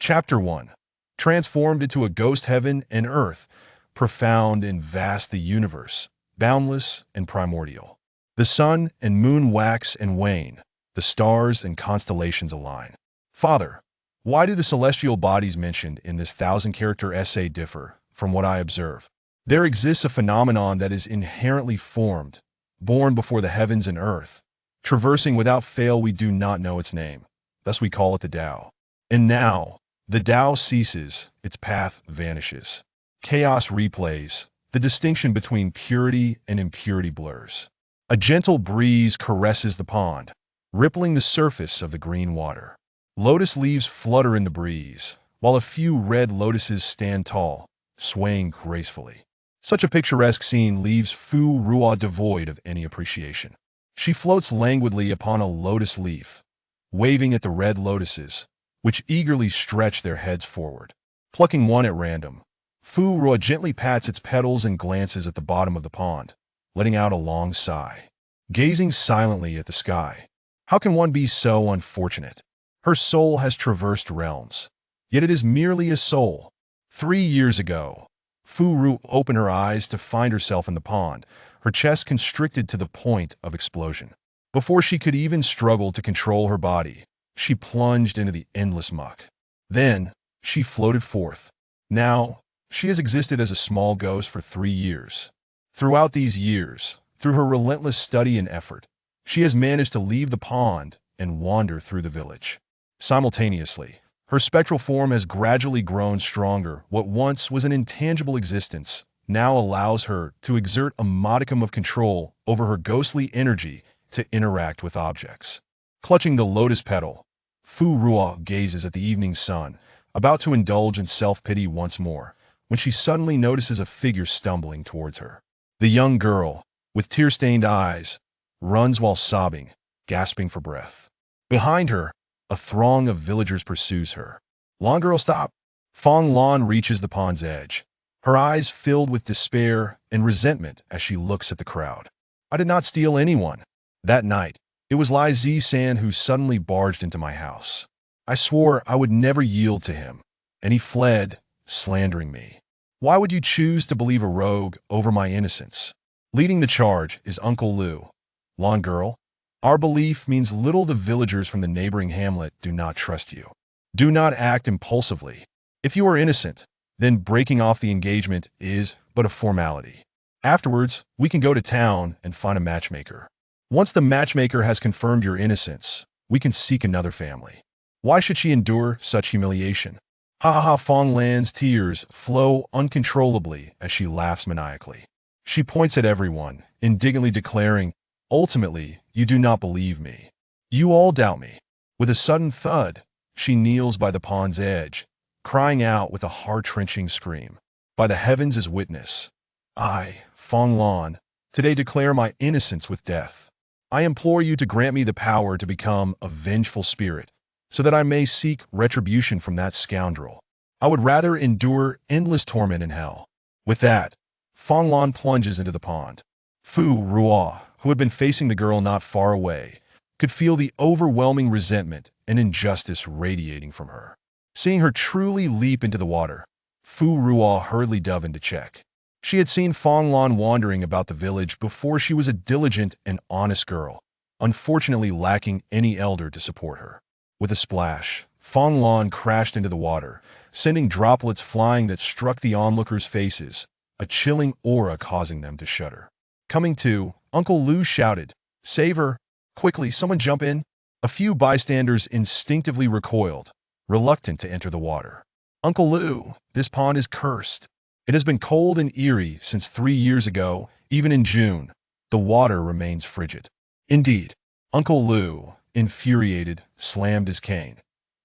Chapter 1. Transformed into a ghost heaven and earth, profound and vast the universe, boundless and primordial. The sun and moon wax and wane, the stars and constellations align. Father, why do the celestial bodies mentioned in this 1,000-character essay differ from what I observe? There exists a phenomenon that is inherently formed, born before the heavens and earth, traversing without fail. We do not know its name, thus we call it the Tao. And now, the Tao ceases, its path vanishes. Chaos replays, the distinction between purity and impurity blurs. A gentle breeze caresses the pond, rippling the surface of the green water. Lotus leaves flutter in the breeze, while a few red lotuses stand tall, swaying gracefully. Such a picturesque scene leaves Fu Ruo devoid of any appreciation. She floats languidly upon a lotus leaf, waving at the red lotuses, which eagerly stretch their heads forward. Plucking one at random, Fu Ruo gently pats its petals and glances at the bottom of the pond, letting out a long sigh. Gazing silently at the sky. How can one be so unfortunate? Her soul has traversed realms, yet it is merely a soul. 3 years ago, Fu Ruo opened her eyes to find herself in the pond, her chest constricted to the point of explosion. Before she could even struggle to control her body, she plunged into the endless muck. Then, she floated forth. Now, she has existed as a small ghost for 3 years. Throughout these years, through her relentless study and effort, she has managed to leave the pond and wander through the village. Simultaneously, her spectral form has gradually grown stronger. What once was an intangible existence now allows her to exert a modicum of control over her ghostly energy to interact with objects. Clutching the lotus petal, Fu Ruo gazes at the evening sun, about to indulge in self-pity once more, when she suddenly notices a figure stumbling towards her. The young girl, with tear-stained eyes, runs while sobbing, gasping for breath. Behind her, a throng of villagers pursues her. "Lan girl, stop!" Fong Lan reaches the pond's edge, her eyes filled with despair and resentment as she looks at the crowd. "I did not steal anyone. That night, it was Lai Zi-san who suddenly barged into my house. I swore I would never yield to him, and he fled, slandering me. Why would you choose to believe a rogue over my innocence?" Leading the charge is Uncle Lu. "Lan girl, our belief means little. The villagers from the neighboring hamlet do not trust you. Do not act impulsively. If you are innocent, then breaking off the engagement is but a formality. Afterwards, we can go to town and find a matchmaker. Once the matchmaker has confirmed your innocence, we can seek another family. Why should she endure such humiliation?" Ha ha ha! Fong Lan's tears flow uncontrollably as she laughs maniacally. She points at everyone, indignantly declaring, "Ultimately, you do not believe me. You all doubt me." With a sudden thud, she kneels by the pond's edge, crying out with a heart-wrenching scream. "By the heavens as witness, I, Fong Lan, today declare my innocence with death. I implore you to grant me the power to become a vengeful spirit, so that I may seek retribution from that scoundrel. I would rather endure endless torment in hell." With that, Fong Lan plunges into the pond. Fu Ruo, who had been facing the girl not far away, could feel the overwhelming resentment and injustice radiating from her. Seeing her truly leap into the water, Fu Ruo hurriedly dove into check. She had seen Fong Lan wandering about the village before. She was a diligent and honest girl, unfortunately lacking any elder to support her. With a splash, Fong Lan crashed into the water, sending droplets flying that struck the onlookers' faces, a chilling aura causing them to shudder. Coming to, Uncle Lu shouted, "Save her! Quickly, someone jump in!" A few bystanders instinctively recoiled, reluctant to enter the water. "Uncle Lu, this pond is cursed. It has been cold and eerie since 3 years ago. Even in June, the water remains frigid." Indeed, Uncle Lu, infuriated, slammed his cane.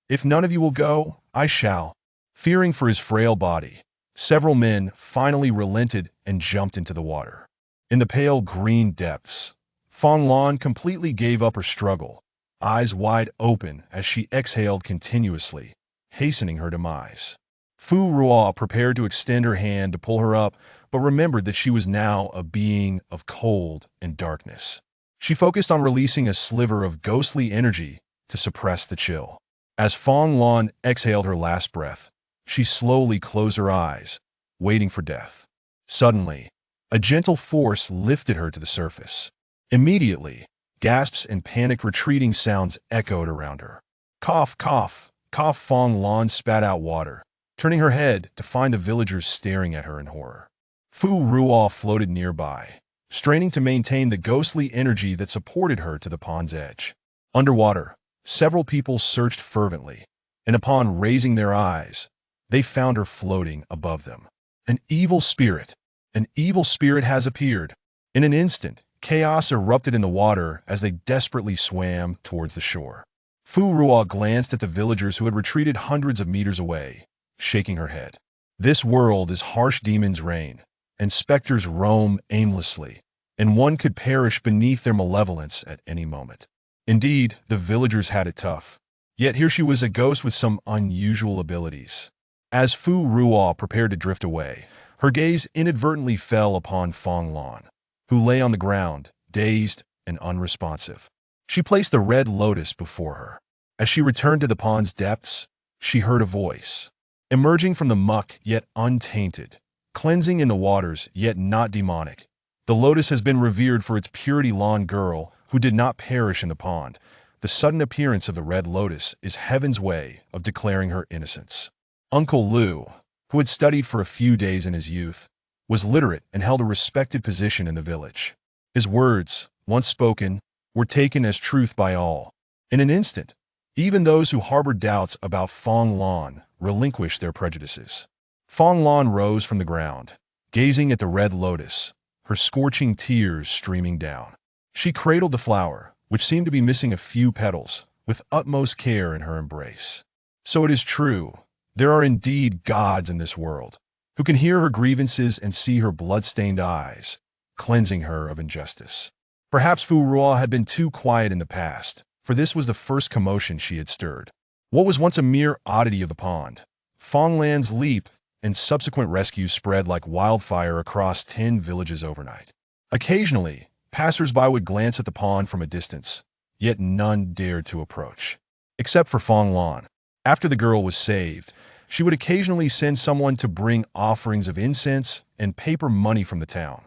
"If none of you will go, I shall." Fearing for his frail body, several men finally relented and jumped into the water. In the pale green depths, Fong Lan completely gave up her struggle, eyes wide open as she exhaled continuously, hastening her demise. Fu Ruo prepared to extend her hand to pull her up, but remembered that she was now a being of cold and darkness. She focused on releasing a sliver of ghostly energy to suppress the chill. As Fong Lan exhaled her last breath, she slowly closed her eyes, waiting for death. Suddenly, a gentle force lifted her to the surface. Immediately, gasps and panicked retreating sounds echoed around her. Cough, cough, cough. Fong Lan spat out water, turning her head to find the villagers staring at her in horror. Fu Ruo floated nearby, straining to maintain the ghostly energy that supported her to the pond's edge. Underwater, several people searched fervently, and upon raising their eyes, they found her floating above them. An evil spirit! An evil spirit has appeared. In an instant, chaos erupted in the water as they desperately swam towards the shore. Fu Ruo glanced at the villagers who had retreated hundreds of meters away, shaking her head. This world is harsh. Demons reign, and specters roam aimlessly, and one could perish beneath their malevolence at any moment. Indeed, the villagers had it tough. Yet here she was, a ghost with some unusual abilities. As Fu Ruo prepared to drift away, her gaze inadvertently fell upon Fong Lan, who lay on the ground, dazed and unresponsive. She placed the red lotus before her. As she returned to the pond's depths, she heard a voice, emerging from the muck yet untainted, cleansing in the waters yet not demonic. The lotus has been revered for its purity. Lan girl, who did not perish in the pond. The sudden appearance of the red lotus is heaven's way of declaring her innocence. Uncle Liu, who had studied for a few days in his youth, was literate and held a respected position in the village. His words, once spoken, were taken as truth by all. In an instant, even those who harbored doubts about Fong Lan relinquished their prejudices. Fong Lan rose from the ground, gazing at the red lotus, her scorching tears streaming down. She cradled the flower, which seemed to be missing a few petals, with utmost care in her embrace. So it is true. There are indeed gods in this world, who can hear her grievances and see her blood-stained eyes, cleansing her of injustice. Perhaps Fu Ruo had been too quiet in the past, for this was the first commotion she had stirred. What was once a mere oddity of the pond, Fong Lan's leap and subsequent rescue spread like wildfire across 10 villages overnight. Occasionally, passers-by would glance at the pond from a distance, yet none dared to approach. Except for Fong Lan. After the girl was saved, she would occasionally send someone to bring offerings of incense and paper money from the town,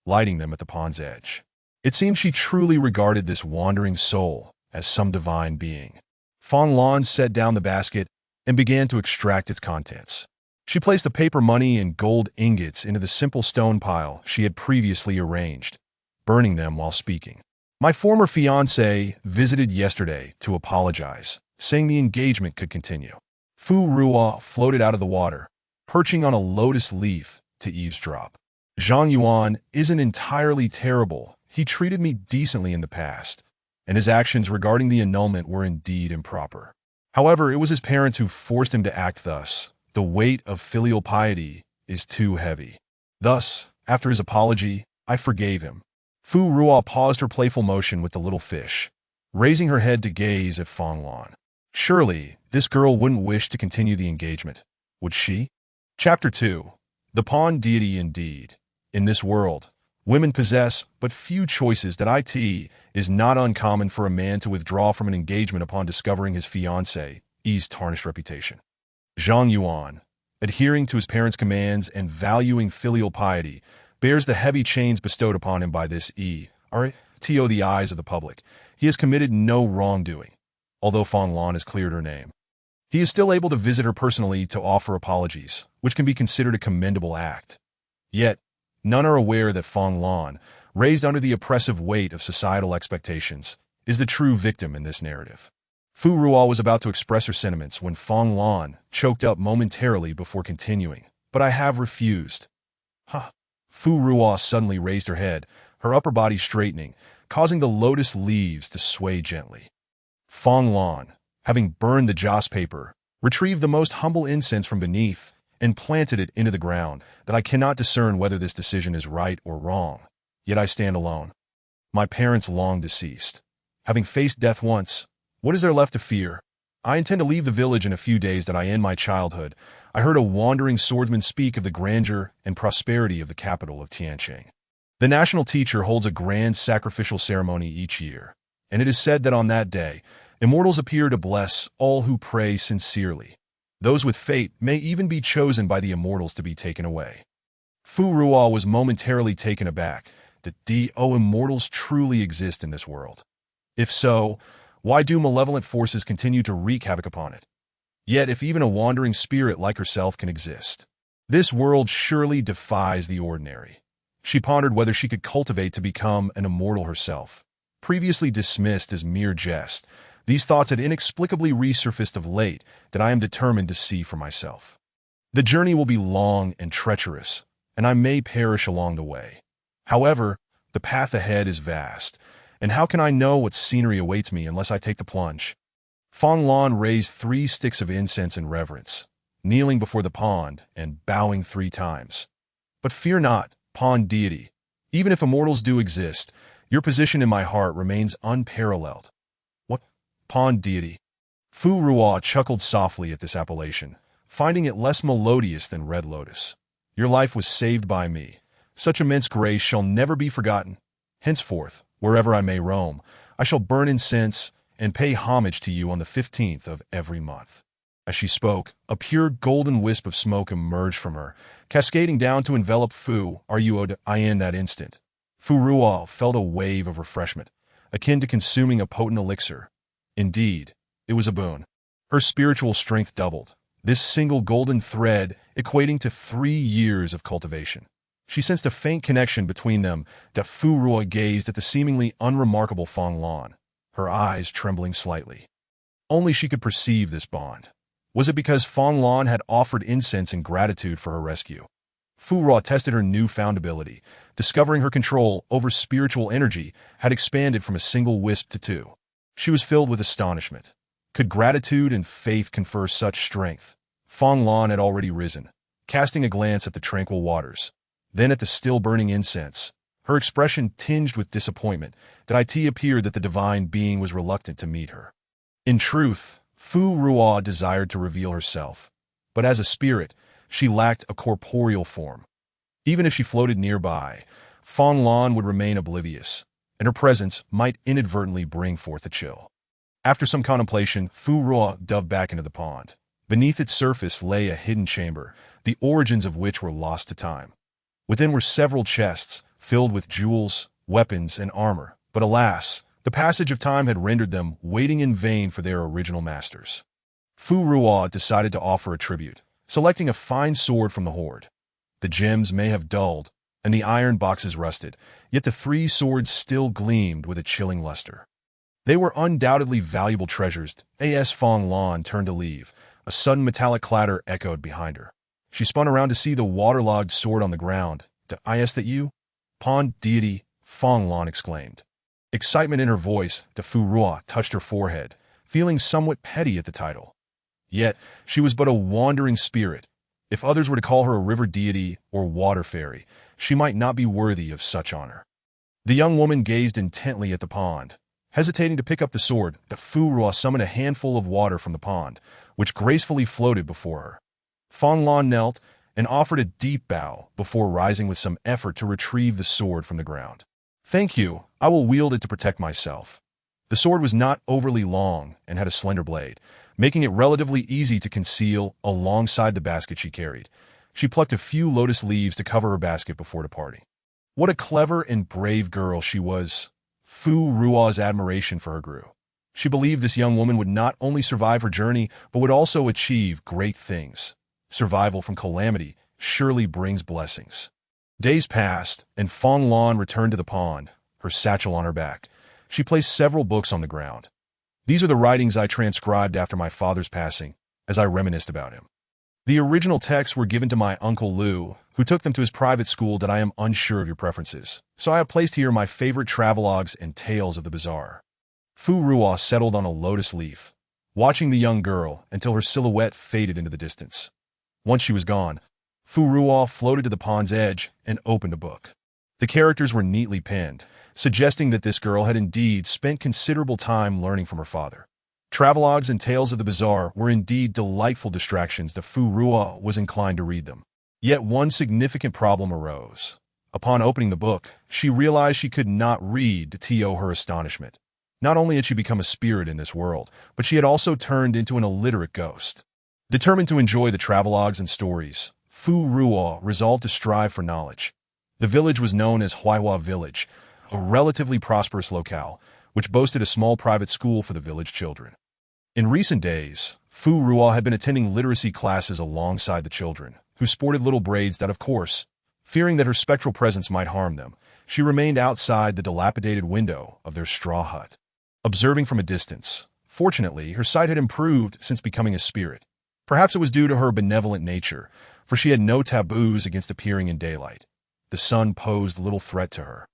lighting them at the pond's edge. It seemed she truly regarded this wandering soul as some divine being. Fong Lan set down the basket and began to extract its contents. She placed the paper money and gold ingots into the simple stone pile she had previously arranged, burning them while speaking. My former fiancé visited yesterday to apologize, saying the engagement could continue. Fu Ruo floated out of the water, perching on a lotus leaf to eavesdrop. Zhang Yuan isn't entirely terrible. He treated me decently in the past, and his actions regarding the annulment were indeed improper. However, it was his parents who forced him to act thus. The weight of filial piety is too heavy. Thus, after his apology, I forgave him. Fu Ruo paused her playful motion with the little fish, raising her head to gaze at Fong Lan. Surely, this girl wouldn't wish to continue the engagement, would she? Chapter 2. The Pond Deity. Indeed, in this world, women possess but few choices. That it is not uncommon for a man to withdraw from an engagement upon discovering his fiancée's tarnished reputation. Zhang Yuan, adhering to his parents' commands and valuing filial piety, bears the heavy chains bestowed upon him by this the eyes of the public. He has committed no wrongdoing, although Fong Lan has cleared her name. He is still able to visit her personally to offer apologies, which can be considered a commendable act. Yet, none are aware that Fong Lan, raised under the oppressive weight of societal expectations, is the true victim in this narrative. Fu Ruo was about to express her sentiments when Fong Lan choked up momentarily before continuing, but I have refused. Fu Ruo suddenly raised her head, her upper body straightening, causing the lotus leaves to sway gently. Fong Lan, having burned the joss paper, retrieved the most humble incense from beneath and planted it into the ground. That I cannot discern whether this decision is right or wrong, yet I stand alone. My parents long deceased. Having faced death once, what is there left to fear? I intend to leave the village in a few days. That I end my childhood. I heard a wandering swordsman speak of the grandeur and prosperity of the capital of Tianqing. The national teacher holds a grand sacrificial ceremony each year, and it is said that on that day, Immortals appear to bless all who pray sincerely. Those with fate may even be chosen by the immortals to be taken away. Fu Ruo was momentarily taken aback. Did immortals truly exist in this world? If so, why do malevolent forces continue to wreak havoc upon it? Yet if even a wandering spirit like herself can exist, this world surely defies the ordinary. She pondered whether she could cultivate to become an immortal herself. Previously dismissed as mere jest, these thoughts had inexplicably resurfaced of late that I am determined to see for myself. The journey will be long and treacherous, and I may perish along the way. However, the path ahead is vast, and how can I know what scenery awaits me unless I take the plunge? Fong Lan raised 3 sticks of incense in reverence, kneeling before the pond and bowing 3 times. But fear not, pond deity. Even if immortals do exist, your position in my heart remains unparalleled. What? Pond deity? Fu Ruo chuckled softly at this appellation, finding it less melodious than Red Lotus. Your life was saved by me. Such immense grace shall never be forgotten. Henceforth, wherever I may roam, I shall burn incense and pay homage to you on the 15th of every month. As she spoke, a pure golden wisp of smoke emerged from her, cascading down to envelop Fu Ruo in that instant. Fu Ruo felt a wave of refreshment, akin to consuming a potent elixir. Indeed, it was a boon. Her spiritual strength doubled, this single golden thread equating to 3 years of cultivation. She sensed a faint connection between them that Fu Ruo gazed at the seemingly unremarkable Fong Lan, her eyes trembling slightly. Only she could perceive this bond. Was it because Fong Lan had offered incense in gratitude for her rescue? Fu Ruo tested her newfound ability, discovering her control over spiritual energy had expanded from a single wisp to 2. She was filled with astonishment. Could gratitude and faith confer such strength? Fong Lan had already risen, casting a glance at the tranquil waters, then at the still-burning incense. Her expression tinged with disappointment that it appeared that the divine being was reluctant to meet her. In truth, Fu Ruo desired to reveal herself, but as a spirit, she lacked a corporeal form. Even if she floated nearby, Fong Lan would remain oblivious, and her presence might inadvertently bring forth a chill. After some contemplation, Fu Ruo dove back into the pond. Beneath its surface lay a hidden chamber, the origins of which were lost to time. Within were several chests, filled with jewels, weapons, and armor, but alas, the passage of time had rendered them waiting in vain for their original masters. Fu Ruo decided to offer a tribute, selecting a fine sword from the hoard. The gems may have dulled, and the iron boxes rusted, yet the 3 swords still gleamed with a chilling luster. They were undoubtedly valuable treasures. As Fong Lan turned to leave, a sudden metallic clatter echoed behind her. She spun around to see the waterlogged sword on the ground. "Is that you? Pond deity," Fong Lan exclaimed. Excitement in her voice, Fu Ruo touched her forehead, feeling somewhat petty at the title. Yet, she was but a wandering spirit. If others were to call her a river deity or water fairy, she might not be worthy of such honor. The young woman gazed intently at the pond. Hesitating to pick up the sword, Fu Ruo summoned a handful of water from the pond, which gracefully floated before her. Fong Lan knelt and offered a deep bow before rising with some effort to retrieve the sword from the ground. "Thank you, I will wield it to protect myself." The sword was not overly long and had a slender blade, making it relatively easy to conceal alongside the basket she carried. She plucked a few lotus leaves to cover her basket before departing. What a clever and brave girl she was. Fu Ruo's admiration for her grew. She believed this young woman would not only survive her journey, but would also achieve great things. Survival from calamity surely brings blessings. Days passed, and Fong Lan returned to the pond, her satchel on her back. She placed several books on the ground. "These are the writings I transcribed after my father's passing, as I reminisced about him. The original texts were given to my Uncle Lu, who took them to his private school. That I am unsure of your preferences, so I have placed here my favorite travelogues and tales of the bizarre." Fu Ruo settled on a lotus leaf, watching the young girl until her silhouette faded into the distance. Once she was gone, Fu Ruo floated to the pond's edge and opened a book. The characters were neatly penned, suggesting that this girl had indeed spent considerable time learning from her father. Travelogues and tales of the bizarre were indeed delightful distractions that Fu Ruo was inclined to read them. Yet one significant problem arose. Upon opening the book, she realized she could not read to her astonishment. Not only had she become a spirit in this world, but she had also turned into an illiterate ghost. Determined to enjoy the travelogues and stories, Fu Ruo resolved to strive for knowledge. The village was known as Huaihua Village, a relatively prosperous locale, which boasted a small private school for the village children. In recent days, Fu Ruo had been attending literacy classes alongside the children, who sported little braids that, of course, fearing that her spectral presence might harm them, she remained outside the dilapidated window of their straw hut. Observing from a distance, fortunately, her sight had improved since becoming a spirit. Perhaps it was due to her benevolent nature, for she had no taboos against appearing in daylight. The sun posed little threat to her.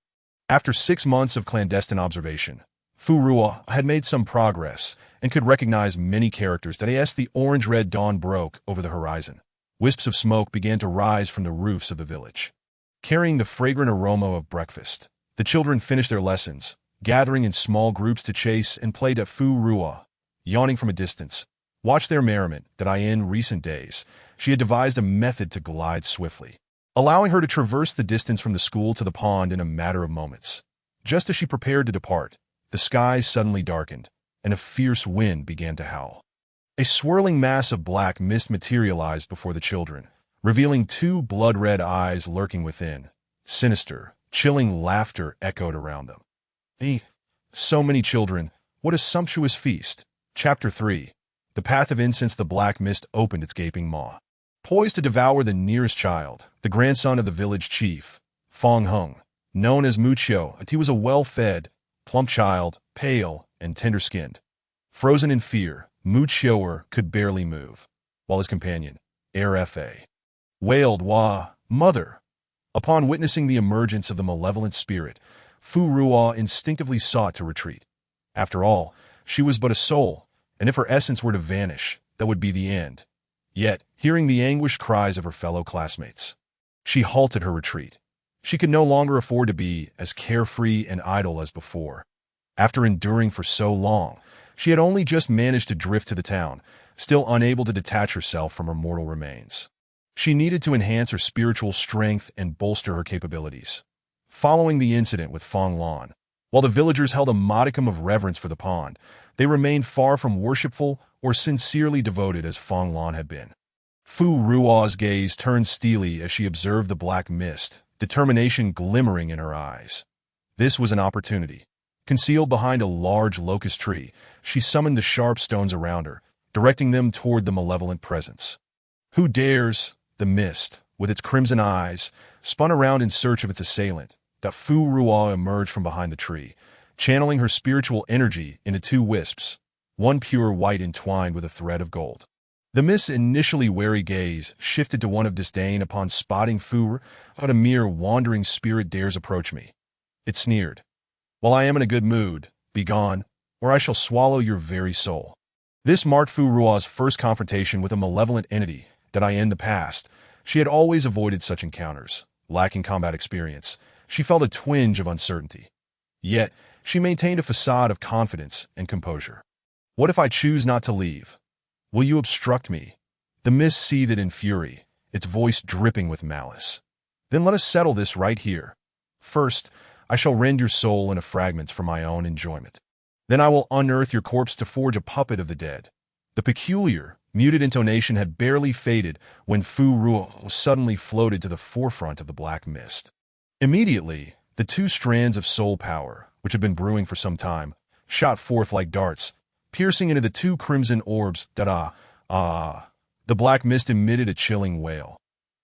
After 6 months of clandestine observation, Fu Ruo had made some progress and could recognize many characters that as the orange-red dawn broke over the horizon. Wisps of smoke began to rise from the roofs of the village. Carrying the fragrant aroma of breakfast, the children finished their lessons, gathering in small groups to chase and play to Fu Ruo. Yawning from a distance, watched their merriment that in recent days, she had devised a method to glide swiftly, allowing her to traverse the distance from the school to the pond in a matter of moments. Just as she prepared to depart, the skies suddenly darkened, and a fierce wind began to howl. A swirling mass of black mist materialized before the children, revealing 2 blood-red eyes lurking within. Sinister, chilling laughter echoed around them. So many children, what a sumptuous feast. Chapter 3. The path of incense. The black mist opened its gaping maw, poised to devour the nearest child, the grandson of the village chief, Fong Hung, known as Mu Chiu. He was a well-fed, plump child, pale and tender-skinned. Frozen in fear, Mu Chiu could barely move, while his companion, RFA, wailed, "Wah, mother!" Upon witnessing the emergence of the malevolent spirit, Fu Ruo instinctively sought to retreat. After all, she was but a soul, and if her essence were to vanish, that would be the end. Yet, hearing the anguished cries of her fellow classmates, she halted her retreat. She could no longer afford to be as carefree and idle as before. After enduring for so long, she had only just managed to drift to the town, still unable to detach herself from her mortal remains. She needed to enhance her spiritual strength and bolster her capabilities. Following the incident with Fong Lan, while the villagers held a modicum of reverence for the pond, they remained far from worshipful or sincerely devoted as Fong Lan had been. Fu Ruo's gaze turned steely as she observed the black mist, determination glimmering in her eyes. This was an opportunity. Concealed behind a large locust tree, she summoned the sharp stones around her, directing them toward the malevolent presence. Who dares? The mist, with its crimson eyes, spun around in search of its assailant. Fu Ruo emerged from behind the tree, channeling her spiritual energy into 2 wisps, one pure white entwined with a thread of gold. The mist's initially wary gaze shifted to one of disdain upon spotting Fu. "A mere wandering spirit dares approach me." It sneered. "While I am in a good mood, be gone, or I shall swallow your very soul." This marked Fu Ruo's first confrontation with a malevolent entity that in the past, she had always avoided such encounters. Lacking combat experience, she felt a twinge of uncertainty. Yet, she maintained a facade of confidence and composure. "What if I choose not to leave? Will you obstruct me?" The mist seethed in fury, its voice dripping with malice. "Then let us settle this right here. First, I shall rend your soul into fragments for my own enjoyment. Then I will unearth your corpse to forge a puppet of the dead." The peculiar, muted intonation had barely faded when Fu Ruo suddenly floated to the forefront of the black mist. Immediately, the 2 strands of soul power, which had been brewing for some time, shot forth like darts, piercing into the 2 crimson orbs. The black mist emitted a chilling wail.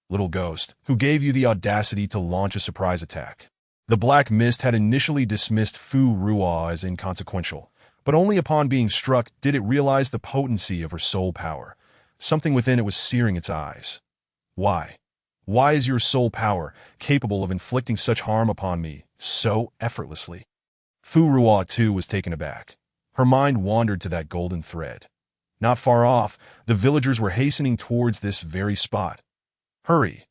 "Little ghost, who gave you the audacity to launch a surprise attack?" The black mist had initially dismissed Fu Ruo as inconsequential, but only upon being struck did it realize the potency of her soul power. Something within it was searing its eyes. "Why? Why is your soul power capable of inflicting such harm upon me so effortlessly?" Fu Ruo too was taken aback. Her mind wandered to that golden thread. Not far off, the villagers were hastening towards this very spot. "Hurry!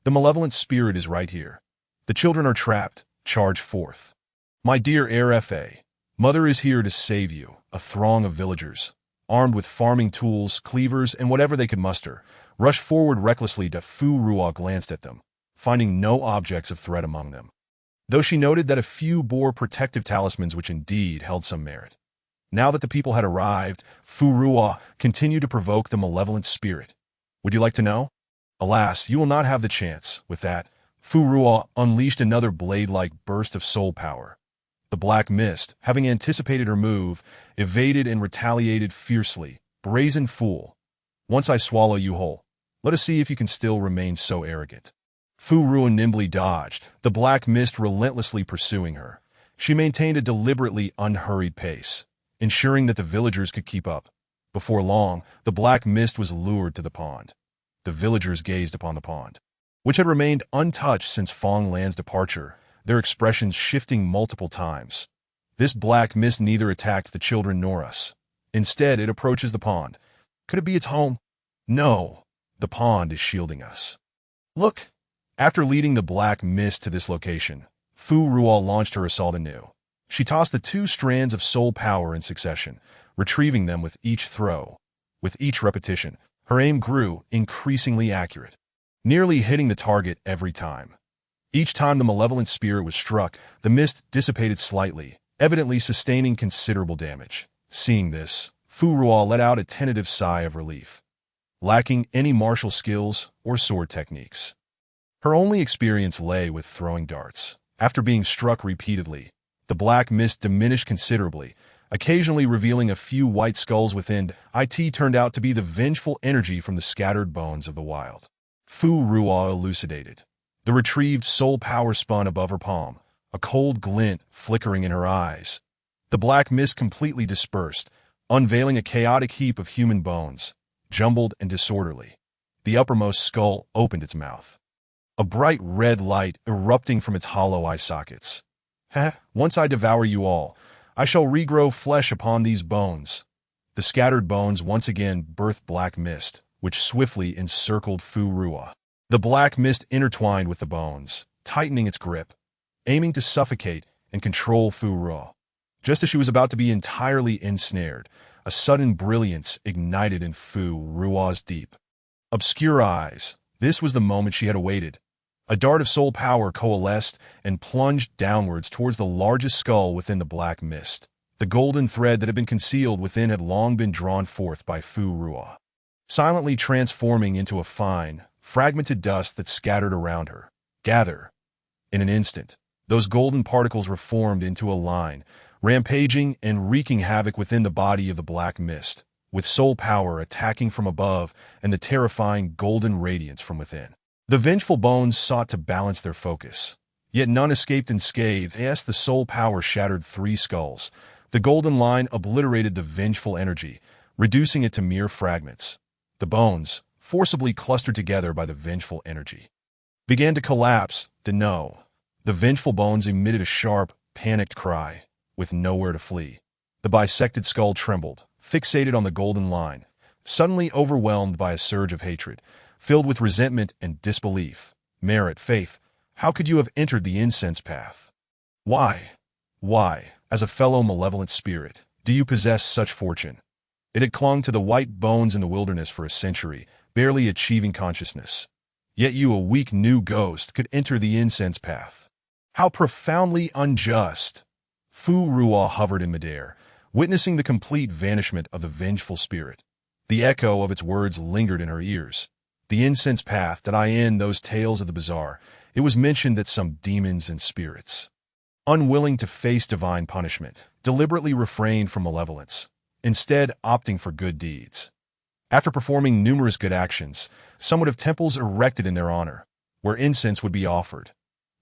The malevolent spirit is right here. The children are trapped. Charge forth. My dear RFA, Mother is here to save you." A throng of villagers, armed with farming tools, cleavers, and whatever they could muster, rushed forward recklessly. Fu Ruo glanced at them, finding no objects of threat among them. though she noted that a few bore protective talismans which indeed held some merit. Now that the people had arrived, Fu Ruo continued to provoke the malevolent spirit. Would you like to know? Alas, you will not have the chance. With that, Fu Ruo unleashed another blade-like burst of soul power. The Black Mist, having anticipated her move, evaded and retaliated fiercely. Brazen fool. Once I swallow you whole, let us see if you can still remain so arrogant. Fu Ruo nimbly dodged, the Black Mist relentlessly pursuing her. She maintained a deliberately unhurried pace, ensuring that the villagers could keep up. Before long, the Black Mist was lured to the pond. The villagers gazed upon the pond, which had remained untouched since Fong Lan's departure, their expressions shifting multiple times. This Black Mist neither attacked the children nor us. Instead, it approaches the pond. Could it be its home? No, the pond is shielding us. Look! After leading the Black Mist to this location, Fu Ruo launched her assault anew. She tossed the two strands of soul power in succession, retrieving them with each throw. With each repetition, her aim grew, increasingly accurate, nearly hitting the target every time. Each time the malevolent spirit was struck, the mist dissipated slightly, evidently sustaining considerable damage. Seeing this, Fu Ruo let out a tentative sigh of relief. Lacking any martial skills or sword techniques, her only experience lay with throwing darts. After being struck repeatedly, the Black Mist diminished considerably, occasionally revealing a few white skulls within. It turned out to be the vengeful energy from the scattered bones of the wild. Fu Ruo elucidated. The retrieved soul power spun above her palm, a cold glint flickering in her eyes. The Black Mist completely dispersed, unveiling a chaotic heap of human bones, jumbled and disorderly. The uppermost skull opened its mouth, a bright red light erupting from its hollow eye sockets. Once I devour you all, I shall regrow flesh upon these bones. The scattered bones once again birthed Black Mist, which swiftly encircled Fu Ruo. The Black Mist intertwined with the bones, tightening its grip, aiming to suffocate and control Fu Ruo. Just as she was about to be entirely ensnared, a sudden brilliance ignited in Fu Ruo's deep, obscure eyes. This was the moment she had awaited. A dart of soul power coalesced and plunged downwards towards the largest skull within the Black Mist. The golden thread that had been concealed within had long been drawn forth by Fu Ruo, silently transforming into a fine, fragmented dust that scattered around her. Gather. In an instant, those golden particles reformed into a line, rampaging and wreaking havoc within the body of the Black Mist, with soul power attacking from above and the terrifying golden radiance from within. The vengeful bones sought to balance their focus, yet none escaped unscathed. As the soul power shattered 3 skulls, the golden line obliterated the vengeful energy, reducing it to mere fragments. The bones, forcibly clustered together by the vengeful energy, began to collapse. The vengeful bones emitted a sharp, panicked cry, with nowhere to flee. The bisected skull trembled, fixated on the golden line, suddenly overwhelmed by a surge of hatred, filled with resentment and disbelief. Merit, faith, how could you have entered the incense path? Why, as a fellow malevolent spirit, do you possess such fortune? It had clung to the white bones in the wilderness for a century, barely achieving consciousness. Yet you, a weak new ghost, could enter the incense path. How profoundly unjust! Fu Ruo hovered in midair, witnessing the complete vanishment of the vengeful spirit. The echo of its words lingered in her ears. The incense path, did I end those tales of the bazaar? It was mentioned that some demons and spirits, unwilling to face divine punishment, deliberately refrained from malevolence, instead opting for good deeds. After performing numerous good actions, some would have temples erected in their honor, where incense would be offered.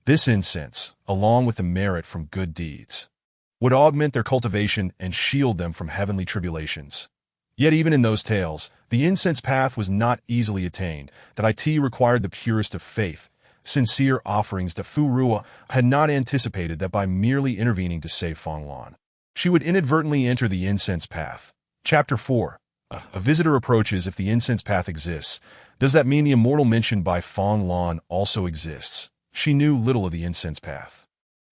This incense, along with the merit from good deeds, would augment their cultivation and shield them from heavenly tribulations. Yet even in those tales, the incense path was not easily attained. That it required the purest of faith, sincere offerings. That Fu Ruo had not anticipated that by merely intervening to save Fong Lan, she would inadvertently enter the incense path. Chapter 4. A visitor approaches. If the incense path exists, does that mean the immortal mentioned by Fong Lan also exists? She knew little of the incense path.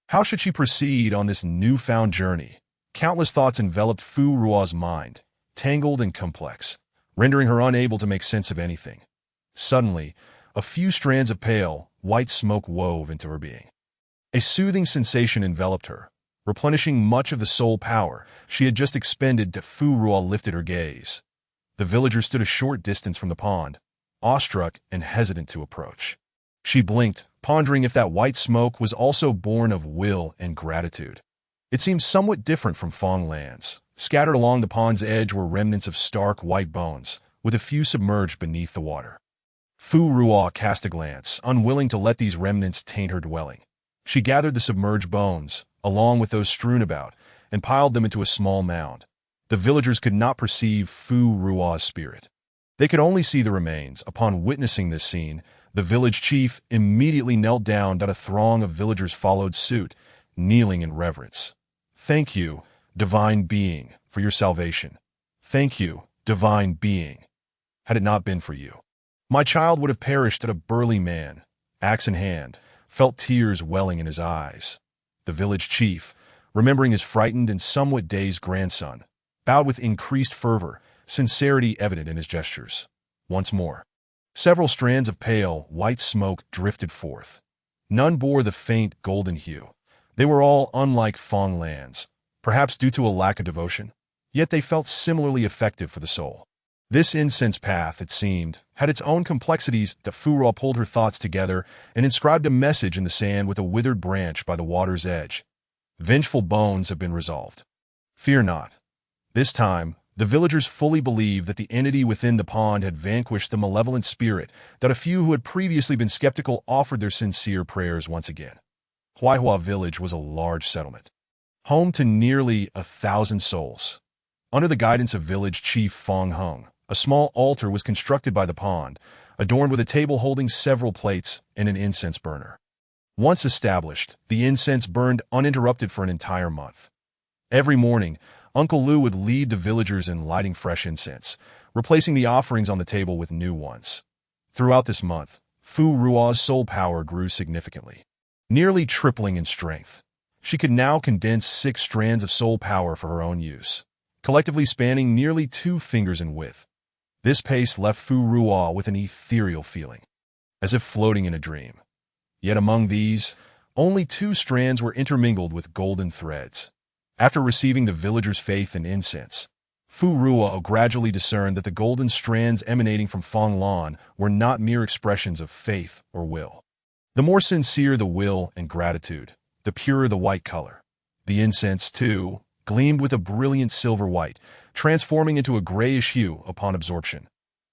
How should she proceed on this newfound journey? Countless thoughts enveloped Fu Ruo's mind, tangled and complex, rendering her unable to make sense of anything. Suddenly, a few strands of pale, white smoke wove into her being. A soothing sensation enveloped her, replenishing much of the soul power she had just expended. Fu Ruo lifted her gaze. The villager stood a short distance from the pond, awestruck and hesitant to approach. She blinked, pondering if that white smoke was also born of will and gratitude. It seemed somewhat different from Fong lands. Scattered along the pond's edge were remnants of stark white bones, with a few submerged beneath the water. Fu Ruo cast a glance, unwilling to let these remnants taint her dwelling. She gathered the submerged bones, along with those strewn about, and piled them into a small mound. The villagers could not perceive Fu Ruo's spirit. They could only see the remains. Upon witnessing this scene, the village chief immediately knelt down. A throng of villagers followed suit, kneeling in reverence. "Thank you, divine being, for your salvation. Thank you, divine being. Had it not been for you, my child would have perished." A burly man, axe in hand, felt tears welling in his eyes. The village chief, remembering his frightened and somewhat dazed grandson, bowed with increased fervor, sincerity evident in his gestures. Once more, several strands of pale, white smoke drifted forth. None bore the faint, golden hue. They were all unlike Fong lands, perhaps due to a lack of devotion, yet they felt similarly effective for the soul. This incense path, it seemed, had its own complexities. Fu Ruo pulled her thoughts together and inscribed a message in the sand with a withered branch by the water's edge. "Vengeful bones have been resolved. Fear not." This time, the villagers fully believed that the entity within the pond had vanquished the malevolent spirit. That a few who had previously been skeptical offered their sincere prayers once again. Huaihua village was a large settlement, home to nearly 1,000 souls. Under the guidance of village chief Fong Hung, a small altar was constructed by the pond, adorned with a table holding several plates and an incense burner. Once established, the incense burned uninterrupted for an entire month. Every morning, Uncle Lu would lead the villagers in lighting fresh incense, replacing the offerings on the table with new ones. Throughout this month, Fu Ruo's soul power grew significantly, nearly tripling in strength. She could now condense 6 strands of soul power for her own use, collectively spanning nearly 2 fingers in width. This pace left Fu Ruo with an ethereal feeling, as if floating in a dream. Yet among these, only 2 strands were intermingled with golden threads. After receiving the villagers' faith and incense, Fu Ruo gradually discerned that the golden strands emanating from Fong Lan were not mere expressions of faith or will. The more sincere the will and gratitude, the purer the white color. The incense, too, gleamed with a brilliant silver white, transforming into a grayish hue upon absorption.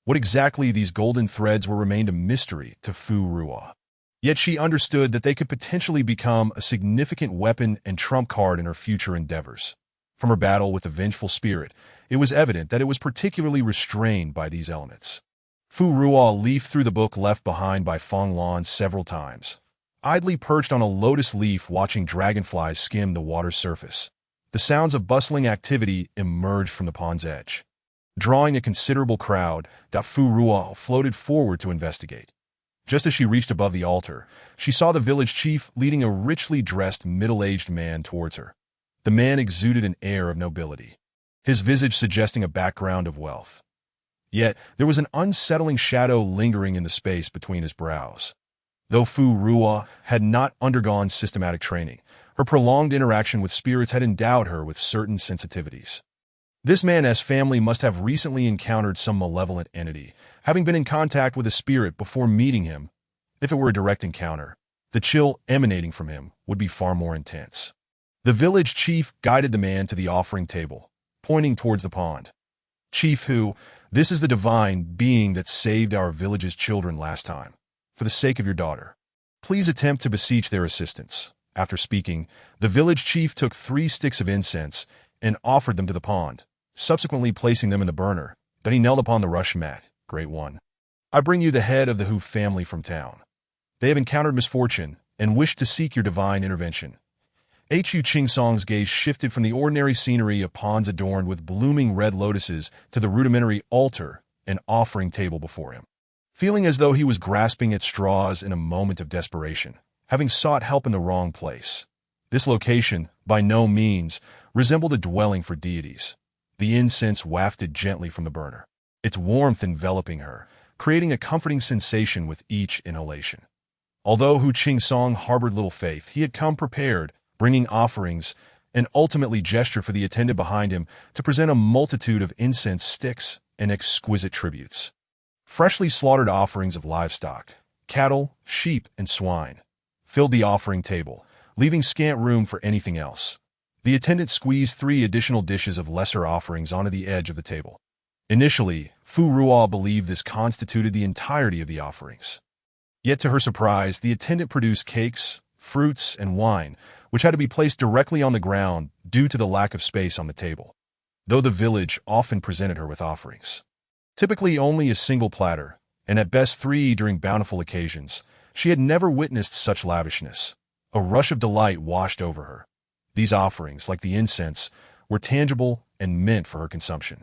What exactly these golden threads were remained a mystery to Fu Ruo. Yet she understood that they could potentially become a significant weapon and trump card in her future endeavors. From her battle with the vengeful spirit, it was evident that it was particularly restrained by these elements. Fu Ruo leafed through the book left behind by Fong Lan several times, idly perched on a lotus leaf watching dragonflies skim the water's surface. The sounds of bustling activity emerged from the pond's edge. Drawing a considerable crowd, Fu Ruo floated forward to investigate. Just as she reached above the altar, she saw the village chief leading a richly dressed middle-aged man towards her. The man exuded an air of nobility, his visage suggesting a background of wealth. Yet there was an unsettling shadow lingering in the space between his brows. Though Fu Ruo had not undergone systematic training, her prolonged interaction with spirits had endowed her with certain sensitivities. This man's family must have recently encountered some malevolent entity, having been in contact with a spirit before meeting him. If it were a direct encounter, the chill emanating from him would be far more intense. The village chief guided the man to the offering table, pointing towards the pond. "Chief Hu, this is the divine being that saved our village's children last time. For the sake of your daughter, please attempt to beseech their assistance." After speaking, the village chief took 3 sticks of incense and offered them to the pond, subsequently placing them in the burner. Then he knelt upon the rush mat. "Great one, I bring you the head of the Hu family from town. They have encountered misfortune and wish to seek your divine intervention." Hu Qingsong's gaze shifted from the ordinary scenery of ponds adorned with blooming red lotuses to the rudimentary altar and offering table before him. Feeling as though he was grasping at straws in a moment of desperation, having sought help in the wrong place. This location, by no means, resembled a dwelling for deities. The incense wafted gently from the burner, its warmth enveloping her, creating a comforting sensation with each inhalation. Although Hu Qing-song harbored little faith, he had come prepared, bringing offerings, and ultimately gestured for the attendant behind him to present a multitude of incense sticks and exquisite tributes. Freshly slaughtered offerings of livestock, cattle, sheep, and swine, filled the offering table, leaving scant room for anything else. The attendant squeezed 3 additional dishes of lesser offerings onto the edge of the table. Initially, Fu Ruo believed this constituted the entirety of the offerings. Yet to her surprise, the attendant produced cakes, fruits, and wine, which had to be placed directly on the ground due to the lack of space on the table, though the village often presented her with offerings. Typically only a single platter, and at best 3 during bountiful occasions, she had never witnessed such lavishness. A rush of delight washed over her. These offerings, like the incense, were tangible and meant for her consumption.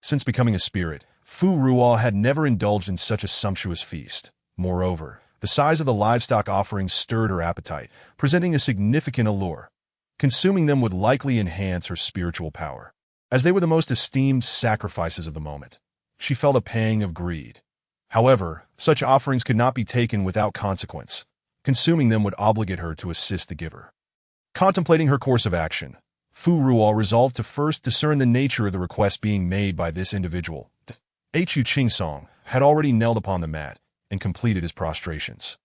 Since becoming a spirit, Fu Ruo had never indulged in such a sumptuous feast. Moreover, the size of the livestock offerings stirred her appetite, presenting a significant allure. Consuming them would likely enhance her spiritual power. As they were the most esteemed sacrifices of the moment, she felt a pang of greed. However, such offerings could not be taken without consequence. Consuming them would obligate her to assist the giver. Contemplating her course of action, Fu Ruo resolved to first discern the nature of the request being made by this individual. Hu Qing-song had already knelt upon the mat and completed his prostrations.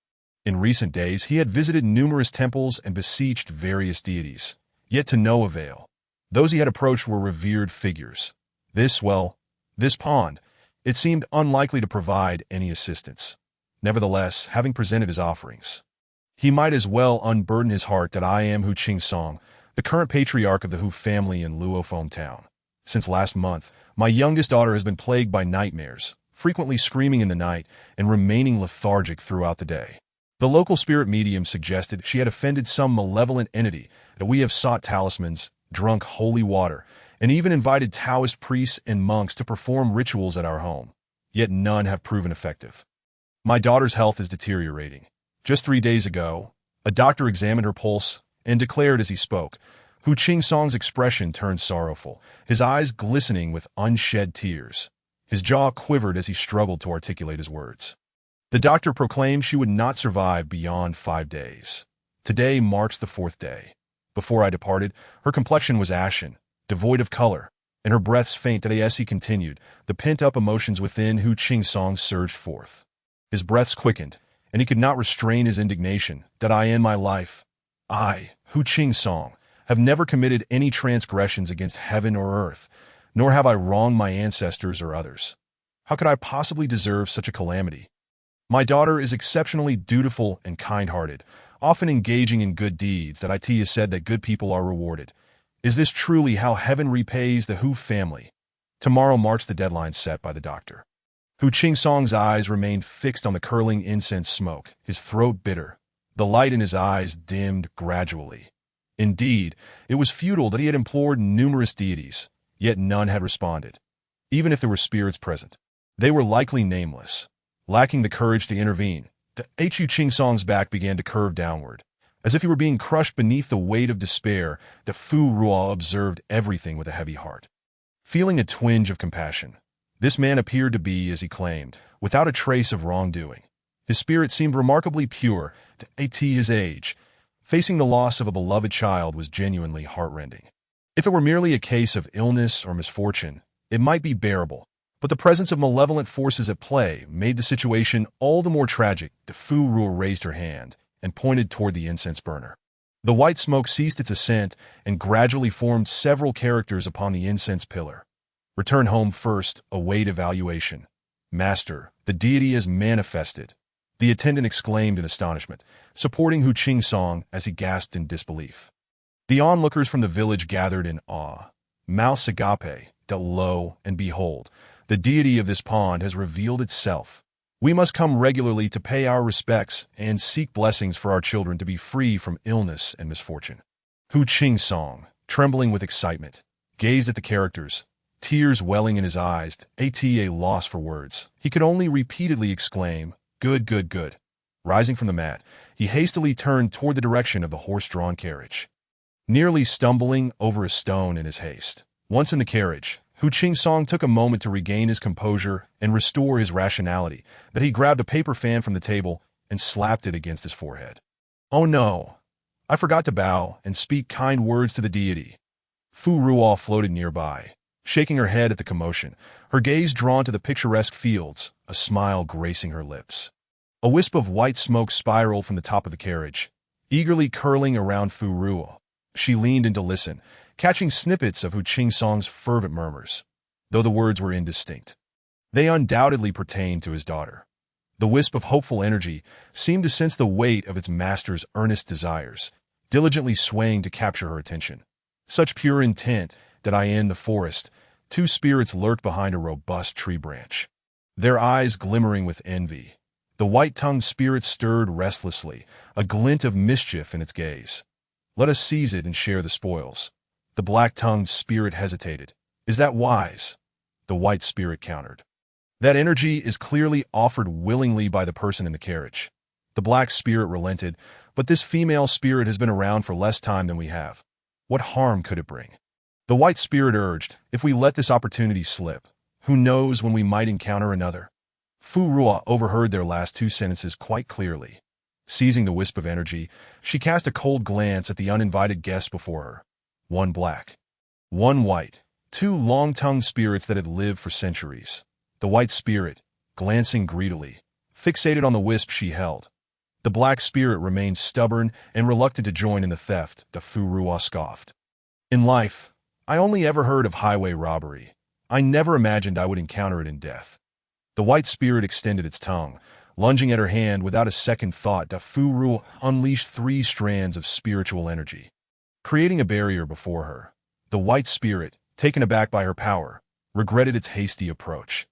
In recent days, he had visited numerous temples and beseeched various deities, yet to no avail. Those he had approached were revered figures. This pond, it seemed unlikely to provide any assistance. Nevertheless, having presented his offerings, he might as well unburden his heart that I am Hu Qing-song, the current patriarch of the Hu family in Luophone town. Since last month, my youngest daughter has been plagued by nightmares, frequently screaming in the night and remaining lethargic throughout the day. The local spirit medium suggested she had offended some malevolent entity, that we have sought talismans, drunk holy water, and even invited Taoist priests and monks to perform rituals at our home. Yet none have proven effective. My daughter's health is deteriorating. Just 3 days ago, a doctor examined her pulse and declared as he spoke. Hu Qing-song's expression turned sorrowful, his eyes glistening with unshed tears. His jaw quivered as he struggled to articulate his words. The doctor proclaimed she would not survive beyond 5 days. Today marks the 4th day. Before I departed, her complexion was ashen, devoid of color, and her breaths faint. As he continued, the pent-up emotions within Hu Qing-song surged forth. His breaths quickened, and he could not restrain his indignation. That I end my life. I, Hu Qing-song, have never committed any transgressions against heaven or earth, nor have I wronged my ancestors or others. How could I possibly deserve such a calamity? My daughter is exceptionally dutiful and kind-hearted, often engaging in good deeds. That it is said that good people are rewarded. Is this truly how heaven repays the Hu family? Tomorrow marks the deadline set by the doctor. Hu Qing-song's eyes remained fixed on the curling incense smoke, his throat bitter. The light in his eyes dimmed gradually. Indeed, it was futile that he had implored numerous deities, yet none had responded. Even if there were spirits present, they were likely nameless, lacking the courage to intervene. The Hu Qing-song's back began to curve downward. As if he were being crushed beneath the weight of despair, the Fu Ruo observed everything with a heavy heart. Feeling a twinge of compassion, this man appeared to be, as he claimed, without a trace of wrongdoing. His spirit seemed remarkably pure. At his age, facing the loss of a beloved child was genuinely heartrending. If it were merely a case of illness or misfortune, it might be bearable, but the presence of malevolent forces at play made the situation all the more tragic. The Fu Ruo raised her hand and pointed toward the incense burner. The white smoke ceased its ascent and gradually formed several characters upon the incense pillar. Return home first, await evaluation. Master, the deity is manifested. The attendant exclaimed in astonishment, supporting Hu Qing-song as he gasped in disbelief. The onlookers from the village gathered in awe. Mouths agape, lo, and behold, the deity of this pond has revealed itself. We must come regularly to pay our respects and seek blessings for our children to be free from illness and misfortune. Hu Qing-song, trembling with excitement, gazed at the characters, tears welling in his eyes. At a loss for words, he could only repeatedly exclaim, "Good, good, good." Rising from the mat, he hastily turned toward the direction of the horse-drawn carriage, nearly stumbling over a stone in his haste. Once in the carriage, Hu Qing-song took a moment to regain his composure and restore his rationality. But he grabbed a paper fan from the table and slapped it against his forehead. "Oh no! I forgot to bow and speak kind words to the deity." Fu Ruo floated nearby, shaking her head at the commotion, her gaze drawn to the picturesque fields, a smile gracing her lips. A wisp of white smoke spiraled from the top of the carriage, eagerly curling around Fu Ruo. She leaned in to listen, catching snippets of Hu Qingsong's fervent murmurs, though the words were indistinct. They undoubtedly pertained to his daughter. The wisp of hopeful energy seemed to sense the weight of its master's earnest desires, diligently swaying to capture her attention. Such pure intent that in the forest, two spirits lurked behind a robust tree branch, their eyes glimmering with envy. The white-tongued spirit stirred restlessly, a glint of mischief in its gaze. "Let us seize it and share the spoils." The black-tongued spirit hesitated. "Is that wise?" The white spirit countered. "That energy is clearly offered willingly by the person in the carriage." The black spirit relented, "But this female spirit has been around for less time than we have. What harm could it bring?" The white spirit urged, "If we let this opportunity slip, who knows when we might encounter another?" Fu Ruo overheard their last two sentences quite clearly. Seizing the wisp of energy, she cast a cold glance at the uninvited guests before her. One black, one white, two long-tongued spirits that had lived for centuries. The white spirit, glancing greedily, fixated on the wisp she held. The black spirit remained stubborn and reluctant to join in the theft, the Fu Ruo scoffed. "In life, I only ever heard of highway robbery. I never imagined I would encounter it in death." The white spirit extended its tongue, lunging at her hand without a second thought. Da Fu Ruo unleashed 3 strands of spiritual energy, creating a barrier before her. The white spirit, taken aback by her power, regretted its hasty approach.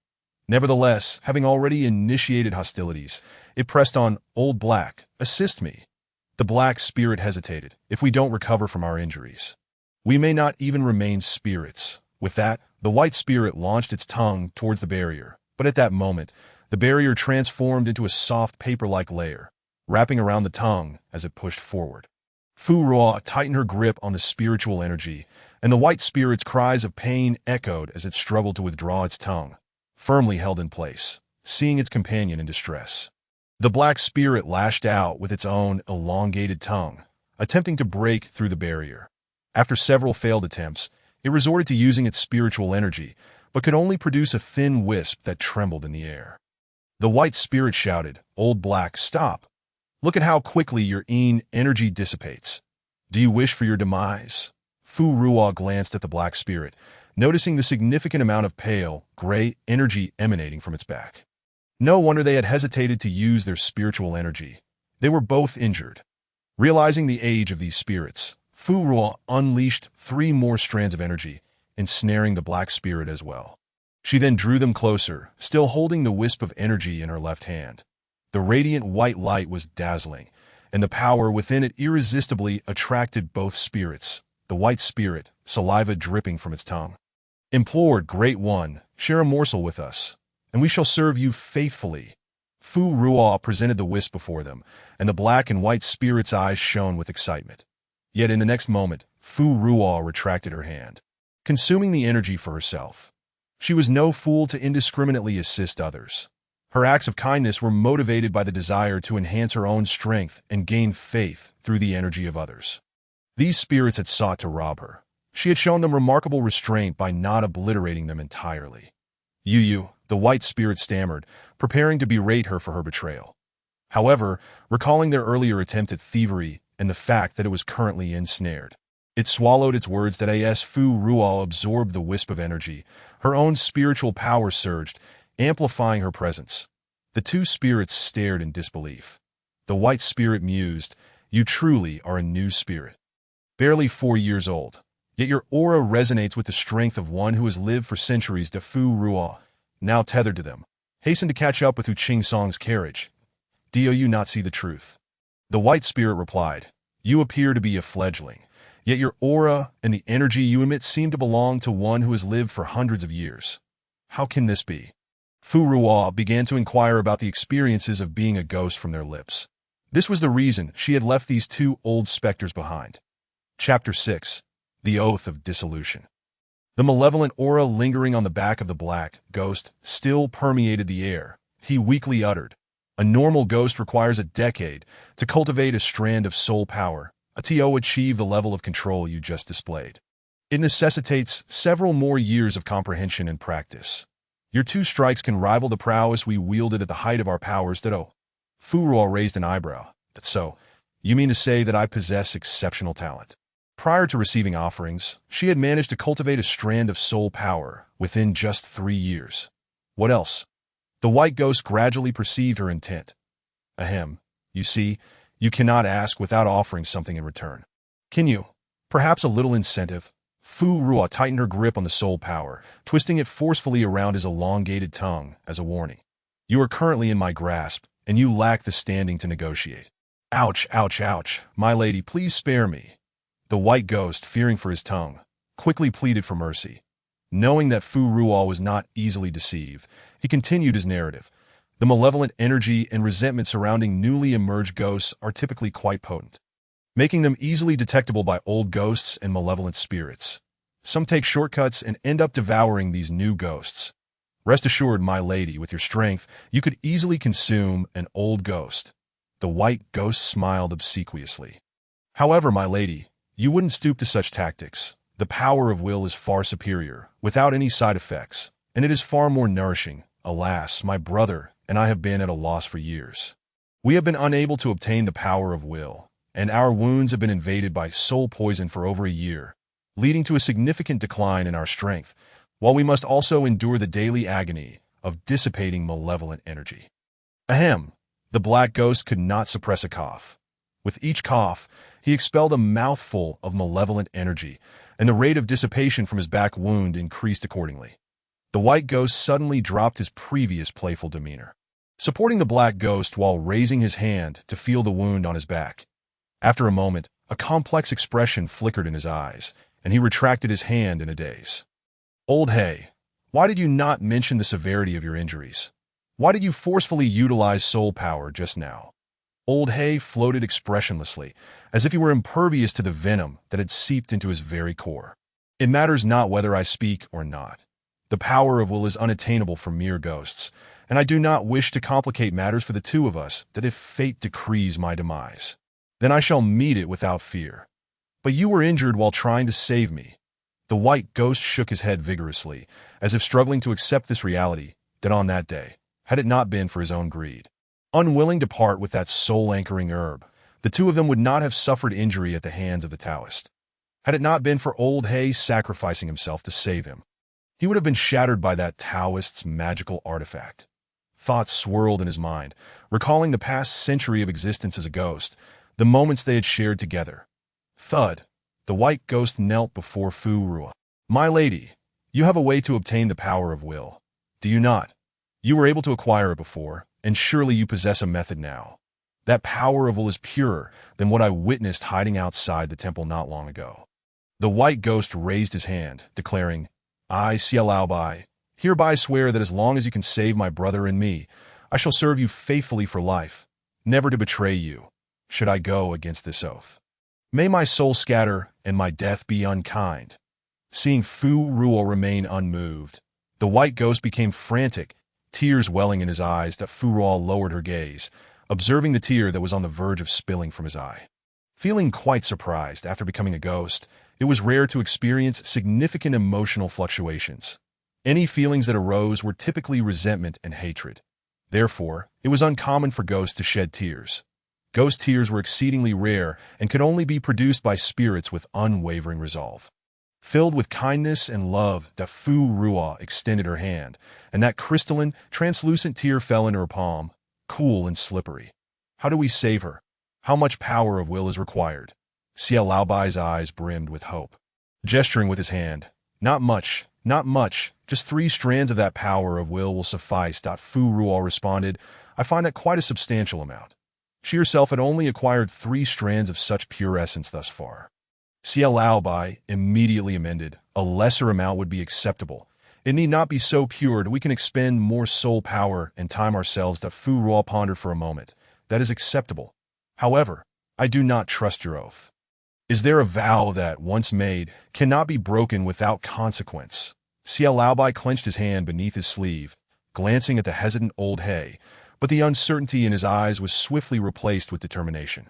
Nevertheless, having already initiated hostilities, it pressed on. "Old Black, assist me." The black spirit hesitated. "If we don't recover from our injuries, we may not even remain spirits." With that, the white spirit launched its tongue towards the barrier. But at that moment, the barrier transformed into a soft paper-like layer, wrapping around the tongue as it pushed forward. Fu Ruo tightened her grip on the spiritual energy, and the white spirit's cries of pain echoed as it struggled to withdraw its tongue, firmly held in place, seeing its companion in distress. The black spirit lashed out with its own elongated tongue, attempting to break through the barrier. After several failed attempts, it resorted to using its spiritual energy, but could only produce a thin wisp that trembled in the air. The white spirit shouted, "Old Black, stop! Look at how quickly your energy dissipates. Do you wish for your demise?" Fu Ruo glanced at the black spirit, noticing the significant amount of pale, gray energy emanating from its back. No wonder they had hesitated to use their spiritual energy. They were both injured. Realizing the age of these spirits, Fu Ruo unleashed 3 more strands of energy, ensnaring the black spirit as well. She then drew them closer, still holding the wisp of energy in her left hand. The radiant white light was dazzling, and the power within it irresistibly attracted both spirits. The white spirit, saliva dripping from its tongue, implored, "Great One, share a morsel with us, and we shall serve you faithfully." Fu Ruo presented the wisp before them, and the black and white spirit's eyes shone with excitement. Yet in the next moment, Fu Ruo retracted her hand, consuming the energy for herself. She was no fool to indiscriminately assist others. Her acts of kindness were motivated by the desire to enhance her own strength and gain faith through the energy of others. These spirits had sought to rob her. She had shown them remarkable restraint by not obliterating them entirely. The white spirit stammered, preparing to berate her for her betrayal. However, recalling their earlier attempt at thievery and the fact that it was currently ensnared, it swallowed its words. That as Fu Ruo absorbed the wisp of energy, her own spiritual power surged, amplifying her presence. The 2 spirits stared in disbelief. The white spirit mused, "You truly are a new spirit. Barely 4 years old, yet your aura resonates with the strength of one who has lived for centuries." The Fu Ruo, now tethered to them, hastened to catch up with Hu Qingsong's carriage. "Do you not see the truth?" The white spirit replied, "You appear to be a fledgling, yet your aura and the energy you emit seem to belong to one who has lived for hundreds of years. How can this be?" Fu Ruo began to inquire about the experiences of being a ghost from their lips. This was the reason she had left these 2 old specters behind. Chapter 6. The Oath of Dissolution. The malevolent aura lingering on the back of the black ghost still permeated the air. He weakly uttered, A normal ghost requires a decade to cultivate a strand of soul power, to achieve the level of control you just displayed. It necessitates several more years of comprehension and practice. Your two strikes can rival the prowess we wielded at the height of our powers. Fu Ruo raised an eyebrow. That's so. You mean to say that I possess exceptional talent? Prior to receiving offerings, she had managed to cultivate a strand of soul power within just 3 years. What else? The white ghost gradually perceived her intent. Ahem. You see, you cannot ask without offering something in return. Can you? Perhaps a little incentive? Fu Ruo tightened her grip on the soul power, twisting it forcefully around his elongated tongue as a warning. You are currently in my grasp, and you lack the standing to negotiate. Ouch, ouch, ouch. My lady, please spare me. The white ghost, fearing for his tongue, quickly pleaded for mercy. Knowing that Fu Ruo was not easily deceived, he continued his narrative. The malevolent energy and resentment surrounding newly emerged ghosts are typically quite potent, making them easily detectable by old ghosts and malevolent spirits. Some take shortcuts and end up devouring these new ghosts. Rest assured, my lady, with your strength, you could easily consume an old ghost. The white ghost smiled obsequiously. However, my lady, you wouldn't stoop to such tactics. The power of will is far superior, without any side effects, and it is far more nourishing. Alas, my brother and I have been at a loss for years. We have been unable to obtain the power of will, and our wounds have been invaded by soul poison for over a year, leading to a significant decline in our strength, while we must also endure the daily agony of dissipating malevolent energy. Ahem! The black ghost could not suppress a cough. With each cough, he expelled a mouthful of malevolent energy, and the rate of dissipation from his back wound increased accordingly. The white ghost suddenly dropped his previous playful demeanor, supporting the black ghost while raising his hand to feel the wound on his back. After a moment, a complex expression flickered in his eyes, and he retracted his hand in a daze. Old Hay, why did you not mention the severity of your injuries? Why did you forcefully utilize soul power just now? Old Hay floated expressionlessly, as if he were impervious to the venom that had seeped into his very core. It matters not whether I speak or not. The power of will is unattainable for mere ghosts, and I do not wish to complicate matters for the two of us, that if fate decrees my demise, then I shall meet it without fear. But you were injured while trying to save me. The white ghost shook his head vigorously, as if struggling to accept this reality, that on that day, had it not been for his own greed, unwilling to part with that soul-anchoring herb, the two of them would not have suffered injury at the hands of the Taoist. Had it not been for Old Hay sacrificing himself to save him, he would have been shattered by that Taoist's magical artifact. Thoughts swirled in his mind, recalling the past century of existence as a ghost, the moments they had shared together. Thud. The white ghost knelt before Fu Ruo. My lady, you have a way to obtain the power of will, do you not? You were able to acquire it before, and surely you possess a method now. That power of will is purer than what I witnessed hiding outside the temple not long ago. The white ghost raised his hand, declaring, I, Xia Laobai, hereby swear that as long as you can save my brother and me, I shall serve you faithfully for life, never to betray you, should I go against this oath. May my soul scatter and my death be unkind. Seeing Fu Ruo remain unmoved, the white ghost became frantic, tears welling in his eyes. That Fu Ruo lowered her gaze, observing the tear that was on the verge of spilling from his eye. Feeling quite surprised after becoming a ghost, it was rare to experience significant emotional fluctuations. Any feelings that arose were typically resentment and hatred. Therefore, it was uncommon for ghosts to shed tears. Ghost tears were exceedingly rare and could only be produced by spirits with unwavering resolve. Filled with kindness and love, that Fu Ruo extended her hand, and that crystalline, translucent tear fell into her palm, cool and slippery. How do we save her? How much power of will is required? Xia Laobai's eyes brimmed with hope. Gesturing with his hand, not much, just 3 strands of that power of will suffice. Fu Ruo responded, I find that quite a substantial amount. She herself had only acquired 3 strands of such pure essence thus far. Xia Laobai immediately amended, a lesser amount would be acceptable. It need not be so pure that we can expend more soul power and time ourselves. Fu Ruo pondered for a moment. That is acceptable. However, I do not trust your oath. Is there a vow that, once made, cannot be broken without consequence? Xia Laobai clenched his hand beneath his sleeve, glancing at the hesitant Old Hay, but the uncertainty in his eyes was swiftly replaced with determination.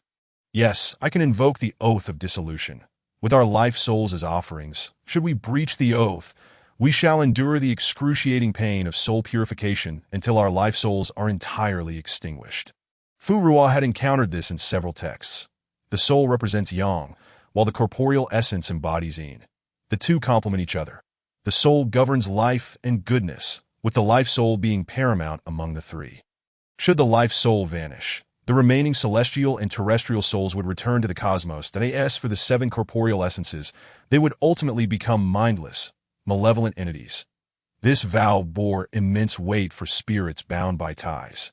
Yes, I can invoke the oath of dissolution. With our life souls as offerings, should we breach the oath, we shall endure the excruciating pain of soul purification until our life souls are entirely extinguished. Fu Ruo had encountered this in several texts. The soul represents yang, while the corporeal essence embodies yin. The two complement each other. The soul governs life and goodness, with the life soul being paramount among the three. Should the life soul vanish, the remaining celestial and terrestrial souls would return to the cosmos. That is, for the seven corporeal essences, they would ultimately become mindless, malevolent entities. This vow bore immense weight for spirits bound by ties.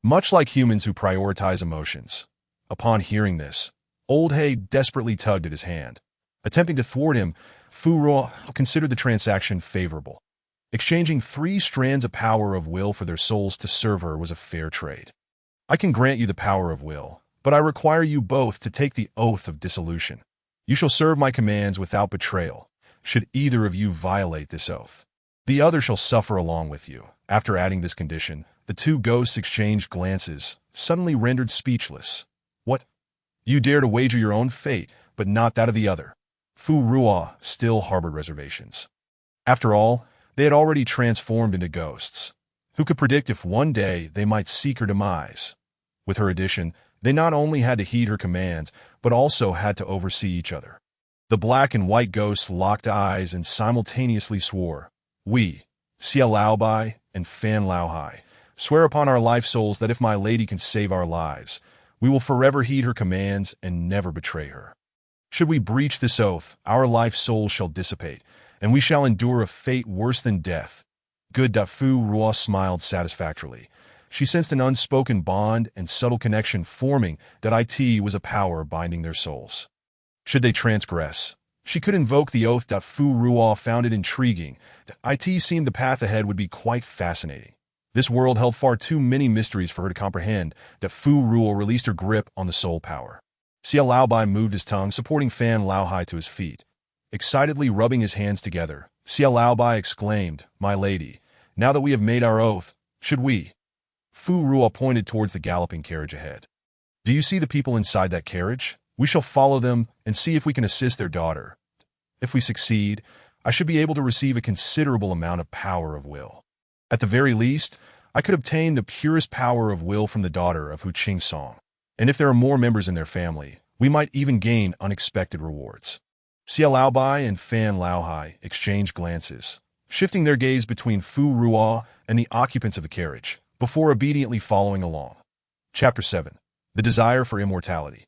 Much like humans who prioritize emotions. Upon hearing this, Old Hay desperately tugged at his hand. Attempting to thwart him, Fu Ruo considered the transaction favorable. Exchanging 3 strands of power of will for their souls to serve her was a fair trade. I can grant you the power of will, but I require you both to take the oath of dissolution. You shall serve my commands without betrayal, should either of you violate this oath. The other shall suffer along with you. After adding this condition, the two ghosts exchanged glances, suddenly rendered speechless. What? You dare to wager your own fate, but not that of the other. Fu Ruo still harbored reservations. After all, they had already transformed into ghosts. Who could predict if one day they might seek her demise? With her addition, they not only had to heed her commands, but also had to oversee each other. The black and white ghosts locked eyes and simultaneously swore, "We, Xia Laobai and Fan Laohai, swear upon our life souls that if my lady can save our lives, we will forever heed her commands and never betray her. Should we breach this oath, our life souls shall dissipate, and we shall endure a fate worse than death." Good. Fu Ruo smiled satisfactorily. She sensed an unspoken bond and subtle connection forming. It was a power binding their souls. Should they transgress, she could invoke the oath. Fu Ruo found it intriguing. It seemed the path ahead would be quite fascinating. This world held far too many mysteries for her to comprehend. Fu Ruo released her grip on the soul power. Xia Laobai moved his tongue, supporting Fan Laohai to his feet. Excitedly rubbing his hands together, Xia Laobai exclaimed, "My lady, now that we have made our oath, should we?" Fu Ruo pointed towards the galloping carriage ahead. "Do you see the people inside that carriage? We shall follow them and see if we can assist their daughter. If we succeed, I should be able to receive a considerable amount of power of will. At the very least, I could obtain the purest power of will from the daughter of Hu Qingsong. And if there are more members in their family, we might even gain unexpected rewards." Xia Laobai and Fan Laohai exchanged glances, shifting their gaze between Fu Ruo and the occupants of the carriage, before obediently following along. Chapter 7. The Desire for Immortality.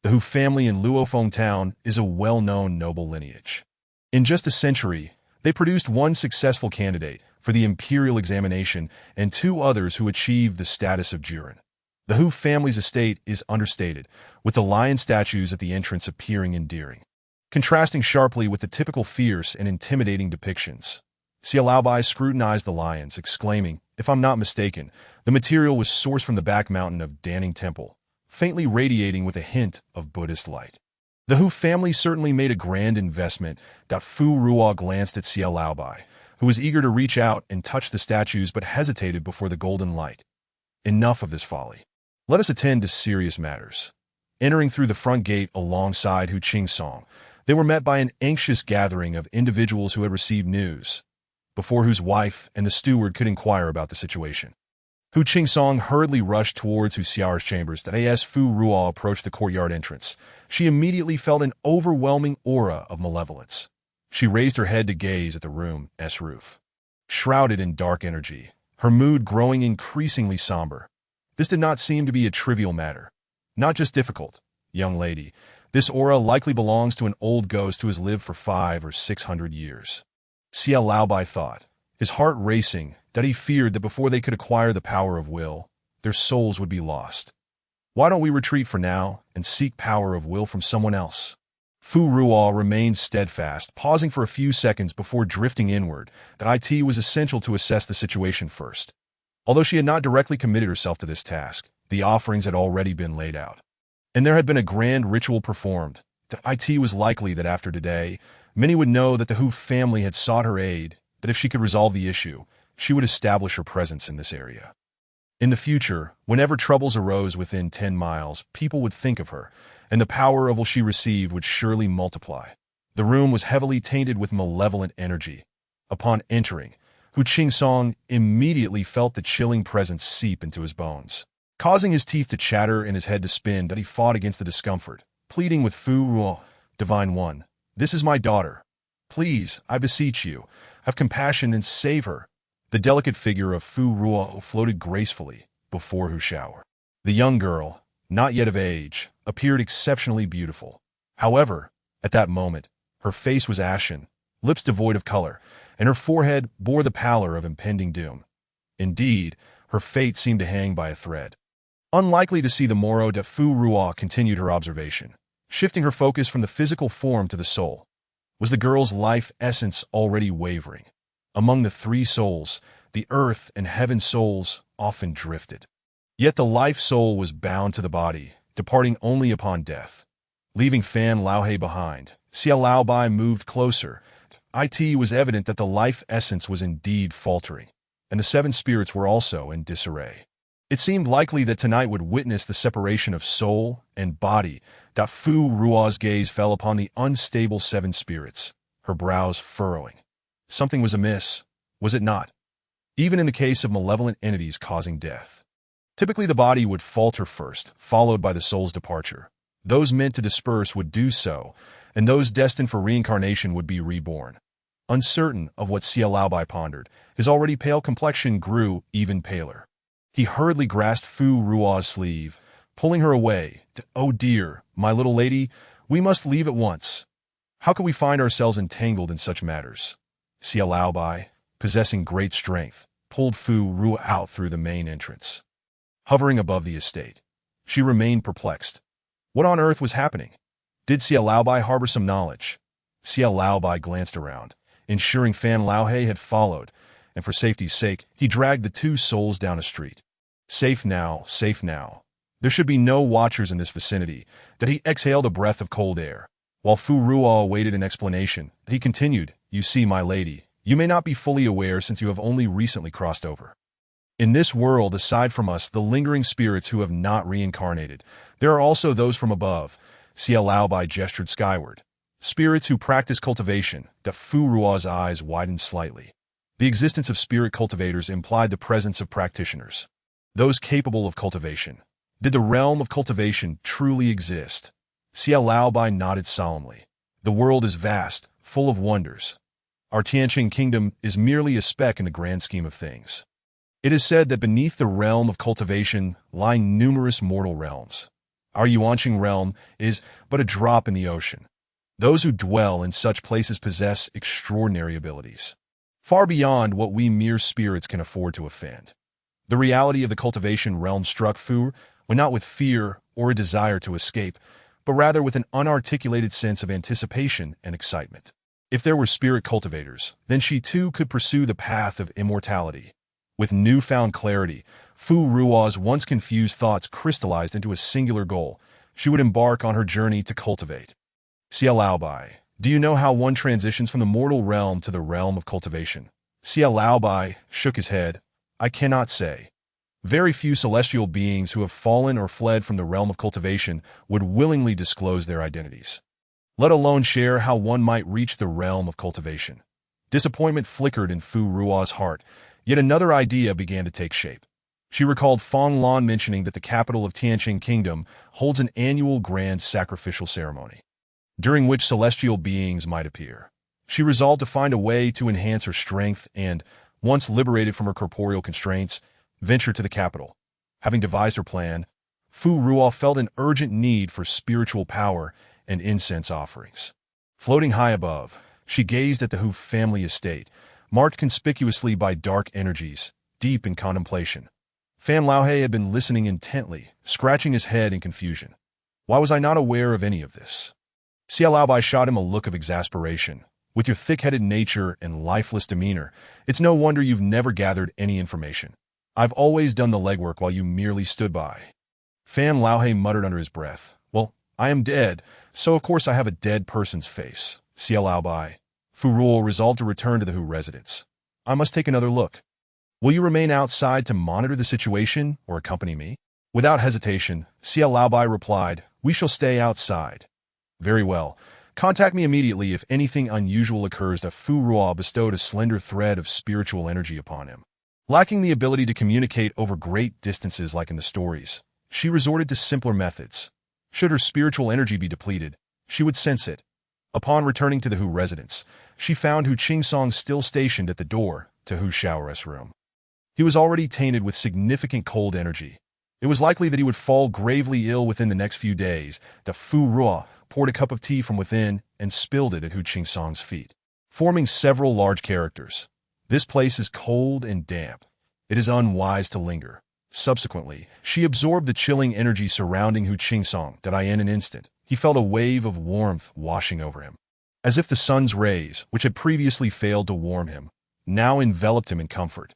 The Hu family in Luofeng Town is a well-known noble lineage. In just a century, they produced one successful candidate for the imperial examination and 2 others who achieved the status of Jiren. The Hu family's estate is understated, with the lion statues at the entrance appearing endearing, contrasting sharply with the typical fierce and intimidating depictions. Xia Laobai scrutinized the lions, exclaiming, "If I'm not mistaken, the material was sourced from the back mountain of Danning Temple, faintly radiating with a hint of Buddhist light." The Hu family certainly made a grand investment. Fu Ruo glanced at Xia Laobai, who was eager to reach out and touch the statues but hesitated before the golden light. Enough of this folly. Let us attend to serious matters. Entering through the front gate alongside Hu Qingsong, they were met by an anxious gathering of individuals who had received news, before whose wife and the steward could inquire about the situation. Hu Qingsong hurriedly rushed towards Hu Xiao's chambers. As Fu Ruo approached the courtyard entrance, she immediately felt an overwhelming aura of malevolence. She raised her head to gaze at the room's roof. Shrouded in dark energy, her mood growing increasingly somber. This did not seem to be a trivial matter. Not just difficult, young lady. This aura likely belongs to an old ghost who has lived for 500 or 600 years. Xia Laobai thought, his heart racing, that he feared that before they could acquire the power of will, their souls would be lost. Why don't we retreat for now and seek power of will from someone else? Fu Ruo remained steadfast, pausing for a few seconds before drifting inward. That it was essential to assess the situation first. Although she had not directly committed herself to this task, the offerings had already been laid out, and there had been a grand ritual performed. It was likely that after today, many would know that the Hu family had sought her aid, that if she could resolve the issue, she would establish her presence in this area. In the future, whenever troubles arose within 10 miles, people would think of her, and the power of what she received would surely multiply. The room was heavily tainted with malevolent energy. Upon entering, Hu Song immediately felt the chilling presence seep into his bones, causing his teeth to chatter and his head to spin. But he fought against the discomfort, pleading with Fu Ruo, Divine One, "This is my daughter. Please, I beseech you, have compassion and save her." The delicate figure of Fu Ruo floated gracefully before Hu Shao. The young girl, not yet of age, appeared exceptionally beautiful. However, at that moment, her face was ashen, lips devoid of color, and her forehead bore the pallor of impending doom. Indeed, her fate seemed to hang by a thread. Unlikely to see the Moro de Fu Ruo continued her observation, shifting her focus from the physical form to the soul. Was the girl's life essence already wavering? Among the three souls, the earth and heaven souls often drifted. Yet the life soul was bound to the body, departing only upon death. Leaving Fan Laohe behind, Xia Laobai moved closer. It was evident that the life essence was indeed faltering, and the seven spirits were also in disarray. It seemed likely that tonight would witness the separation of soul and body. Fu Ruo's gaze fell upon the unstable seven spirits, her brows furrowing. Something was amiss, was it not? Even in the case of malevolent entities causing death, typically the body would falter first, followed by the soul's departure. Those meant to disperse would do so, and those destined for reincarnation would be reborn. Uncertain of what Xia Laobai pondered, his already pale complexion grew even paler. He hurriedly grasped Fu Ruo's sleeve, pulling her away. "Oh dear, my little lady, we must leave at once. How could we find ourselves entangled in such matters?" Xia Laobai, possessing great strength, pulled Fu Ruo out through the main entrance. Hovering above the estate, she remained perplexed. What on earth was happening? Did Xia Laobai harbor some knowledge? Xia Laobai glanced around, ensuring Fan Laohe had followed, and for safety's sake, he dragged the two souls down a street. Safe now, safe now. There should be no watchers in this vicinity. That he exhaled a breath of cold air. While Fu Ruo awaited an explanation, he continued, "You see, my lady, you may not be fully aware since you have only recently crossed over. In this world, aside from us, the lingering spirits who have not reincarnated, there are also those from above." Xia Laobai gestured skyward. Spirits who practice cultivation. Fu Ruo's eyes widened slightly. The existence of spirit cultivators implied the presence of practitioners. Those capable of cultivation. Did the realm of cultivation truly exist? Xia Laobai nodded solemnly. The world is vast, full of wonders. Our Tianqing kingdom is merely a speck in the grand scheme of things. It is said that beneath the realm of cultivation lie numerous mortal realms. Our Yuanqing realm is but a drop in the ocean. Those who dwell in such places possess extraordinary abilities, far beyond what we mere spirits can afford to offend. The reality of the cultivation realm struck Fu, when not with fear or a desire to escape, but rather with an unarticulated sense of anticipation and excitement. If there were spirit cultivators, then she too could pursue the path of immortality. With newfound clarity, Fu Ruo's once confused thoughts crystallized into a singular goal. She would embark on her journey to cultivate. Xia Laobai, do you know how one transitions from the mortal realm to the realm of cultivation? Xia Laobai shook his head. I cannot say. Very few celestial beings who have fallen or fled from the realm of cultivation would willingly disclose their identities, let alone share how one might reach the realm of cultivation. Disappointment flickered in Fu Ruo's heart, yet another idea began to take shape. She recalled Fong Lan mentioning that the capital of Tianqing Kingdom holds an annual grand sacrificial ceremony, during which celestial beings might appear. She resolved to find a way to enhance her strength and, once liberated from her corporeal constraints, venture to the capital. Having devised her plan, Fu Ruo felt an urgent need for spiritual power and incense offerings. Floating high above, she gazed at the Hu family estate, marked conspicuously by dark energies, deep in contemplation. Fan Laohe had been listening intently, scratching his head in confusion. Why was I not aware of any of this? Xia Laobai shot him a look of exasperation. With your thick-headed nature and lifeless demeanor, it's no wonder you've never gathered any information. I've always done the legwork while you merely stood by. Fan Laohe muttered under his breath. Well, I am dead, so of course I have a dead person's face. Xia Laobai. Fu Ruo resolved to return to the Hu residence. I must take another look. Will you remain outside to monitor the situation or accompany me? Without hesitation, Xia Laobai replied, "We shall stay outside." "Very well. Contact me immediately if anything unusual occurs." That Fu Ruo bestowed a slender thread of spiritual energy upon him. Lacking the ability to communicate over great distances like in the stories, she resorted to simpler methods. Should her spiritual energy be depleted, she would sense it. Upon returning to the Hu residence, she found Hu Qingsong still stationed at the door to Hu Shao's room. He was already tainted with significant cold energy. It was likely that he would fall gravely ill within the next few days. The Fu Ruo poured a cup of tea from within and spilled it at Hu Qingsong's feet, forming several large characters. "This place is cold and damp. It is unwise to linger." Subsequently, she absorbed the chilling energy surrounding Hu Qingsong that in an instant, he felt a wave of warmth washing over him. As if the sun's rays, which had previously failed to warm him, now enveloped him in comfort.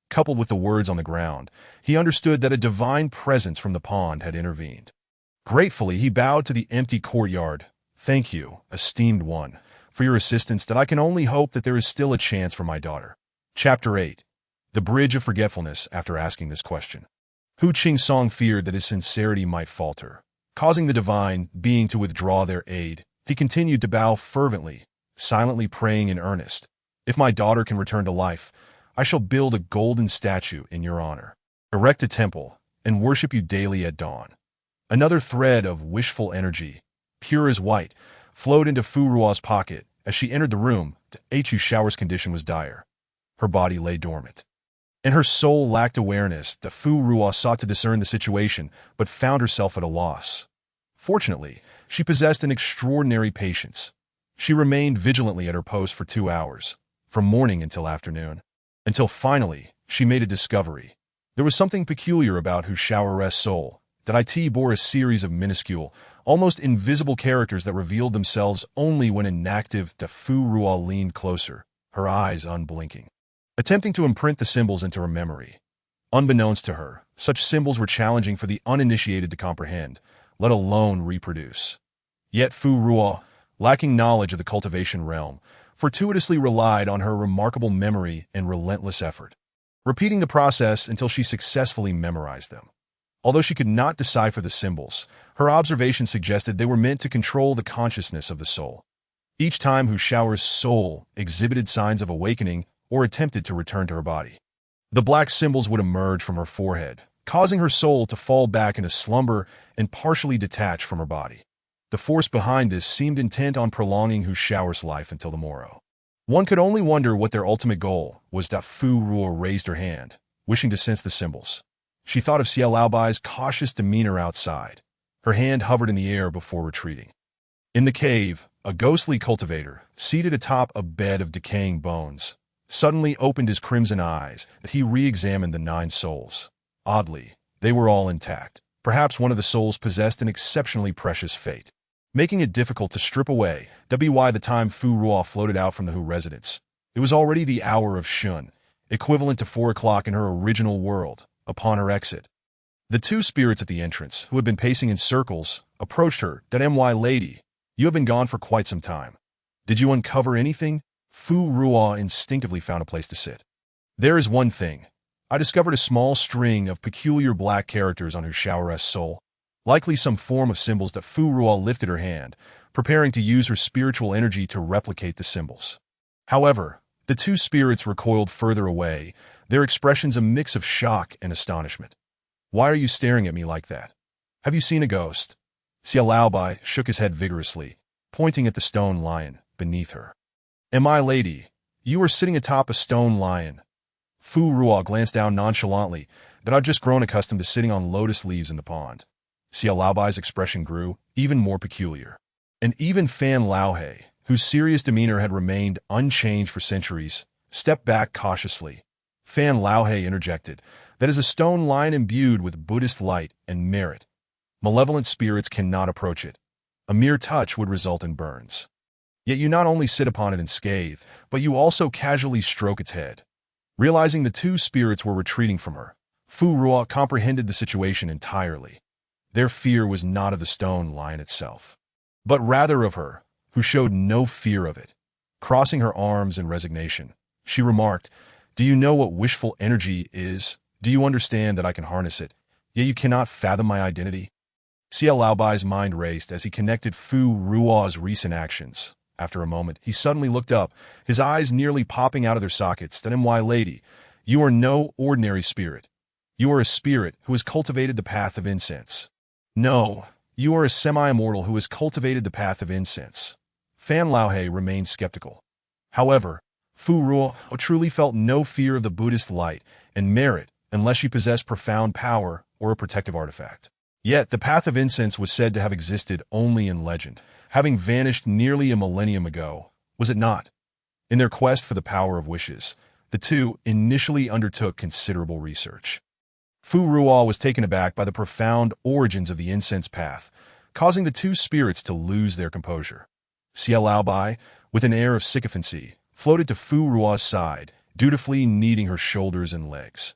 Coupled with the words on the ground, he understood that a divine presence from the pond had intervened. Gratefully, he bowed to the empty courtyard. "Thank you, esteemed one, for your assistance. That I can only hope that there is still a chance for my daughter." Chapter 8. The Bridge of Forgetfulness. After asking this question, Hu Qingsong feared that his sincerity might falter, causing the divine being to withdraw their aid. He continued to bow fervently, silently praying in earnest. "If my daughter can return to life, I shall build a golden statue in your honor, erect a temple, and worship you daily at dawn." Another thread of wishful energy, pure as white, flowed into Fu Ruo's pocket. As she entered the room, Hu Shao's condition was dire. Her body lay dormant, and her soul lacked awareness. The Fu Ruo sought to discern the situation, but found herself at a loss. Fortunately, she possessed an extraordinary patience. She remained vigilantly at her post for 2 hours, from morning until afternoon, until finally she made a discovery. There was something peculiar about Hu Shao's soul. That it bore a series of minuscule, almost invisible characters that revealed themselves only when inactive. The Fu Ruo leaned closer, her eyes unblinking, attempting to imprint the symbols into her memory. Unbeknownst to her, such symbols were challenging for the uninitiated to comprehend, let alone reproduce. Yet Fu Ruo, lacking knowledge of the cultivation realm, fortuitously relied on her remarkable memory and relentless effort, repeating the process until she successfully memorized them. Although she could not decipher the symbols, her observation suggested they were meant to control the consciousness of the soul. Each time Hu Shao's soul exhibited signs of awakening or attempted to return to her body, the black symbols would emerge from her forehead, causing her soul to fall back into slumber and partially detach from her body. The force behind this seemed intent on prolonging Hu Shao's life until the morrow. One could only wonder what their ultimate goal was. Fu Ruo raised her hand, wishing to sense the symbols. She thought of Xia Laobai's cautious demeanor outside. Her hand hovered in the air before retreating. In the cave, a ghostly cultivator, seated atop a bed of decaying bones, suddenly opened his crimson eyes. He re-examined the 9 souls. Oddly, they were all intact. Perhaps one of the souls possessed an exceptionally precious fate, making it difficult to strip away. By the time Fu Ruo floated out from the Hu residence, it was already the hour of Shun, equivalent to 4 o'clock in her original world. Upon her exit, the 2 spirits at the entrance, who had been pacing in circles, approached her. "My lady, you have been gone for quite some time. Did you uncover anything?" Fu Ruo instinctively found a place to sit. "There is one thing. I discovered a small string of peculiar black characters on Hu Shao's soul, likely some form of symbols." That Fu Ruo lifted her hand, preparing to use her spiritual energy to replicate the symbols. However, the 2 spirits recoiled further away, their expressions a mix of shock and astonishment. "Why are you staring at me like that? Have you seen a ghost?" Xia Laobai shook his head vigorously, pointing at the stone lion beneath her. "My lady, you are sitting atop a stone lion." Fu Ruo glanced down nonchalantly. "I've just grown accustomed to sitting on lotus leaves in the pond." Xia Laobai's expression grew even more peculiar. And even Fan Laohe, whose serious demeanor had remained unchanged for centuries, stepped back cautiously. Fan Laohe interjected, "That is a stone lion imbued with Buddhist light and merit. Malevolent spirits cannot approach it. A mere touch would result in burns. Yet you not only sit upon it and scathe, but you also casually stroke its head." Realizing the 2 spirits were retreating from her, Fu Ruo comprehended the situation entirely. Their fear was not of the stone lion itself, but rather of her, who showed no fear of it. Crossing her arms in resignation, she remarked, Do you know what wishful energy is? Do you understand that I can harness it, yet you cannot fathom my identity? Xia Laobai's mind raced as he connected Fu Ruo's recent actions. After a moment, he suddenly looked up, his eyes nearly popping out of their sockets. Then, my lady, you are no ordinary spirit. You are a spirit who has cultivated the path of incense. No, you are a semi-immortal who has cultivated the path of incense. Fan Laohe remained skeptical. However, Fu Ruo truly felt no fear of the Buddhist light and merit unless she possessed profound power or a protective artifact. Yet, the path of incense was said to have existed only in legend, having vanished nearly a millennium ago, was it not? In their quest for the power of wishes, the two initially undertook considerable research. Fu Ruo was taken aback by the profound origins of the incense path, causing the two spirits to lose their composure. Xia Laobai, with an air of sycophancy, floated to Fu Ruo's side, dutifully kneading her shoulders and legs.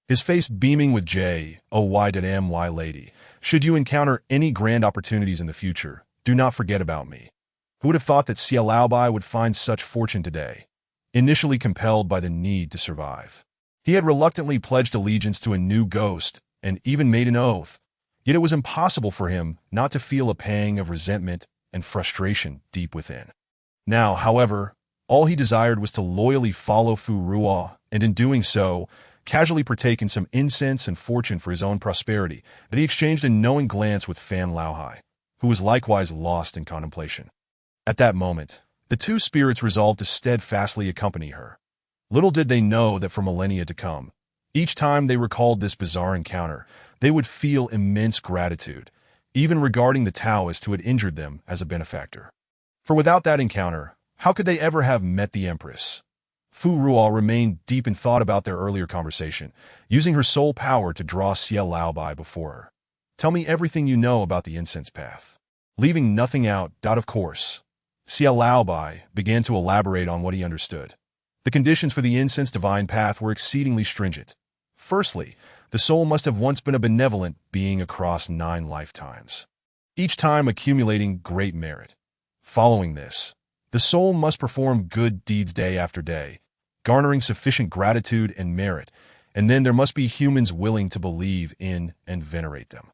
His face beaming with joy, my lady, should you encounter any grand opportunities in the future, do not forget about me. Who would have thought that Xia Laobai would find such fortune today? Initially compelled by the need to survive, he had reluctantly pledged allegiance to a new ghost and even made an oath, yet it was impossible for him not to feel a pang of resentment and frustration deep within. Now, however, all he desired was to loyally follow Fu Ruo, and in doing so, casually partake in some incense and fortune for his own prosperity, but he exchanged a knowing glance with Fan Laohai, who was likewise lost in contemplation. At that moment, the two spirits resolved to steadfastly accompany her. Little did they know that for millennia to come, each time they recalled this bizarre encounter, they would feel immense gratitude, even regarding the Taoist who had injured them as a benefactor. For without that encounter, how could they ever have met the Empress? Fu Ruo remained deep in thought about their earlier conversation, using her soul power to draw Xia Laobai before her. Tell me everything you know about the incense path. Leaving nothing out, of course. Xia Laobai began to elaborate on what he understood. The conditions for the incense divine path were exceedingly stringent. Firstly, the soul must have once been a benevolent being across 9 lifetimes, each time accumulating great merit. Following this, the soul must perform good deeds day after day, garnering sufficient gratitude and merit, and then there must be humans willing to believe in and venerate them.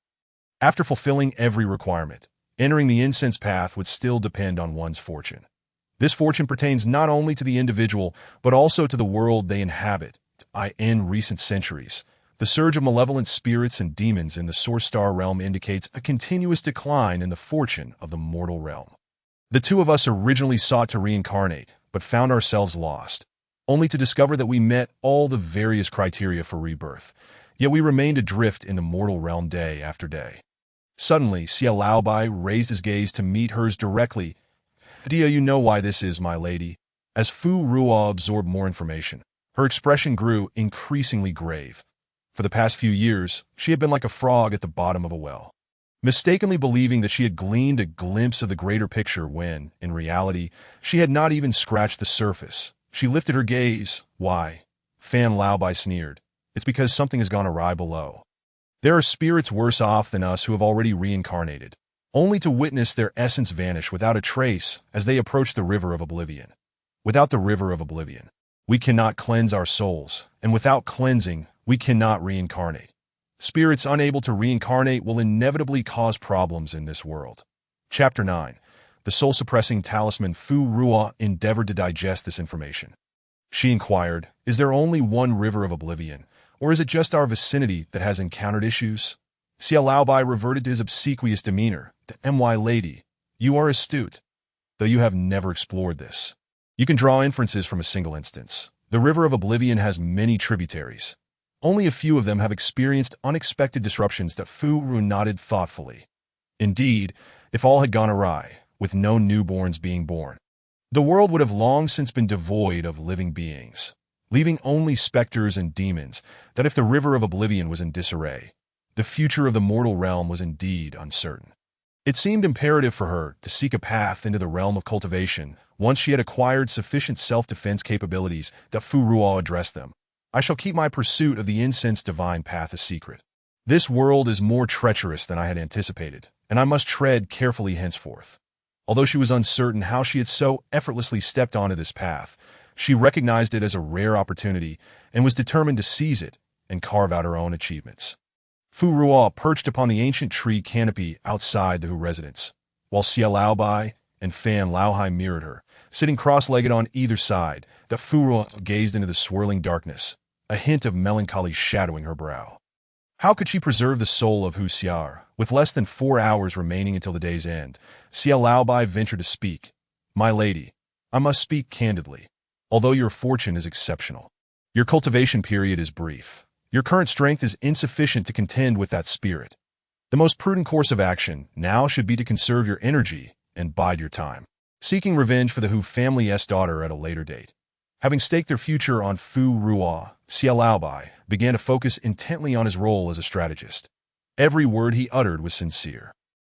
After fulfilling every requirement, entering the incense path would still depend on one's fortune. This fortune pertains not only to the individual, but also to the world they inhabit. In recent centuries, the surge of malevolent spirits and demons in the Source Star realm indicates a continuous decline in the fortune of the mortal realm. The two of us originally sought to reincarnate, but found ourselves lost, only to discover that we met all the various criteria for rebirth, yet we remained adrift in the mortal realm day after day. Suddenly, Xia Laobai raised his gaze to meet hers directly. Do you know why this is, my lady? As Fu Ruo absorbed more information, her expression grew increasingly grave. For the past few years, she had been like a frog at the bottom of a well, mistakenly believing that she had gleaned a glimpse of the greater picture when, in reality, she had not even scratched the surface. She lifted her gaze. Why? Fan Laobai sneered. It's because something has gone awry below. There are spirits worse off than us who have already reincarnated, only to witness their essence vanish without a trace as they approach the river of oblivion. Without the river of oblivion, we cannot cleanse our souls, and without cleansing, we cannot reincarnate. Spirits unable to reincarnate will inevitably cause problems in this world. Chapter 9. The soul-suppressing talisman. Fu Ruo endeavored to digest this information. She inquired, is there only one river of oblivion, or is it just our vicinity that has encountered issues? Xia Laobai reverted to his obsequious demeanor. My lady, you are astute, though you have never explored this. You can draw inferences from a single instance. The river of oblivion has many tributaries. Only a few of them have experienced unexpected disruptions. Fu Ruo nodded thoughtfully. Indeed, if all had gone awry, with no newborns being born, the world would have long since been devoid of living beings, leaving only specters and demons. That if the river of oblivion was in disarray, the future of the mortal realm was indeed uncertain. It seemed imperative for her to seek a path into the realm of cultivation once she had acquired sufficient self-defense capabilities. Fu Ruo addressed them. I shall keep my pursuit of the incense divine path a secret. This world is more treacherous than I had anticipated, and I must tread carefully henceforth. Although she was uncertain how she had so effortlessly stepped onto this path, She recognized it as a rare opportunity and was determined to seize it and carve out her own achievements. Fu Ruo perched upon the ancient tree canopy outside the Hu residence, while Xia Laobai and Fan Laohai mirrored her, sitting cross-legged on either side. That Fu Ruo gazed into the swirling darkness, a hint of melancholy shadowing her brow. How could she preserve the soul of Hu Xiar, with less than 4 hours remaining until the day's end? Xia Laobai ventured to speak. My lady, I must speak candidly. Although your fortune is exceptional, your cultivation period is brief. Your current strength is insufficient to contend with that spirit. The most prudent course of action now should be to conserve your energy and bide your time, seeking revenge for the Hu family's daughter at a later date. Having staked their future on Fu Ruo, Xia Laobai began to focus intently on his role as a strategist. Every word he uttered was sincere.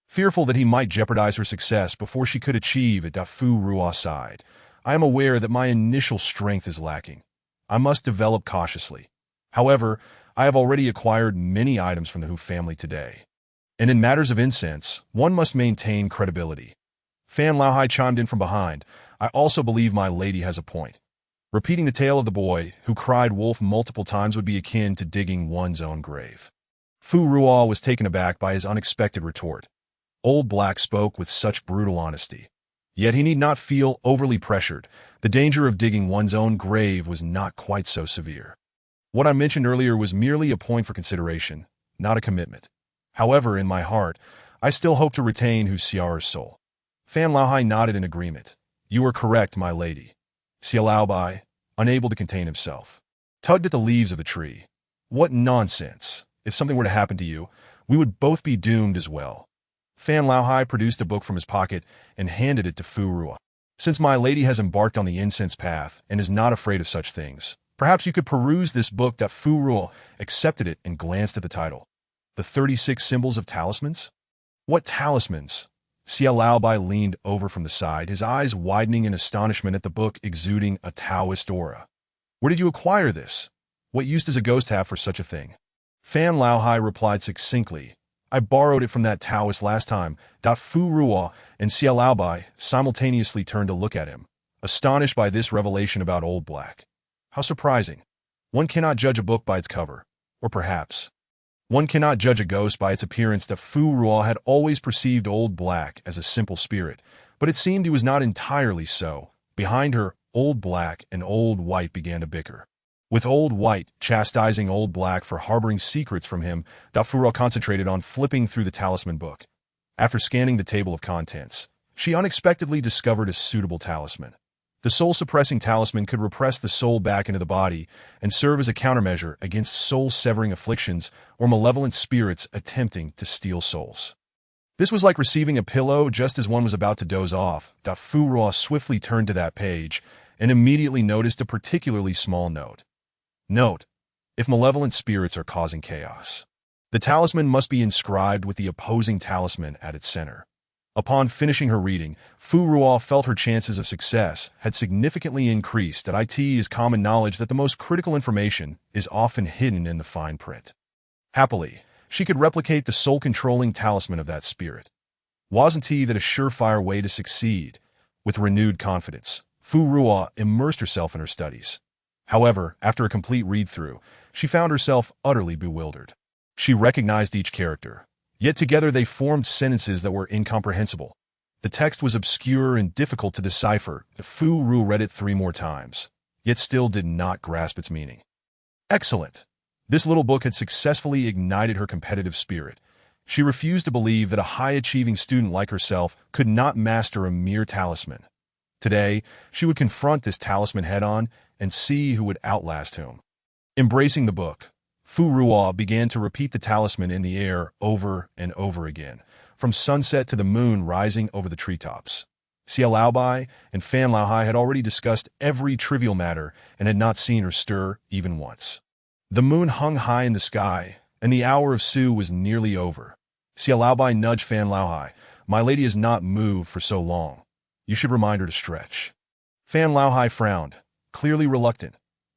Fearful that he might jeopardize her success before she could achieve at Fu Ruo's side, I am aware that my initial strength is lacking. I must develop cautiously. However, I have already acquired many items from the Hu family today. And in matters of incense, one must maintain credibility. Fan Laohai chimed in from behind. I also believe my lady has a point. Repeating the tale of the boy who cried wolf multiple times would be akin to digging one's own grave. Fu Ruo was taken aback by his unexpected retort. Old Black spoke with such brutal honesty. Yet he need not feel overly pressured. The danger of digging one's own grave was not quite so severe. What I mentioned earlier was merely a point for consideration, not a commitment. However, in my heart, I still hope to retain Hu Xiar's soul. Fan Laohai nodded in agreement. You are correct, my lady. Xia Laobai, unable to contain himself, tugged at the leaves of the tree. What nonsense! If something were to happen to you, we would both be doomed as well. Fan Laohai produced a book from his pocket and handed it to Fu Ruo. Since my lady has embarked on the incense path and is not afraid of such things, perhaps you could peruse this book. Fu Ruo accepted it and glanced at the title. The 36 Symbols of Talismans? What talismans? Xia Laobai leaned over from the side, his eyes widening in astonishment at the book exuding a Taoist aura. Where did you acquire this? What use does a ghost have for such a thing? Fan Laohai replied succinctly. I borrowed it from that Taoist last time. Fu Ruo and Xia Laobai simultaneously turned to look at him, astonished by this revelation about Old Black. How surprising. One cannot judge a book by its cover. Or perhaps one cannot judge a ghost by its appearance. Fu Ruo had always perceived Old Black as a simple spirit, but it seemed he was not entirely so. Behind her, Old Black and Old White began to bicker. With Old White chastising Old Black for harboring secrets from him, Fu Ruo concentrated on flipping through the talisman book. After scanning the table of contents, she unexpectedly discovered a suitable talisman. The soul-suppressing talisman could repress the soul back into the body and serve as a countermeasure against soul-severing afflictions or malevolent spirits attempting to steal souls. This was like receiving a pillow just as one was about to doze off. Fu Ruo swiftly turned to that page and immediately noticed a particularly small note. Note: if malevolent spirits are causing chaos, the talisman must be inscribed with the opposing talisman at its center. Upon finishing her reading, Fu Ruo felt her chances of success had significantly increased. It is common knowledge that the most critical information is often hidden in the fine print. Happily, she could replicate the soul-controlling talisman of that spirit. Wasn't that a surefire way to succeed? With renewed confidence, Fu Ruo immersed herself in her studies. However, after a complete read-through, she found herself utterly bewildered. She recognized each character, yet together they formed sentences that were incomprehensible. The text was obscure and difficult to decipher. Fu Ruo read it 3 more times, yet still did not grasp its meaning. Excellent! This little book had successfully ignited her competitive spirit. She refused to believe that a high-achieving student like herself could not master a mere talisman. Today, she would confront this talisman head-on and see who would outlast whom. Embracing the book, Fu Ruo began to repeat the talisman in the air over and over again, from sunset to the moon rising over the treetops. Xia Laobai and Fan Laohai had already discussed every trivial matter and had not seen her stir even once. The moon hung high in the sky, and the hour of Su was nearly over. Xia Laobai nudged Fan Laohai. My lady has not moved for so long. You should remind her to stretch. Fan Laohai frowned, clearly reluctant.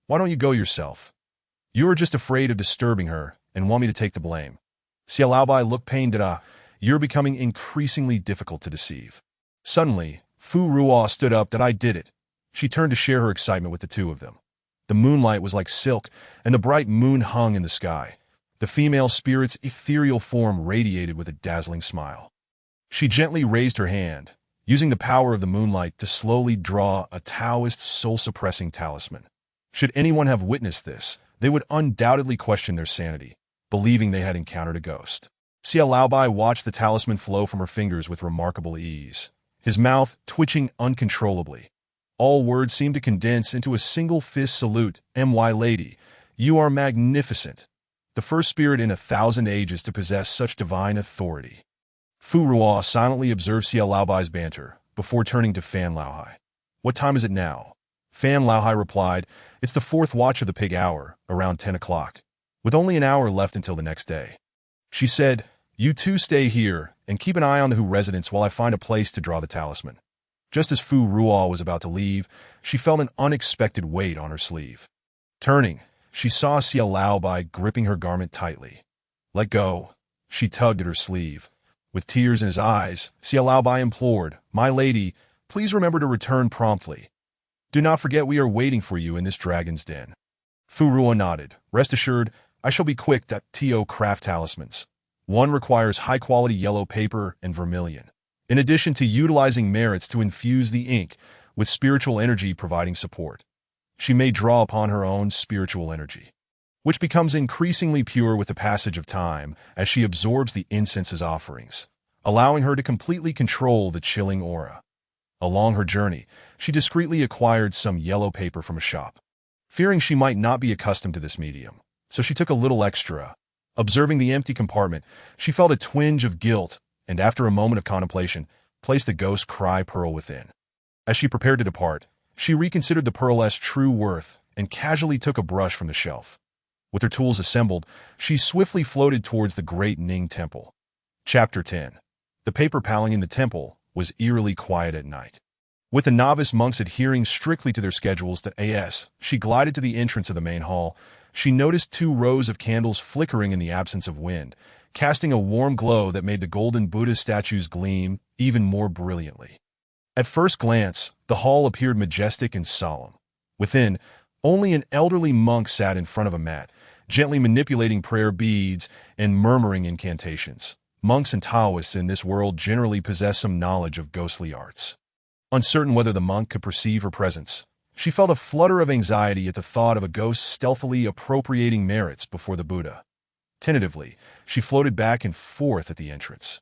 Why don't you go yourself? You are just afraid of disturbing her and want me to take the blame. Xia Laobai looked pained. You're becoming increasingly difficult to deceive. Suddenly, Fu Ruo stood up. I did it. She turned to share her excitement with the two of them. The moonlight was like silk, and the bright moon hung in the sky. The female spirit's ethereal form radiated with a dazzling smile. She gently raised her hand, using the power of the moonlight to slowly draw a Taoist soul-suppressing talisman. Should anyone have witnessed this, they would undoubtedly question their sanity, believing they had encountered a ghost. Xia Laobai watched the talisman flow from her fingers with remarkable ease, his mouth twitching uncontrollably. All words seemed to condense into a single fist salute. "My lady, you are magnificent. The first spirit in 1,000 ages to possess such divine authority." Fu Ruo silently observed Xia Laobai's banter, before turning to Fan Laohai. "What time is it now?" Fan Laohai replied, "It's the 4th watch of the pig hour, around 10 o'clock, with only an hour left until the next day." She said, "You two stay here, and keep an eye on the Hu residence while I find a place to draw the talisman." Just as Fu Ruo was about to leave, she felt an unexpected weight on her sleeve. Turning, she saw Xia Laobai gripping her garment tightly. "Let go." She tugged at her sleeve. With tears in his eyes, Xia Laobai implored, "My lady, please remember to return promptly. Do not forget we are waiting for you in this dragon's den." Fu Ruo nodded. "Rest assured, I shall be quick to craft talismans. One requires high-quality yellow paper and vermilion, in addition to utilizing merits to infuse the ink with spiritual energy providing support. She may draw upon her own spiritual energy, which becomes increasingly pure with the passage of time as she absorbs the incense's offerings, allowing her to completely control the chilling aura. Along her journey, she discreetly acquired some yellow paper from a shop, fearing she might not be accustomed to this medium, so she took a little extra. Observing the empty compartment, she felt a twinge of guilt and, after a moment of contemplation, placed the ghost cry pearl within. As she prepared to depart, she reconsidered the pearl's true worth and casually took a brush from the shelf. With her tools assembled, she swiftly floated towards the Great Ning Temple. Chapter 10. The paper paling in the temple was eerily quiet at night. With the novice monks adhering strictly to their schedules she glided to the entrance of the main hall. She noticed 2 rows of candles flickering in the absence of wind, casting a warm glow that made the golden Buddha statues gleam even more brilliantly. At first glance, the hall appeared majestic and solemn. Within, only an elderly monk sat in front of a mat, gently manipulating prayer beads and murmuring incantations. Monks and Taoists in this world generally possess some knowledge of ghostly arts. Uncertain whether the monk could perceive her presence, she felt a flutter of anxiety at the thought of a ghost stealthily appropriating merits before the Buddha. Tentatively, she floated back and forth at the entrance,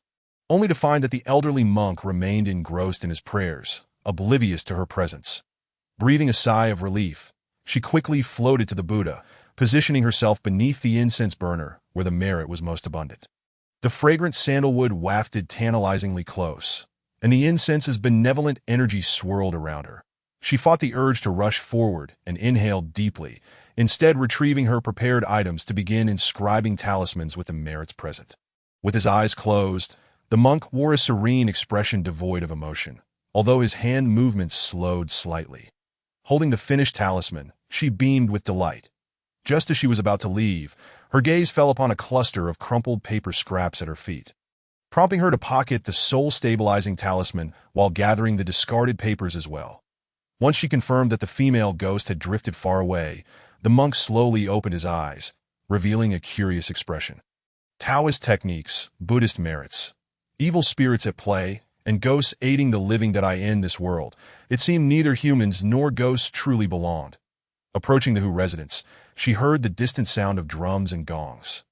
only to find that the elderly monk remained engrossed in his prayers, oblivious to her presence. Breathing a sigh of relief, she quickly floated to the Buddha, positioning herself beneath the incense burner where the merit was most abundant. The fragrant sandalwood wafted tantalizingly close, and the incense's benevolent energy swirled around her. She fought the urge to rush forward and inhaled deeply, instead retrieving her prepared items to begin inscribing talismans with the merits present. With his eyes closed, the monk wore a serene expression devoid of emotion, although his hand movements slowed slightly. Holding the finished talisman, she beamed with delight. Just as she was about to leave, her gaze fell upon a cluster of crumpled paper scraps at her feet, prompting her to pocket the soul-stabilizing talisman while gathering the discarded papers as well. Once she confirmed that the female ghost had drifted far away, the monk slowly opened his eyes, revealing a curious expression. Taoist techniques, Buddhist merits, evil spirits at play, and ghosts aiding the living that I in this world. It seemed neither humans nor ghosts truly belonged. Approaching the Hu residence, she heard the distant sound of drums and gongs,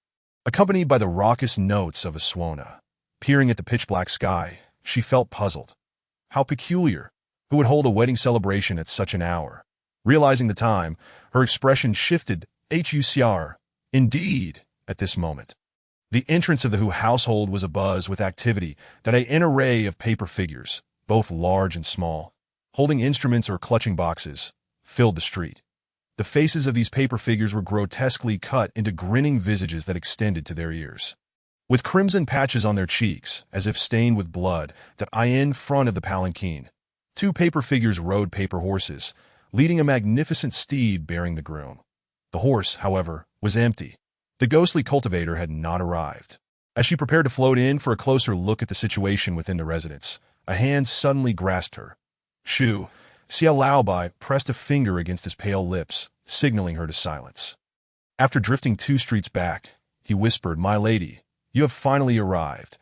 accompanied by the raucous notes of a swana. Peering at the pitch-black sky, she felt puzzled. How peculiar. Who would hold a wedding celebration at such an hour? Realizing the time, her expression shifted. "Hucr. Indeed," at this moment. The entrance of the Hu household was abuzz with activity that an array of paper figures, both large and small, holding instruments or clutching boxes, filled the street. The faces of these paper figures were grotesquely cut into grinning visages that extended to their ears, with crimson patches on their cheeks, as if stained with blood, that in front of the palanquin. 2 paper figures rode paper horses, leading a magnificent steed bearing the groom. The horse, however, was empty. The ghostly cultivator had not arrived. As she prepared to float in for a closer look at the situation within the residence, a hand suddenly grasped her. "Shoo, Xia Laobai pressed a finger against his pale lips, signaling her to silence. After drifting 2 streets back, he whispered, "My lady, you have finally arrived.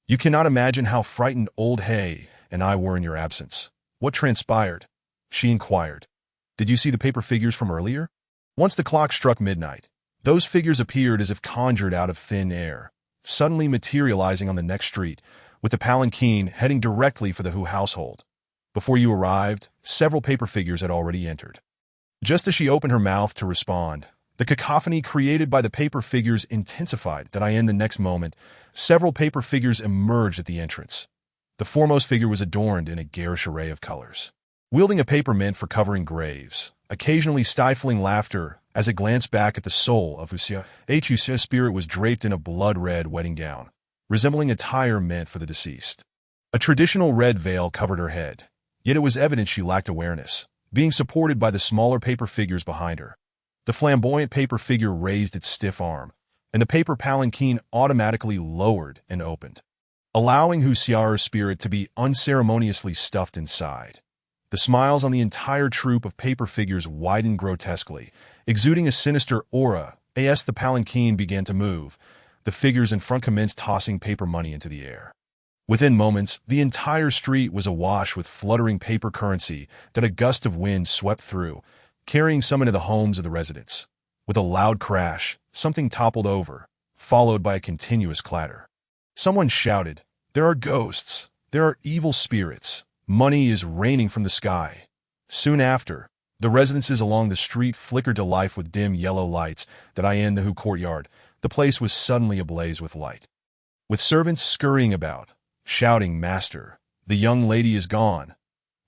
You cannot imagine how frightened old Hay and I were in your absence." "What transpired?" she inquired. "Did you see the paper figures from earlier?" Once the clock struck midnight, those figures appeared as if conjured out of thin air, suddenly materializing on the next street, with the palanquin heading directly for the Hu household. Before you arrived, several paper figures had already entered. Just as she opened her mouth to respond, the cacophony created by the paper figures intensified. In the next moment, several paper figures emerged at the entrance. The foremost figure was adorned in a garish array of colors, wielding a paper mint for covering graves, occasionally stifling laughter as it glanced back at the soul of Huxia. Huxia's spirit was draped in a blood-red wedding gown, resembling attire meant for the deceased. A traditional red veil covered her head, yet it was evident she lacked awareness, being supported by the smaller paper figures behind her. The flamboyant paper figure raised its stiff arm, and the paper palanquin automatically lowered and opened, allowing Huxia's spirit to be unceremoniously stuffed inside. The smiles on the entire troop of paper figures widened grotesquely, exuding a sinister aura. As the palanquin began to move, the figures in front commenced tossing paper money into the air. Within moments, the entire street was awash with fluttering paper currency that a gust of wind swept through, carrying some into the homes of the residents. With a loud crash, something toppled over, followed by a continuous clatter. Someone shouted, "There are ghosts! There are evil spirits! Money is raining from the sky!" Soon after, the residences along the street flickered to life with dim yellow lights. In the Hu courtyard, the place was suddenly ablaze with light, with servants scurrying about, shouting, "Master, the young lady is gone."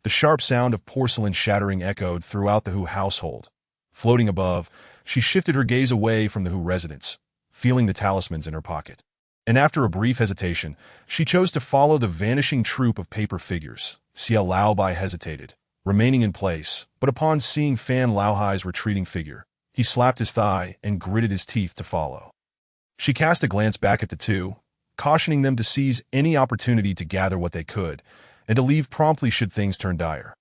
The sharp sound of porcelain shattering echoed throughout the Hu household. Floating above, she shifted her gaze away from the Hu residence, feeling the talismans in her pocket. And after a brief hesitation, she chose to follow the vanishing troop of paper figures. Xia Laobai hesitated, remaining in place, but upon seeing Fan Laohai's retreating figure, he slapped his thigh and gritted his teeth to follow. She cast a glance back at the two, cautioning them to seize any opportunity to gather what they could, and to leave promptly should things turn dire.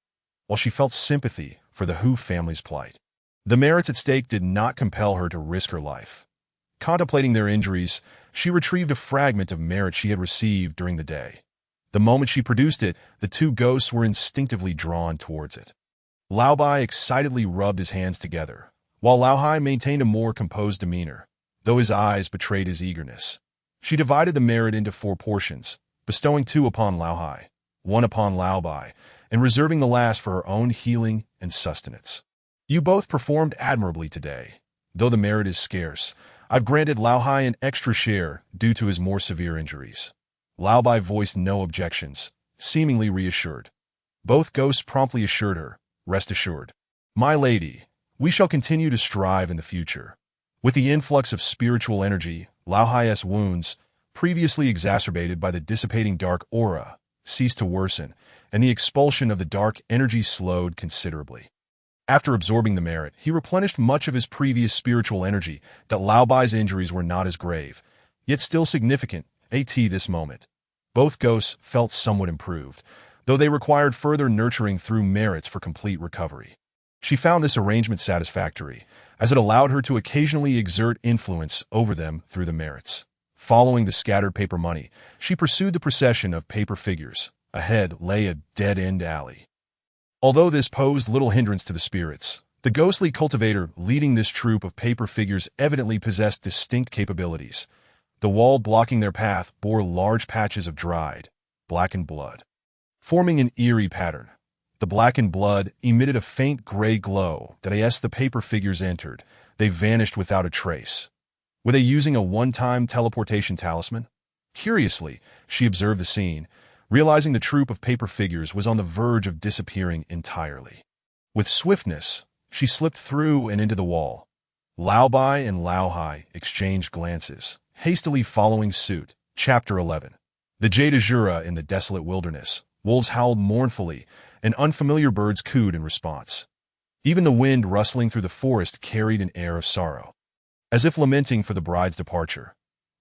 While she felt sympathy for the Hu family's plight, the merits at stake did not compel her to risk her life. Contemplating their injuries, she retrieved a fragment of merit she had received during the day. The moment she produced it, the two ghosts were instinctively drawn towards it. Laobai excitedly rubbed his hands together, while Laohai maintained a more composed demeanor, though his eyes betrayed his eagerness. She divided the merit into 4 portions, bestowing 2 upon Laohai, 1 upon Laobai, and reserving the last for her own healing and sustenance. "You both performed admirably today. Though the merit is scarce, I've granted Laohai an extra share due to his more severe injuries." Laobai voiced no objections, seemingly reassured. Both ghosts promptly assured her, "Rest assured, my lady, we shall continue to strive in the future." With the influx of spiritual energy, Laohai's wounds, previously exacerbated by the dissipating dark aura, ceased to worsen, and the expulsion of the dark energy slowed considerably. After absorbing the merit, he replenished much of his previous spiritual energy. Laobai's injuries were not as grave, yet still significant. At this moment, both ghosts felt somewhat improved, though they required further nurturing through merits for complete recovery. She found this arrangement satisfactory, as it allowed her to occasionally exert influence over them through the merits. Following the scattered paper money, she pursued the procession of paper figures. Ahead lay a dead-end alley. Although this posed little hindrance to the spirits, the ghostly cultivator leading this troop of paper figures evidently possessed distinct capabilities. The wall blocking their path bore large patches of dried, blackened blood, forming an eerie pattern. The blackened blood emitted a faint gray glow. As the paper figures entered, they vanished without a trace. Were they using a one-time teleportation talisman? Curiously, she observed the scene, realizing the troop of paper figures was on the verge of disappearing entirely. With swiftness, she slipped through and into the wall. Laobai and Laohai exchanged glances, hastily following suit. Chapter 11. The Jade Azura in the desolate wilderness. Wolves howled mournfully, and unfamiliar birds cooed in response. Even the wind rustling through the forest carried an air of sorrow, as if lamenting for the bride's departure.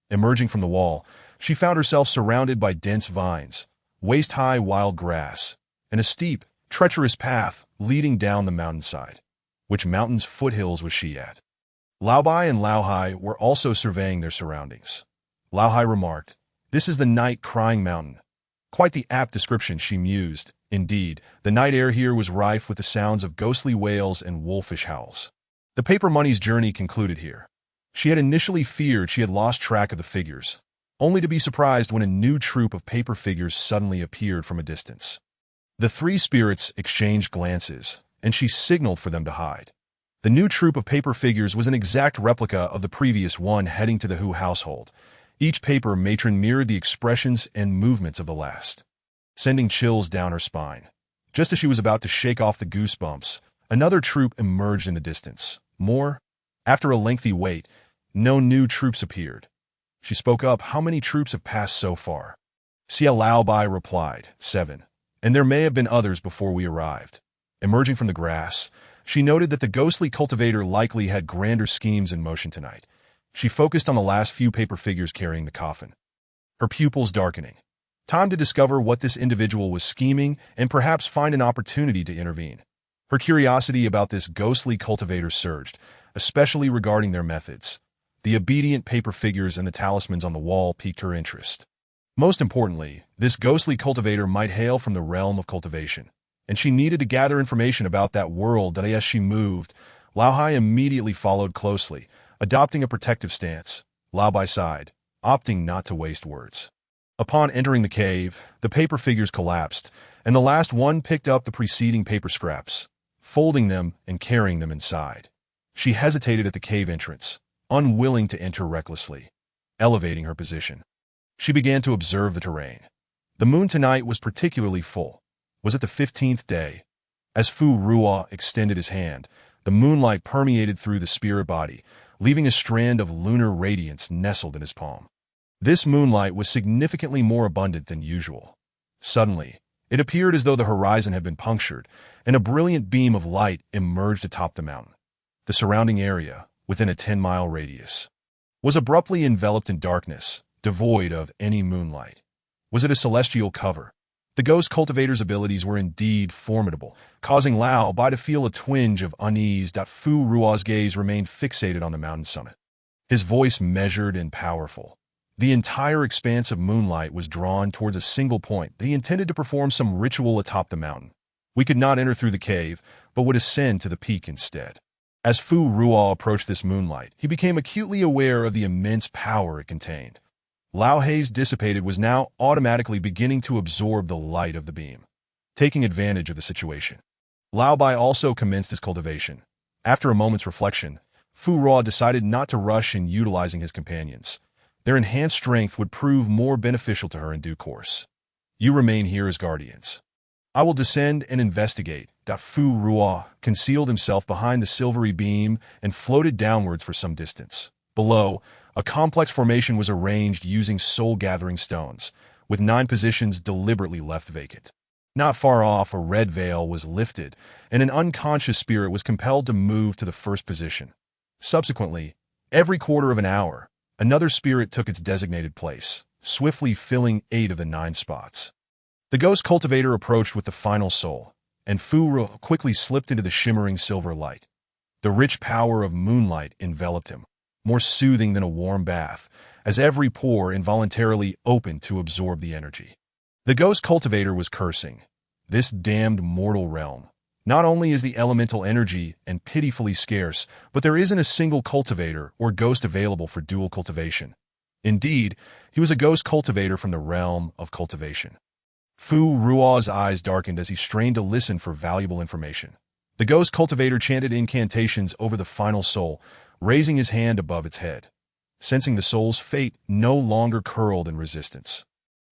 Emerging from the wall, she found herself surrounded by dense vines, waist-high wild grass, and a steep, treacherous path leading down the mountainside. Which mountain's foothills was she at? Lao Bai and Lao Hai were also surveying their surroundings. Lao Hai remarked, "This is the night crying mountain." Quite the apt description, she mused. Indeed, the night air here was rife with the sounds of ghostly wails and wolfish howls. The paper money's journey concluded here. She had initially feared she had lost track of the figures, only to be surprised when a new troop of paper figures suddenly appeared from a distance. The three spirits exchanged glances, and she signaled for them to hide. The new troop of paper figures was an exact replica of the previous one heading to the Hu household. Each paper matron mirrored the expressions and movements of the last, sending chills down her spine. Just as she was about to shake off the goosebumps, another troop emerged in the distance. After a lengthy wait, no new troops appeared. She spoke up, "How many troops have passed so far?" Xia Lao Bai replied, "7. And there may have been others before we arrived." Emerging from the grass, she noted that the ghostly cultivator likely had grander schemes in motion tonight. She focused on the last few paper figures carrying the coffin, her pupils darkening. Time to discover what this individual was scheming and perhaps find an opportunity to intervene. Her curiosity about this ghostly cultivator surged, especially regarding their methods. The obedient paper figures and the talismans on the wall piqued her interest. Most importantly, this ghostly cultivator might hail from the realm of cultivation, and she needed to gather information about that world. That as she moved, Lao Hai immediately followed closely, adopting a protective stance. Lao Bai sighed, opting not to waste words. Upon entering the cave, the paper figures collapsed, and the last one picked up the preceding paper scraps, folding them and carrying them inside. She hesitated at the cave entrance, unwilling to enter recklessly. Elevating her position, she began to observe the terrain. The moon tonight was particularly full. Was it the 15th day? As Fu Ruo extended his hand, the moonlight permeated through the spirit body, leaving a strand of lunar radiance nestled in his palm. This moonlight was significantly more abundant than usual. Suddenly, it appeared as though the horizon had been punctured, and a brilliant beam of light emerged atop the mountain. The surrounding area, within a 10-mile radius, was abruptly enveloped in darkness, devoid of any moonlight. Was it a celestial cover? The ghost cultivator's abilities were indeed formidable, causing Lao Bai to feel a twinge of unease. Fu Ruo's gaze remained fixated on the mountain summit, his voice measured and powerful. The entire expanse of moonlight was drawn towards a single point that he intended to perform some ritual atop the mountain. We could not enter through the cave, but would ascend to the peak instead. As Fu Ruo approached this moonlight, he became acutely aware of the immense power it contained. Lao Haze dissipated was now automatically beginning to absorb the light of the beam. Taking advantage of the situation, Lao Bai also commenced his cultivation. After a moment's reflection, Fu Ruo decided not to rush in utilizing his companions. Their enhanced strength would prove more beneficial to her in due course. You remain here as guardians. I will descend and investigate. Fu Ruo concealed himself behind the silvery beam and floated downwards for some distance. Below, a complex formation was arranged using soul-gathering stones, with 9 positions deliberately left vacant. Not far off, a red veil was lifted, and an unconscious spirit was compelled to move to the first position. Subsequently, every quarter of an hour, another spirit took its designated place, swiftly filling 8 of the 9 spots. The ghost cultivator approached with the final soul, and Fu Ruo quickly slipped into the shimmering silver light. The rich power of moonlight enveloped him, more soothing than a warm bath, as every pore involuntarily opened to absorb the energy. The ghost cultivator was cursing. This damned mortal realm. Not only is the elemental energy and pitifully scarce, but there isn't a single cultivator or ghost available for dual cultivation. Indeed, he was a ghost cultivator from the realm of cultivation. Fu Ruo's eyes darkened as he strained to listen for valuable information. The ghost cultivator chanted incantations over the final soul, raising his hand above its head. Sensing the soul's fate no longer curled in resistance,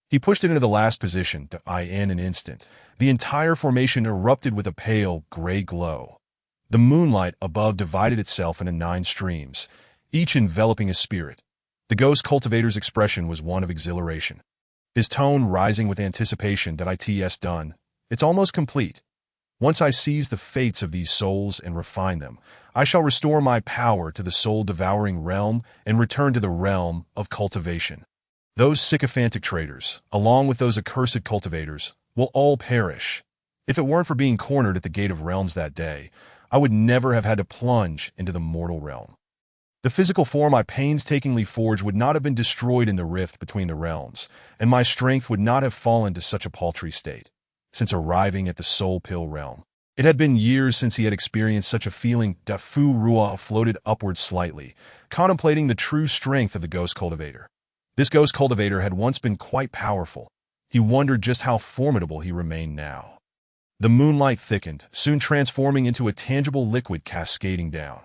he pushed it into the last position. In an instant, the entire formation erupted with a pale, gray glow. The moonlight above divided itself into 9 streams, each enveloping a spirit. The ghost cultivator's expression was one of exhilaration, his tone rising with anticipation. It's done. It's almost complete. Once I seize the fates of these souls and refine them, I shall restore my power to the soul-devouring realm and return to the realm of cultivation. Those sycophantic traitors, along with those accursed cultivators, will all perish. If it weren't for being cornered at the Gate of Realms that day, I would never have had to plunge into the mortal realm. The physical form I painstakingly forged would not have been destroyed in the rift between the realms, and my strength would not have fallen to such a paltry state. Since arriving at the Soul Pill realm, it had been years since he had experienced such a feeling. Fu Ruo floated upwards slightly, contemplating the true strength of the Ghost Cultivator. This Ghost Cultivator had once been quite powerful. He wondered just how formidable he remained now. The moonlight thickened, soon transforming into a tangible liquid cascading down.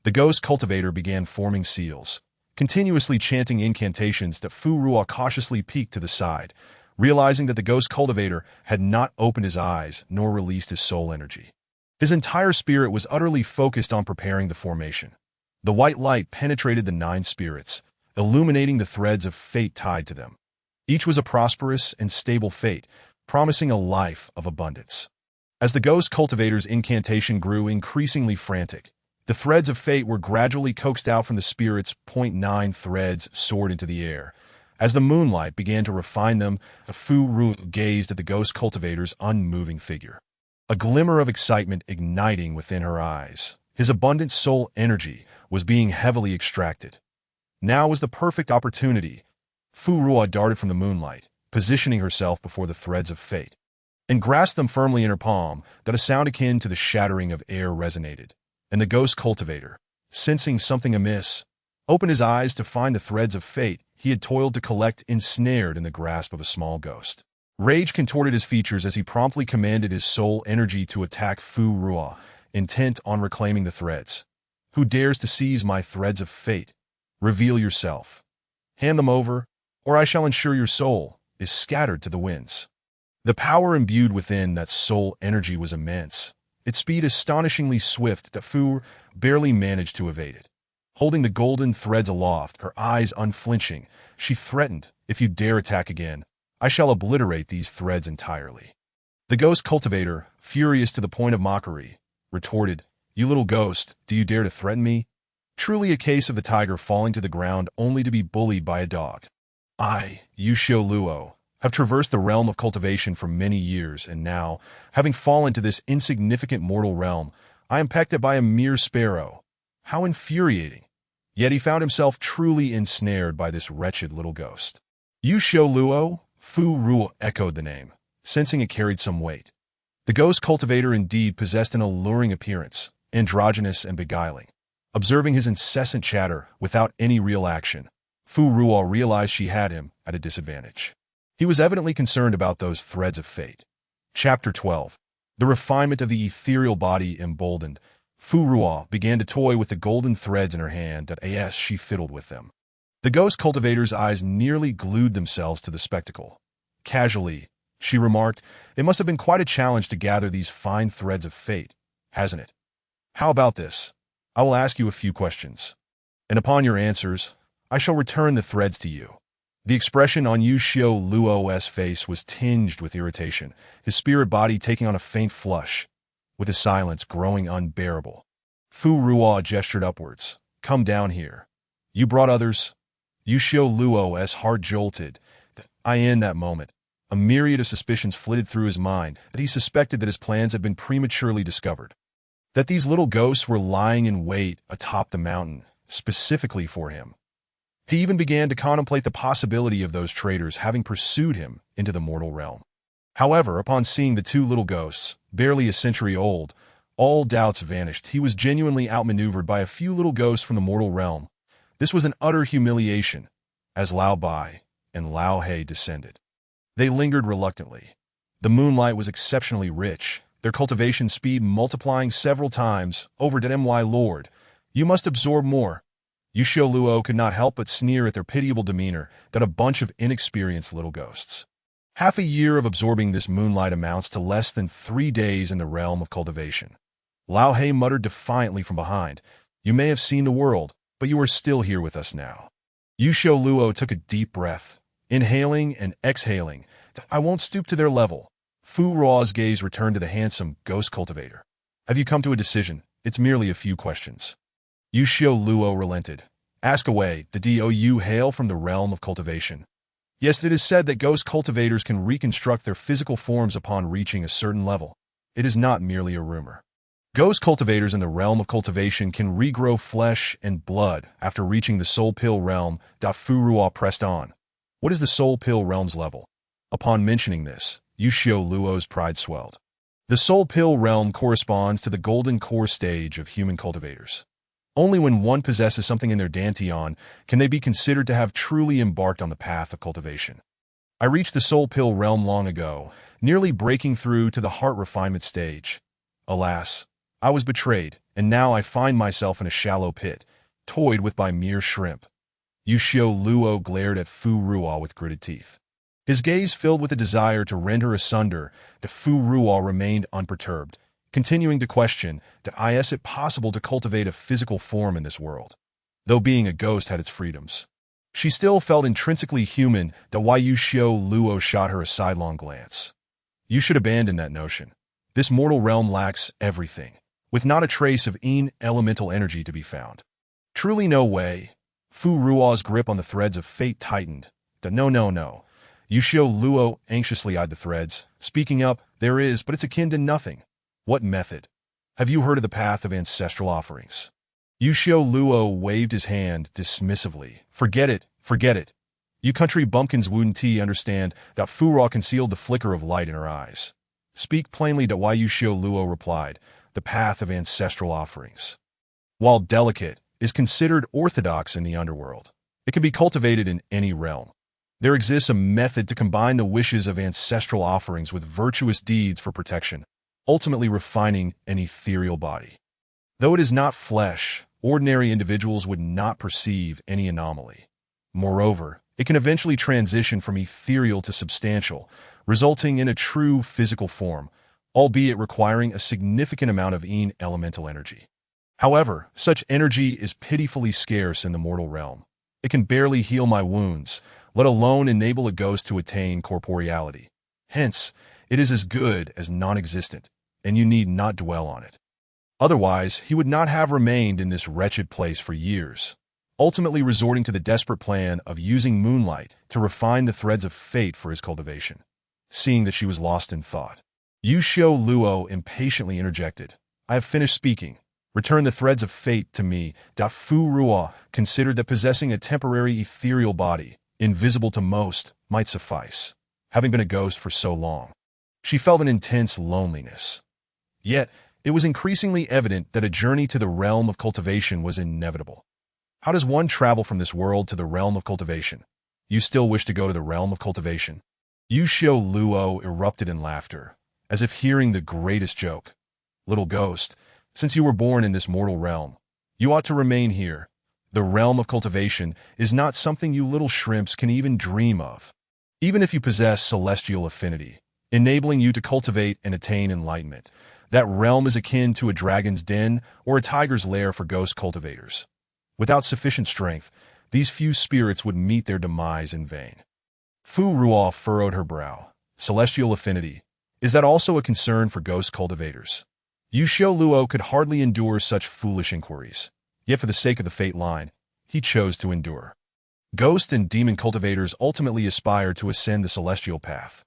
The Ghost Cultivator began forming seals, continuously chanting incantations. Fu Ruo cautiously peeked to the side, realizing that the Ghost Cultivator had not opened his eyes nor released his soul energy. His entire spirit was utterly focused on preparing the formation. The white light penetrated the 9 spirits, illuminating the threads of fate tied to them. Each was a prosperous and stable fate, promising a life of abundance. As the Ghost Cultivator's incantation grew increasingly frantic, the threads of fate were gradually coaxed out from the spirits. 9 threads soared into the air. As the moonlight began to refine them, Fu Ruo gazed at the Ghost Cultivator's unmoving figure, a glimmer of excitement igniting within her eyes. His abundant soul energy was being heavily extracted. Now was the perfect opportunity. Fu Ruo darted from the moonlight, positioning herself before the threads of fate, and grasped them firmly in her palm. That a sound akin to the shattering of air resonated, and the Ghost Cultivator, sensing something amiss, opened his eyes to find the threads of fate he had toiled to collect ensnared in the grasp of a small ghost. Rage contorted his features as he promptly commanded his soul energy to attack Fu Ruo, intent on reclaiming the threads. Who dares to seize my threads of fate? Reveal yourself. Hand them over, or I shall ensure your soul is scattered to the winds. The power imbued within that soul energy was immense, its speed astonishingly swift that Fu barely managed to evade it. Holding the golden threads aloft, her eyes unflinching, she threatened, "If you dare attack again, I shall obliterate these threads entirely." The Ghost Cultivator, furious to the point of mockery, retorted, "You little ghost, do you dare to threaten me?" Truly a case of the tiger falling to the ground only to be bullied by a dog. I, Yushio Luo, have traversed the realm of cultivation for many years, and now, having fallen to this insignificant mortal realm, I am pecked at by a mere sparrow. How infuriating! Yet he found himself truly ensnared by this wretched little ghost. Yushio Luo, Fu Ruo echoed the name, sensing it carried some weight. The Ghost Cultivator indeed possessed an alluring appearance, androgynous and beguiling. Observing his incessant chatter without any real action, Fu Ruo realized she had him at a disadvantage. He was evidently concerned about those threads of fate. Chapter 12. The refinement of the ethereal body emboldened, Fu Ruo began to toy with the golden threads in her hand as she fiddled with them. The Ghost Cultivator's eyes nearly glued themselves to the spectacle. Casually, she remarked, "It must have been quite a challenge to gather these fine threads of fate, hasn't it? How about this? I will ask you a few questions, and upon your answers, I shall return the threads to you." The expression on Yushio Luo's face was tinged with irritation, his spirit body taking on a faint flush, with his silence growing unbearable. Fu Ruo gestured upwards. "Come down here. You brought others?" Yushio Luo's heart jolted. In that moment, a myriad of suspicions flitted through his mind that he suspected that his plans had been prematurely discovered, that these little ghosts were lying in wait atop the mountain, specifically for him. He even began to contemplate the possibility of those traitors having pursued him into the mortal realm. However, upon seeing the 2 little ghosts, barely a century old, all doubts vanished. He was genuinely outmaneuvered by a few little ghosts from the mortal realm. This was an utter humiliation, as Lao Bai and Lao He descended. They lingered reluctantly. The moonlight was exceptionally rich, their cultivation speed multiplying several times over. My lord, you must absorb more. Yushio Luo could not help but sneer at their pitiable demeanor, that a bunch of inexperienced little ghosts. Half a year of absorbing this moonlight amounts to less than 3 days in the realm of cultivation. Lao He muttered defiantly from behind, "You may have seen the world, but you are still here with us now." Yushio Luo took a deep breath, inhaling and exhaling. "I won't stoop to their level." Fu Ruo's gaze returned to the handsome Ghost Cultivator. "Have you come to a decision? It's merely a few questions." Yushio Luo relented. "Ask away. Do you hail from the realm of cultivation?" Yes, it is said that ghost cultivators can reconstruct their physical forms upon reaching a certain level. It is not merely a rumor. Ghost cultivators in the realm of cultivation can regrow flesh and blood after reaching the soul pill realm. Fu Ruo pressed on. What is the soul pill realm's level? Upon mentioning this, Yushio Luo's pride swelled. The soul pill realm corresponds to the golden core stage of human cultivators. Only when one possesses something in their dantian can they be considered to have truly embarked on the path of cultivation. I reached the soul pill realm long ago, nearly breaking through to the heart refinement stage. Alas, I was betrayed, and now I find myself in a shallow pit, toyed with by mere shrimp. Yushio Luo glared at Fu Ruo with gritted teeth. His gaze filled with a desire to rend her asunder. Fu Ruo remained unperturbed, continuing to question, is it possible to cultivate a physical form in this world? Though being a ghost had its freedoms, she still felt intrinsically human. Yushio Luo shot her a sidelong glance. You should abandon that notion. This mortal realm lacks everything, with not a trace of elemental energy to be found. Truly no way. Fu Ruo's grip on the threads of fate tightened. No. Yushio Luo anxiously eyed the threads. Speaking up, there is, but it's akin to nothing. What method? Have you heard of the path of ancestral offerings? Yushio Luo waved his hand dismissively. Forget it. You country bumpkins wouldn't understand. Fu Ruo concealed the flicker of light in her eyes. Speak plainly. Yushio Luo replied. The path of ancestral offerings, while delicate, is considered orthodox in the underworld. It can be cultivated in any realm. There exists a method to combine the wishes of ancestral offerings with virtuous deeds for protection, ultimately refining an ethereal body. Though it is not flesh, ordinary individuals would not perceive any anomaly. Moreover, it can eventually transition from ethereal to substantial, resulting in a true physical form, albeit requiring a significant amount of elemental energy. However, such energy is pitifully scarce in the mortal realm. It can barely heal my wounds, let alone enable a ghost to attain corporeality. Hence, it is as good as non-existent, and you need not dwell on it. Otherwise, he would not have remained in this wretched place for years, ultimately resorting to the desperate plan of using moonlight to refine the threads of fate for his cultivation. Seeing that she was lost in thought, Yushio Luo impatiently interjected. I have finished speaking. Return the threads of fate to me. Fu Ruo considered that possessing a temporary ethereal body, invisible to most, might suffice. Having been a ghost for so long, she felt an intense loneliness. Yet, it was increasingly evident that a journey to the realm of cultivation was inevitable. How does one travel from this world to the realm of cultivation? You still wish to go to the realm of cultivation? Yushio Luo erupted in laughter, as if hearing the greatest joke. Little ghost, since you were born in this mortal realm, you ought to remain here. The realm of cultivation is not something you little shrimps can even dream of. Even if you possess celestial affinity, enabling you to cultivate and attain enlightenment, that realm is akin to a dragon's den or a tiger's lair for ghost cultivators. Without sufficient strength, these few spirits would meet their demise in vain. Fu Ruo furrowed her brow. Celestial affinity. Is that also a concern for ghost cultivators? Yushio Luo could hardly endure such foolish inquiries. Yet for the sake of the fate line, he chose to endure. Ghost and demon cultivators ultimately aspire to ascend the celestial path.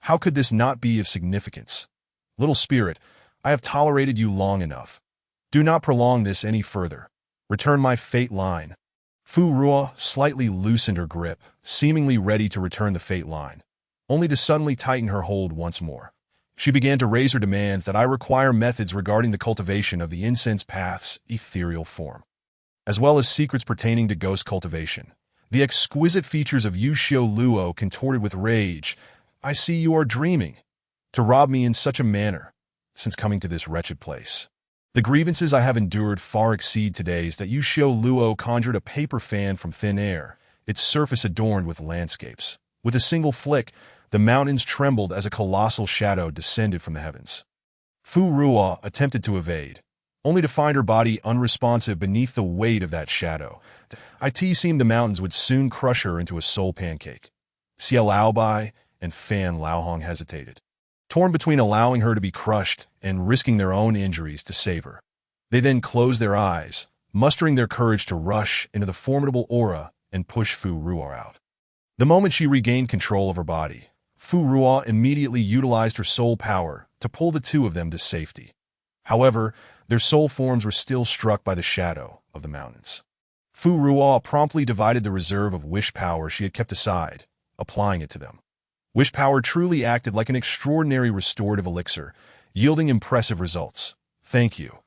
How could this not be of significance? Little spirit, I have tolerated you long enough. Do not prolong this any further. Return my fate line. Fu Ruo slightly loosened her grip, seemingly ready to return the fate line, only to suddenly tighten her hold once more. She began to raise her demands that I require methods regarding the cultivation of the incense path's ethereal form, as well as secrets pertaining to ghost cultivation. The exquisite features of Yushio Luo contorted with rage. I see you are dreaming. To rob me in such a manner, since coming to this wretched place. The grievances I have endured far exceed today's. That Yushio Luo conjured a paper fan from thin air, its surface adorned with landscapes. With a single flick, the mountains trembled as a colossal shadow descended from the heavens. Fu Ruo attempted to evade, only to find her body unresponsive beneath the weight of that shadow. It seemed the mountains would soon crush her into a soul pancake. Xia Laobai and Fan Laohong hesitated, torn between allowing her to be crushed and risking their own injuries to save her. They then closed their eyes, mustering their courage to rush into the formidable aura and push Fu Ruo out. The moment she regained control of her body, Fu Ruo immediately utilized her soul power to pull the two of them to safety. However, their soul forms were still struck by the shadow of the mountains. Fu Ruo promptly divided the reserve of wish power she had kept aside, applying it to them. Wish power truly acted like an extraordinary restorative elixir, yielding impressive results. Thank you.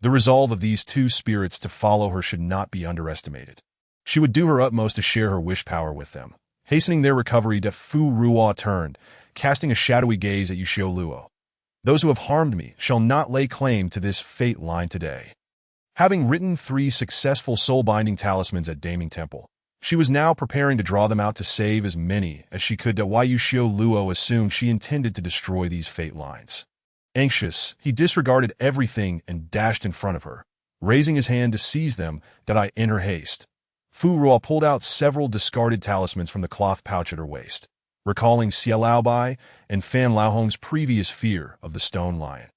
The resolve of these two spirits to follow her should not be underestimated. She would do her utmost to share her wish power with them. Hastening their recovery, Fu Ruo turned, casting a shadowy gaze at Yuxiu Luo. Those who have harmed me shall not lay claim to this fate line today. Having written 3 successful soul-binding talismans at Daming Temple, she was now preparing to draw them out to save as many as she could. Yuxiu Luo assumed she intended to destroy these fate lines. Anxious, he disregarded everything and dashed in front of her, raising his hand to seize them. In her haste, Fu Ruo pulled out several discarded talismans from the cloth pouch at her waist, recalling Xia Laobai and Fan Laohong's previous fear of the stone lion.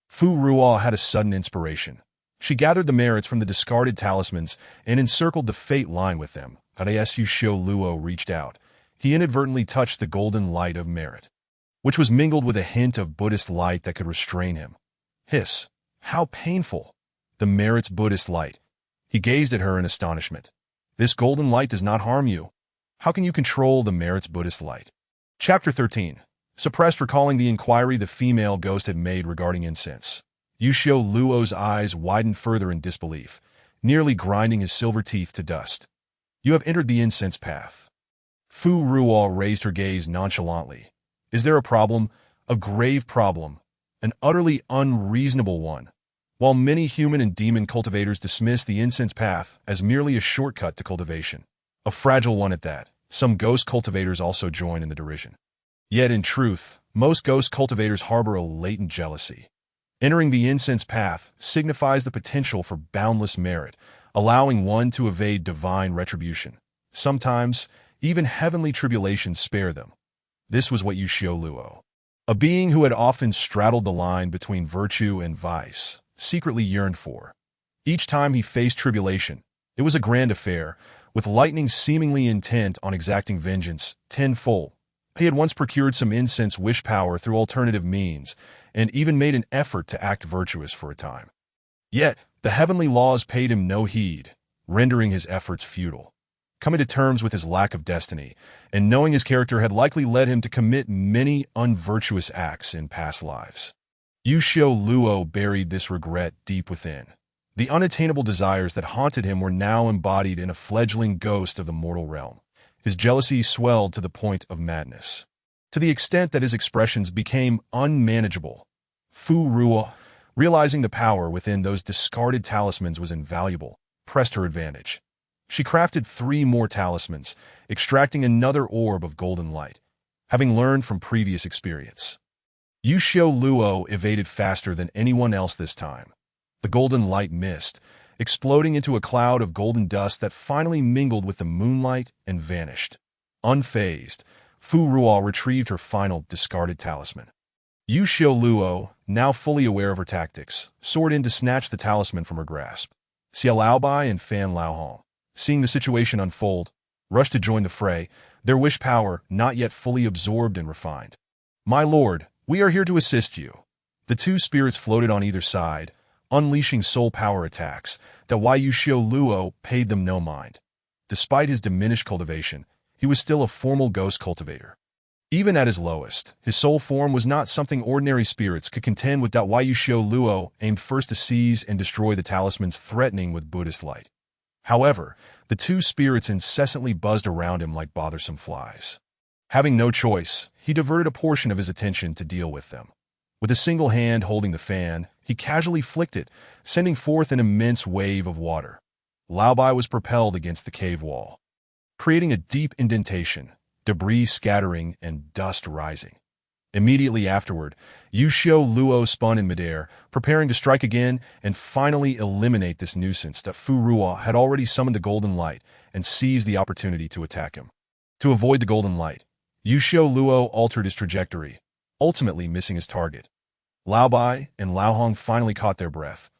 Fu Ruo had a sudden inspiration. She gathered the merits from the discarded talismans and encircled the fate line with them. As Yuxiu Luo reached out, he inadvertently touched the golden light of merit, which was mingled with a hint of Buddhist light that could restrain him. Hiss! How painful! The merit's Buddhist light. He gazed at her in astonishment. This golden light does not harm you. How can you control the merit's Buddhist light? Chapter 13. Suppressed, recalling the inquiry the female ghost had made regarding incense. Yuxiu Luo's eyes widened further in disbelief, nearly grinding his silver teeth to dust. You have entered the incense path. Fu Ruo raised her gaze nonchalantly. Is there a problem? A grave problem. An utterly unreasonable one. While many human and demon cultivators dismiss the incense path as merely a shortcut to cultivation, a fragile one at that, some ghost cultivators also join in the derision. Yet in truth, most ghost cultivators harbor a latent jealousy. Entering the incense path signifies the potential for boundless merit, allowing one to evade divine retribution. Sometimes, even heavenly tribulations spare them. This was what Yuxiu Luo, a being who had often straddled the line between virtue and vice, secretly yearned for. Each time he faced tribulation, it was a grand affair, with lightning seemingly intent on exacting vengeance tenfold. He had once procured some incense wish power through alternative means, and even made an effort to act virtuous for a time. Yet, the heavenly laws paid him no heed, rendering his efforts futile. Coming to terms with his lack of destiny, and knowing his character had likely led him to commit many unvirtuous acts in past lives, Yuxiu Luo buried this regret deep within. The unattainable desires that haunted him were now embodied in a fledgling ghost of the mortal realm. His jealousy swelled to the point of madness, to the extent that his expressions became unmanageable. Fu Ruo, realizing the power within those discarded talismans was invaluable, pressed her advantage. She crafted 3 more talismans, extracting another orb of golden light, having learned from previous experience. Yuxiu Luo evaded faster than anyone else this time. The golden light missed, exploding into a cloud of golden dust that finally mingled with the moonlight and vanished. Unfazed, Fu Ruo retrieved her final discarded talisman. Yuxiu Luo, now fully aware of her tactics, soared in to snatch the talisman from her grasp. Xia Laobai and Fan Laohong, seeing the situation unfold, rushed to join the fray, their wish power not yet fully absorbed and refined. My lord, we are here to assist you. The 2 spirits floated on either side, unleashing soul power attacks that Yuxiu Luo paid them no mind. Despite his diminished cultivation, he was still a formal ghost cultivator. Even at his lowest, his soul form was not something ordinary spirits could contend with. Yuxiu Luo aimed first to seize and destroy the talismans threatening with Buddhist light. However, the 2 spirits incessantly buzzed around him like bothersome flies. Having no choice, he diverted a portion of his attention to deal with them. With a single hand holding the fan, he casually flicked it, sending forth an immense wave of water. Laobai was propelled against the cave wall, creating a deep indentation, debris scattering and dust rising. Immediately afterward, Yuxiu Luo spun in midair, preparing to strike again and finally eliminate this nuisance. Fu Ruo had already summoned the golden light and seized the opportunity to attack him. To avoid the golden light, Yuxiu Luo altered his trajectory, ultimately missing his target. Laobai and Laohong finally caught their breath.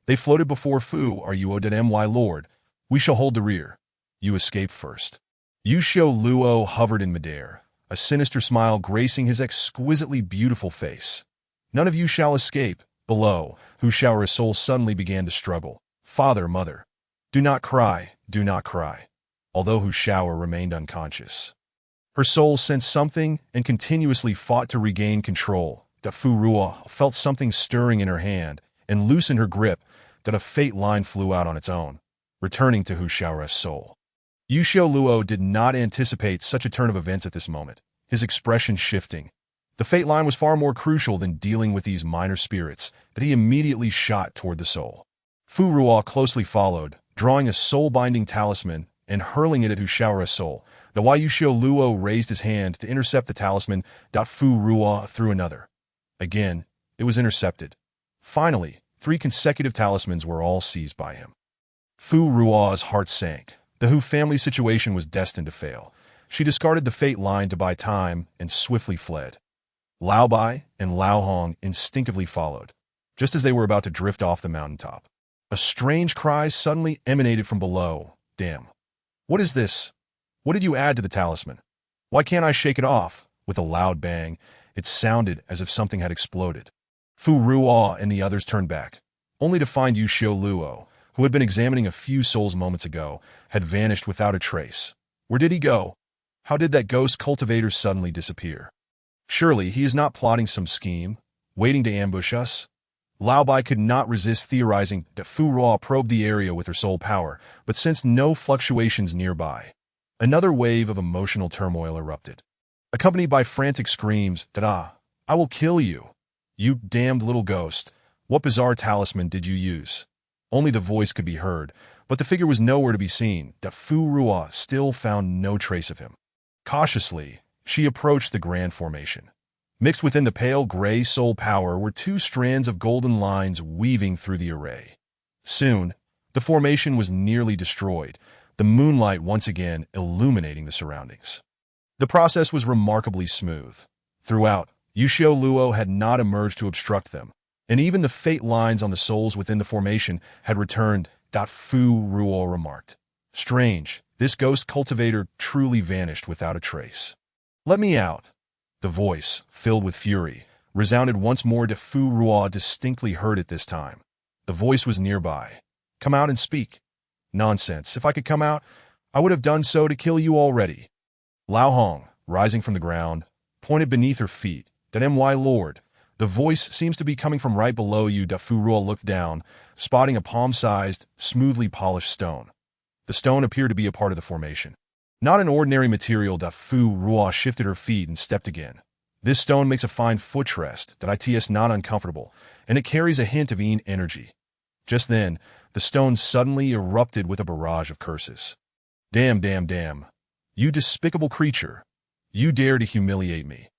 They floated before Fu Ruo. My lord, we shall hold the rear. You escape first. Yusho Luo hovered in midair, a sinister smile gracing his exquisitely beautiful face. None of you shall escape. Below, Hushaora's soul suddenly began to struggle. Father, mother, do not cry, do not cry. Although Hushaora remained unconscious, her soul sensed something and continuously fought to regain control. Fu Ruo felt something stirring in her hand and loosened her grip, that a fate line flew out on its own, returning to Hushaora's soul. Yusho Luo did not anticipate such a turn of events at this moment, his expression shifting. The fate line was far more crucial than dealing with these minor spirits, that he immediately shot toward the soul. Fu Ruo closely followed, drawing a soul-binding talisman and hurling it at Hushaora's soul. The Yusho Luo raised his hand to intercept the talisman. Fu Ruo threw another. Again, it was intercepted. Finally, 3 consecutive talismans were all seized by him. Fu Ruo's heart sank. The Hu family's situation was destined to fail. She discarded the fate line to buy time and swiftly fled. Lao Bai and Lao Hong instinctively followed, just as they were about to drift off the mountaintop. A strange cry suddenly emanated from below. Damn. What is this? What did you add to the talisman? Why can't I shake it off? With a loud bang, it sounded as if something had exploded. Fu Ruo and the others turned back, only to find Yusho Luo, who had been examining a few souls moments ago, had vanished without a trace. Where did he go? How did that ghost cultivator suddenly disappear? Surely he is not plotting some scheme, waiting to ambush us? Lao Bai could not resist theorizing that Fu Ruo probed the area with her soul power, but sensed no fluctuations nearby. Another wave of emotional turmoil erupted, accompanied by frantic screams that, I will kill you. You damned little ghost. What bizarre talisman did you use? Only the voice could be heard, but the figure was nowhere to be seen. Fu Ruo still found no trace of him. Cautiously, she approached the grand formation. Mixed within the pale gray soul power were 2 strands of golden lines weaving through the array. Soon, the formation was nearly destroyed, the moonlight once again illuminating the surroundings. The process was remarkably smooth. Throughout, Yusho Luo had not emerged to obstruct them, and even the fate lines on the souls within the formation had returned. Fu Ruo remarked. Strange, this ghost cultivator truly vanished without a trace. Let me out. The voice, filled with fury, resounded once more. Fu Ruo distinctly heard it this time. The voice was nearby. Come out and speak. Nonsense. If I could come out, I would have done so to kill you already. Lao Hong, rising from the ground, pointed beneath her feet. My lord. The voice seems to be coming from right below you. Fu Ruo looked down, spotting a palm-sized, smoothly polished stone. The stone appeared to be a part of the formation. Not an ordinary material. Fu Ruo shifted her feet and stepped again. This stone makes a fine footrest that is not uncomfortable, and it carries a hint of Yin energy. Just then, the stone suddenly erupted with a barrage of curses. Damn, damn, damn. You despicable creature. You dare to humiliate me.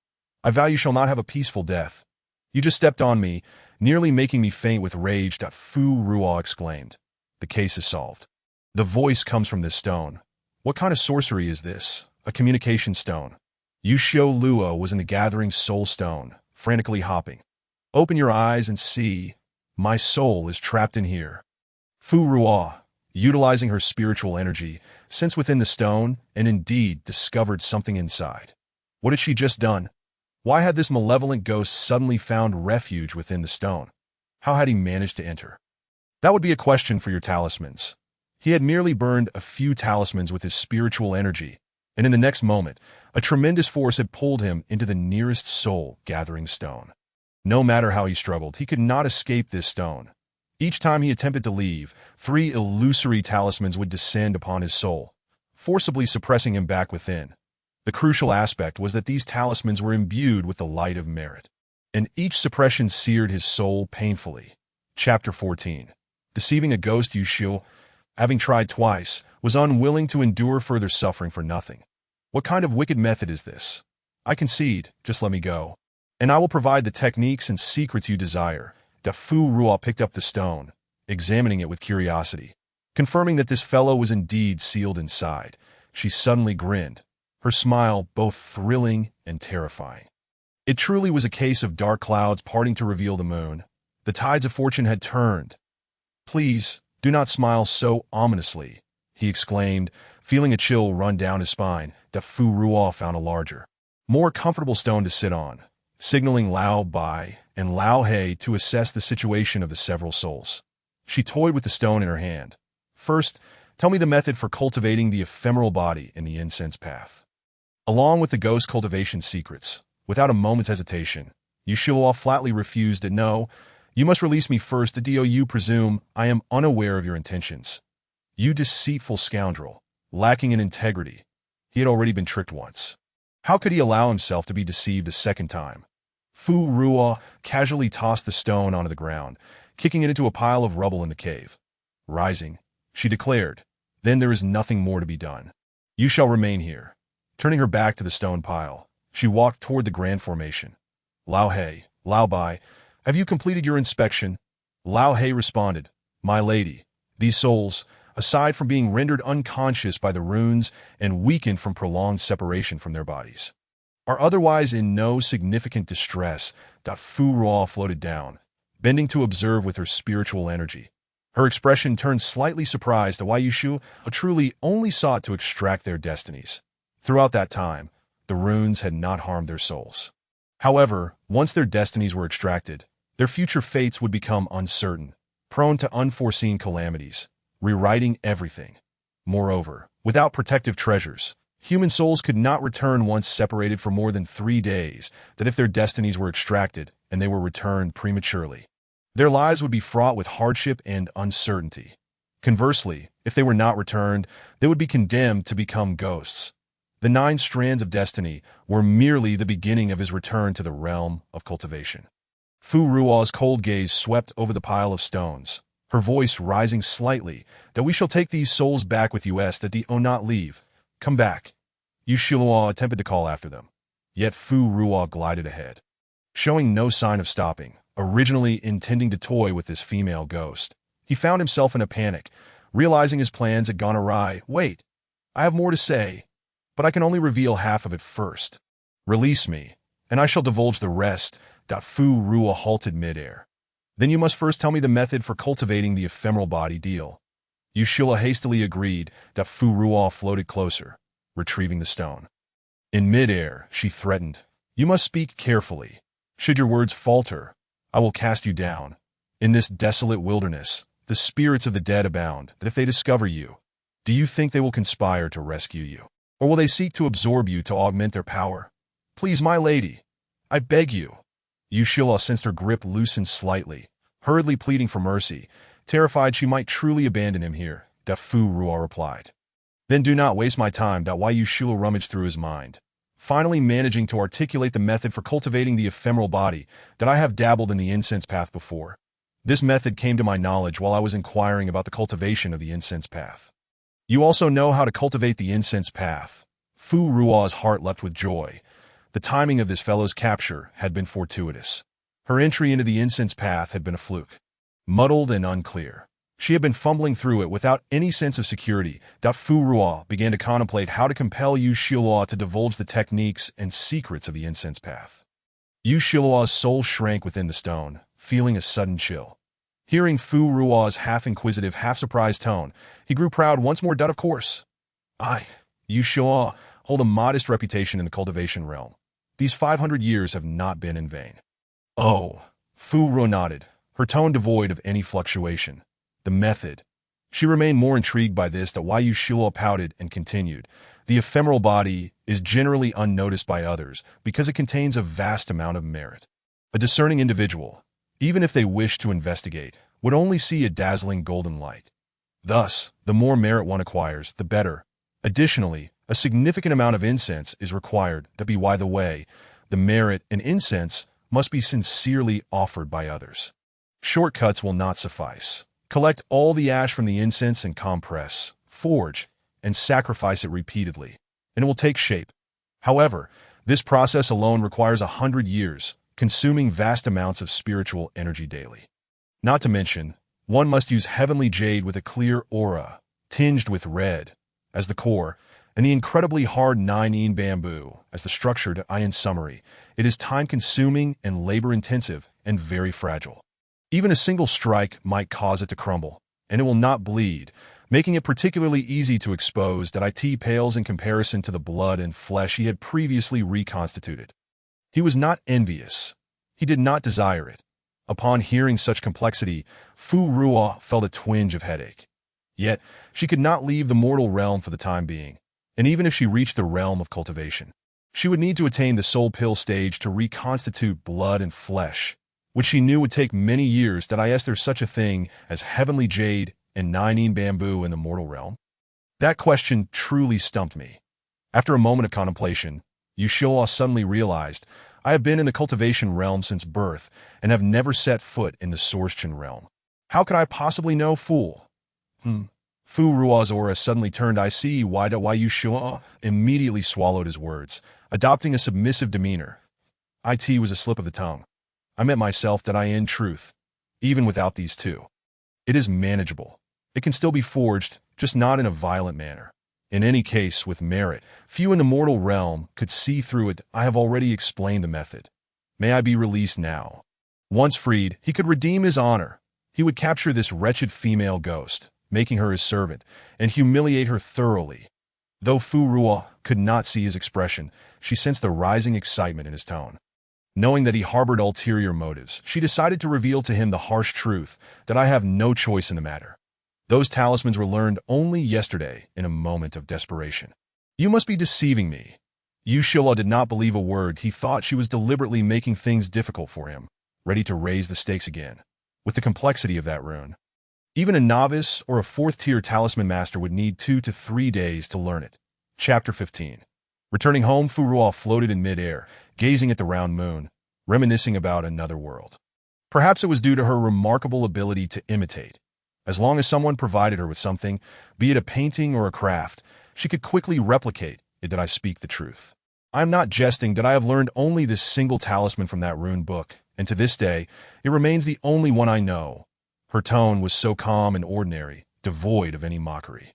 I vow you shall not have a peaceful death. You just stepped on me, nearly making me faint with rage. Fu Ruo exclaimed. The case is solved. The voice comes from this stone. What kind of sorcery is this? A communication stone. Yusho Luo was in the gathering soul stone, frantically hopping. Open your eyes and see. My soul is trapped in here. Fu Ruo, utilizing her spiritual energy, sensed within the stone and indeed discovered something inside. What had she just done? Why had this malevolent ghost suddenly found refuge within the stone? How had he managed to enter? That would be a question for your talismans. He had merely burned a few talismans with his spiritual energy, and in the next moment, a tremendous force had pulled him into the nearest soul-gathering stone. No matter how he struggled, he could not escape this stone. Each time he attempted to leave, 3 illusory talismans would descend upon his soul, forcibly suppressing him back within. The crucial aspect was that these talismans were imbued with the light of merit, and each suppression seared his soul painfully. Chapter 14. Deceiving a ghost. Yusho, having tried twice, was unwilling to endure further suffering for nothing. What kind of wicked method is this? I concede, just let me go, and I will provide the techniques and secrets you desire. Fu Ruo picked up the stone, examining it with curiosity. Confirming that this fellow was indeed sealed inside, she suddenly grinned, her smile both thrilling and terrifying. It truly was a case of dark clouds parting to reveal the moon. The tides of fortune had turned. Please, do not smile so ominously, he exclaimed, Feeling a chill run down his spine, Fu Ruo found a larger, more comfortable stone to sit on, signaling Lao Bai and Lao He to assess the situation of the several souls. She toyed with the stone in her hand. First, tell me the method for cultivating the ephemeral body in the incense path. Along with the ghost cultivation secrets, without a moment's hesitation, Yushiluo flatly refused it. No, you must release me first. Do you presume I am unaware of your intentions? You deceitful scoundrel, lacking in integrity. He had already been tricked once. How could he allow himself to be deceived a second time? Fu Ruo casually tossed the stone onto the ground, kicking it into a pile of rubble in the cave. Rising, she declared, "Then there is nothing more to be done. You shall remain here." Turning her back to the stone pile, she walked toward the grand formation. Lao He, Lao Bai, have you completed your inspection? Lao He responded, "My lady, these souls, aside from being rendered unconscious by the runes and weakened from prolonged separation from their bodies, are otherwise in no significant distress." Fu Ruo floated down, bending to observe with her spiritual energy. Her expression turned slightly surprised at why Yushu truly only sought to extract their destinies. Throughout that time, the runes had not harmed their souls. However, once their destinies were extracted, their future fates would become uncertain, prone to unforeseen calamities, rewriting everything. Moreover, without protective treasures, human souls could not return once separated for more than 3 days. That if their destinies were extracted and they were returned prematurely, their lives would be fraught with hardship and uncertainty. Conversely, if they were not returned, they would be condemned to become ghosts. The 9 strands of destiny were merely the beginning of his return to the realm of cultivation. Fu Ruo's cold gaze swept over the pile of stones, her voice rising slightly, "That we shall take these souls back with us. That do not leave. Come back." Yushiluo attempted to call after them, yet Fu Ruo glided ahead, showing no sign of stopping. Originally intending to toy with this female ghost, he found himself in a panic, realizing his plans had gone awry. "Wait, I have more to say, but I can only reveal half of it first. Release me, and I shall divulge the rest." Fu Ruo halted midair. "Then you must first tell me the method for cultivating the ephemeral body. Deal." Yushiluo hastily agreed. Fu Ruo floated closer, retrieving the stone. In midair, she threatened, "You must speak carefully. Should your words falter, I will cast you down. In this desolate wilderness, the spirits of the dead abound. That if they discover you, do you think they will conspire to rescue you? Or will they seek to absorb you to augment their power? Please, my lady, I beg you." Yushiluo sensed her grip loosen slightly, hurriedly pleading for mercy, terrified she might truly abandon him here. Fu Ruo replied, "Then do not waste my time." Why Yushiluo rummaged through his mind, finally managing to articulate the method for cultivating the ephemeral body. "That I have dabbled in the incense path before. This method came to my knowledge while I was inquiring about the cultivation of the incense path." "You also know how to cultivate the incense path." Fu Ruo's heart leapt with joy. The timing of this fellow's capture had been fortuitous. Her entry into the incense path had been a fluke. Muddled and unclear, she had been fumbling through it without any sense of security. Fu Ruo began to contemplate how to compel Yushiluo to divulge the techniques and secrets of the incense path. Yushiluo's soul shrank within the stone, feeling a sudden chill. Hearing Fu Ruo's half-inquisitive, half-surprised tone, he grew proud once more. "Of course. I, Yushiluo, hold a modest reputation in the cultivation realm. These 500 years have not been in vain." "Oh," Fu Ruo nodded, her tone devoid of any fluctuation. "The method." She remained more intrigued by this. Why Yushiluo pouted and continued, "The ephemeral body is generally unnoticed by others because it contains a vast amount of merit. A discerning individual, even if they wish to investigate, would only see a dazzling golden light. Thus, the more merit one acquires, the better. Additionally, a significant amount of incense is required. By the way, the merit in incense must be sincerely offered by others. Shortcuts will not suffice. Collect all the ash from the incense and compress, forge, and sacrifice it repeatedly, and it will take shape. However, this process alone requires 100 years, consuming vast amounts of spiritual energy daily. Not to mention, one must use heavenly jade with a clear aura, tinged with red, as the core, and the incredibly hard 9-in bamboo as the structure. In summary, it is time-consuming and labor-intensive and very fragile. Even a single strike might cause it to crumble, and it will not bleed. making it particularly easy to expose that it pales in comparison to the blood and flesh he had previously reconstituted. He was not envious. He did not desire it. Upon hearing such complexity, Fu Ruo felt a twinge of headache. Yet, she could not leave the mortal realm for the time being, and even if she reached the realm of cultivation, she would need to attain the soul pill stage to reconstitute blood and flesh, which she knew would take many years. That is there such a thing as heavenly jade and Ninine bamboo in the mortal realm? That question truly stumped me. After a moment of contemplation, Yu Shihua suddenly realized, I have been in the cultivation realm since birth and have never set foot in the Sorcean realm. How could I possibly know, fool? Fu Ruo's aura suddenly turned. I see why Yu Shihua immediately swallowed his words, adopting a submissive demeanor. It was a slip of the tongue. I meant myself that in truth, even without these two, it is manageable. It can still be forged, just not in a violent manner. In any case, with merit, few in the mortal realm could see through it. I have already explained the method. May I be released now? Once freed, he could redeem his honor. He would capture this wretched female ghost, making her his servant, and humiliate her thoroughly. Though Fu Ruo could not see his expression, she sensed the rising excitement in his tone. Knowing that he harbored ulterior motives, she decided to reveal to him the harsh truth that I have no choice in the matter. Those talismans were learned only yesterday in a moment of desperation. You must be deceiving me. Yu Shihua did not believe a word. He thought she was deliberately making things difficult for him, ready to raise the stakes again. With the complexity of that rune, even a novice or a fourth-tier talisman master would need 2 to 3 days to learn it. Chapter 15. Returning home, Fu Ruo floated in mid-air, gazing at the round moon, reminiscing about another world. Perhaps it was due to her remarkable ability to imitate. As long as someone provided her with something, be it a painting or a craft, she could quickly replicate it. Did I speak the truth? I am not jesting. That I have learned only this single talisman from that rune book, and to this day, it remains the only one I know. Her tone was so calm and ordinary, devoid of any mockery.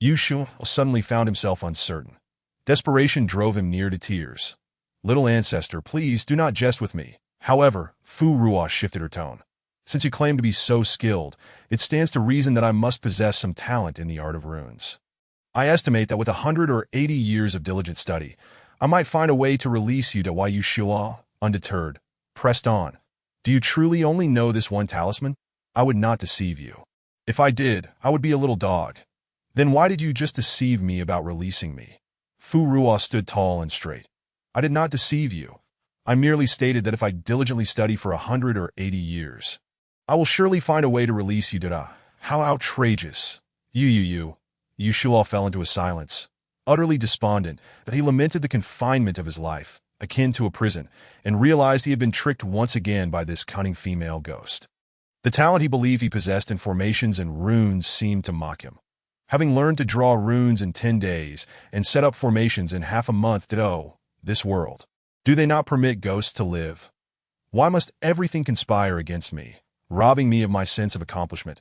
Yu Shihua suddenly found himself uncertain. Desperation drove him near to tears. Little ancestor, please do not jest with me. However, Fu Ruo shifted her tone. Since you claim to be so skilled, it stands to reason that I must possess some talent in the art of runes. I estimate that with 100 or 80 years of diligent study, I might find a way to release you. Yu Shihua, undeterred, pressed on. Do you truly only know this one talisman? I would not deceive you. If I did, I would be a little dog. Then why did you just deceive me about releasing me? Fu Ruo stood tall and straight. I did not deceive you. I merely stated that if I diligently study for 100 or 80 years, I will surely find a way to release you. How outrageous. Yu Shihua fell into a silence, utterly despondent, that he lamented the confinement of his life, akin to a prison, and realized he had been tricked once again by this cunning female ghost. The talent he believed he possessed in formations and runes seemed to mock him. Having learned to draw runes in 10 days and set up formations in half a month, this world, do they not permit ghosts to live? Why must everything conspire against me, robbing me of my sense of accomplishment?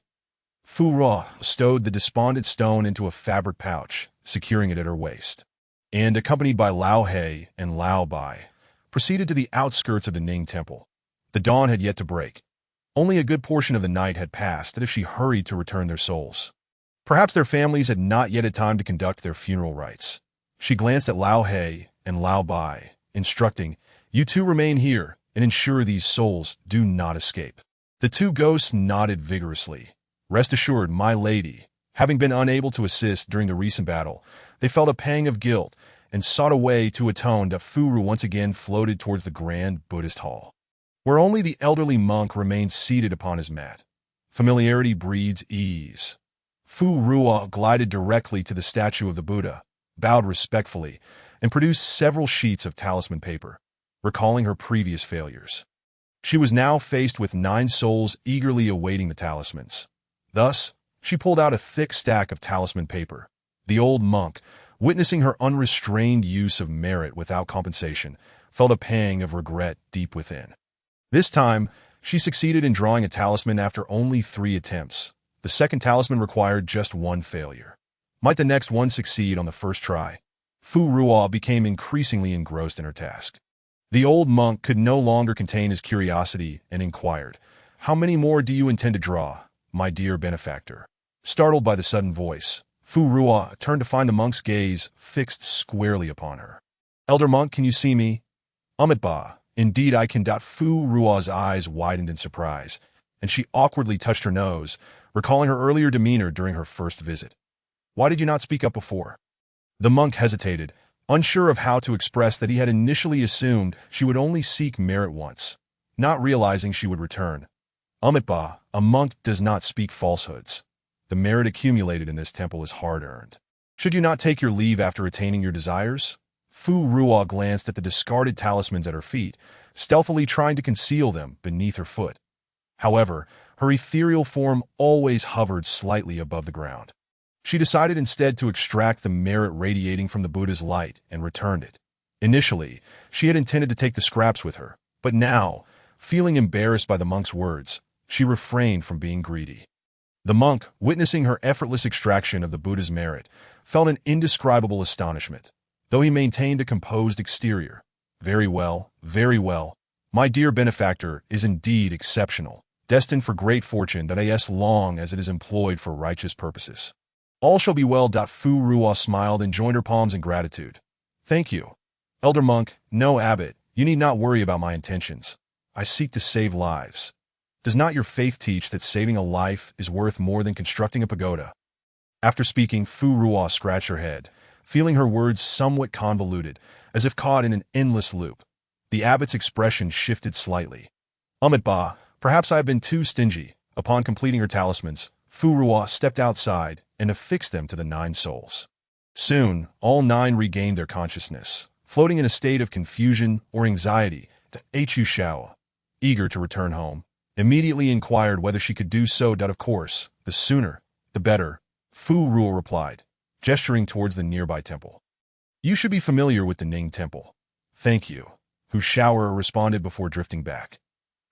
Fu Ruo stowed the despondent stone into a fabric pouch, securing it at her waist, and, accompanied by Lao He and Lao Bai, proceeded to the outskirts of the Ning Temple. The dawn had yet to break. Only a good portion of the night had passed if she hurried to return their souls. Perhaps their families had not yet had time to conduct their funeral rites. She glanced at Lao He and Lao Bai, instructing, "You two remain here and ensure these souls do not escape." The two ghosts nodded vigorously. Rest assured, my lady. Having been unable to assist during the recent battle, they felt a pang of guilt and sought a way to atone. Fu Ruo once again floated towards the grand Buddhist hall, where only the elderly monk remained seated upon his mat. Familiarity breeds ease. Fu Ruo glided directly to the statue of the Buddha, bowed respectfully, and produced several sheets of talisman paper, recalling her previous failures. She was now faced with 9 souls eagerly awaiting the talismans. Thus, she pulled out a thick stack of talisman paper. The old monk, witnessing her unrestrained use of merit without compensation, felt a pang of regret deep within. This time, she succeeded in drawing a talisman after only 3 attempts. The second talisman required just 1 failure. Might the next one succeed on the first try? Fu Ruo became increasingly engrossed in her task. The old monk could no longer contain his curiosity and inquired, "How many more do you intend to draw, my dear benefactor?" Startled by the sudden voice, Fu Ruo turned to find the monk's gaze fixed squarely upon her. "Elder monk, can you see me?" "Ba, indeed I can." Fu Ruo's eyes widened in surprise, and she awkwardly touched her nose, recalling her earlier demeanor during her first visit. "Why did you not speak up before?" The monk hesitated, unsure of how to express that he had initially assumed she would only seek merit once, not realizing she would return. Ba, a monk does not speak falsehoods. The merit accumulated in this temple is hard-earned. Should you not take your leave after attaining your desires? Fu Ruo glanced at the discarded talismans at her feet, stealthily trying to conceal them beneath her foot. However, her ethereal form always hovered slightly above the ground. She decided instead to extract the merit radiating from the Buddha's light and returned it. Initially, she had intended to take the scraps with her, but now, feeling embarrassed by the monk's words, she refrained from being greedy. The monk, witnessing her effortless extraction of the Buddha's merit, felt an indescribable astonishment, though he maintained a composed exterior. Very well, very well. My dear benefactor is indeed exceptional, destined for great fortune as long as it is employed for righteous purposes. All shall be well. Fu Ruo smiled and joined her palms in gratitude. "Thank you. Elder monk, no abbot, you need not worry about my intentions. I seek to save lives. Does not your faith teach that saving a life is worth more than constructing a pagoda?" After speaking, Fu Ruo scratched her head, feeling her words somewhat convoluted, as if caught in an endless loop. The abbot's expression shifted slightly. Ba, perhaps I have been too stingy." Upon completing her talismans, Fu Ruo stepped outside and affixed them to the 9 souls. Soon, all 9 regained their consciousness, floating in a state of confusion or anxiety. Chu Shao, eager to return home, immediately inquired whether she could do so. "Of course, the sooner, the better," Fu Ruo replied, gesturing towards the nearby temple. "You should be familiar with the Ning Temple." "Thank you," Hu Shaoer responded before drifting back.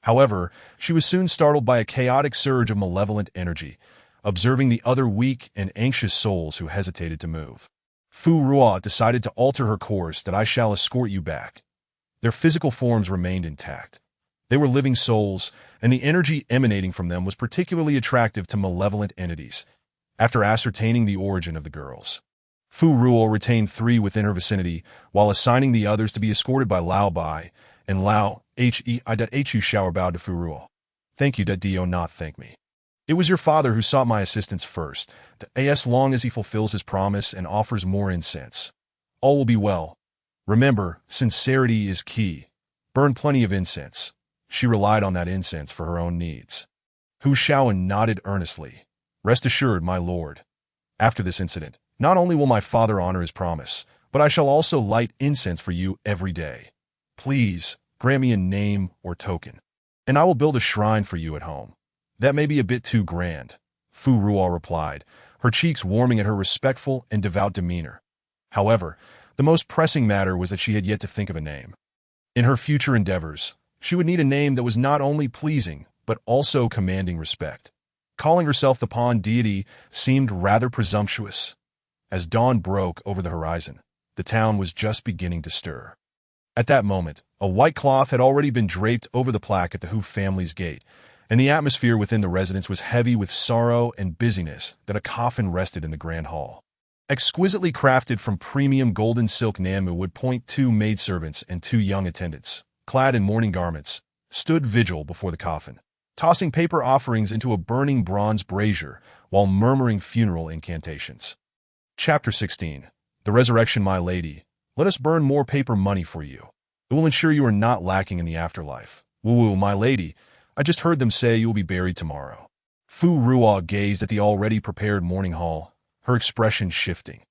However, she was soon startled by a chaotic surge of malevolent energy, observing the other weak and anxious souls who hesitated to move. Fu Ruo decided to alter her course. "I shall escort you back." Their physical forms remained intact. They were living souls, and the energy emanating from them was particularly attractive to malevolent entities. After ascertaining the origin of the girls, Fu Ruo retained 3 within her vicinity, while assigning the others to be escorted by Lao Bai and Lao Hu Shaoer bowed to Fu Ruo. "Thank you. Do not thank me. It was your father who sought my assistance first. As long as he fulfills his promise and offers more incense, all will be well. Remember, sincerity is key. Burn plenty of incense." She relied on that incense for her own needs. Hu Shaoen nodded earnestly. "Rest assured, my lord. After this incident, not only will my father honor his promise, but I shall also light incense for you every day. Please, grant me a name or token, and I will build a shrine for you at home." "That may be a bit too grand," Fu Ruo replied, her cheeks warming at her respectful and devout demeanor. However, the most pressing matter was that she had yet to think of a name. In her future endeavors, she would need a name that was not only pleasing, but also commanding respect. Calling herself the pawn deity seemed rather presumptuous. As dawn broke over the horizon, the town was just beginning to stir. At that moment, a white cloth had already been draped over the plaque at the Hu family's gate, and the atmosphere within the residence was heavy with sorrow and busyness. A coffin rested in the grand hall. Exquisitely crafted from premium golden silk, Nanmu would point 2 maidservants and 2 young attendants, clad in mourning garments, stood vigil before the coffin, tossing paper offerings into a burning bronze brazier while murmuring funeral incantations. Chapter 16. The Resurrection. "My lady, let us burn more paper money for you. It will ensure you are not lacking in the afterlife." "Woo, my lady, I just heard them say you will be buried tomorrow." Fu Ruo gazed at the already prepared mourning hall, her expression shifting.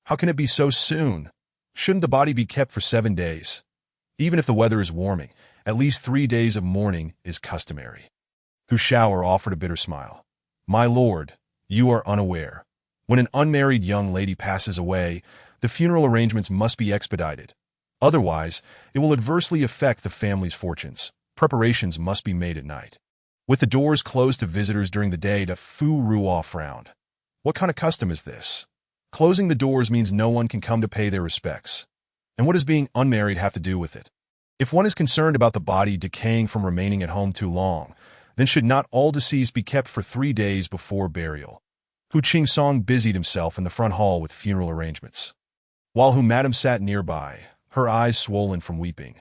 "How can it be so soon? Shouldn't the body be kept for 7 days? Even if the weather is warming, at least 3 days of mourning is customary." Hu Shaoer offered a bitter smile. "My lord, you are unaware. When an unmarried young lady passes away, the funeral arrangements must be expedited. Otherwise, it will adversely affect the family's fortunes. Preparations must be made at night. With the doors closed to visitors during the day." Fu Ruo frowned. "What kind of custom is this? Closing the doors means no one can come to pay their respects. And what does being unmarried have to do with it? If one is concerned about the body decaying from remaining at home too long, then should not all deceased be kept for 3 days before burial?" Hu Qing-song busied himself in the front hall with funeral arrangements, while Hu Madam sat nearby, her eyes swollen from weeping.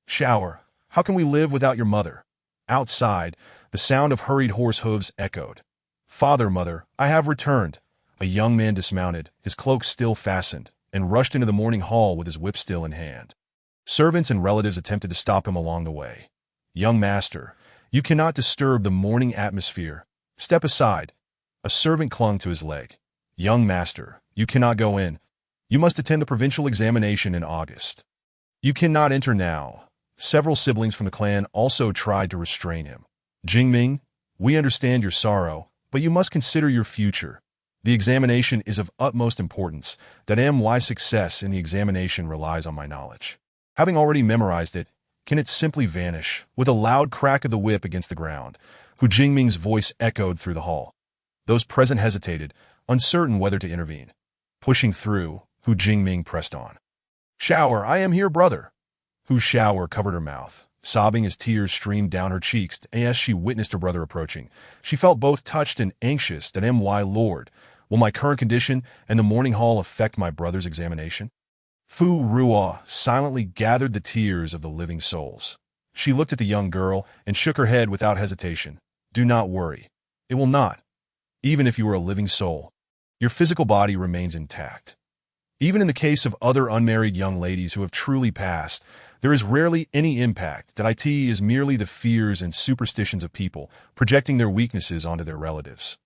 "Shower, how can we live without your mother?" Outside, the sound of hurried horse hooves echoed. "Father, mother, I have returned." A young man dismounted, his cloak still fastened, and rushed into the morning hall with his whip still in hand. Servants and relatives attempted to stop him along the way. "Young master, you cannot disturb the morning atmosphere. Step aside." A servant clung to his leg. "Young master, you cannot go in. You must attend the provincial examination in August. You cannot enter now." Several siblings from the clan also tried to restrain him. "Jingming, we understand your sorrow, but you must consider your future. The examination is of utmost importance. That my success in the examination relies on my knowledge. Having already memorized it, can it simply vanish?" With a loud crack of the whip against the ground, Hu Jingming's voice echoed through the hall. Those present hesitated, uncertain whether to intervene. Pushing through, Hu Jingming pressed on. "Shower, I am here, brother." Hu Shower covered her mouth, sobbing as tears streamed down her cheeks as she witnessed her brother approaching. She felt both touched and anxious. That Lord, will my current condition and the morning hall affect my brother's examination? Fu Ruo silently gathered the tears of the living souls. She looked at the young girl and shook her head without hesitation. "Do not worry. It will not. Even if you are a living soul, your physical body remains intact. Even in the case of other unmarried young ladies who have truly passed, there is rarely any impact. That it is merely the fears and superstitions of people projecting their weaknesses onto their relatives,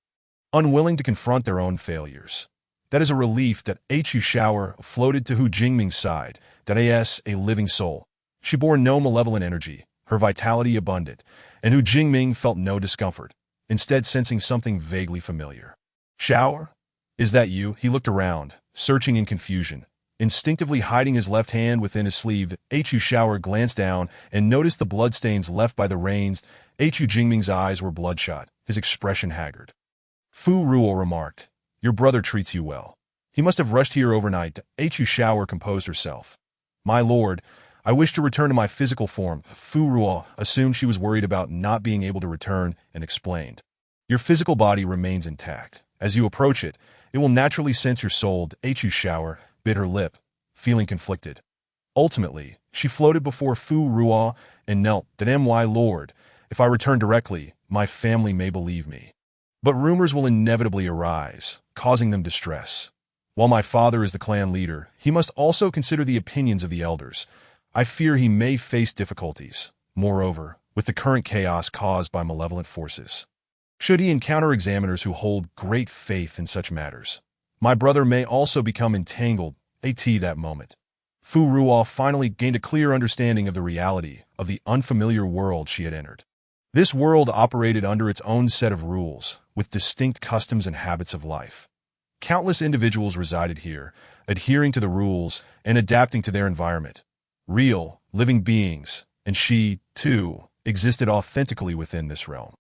unwilling to confront their own failures. That is a relief." That Hu Shower floated to Hu Jingming's side. That is a living soul. She bore no malevolent energy, her vitality abundant, and Hu Jingming felt no discomfort, instead sensing something vaguely familiar. "Shower? Is that you?" He looked around, searching in confusion. Instinctively hiding his left hand within his sleeve, Hu Shower glanced down and noticed the bloodstains left by the reins. Hu Jingming's eyes were bloodshot, his expression haggard. Fu Ruo remarked, "Your brother treats you well. He must have rushed here overnight." Hu Shower composed herself. "My lord, I wish to return to my physical form." Fu Ruo assumed she was worried about not being able to return and explained. "Your physical body remains intact. As you approach it, it will naturally sense your soul." Hu Shower bit her lip, feeling conflicted. Ultimately, she floated before Fu Ruo and knelt. "That Lord, if I return directly, my family may believe me. But rumors will inevitably arise, causing them distress. While my father is the clan leader, he must also consider the opinions of the elders. I fear he may face difficulties, moreover, with the current chaos caused by malevolent forces. Should he encounter examiners who hold great faith in such matters, my brother may also become entangled." That moment, Fu Ruo finally gained a clear understanding of the reality of the unfamiliar world she had entered. This world operated under its own set of rules, with distinct customs and habits of life. Countless individuals resided here, adhering to the rules and adapting to their environment. Real, living beings, and she, too, existed authentically within this realm.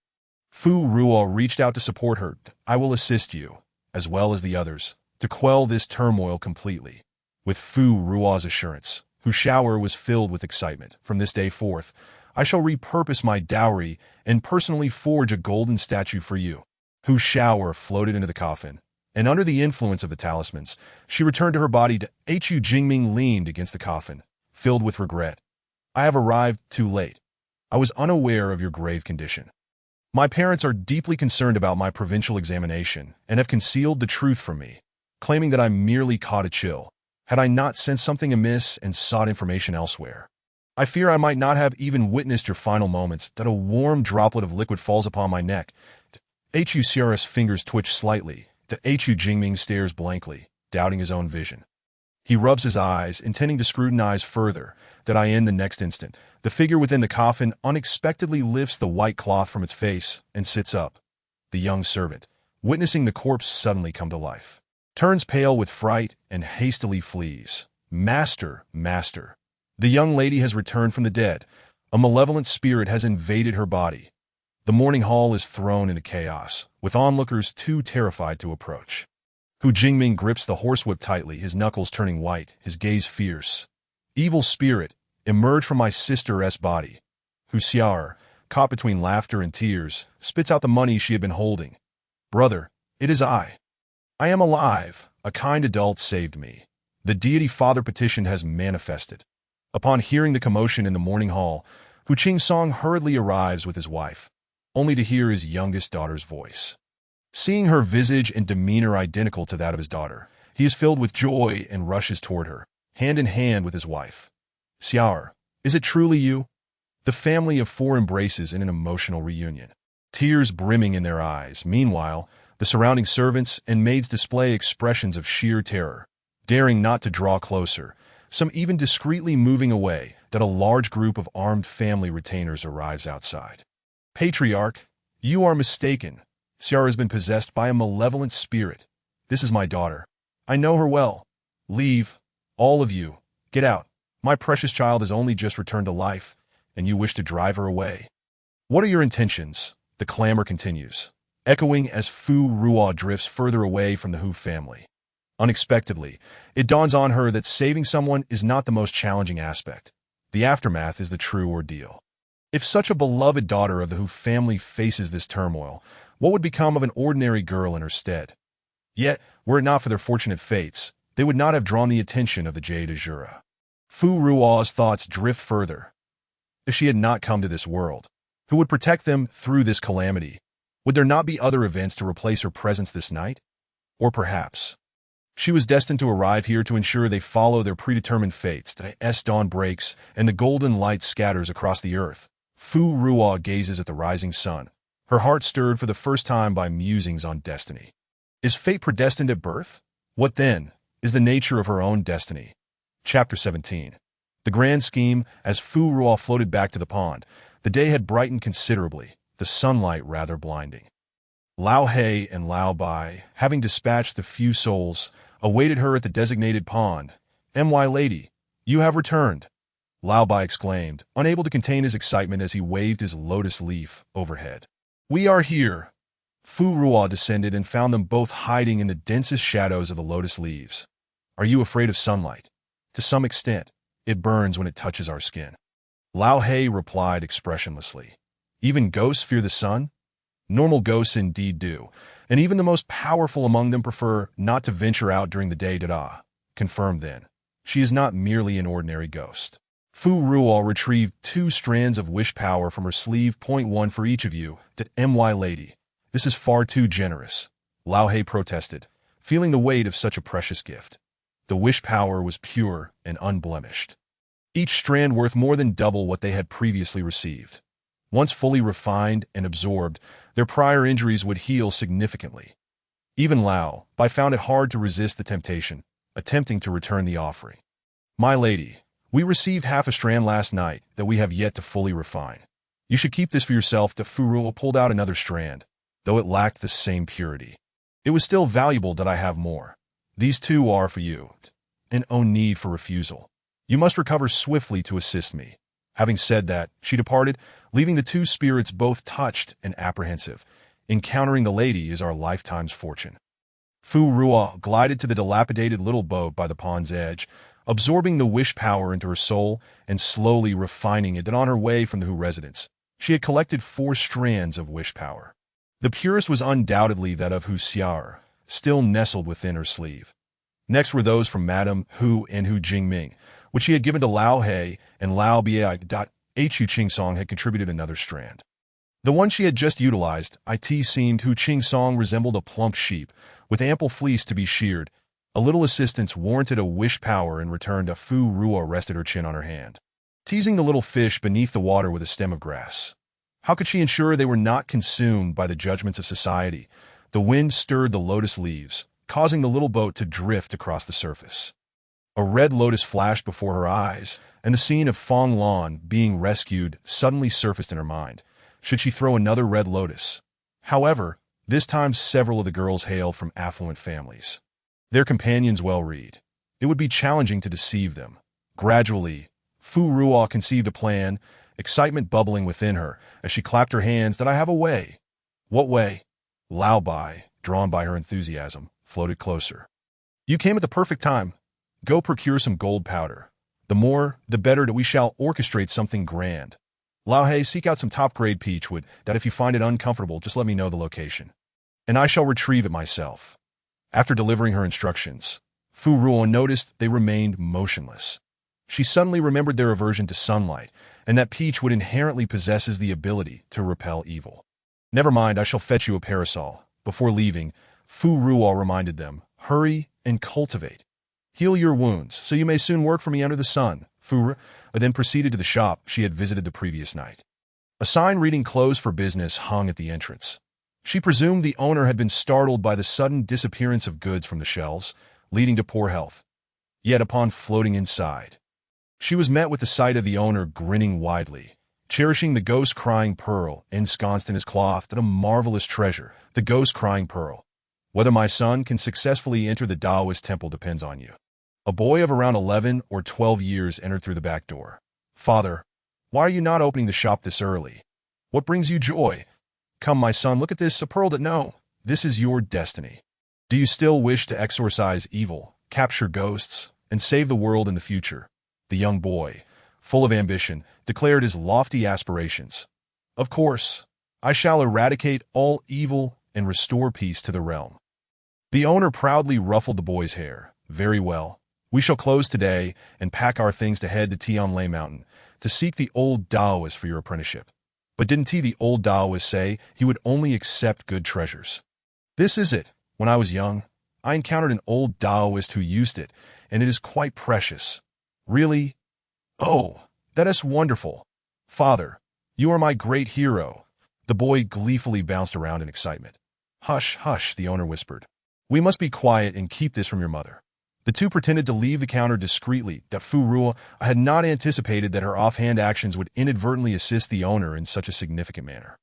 Fu Ruo reached out to support her. "I will assist you, as well as the others, to quell this turmoil completely." With Fu Ruo's assurance, Hu Shower was filled with excitement. "From this day forth, I shall repurpose my dowry and personally forge a golden statue for you." Hu Shower floated into the coffin, and under the influence of the talismans, she returned to her body. Hu Jingming leaned against the coffin, filled with regret. "I have arrived too late. I was unaware of your grave condition. My parents are deeply concerned about my provincial examination and have concealed the truth from me, claiming that I merely caught a chill. Had I not sensed something amiss and sought information elsewhere, I fear I might not have even witnessed your final moments." That a warm droplet of liquid falls upon my neck. Hu Xiara's fingers twitch slightly. Hu Jingming stares blankly, doubting his own vision. He rubs his eyes, intending to scrutinize further. In the next instant, the figure within the coffin unexpectedly lifts the white cloth from its face and sits up. The young servant, witnessing the corpse suddenly come to life, turns pale with fright and hastily flees. "Master, master! The young lady has returned from the dead. A malevolent spirit has invaded her body." The morning hall is thrown into chaos, with onlookers too terrified to approach. Hu Jingming grips the horsewhip tightly, his knuckles turning white, his gaze fierce. "Evil spirit, emerge from my sister's body." Hu Xiar, caught between laughter and tears, spits out the money she had been holding. "Brother, it is I." I am alive. A kind adult saved me. The deity Father petitioned has manifested. Upon hearing the commotion in the morning hall, Hu Song hurriedly arrives with his wife, only to hear his youngest daughter's voice. Seeing her visage and demeanor identical to that of his daughter, he is filled with joy and rushes toward her, hand in hand with his wife. Xiao'er, is it truly you? The family of four embraces in an emotional reunion, tears brimming in their eyes. Meanwhile, the surrounding servants and maids display expressions of sheer terror, daring not to draw closer, some even discreetly moving away, that a large group of armed family retainers arrives outside. Patriarch, you are mistaken. Xiao'er has been possessed by a malevolent spirit. This is my daughter. I know her well. Leave. All of you. Get out. My precious child has only just returned to life, and you wish to drive her away. What are your intentions? The clamor continues, echoing as Fu Ruo drifts further away from the Hu family. Unexpectedly, it dawns on her that saving someone is not the most challenging aspect. The aftermath is the true ordeal. If such a beloved daughter of the Hu family faces this turmoil, what would become of an ordinary girl in her stead? Yet, were it not for their fortunate fates, they would not have drawn the attention of the Jade Azura. Fu Ruo's thoughts drift further. If she had not come to this world, who would protect them through this calamity? Would there not be other events to replace her presence this night? Or perhaps she was destined to arrive here to ensure they follow their predetermined fates. As dawn breaks and the golden light scatters across the earth, Fu Ruo gazes at the rising sun, her heart stirred for the first time by musings on destiny. Is fate predestined at birth? What then is the nature of her own destiny? Chapter 17. The grand scheme. As Fu Ruo floated back to the pond, the day had brightened considerably, the sunlight rather blinding. Lao He and Lao Bai, having dispatched the few souls, awaited her at the designated pond. "My lady, you have returned," Lao Bai exclaimed, unable to contain his excitement as he waved his lotus leaf overhead. "We are here." Fu Ruo descended and found them both hiding in the densest shadows of the lotus leaves. "Are you afraid of sunlight?" "To some extent. It burns when it touches our skin." Lao He replied expressionlessly. "Even ghosts fear the sun?" "Normal ghosts indeed do, and even the most powerful among them prefer not to venture out during the day." Confirmed then. She is not merely an ordinary ghost. Fu Ruo retrieved 2 strands of wish power from her sleeve. "1 for each of you. My lady. This is far too generous," Lao He protested, feeling the weight of such a precious gift. The wish power was pure and unblemished, each strand worth more than double what they had previously received. Once fully refined and absorbed, their prior injuries would heal significantly. Even Lao Bai found it hard to resist the temptation, attempting to return the offering. "My lady, we received half a strand last night that we have yet to fully refine. You should keep this for yourself." Fu Ruo pulled out another strand, though it lacked the same purity. "It was still valuable that I have more. These 2 are for you, and no need for refusal. You must recover swiftly to assist me." Having said that, she departed, leaving the 2 spirits both touched and apprehensive. Encountering the lady is our lifetime's fortune. Fu Ruo glided to the dilapidated little boat by the pond's edge, absorbing the wish power into her soul and slowly refining it. And on her way from the Hu residence, she had collected 4 strands of wish power. The purest was undoubtedly that of Hu Xiao'er, still nestled within her sleeve. Next were those from Madame Hu and Hu Jingming, which he had given to Lao He, and Lao Bai. Hu Song had contributed another strand. The one she had just utilized, seemed Hu Song resembled a plump sheep, with ample fleece to be sheared. A little assistance warranted a wish power in return. Fu Ruo rested her chin on her hand, teasing the little fish beneath the water with a stem of grass. How could she ensure they were not consumed by the judgments of society? The wind stirred the lotus leaves, causing the little boat to drift across the surface. A red lotus flashed before her eyes, and the scene of Fong Lan being rescued suddenly surfaced in her mind. Should she throw another red lotus? However, this time several of the girls hailed from affluent families. Their companions well read. It would be challenging to deceive them. Gradually, Fu Ruo conceived a plan, excitement bubbling within her as she clapped her hands. "I have a way." "What way?" Lao Bai, drawn by her enthusiasm, floated closer. "You came at the perfect time. Go procure some gold powder. The more, the better. We shall orchestrate something grand. Lao He, seek out some top-grade peachwood. If you find it uncomfortable, just let me know the location, and I shall retrieve it myself." After delivering her instructions, Fu Ruo noticed they remained motionless. She suddenly remembered their aversion to sunlight, and that Peachwood inherently possesses the ability to repel evil. Never mind, I shall fetch you a parasol. Before leaving, Fu Ruo reminded them, hurry and cultivate. Heal your wounds, so you may soon work for me under the sun. Fu Ruo then proceeded to the shop she had visited the previous night. A sign reading closed for business hung at the entrance. She presumed the owner had been startled by the sudden disappearance of goods from the shelves, leading to poor health. Yet upon floating inside, she was met with the sight of the owner grinning widely, cherishing the ghost-crying pearl ensconced in his cloth, a marvelous treasure, the ghost-crying pearl. Whether my son can successfully enter the Taoist temple depends on you. A boy of around 11 or 12 years entered through the back door. Father, why are you not opening the shop this early? What brings you joy? Come, my son, look at this, a pearl that no, this is your destiny. Do you still wish to exorcise evil, capture ghosts, and save the world in the future? The young boy, full of ambition, declared his lofty aspirations. Of course, I shall eradicate all evil and restore peace to the realm. The owner proudly ruffled the boy's hair. Very well. We shall close today and pack our things to head to Tianlai Mountain to seek the old Taoist for your apprenticeship. But didn't the old Taoist say he would only accept good treasures? This is it. When I was young, I encountered an old Taoist who used it, and it is quite precious. Really? Oh, that is wonderful. Father, you are my great hero. The boy gleefully bounced around in excitement. Hush, hush, the owner whispered. We must be quiet and keep this from your mother. The two pretended to leave the counter discreetly. Fu Ruo had not anticipated that her offhand actions would inadvertently assist the owner in such a significant manner.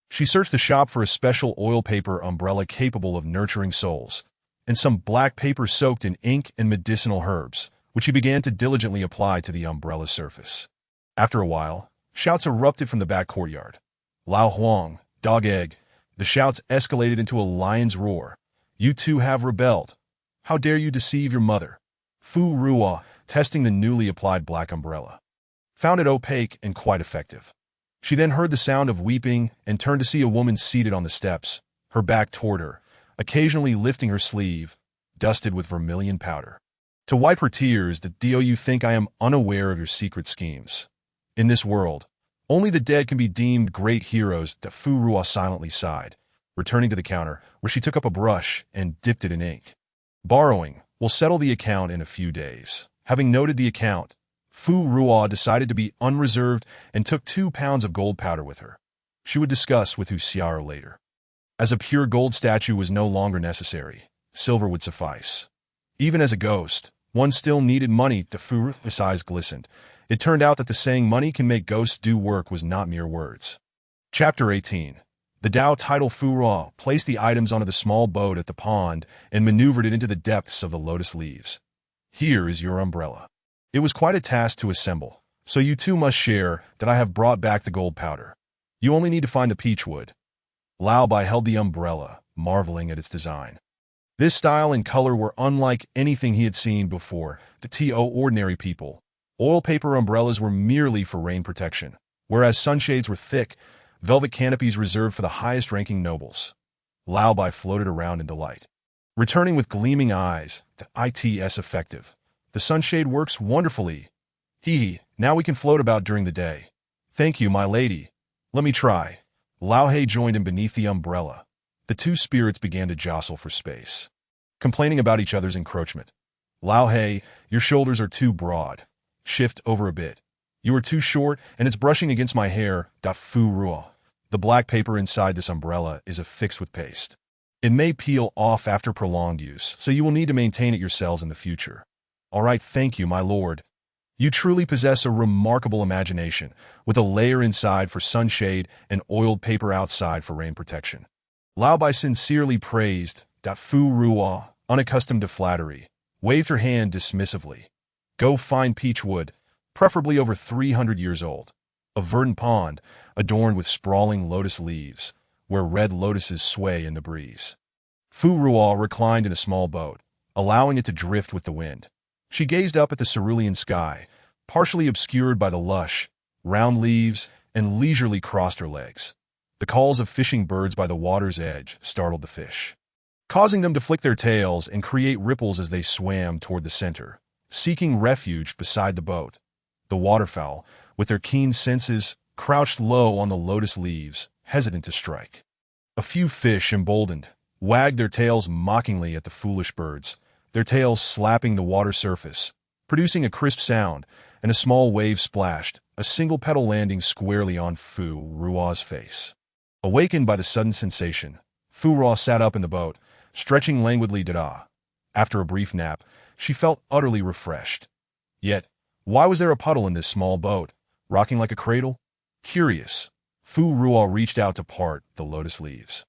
She searched the shop for a special oil paper umbrella capable of nurturing souls, and some black paper soaked in ink and medicinal herbs, which she began to diligently apply to the umbrella's surface. After a while, shouts erupted from the back courtyard. Lao Huang, dog egg. The shouts escalated into a lion's roar. You two have rebelled. How dare you deceive your mother? Fu Ruo, testing the newly applied black umbrella, found it opaque and quite effective. She then heard the sound of weeping and turned to see a woman seated on the steps, her back toward her, occasionally lifting her sleeve, dusted with vermilion powder. To wipe her tears, do you think I am unaware of your secret schemes? In this world, only the dead can be deemed great heroes. Fu Ruo silently sighed, returning to the counter, where she took up a brush and dipped it in ink. Borrowing will settle the account in a few days. Having noted the account, Fu Ruo decided to be unreserved and took 2 pounds of gold powder with her. She would discuss with Hu Xiao later. As a pure gold statue was no longer necessary, silver would suffice. Even as a ghost, one still needed money. Fu Ruo's eyes glistened. It turned out that the saying money can make ghosts do work was not mere words. Chapter 18. The Tao title. Fu Ruo placed the items onto the small boat at the pond and maneuvered it into the depths of the lotus leaves. Here is your umbrella. It was quite a task to assemble, so you two must share that I have brought back the gold powder. You only need to find the peach wood. Lao Bai held the umbrella, marveling at its design. This style and color were unlike anything he had seen before. The ordinary people. Oil paper umbrellas were merely for rain protection, whereas sunshades were thick, velvet canopies reserved for the highest-ranking nobles. Lao Bai floated around in delight, returning with gleaming eyes. It's effective. The sunshade works wonderfully. Now we can float about during the day. Thank you, my lady. Let me try. Lao He joined him beneath the umbrella. The two spirits began to jostle for space, complaining about each other's encroachment. Lao He, your shoulders are too broad. Shift over a bit. You are too short, and it's brushing against my hair. Fu Ruo. The black paper inside this umbrella is affixed with paste. It may peel off after prolonged use, so you will need to maintain it yourselves in the future. All right, thank you, my lord. You truly possess a remarkable imagination, with a layer inside for sunshade and oiled paper outside for rain protection. Lao Bai sincerely praised. Fu Ruo, unaccustomed to flattery, waved her hand dismissively. Go find peach wood, preferably over 300 years old. A verdant pond, adorned with sprawling lotus leaves, where red lotuses sway in the breeze. Fu Ruo reclined in a small boat, allowing it to drift with the wind. She gazed up at the cerulean sky, partially obscured by the lush, round leaves, and leisurely crossed her legs. The calls of fishing birds by the water's edge startled the fish. causing them to flick their tails and create ripples as they swam toward the center, seeking refuge beside the boat. The waterfowl, with their keen senses, crouched low on the lotus leaves, hesitant to strike. A few fish, emboldened, wagged their tails mockingly at the foolish birds, their tails slapping the water surface, producing a crisp sound, and a small wave splashed, a single petal landing squarely on Fu Ruo's face. Awakened by the sudden sensation, Fu Ruo sat up in the boat, stretching languidly. After a brief nap, she felt utterly refreshed. Yet, why was there a puddle in this small boat, rocking like a cradle? Curious, Fu Ruo reached out to part the lotus leaves.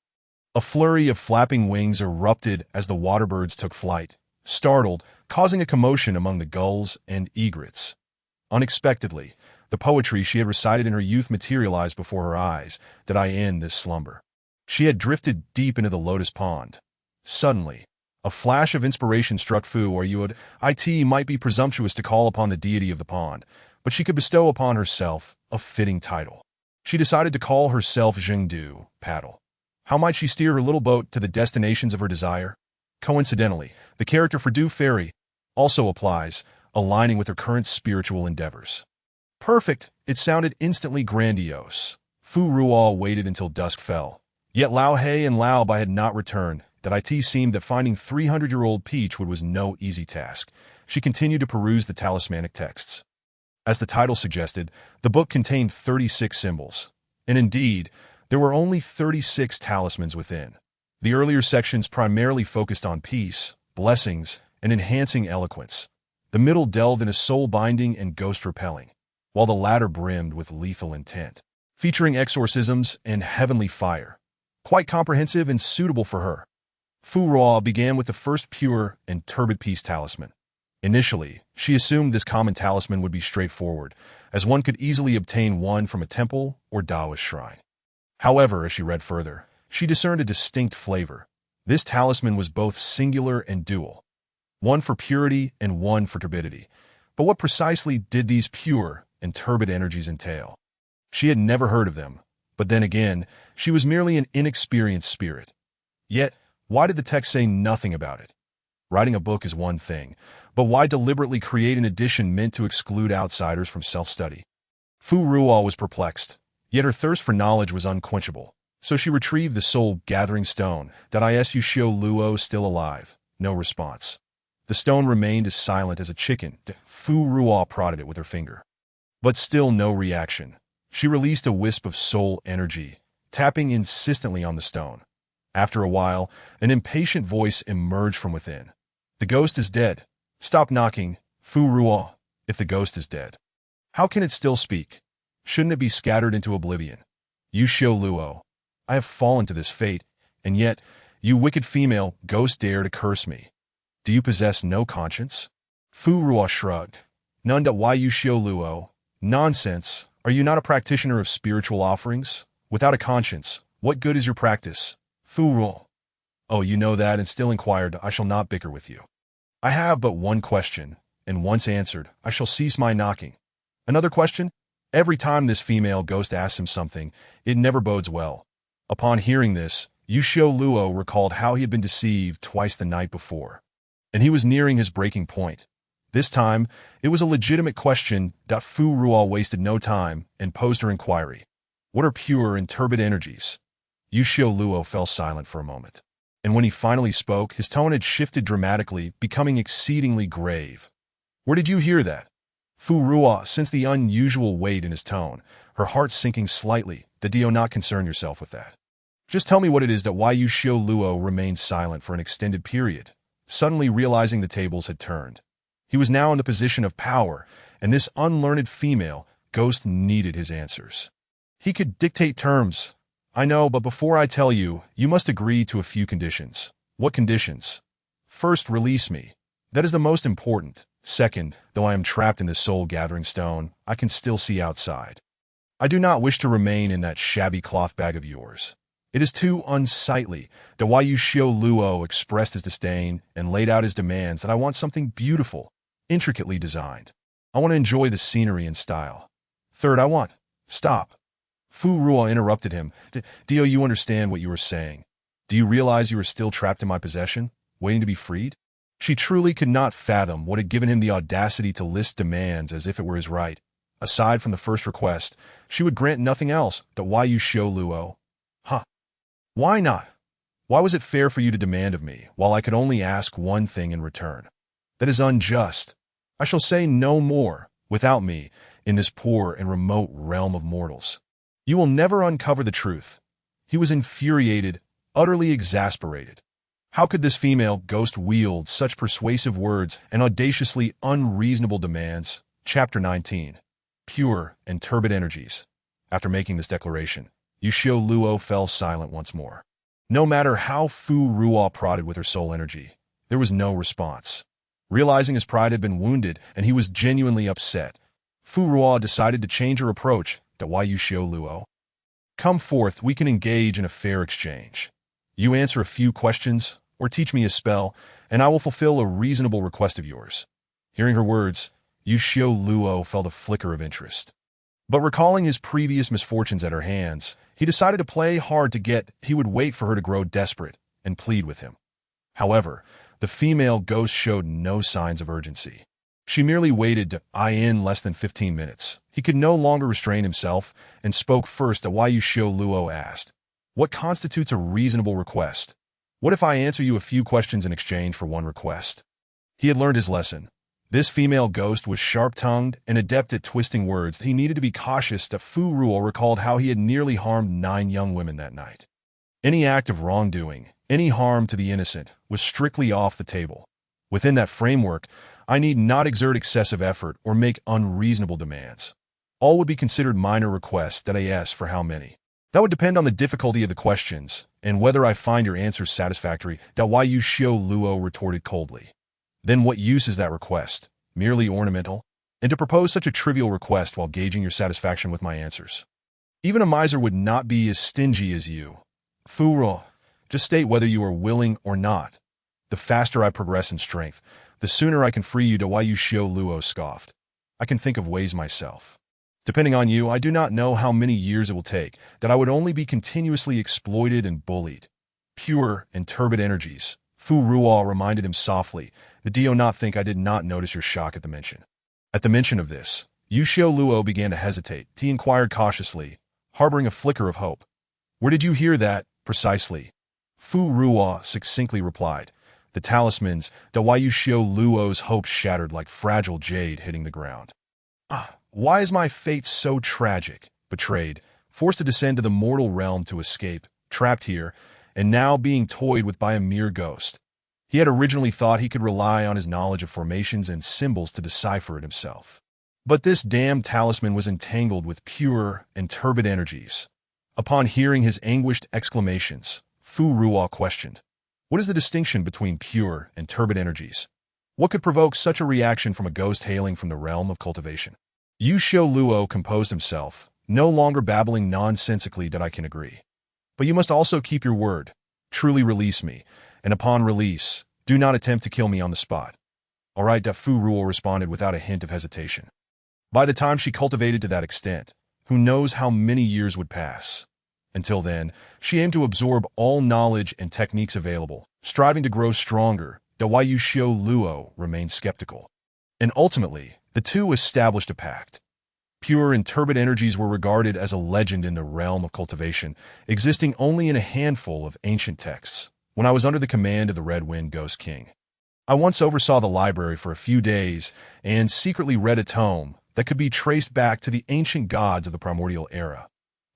A flurry of flapping wings erupted as the water birds took flight, startled, causing a commotion among the gulls and egrets. Unexpectedly, the poetry she had recited in her youth materialized before her eyes. Did I end this slumber? She had drifted deep into the lotus pond. Suddenly, a flash of inspiration struck Fu. It might be presumptuous to call upon the deity of the pond, but she could bestow upon herself a fitting title. She decided to call herself Zhengdu, Paddle. How might she steer her little boat to the destinations of her desire? Coincidentally, the character for Du Fairy also applies, aligning with her current spiritual endeavors. Perfect! It sounded instantly grandiose. Fu Ruo waited until dusk fell. Yet Lao He and Lao Bai had not returned. It seemed that finding 300-year-old Peachwood was no easy task. She continued to peruse the talismanic texts. As the title suggested, the book contained 36 symbols. And indeed, there were only 36 talismans within. The earlier sections primarily focused on peace, blessings, and enhancing eloquence. The middle delved into soul-binding and ghost-repelling, while the latter brimmed with lethal intent, featuring exorcisms and heavenly fire. Quite comprehensive and suitable for her. Fu Ruo began with the first pure and turbid peace talisman. Initially, she assumed this common talisman would be straightforward, as one could easily obtain one from a temple or Taoist shrine. However, as she read further, she discerned a distinct flavor. This talisman was both singular and dual, one for purity and one for turbidity. But what precisely did these pure and turbid energies entail? She had never heard of them, but then again, she was merely an inexperienced spirit. Yet, why did the text say nothing about it? Writing a book is one thing, but why deliberately create an edition meant to exclude outsiders from self-study? Fu Ruo was perplexed, yet her thirst for knowledge was unquenchable. So she retrieved the soul-gathering stone. Is Yushio Luo still alive? No response. The stone remained as silent as a chicken. Fu Ruo prodded it with her finger. But still no reaction. She released a wisp of soul energy, tapping insistently on the stone. After a while, an impatient voice emerged from within. The ghost is dead. Stop knocking, Fu Ruo. If the ghost is dead, how can it still speak? Shouldn't it be scattered into oblivion? Yushio Luo, I have fallen to this fate, and yet, you wicked female ghost dare to curse me. Do you possess no conscience? Fu Ruo shrugged. None. Why Yushio Luo? Nonsense. Are you not a practitioner of spiritual offerings? Without a conscience, what good is your practice? Fu Ruo. Oh, you know that and still inquired. I shall not bicker with you. I have but one question, and once answered, I shall cease my knocking. Another question? Every time this female ghost asks him something, it never bodes well. Upon hearing this, Yushio Luo recalled how he had been deceived twice the night before, and he was nearing his breaking point. This time, it was a legitimate question. Fu Ruo wasted no time and posed her inquiry. What are pure and turbid energies? Yushio Luo fell silent for a moment, and when he finally spoke, his tone had shifted dramatically, becoming exceedingly grave. Where did you hear that? Fu Ruo sensed the unusual weight in his tone, her heart sinking slightly. Do not concern yourself with that. Just tell me what it is. Why Yushio Luo remained silent for an extended period, suddenly realizing the tables had turned. He was now in the position of power, and this unlearned female ghost needed his answers. He could dictate terms. I know, but before I tell you, you must agree to a few conditions. What conditions? First, release me. That is the most important. Second, though I am trapped in this soul-gathering stone, I can still see outside. I do not wish to remain in that shabby cloth bag of yours. It is too unsightly. Why Yushio Luo expressed his disdain and laid out his demands that I want something beautiful, intricately designed. I want to enjoy the scenery and style. Third, I want... Stop. Fu Ruo interrupted him. Do you understand what you are saying? Do you realize you are still trapped in my possession, waiting to be freed? She truly could not fathom what had given him the audacity to list demands as if it were his right. Aside from the first request, she would grant nothing else. That why you show Luo? Huh? Why not? Why was it fair for you to demand of me, while I could only ask one thing in return? That is unjust. I shall say no more, without me, in this poor and remote realm of mortals. You will never uncover the truth. He was infuriated, utterly exasperated. How could this female ghost wield such persuasive words and audaciously unreasonable demands? Chapter 19. Pure and turbid energies. After making this declaration, Yushio Luo fell silent once more. No matter how Fu Ruo prodded with her soul energy, there was no response. Realizing his pride had been wounded and he was genuinely upset, Fu Ruo decided to change her approach to why Yushio Luo. Come forth, we can engage in a fair exchange. You answer a few questions, or teach me a spell, and I will fulfill a reasonable request of yours. Hearing her words, Yushio Luo felt a flicker of interest. But recalling his previous misfortunes at her hands, he decided to play hard to get. He would wait for her to grow desperate and plead with him. However, the female ghost showed no signs of urgency. She merely waited to in less than 15 minutes. He could no longer restrain himself and spoke first at why Yushio Luo asked, "What constitutes a reasonable request? What if I answer you a few questions in exchange for one request?" He had learned his lesson. This female ghost was sharp-tongued and adept at twisting words. He needed to be cautious. That Fu Ruo recalled how he had nearly harmed 9 young women that night. Any act of wrongdoing, any harm to the innocent, was strictly off the table. Within that framework, I need not exert excessive effort or make unreasonable demands. All would be considered minor requests. That I ask for how many? That would depend on the difficulty of the questions and whether I find your answers satisfactory. That why Yushio Luo retorted coldly. Then what use is that request? Merely ornamental? And to propose such a trivial request while gauging your satisfaction with my answers? Even a miser would not be as stingy as you. Fu Ruo, just state whether you are willing or not. The faster I progress in strength, the sooner I can free you. To why Yushio Luo scoffed. I can think of ways myself. Depending on you, I do not know how many years it will take. That I would only be continuously exploited and bullied. Pure and turbid energies. Fu Ruo reminded him softly. Do you not think I did not notice your shock at the mention? At the mention of this, Yushio Luo began to hesitate. He inquired cautiously, harboring a flicker of hope. Where did you hear that, precisely? Fu Ruo succinctly replied. The talismans. To why Yushio Luo's hopes shattered like fragile jade hitting the ground. Why is my fate so tragic? Betrayed, forced to descend to the mortal realm to escape, trapped here, and now being toyed with by a mere ghost. He had originally thought he could rely on his knowledge of formations and symbols to decipher it himself. But this damned talisman was entangled with pure and turbid energies. Upon hearing his anguished exclamations, Fu Ruo questioned, what is the distinction between pure and turbid energies? What could provoke such a reaction from a ghost hailing from the realm of cultivation? Yushio Luo composed himself, no longer babbling nonsensically. That I can agree. But you must also keep your word. Truly release me, and upon release, do not attempt to kill me on the spot. All right, Fu Ruo responded without a hint of hesitation. By the time she cultivated to that extent, who knows how many years would pass. Until then, she aimed to absorb all knowledge and techniques available, striving to grow stronger. Why Yushio Luo remained skeptical. And ultimately, the two established a pact. Pure and turbid energies were regarded as a legend in the realm of cultivation, existing only in a handful of ancient texts. When I was under the command of the Red Wind Ghost King, I once oversaw the library for a few days and secretly read a tome that could be traced back to the ancient gods of the primordial era,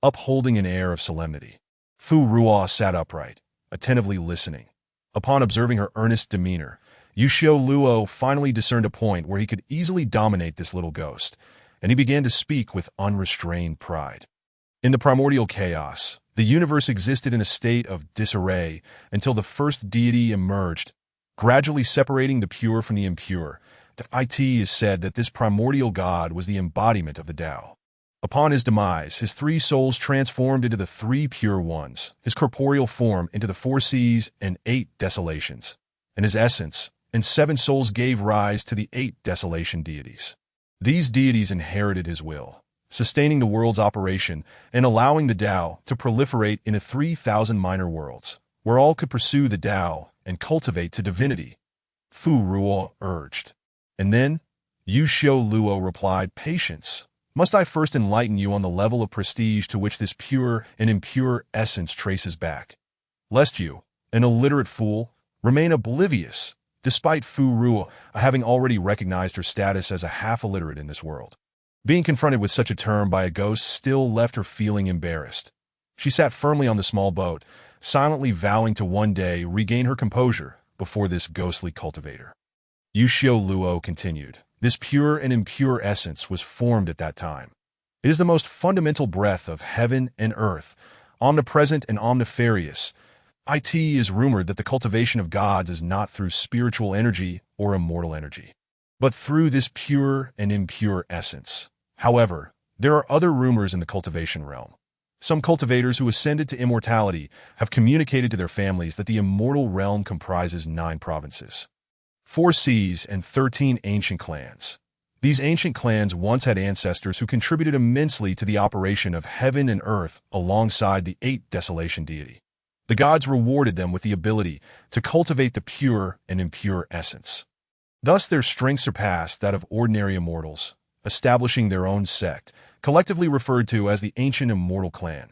upholding an air of solemnity. Fu Ruo sat upright, attentively listening. Upon observing her earnest demeanor, Yushio Luo finally discerned a point where he could easily dominate this little ghost, and he began to speak with unrestrained pride. In the primordial chaos, the universe existed in a state of disarray until the first deity emerged, gradually separating the pure from the impure. It is said that this primordial god was the embodiment of the Tao. Upon his demise, his 3 souls transformed into the 3 pure ones, his corporeal form into the 4 seas and 8 desolations, and his essence and 7 souls gave rise to the 8 desolation deities. These deities inherited his will, sustaining the world's operation and allowing the Tao to proliferate into 3,000 minor worlds, where all could pursue the Tao and cultivate to divinity, Fu Ruo urged. And then, Yu Xiu Luo replied, patience. Must I first enlighten you on the level of prestige to which this pure and impure essence traces back, lest you, an illiterate fool, remain oblivious, despite Fu Ruo having already recognized her status as a half-illiterate in this world. Being confronted with such a term by a ghost still left her feeling embarrassed. She sat firmly on the small boat, silently vowing to one day regain her composure before this ghostly cultivator. Yu Xiu Luo continued, this pure and impure essence was formed at that time. It is the most fundamental breath of heaven and earth, omnipresent and omnifarious. It is rumored that the cultivation of gods is not through spiritual energy or immortal energy, but through this pure and impure essence. However, there are other rumors in the cultivation realm. Some cultivators who ascended to immortality have communicated to their families that the immortal realm comprises 9 provinces, 4 seas, and 13 ancient clans. These ancient clans once had ancestors who contributed immensely to the operation of heaven and earth alongside the 8 desolation deity. The gods rewarded them with the ability to cultivate the pure and impure essence. Thus their strength surpassed that of ordinary immortals, establishing their own sect, collectively referred to as the Ancient Immortal Clan.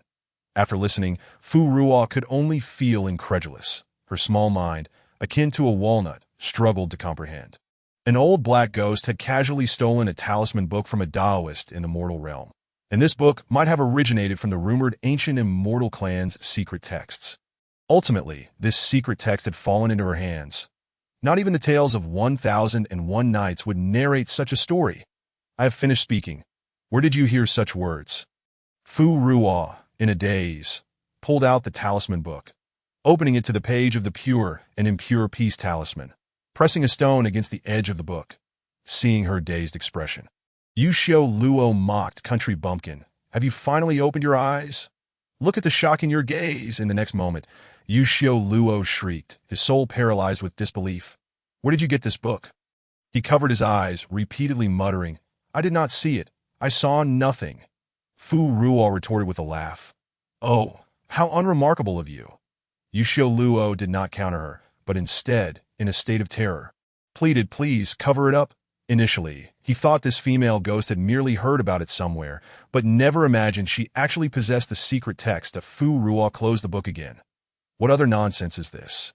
After listening, Fu Ruo could only feel incredulous. Her small mind, akin to a walnut, struggled to comprehend. An old black ghost had casually stolen a talisman book from a Taoist in the mortal realm, and this book might have originated from the rumored Ancient Immortal Clan's secret texts. Ultimately, this secret text had fallen into her hands. Not even the tales of 1001 Nights would narrate such a story. I have finished speaking. Where did you hear such words? Fu Ruo, in a daze, pulled out the talisman book, opening it to the page of the pure and impure peace talisman, pressing a stone against the edge of the book. Seeing her dazed expression, Yu Xiu Luo mocked, country bumpkin, have you finally opened your eyes? Look at the shock in your gaze. In the next moment, Yu Xiu Luo shrieked, his soul paralyzed with disbelief. Where did you get this book? He covered his eyes, repeatedly muttering, I did not see it. I saw nothing. Fu Ruo retorted with a laugh. Oh, how unremarkable of you. Yu Xiu Luo did not counter her, but instead, in a state of terror, pleaded, please cover it up. Initially, he thought this female ghost had merely heard about it somewhere, but never imagined she actually possessed the secret text. Fu Ruo closed the book again. What other nonsense is this?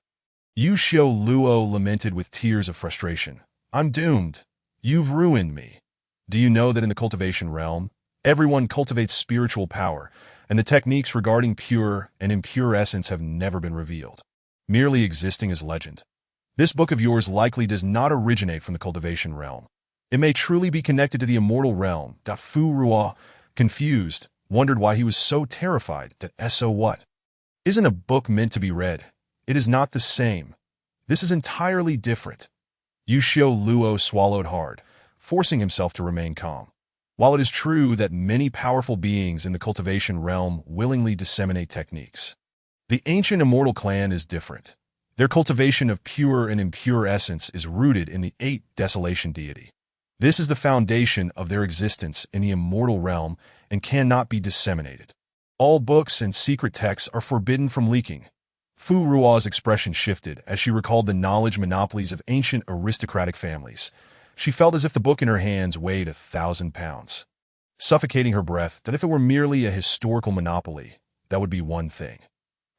Yu Xiu Luo lamented with tears of frustration. I'm doomed. You've ruined me. Do you know that in the cultivation realm, everyone cultivates spiritual power, and the techniques regarding pure and impure essence have never been revealed, merely existing as legend? This book of yours likely does not originate from the cultivation realm. It may truly be connected to the immortal realm. Fu Ruo, confused, wondered why he was so terrified. So what? Isn't a book meant to be read? It is not the same. This is entirely different. Yu Xiu Luo swallowed hard, forcing himself to remain calm. While it is true that many powerful beings in the cultivation realm willingly disseminate techniques, the ancient immortal clan is different. Their cultivation of pure and impure essence is rooted in the 8 desolation deity. This is the foundation of their existence in the immortal realm and cannot be disseminated. All books and secret texts are forbidden from leaking. Fu Ruo's expression shifted as she recalled the knowledge monopolies of ancient aristocratic families. She felt as if the book in her hands weighed 1,000 pounds, suffocating her breath. That if it were merely a historical monopoly, that would be one thing.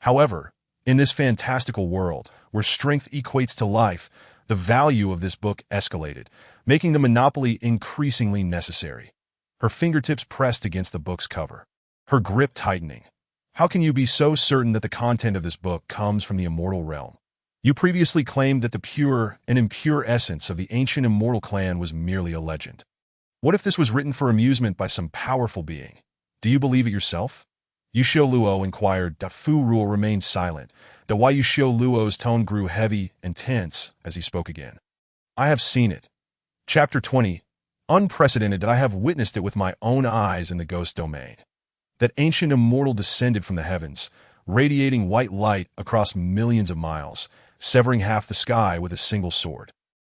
However, in this fantastical world, where strength equates to life, the value of this book escalated, making the monopoly increasingly necessary. Her fingertips pressed against the book's cover, her grip tightening. How can you be so certain that the content of this book comes from the immortal realm? You previously claimed that the pure and impure essence of the ancient immortal clan was merely a legend. What if this was written for amusement by some powerful being? Do you believe it yourself? Yu Xiu Luo inquired. Fu Ruo remained silent. Yu Xiu Luo's tone grew heavy and tense as he spoke again. I have seen it. Chapter 20. Unprecedented that I have witnessed it with my own eyes in the ghost domain. That ancient immortal descended from the heavens, radiating white light across millions of miles, severing half the sky with a single sword.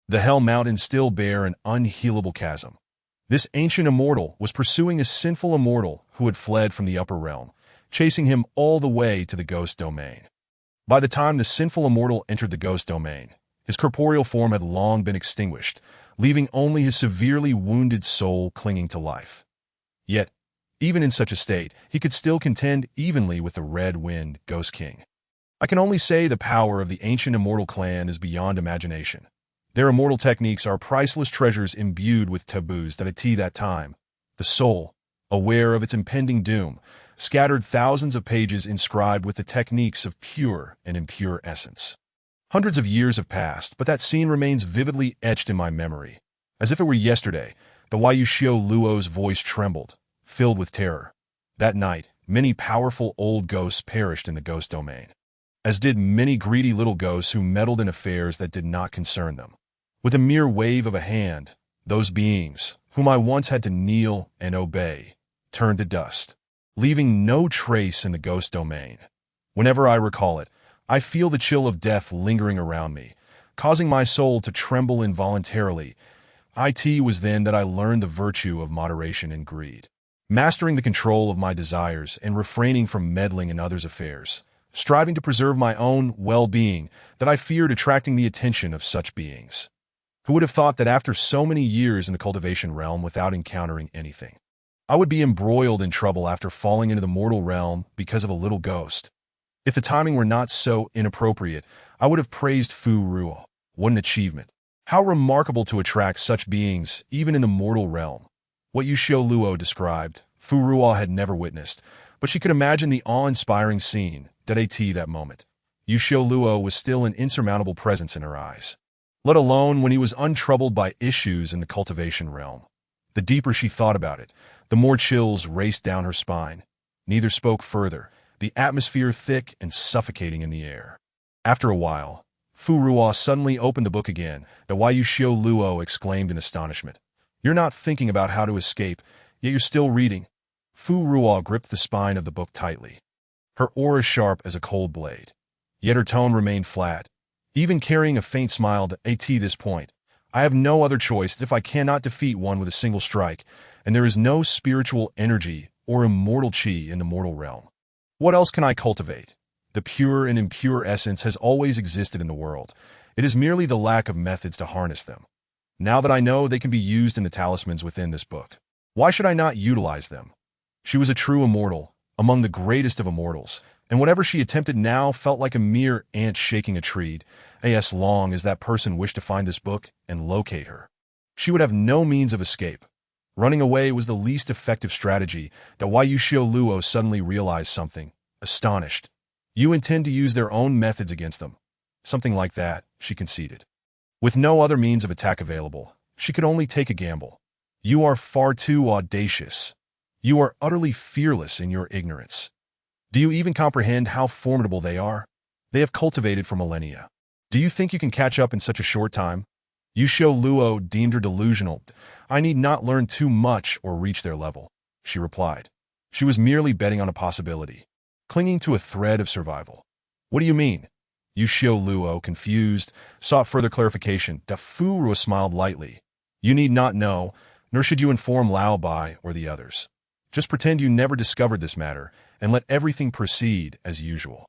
The Hell Mountains still bear an unhealable chasm. This ancient immortal was pursuing a sinful immortal who had fled from the upper realm, chasing him all the way to the ghost domain. By the time the sinful immortal entered the ghost domain, his corporeal form had long been extinguished, leaving only his severely wounded soul clinging to life. Yet, even in such a state, he could still contend evenly with the Red Wind Ghost King. I can only say the power of the ancient immortal clan is beyond imagination. Their immortal techniques are priceless treasures imbued with taboos that at that time, the soul, aware of its impending doom, scattered thousands of pages inscribed with the techniques of pure and impure essence. Hundreds of years have passed, but that scene remains vividly etched in my memory. As if it were yesterday, the Yusho Luo's voice trembled, filled with terror. That night, many powerful old ghosts perished in the ghost domain, as did many greedy little ghosts who meddled in affairs that did not concern them. With a mere wave of a hand, those beings, whom I once had to kneel and obey, turned to dust, leaving no trace in the ghost domain. Whenever I recall it, I feel the chill of death lingering around me, causing my soul to tremble involuntarily. It was then that I learned the virtue of moderation and greed, mastering the control of my desires and refraining from meddling in others' affairs, striving to preserve my own well-being, that I feared attracting the attention of such beings. Who would have thought that after so many years in the cultivation realm without encountering anything, I would be embroiled in trouble after falling into the mortal realm because of a little ghost? If the timing were not so inappropriate, I would have praised Fu Ruo. What an achievement! How remarkable to attract such beings, even in the mortal realm. What Yusho Luo described, Fu Ruo had never witnessed, but she could imagine the awe-inspiring scene that moment. Yusho Luo was still an insurmountable presence in her eyes, let alone when he was untroubled by issues in the cultivation realm. The deeper she thought about it, the more chills raced down her spine. Neither spoke further, the atmosphere thick and suffocating in the air. After a while, Fu Ruo suddenly opened the book again. The Yusho Luo exclaimed in astonishment. "You're not thinking about how to escape, yet you're still reading." Fu Ruo gripped the spine of the book tightly, her aura sharp as a cold blade. Yet her tone remained flat, even carrying a faint smile. At this point, I have no other choice if I cannot defeat one with a single strike, and there is no spiritual energy or immortal chi in the mortal realm. What else can I cultivate? The pure and impure essence has always existed in the world. It is merely the lack of methods to harness them. Now that I know they can be used in the talismans within this book, why should I not utilize them? She was a true immortal, among the greatest of immortals, and whatever she attempted now felt like a mere ant shaking a tree, as long as that person wished to find this book and locate her. She would have no means of escape. Running away was the least effective strategy. That Yusho Luo suddenly realized something, astonished. "You intend to use their own methods against them." "Something like that," she conceded. With no other means of attack available, she could only take a gamble. "You are far too audacious. You are utterly fearless in your ignorance. Do you even comprehend how formidable they are? They have cultivated for millennia. Do you think you can catch up in such a short time?" Yusho Luo deemed her delusional. "I need not learn too much or reach their level," she replied. She was merely betting on a possibility, clinging to a thread of survival. "What do you mean?" Yusho Luo, confused, sought further clarification. Fu Ruo smiled lightly. "You need not know, nor should you inform Lao Bai or the others. Just pretend you never discovered this matter, and let everything proceed as usual."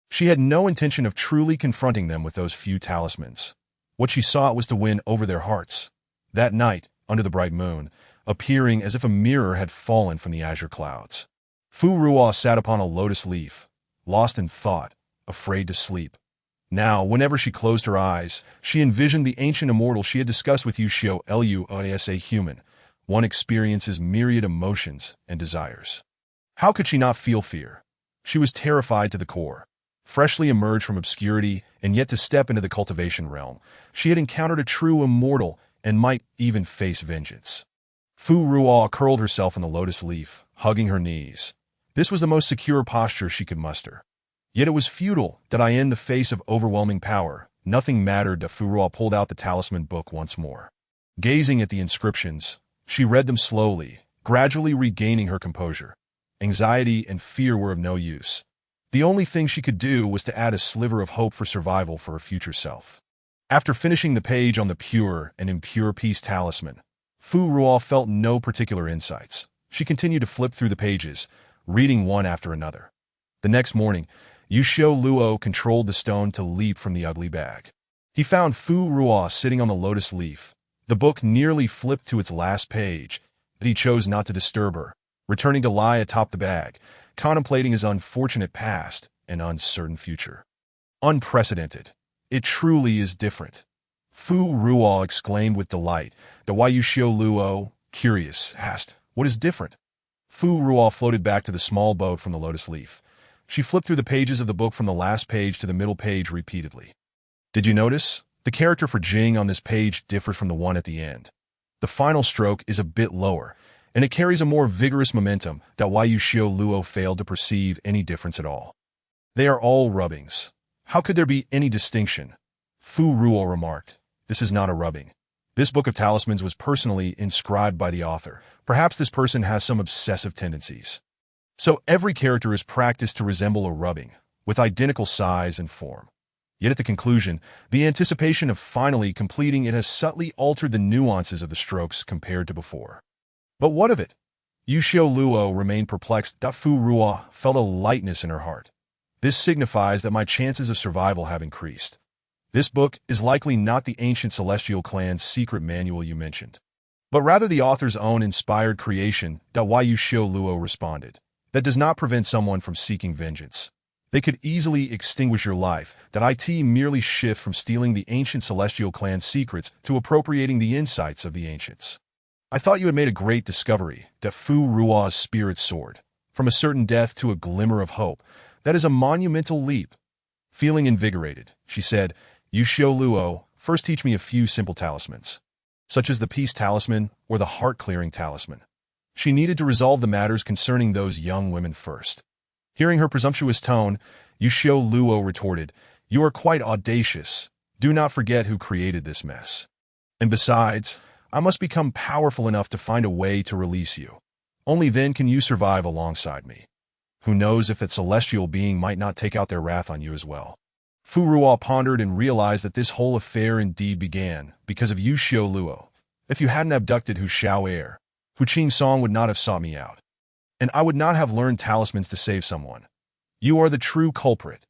She had no intention of truly confronting them with those few talismans. What she sought was to win over their hearts. That night, under the bright moon, appearing as if a mirror had fallen from the azure clouds, Fu Ruo sat upon a lotus leaf, lost in thought, afraid to sleep. Now, whenever she closed her eyes, she envisioned the ancient immortal she had discussed with Yusho Lu as a human. One experiences myriad emotions and desires. How could she not feel fear? She was terrified to the core. Freshly emerged from obscurity and yet to step into the cultivation realm, she had encountered a true immortal and might even face vengeance. Fu Ruo curled herself in the lotus leaf, hugging her knees. This was the most secure posture she could muster. Yet it was futile. In the face of overwhelming power, nothing mattered. Fu Ruo pulled out the talisman book once more. Gazing at the inscriptions, she read them slowly, gradually regaining her composure. Anxiety and fear were of no use. The only thing she could do was to add a sliver of hope for survival for her future self. After finishing the page on the pure and impure peace talisman, Fu Ruo felt no particular insights. She continued to flip through the pages, reading one after another. The next morning, Yushio Luo controlled the stone to leap from the ugly bag. He found Fu Ruo sitting on the lotus leaf. The book nearly flipped to its last page, but he chose not to disturb her, returning to lie atop the bag, contemplating his unfortunate past and uncertain future. Unprecedented. It truly is different. Fu Ruo exclaimed with delight. The Yushio Luo, curious, asked, "What is different?" Fu Ruo floated back to the small boat from the lotus leaf. She flipped through the pages of the book from the last page to the middle page repeatedly. Did you notice? The character for Jing on this page differs from the one at the end. The final stroke is a bit lower, and it carries a more vigorous momentum that Yushio Luo failed to perceive any difference at all. They are all rubbings. How could there be any distinction? Fu Ruo remarked. This is not a rubbing. This book of talismans was personally inscribed by the author. Perhaps this person has some obsessive tendencies. So every character is practiced to resemble a rubbing, with identical size and form. Yet at the conclusion, the anticipation of finally completing it has subtly altered the nuances of the strokes compared to before. But what of it? Yushio Luo remained perplexed. Fu Ruo felt a lightness in her heart. This signifies that my chances of survival have increased. This book is likely not the ancient celestial clan's secret manual you mentioned, but rather the author's own inspired creation. Yushio Luo responded. That does not prevent someone from seeking vengeance. They could easily extinguish your life. It merely shift from stealing the ancient celestial clan's secrets to appropriating the insights of the ancients. I thought you had made a great discovery. Fu Ruo's spirit soared. From a certain death to a glimmer of hope. That is a monumental leap. Feeling invigorated, she said, Yushio Luo, first teach me a few simple talismans, such as the peace talisman or the heart-clearing talisman. She needed to resolve the matters concerning those young women first. Hearing her presumptuous tone, Yushio Luo retorted, "You are quite audacious. Do not forget who created this mess. And besides, I must become powerful enough to find a way to release you. Only then can you survive alongside me. Who knows if that celestial being might not take out their wrath on you as well." Fu Ruo pondered and realized that this whole affair indeed began because of Yushio Luo. If you hadn't abducted Hu Xiao'er, Hu Qing Song would not have sought me out. And I would not have learned talismans to save someone. You are the true culprit.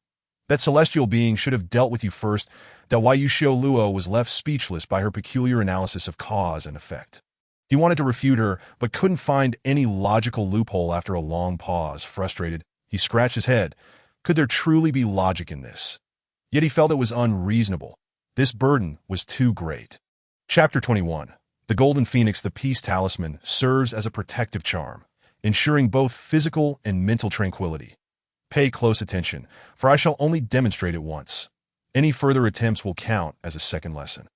That celestial being should have dealt with you first. Yushio Luo was left speechless by her peculiar analysis of cause and effect. He wanted to refute her, but couldn't find any logical loophole after a long pause. Frustrated, he scratched his head. Could there truly be logic in this? Yet he felt it was unreasonable. This burden was too great. Chapter 21. The Golden Phoenix, the Peace Talisman, serves as a protective charm, ensuring both physical and mental tranquility. Pay close attention, for I shall only demonstrate it once. Any further attempts will count as a second lesson.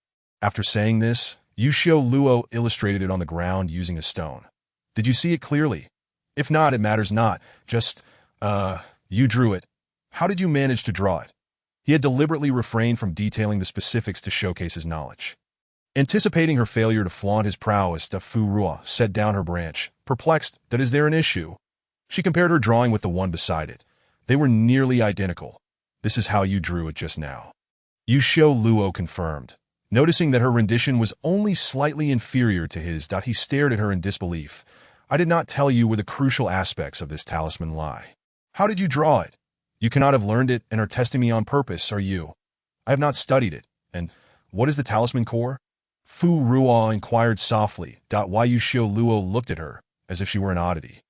After saying this, Yushio Luo illustrated it on the ground using a stone. Did you see it clearly? If not, it matters not. Just, you drew it. How did you manage to draw it? He had deliberately refrained from detailing the specifics to showcase his knowledge. Anticipating her failure to flaunt his prowess, Fu Ruo set down her branch, perplexed that is there an issue. She compared her drawing with the one beside it. They were nearly identical. This is how you drew it just now. Yushio Luo confirmed. Noticing that her rendition was only slightly inferior to his, he stared at her in disbelief. I did not tell you where the crucial aspects of this talisman lie. How did you draw it? You cannot have learned it and are testing me on purpose, are you? I have not studied it. And what is the talisman core? Fu Ruo inquired softly. Yushio Luo looked at her, as if she were an oddity.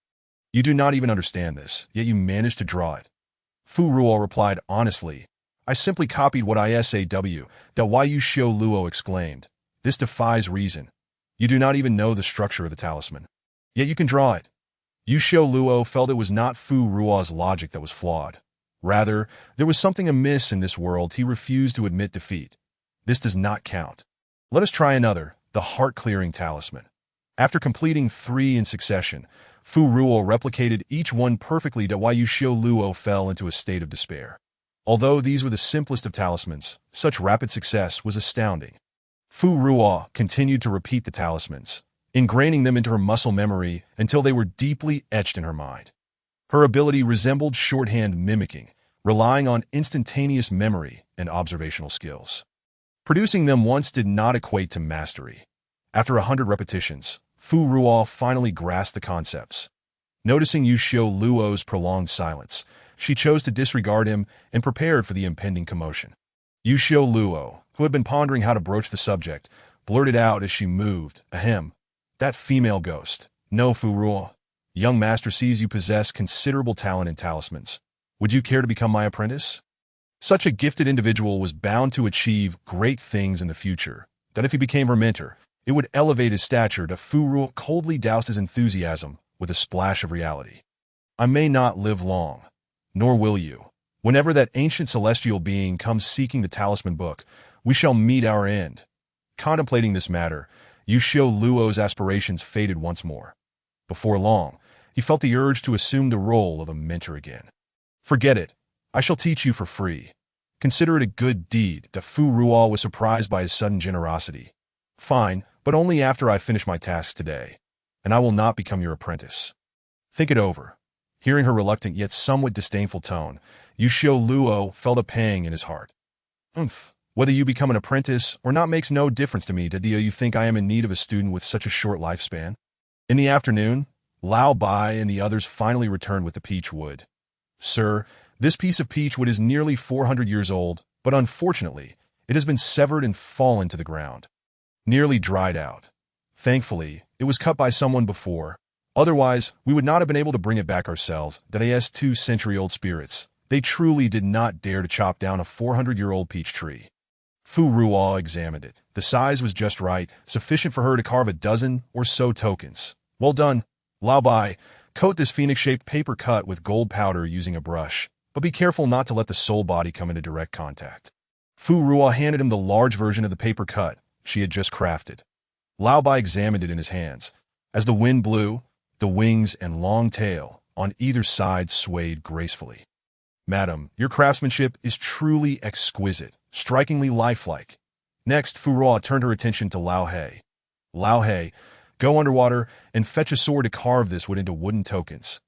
You do not even understand this, yet you managed to draw it. Fu Ruo replied honestly. I simply copied what I SAW. Yushio Luo exclaimed. This defies reason. You do not even know the structure of the talisman. Yet you can draw it. Yushio Luo felt it was not Fu Ruo's logic that was flawed. Rather, there was something amiss in this world. He refused to admit defeat. This does not count. Let us try another, the heart-clearing talisman. After completing 3 in succession, Fu Ruo replicated each one perfectly. Yushio Luo fell into a state of despair. Although these were the simplest of talismans, such rapid success was astounding. Fu Ruo continued to repeat the talismans, ingraining them into her muscle memory until they were deeply etched in her mind. Her ability resembled shorthand mimicking, relying on instantaneous memory and observational skills. Producing them once did not equate to mastery. After 100 repetitions, Fu Ruo finally grasped the concepts. Noticing Yushio Luo's prolonged silence, she chose to disregard him and prepared for the impending commotion. Yushio Luo, who had been pondering how to broach the subject, blurted out as she moved, "Ahem. That female ghost. No, Furuo. Young master sees you possess considerable talent in talismans. Would you care to become my apprentice?" Such a gifted individual was bound to achieve great things in the future, that if he became her mentor, it would elevate his stature. To Furuo coldly doused his enthusiasm with a splash of reality. "I may not live long, nor will you. Whenever that ancient celestial being comes seeking the talisman book, we shall meet our end." Contemplating this matter, Yushio Luo's aspirations faded once more. Before long, he felt the urge to assume the role of a mentor again. "Forget it. I shall teach you for free. Consider it a good deed." Da Fu Ruo was surprised by his sudden generosity. "Fine, but only after I finish my tasks today, and I will not become your apprentice. Think it over." Hearing her reluctant yet somewhat disdainful tone, Yushio Luo felt a pang in his heart. Whether you become an apprentice or not makes no difference to me. Do you think I am in need of a student with such a short lifespan?" In the afternoon, Lao Bai and the others finally returned with the peach wood. "Sir, this piece of peach wood is nearly 400 years old, but unfortunately, it has been severed and fallen to the ground. Nearly dried out. Thankfully, it was cut by someone before. Otherwise, we would not have been able to bring it back ourselves." That's 2-century-old spirits. They truly did not dare to chop down a 400-year-old peach tree. Fu Ruo examined it. The size was just right, sufficient for her to carve a dozen or so tokens. "Well done, Lao Bai. Coat this phoenix-shaped paper cut with gold powder using a brush, but be careful not to let the soul body come into direct contact." Fu Ruo handed him the large version of the paper cut she had just crafted. Lao Bai examined it in his hands. As the wind blew, the wings and long tail on either side swayed gracefully. "Madam, your craftsmanship is truly exquisite, strikingly lifelike." Next, Fu Ruo turned her attention to Lao He. "Lao He, go underwater and fetch a sword to carve this wood into wooden tokens."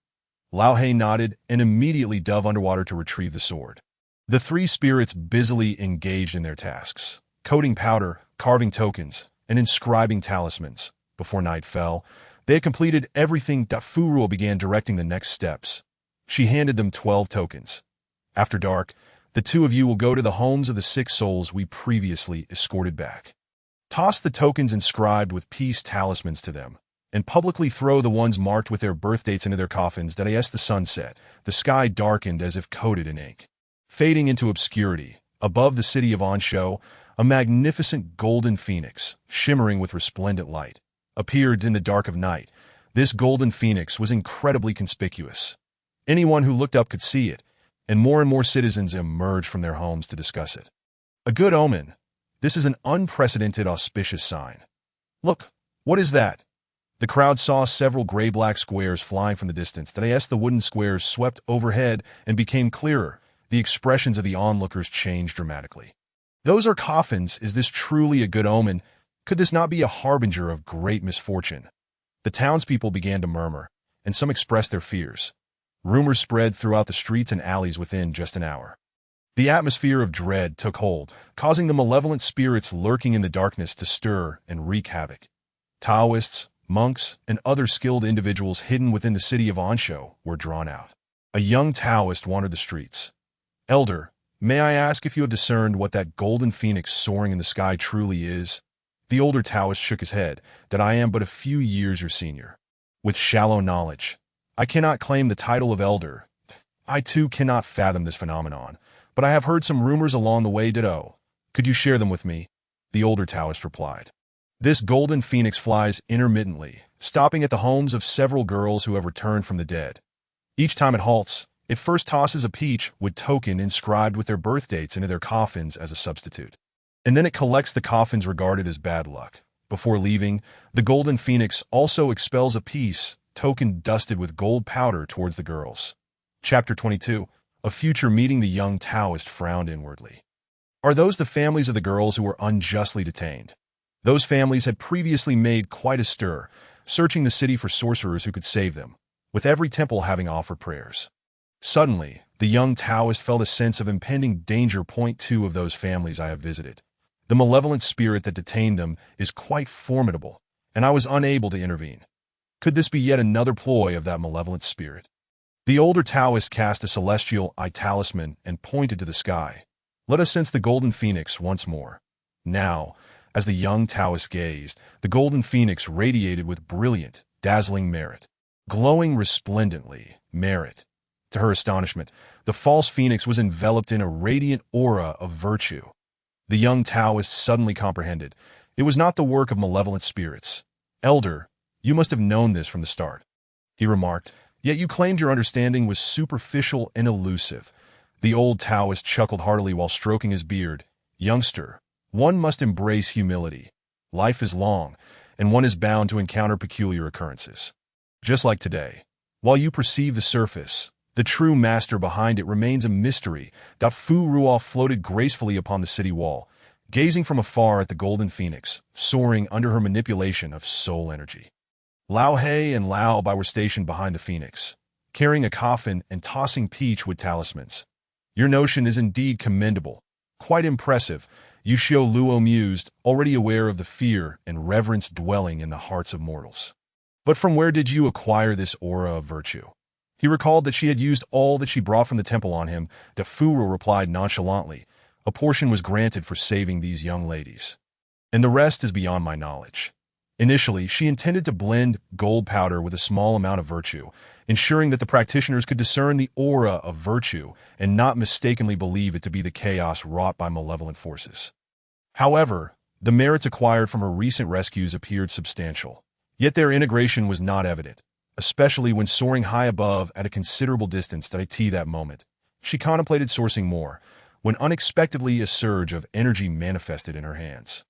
Lao He nodded and immediately dove underwater to retrieve the sword. The three spirits busily engaged in their tasks, coating powder, carving tokens, and inscribing talismans. Before night fell, they had completed everything. Fu Ruo began directing the next steps. She handed them 12 tokens. "After dark, the two of you will go to the homes of the 6 souls we previously escorted back. Toss the tokens inscribed with peace talismans to them, and publicly throw the ones marked with their birth dates into their coffins." As the sun set, the sky darkened as if coated in ink. Fading into obscurity, above the city of Ansho, a magnificent golden phoenix, shimmering with resplendent light, appeared in the dark of night. This golden phoenix was incredibly conspicuous. Anyone who looked up could see it, and more citizens emerged from their homes to discuss it. A good omen. This is an unprecedented auspicious sign. "Look, what is that?" The crowd saw several gray-black squares flying from the distance. The wooden squares swept overhead and became clearer. The expressions of the onlookers changed dramatically. "Those are coffins. Is this truly a good omen? Could this not be a harbinger of great misfortune?" The townspeople began to murmur, and some expressed their fears. Rumors spread throughout the streets and alleys within just an hour. The atmosphere of dread took hold, causing the malevolent spirits lurking in the darkness to stir and wreak havoc. Taoists, monks, and other skilled individuals hidden within the city of Ansho were drawn out. A young Taoist wandered the streets. "Elder, may I ask if you have discerned what that golden phoenix soaring in the sky truly is?" The older Taoist shook his head. "That I am but a few years your senior. With shallow knowledge, I cannot claim the title of elder. I too cannot fathom this phenomenon, but I have heard some rumors along the way. Ditto. Could you share them with me?" The older Taoist replied. "This golden phoenix flies intermittently, stopping at the homes of several girls who have returned from the dead. Each time it halts, it first tosses a peach wood token inscribed with their birth dates into their coffins as a substitute. And then it collects the coffins regarded as bad luck. Before leaving, the golden phoenix also expels a peace token dusted with gold powder towards the girls." Chapter 22. A future meeting. The young Taoist frowned inwardly. "Are those the families of the girls who were unjustly detained?" Those families had previously made quite a stir, searching the city for sorcerers who could save them, with every temple having offered prayers. Suddenly, the young Taoist felt a sense of impending danger. "2 of those families I have visited. The malevolent spirit that detained them is quite formidable, and I was unable to intervene. Could this be yet another ploy of that malevolent spirit?" The older Taoist cast a celestial eye talisman and pointed to the sky. Let us sense the golden phoenix once more. Now, as the young Taoist gazed, the golden phoenix radiated with brilliant, dazzling merit. Glowing resplendently, merit. To her astonishment, the false phoenix was enveloped in a radiant aura of virtue. The young Taoist suddenly comprehended. It was not the work of malevolent spirits. Elder, you must have known this from the start, he remarked, yet you claimed your understanding was superficial and elusive. The old Taoist chuckled heartily while stroking his beard. Youngster, one must embrace humility. Life is long, and one is bound to encounter peculiar occurrences. Just like today, while you perceive the surface, the true master behind it remains a mystery. Fu Ruo floated gracefully upon the city wall, gazing from afar at the golden phoenix, soaring under her manipulation of soul energy. Lao He and Lao Bai were stationed behind the phoenix, carrying a coffin and tossing peachwood talismans. Your notion is indeed commendable. Quite impressive, Yu Xiu Luo mused, already aware of the fear and reverence dwelling in the hearts of mortals. But from where did you acquire this aura of virtue? He recalled that she had used all that she brought from the temple on him. Fu Ruo replied nonchalantly, a portion was granted for saving these young ladies. And the rest is beyond my knowledge. Initially, she intended to blend gold powder with a small amount of virtue, ensuring that the practitioners could discern the aura of virtue and not mistakenly believe it to be the chaos wrought by malevolent forces. However, the merits acquired from her recent rescues appeared substantial, yet their integration was not evident, especially when soaring high above at a considerable distance. That moment, she contemplated sourcing more, when unexpectedly a surge of energy manifested in her hands.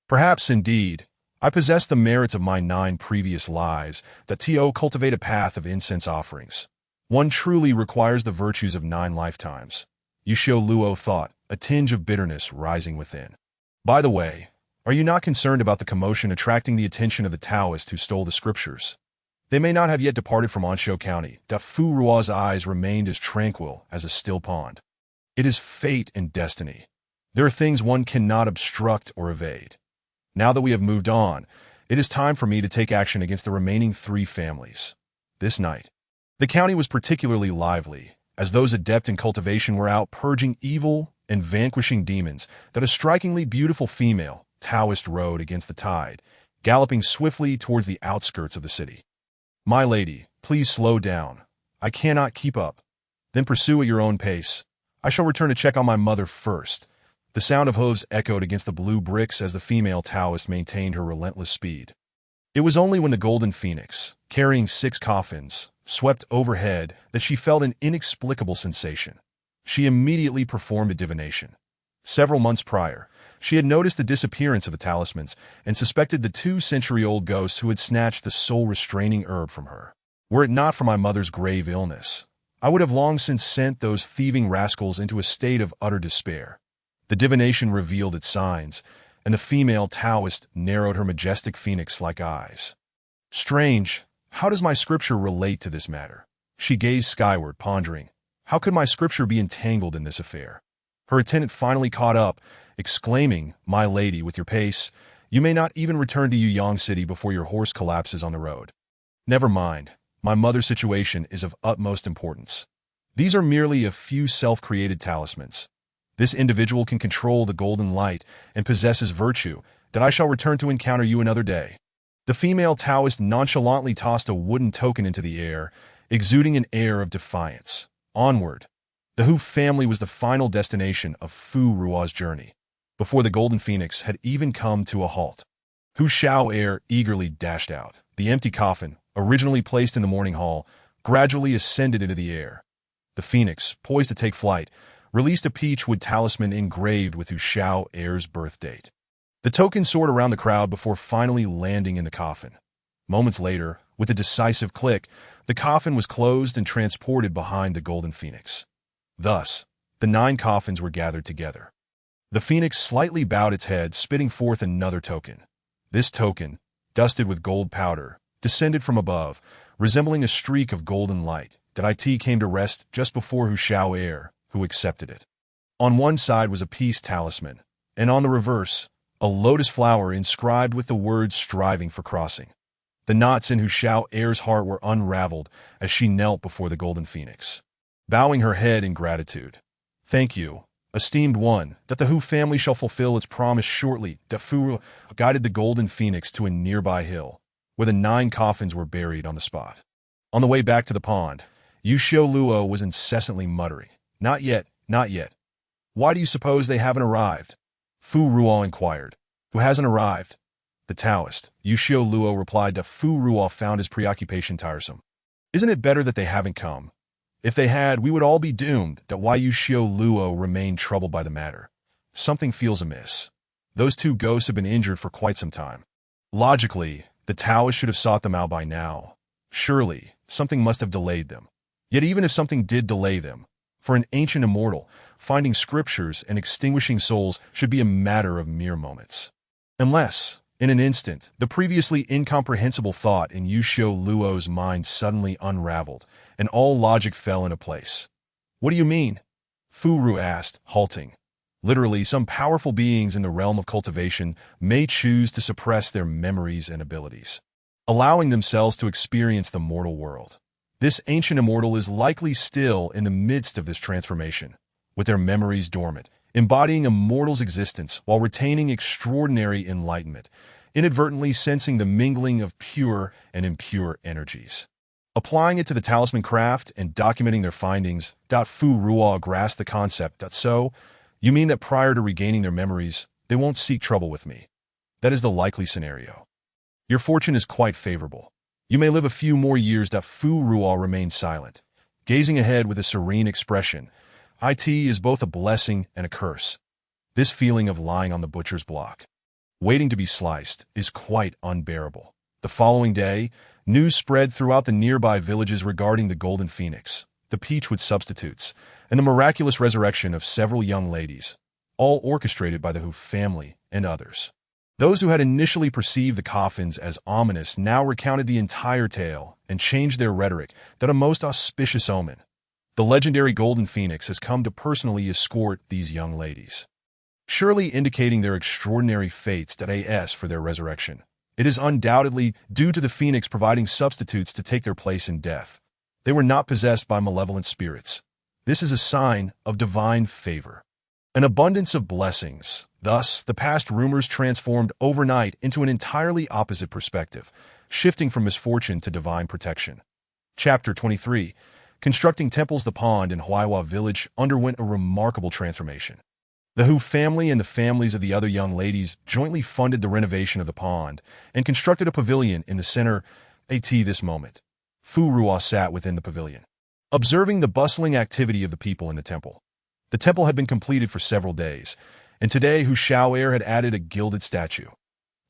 Perhaps, indeed, I possess the merits of my 9 previous lives that cultivate a path of incense offerings. One truly requires the virtues of 9 lifetimes. Yu Xiu Luo thought, a tinge of bitterness rising within. By the way, are you not concerned about the commotion attracting the attention of the Taoists who stole the scriptures? They may not have yet departed from Anshou County. Fu Ruo's eyes remained as tranquil as a still pond. It is fate and destiny. There are things one cannot obstruct or evade. Now that we have moved on, it is time for me to take action against the remaining 3 families. This night, the county was particularly lively, as those adept in cultivation were out purging evil and vanquishing demons. A strikingly beautiful female Taoist rode against the tide, galloping swiftly towards the outskirts of the city. My lady, please slow down. I cannot keep up. Then pursue at your own pace. I shall return to check on my mother first. The sound of hooves echoed against the blue bricks as the female Taoist maintained her relentless speed. It was only when the golden phoenix, carrying 6 coffins, swept overhead that she felt an inexplicable sensation. She immediately performed a divination. Several months prior, she had noticed the disappearance of the talismans and suspected the 2-century-old ghosts who had snatched the soul-restraining herb from her. Were it not for my mother's grave illness, I would have long since sent those thieving rascals into a state of utter despair. The divination revealed its signs, and the female Taoist narrowed her majestic phoenix-like eyes. Strange, how does my scripture relate to this matter? She gazed skyward, pondering. How could my scripture be entangled in this affair? Her attendant finally caught up, exclaiming, My lady, with your pace, you may not even return to Yuyang City before your horse collapses on the road. Never mind. My mother's situation is of utmost importance. These are merely a few self-created talismans. This individual can control the golden light and possesses virtue that I shall return to encounter you another day. The female Taoist nonchalantly tossed a wooden token into the air, exuding an air of defiance. Onward. The Hu family was the final destination of Fu Ruo's journey, before the golden phoenix had even come to a halt. Hu Xiao eagerly dashed out. The empty coffin, originally placed in the morning hall, gradually ascended into the air. The phoenix, poised to take flight, released a peachwood talisman engraved with Hu Xiao's birth date. The token soared around the crowd before finally landing in the coffin. Moments later, with a decisive click, the coffin was closed and transported behind the golden phoenix. Thus, the 9 coffins were gathered together. The phoenix slightly bowed its head, spitting forth another token. This token, dusted with gold powder, descended from above, resembling a streak of golden light, that came to rest just before Hu Xiao, who accepted it. On one side was a peace talisman, and on the reverse, a lotus flower inscribed with the words striving for crossing. The knots in Hu Shao Heir's heart were unraveled as she knelt before the golden phoenix, bowing her head in gratitude. "Thank you, esteemed one, that the Hu family shall fulfill its promise shortly." Fu guided the golden phoenix to a nearby hill, where the 9 coffins were buried on the spot. On the way back to the pond, Yu Xiu Luo was incessantly muttering, "Not yet, not yet. Why do you suppose they haven't arrived?" Fu Ruo inquired. "Who hasn't arrived?" The Taoist, Yu Xiu Luo, replied that Fu Ruo found his preoccupation tiresome. "Isn't it better that they haven't come? If they had, we would all be doomed." That Why Yu Xiu Luo remained troubled by the matter. Something feels amiss. Those 2 ghosts have been injured for quite some time. Logically, the Taoist should have sought them out by now. Surely, something must have delayed them. Yet even if something did delay them, for an ancient immortal, finding scriptures and extinguishing souls should be a matter of mere moments. Unless, in an instant, the previously incomprehensible thought in Yu Xiu Luo's mind suddenly unraveled, and all logic fell into place. "What do you mean?" Fu Ru asked, halting. Literally, some powerful beings in the realm of cultivation may choose to suppress their memories and abilities, allowing themselves to experience the mortal world. This ancient immortal is likely still in the midst of this transformation, with their memories dormant, embodying a mortal's existence while retaining extraordinary enlightenment, inadvertently sensing the mingling of pure and impure energies. Applying it to the talisman craft and documenting their findings, Fu Ruo grasped the concept. "So, you mean that prior to regaining their memories, they won't seek trouble with me? That is the likely scenario. Your fortune is quite favorable. You may live a few more years." Fu Ruo remained silent, gazing ahead with a serene expression. "It is both a blessing and a curse. This feeling of lying on the butcher's block, waiting to be sliced, is quite unbearable." The following day, news spread throughout the nearby villages regarding the golden phoenix, the peachwood substitutes, and the miraculous resurrection of several young ladies, all orchestrated by the Hu family and others. Those who had initially perceived the coffins as ominous now recounted the entire tale and changed their rhetoric that a most auspicious omen. The legendary golden phoenix has come to personally escort these young ladies, surely indicating their extraordinary fates for their resurrection. It is undoubtedly due to the phoenix providing substitutes to take their place in death. They were not possessed by malevolent spirits. This is a sign of divine favor, an abundance of blessings. Thus, the past rumors transformed overnight into an entirely opposite perspective, shifting from misfortune to divine protection. Chapter 23. Constructing temples. The pond in Huaiwa village underwent a remarkable transformation. The Hu family and the families of the other young ladies jointly funded the renovation of the pond and constructed a pavilion in the center. This moment, Fu Ruo sat within the pavilion, observing the bustling activity of the people in the temple. The temple had been completed for several days, and today Hu Shao Heir had added a gilded statue.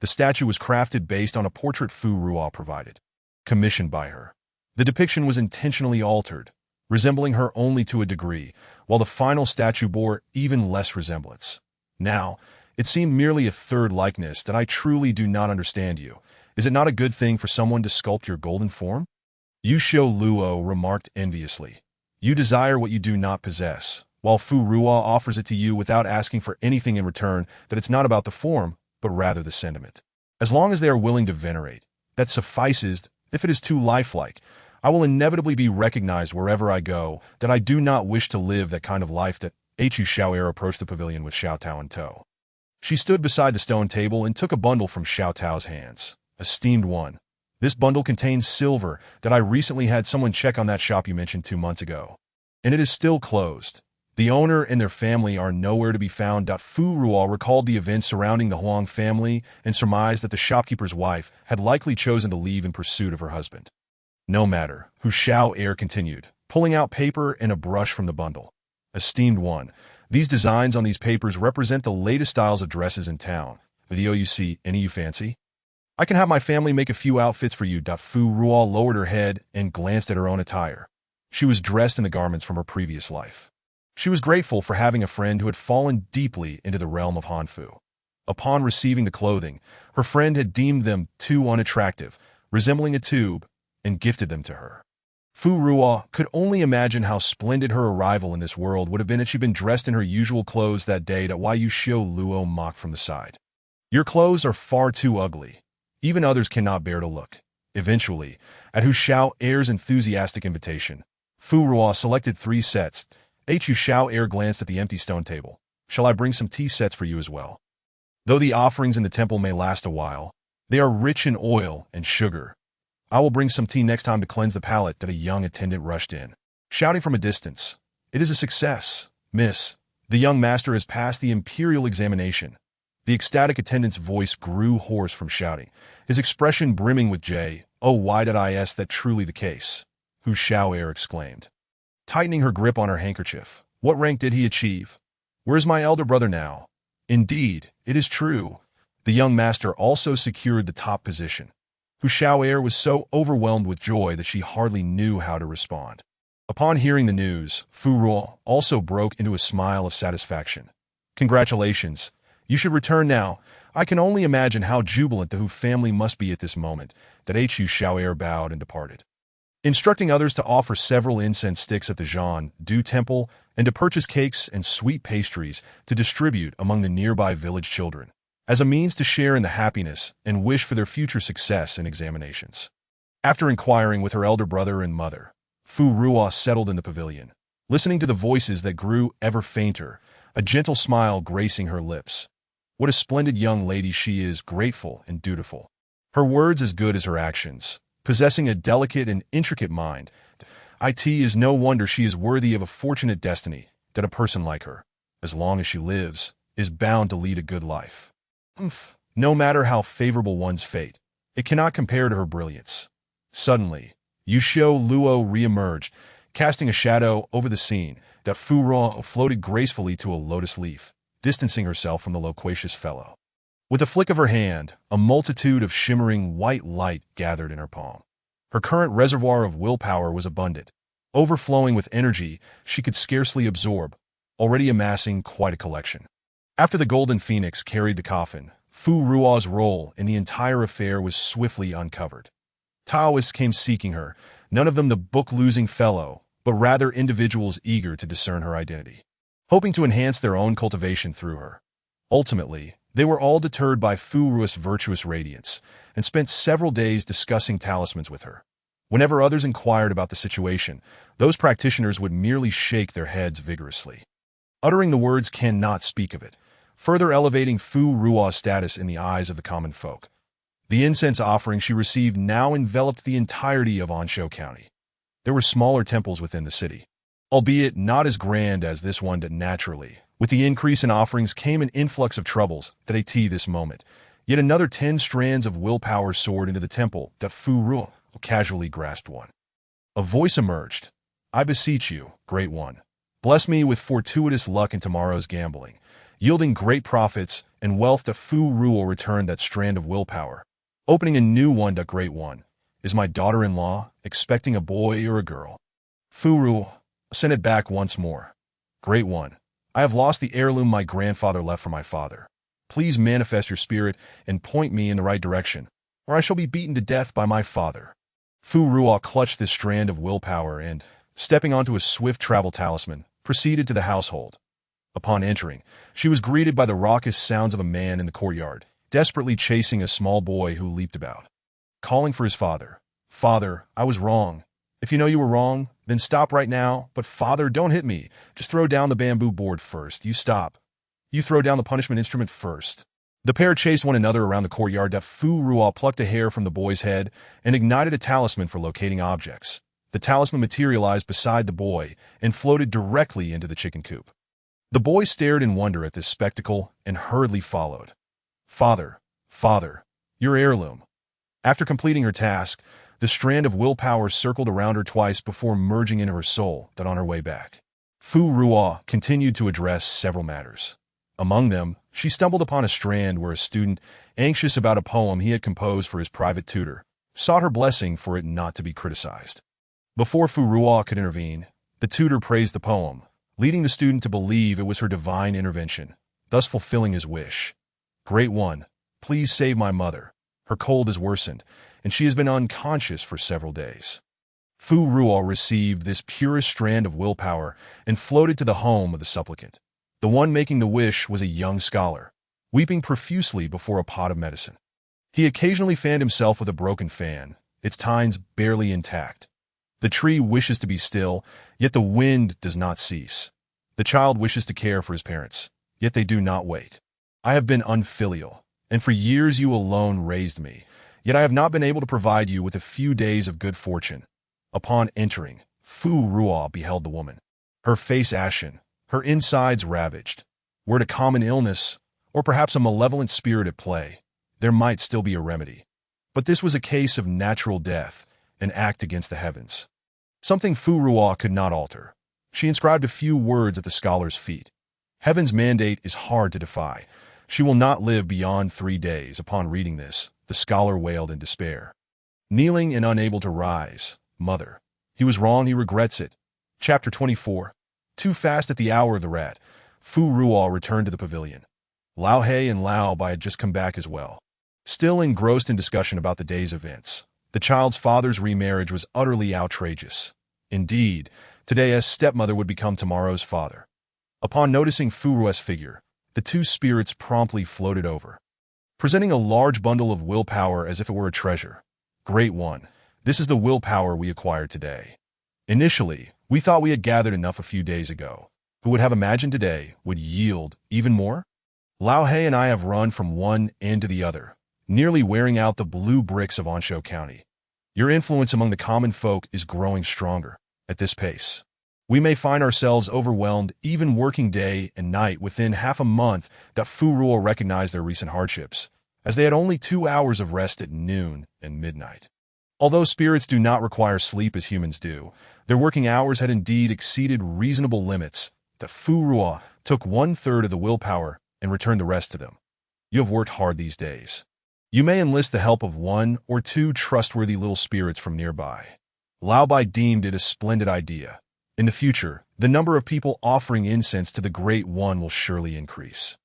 The statue was crafted based on a portrait Fu Ruo provided, commissioned by her. The depiction was intentionally altered, resembling her only to a degree, while the final statue bore even less resemblance. Now, it seemed merely a third likeness. "That I truly do not understand you. Is it not a good thing for someone to sculpt your golden form?" Yu Xiu Luo remarked enviously. "You desire what you do not possess, while Fu Ruo offers it to you without asking for anything in return. That it's not about the form, but rather the sentiment. As long as they are willing to venerate, that suffices. If it is too lifelike, I will inevitably be recognized wherever I go. That I do not wish to live that kind of life." That Hu Shao Heir approached the pavilion with Xiao Tao in tow. She stood beside the stone table and took a bundle from Xiao Tao's hands. "Esteemed one, this bundle contains silver that I recently had someone check on that shop you mentioned 2 months ago, and it is still closed. The owner and their family are nowhere to be found." Fu Ruo recalled the events surrounding the Huang family and surmised that the shopkeeper's wife had likely chosen to leave in pursuit of her husband. "No matter," Hu Shao Heir continued, pulling out paper and a brush from the bundle. "Esteemed one, these designs on these papers represent the latest styles of dresses in town. Video you see, any you fancy? I can have my family make a few outfits for you." Fu Ruo lowered her head and glanced at her own attire. She was dressed in the garments from her previous life. She was grateful for having a friend who had fallen deeply into the realm of Hanfu. Upon receiving the clothing, her friend had deemed them too unattractive, resembling a tube, and gifted them to her. Fu Ruo could only imagine how splendid her arrival in this world would have been had she been dressed in her usual clothes that day. Yu Xiu Luo mocked from the side. "Your clothes are far too ugly. Even others cannot bear to look. Eventually, at Hu Xiao'er's enthusiastic invitation, Fu Ruo selected 3 sets. Hu Xiao'er glanced at the empty stone table. "Shall I bring some tea sets for you as well? Though the offerings in the temple may last a while, they are rich in oil and sugar. I will bring some tea next time to cleanse the palate," that a young attendant rushed in, shouting from a distance. "It is a success, miss. The young master has passed the imperial examination." The ecstatic attendant's voice grew hoarse from shouting, his expression brimming with joy. "Oh, why did I ask that truly the case?" Hu Xiao'er exclaimed, tightening her grip on her handkerchief. "What rank did he achieve? Where is my elder brother now?" "Indeed, it is true. The young master also secured the top position." Hu Xiao'er was so overwhelmed with joy that she hardly knew how to respond. Upon hearing the news, Fu Ruo also broke into a smile of satisfaction. "Congratulations. You should return now. I can only imagine how jubilant the Hu family must be at this moment." That Hu Xiao'er bowed and departed, instructing others to offer several incense sticks at the Zhan Du temple and to purchase cakes and sweet pastries to distribute among the nearby village children, as a means to share in the happiness and wish for their future success in examinations. After inquiring with her elder brother and mother, Fu Ruo settled in the pavilion, listening to the voices that grew ever fainter, a gentle smile gracing her lips. What a splendid young lady she is, grateful and dutiful. Her words as good as her actions, possessing a delicate and intricate mind. It is no wonder she is worthy of a fortunate destiny, that a person like her, as long as she lives, is bound to lead a good life. No matter how favorable one's fate, it cannot compare to her brilliance. Suddenly, Yushio Luo re-emerged, casting a shadow over the scene. That Fu Ruo floated gracefully to a lotus leaf, distancing herself from the loquacious fellow. With a flick of her hand, a multitude of shimmering white light gathered in her palm. Her current reservoir of willpower was abundant, overflowing with energy she could scarcely absorb, already amassing quite a collection. After the Golden Phoenix carried the coffin, Fu Ruo's role in the entire affair was swiftly uncovered. Taoists came seeking her, none of them the book-losing fellow, but rather individuals eager to discern her identity, hoping to enhance their own cultivation through her. Ultimately, they were all deterred by Fu Ruo's virtuous radiance, and spent several days discussing talismans with her. Whenever others inquired about the situation, those practitioners would merely shake their heads vigorously, uttering the words "cannot speak of it," further elevating Fu Ruo's status in the eyes of the common folk. The incense offering she received now enveloped the entirety of Anshou County. There were smaller temples within the city, albeit not as grand as this one. That naturally, with the increase in offerings came an influx of troubles. That at this moment, yet another 10 strands of willpower soared into the temple. That Fu Ruo casually grasped one. A voice emerged. "I beseech you, Great One, bless me with fortuitous luck in tomorrow's gambling, yielding great profits and wealth." That Fu Ruo returned that strand of willpower, opening a new one. That Great One, is my daughter-in-law expecting a boy or a girl? Fu Ruo sent it back once more. "Great One, I have lost the heirloom my grandfather left for my father. Please manifest your spirit and point me in the right direction, or I shall be beaten to death by my father." Fu Ruo clutched this strand of willpower and, stepping onto a swift travel talisman, proceeded to the household. Upon entering, she was greeted by the raucous sounds of a man in the courtyard, desperately chasing a small boy who leaped about, calling for his father. "Father, I was wrong. If you know you were wrong, then stop right now. But father, don't hit me. Just throw down the bamboo board first. You stop. You throw down the punishment instrument first." The pair chased one another around the courtyard. That Fu Ruo plucked a hair from the boy's head and ignited a talisman for locating objects. The talisman materialized beside the boy and floated directly into the chicken coop. The boy stared in wonder at this spectacle and hurriedly followed. "Father, father, your heirloom." After completing her task, the strand of willpower circled around her twice before merging into her soul. That on her way back, Fu Ruo continued to address several matters. Among them, she stumbled upon a strand where a student, anxious about a poem he had composed for his private tutor, sought her blessing for it not to be criticized. Before Fu Ruo could intervene, the tutor praised the poem, leading the student to believe it was her divine intervention, thus fulfilling his wish. "Great One, please save my mother. Her cold has worsened, and she has been unconscious for several days." Fu Ruo received this purest strand of willpower and floated to the home of the supplicant. The one making the wish was a young scholar, weeping profusely before a pot of medicine. He occasionally fanned himself with a broken fan, its tines barely intact. The tree wishes to be still, yet the wind does not cease. The child wishes to care for his parents, yet they do not wait. I have been unfilial, and for years you alone raised me, yet I have not been able to provide you with a few days of good fortune. Upon entering, Fu Ruo beheld the woman, her face ashen, her insides ravaged. Were it a common illness, or perhaps a malevolent spirit at play, there might still be a remedy. But this was a case of natural death, an act against the heavens. Something Fu Ruo could not alter. She inscribed a few words at the scholar's feet. Heaven's mandate is hard to defy. She will not live beyond 3 days. Upon reading this, the scholar wailed in despair. Kneeling and unable to rise, Mother. He was wrong, he regrets it. Chapter 24. Too fast at the hour of the rat, Fu Ruo returned to the pavilion. Lao He and Lao Bai had just come back as well. Still engrossed in discussion about the day's events, the child's father's remarriage was utterly outrageous. Indeed, today's stepmother would become tomorrow's father. Upon noticing Fu Ruo's figure, the two spirits promptly floated over, presenting a large bundle of willpower as if it were a treasure. Great One, this is the willpower we acquired today. Initially, we thought we had gathered enough a few days ago. Who would have imagined today would yield even more? Lao He and I have run from one end to the other, nearly wearing out the blue bricks of Ansho County. Your influence among the common folk is growing stronger. At this pace, we may find ourselves overwhelmed even working day and night within half a month. That Fu Ruo recognized their recent hardships, as they had only 2 hours of rest at noon and midnight. Although spirits do not require sleep as humans do, their working hours had indeed exceeded reasonable limits. That Fu Ruo took 1/3 of the willpower and returned the rest to them. You have worked hard these days. You may enlist the help of 1 or 2 trustworthy little spirits from nearby. Lao Bai deemed it a splendid idea. In the future, the number of people offering incense to the Great One will surely increase.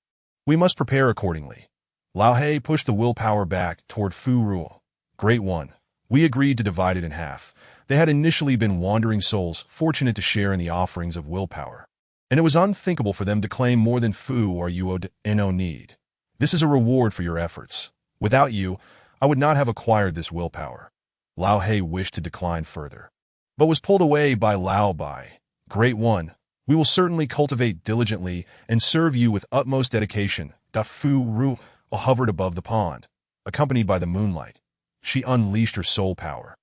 We must prepare accordingly. Lao He pushed the willpower back toward Fu Ruo. Great One, we agreed to divide it in half. They had initially been wandering souls, fortunate to share in the offerings of willpower. And it was unthinkable for them to claim more than Fu or Yuo no need. This is a reward for your efforts. Without you, I would not have acquired this willpower. Lao He wished to decline further, but was pulled away by Lao Bai. Great One, we will certainly cultivate diligently and serve you with utmost dedication. Fu Ruo hovered above the pond, accompanied by the moonlight. She unleashed her soul power.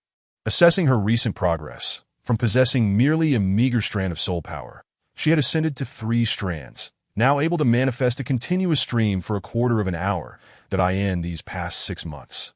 Assessing her recent progress, from possessing merely a meager strand of soul power, she had ascended to 3 strands, now able to manifest a continuous stream for a quarter of an hour these past 6 months.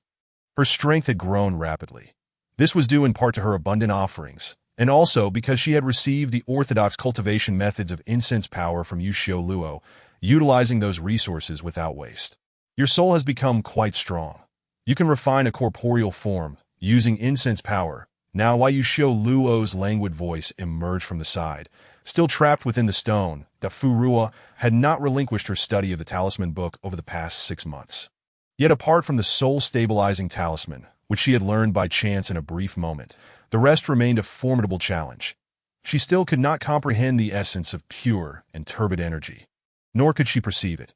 Her strength had grown rapidly. This was due in part to her abundant offerings, and also because she had received the orthodox cultivation methods of incense power from Yushio Luo, utilizing those resources without waste. Your soul has become quite strong. You can refine a corporeal form, using incense power. Now while Yushio Luo's languid voice emerged from the side, still trapped within the stone, that Fu Ruo had not relinquished her study of the talisman book over the past 6 months. Yet apart from the soul-stabilizing talisman, which she had learned by chance in a brief moment, the rest remained a formidable challenge. She still could not comprehend the essence of pure and turbid energy, nor could she perceive it.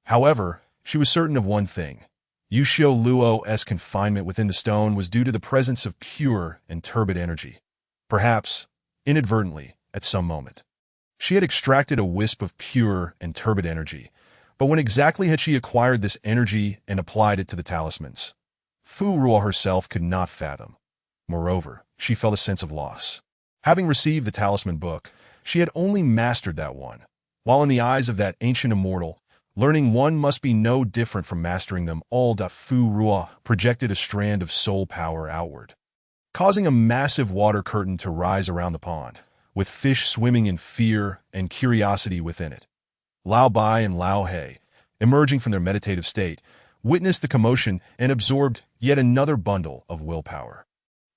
However, she was certain of one thing. Yushio Luo's confinement within the stone was due to the presence of pure and turbid energy. Perhaps, inadvertently, at some moment, she had extracted a wisp of pure and turbid energy, but when exactly had she acquired this energy and applied it to the talismans? Fu Ruo herself could not fathom. Moreover, she felt a sense of loss. Having received the talisman book, she had only mastered that one, while in the eyes of that ancient immortal, learning one must be no different from mastering them all. Fu Ruo projected a strand of soul power outward, causing a massive water curtain to rise around the pond, with fish swimming in fear and curiosity within it. Lao Bai and Lao He, emerging from their meditative state, witnessed the commotion and absorbed yet another bundle of willpower.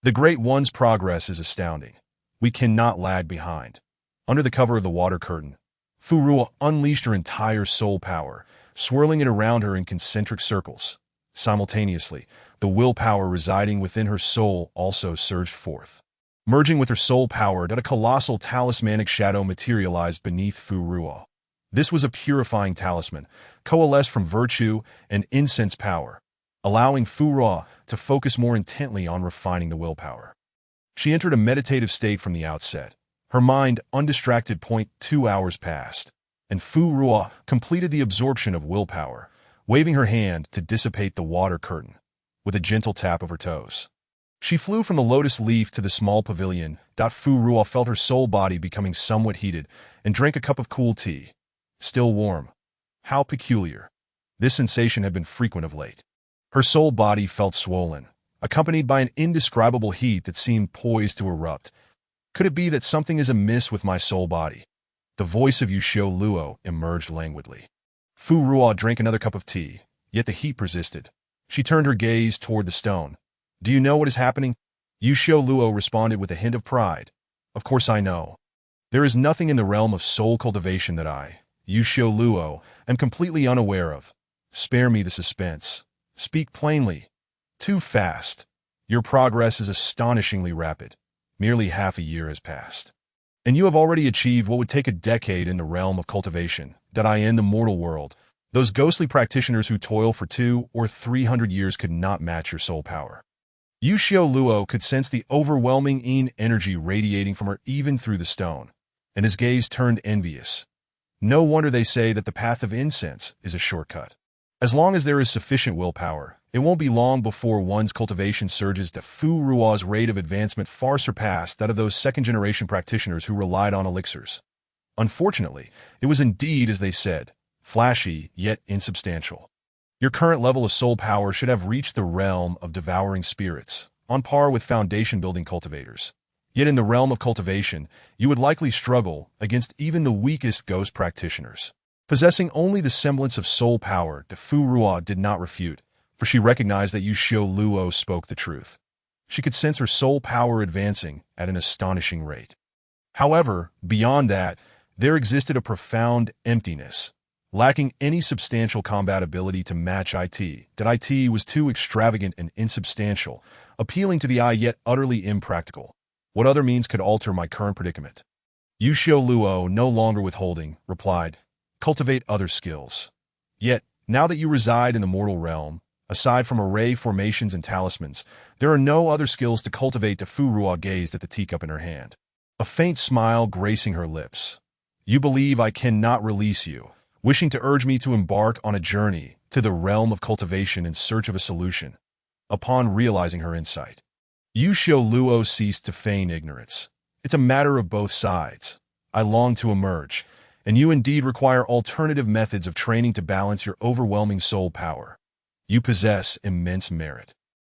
The Great One's progress is astounding. We cannot lag behind. Under the cover of the water curtain, Fu Ruo unleashed her entire soul power, swirling it around her in concentric circles. Simultaneously, the willpower residing within her soul also surged forth. Merging with her soul power, a colossal talismanic shadow materialized beneath Fu Ruo. This was a purifying talisman, coalesced from virtue and incense power. allowing Fu Ruo to focus more intently on refining the willpower. She entered a meditative state from the outset. Her mind undistracted. 2 hours passed, and Fu Ruo completed the absorption of willpower, waving her hand to dissipate the water curtain with a gentle tap of her toes. She flew from the lotus leaf to the small pavilion. Fu Ruo felt her soul body becoming somewhat heated and drank a cup of cool tea. Still warm. How peculiar. This sensation had been frequent of late. Her soul body felt swollen, accompanied by an indescribable heat that seemed poised to erupt. Could it be that something is amiss with my soul body? The voice of Yushio Luo emerged languidly. Fu Ruo drank another cup of tea, yet the heat persisted. She turned her gaze toward the stone. Do you know what is happening? Yushio Luo responded with a hint of pride. Of course I know. There is nothing in the realm of soul cultivation that I, Yushio Luo, am completely unaware of. Spare me the suspense. Speak plainly. Too fast. Your progress is astonishingly rapid. Merely half a year has passed. And you have already achieved what would take a decade in the realm of cultivation, that I in the mortal world. Those ghostly practitioners who toil for 200 or 300 years could not match your soul power. Yushio Luo could sense the overwhelming energy radiating from her even through the stone, and his gaze turned envious. No wonder they say that the path of incense is a shortcut. As long as there is sufficient willpower, it won't be long before one's cultivation surges. To Fu Ruo's rate of advancement far surpassed that of those second-generation practitioners who relied on elixirs. Unfortunately, it was indeed, as they said, flashy yet insubstantial. Your current level of soul power should have reached the realm of devouring spirits, on par with foundation-building cultivators. Yet in the realm of cultivation, you would likely struggle against even the weakest ghost practitioners. Possessing only the semblance of soul power, Fu Ruo did not refute, for she recognized that Yushio Luo spoke the truth. She could sense her soul power advancing at an astonishing rate. However, beyond that, there existed a profound emptiness, lacking any substantial combat ability to match it. That it was too extravagant and insubstantial, appealing to the eye yet utterly impractical. What other means could alter my current predicament? Yushio Luo, no longer withholding, replied, cultivate other skills. Yet, now that you reside in the mortal realm, aside from array formations and talismans, there are no other skills to cultivate. Fu Ruo gazed at the teacup in her hand, a faint smile gracing her lips. You believe I cannot release you, wishing to urge me to embark on a journey to the realm of cultivation in search of a solution. Upon realizing her insight, Yushio Luo ceased to feign ignorance. It's a matter of both sides. I long to emerge, and you indeed require alternative methods of training to balance your overwhelming soul power. You possess immense merit,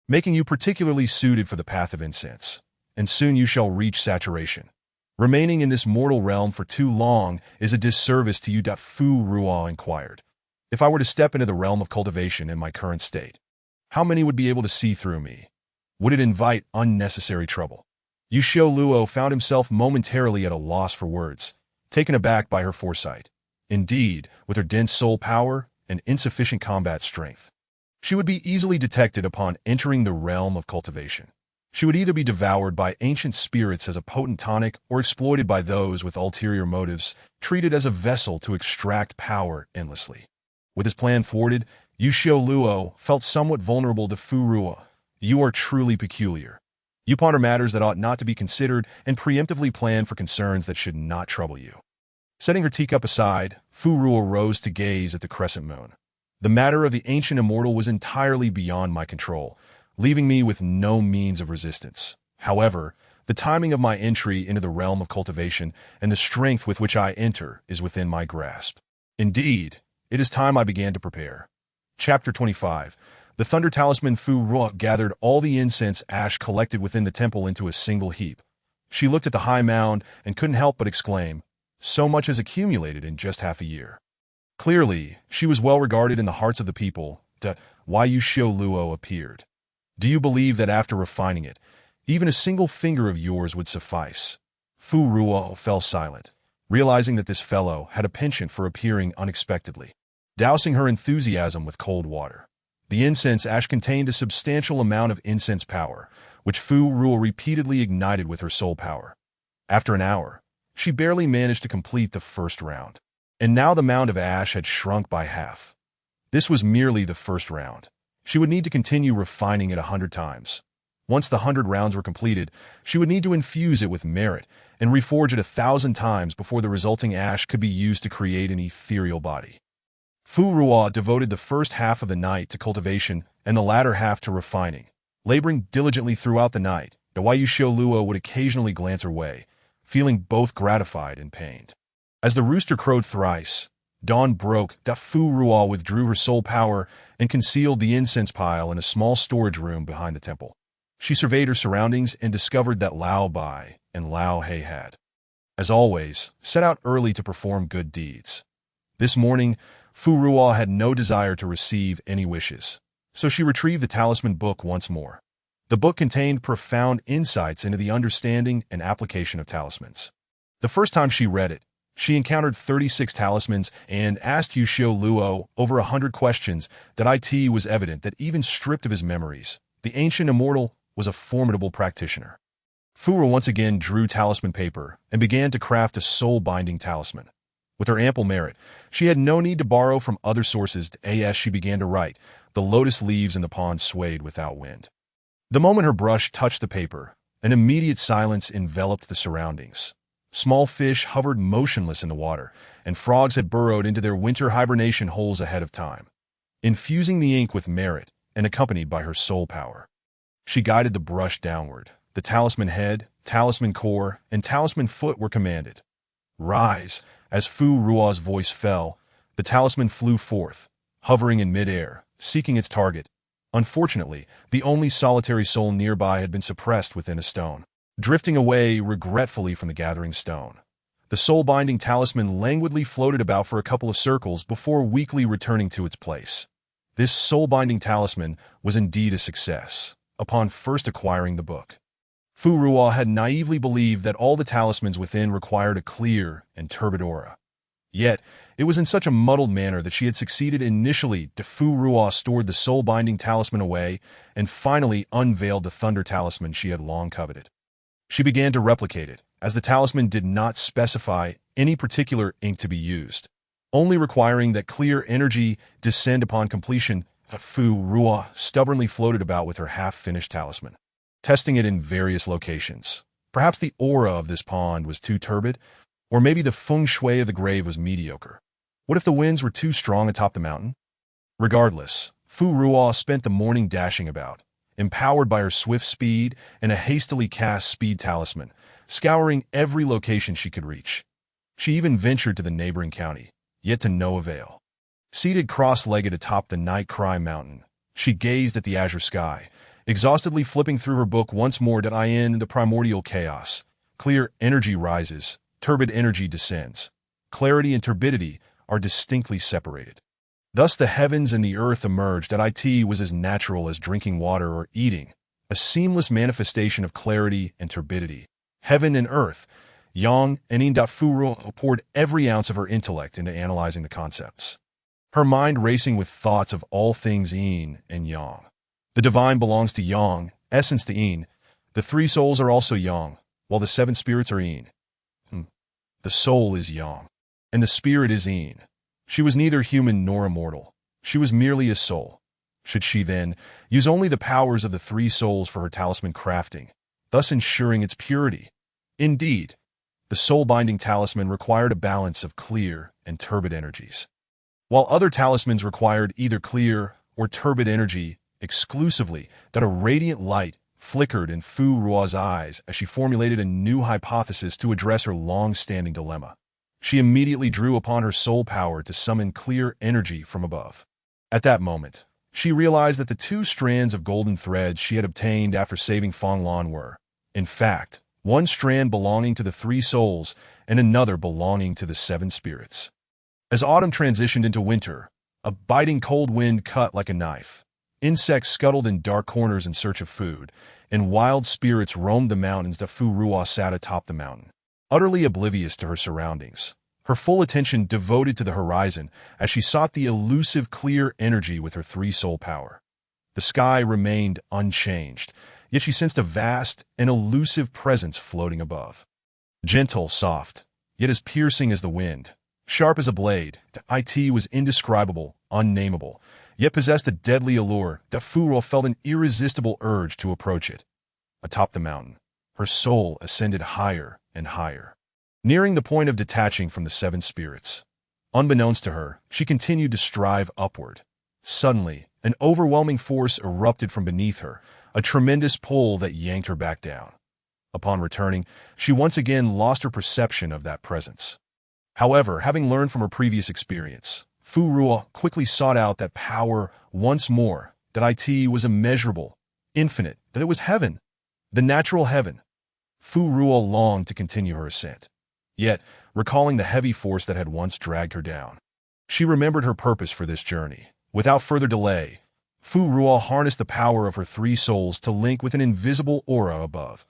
making you particularly suited for the path of incense, and soon you shall reach saturation. Remaining in this mortal realm for too long is a disservice to you. Fu Ruo inquired. If I were to step into the realm of cultivation in my current state, how many would be able to see through me? Would it invite unnecessary trouble? Yushio Luo found himself momentarily at a loss for words, taken aback by her foresight. Indeed, with her dense soul power and insufficient combat strength, she would be easily detected upon entering the realm of cultivation. She would either be devoured by ancient spirits as a potent tonic or exploited by those with ulterior motives, treated as a vessel to extract power endlessly. With his plan thwarted, Yushio Luo felt somewhat vulnerable to Fu Ruo. You are truly peculiar. You ponder matters that ought not to be considered and preemptively plan for concerns that should not trouble you. Setting her teacup aside, Fu Ruo rose to gaze at the crescent moon. The matter of the ancient immortal was entirely beyond my control, leaving me with no means of resistance. However, the timing of my entry into the realm of cultivation and the strength with which I enter is within my grasp. Indeed, it is time I began to prepare. Chapter 25. The Thunder Talisman. Fu Ruo gathered all the incense ash collected within the temple into a single heap. She looked at the high mound and couldn't help but exclaim, so much has accumulated in just half a year. Clearly, she was well regarded in the hearts of the people. Why Yushio Luo appeared. Do you believe that after refining it, even a single finger of yours would suffice? Fu Ruo fell silent, realizing that this fellow had a penchant for appearing unexpectedly, dousing her enthusiasm with cold water. The incense ash contained a substantial amount of incense power, which Fu Ruo repeatedly ignited with her soul power. After an hour, she barely managed to complete the first round. And now the mound of ash had shrunk by half. This was merely the first round. She would need to continue refining it 100 times. Once the 100 rounds were completed, she would need to infuse it with merit and reforge it 1,000 times before the resulting ash could be used to create an ethereal body. Fu Ruo devoted the first half of the night to cultivation and the latter half to refining, laboring diligently throughout the night. The Yu Xiu Luo would occasionally glance her way, feeling both gratified and pained. As the rooster crowed thrice, dawn broke. Fu Ruo withdrew her soul power and concealed the incense pile in a small storage room behind the temple. She surveyed her surroundings and discovered that Lao Bai and Lao He had, as always, set out early to perform good deeds. This morning, Fu Ruo had no desire to receive any wishes, so she retrieved the talisman book once more. The book contained profound insights into the understanding and application of talismans. The first time she read it, she encountered 36 talismans and asked Yu Xiu Luo over 100 questions. That it was evident that even stripped of his memories, the ancient immortal was a formidable practitioner. Fu Ruo once again drew talisman paper and began to craft a soul-binding talisman. With her ample merit, she had no need to borrow from other sources. As she began to write, the lotus leaves in the pond swayed without wind. The moment her brush touched the paper, an immediate silence enveloped the surroundings. Small fish hovered motionless in the water, and frogs had burrowed into their winter hibernation holes ahead of time. Infusing the ink with merit and accompanied by her soul power, she guided the brush downward. The talisman head, talisman core, and talisman foot were commanded. Rise! As Fu Ruo's voice fell, the talisman flew forth, hovering in midair, seeking its target. Unfortunately, the only solitary soul nearby had been suppressed within a stone, drifting away regretfully from the gathering stone. The soul-binding talisman languidly floated about for a couple of circles before weakly returning to its place. This soul-binding talisman was indeed a success, upon first acquiring the book. Fu Ruo had naively believed that all the talismans within required a clear and turbid aura. Yet, it was in such a muddled manner that she had succeeded initially. Fu Ruo stored the soul-binding talisman away and finally unveiled the thunder talisman she had long coveted. She began to replicate it, as the talisman did not specify any particular ink to be used, only requiring that clear energy descend upon completion. Fu Ruo stubbornly floated about with her half-finished talisman, testing it in various locations. Perhaps the aura of this pond was too turbid, or maybe the feng shui of the grave was mediocre. What if the winds were too strong atop the mountain? Regardless, Fu Ruo spent the morning dashing about, empowered by her swift speed and a hastily cast speed talisman, scouring every location she could reach. She even ventured to the neighboring county, yet to no avail. Seated cross-legged atop the Night Cry Mountain, she gazed at the azure sky, exhaustedly flipping through her book once more. In the primordial chaos, clear energy rises, turbid energy descends. Clarity and turbidity are distinctly separated. Thus the heavens and the earth emerged. It was as natural as drinking water or eating, a seamless manifestation of clarity and turbidity. Heaven and earth, yang and yin. Fu Ruo poured every ounce of her intellect into analyzing the concepts, her mind racing with thoughts of all things yin and yang. The divine belongs to yang, essence to yin. The three souls are also yang, while the seven spirits are yin. The soul is yang, and the spirit is yin. She was neither human nor immortal. She was merely a soul. Should she, then, use only the powers of the three souls for her talisman crafting, thus ensuring its purity? Indeed, the soul-binding talisman required a balance of clear and turbid energies, while other talismans required either clear or turbid energy exclusively. That a radiant light flickered in Fu Ruo's eyes as she formulated a new hypothesis to address her long-standing dilemma. She immediately drew upon her soul power to summon clear energy from above. At that moment, she realized that the two strands of golden threads she had obtained after saving Fong Lan were, in fact, one strand belonging to the three souls and another belonging to the seven spirits. As autumn transitioned into winter, a biting cold wind cut like a knife. Insects scuttled in dark corners in search of food, and wild spirits roamed the mountains. Fu Ruo sat atop the mountain, utterly oblivious to her surroundings, her full attention devoted to the horizon as she sought the elusive clear energy with her three soul power. The sky remained unchanged, yet she sensed a vast and elusive presence floating above. Gentle, soft, yet as piercing as the wind, sharp as a blade, it was indescribable, unnameable. yet possessed a deadly allure that Fu Ruo felt an irresistible urge to approach it. Atop the mountain, her soul ascended higher and higher, nearing the point of detaching from the seven spirits. Unbeknownst to her, she continued to strive upward. Suddenly, an overwhelming force erupted from beneath her, a tremendous pull that yanked her back down. Upon returning, she once again lost her perception of that presence. However, having learned from her previous experience, Fu Ruo quickly sought out that power once more, that it was immeasurable, infinite, that it was heaven, the natural heaven. Fu Ruo longed to continue her ascent. Yet, recalling the heavy force that had once dragged her down, she remembered her purpose for this journey. Without further delay, Fu Ruo harnessed the power of her three souls to link with an invisible aura above.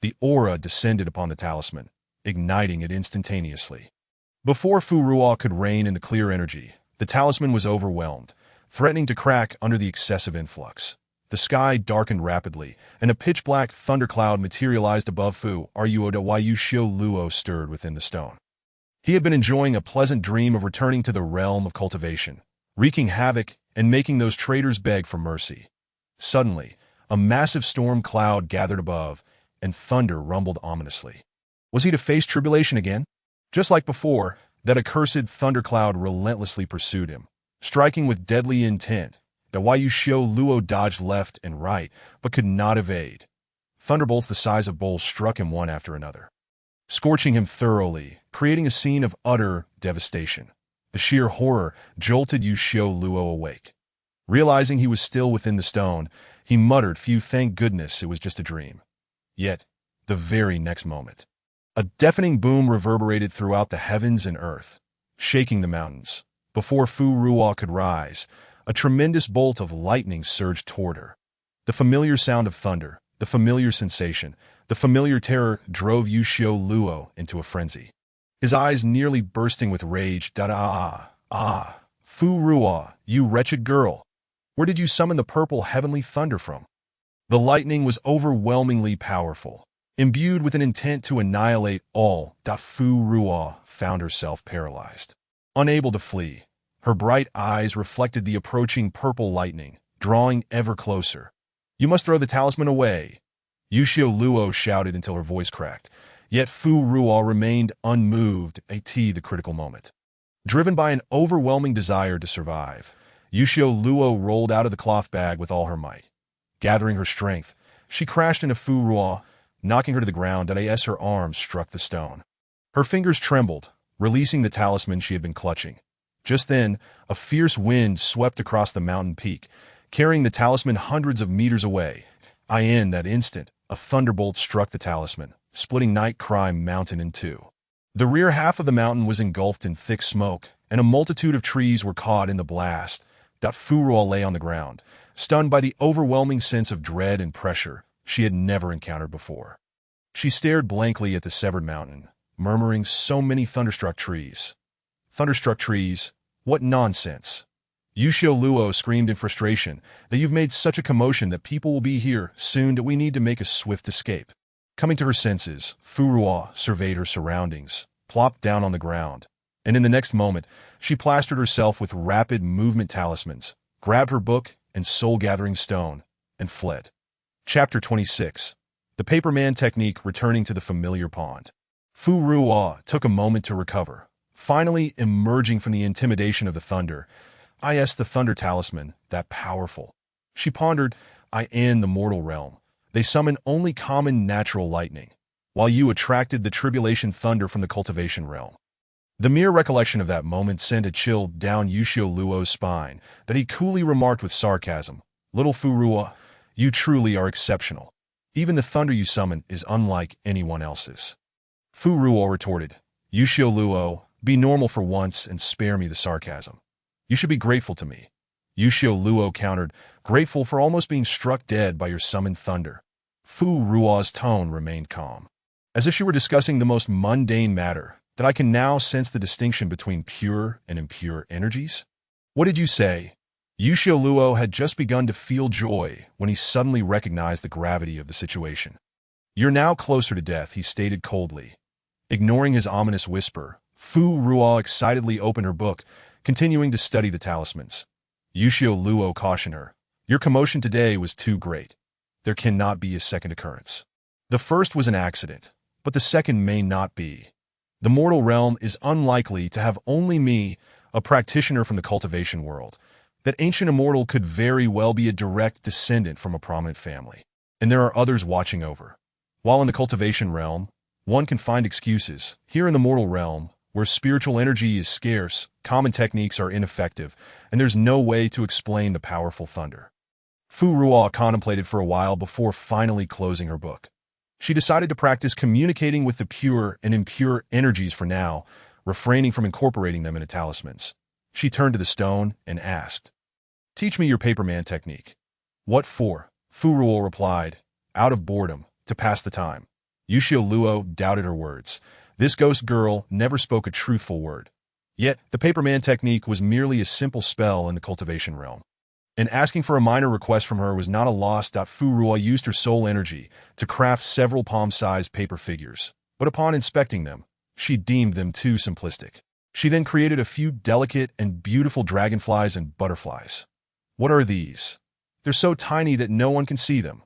The aura descended upon the talisman, igniting it instantaneously. Before Fu Ruo could reign in the clear energy, the talisman was overwhelmed, threatening to crack under the excessive influx. The sky darkened rapidly, and a pitch-black thundercloud materialized above Fu Ruo. Xiao Luo stirred within the stone. He had been enjoying a pleasant dream of returning to the realm of cultivation, wreaking havoc and making those traitors beg for mercy. Suddenly, a massive storm cloud gathered above, and thunder rumbled ominously. Was he to face tribulation again? Just like before, that accursed thundercloud relentlessly pursued him, striking with deadly intent. Xiao Luo dodged left and right, but could not evade. Thunderbolts the size of bowls struck him one after another, scorching him thoroughly, creating a scene of utter devastation. The sheer horror jolted Xiao Luo awake. Realizing he was still within the stone, he muttered, "Thank goodness it was just a dream." Yet, the very next moment, a deafening boom reverberated throughout the heavens and earth, shaking the mountains. Before Fu Ruo could rise, a tremendous bolt of lightning surged toward her. The familiar sound of thunder, the familiar sensation, the familiar terror drove Xiao Luo into a frenzy. His eyes nearly bursting with rage. Fu Ruo, you wretched girl! Where did you summon the purple heavenly thunder from? The lightning was overwhelmingly powerful, imbued with an intent to annihilate all. Fu Ruo found herself paralyzed. Unable to flee, her bright eyes reflected the approaching purple lightning, drawing ever closer. "You must throw the talisman away," Xiao Luo shouted until her voice cracked. Yet Fu Ruo remained unmoved at the critical moment. Driven by an overwhelming desire to survive, Xiao Luo rolled out of the cloth bag with all her might. Gathering her strength, she crashed into Fu Ruo, knocking her to the ground as her arms struck the stone. Her fingers trembled, releasing the talisman she had been clutching. Just then, a fierce wind swept across the mountain peak, carrying the talisman hundreds of meters away. In that instant, a thunderbolt struck the talisman, splitting Night Crime Mountain in two. The rear half of the mountain was engulfed in thick smoke, and a multitude of trees were caught in the blast. Fu Ruo lay on the ground, stunned by the overwhelming sense of dread and pressure she had never encountered before. She stared blankly at the severed mountain, murmuring, "So many thunderstruck trees. Thunderstruck trees, what nonsense." Xiao Luo screamed in frustration, "That you've made such a commotion that people will be here soon that we need to make a swift escape." Coming to her senses, Fu Ruo surveyed her surroundings, plopped down on the ground, and in the next moment, she plastered herself with rapid movement talismans, grabbed her book and soul-gathering stone, and fled. Chapter 26. The Paperman Technique Returning to the Familiar Pond. Fu Ruo took a moment to recover, finally emerging from the intimidation of the thunder. The thunder talisman, that powerful. She pondered, in the mortal realm, they summon only common natural lightning, while you attracted the tribulation thunder from the cultivation realm. The mere recollection of that moment sent a chill down Xiao Luo's spine, that he coolly remarked with sarcasm, "Little Fu Ruo, you truly are exceptional. Even the thunder you summon is unlike anyone else's." Fu Ruo retorted, "Xiao Luo, be normal for once and spare me the sarcasm. You should be grateful to me." Xiao Luo countered, "Grateful for almost being struck dead by your summoned thunder." Fu Ruo's tone remained calm, as if she were discussing the most mundane matter. "That I can now sense the distinction between pure and impure energies?" "What did you say?" Xiao Luo had just begun to feel joy when he suddenly recognized the gravity of the situation. "You're now closer to death," he stated coldly. Ignoring his ominous whisper, Fu Ruo excitedly opened her book, continuing to study the talismans. Yushio Luo cautioned her. Your commotion today was too great. There cannot be a second occurrence. The first was an accident, but the second may not be. The mortal realm is unlikely to have only me, a practitioner from the cultivation world. That ancient immortal could very well be a direct descendant from a prominent family. And there are others watching over. While in the cultivation realm, one can find excuses. Here in the mortal realm, where spiritual energy is scarce, common techniques are ineffective, and there's no way to explain the powerful thunder. Fu Ruo contemplated for a while before finally closing her book. She decided to practice communicating with the pure and impure energies for now, refraining from incorporating them into talismans. She turned to the stone and asked, "Teach me your paperman technique." "What for?" Fu Ruo replied, "Out of boredom, to pass the time." Yushio Luo doubted her words. This ghost girl never spoke a truthful word. Yet, the paperman technique was merely a simple spell in the cultivation realm. And asking for a minor request from her was not a loss. Fu Ruo used her soul energy to craft several palm-sized paper figures, but upon inspecting them, she deemed them too simplistic. She then created a few delicate and beautiful dragonflies and butterflies. "What are these? They're so tiny that no one can see them."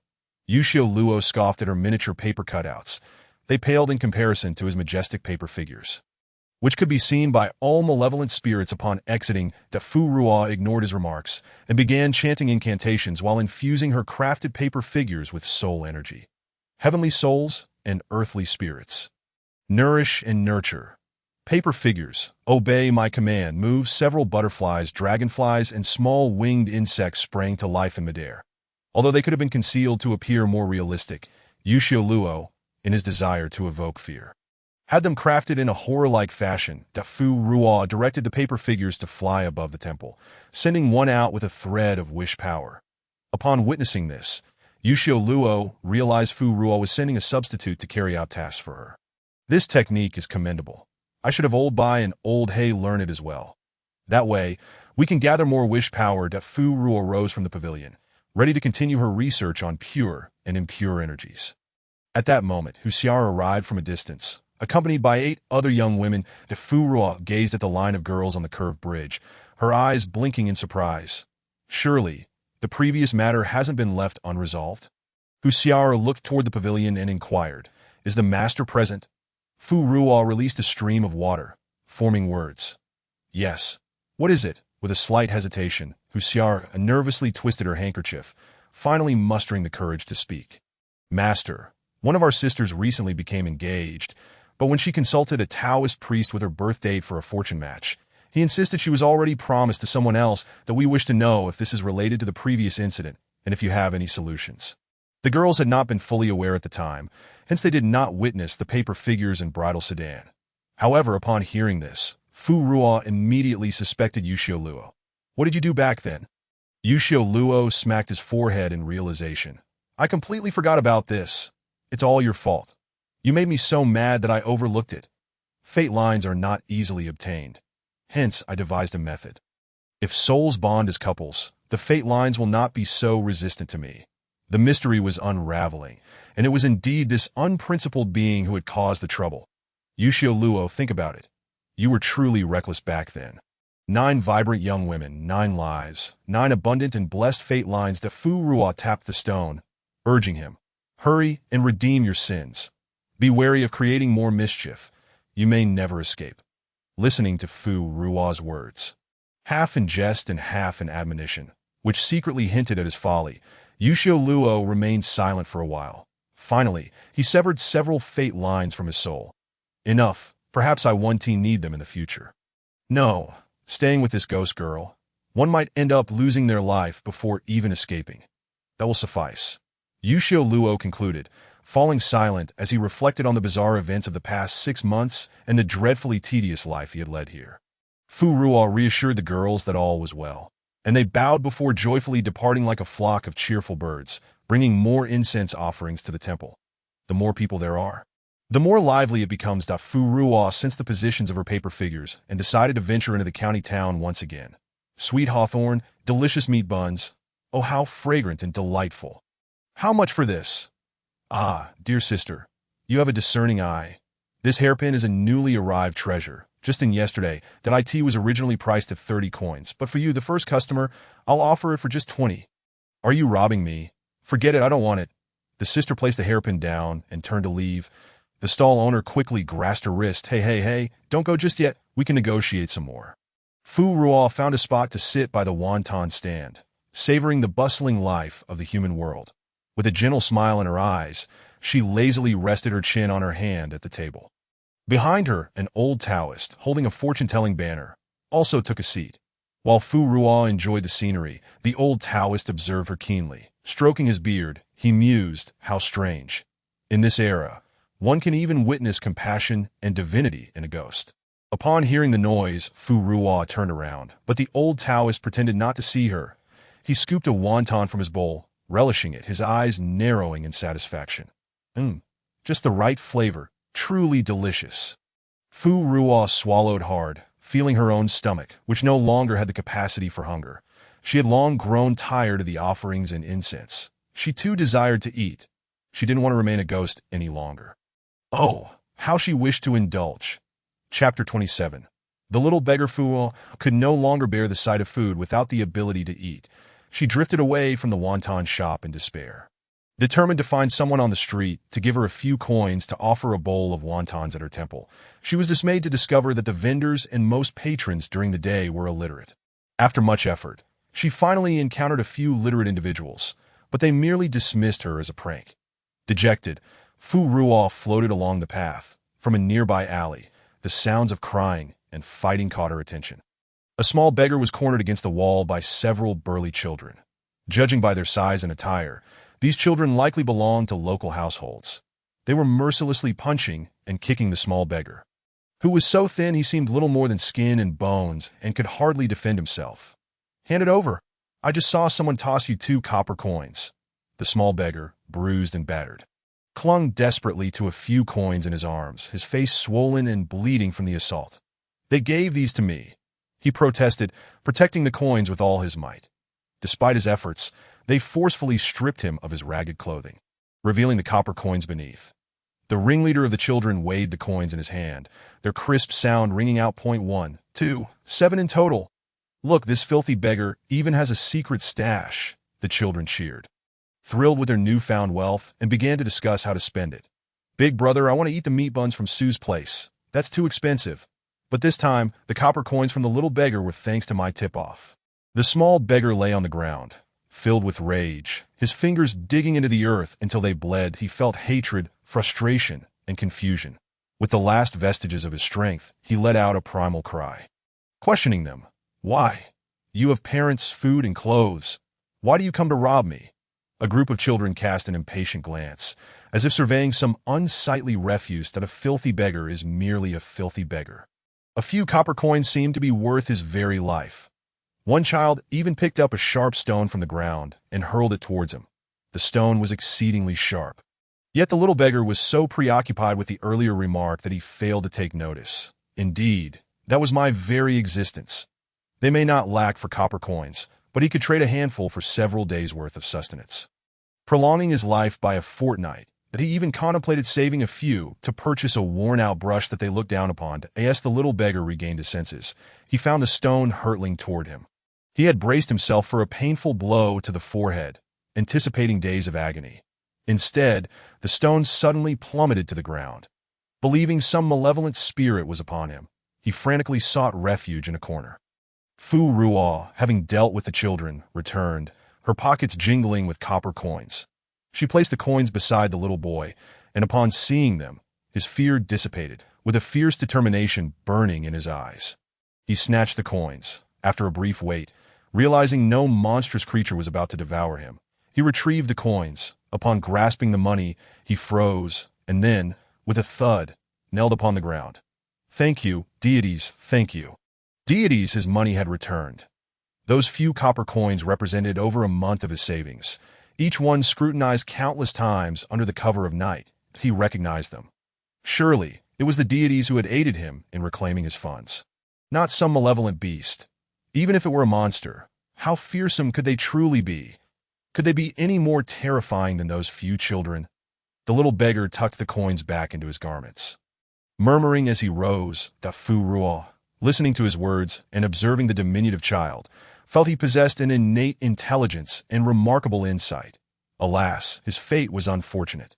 Yushio Luo scoffed at her miniature paper cutouts. They paled in comparison to his majestic paper figures, which could be seen by all malevolent spirits. Upon exiting, Fu Ruo ignored his remarks and began chanting incantations while infusing her crafted paper figures with soul energy. Heavenly souls and earthly spirits. Nourish and nurture. Paper figures, obey my command. Move. Several butterflies, dragonflies, and small winged insects sprang to life in midair. Although they could have been concealed to appear more realistic, Yushio Luo, in his desire to evoke fear, had them crafted in a horror-like fashion. Fu Ruo directed the paper figures to fly above the temple, sending one out with a thread of wish power. Upon witnessing this, Yushio Luo realized Fu Ruo was sending a substitute to carry out tasks for her. This technique is commendable. I should have old Bai and old Hei learn it as well. That way, we can gather more wish power. Fu Ruo rose from the pavilion, ready to continue her research on pure and impure energies. At that moment, Husiara arrived from a distance, accompanied by 8 other young women. Fu Ruo gazed at the line of girls on the curved bridge, her eyes blinking in surprise. Surely, the previous matter hasn't been left unresolved? Husiara looked toward the pavilion and inquired, "Is the master present?" Fu Ruo released a stream of water, forming words. "Yes." "What is it?" With a slight hesitation, Husiara nervously twisted her handkerchief, finally mustering the courage to speak. "Master, one of our sisters recently became engaged, but when she consulted a Taoist priest with her birth date for a fortune match, he insisted she was already promised to someone else. That we wish to know if this is related to the previous incident, and if you have any solutions." The girls had not been fully aware at the time, hence they did not witness the paper figures and bridal sedan. However, upon hearing this, Fu Ruo immediately suspected Yushio Luo. "What did you do back then?" Yushio Luo smacked his forehead in realization. "I completely forgot about this. It's all your fault. You made me so mad that I overlooked it. Fate lines are not easily obtained. Hence, I devised a method. If souls bond as couples, the fate lines will not be so resistant to me." The mystery was unraveling, and it was indeed this unprincipled being who had caused the trouble. Yushio Luo, think about it. You were truly reckless back then. 9 vibrant young women, 9 lives, 9 abundant and blessed fate lines. Fu Ruo tapped the stone, urging him, "Hurry and redeem your sins. Be wary of creating more mischief. You may never escape." Listening to Fu Ruo's words, half in jest and half in admonition, which secretly hinted at his folly, Yushio Luo remained silent for a while. Finally, he severed several fate lines from his soul. "Enough. Perhaps I won't need them in the future. No, staying with this ghost girl, one might end up losing their life before even escaping. That will suffice." Yushio Luo concluded, falling silent as he reflected on the bizarre events of the past 6 months and the dreadfully tedious life he had led here. Fu Ruo reassured the girls that all was well, and they bowed before joyfully departing like a flock of cheerful birds, bringing more incense offerings to the temple. The more people there are, the more lively it becomes. Fu Ruo sensed the positions of her paper figures and decided to venture into the county town once again. Sweet hawthorn, delicious meat buns. Oh, how fragrant and delightful. How much for this? Ah, dear sister, you have a discerning eye. This hairpin is a newly arrived treasure, Just in yesterday, that IT was originally priced at 30 coins, but for you, the first customer, I'll offer it for just 20. Are you robbing me? Forget it, I don't want it. The sister placed the hairpin down and turned to leave. The stall owner quickly grasped her wrist. Hey, don't go just yet. We can negotiate some more. Fu Ruo found a spot to sit by the wonton stand, savoring the bustling life of the human world. With a gentle smile in her eyes, she lazily rested her chin on her hand at the table. Behind her, an old Taoist, holding a fortune-telling banner, also took a seat. While Fu Ruo enjoyed the scenery, the old Taoist observed her keenly. Stroking his beard, he mused, how strange. In this era, one can even witness compassion and divinity in a ghost. Upon hearing the noise, Fu Ruo turned around, but the old Taoist pretended not to see her. He scooped a wonton from his bowl, relishing it, his eyes narrowing in satisfaction. Just the right flavor, truly delicious. Fu Ruo swallowed hard, feeling her own stomach, which no longer had the capacity for hunger. She had long grown tired of the offerings and incense. She too desired to eat. She didn't want to remain a ghost any longer. Oh, how she wished to indulge. Chapter 27. The little beggar Fu could no longer bear the sight of food without the ability to eat. She drifted away from the wonton shop in despair. Determined to find someone on the street to give her a few coins to offer a bowl of wontons at her temple, she was dismayed to discover that the vendors and most patrons during the day were illiterate. After much effort, she finally encountered a few literate individuals, but they merely dismissed her as a prank. Dejected, Fu Ruo floated along the path. From a nearby alley, the sounds of crying and fighting caught her attention. A small beggar was cornered against the wall by several burly children. Judging by their size and attire, these children likely belonged to local households. They were mercilessly punching and kicking the small beggar, who was so thin he seemed little more than skin and bones and could hardly defend himself. Hand it over. I just saw someone toss you 2 copper coins. The small beggar, bruised and battered, clung desperately to a few coins in his arms, his face swollen and bleeding from the assault. They gave these to me, he protested, protecting the coins with all his might. Despite his efforts, they forcefully stripped him of his ragged clothing, revealing the copper coins beneath. The ringleader of the children weighed the coins in his hand, their crisp sound ringing out 1, 2, 7 in total. Look, this filthy beggar even has a secret stash, the children cheered, thrilled with their newfound wealth, and began to discuss how to spend it. Big brother, I want to eat the meat buns from Sue's place. That's too expensive. But this time, the copper coins from the little beggar were thanks to my tip-off. The small beggar lay on the ground, filled with rage, his fingers digging into the earth until they bled. He felt hatred, frustration, and confusion. With the last vestiges of his strength, he let out a primal cry, questioning them. Why? You have parents, food, and clothes. Why do you come to rob me? A group of children cast an impatient glance, as if surveying some unsightly refuse that a filthy beggar is merely a filthy beggar. A few copper coins seemed to be worth his very life. One child even picked up a sharp stone from the ground and hurled it towards him. The stone was exceedingly sharp. Yet the little beggar was so preoccupied with the earlier remark that he failed to take notice. Indeed, that was my very existence. They may not lack for copper coins, but he could trade a handful for several days' worth of sustenance. Prolonging his life by a fortnight, that he even contemplated saving a few to purchase a worn-out brush that they looked down upon. As the little beggar regained his senses, he found the stone hurtling toward him. He had braced himself for a painful blow to the forehead, anticipating days of agony. Instead, the stone suddenly plummeted to the ground. Believing some malevolent spirit was upon him, he frantically sought refuge in a corner. Fu Ruo, having dealt with the children, returned, her pockets jingling with copper coins. She placed the coins beside the little boy, and upon seeing them, his fear dissipated, with a fierce determination burning in his eyes. He snatched the coins. After a brief wait, realizing no monstrous creature was about to devour him, he retrieved the coins. Upon grasping the money, he froze, and then, with a thud, knelt upon the ground. Thank you, deities, thank you. Deities, his money had returned. Those few copper coins represented over a month of his savings. Each one scrutinized countless times under the cover of night. He recognized them. Surely, it was the deities who had aided him in reclaiming his funds. Not some malevolent beast. Even if it were a monster, how fearsome could they truly be? Could they be any more terrifying than those few children? The little beggar tucked the coins back into his garments. Murmuring as he rose, Da Fu Ruo, listening to his words and observing the diminutive child, felt he possessed an innate intelligence and remarkable insight. Alas, his fate was unfortunate.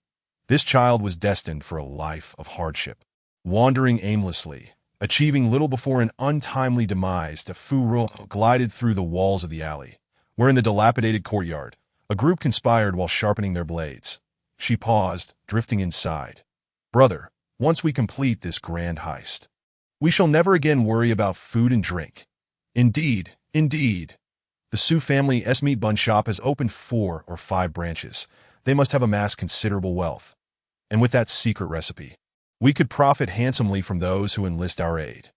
This child was destined for a life of hardship. Wandering aimlessly, achieving little before an untimely demise, Da Fu Ruo glided through the walls of the alley, where in the dilapidated courtyard, a group conspired while sharpening their blades. She paused, drifting inside. Brother, once we complete this grand heist, we shall never again worry about food and drink. Indeed, indeed. The Su family's meat bun shop has opened 4 or 5 branches. They must have amassed considerable wealth. And with that secret recipe, we could profit handsomely from those who enlist our aid.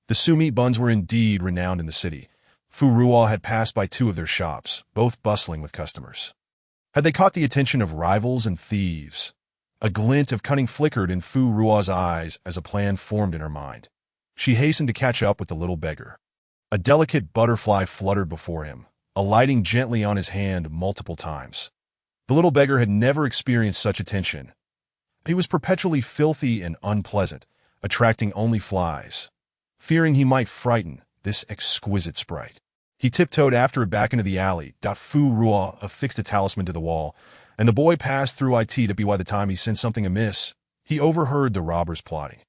The Su meat buns were indeed renowned in the city. Fu Ruo had passed by 2 of their shops, both bustling with customers. Had they caught the attention of rivals and thieves? A glint of cunning flickered in Fu Ruo's eyes as a plan formed in her mind. She hastened to catch up with the little beggar. A delicate butterfly fluttered before him, alighting gently on his hand multiple times. The little beggar had never experienced such attention. He was perpetually filthy and unpleasant, attracting only flies. Fearing he might frighten this exquisite sprite, he tiptoed after it back into the alley. Da Fu Ruo affixed a talisman to the wall, and the boy passed through it to be by the time he sensed something amiss. He overheard the robbers plotting.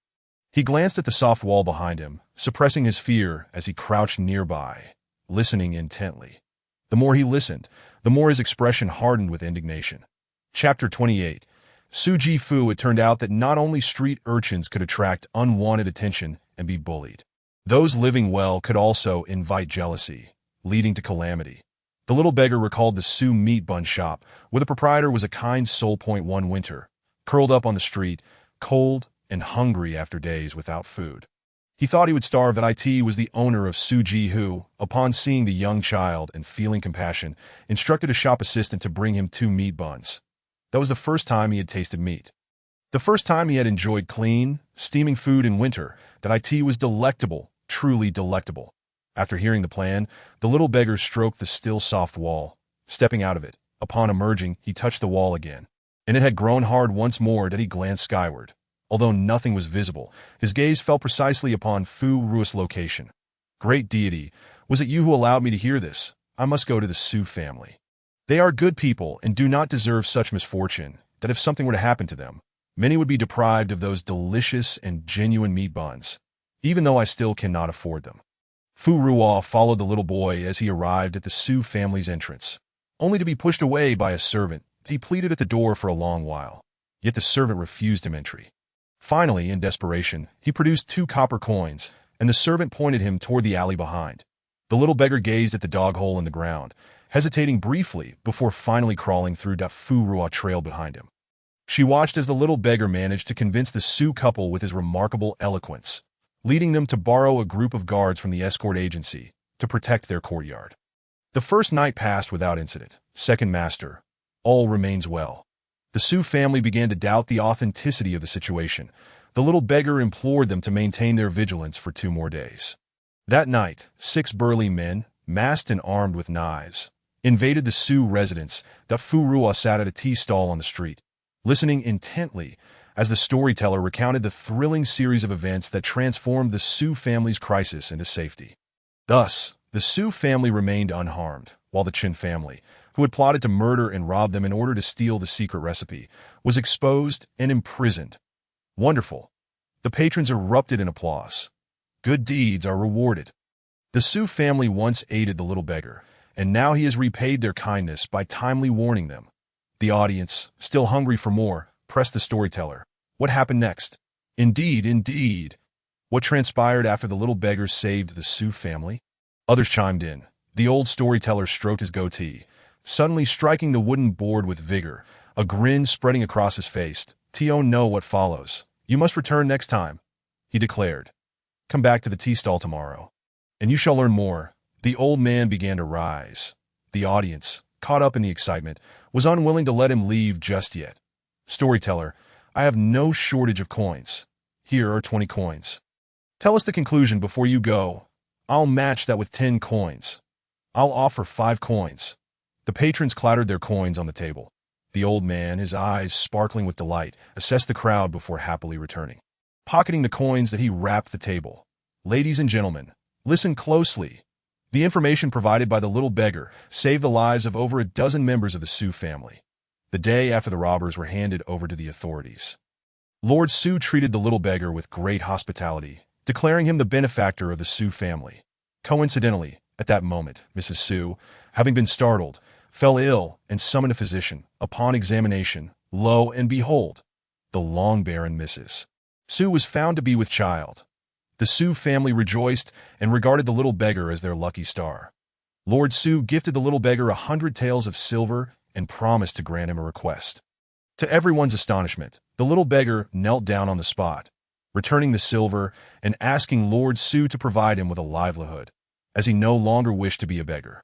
He glanced at the soft wall behind him, suppressing his fear as he crouched nearby, listening intently. The more he listened, the more his expression hardened with indignation. Chapter 28. Su Ji Fu. It turned out that not only street urchins could attract unwanted attention and be bullied. Those living well could also invite jealousy, leading to calamity. The little beggar recalled the Su meat bun shop, where the proprietor was a kind soul. One winter, curled up on the street, cold and hungry after days without food. He thought he would starve. That it was the owner of Su Ji, who, upon seeing the young child and feeling compassion, instructed a shop assistant to bring him 2 meat buns. That was the first time he had tasted meat. The first time he had enjoyed clean, steaming food in winter. That it was delectable, truly delectable. After hearing the plan, the little beggar stroked the still soft wall. Stepping out of it, upon emerging, he touched the wall again, and it had grown hard once more. That he glanced skyward. Although nothing was visible, his gaze fell precisely upon Fu Ruo's location. Great deity, was it you who allowed me to hear this? I must go to the Su family. They are good people and do not deserve such misfortune, that if something were to happen to them, many would be deprived of those delicious and genuine meat buns, even though I still cannot afford them. Fu Ruo followed the little boy as he arrived at the Su family's entrance, only to be pushed away by a servant. He pleaded at the door for a long while, yet the servant refused him entry. Finally, in desperation, he produced 2 copper coins, and the servant pointed him toward the alley behind. The little beggar gazed at the dog hole in the ground, hesitating briefly before finally crawling through. Da Fu Ruo trailed behind him. She watched as the little beggar managed to convince the Su couple with his remarkable eloquence, leading them to borrow a group of guards from the escort agency to protect their courtyard. The first night passed without incident. Second master, all remains well. The Su family began to doubt the authenticity of the situation. The little beggar implored them to maintain their vigilance for 2 more days. That night, 6 burly men, masked and armed with knives, invaded the Su residence. Da Fu Ruo sat at a tea stall on the street, listening intently as the storyteller recounted the thrilling series of events that transformed the Su family's crisis into safety. Thus, the Su family remained unharmed, while the Qin family, who had plotted to murder and rob them in order to steal the secret recipe, was exposed and imprisoned. Wonderful. The patrons erupted in applause. Good deeds are rewarded. The Su family once aided the little beggar, and now he has repaid their kindness by timely warning them. The audience, still hungry for more, pressed the storyteller. What happened next? Indeed, indeed. What transpired after the little beggar saved the Su family? Others chimed in. The old storyteller stroked his goatee, suddenly striking the wooden board with vigor, a grin spreading across his face. "Tio know what follows. You must return next time," he declared. "Come back to the tea stall tomorrow, and you shall learn more." The old man began to rise. The audience, caught up in the excitement, was unwilling to let him leave just yet. "Storyteller, I have no shortage of coins. Here are 20 coins. Tell us the conclusion before you go. I'll match that with 10 coins. I'll offer 5 coins." The patrons clattered their coins on the table. The old man, his eyes sparkling with delight, assessed the crowd before happily returning. pocketing the coins that he wrapped the table. Ladies and gentlemen, listen closely. The information provided by the little beggar saved the lives of over a dozen members of the Sioux family. The day after the robbers were handed over to the authorities, Lord Sioux treated the little beggar with great hospitality, declaring him the benefactor of the Sioux family. Coincidentally, at that moment, Mrs. Sioux, having been startled, fell ill and summoned a physician. Upon examination, lo and behold, the long-barren Mrs. Sioux was found to be with child. The Sioux family rejoiced and regarded the little beggar as their lucky star. Lord Sioux gifted the little beggar 100 taels of silver and promised to grant him a request. To everyone's astonishment, the little beggar knelt down on the spot, returning the silver and asking Lord Sioux to provide him with a livelihood, as he no longer wished to be a beggar.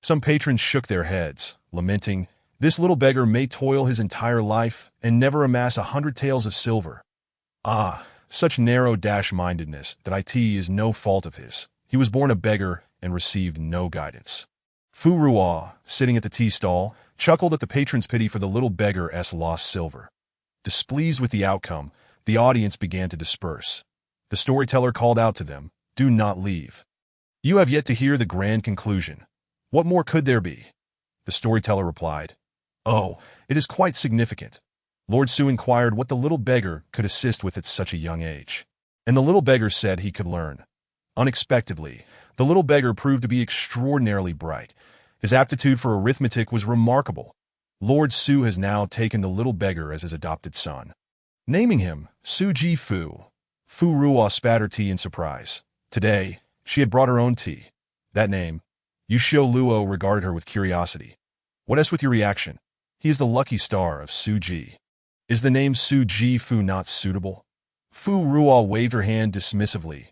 Some patrons shook their heads, lamenting, "This little beggar may toil his entire life and never amass 100 taels of silver." Ah, such narrow dash-mindedness that it is no fault of his. He was born a beggar and received no guidance. Fu Ruo, sitting at the tea stall, chuckled at the patron's pity for the little beggar's lost silver. Displeased with the outcome, the audience began to disperse. The storyteller called out to them, "Do not leave. You have yet to hear the grand conclusion. What more could there be?" The storyteller replied, "Oh, it is quite significant." Lord Sioux inquired what the little beggar could assist with at such a young age, and the little beggar said he could learn. Unexpectedly, the little beggar proved to be extraordinarily bright. His aptitude for arithmetic was remarkable. Lord Sioux has now taken the little beggar as his adopted son, naming him Su Ji Fu. Fu Ruo spat her tea in surprise. Today, she had brought her own tea. That name, Yushio Luo regarded her with curiosity. "What is with your reaction? He is the lucky star of Su Ji. Is the name Su Ji Fu not suitable?" Fu Ruo waved her hand dismissively.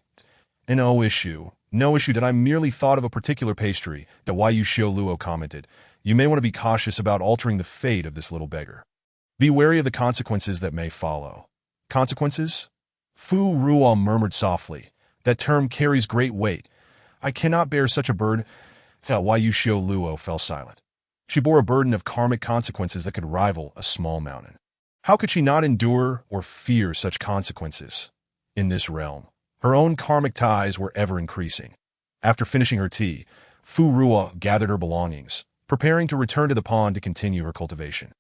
No issue that I merely thought of a particular pastry, that why Yushio Luo commented. You may want to be cautious about altering the fate of this little beggar. Be wary of the consequences that may follow. Consequences? Fu Ruo murmured softly. That term carries great weight. I cannot bear such a burden. Why Yushio Luo fell silent. She bore a burden of karmic consequences that could rival a small mountain. How could she not endure or fear such consequences? In this realm, her own karmic ties were ever increasing. After finishing her tea, Fu Ruo gathered her belongings, preparing to return to the pond to continue her cultivation.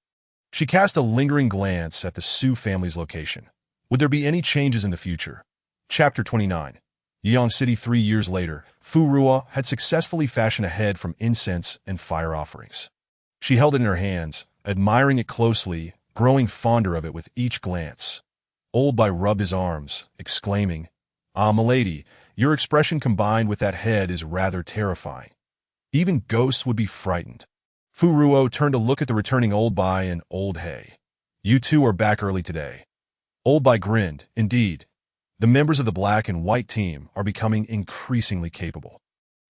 She cast a lingering glance at the Sioux family's location. Would there be any changes in the future? Chapter 29. Yeon City 3 years later, Fu Ruo had successfully fashioned a head from incense and fire offerings. She held it in her hands, admiring it closely, growing fonder of it with each glance. Old Bai rubbed his arms, exclaiming, "Ah, milady, your expression combined with that head is rather terrifying. Even ghosts would be frightened." Fu Ruo turned to look at the returning Old Bai and Old Hay. "You two are back early today." Old Bai grinned. Indeed, the members of the black and white team are becoming increasingly capable.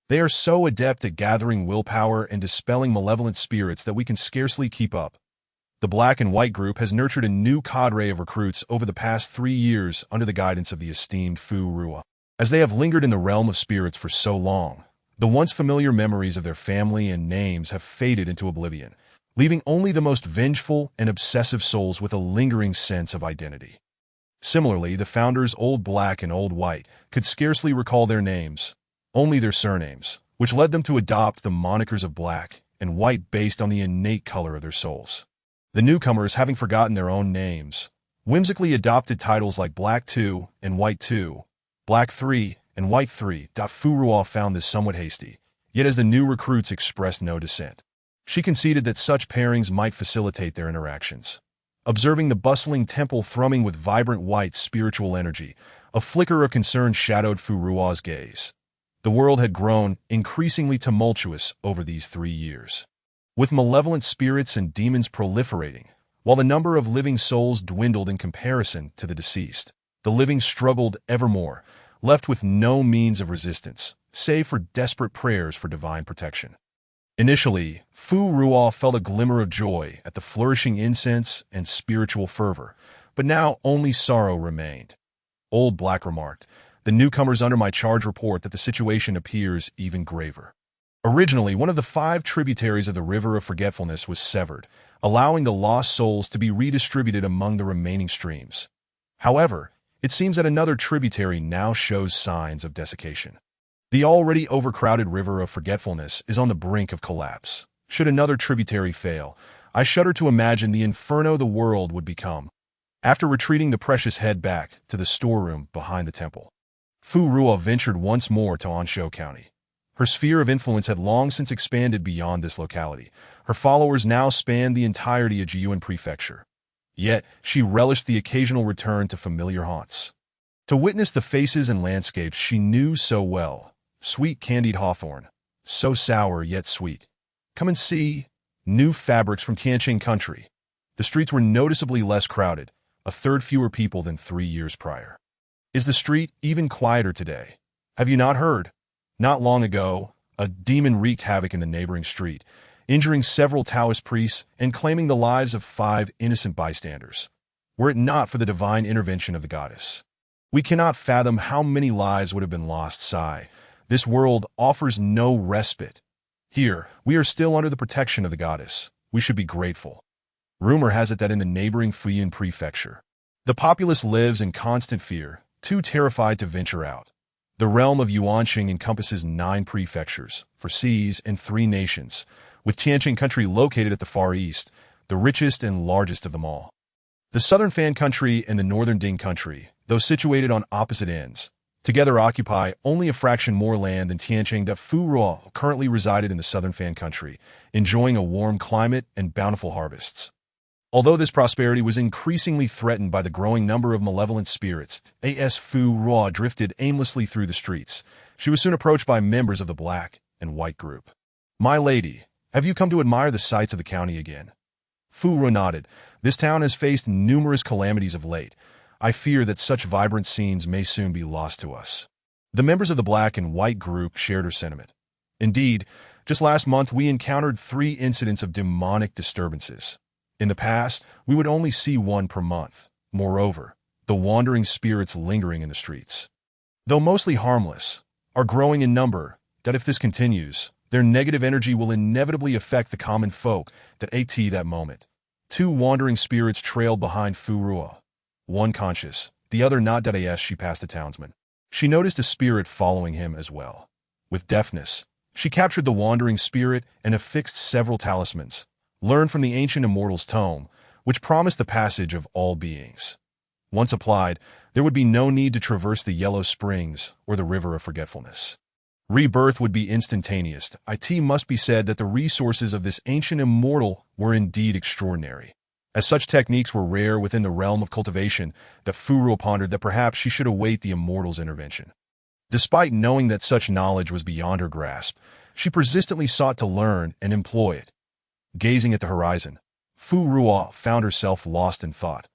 They are so adept at gathering willpower and dispelling malevolent spirits that we can scarcely keep up. The black and white group has nurtured a new cadre of recruits over the past 3 years under the guidance of the esteemed Fu Ruo. As they have lingered in the realm of spirits for so long, the once familiar memories of their family and names have faded into oblivion, leaving only the most vengeful and obsessive souls with a lingering sense of identity. Similarly, the founders Old Black and Old White could scarcely recall their names, only their surnames, which led them to adopt the monikers of Black and White based on the innate color of their souls. The newcomers, having forgotten their own names, whimsically adopted titles like Black 2 and White 2, Black 3 and White 3. Fu Ruo found this somewhat hasty, yet as the new recruits expressed no dissent, she conceded that such pairings might facilitate their interactions. Observing the bustling temple thrumming with vibrant white spiritual energy, a flicker of concern shadowed Fu Ruo's gaze. The world had grown increasingly tumultuous over these 3 years, with malevolent spirits and demons proliferating, while the number of living souls dwindled in comparison to the deceased. The living struggled evermore, left with no means of resistance, save for desperate prayers for divine protection. Initially, Fu Ruo felt a glimmer of joy at the flourishing incense and spiritual fervor, but now only sorrow remained. Old Black remarked, "The newcomers under my charge report that the situation appears even graver." Originally, one of the 5 tributaries of the River of Forgetfulness was severed, allowing the lost souls to be redistributed among the remaining streams. However, It seems that another tributary now shows signs of desiccation. The already overcrowded river of forgetfulness is on the brink of collapse. Should another tributary fail, I shudder to imagine the inferno the world would become. After retreating the precious head back to the storeroom behind the temple, Fu Ruo ventured once more to Anshou County. Her sphere of influence had long since expanded beyond this locality. Her followers now spanned the entirety of Jiyuan Prefecture. Yet, she relished the occasional return to familiar haunts. To witness the faces and landscapes she knew so well, sweet candied hawthorn, so sour yet sweet. Come and see new fabrics from Tianqing country. The streets were noticeably less crowded, a third fewer people than 3 years prior. Is the street even quieter today? Have you not heard? Not long ago, a demon wreaked havoc in the neighboring street, injuring several Taoist priests and claiming the lives of 5 innocent bystanders. Were it not for the divine intervention of the goddess, we cannot fathom how many lives would have been lost. Sigh. This world offers no respite. Here, we are still under the protection of the goddess. We should be grateful. Rumor has it that in the neighboring Fuyun prefecture, the populace lives in constant fear, too terrified to venture out. The realm of Yuanqing encompasses 9 prefectures, 4 seas and 3 nations, with Tianqing country located at the far east, the richest and largest of them all. The southern Fan country and the northern Ding country, though situated on opposite ends, together occupy only a fraction more land than Tianqing. That Fu Ruo currently resided in the southern Fan country, enjoying a warm climate and bountiful harvests. Although this prosperity was increasingly threatened by the growing number of malevolent spirits, as Fu Ruo drifted aimlessly through the streets, she was soon approached by members of the black and white group. "My lady, have you come to admire the sights of the county again?" Fu Ruo nodded. "This town has faced numerous calamities of late. I fear that such vibrant scenes may soon be lost to us." The members of the black and white group shared her sentiment. Indeed, just last month we encountered 3 incidents of demonic disturbances. In the past, we would only see 1 per month. Moreover, the wandering spirits lingering in the streets, though mostly harmless, are growing in number. That if this continues, their negative energy will inevitably affect the common folk. That moment, 2 wandering spirits trailed behind Fu Ruo, one conscious, the other not. As she passed a townsman, she noticed a spirit following him as well. With deftness, she captured the wandering spirit and affixed several talismans, learned from the ancient immortal's tome, which promised the passage of all beings. Once applied, there would be no need to traverse the yellow springs or the river of forgetfulness. Rebirth would be instantaneous. It must be said that the resources of this ancient immortal were indeed extraordinary. As such techniques were rare within the realm of cultivation, that Fu Ruo pondered that perhaps she should await the immortal's intervention. Despite knowing that such knowledge was beyond her grasp, she persistently sought to learn and employ it. Gazing at the horizon, Fu Ruo found herself lost in thought.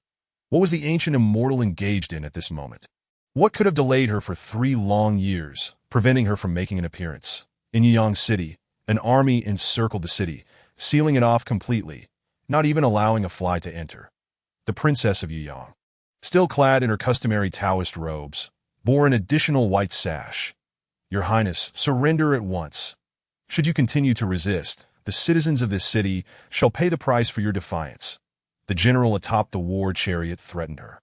What was the ancient immortal engaged in at this moment? What could have delayed her for 3 long years, preventing her from making an appearance? In Yuyang City, an army encircled the city, sealing it off completely, not even allowing a fly to enter. The princess of Yuyang, still clad in her customary Taoist robes, bore an additional white sash. "Your Highness, surrender at once. Should you continue to resist, the citizens of this city shall pay the price for your defiance." The general atop the war chariot threatened her.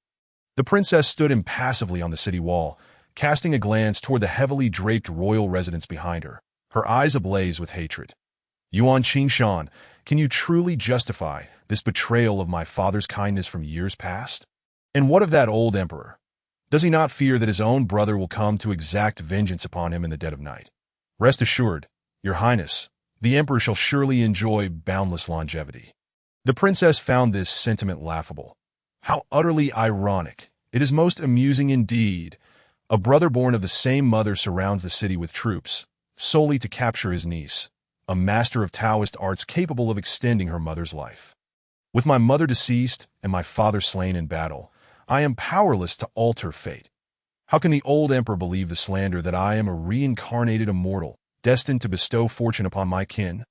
The princess stood impassively on the city wall, casting a glance toward the heavily draped royal residence behind her, her eyes ablaze with hatred. "Yuan Qingshan, can you truly justify this betrayal of my father's kindness from years past? And what of that old emperor? Does he not fear that his own brother will come to exact vengeance upon him in the dead of night? Rest assured, Your Highness, the emperor shall surely enjoy boundless longevity." The princess found this sentiment laughable. How utterly ironic. It is most amusing indeed. A brother born of the same mother surrounds the city with troops, solely to capture his niece, a master of Taoist arts capable of extending her mother's life. With my mother deceased and my father slain in battle, I am powerless to alter fate. How can the old emperor believe the slander that I am a reincarnated immortal, destined to bestow fortune upon my kin?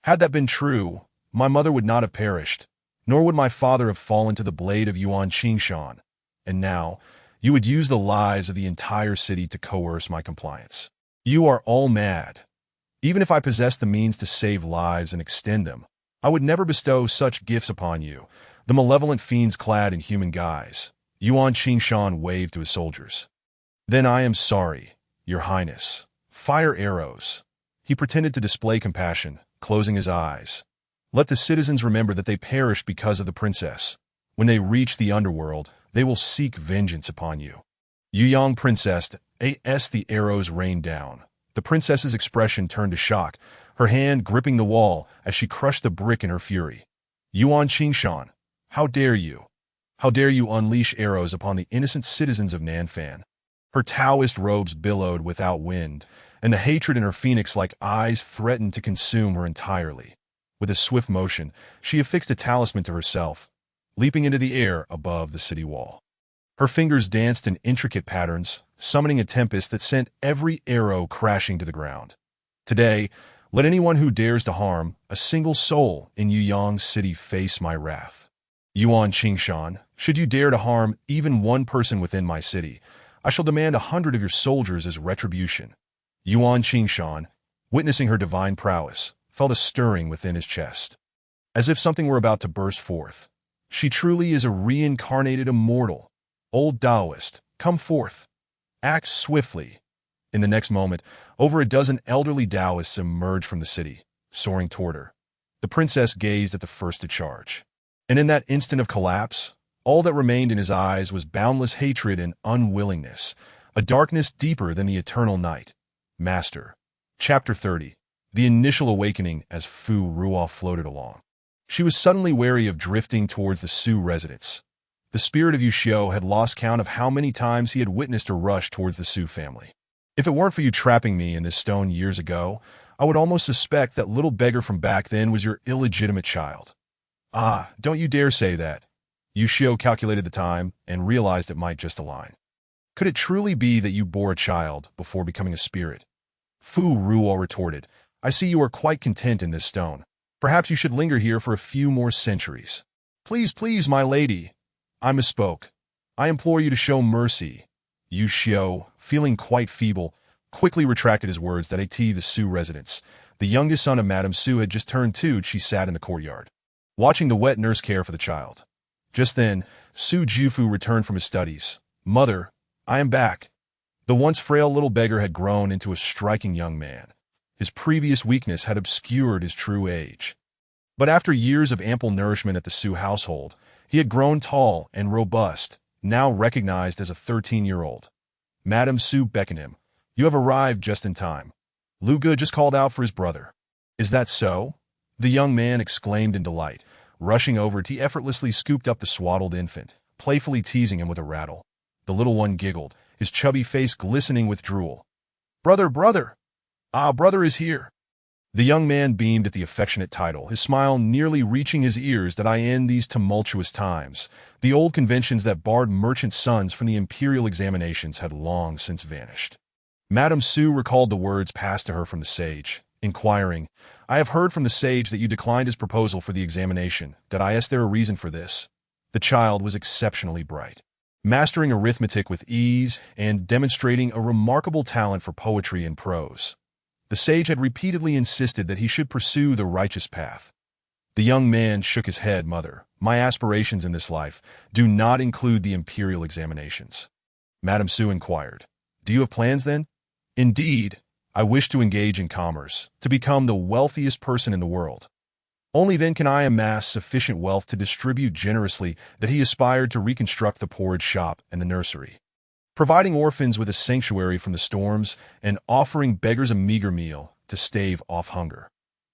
Had that been true, my mother would not have perished, nor would my father have fallen to the blade of Yuan Qingshan. And now, you would use the lives of the entire city to coerce my compliance. You are all mad. Even if I possessed the means to save lives and extend them, I would never bestow such gifts upon you, the malevolent fiends clad in human guise. Yuan Qingshan waved to his soldiers. Then I am sorry, Your Highness. Fire arrows. He pretended to display compassion, closing his eyes. Let the citizens remember that they perished because of the princess. When they reach the underworld, they will seek vengeance upon you. Yuyang princess, as the arrows rained down. The princess's expression turned to shock, her hand gripping the wall as she crushed the brick in her fury. Yuan Qingshan, how dare you? How dare you unleash arrows upon the innocent citizens of Nanfan? Her Taoist robes billowed without wind, and the hatred in her phoenix-like eyes threatened to consume her entirely. With a swift motion, she affixed a talisman to herself, leaping into the air above the city wall. Her fingers danced in intricate patterns, summoning a tempest that sent every arrow crashing to the ground. Today, let anyone who dares to harm a single soul in Yuyang City face my wrath. Yuan Qingshan, should you dare to harm even one person within my city, I shall demand 100 of your soldiers as retribution. Yuan Qingshan, witnessing her divine prowess, felt a stirring within his chest. As if something were about to burst forth. She truly is a reincarnated immortal. Old Taoist, come forth. Act swiftly. In the next moment, over a dozen elderly Taoists emerged from the city, soaring toward her. The princess gazed at the first to charge. And in that instant of collapse, all that remained in his eyes was boundless hatred and unwillingness, a darkness deeper than the eternal night. Master. Chapter 30. The initial awakening as Fu Ruo floated along. She was suddenly wary of drifting towards the Su residence. The spirit of Yuxiu had lost count of how many times he had witnessed her rush towards the Su family. If it weren't for you trapping me in this stone years ago, I would almost suspect that little beggar from back then was your illegitimate child. Ah, don't you dare say that. Yuxiu calculated the time and realized it might just align. Could it truly be that you bore a child before becoming a spirit? Fu Ruo retorted, I see you are quite content in this stone. Perhaps you should linger here for a few more centuries. Please, please, my lady. I misspoke. I implore you to show mercy. Yuxiu, feeling quite feeble, quickly retracted his words that the Su residence. The youngest son of Madame Su had just turned 2. She sat in the courtyard, watching the wet nurse care for the child. Just then, Su Jufu returned from his studies. Mother, I am back. The once frail little beggar had grown into a striking young man. His previous weakness had obscured his true age. But after years of ample nourishment at the Su household, he had grown tall and robust, now recognized as a 13-year-old. Madame Su beckoned him. You have arrived just in time. Lu Ge just called out for his brother. Is that so? The young man exclaimed in delight. Rushing over, he effortlessly scooped up the swaddled infant, playfully teasing him with a rattle. The little one giggled, his chubby face glistening with drool. Brother, brother! Ah, brother is here. The young man beamed at the affectionate title, his smile nearly reaching his ears. That I end these tumultuous times. The old conventions that barred merchant sons from the imperial examinations had long since vanished. Madame Su recalled the words passed to her from the sage, inquiring, I have heard from the sage that you declined his proposal for the examination. Did I ask there a reason for this? The child was exceptionally bright, mastering arithmetic with ease and demonstrating a remarkable talent for poetry and prose. The sage had repeatedly insisted that he should pursue the righteous path. The young man shook his head. Mother, my aspirations in this life do not include the imperial examinations. Madame Su inquired, do you have plans then? Indeed, I wish to engage in commerce, to become the wealthiest person in the world. Only then can I amass sufficient wealth to distribute generously. That he aspired to reconstruct the porridge shop and the nursery, providing orphans with a sanctuary from the storms and offering beggars a meager meal to stave off hunger.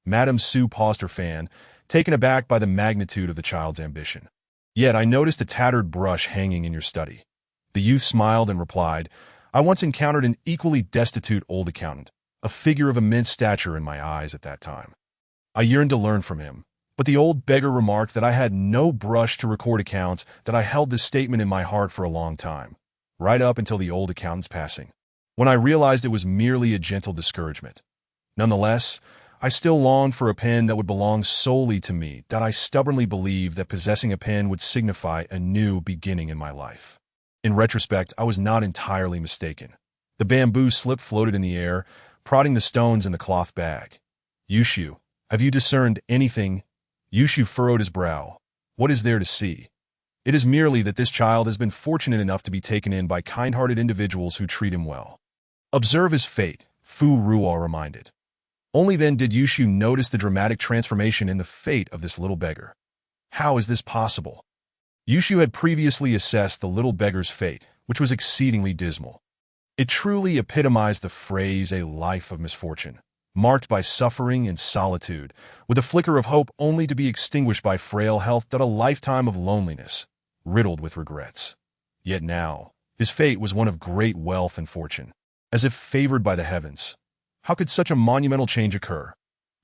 Madame Su paused her fan, taken aback by the magnitude of the child's ambition. Yet I noticed a tattered brush hanging in your study. The youth smiled and replied, I once encountered an equally destitute old accountant, a figure of immense stature in my eyes at that time. I yearned to learn from him, but the old beggar remarked that I had no brush to record accounts. That I held this statement in my heart for a long time, right up until the old accountant's passing, when I realized it was merely a gentle discouragement. Nonetheless, I still longed for a pen that would belong solely to me. That I stubbornly believed that possessing a pen would signify a new beginning in my life. In retrospect, I was not entirely mistaken. The bamboo slip floated in the air, prodding the stones in the cloth bag. Yuxiu, have you discerned anything? Yuxiu furrowed his brow. What is there to see? It is merely that this child has been fortunate enough to be taken in by kind-hearted individuals who treat him well. Observe his fate, Fu Ruo reminded. Only then did Yushu notice the dramatic transformation in the fate of this little beggar. How is this possible? Yushu had previously assessed the little beggar's fate, which was exceedingly dismal. It truly epitomized the phrase "a life of misfortune," marked by suffering and solitude, with a flicker of hope only to be extinguished by frail health that a lifetime of loneliness, riddled with regrets. Yet now, his fate was one of great wealth and fortune, as if favored by the heavens. How could such a monumental change occur?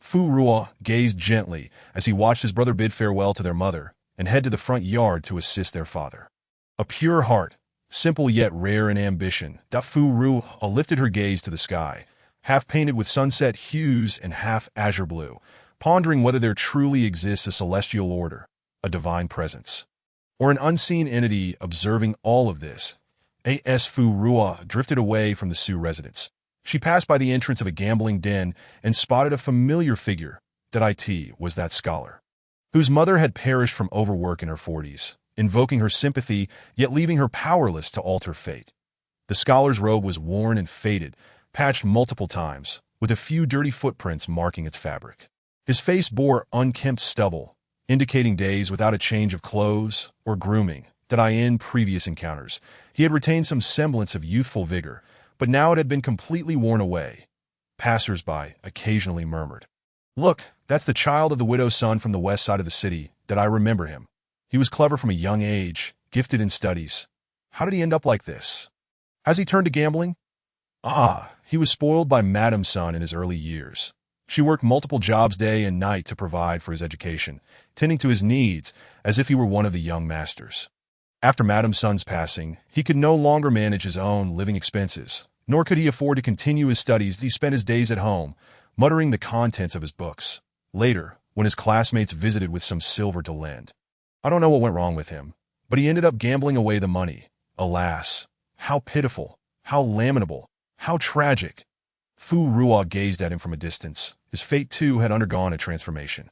Fu Ruo gazed gently as he watched his brother bid farewell to their mother and head to the front yard to assist their father. A pure heart, simple yet rare in ambition, Fu Ruo lifted her gaze to the sky, half painted with sunset hues and half azure blue, pondering whether there truly exists a celestial order, a divine presence, or an unseen entity observing all of this. As Fu Ruo drifted away from the Su residence, she passed by the entrance of a gambling den and spotted a familiar figure. It was that scholar, whose mother had perished from overwork in her 40s, invoking her sympathy yet leaving her powerless to alter fate. The scholar's robe was worn and faded, patched multiple times, with a few dirty footprints marking its fabric. His face bore unkempt stubble, indicating days without a change of clothes or grooming. In previous encounters, he had retained some semblance of youthful vigor, but now it had been completely worn away. Passers-by occasionally murmured, "Look, that's the child of the widow's son from the west side of the city. I remember him. He was clever from a young age, gifted in studies. How did he end up like this? Has he turned to gambling?" He was spoiled by Madam's son in his early years. She worked multiple jobs day and night to provide for his education, tending to his needs as if he were one of the young masters. After Madam's son's passing, he could no longer manage his own living expenses, nor could he afford to continue his studies. He spent his days at home, muttering the contents of his books. Later, when his classmates visited with some silver to lend, I don't know what went wrong with him, but he ended up gambling away the money. Alas, how pitiful, how lamentable, how tragic. Fu Ruo gazed at him from a distance. His fate, too, had undergone a transformation.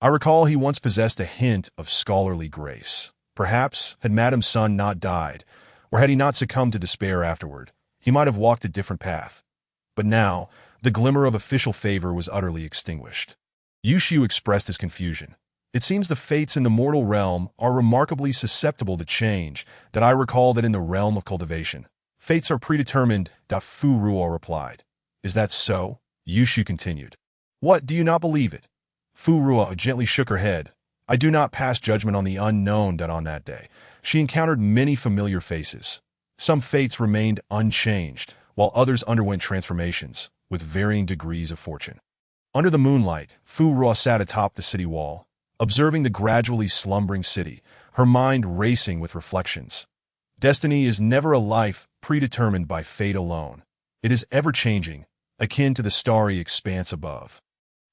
I recall he once possessed a hint of scholarly grace. Perhaps, had Madam's son not died, or had he not succumbed to despair afterward, he might have walked a different path. But now, the glimmer of official favor was utterly extinguished. Yushu expressed his confusion. It seems the fates in the mortal realm are remarkably susceptible to change. I recall that in the realm of cultivation, fates are predetermined. Fu Ruo replied. Is that so? Yushu continued. What, do you not believe it? Fu Ruo gently shook her head. I do not pass judgment on the unknown. On that day, she encountered many familiar faces. Some fates remained unchanged, while others underwent transformations, with varying degrees of fortune. Under the moonlight, Fu Ruo sat atop the city wall, observing the gradually slumbering city, her mind racing with reflections. Destiny is never a life predetermined by fate alone. It is ever-changing, akin to the starry expanse above,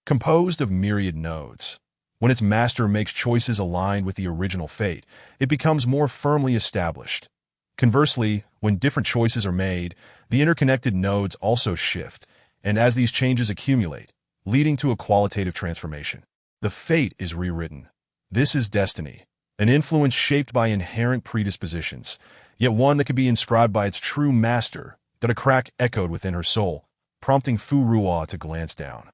composed of myriad nodes. When its master makes choices aligned with the original fate, it becomes more firmly established. Conversely, when different choices are made, the interconnected nodes also shift, and as these changes accumulate, leading to a qualitative transformation, the fate is rewritten. This is destiny, an influence shaped by inherent predispositions, yet one that can be inscribed by its true master. A crack echoed within her soul, prompting Fu Ruo to glance down.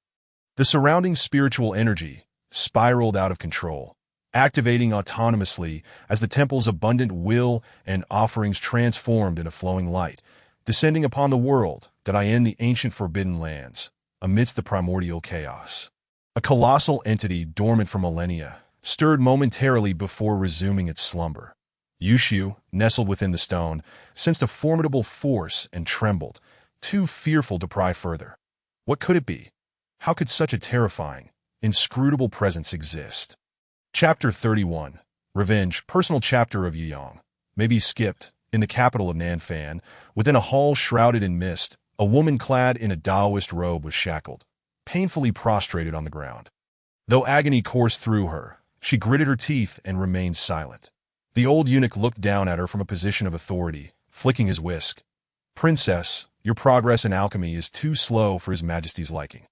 The surrounding spiritual energy spiraled out of control, activating autonomously as the temple's abundant will and offerings transformed into flowing light, descending upon the world in the ancient forbidden lands, amidst the primordial chaos. A colossal entity dormant for millennia stirred momentarily before resuming its slumber. Yushu, nestled within the stone, sensed a formidable force and trembled, too fearful to pry further. What could it be? How could such a terrifying, inscrutable presence exist? Chapter 31. Revenge. Personal chapter of Yuyang. May be skipped. In the capital of Nanfan, within a hall shrouded in mist, a woman clad in a Taoist robe was shackled, painfully prostrated on the ground. Though agony coursed through her, she gritted her teeth and remained silent. The old eunuch looked down at her from a position of authority, flicking his whisk. Princess, your progress in alchemy is too slow for His Majesty's liking.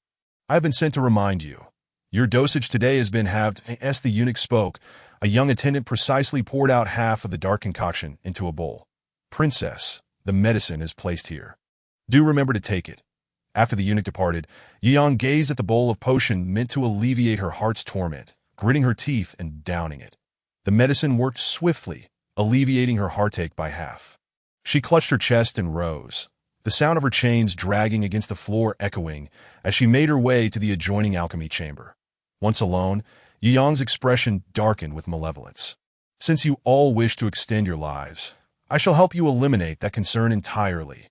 I have been sent to remind you. Your dosage today has been halved. As the eunuch spoke, A young attendant precisely poured out half of the dark concoction into a bowl. "Princess, the medicine is placed here. Do remember to take it." After the eunuch departed, Yang gazed at the bowl of potion meant to alleviate her heart's torment, gritting her teeth and downing it. The medicine worked swiftly, alleviating her heartache by half. She clutched her chest and rose, the sound of her chains dragging against the floor echoing as she made her way to the adjoining alchemy chamber. Once alone, Yang's expression darkened with malevolence. "Since you all wish to extend your lives, I shall help you eliminate that concern entirely.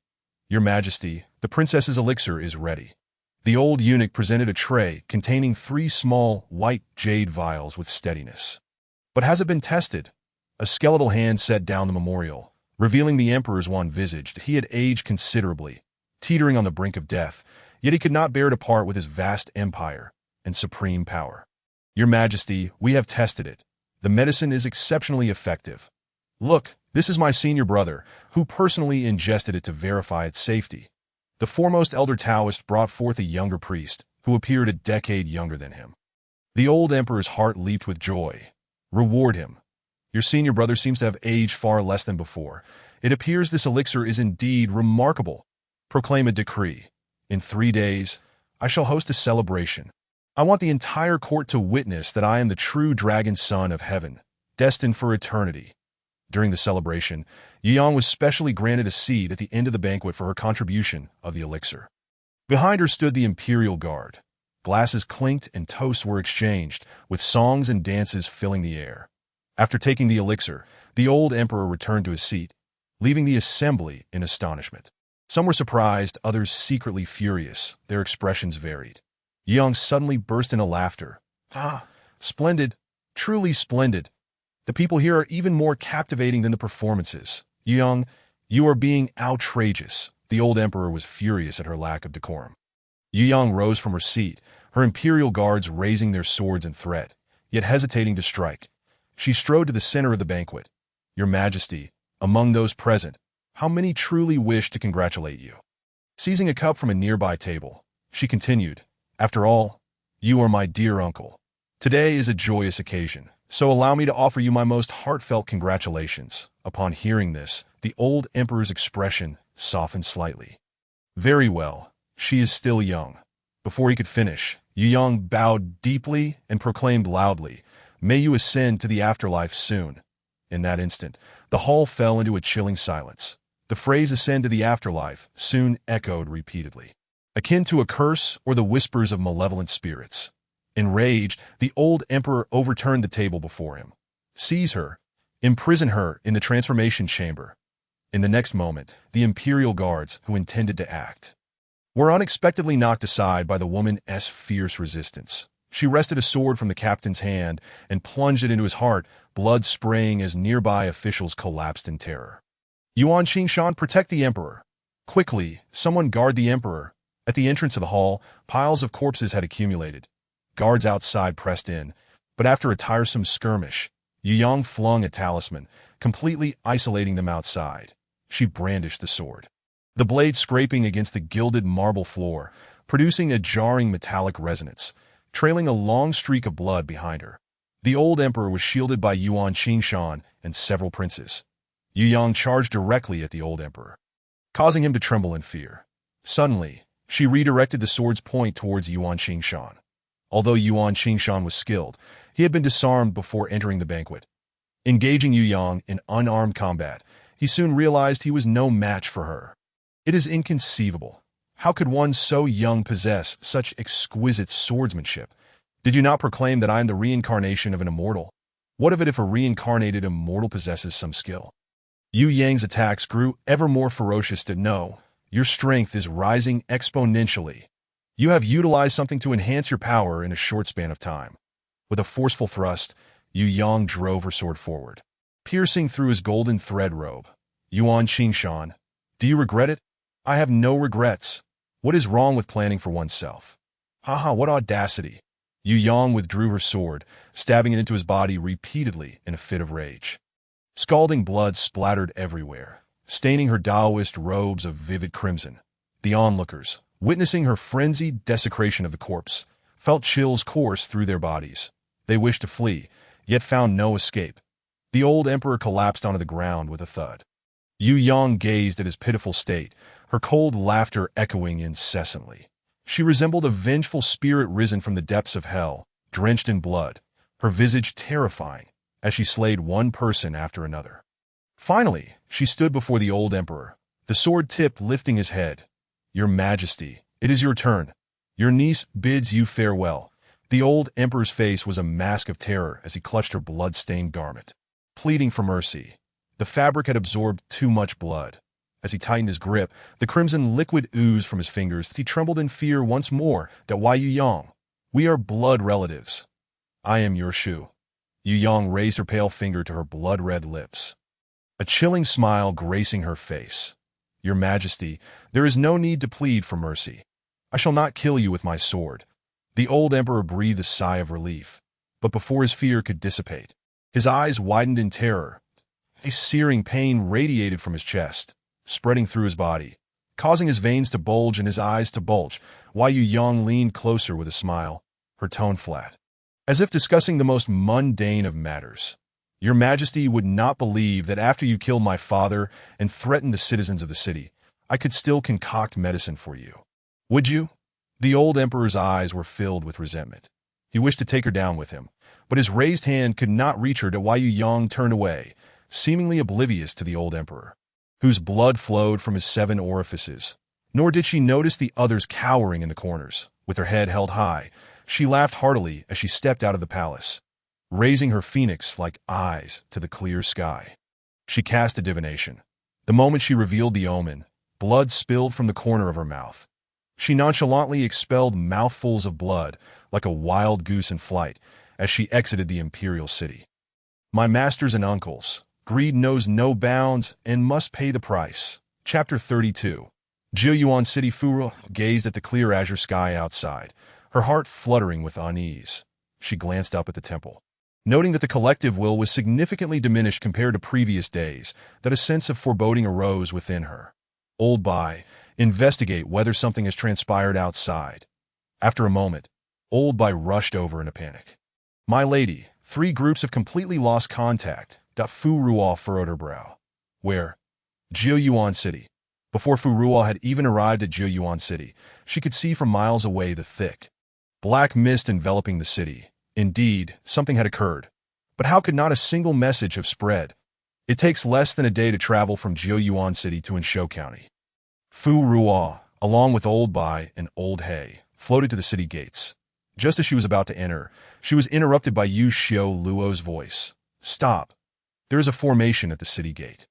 Your Majesty, the princess's elixir is ready." The old eunuch presented a tray containing 3 small, white jade vials with steadiness. "But has it been tested?" A skeletal hand set down the memorial, revealing the emperor's wan-visaged. He had aged considerably, teetering on the brink of death, yet he could not bear to part with his vast empire and supreme power. "Your Majesty, we have tested it. The medicine is exceptionally effective. Look, this is my senior brother, who personally ingested it to verify its safety." The foremost elder Taoist brought forth a younger priest, who appeared a decade younger than him. The old emperor's heart leaped with joy. "Reward him. Your senior brother seems to have aged far less than before. It appears this elixir is indeed remarkable. Proclaim a decree. In 3 days, I shall host a celebration. I want the entire court to witness that I am the true dragon son of heaven, destined for eternity." During the celebration, Yang was specially granted a seat at the end of the banquet for her contribution of the elixir. Behind her stood the imperial guard. Glasses clinked and toasts were exchanged, with songs and dances filling the air. After taking the elixir, the old emperor returned to his seat, leaving the assembly in astonishment. Some were surprised, others secretly furious. Their expressions varied. Yang suddenly burst into laughter. "Ah, splendid, truly splendid. The people here are even more captivating than the performances. Yang, you are being outrageous." The old emperor was furious at her lack of decorum. Yang rose from her seat, her imperial guards raising their swords in threat, yet hesitating to strike. She strode to the center of the banquet. "Your Majesty, among those present, how many truly wish to congratulate you?" Seizing a cup from a nearby table, she continued, "After all, you are my dear uncle. Today is a joyous occasion, so allow me to offer you my most heartfelt congratulations." Upon hearing this, the old emperor's expression softened slightly. "Very well, she is still young." Before he could finish, Yang bowed deeply and proclaimed loudly, "May you ascend to the afterlife soon." In that instant, the hall fell into a chilling silence. The phrase "ascend to the afterlife" soon echoed repeatedly, akin to a curse or the whispers of malevolent spirits. Enraged, the old emperor overturned the table before him. "Seize her, imprison her in the transformation chamber." In the next moment, the imperial guards, who intended to act, were unexpectedly knocked aside by the woman's fierce resistance. She wrested a sword from the captain's hand and plunged it into his heart, blood spraying as nearby officials collapsed in terror. "Yuan Qingshan, protect the emperor. Quickly, someone guard the emperor." At the entrance of the hall, piles of corpses had accumulated. Guards outside pressed in, but after a tiresome skirmish, Yang flung a talisman, completely isolating them outside. She brandished the sword, the blade scraping against the gilded marble floor, producing a jarring metallic resonance, trailing a long streak of blood behind her. The old emperor was shielded by Yuan Qingshan and several princes. Yu Yang charged directly at the old emperor, causing him to tremble in fear. Suddenly, she redirected the sword's point towards Yuan Qingshan. Although Yuan Qingshan was skilled, he had been disarmed before entering the banquet. Engaging Yu Yang in unarmed combat, he soon realized he was no match for her. "It is inconceivable. How could one so young possess such exquisite swordsmanship? Did you not proclaim that I am the reincarnation of an immortal? What of it if a reincarnated immortal possesses some skill?" Yu Yang's attacks grew ever more ferocious. "No, your strength is rising exponentially. You have utilized something to enhance your power in a short span of time." With a forceful thrust, Yu Yang drove her sword forward, piercing through his golden thread robe. "Yuan Qingshan, do you regret it?" "I have no regrets. What is wrong with planning for oneself?" "Haha, what audacity!" Yu Yang withdrew her sword, stabbing it into his body repeatedly in a fit of rage. Scalding blood splattered everywhere, staining her Taoist robes of vivid crimson. The onlookers, witnessing her frenzied desecration of the corpse, felt chills course through their bodies. They wished to flee, yet found no escape. The old emperor collapsed onto the ground with a thud. Yu Yang gazed at his pitiful state, her cold laughter echoing incessantly. She resembled a vengeful spirit risen from the depths of hell, drenched in blood, her visage terrifying, as she slayed one person after another. Finally, she stood before the old emperor, the sword tip lifting his head. "Your Majesty, it is your turn. Your niece bids you farewell." The old emperor's face was a mask of terror as he clutched her blood-stained garment, pleading for mercy. The fabric had absorbed too much blood. As he tightened his grip, the crimson liquid oozed from his fingers. He trembled in fear once more. "That Wei Yang, we are blood relatives. I am your Shu." Yu Yang raised her pale finger to her blood-red lips, a chilling smile gracing her face. "Your Majesty, there is no need to plead for mercy. I shall not kill you with my sword." The old emperor breathed a sigh of relief, but before his fear could dissipate, his eyes widened in terror. A searing pain radiated from his chest, spreading through his body, causing his veins to bulge and his eyes to bulge. Wei Yang leaned closer with a smile, her tone flat, as if discussing the most mundane of matters. "Your Majesty would not believe that after you killed my father and threatened the citizens of the city, I could still concoct medicine for you. Would you?" The old emperor's eyes were filled with resentment. He wished to take her down with him, but his raised hand could not reach her. Wei Yang turned away, seemingly oblivious to the old emperor, whose blood flowed from his 7 orifices. Nor did she notice the others cowering in the corners, with her head held high. She laughed heartily as she stepped out of the palace, raising her phoenix-like eyes to the clear sky. She cast a divination. The moment she revealed the omen, blood spilled from the corner of her mouth. She nonchalantly expelled mouthfuls of blood like a wild goose in flight as she exited the imperial city. "My masters and uncles, greed knows no bounds and must pay the price." Chapter 32. Jiuyuan City. Fu gazed at the clear azure sky outside, her heart fluttering with unease. She glanced up at the temple, noting that the collective will was significantly diminished compared to previous days, that a sense of foreboding arose within her. "Old Bai, investigate whether something has transpired outside." After a moment, Old Bai rushed over in a panic. "My lady, 3 groups have completely lost contact." Fu Ruo furrowed her brow. "Where?" "Jiuyuan City." Before Fu Ruo had even arrived at Jiuyuan City, she could see from miles away the thick, black mist enveloping the city. Indeed, something had occurred. But how could not a single message have spread? It takes less than a day to travel from Jiuyuan City to Inshou County. Fu Ruo, along with Old Bai and Old He, floated to the city gates. Just as she was about to enter, she was interrupted by Yu Xiu Luo's voice. "Stop. There is a formation at the city gate.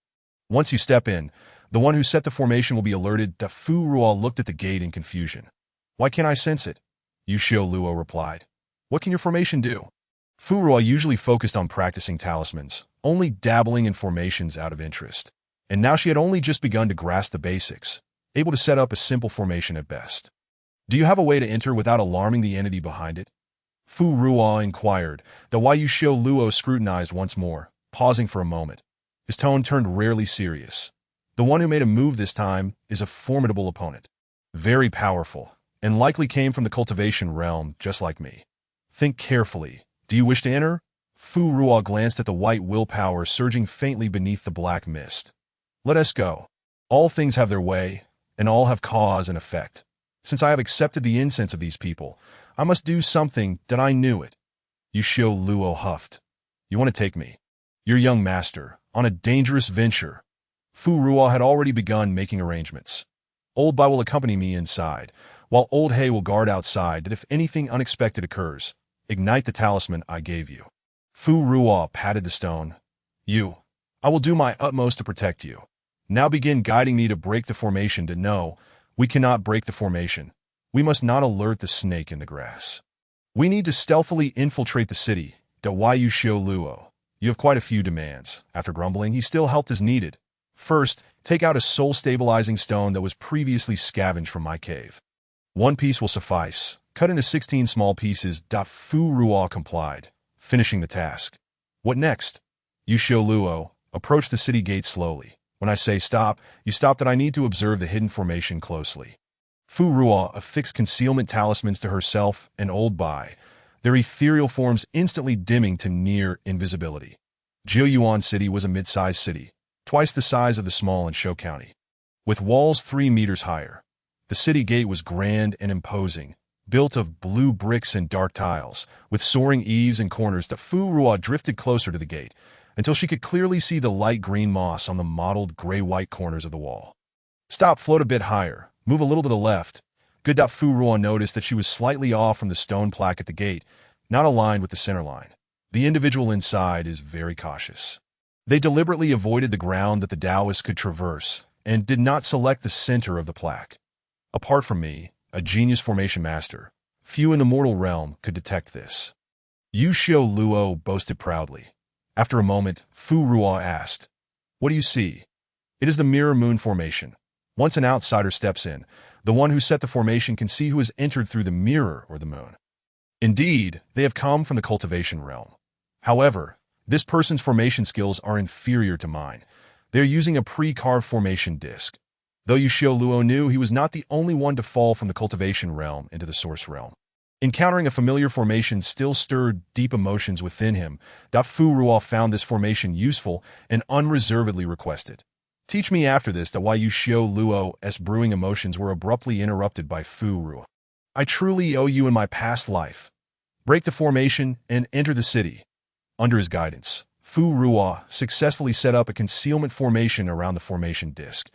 Once you step in, the one who set the formation will be alerted." Fu Ruo looked at the gate in confusion. "Why can't I sense it?" Yu Xiu Luo replied. "What can your formation do?" Fu Ruo usually focused on practicing talismans, only dabbling in formations out of interest. And now she had only just begun to grasp the basics, able to set up a simple formation at best. "Do you have a way to enter without alarming the entity behind it?" Fu Ruo inquired. The Yu Xiu Luo scrutinized once more, pausing for a moment. His tone turned rarely serious. "The one who made a move this time is a formidable opponent. Very powerful, and likely came from the cultivation realm, just like me. Think carefully. Do you wish to enter?" Fu Ruo glanced at the white willpower surging faintly beneath the black mist. "Let us go. All things have their way, and all have cause and effect. Since I have accepted the incense of these people, I must do something that I knew it." Yu Xiu Luo huffed. "You want to take me, your young master, on a dangerous venture?" Fu Ruo had already begun making arrangements. "Old Bai will accompany me inside, while Old He will guard outside, that if anything unexpected occurs, ignite the talisman I gave you." Fu Ruo patted the stone. I will do my utmost to protect you. Now begin guiding me to break the formation." "No, we cannot break the formation. We must not alert the snake in the grass. We need to stealthily infiltrate the city." Yu Xiu Luo, "You have quite a few demands." After grumbling, he still helped as needed. "First, take out a soul-stabilizing stone that was previously scavenged from my cave. 1 piece will suffice. Cut into 16 small pieces." Fu Ruo complied, finishing the task. "What next?" Yu Xiu Luo, "Approach the city gate slowly. When I say stop, you stop. That I need to observe the hidden formation closely." Fu Ruo affixed concealment talismans to herself and Old Bai. their ethereal forms instantly dimming to near invisibility. Jiuyuan City was a mid-sized city, twice the size of the small Anshou County. With walls 3 meters higher, the city gate was grand and imposing, built of blue bricks and dark tiles, with soaring eaves and corners. The Fu Ruo drifted closer to the gate, until she could clearly see the light green moss on the mottled gray-white corners of the wall. Stop, float a bit higher, move a little to the left. Good. Fu Ruo noticed that she was slightly off from the stone plaque at the gate, not aligned with the center line. The individual inside is very cautious. They deliberately avoided the ground that the Taoists could traverse, and did not select the center of the plaque. Apart from me, a genius formation master, few in the mortal realm could detect this. Yu Xiu Luo boasted proudly. After a moment, Fu Ruo asked, "What do you see?" "It is the mirror moon formation. Once an outsider steps in, the one who set the formation can see who has entered through the mirror or the moon. Indeed, they have come from the cultivation realm. However, this person's formation skills are inferior to mine. They are using a pre-carved formation disc." Though Yu Xiu Luo knew he was not the only one to fall from the cultivation realm into the source realm. Encountering a familiar formation still stirred deep emotions within him. Fu Ruo found this formation useful and unreservedly requested, "Teach me after this." Why Yu Xiu Luo's brewing emotions were abruptly interrupted by Fu Ruo. "I truly owe you in my past life. Break the formation and enter the city." Under his guidance, Fu Ruo successfully set up a concealment formation around the formation disc.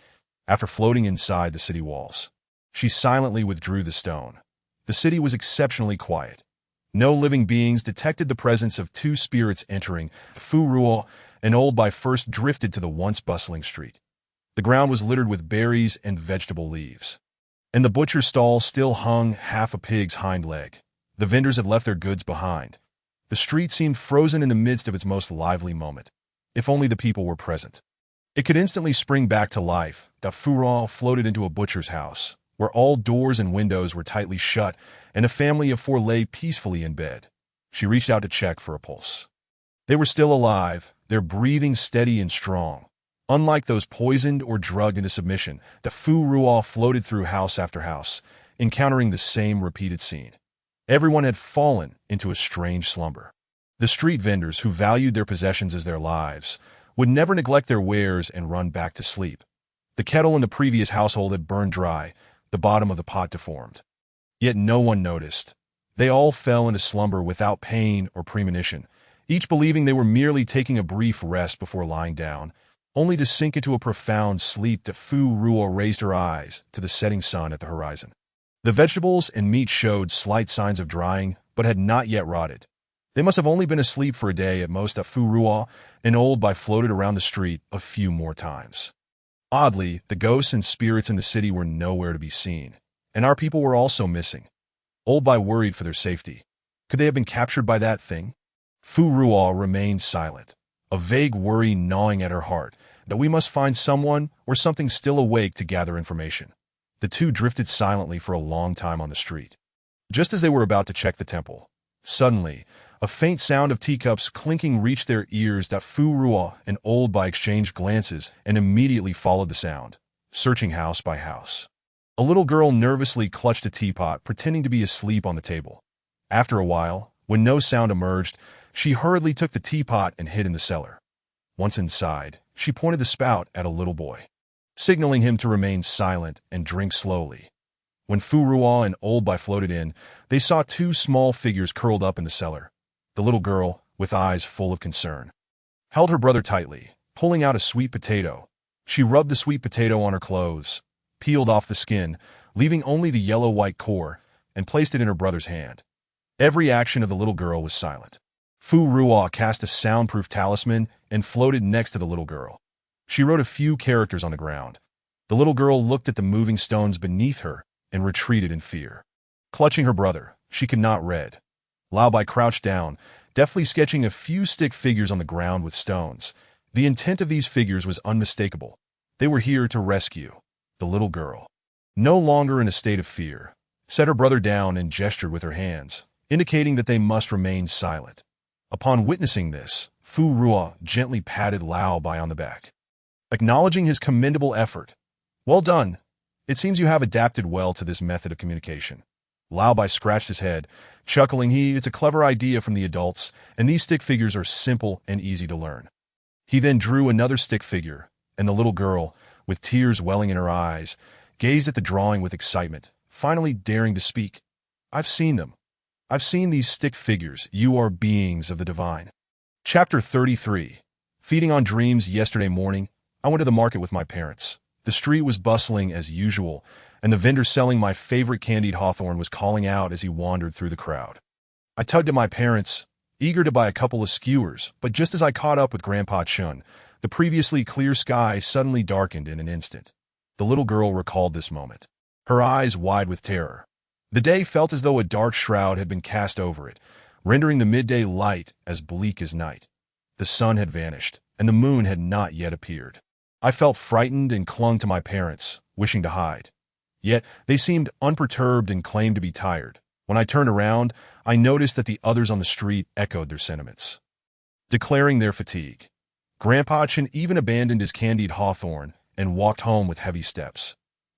After floating inside the city walls, she silently withdrew the stone. The city was exceptionally quiet. No living beings detected the presence of two spirits entering. Fu Ruo and Old Bai first drifted to the once bustling street. The ground was littered with berries and vegetable leaves. In the butcher's stall still hung half a pig's hind leg. The vendors had left their goods behind. The street seemed frozen in the midst of its most lively moment. If only the people were present, it could instantly spring back to life. Fu Ruo floated into a butcher's house, where all doors and windows were tightly shut, and a family of 4 lay peacefully in bed. She reached out to check for a pulse. They were still alive, their breathing steady and strong. Unlike those poisoned or drugged into submission, Fu Ruo floated through house after house, encountering the same repeated scene. Everyone had fallen into a strange slumber. The street vendors, who valued their possessions as their lives, would never neglect their wares and run back to sleep. The kettle in the previous household had burned dry, the bottom of the pot deformed. Yet no one noticed. They all fell into slumber without pain or premonition, each believing they were merely taking a brief rest before lying down, only to sink into a profound sleep. Fu Ruo raised her eyes to the setting sun at the horizon. The vegetables and meat showed slight signs of drying, but had not yet rotted. They must have only been asleep for a day at most. Fu Ruo and Old Bai floated around the street a few more times. Oddly, the ghosts and spirits in the city were nowhere to be seen, and our people were also missing. Old Bai worried for their safety. Could they have been captured by that thing? Fu Ruo remained silent, a vague worry gnawing at her heart that we must find someone or something still awake to gather information. The two drifted silently for a long time on the street. Just as they were about to check the temple, suddenly, a faint sound of teacups clinking reached their ears. Fu Ruo and Old Bai exchanged glances and immediately followed the sound, searching house by house. A little girl nervously clutched a teapot, pretending to be asleep on the table. After a while, when no sound emerged, she hurriedly took the teapot and hid in the cellar. Once inside, she pointed the spout at a little boy, signaling him to remain silent and drink slowly. When Fu Ruo and Old Bai floated in, they saw 2 small figures curled up in the cellar. The little girl, with eyes full of concern, held her brother tightly, pulling out a sweet potato. She rubbed the sweet potato on her clothes, peeled off the skin, leaving only the yellow-white core, and placed it in her brother's hand. Every action of the little girl was silent. Fu Ruo cast a soundproof talisman and floated next to the little girl. She wrote a few characters on the ground. The little girl looked at the moving stones beneath her and retreated in fear. Clutching her brother, she could not read. Lao Bai crouched down, deftly sketching a few stick figures on the ground with stones. The intent of these figures was unmistakable. They were here to rescue the little girl. No longer in a state of fear, set her brother down and gestured with her hands, indicating that they must remain silent. Upon witnessing this, Fu Ruo gently patted Lao Bai on the back, acknowledging his commendable effort. "Well done. It seems you have adapted well to this method of communication. Lao Bai scratched his head, chuckling. It's a clever idea from the adults, and these stick figures are simple and easy to learn. He then drew another stick figure, and the little girl, with tears welling in her eyes, gazed at the drawing with excitement, finally daring to speak. I've seen them. I've seen these stick figures. You are beings of the divine. Chapter 33. Feeding on dreams. Yesterday morning, I went to the market with my parents. The street was bustling as usual, and the vendor selling my favorite candied hawthorn was calling out as he wandered through the crowd. I tugged at my parents, eager to buy a couple of skewers, but just as I caught up with Grandpa Chun, the previously clear sky suddenly darkened in an instant. The little girl recalled this moment, her eyes wide with terror. The day felt as though a dark shroud had been cast over it, rendering the midday light as bleak as night. The sun had vanished, and the moon had not yet appeared. I felt frightened and clung to my parents, wishing to hide. Yet they seemed unperturbed and claimed to be tired. When I turned around, I noticed that the others on the street echoed their sentiments, declaring their fatigue. Grandpa Chin even abandoned his candied hawthorn and walked home with heavy steps.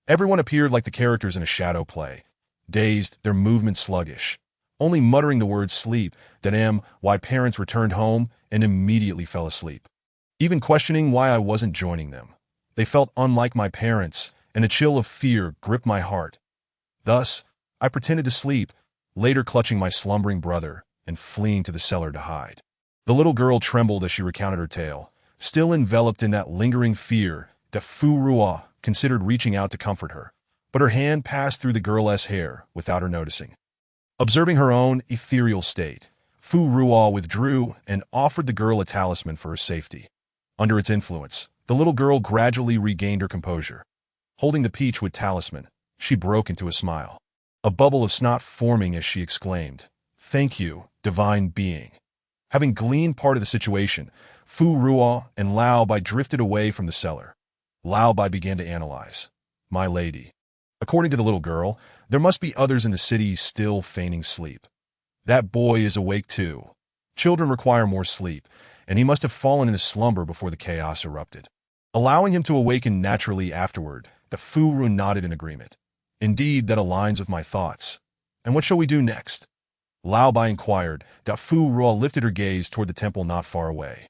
Everyone appeared like the characters in a shadow play, dazed, their movements sluggish, only muttering the word sleep. Why parents returned home and immediately fell asleep, even questioning why I wasn't joining them. They felt unlike my parents, and a chill of fear gripped my heart. Thus, I pretended to sleep, later clutching my slumbering brother and fleeing to the cellar to hide. The little girl trembled as she recounted her tale, still enveloped in that lingering fear. Fu Ruo considered reaching out to comfort her, but her hand passed through the girl's hair without her noticing. Observing her own ethereal state, Fu Ruo withdrew and offered the girl a talisman for her safety. Under its influence, the little girl gradually regained her composure. Holding the peachwood talisman, she broke into a smile, a bubble of snot forming as she exclaimed, "Thank you, divine being." Having gleaned part of the situation, Fu Ruo and Lao Bai drifted away from the cellar. Lao Bai began to analyze. "My lady, according to the little girl, there must be others in the city still feigning sleep. That boy is awake too. Children require more sleep, and he must have fallen into slumber before the chaos erupted. Allowing him to awaken naturally afterward." The Fu Ru nodded in agreement. "Indeed, that aligns with my thoughts. And what shall we do next?" Lao Bai inquired. Fu Ru lifted her gaze toward the temple not far away,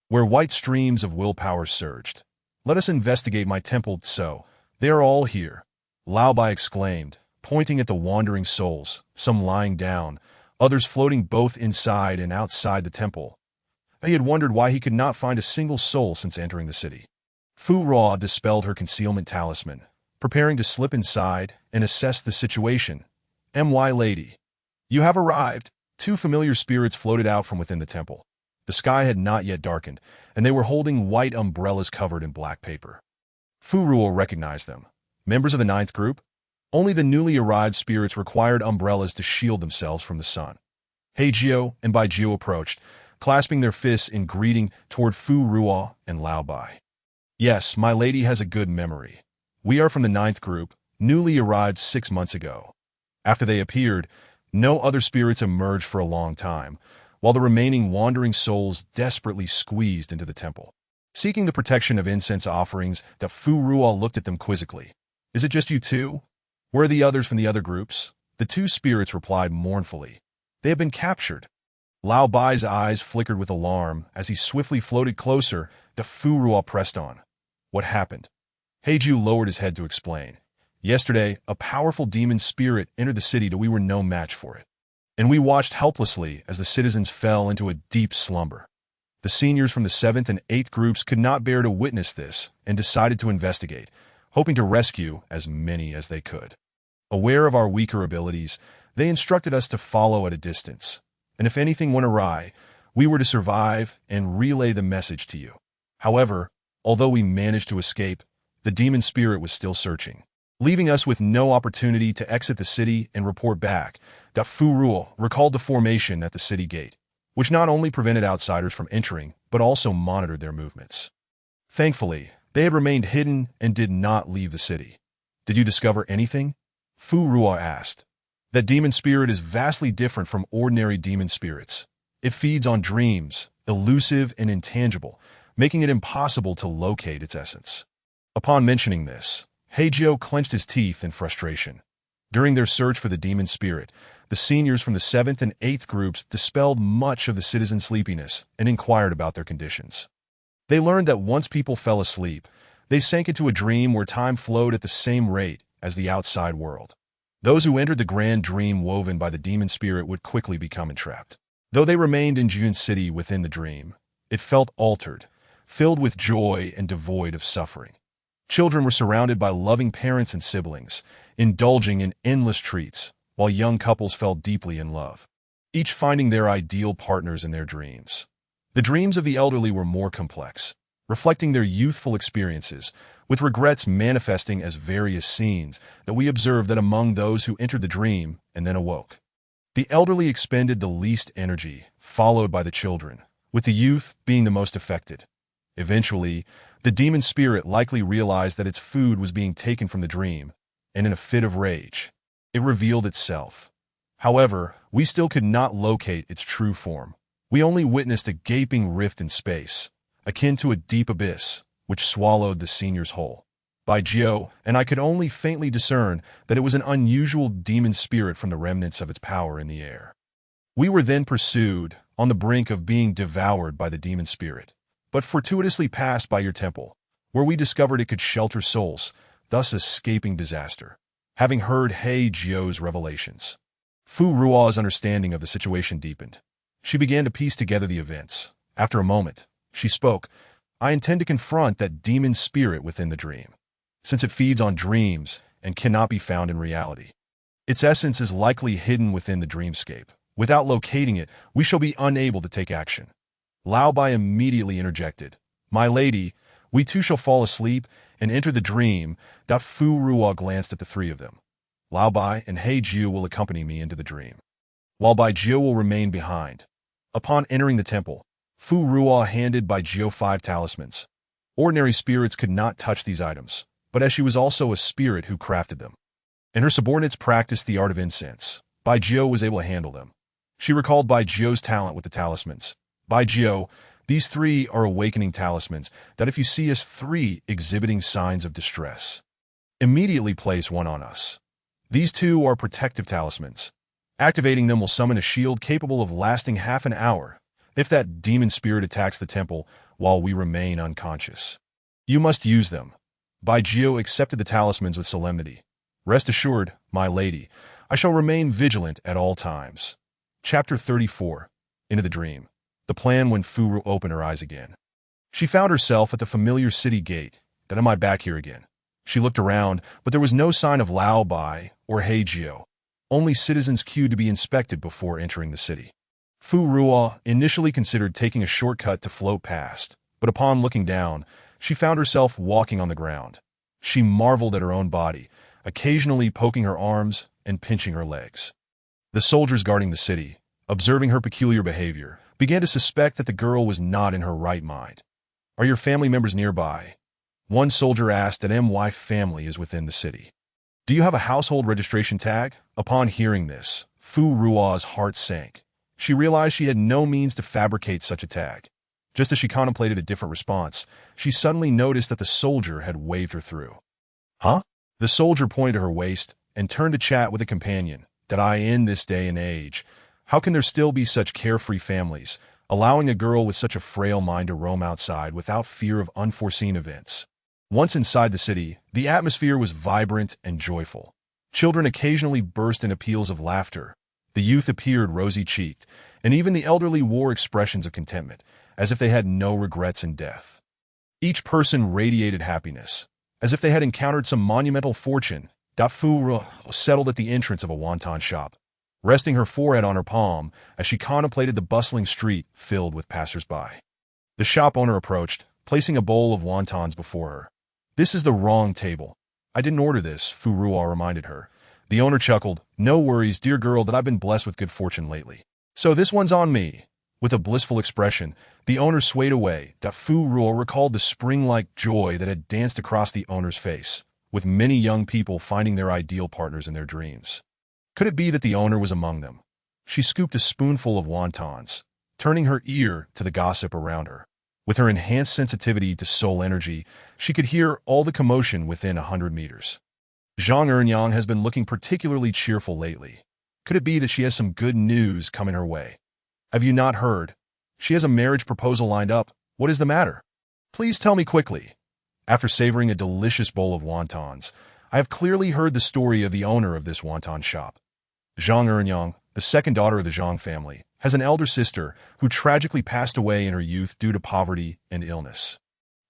where white streams of willpower surged. "Let us investigate my temple." "So, they are all here," Lao Bai exclaimed, pointing at the wandering souls, some lying down, others floating both inside and outside the temple. He had wondered why he could not find a single soul since entering the city. Fu Ruo dispelled her concealment talisman, preparing to slip inside and assess the situation. "My lady, you have arrived." Two familiar spirits floated out from within the temple. The sky had not yet darkened, and they were holding white umbrellas covered in black paper. Fu Ruo recognized them. Members of the ninth group? Only the newly arrived spirits required umbrellas to shield themselves from the sun. Heijio and Baijio approached, clasping their fists in greeting toward Fu Ruo and Lao Bai. "Yes, my lady has a good memory. We are from the ninth group, newly arrived 6 months ago." After they appeared, no other spirits emerged for a long time, while the remaining wandering souls desperately squeezed into the temple. Seeking the protection of incense offerings, Fu Ruo looked at them quizzically. "Is it just you two? Where are the others from the other groups?" The two spirits replied mournfully. "They have been captured." Lao Bai's eyes flickered with alarm as he swiftly floated closer. Fu Ruo pressed on. "What happened?" Heiju lowered his head to explain. "Yesterday, a powerful demon spirit entered the city that we were no match for it, and we watched helplessly as the citizens fell into a deep slumber. The seniors from the 7th and 8th groups could not bear to witness this and decided to investigate, hoping to rescue as many as they could. Aware of our weaker abilities, they instructed us to follow at a distance, and if anything went awry, we were to survive and relay the message to you. However, although we managed to escape, the demon spirit was still searching, leaving us with no opportunity to exit the city and report back." Fu Ruo recalled the formation at the city gate, which not only prevented outsiders from entering, but also monitored their movements. Thankfully, they had remained hidden and did not leave the city. "Did you discover anything?" Fu Ruo asked. "That demon spirit is vastly different from ordinary demon spirits. It feeds on dreams, elusive and intangible, making it impossible to locate its essence." Upon mentioning this, Heijio clenched his teeth in frustration. During their search for the demon spirit, the seniors from the 7th and 8th groups dispelled much of the citizen sleepiness and inquired about their conditions. They learned that once people fell asleep, they sank into a dream where time flowed at the same rate as the outside world. Those who entered the grand dream woven by the demon spirit would quickly become entrapped. Though they remained in June City within the dream, it felt altered, filled with joy and devoid of suffering. Children were surrounded by loving parents and siblings, indulging in endless treats, while young couples fell deeply in love, each finding their ideal partners in their dreams. The dreams of the elderly were more complex, reflecting their youthful experiences, with regrets manifesting as various scenes that we observed that among those who entered the dream and then awoke. The elderly expended the least energy, followed by the children, with the youth being the most affected. Eventually, the demon spirit likely realized that its food was being taken from the dream, and in a fit of rage, it revealed itself. However, we still could not locate its true form. We only witnessed a gaping rift in space, akin to a deep abyss, which swallowed the seniors whole. By Geo, and I could only faintly discern that it was an unusual demon spirit from the remnants of its power in the air. We were then pursued, on the brink of being devoured by the demon spirit, but fortuitously passed by your temple, where we discovered it could shelter souls, thus escaping disaster. Having heard Hei Geo's revelations, Fu Ruo's understanding of the situation deepened. She began to piece together the events. After a moment, she spoke. I intend to confront that demon spirit within the dream, since it feeds on dreams and cannot be found in reality. Its essence is likely hidden within the dreamscape. Without locating it, we shall be unable to take action. Lao Bai immediately interjected. My lady, we too shall fall asleep and enter the dream. Fu Ruo glanced at the three of them. Lao Bai and Hei Jiu will accompany me into the dream, while Bai Jiu will remain behind. Upon entering the temple, Fu Ruo handed Bai Jiu 5 talismans. Ordinary spirits could not touch these items, but as she was also a spirit who crafted them, and her subordinates practiced the art of incense, Bai Jiu was able to handle them. She recalled Bai Jiu's talent with the talismans. Bai Jiu, these 3 are awakening talismans that if you see as 3 exhibiting signs of distress, immediately place one on us. These 2 are protective talismans. Activating them will summon a shield capable of lasting half an hour if that demon spirit attacks the temple while we remain unconscious. You must use them. Bai Jiu accepted the talismans with solemnity. Rest assured, my lady, I shall remain vigilant at all times. Chapter 34. Into the Dream. The plan when Furu opened her eyes again. She found herself at the familiar city gate. Then am I back here again? She looked around, but there was no sign of Lao Bai or Hei Jiu. Only citizens queued to be inspected before entering the city. Fu Ruo initially considered taking a shortcut to float past, but upon looking down, she found herself walking on the ground. She marveled at her own body, occasionally poking her arms and pinching her legs. The soldiers guarding the city, observing her peculiar behavior, began to suspect that the girl was not in her right mind. Are your family members nearby? One soldier asked that MY family is within the city. Do you have a household registration tag? Upon hearing this, Fu Ruo's heart sank. She realized she had no means to fabricate such a tag. Just as she contemplated a different response, she suddenly noticed that the soldier had waved her through. Huh? The soldier pointed to her waist and turned to chat with a companion. That I in this day and age, how can there still be such carefree families, allowing a girl with such a frail mind to roam outside without fear of unforeseen events? Once inside the city, the atmosphere was vibrant and joyful. Children occasionally burst into peals of laughter. The youth appeared rosy-cheeked, and even the elderly wore expressions of contentment, as if they had no regrets in death. Each person radiated happiness, as if they had encountered some monumental fortune. Fu settled at the entrance of a wonton shop, resting her forehead on her palm as she contemplated the bustling street filled with passers-by. The shop owner approached, placing a bowl of wontons before her. This is the wrong table. I didn't order this, Fu Ruo reminded her. The owner chuckled. No worries, dear girl, that I've been blessed with good fortune lately. So this one's on me. With a blissful expression, the owner swayed away. Fu Ruo recalled the spring-like joy that had danced across the owner's face, with many young people finding their ideal partners in their dreams. Could it be that the owner was among them? She scooped a spoonful of wontons, turning her ear to the gossip around her. With her enhanced sensitivity to soul energy, she could hear all the commotion within 100 meters. Zhang Enyang has been looking particularly cheerful lately. Could it be that she has some good news coming her way? Have you not heard? She has a marriage proposal lined up. What is the matter? Please tell me quickly. After savoring a delicious bowl of wontons, I have clearly heard the story of the owner of this wonton shop. Zhang Enyang, the second daughter of the Zhang family, has an elder sister who tragically passed away in her youth due to poverty and illness.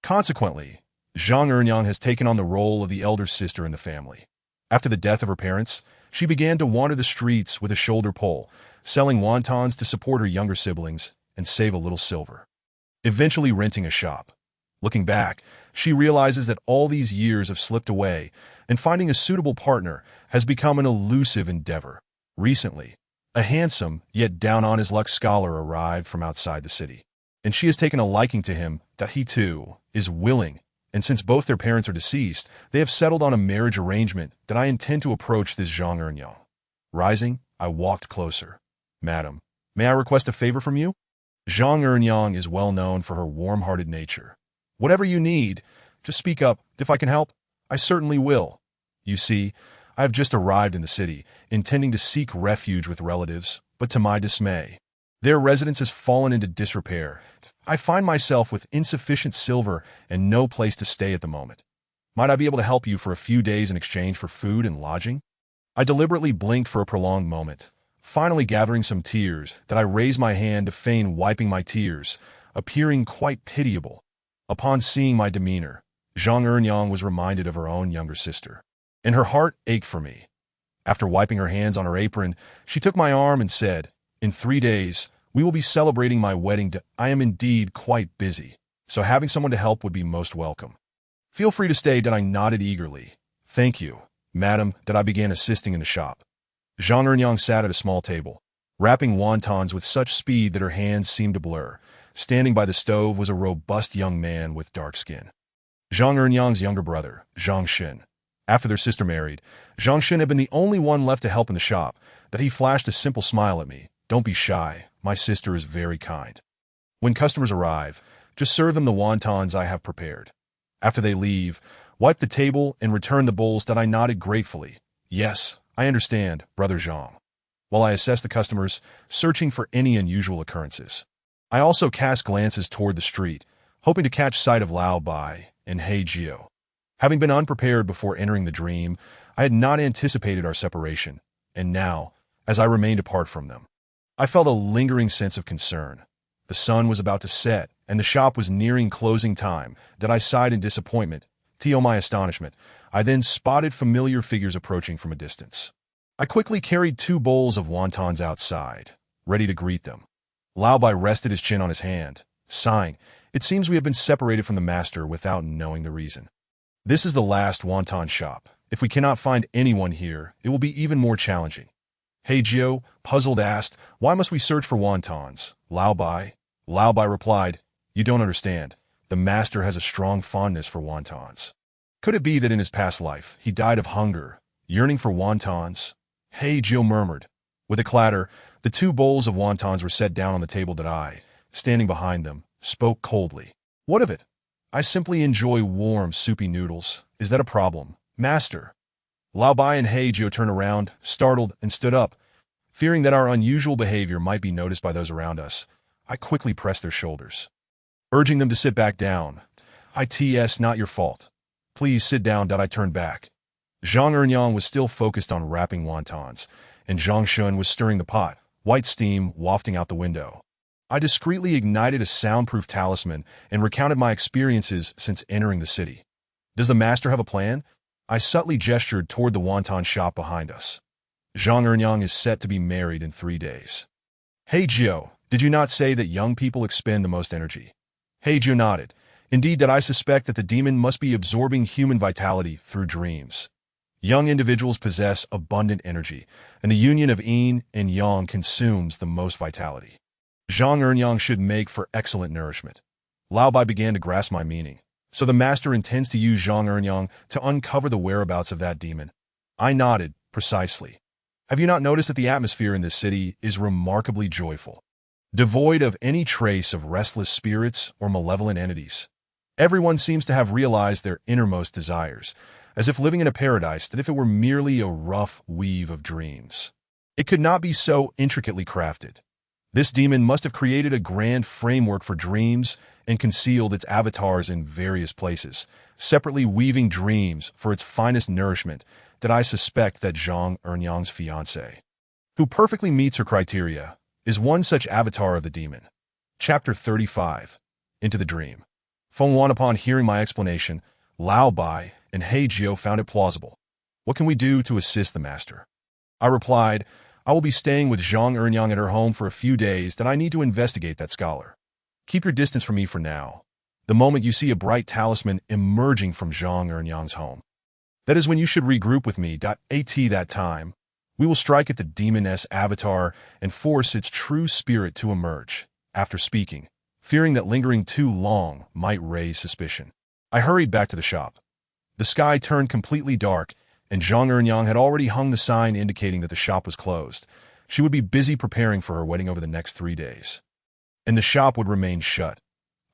Consequently, Zhang Enyang has taken on the role of the elder sister in the family. After the death of her parents, she began to wander the streets with a shoulder pole, selling wontons to support her younger siblings and save a little silver. Eventually renting a shop. Looking back, she realizes that all these years have slipped away, and finding a suitable partner has become an elusive endeavor. Recently, a handsome, yet down-on-his-luck scholar arrived from outside the city, and she has taken a liking to him that he, too, is willing, and since both their parents are deceased, they have settled on a marriage arrangement that I intend to approach this Zhang Enyang. Rising, I walked closer. Madam, may I request a favor from you? Zhang Enyang is well known for her warm-hearted nature. Whatever you need, just speak up. If I can help, I certainly will. You see, I have just arrived in the city, intending to seek refuge with relatives, but to my dismay, their residence has fallen into disrepair. I find myself with insufficient silver and no place to stay at the moment. Might I be able to help you for a few days in exchange for food and lodging? I deliberately blinked for a prolonged moment, finally gathering some tears that I raised my hand to feign wiping my tears, appearing quite pitiable. Upon seeing my demeanor, Zhang Enyang was reminded of her own younger sister, and her heart ached for me. After wiping her hands on her apron, she took my arm and said, "In 3 days, we will be celebrating my wedding day. I am indeed quite busy, so having someone to help would be most welcome. Feel free to stay." I nodded eagerly. "Thank you, madam," I began assisting in the shop. Zhang Enyang sat at a small table, wrapping wontons with such speed that her hands seemed to blur. Standing by the stove was a robust young man with dark skin. Zhang Enyang's younger brother, Zhang Xin. After their sister married, Zhang Xin had been the only one left to help in the shop, that he flashed a simple smile at me. "Don't be shy, my sister is very kind. When customers arrive, just serve them the wontons I have prepared. After they leave, wipe the table and return the bowls." I nodded gratefully. "Yes, I understand, Brother Zhang," while I assessed the customers, searching for any unusual occurrences. I also cast glances toward the street, hoping to catch sight of Lao Bai and He Jiao. Having been unprepared before entering the dream, I had not anticipated our separation, and now, as I remained apart from them, I felt a lingering sense of concern. The sun was about to set, and the shop was nearing closing time. I sighed in disappointment. To my astonishment, I then spotted familiar figures approaching from a distance. I quickly carried 2 bowls of wontons outside, ready to greet them. Lao Bai rested his chin on his hand, sighing. "It seems we have been separated from the master without knowing the reason. This is the last wonton shop. If we cannot find anyone here, it will be even more challenging." He Jiao, puzzled, asked, "Why must we search for wontons, Lao Bai?" Lao Bai replied, "You don't understand. The master has a strong fondness for wontons. Could it be that in his past life, he died of hunger, yearning for wontons?" He Jiao murmured. With a clatter, the 2 bowls of wontons were set down on the table. I, standing behind them, spoke coldly. "What of it? I simply enjoy warm, soupy noodles. Is that a problem, master?" Lao Bai and He Jiao turned around, startled, and stood up. Fearing that our unusual behavior might be noticed by those around us, I quickly pressed their shoulders, urging them to sit back down. "It's not your fault. Please sit down." I turned back. Zhang Enyang was still focused on wrapping wontons, and Zhang Shun was stirring the pot, white steam wafting out the window. I discreetly ignited a soundproof talisman and recounted my experiences since entering the city. "Does the master have a plan?" I subtly gestured toward the wonton shop behind us. "Zhang Enyang is set to be married in 3 days. He Jiao, did you not say that young people expend the most energy?" He Jiao nodded. "Indeed, I suspect that the demon must be absorbing human vitality through dreams. Young individuals possess abundant energy, and the union of yin and yang consumes the most vitality. Zhang Enyang should make for excellent nourishment." Lao Bai began to grasp my meaning. "So the master intends to use Zhang Enyang to uncover the whereabouts of that demon?" I nodded. "Precisely. Have you not noticed that the atmosphere in this city is remarkably joyful, devoid of any trace of restless spirits or malevolent entities? Everyone seems to have realized their innermost desires, as if living in a paradise, that if it were merely a rough weave of dreams. It could not be so intricately crafted. This demon must have created a grand framework for dreams and concealed its avatars in various places, separately weaving dreams for its finest nourishment. That I suspect that Zhang Enyang's fiancé, who perfectly meets her criteria, is one such avatar of the demon. Chapter 35. Into the Dream. Feng Wan, upon hearing my explanation, Lao Bai and He Jiao found it plausible. What can we do to assist the master? I replied, I will be staying with Zhang Enyang at her home for a few days, that I need to investigate that scholar. Keep your distance from me for now. The moment you see a bright talisman emerging from Zhang Enyang's home, that is when you should regroup with me. At that time, we will strike at the demoness avatar and force its true spirit to emerge. After speaking, fearing that lingering too long might raise suspicion, I hurried back to the shop. The sky turned completely dark, and Zhang Enyang had already hung the sign indicating that the shop was closed. She would be busy preparing for her wedding over the next 3 days, and the shop would remain shut.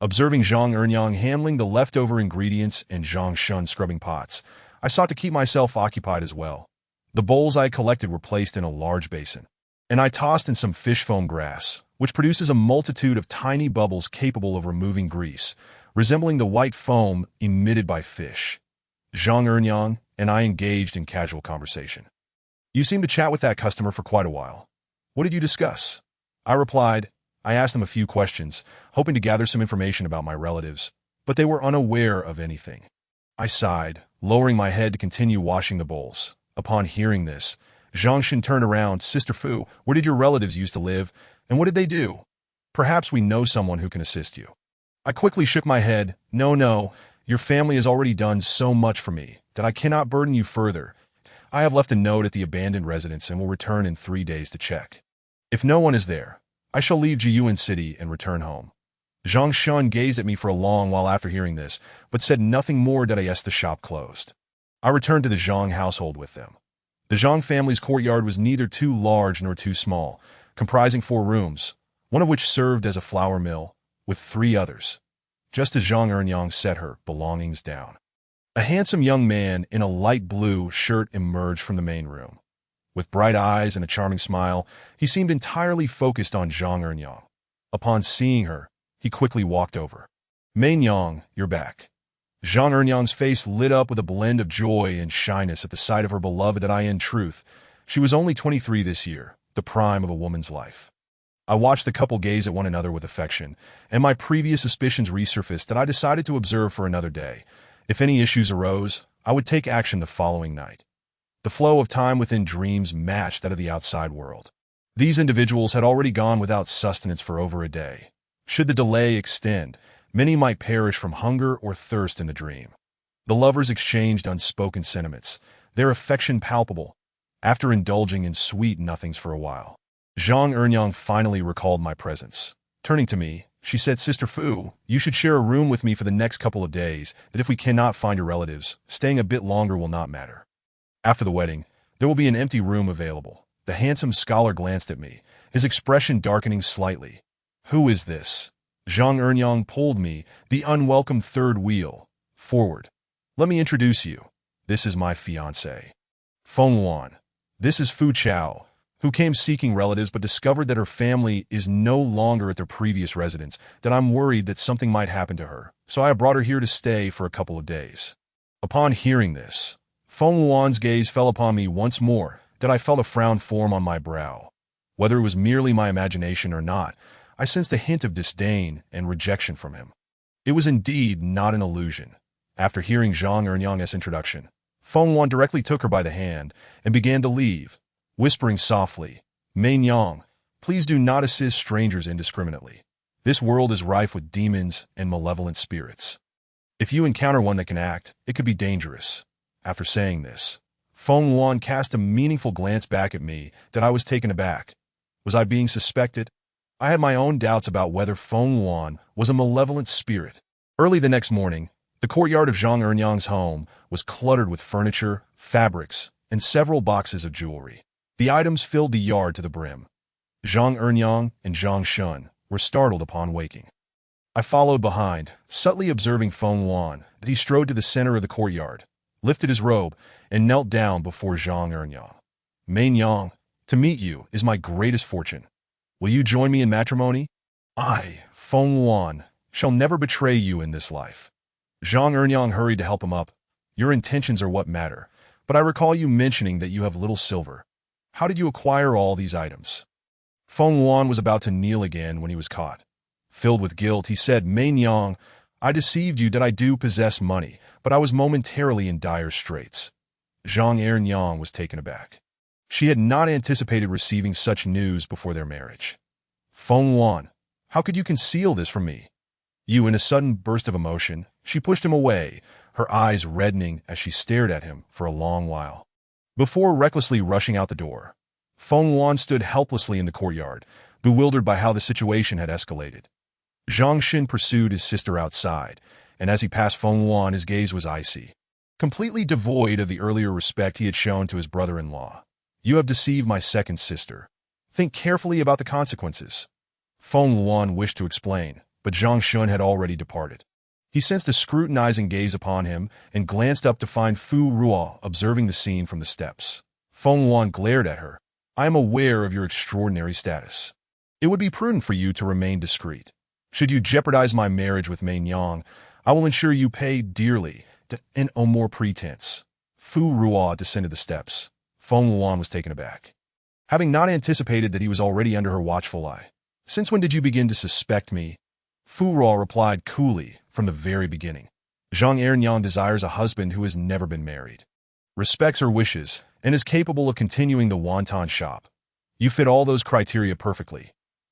Observing Zhang Enyang handling the leftover ingredients and Zhang Shun scrubbing pots, I sought to keep myself occupied as well. The bowls I had collected were placed in a large basin, and I tossed in some fish foam grass, which produces a multitude of tiny bubbles capable of removing grease, resembling the white foam emitted by fish. Zhang Enyang and I engaged in casual conversation. You seemed to chat with that customer for quite a while. What did you discuss? I replied. I asked them a few questions, hoping to gather some information about my relatives, but they were unaware of anything. I sighed, lowering my head to continue washing the bowls. Upon hearing this, Zhang Shin turned around. Sister Fu, where did your relatives used to live, and what did they do? Perhaps we know someone who can assist you. I quickly shook my head. No, your family has already done so much for me that I cannot burden you further. I have left a note at the abandoned residence and will return in 3 days to check. If no one is there, I shall leave Jiyuan City and return home. Zhang Shun gazed at me for a long while after hearing this, but said nothing more. Yes, the shop closed. I returned to the Zhang household with them. The Zhang family's courtyard was neither too large nor too small, comprising 4 rooms, one of which served as a flour mill, with 3 others. Just as Zhang Enyang set her belongings down, a handsome young man in a light blue shirt emerged from the main room. With bright eyes and a charming smile, he seemed entirely focused on Zhang Enyang. Upon seeing her, he quickly walked over. Main Yang, you're back. Zhang Enyang's face lit up with a blend of joy and shyness at the sight of her beloved. In truth, she was only 23 this year, the prime of a woman's life. I watched the couple gaze at one another with affection, and my previous suspicions resurfaced. That I decided to observe for another day. If any issues arose, I would take action the following night. The flow of time within dreams matched that of the outside world. These individuals had already gone without sustenance for over a day. Should the delay extend, many might perish from hunger or thirst in the dream. The lovers exchanged unspoken sentiments, their affection palpable, after indulging in sweet nothings for a while. Zhang Enyang finally recalled my presence. Turning to me, she said, Sister Fu, you should share a room with me for the next couple of days, that if we cannot find your relatives, staying a bit longer will not matter. After the wedding, there will be an empty room available. The handsome scholar glanced at me, his expression darkening slightly. Who is this? Zhang Enyang pulled me, the unwelcome third wheel, forward. Let me introduce you. This is my fiancée, Feng Wan. This is Fu Chao, who came seeking relatives but discovered that her family is no longer at their previous residence, that I'm worried that something might happen to her, so I have brought her here to stay for a couple of days. Upon hearing this, Feng Wan's gaze fell upon me once more, that I felt a frown form on my brow. Whether it was merely my imagination or not, I sensed a hint of disdain and rejection from him. It was indeed not an illusion. After hearing Zhang Enyang's introduction, Feng Wan directly took her by the hand and began to leave, whispering softly, Main Yang, please do not assist strangers indiscriminately. This world is rife with demons and malevolent spirits. If you encounter one that can act, it could be dangerous. After saying this, Feng Wan cast a meaningful glance back at me that I was taken aback. Was I being suspected? I had my own doubts about whether Feng Wan was a malevolent spirit. Early the next morning, the courtyard of Zhang Enyang's home was cluttered with furniture, fabrics, and several boxes of jewelry. The items filled the yard to the brim. Zhang Enyang and Zhang Shun were startled upon waking. I followed behind, subtly observing Feng Wan, that he strode to the center of the courtyard, lifted his robe, and knelt down before Zhang Ernyang. "Main Yang, to meet you is my greatest fortune. Will you join me in matrimony? I, Feng Yuan, shall never betray you in this life." Zhang Ernyang hurried to help him up. "Your intentions are what matter, but I recall you mentioning that you have little silver. How did you acquire all these items?" Feng Yuan was about to kneel again when he was caught. Filled with guilt, he said, "Main Yang, I deceived you that I do possess money, but I was momentarily in dire straits." Zhang Ernyang was taken aback. She had not anticipated receiving such news before their marriage. "Feng Yuan, how could you conceal this from me?" In a sudden burst of emotion, she pushed him away, her eyes reddening as she stared at him for a long while. Before recklessly rushing out the door, Feng Yuan stood helplessly in the courtyard, bewildered by how the situation had escalated. Zhang Xin pursued his sister outside, and as he passed Feng Yuan, his gaze was icy, completely devoid of the earlier respect he had shown to his brother-in-law. "You have deceived my second sister. Think carefully about the consequences." Feng Yuan wished to explain, but Zhang Xin had already departed. He sensed a scrutinizing gaze upon him and glanced up to find Fu Ruo observing the scene from the steps. Feng Yuan glared at her. "I am aware of your extraordinary status. It would be prudent for you to remain discreet. Should you jeopardize my marriage with Main Yang, I will ensure you pay dearly and no more pretense." Fu Ruo descended the steps. Feng Yuan was taken aback, having not anticipated that he was already under her watchful eye. "Since when did you begin to suspect me?" Fu Ruo replied coolly, "From the very beginning. Zhang Ernyang desires a husband who has never been married, respects her wishes, and is capable of continuing the wonton shop. You fit all those criteria perfectly.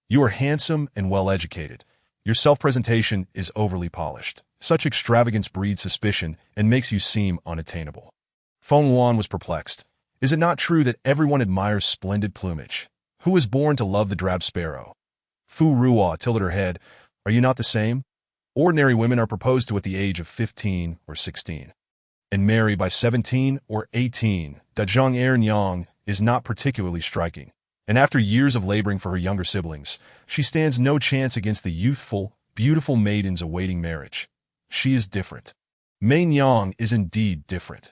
You are handsome and well-educated. Your self-presentation is overly polished. Such extravagance breeds suspicion and makes you seem unattainable." Feng Yuan was perplexed. Is it not true that everyone admires splendid plumage? Who is born to love the drab sparrow? Fu Ruo tilted her head. "Are you not the same? Ordinary women are proposed to at the age of 15 or 16, and marry by 17 or 18. That Zhang Ernyang is not particularly striking, and after years of laboring for her younger siblings, she stands no chance against the youthful, beautiful maidens awaiting marriage. She is different. Main Yang is indeed different."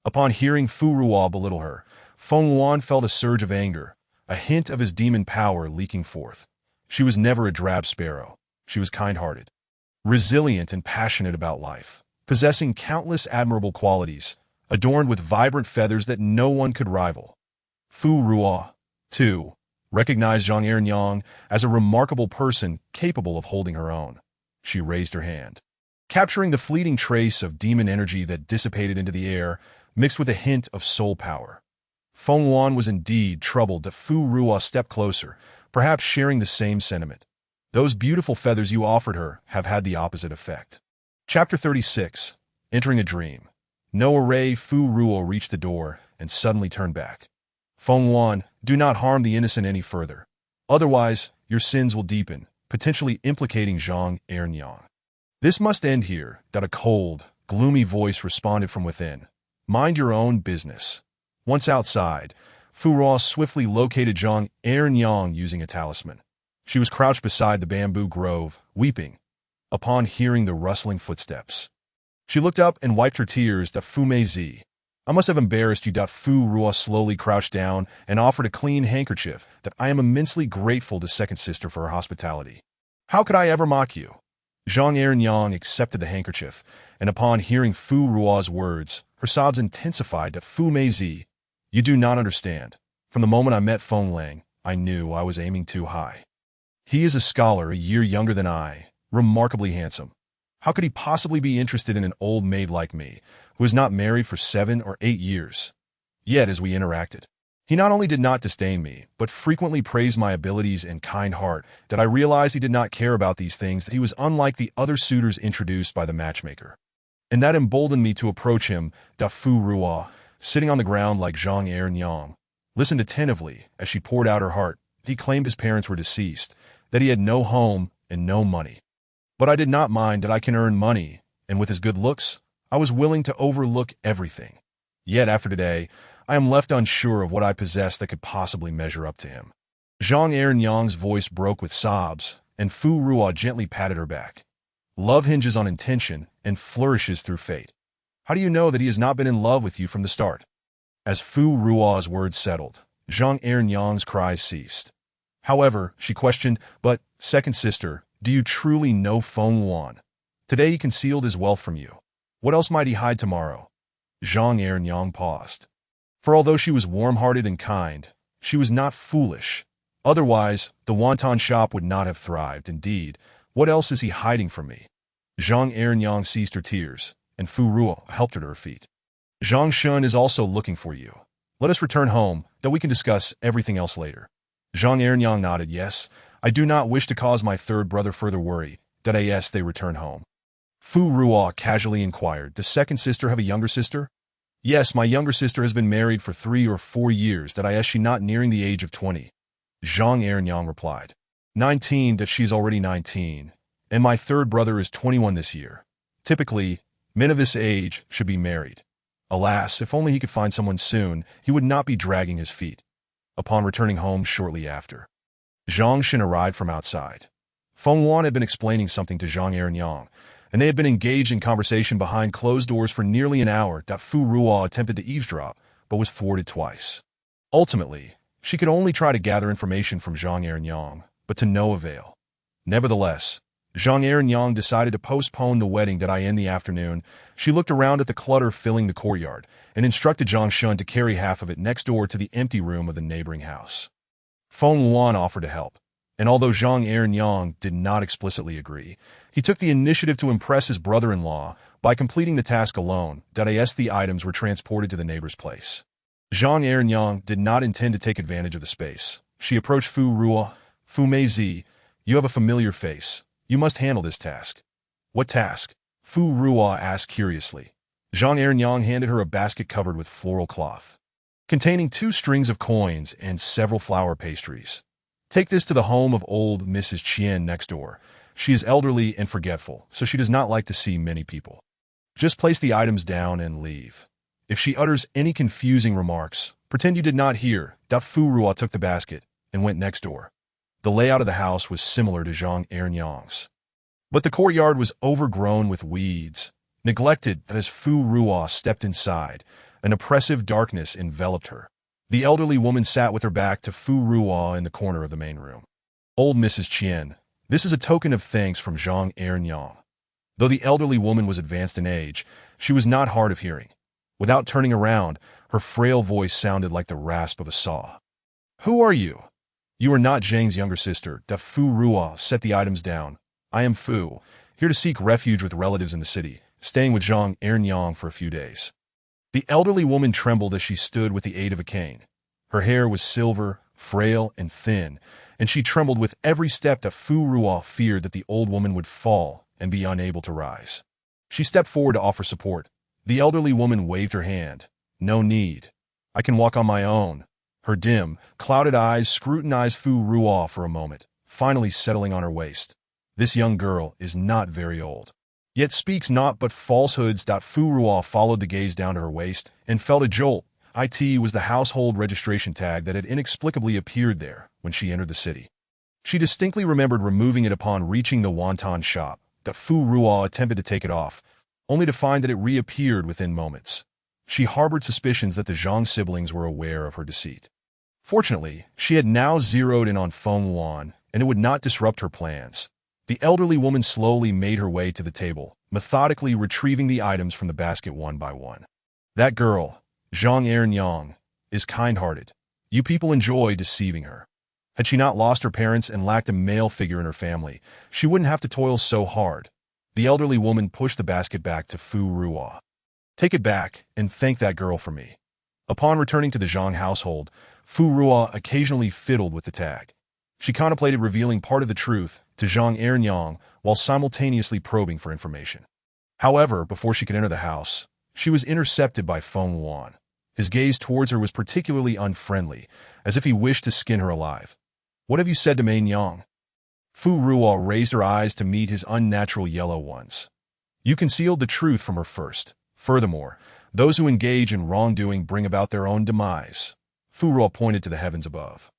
Upon hearing Fu Ruo belittle her, Feng Yuan felt a surge of anger, a hint of his demon power leaking forth. She was never a drab sparrow. She was kind-hearted, resilient and passionate about life, possessing countless admirable qualities, adorned with vibrant feathers that no one could rival. Fu Ruo, too, recognized Zhang Ernyang as a remarkable person capable of holding her own. She raised her hand, capturing the fleeting trace of demon energy that dissipated into the air, mixed with a hint of soul power. Feng Yuan was indeed troubled that Fu Ruo stepped closer, perhaps sharing the same sentiment. "Those beautiful feathers you offered her have had the opposite effect." Chapter 36. Entering a Dream. No array. Fu Ruo reached the door and suddenly turned back. "Feng Yuan, do not harm the innocent any further. Otherwise, your sins will deepen, potentially implicating Zhang Ernyang." "This must end here," that a cold, gloomy voice responded from within. "Mind your own business." Once outside, Fu Ruo swiftly located Zhang Ernyang using a talisman. She was crouched beside the bamboo grove, weeping. Upon hearing the rustling footsteps, she looked up and wiped her tears. "Fu Meizi, I must have embarrassed you." Fu Ruo slowly crouched down and offered a clean handkerchief. "I am immensely grateful to second sister for her hospitality. How could I ever mock you?" Zhang Ernyang accepted the handkerchief, and upon hearing Fu Ruo's words, her sobs intensified. "Fu Meizi, you do not understand. From the moment I met Feng Lang, I knew I was aiming too high. He is a scholar a year younger than I, remarkably handsome. How could he possibly be interested in an old maid like me, who is not married for 7 or 8 years? Yet as we interacted, he not only did not disdain me, but frequently praised my abilities and kind heart. That I realized he did not care about these things, that he was unlike the other suitors introduced by the matchmaker. And that emboldened me to approach him." Fu Ruo, sitting on the ground like Zhang Ernyang, listened attentively as she poured out her heart. He claimed his parents were deceased, that he had no home and no money. But I did not mind. That I can earn money, and with his good looks, I was willing to overlook everything. Yet after today, I am left unsure of what I possess that could possibly measure up to him." Zhang Ernyang's voice broke with sobs, and Fu Ruo gently patted her back. "Love hinges on intention and flourishes through fate. How do you know that he has not been in love with you from the start? As Fu Ruo's words settled, Zhang Ernyang's cries ceased. However, she questioned, but, second sister, do you truly know Feng Yuan? Today he concealed his wealth from you. What else might he hide tomorrow? Zhang Ernyang paused. For although she was warm-hearted and kind, she was not foolish. Otherwise, the wonton shop would not have thrived. Indeed, what else is he hiding from me? Zhang Ernyang ceased her tears, and Fu Ruo helped her to her feet. Zhang Shun is also looking for you. Let us return home, that we can discuss everything else later. Zhang Ernyang nodded. Yes, I do not wish to cause my third brother further worry. That yes, they return home. Fu Ruo casually inquired, does second sister have a younger sister? Yes, my younger sister has been married for 3 or 4 years. That is she not nearing the age of 20? Zhang Ernyang replied. 19, that she's already 19. And my third brother is 21 this year. Typically, men of this age should be married. Alas, if only he could find someone soon, he would not be dragging his feet. Upon returning home shortly after, Zhang Shin arrived from outside. Feng Yuan had been explaining something to Zhang Ernyang, and they had been engaged in conversation behind closed doors for nearly an hour. Fu Ruo attempted to eavesdrop, but was thwarted twice. Ultimately, she could only try to gather information from Zhang Ernyang, but to no avail. Nevertheless, Zhang Ernyang decided to postpone the wedding in the afternoon. She looked around at the clutter filling the courtyard and instructed Zhang Shun to carry half of it next door to the empty room of the neighboring house. Feng Yuan offered to help, and although Zhang Ernyang did not explicitly agree, he took the initiative to impress his brother-in-law by completing the task alone. The items were transported to the neighbor's place. Zhang Ernyang did not intend to take advantage of the space. She approached Fu Ruo. Fu Meizi, you have a familiar face. You must handle this task. What task? Fu Ruo asked curiously. Zhang Ernyang handed her a basket covered with floral cloth, containing 2 strings of coins and several flower pastries. Take this to the home of old Mrs. Qian next door. She is elderly and forgetful, so she does not like to see many people. Just place the items down and leave. If she utters any confusing remarks, pretend you did not hear. Fu Ruo took the basket and went next door. The layout of the house was similar to Zhang Ernyang's, but the courtyard was overgrown with weeds, neglected. As Fu Ruo stepped inside, an oppressive darkness enveloped her. The elderly woman sat with her back to Fu Ruo in the corner of the main room. Old Mrs. Qian, this is a token of thanks from Zhang Ernyang. Though the elderly woman was advanced in age, she was not hard of hearing. Without turning around, her frail voice sounded like the rasp of a saw. Who are you? You are not Zhang's younger sister. Fu Ruo set the items down. I am Fu, here to seek refuge with relatives in the city, staying with Zhang Ernyang for a few days. The elderly woman trembled as she stood with the aid of a cane. Her hair was silver, frail, and thin, and she trembled with every step. Fu Ruo feared that the old woman would fall and be unable to rise. She stepped forward to offer support. The elderly woman waved her hand. No need. I can walk on my own. Her dim, clouded eyes scrutinized Fu Ruo for a moment, finally settling on her waist. This young girl is not very old, yet speaks naught but falsehoods. Fu Ruo followed the gaze down to her waist and felt a jolt. IT was the household registration tag that had inexplicably appeared there when she entered the city. She distinctly remembered removing it upon reaching the wonton shop. Fu Ruo attempted to take it off, only to find that it reappeared within moments. She harbored suspicions that the Zhang siblings were aware of her deceit. Fortunately, she had now zeroed in on Feng Yuan, and it would not disrupt her plans. The elderly woman slowly made her way to the table, methodically retrieving the items from the basket one by one. That girl, Zhang Ernyang, is kind-hearted. You people enjoy deceiving her. Had she not lost her parents and lacked a male figure in her family, she wouldn't have to toil so hard. The elderly woman pushed the basket back to Fu Ruo. Take it back and thank that girl for me. Upon returning to the Zhang household, Fu Ruo occasionally fiddled with the tag. She contemplated revealing part of the truth to Zhang Ernyang while simultaneously probing for information. However, before she could enter the house, she was intercepted by Feng Yuan. His gaze towards her was particularly unfriendly, as if he wished to skin her alive. What have you said to Main Yang? Fu Ruo raised her eyes to meet his unnatural yellow ones. You concealed the truth from her first. Furthermore, those who engage in wrongdoing bring about their own demise. Fu Ruo pointed to the heavens above.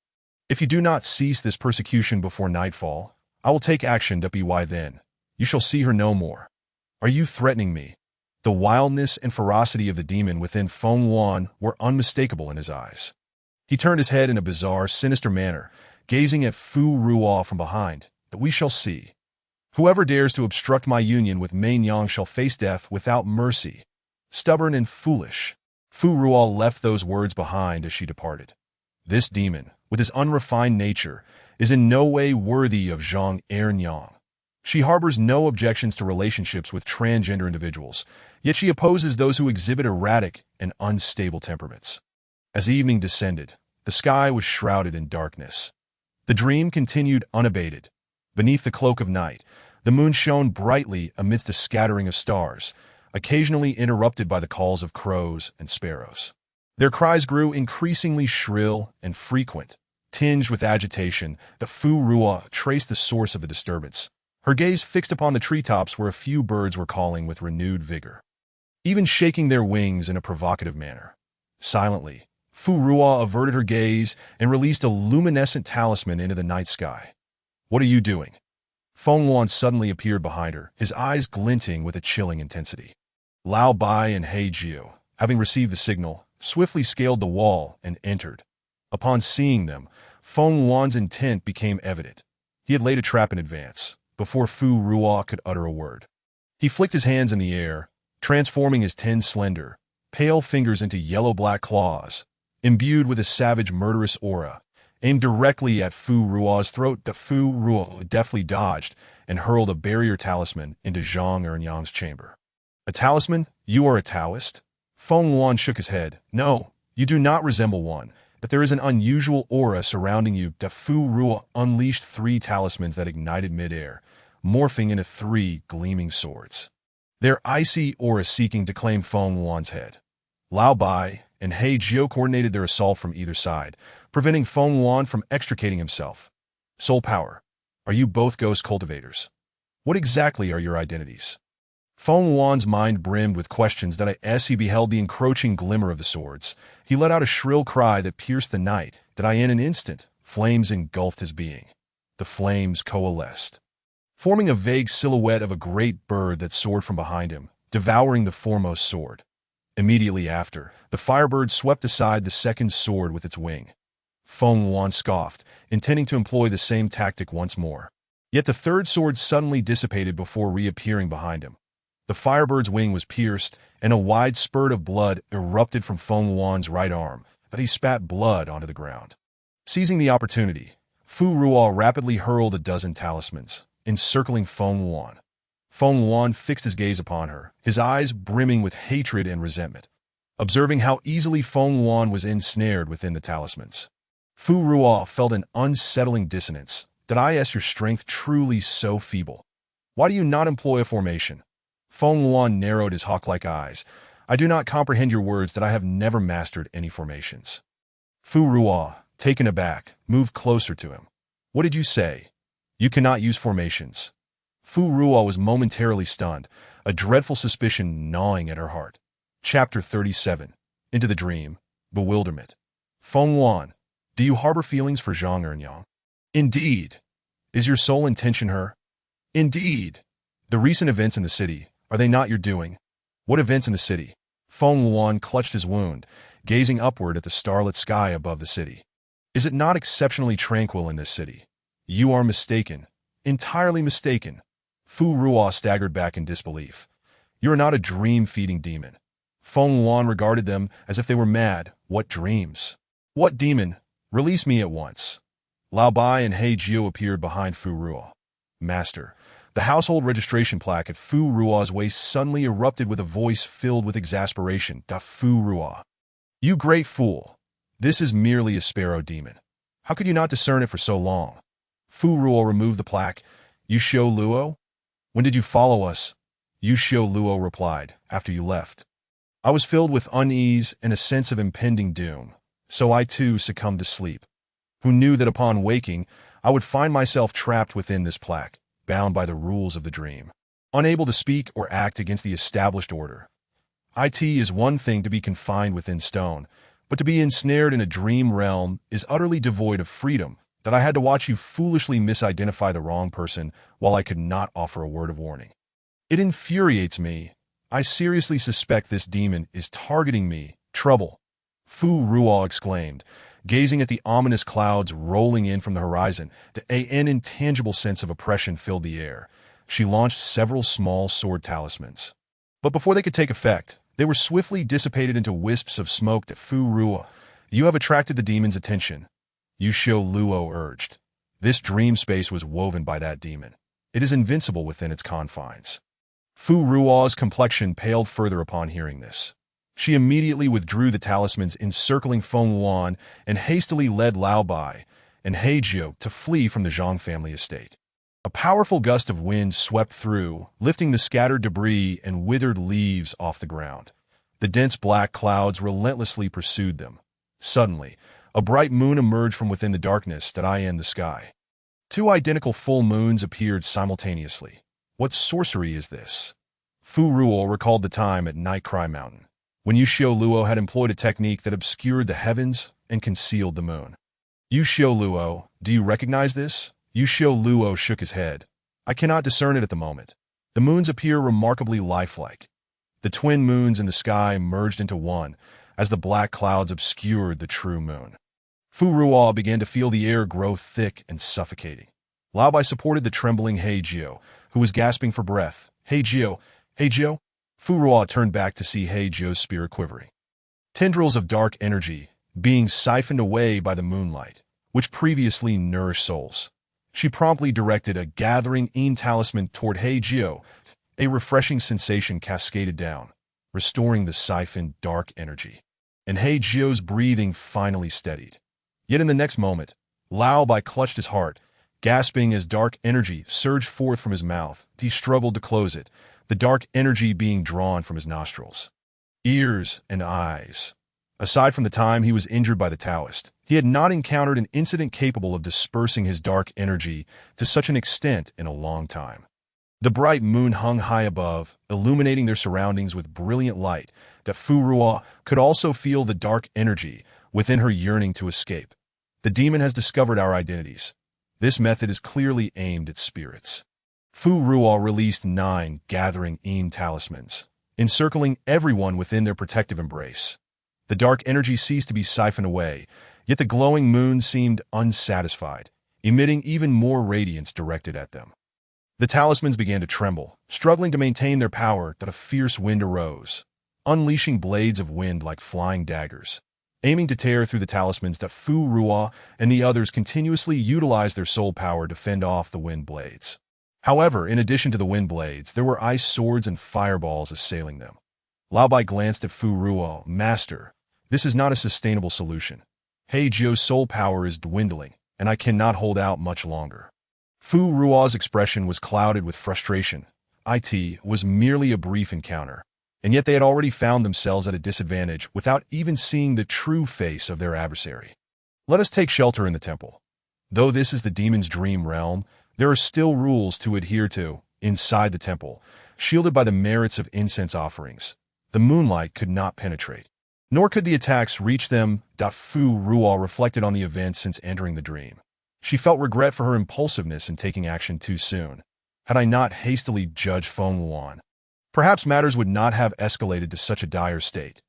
If you do not cease this persecution before nightfall, I will take action. Why then? You shall see her no more. Are you threatening me? The wildness and ferocity of the demon within Feng Yuan were unmistakable in his eyes. He turned his head in a bizarre, sinister manner, gazing at Fu Ruo from behind. "But we shall see. Whoever dares to obstruct my union with Main Yang shall face death without mercy. Stubborn and foolish." Fu Ruo left those words behind as she departed. This demon, with his unrefined nature, is in no way worthy of Zhang Ernyang. She harbors no objections to relationships with transgender individuals, yet she opposes those who exhibit erratic and unstable temperaments. As evening descended, the sky was shrouded in darkness. The dream continued unabated. Beneath the cloak of night, the moon shone brightly amidst a scattering of stars, occasionally interrupted by the calls of crows and sparrows. Their cries grew increasingly shrill and frequent. Tinged with agitation, the Fu Ruo traced the source of the disturbance, her gaze fixed upon the treetops where a few birds were calling with renewed vigor, even shaking their wings in a provocative manner. Silently, Fu Ruo averted her gaze and released a luminescent talisman into the night sky. "What are you doing?" Feng Yuan suddenly appeared behind her, his eyes glinting with a chilling intensity. Lao Bai and He Jiu, having received the signal, swiftly scaled the wall and entered. Upon seeing them, Feng Yuan's intent became evident. He had laid a trap in advance, before Fu Ruo could utter a word. He flicked his hands in the air, transforming his 10 slender, pale fingers into yellow-black claws, imbued with a savage, murderous aura, aimed directly at Fu Ruo's throat. The Fu Ruo deftly dodged and hurled a barrier talisman into Zhang Ernyang's chamber. "A talisman? You are a Taoist?" Feng Yuan shook his head. "No, you do not resemble one, but there is an unusual aura surrounding you." The Fu Ruo unleashed 3 talismans that ignited midair, morphing into 3 gleaming swords, their icy aura seeking to claim Feng Yuan's head. Lao Bai and He Jiu coordinated their assault from either side, preventing Feng Yuan from extricating himself. "Soul power. Are you both ghost cultivators? What exactly are your identities?" Feng Yuan's mind brimmed with questions that as he beheld the encroaching glimmer of the swords, he let out a shrill cry that pierced the night. In an instant, flames engulfed his being. The flames coalesced, forming a vague silhouette of a great bird that soared from behind him, devouring the foremost sword. Immediately after, the firebird swept aside the second sword with its wing. Feng Yuan scoffed, intending to employ the same tactic once more. Yet the third sword suddenly dissipated before reappearing behind him. The firebird's wing was pierced, and a wide spurt of blood erupted from Feng Yuan's right arm, but he spat blood onto the ground. Seizing the opportunity, Fu Ruo rapidly hurled a dozen talismans, encircling Feng Yuan. Feng Yuan fixed his gaze upon her, his eyes brimming with hatred and resentment, observing how easily Feng Yuan was ensnared within the talismans. Fu Ruo felt an unsettling dissonance. Is your strength truly so feeble? Why do you not employ a formation?" Feng Yuan narrowed his hawk-like eyes. "I do not comprehend your words. I have never mastered any formations." Fu Ruo, taken aback, moved closer to him. "What did you say? You cannot use formations." Fu Ruo was momentarily stunned, a dreadful suspicion gnawing at her heart. Chapter 37. Into the Dream. Bewilderment. Feng Yuan, do you harbor feelings for Zhang Ernyang? Indeed. Is your sole intention her? Indeed. The recent events in the city, are they not your doing? What events in the city? Feng Yuan clutched his wound, gazing upward at the starlit sky above the city. Is it not exceptionally tranquil in this city? You are mistaken. Entirely mistaken. Fu Ruo staggered back in disbelief. You are not a dream-feeding demon. Feng Yuan regarded them as if they were mad. What dreams? What demon? Release me at once. Lao Bai and He Jiu appeared behind Fu Ruo. Master, the household registration plaque at Fu Ruo's waist suddenly erupted with a voice filled with exasperation. Fu Ruo. You great fool. This is merely a sparrow demon. How could you not discern it for so long? Fu Ruo removed the plaque. You Xiao Luo? When did you follow us? You Xiao Luo replied, after you left. I was filled with unease and a sense of impending doom, so I too succumbed to sleep. Who knew that upon waking, I would find myself trapped within this plaque, bound by the rules of the dream, unable to speak or act against the established order. It is one thing to be confined within stone, but to be ensnared in a dream realm is utterly devoid of freedom. I had to watch you foolishly misidentify the wrong person while I could not offer a word of warning. It infuriates me. I seriously suspect this demon is targeting me. Trouble, Fu Ruo exclaimed, gazing at the ominous clouds rolling in from the horizon. An intangible sense of oppression filled the air. She launched several small sword talismans. But before they could take effect, they were swiftly dissipated into wisps of smoke. Fu Ruo, you have attracted the demon's attention, Yushio Luo urged. This dream space was woven by that demon. It is invincible within its confines. Fu Ruo's complexion paled further upon hearing this. She immediately withdrew the talismans encircling Feng Luan and hastily led Lao Bai and Heijio to flee from the Zhang family estate. A powerful gust of wind swept through, lifting the scattered debris and withered leaves off the ground. The dense black clouds relentlessly pursued them. Suddenly, a bright moon emerged from within the darkness that in the sky. Two identical full moons appeared simultaneously. What sorcery is this? Fu Ruo recalled the time at Nightcry Mountain, when Yushio Luo had employed a technique that obscured the heavens and concealed the moon. Yushio Luo, do you recognize this? Yushio Luo shook his head. I cannot discern it at the moment. The moons appear remarkably lifelike. The twin moons in the sky merged into one, as the black clouds obscured the true moon. Fu Ruo began to feel the air grow thick and suffocating. Lao Bai supported the trembling Heijio, who was gasping for breath. Heijio, Heijio? Fu Ruo turned back to see Heijio's spirit quivering. Tendrils of dark energy being siphoned away by the moonlight, which previously nourished souls. She promptly directed a gathering talisman toward Heijio. A refreshing sensation cascaded down, restoring the siphoned dark energy. And Heijio's breathing finally steadied. Yet in the next moment, Lao Bai clutched his heart, gasping as dark energy surged forth from his mouth. He struggled to close it, the dark energy being drawn from his nostrils, ears, and eyes. Aside from the time he was injured by the Taoist, he had not encountered an incident capable of dispersing his dark energy to such an extent in a long time. The bright moon hung high above, illuminating their surroundings with brilliant light. That Fu Ruo could also feel the dark energy within her yearning to escape. The demon has discovered our identities. This method is clearly aimed at spirits. Fu Ruo released 9 gathering talismans, encircling everyone within their protective embrace. The dark energy ceased to be siphoned away, yet the glowing moon seemed unsatisfied, emitting even more radiance directed at them. The talismans began to tremble, struggling to maintain their power. That a fierce wind arose, unleashing blades of wind like flying daggers, aiming to tear through the talismans. That Fu Ruo and the others continuously utilized their soul power to fend off the wind blades. However, in addition to the wind blades, there were ice swords and fireballs assailing them. Lao Bai glanced at Fu Ruo. Master, this is not a sustainable solution. Heijio's soul power is dwindling, and I cannot hold out much longer. Fu Ruo's expression was clouded with frustration. It was merely a brief encounter, and yet they had already found themselves at a disadvantage without even seeing the true face of their adversary. Let us take shelter in the temple. Though this is the demon's dream realm, there are still rules to adhere to. Inside the temple, shielded by the merits of incense offerings, the moonlight could not penetrate, nor could the attacks reach them. Fu Ruo reflected on the events since entering the dream. She felt regret for her impulsiveness in taking action too soon. Had I not hastily judged Feng Luan, perhaps matters would not have escalated to such a dire state.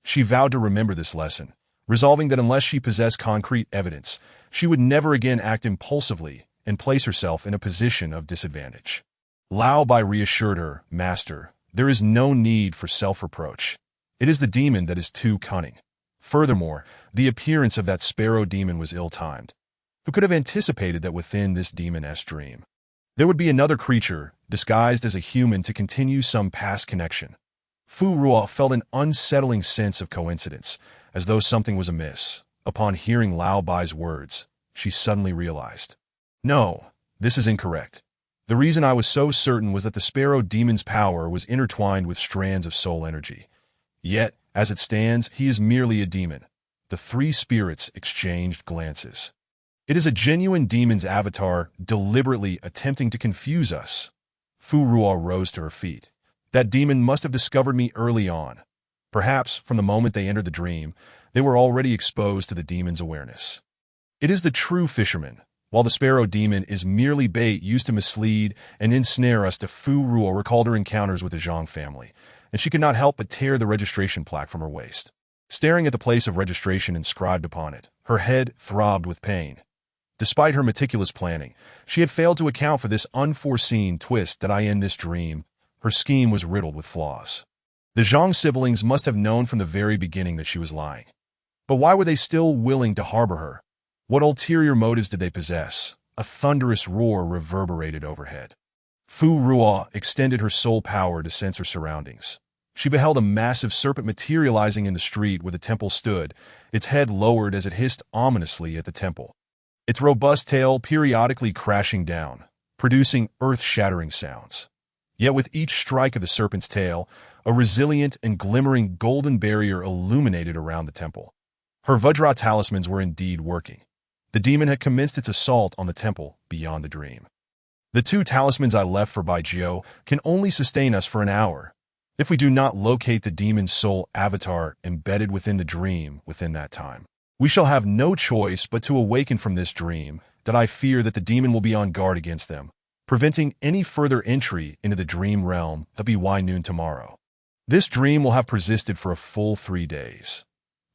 She vowed to remember this lesson, resolving that unless she possessed concrete evidence, she would never again act impulsively and place herself in a position of disadvantage. Lao Bai reassured her, Master, there is no need for self-reproach. It is the demon that is too cunning. Furthermore, the appearance of that sparrow demon was ill-timed. Who could have anticipated that within this demon's dream there would be another creature, disguised as a human, to continue some past connection? Fu Ruo felt an unsettling sense of coincidence, as though something was amiss. Upon hearing Lao Bai's words, she suddenly realized, no, this is incorrect. The reason I was so certain was that the sparrow demon's power was intertwined with strands of soul energy. Yet, as it stands, he is merely a demon. The 3 spirits exchanged glances. It is a genuine demon's avatar deliberately attempting to confuse us. Fu Ruo rose to her feet. That demon must have discovered me early on. Perhaps, from the moment they entered the dream, they were already exposed to the demon's awareness. It is the true fisherman, while the sparrow demon is merely bait used to mislead and ensnare us. Fu Ruo recalled her encounters with the Zhang family. and she could not help but tear the registration plaque from her waist. Staring at the place of registration inscribed upon it, her head throbbed with pain. Despite her meticulous planning, she had failed to account for this unforeseen twist that in this dream, her scheme was riddled with flaws. The Zhang siblings must have known from the very beginning that she was lying. But why were they still willing to harbor her? What ulterior motives did they possess? A thunderous roar reverberated overhead. Fu Ruo extended her soul power to sense her surroundings. She beheld a massive serpent materializing in the street where the temple stood, its head lowered as it hissed ominously at the temple. Its robust tail periodically crashing down, producing earth-shattering sounds. Yet with each strike of the serpent's tail, a resilient and glimmering golden barrier illuminated around the temple. Her Vajra talismans were indeed working. The demon had commenced its assault on the temple beyond the dream. The 2 talismans I left for Baijiu can only sustain us for an hour. If we do not locate the demon's soul avatar embedded within the dream within that time, we shall have no choice but to awaken from this dream, that I fear that the demon will be on guard against them, preventing any further entry into the dream realm by noon tomorrow. This dream will have persisted for a full 3 days.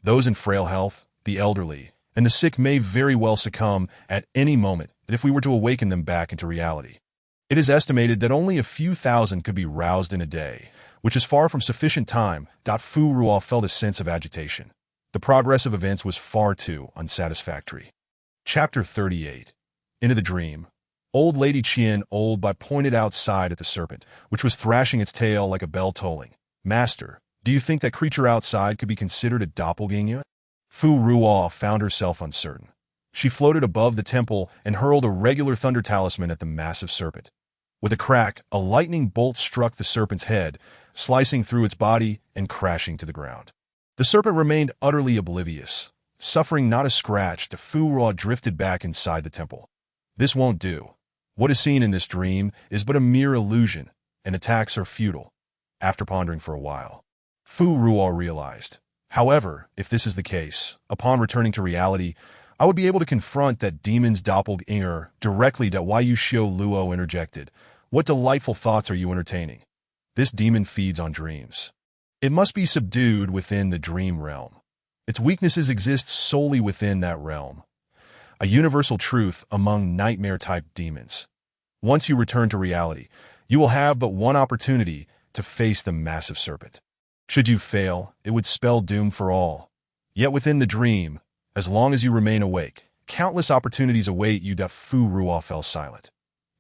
Those in frail health, the elderly, and the sick may very well succumb at any moment if we were to awaken them back into reality. It is estimated that only a few thousand could be roused in a day, which is far from sufficient time. Fu Ruo felt a sense of agitation. The progress of events was far too unsatisfactory. Chapter 38. Into the dream. Old Lady Qian Bai pointed outside at the serpent, which was thrashing its tail like a bell tolling. Master, do you think that creature outside could be considered a doppelganger? Fu Ruo found herself uncertain. She floated above the temple and hurled a regular thunder talisman at the massive serpent. With a crack, a lightning bolt struck the serpent's head, slicing through its body and crashing to the ground. The serpent remained utterly oblivious. Suffering not a scratch, Fu Ruo drifted back inside the temple. This won't do. What is seen in this dream is but a mere illusion, and attacks are futile. After pondering for a while, Fu Ruo realized. However, if this is the case, upon returning to reality, I would be able to confront that demon's doppelganger directly. Yu Xiu Luo interjected. What delightful thoughts are you entertaining? This demon feeds on dreams. It must be subdued within the dream realm. Its weaknesses exist solely within that realm. A universal truth among nightmare-type demons. Once you return to reality, you will have but one opportunity to face the massive serpent. Should you fail, it would spell doom for all. Yet within the dream, as long as you remain awake, countless opportunities await you. Fu Ruo fell silent.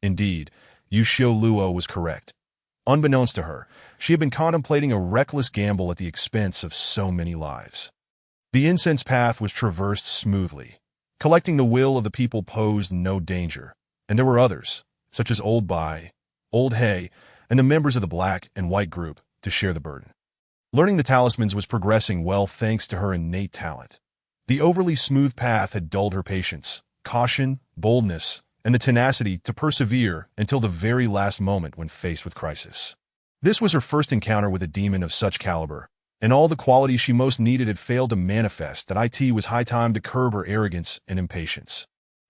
Indeed, Yu Xiu Luo was correct. Unbeknownst to her, she had been contemplating a reckless gamble at the expense of so many lives. The incense path was traversed smoothly. Collecting the will of the people posed no danger, and there were others, such as Old Bai, Old He, and the members of the black and white group, to share the burden. Learning the talismans was progressing well thanks to her innate talent. The overly smooth path had dulled her patience, caution, boldness, and the tenacity to persevere until the very last moment when faced with crisis. This was her first encounter with a demon of such caliber, and all the qualities she most needed had failed to manifest. It was high time to curb her arrogance and impatience.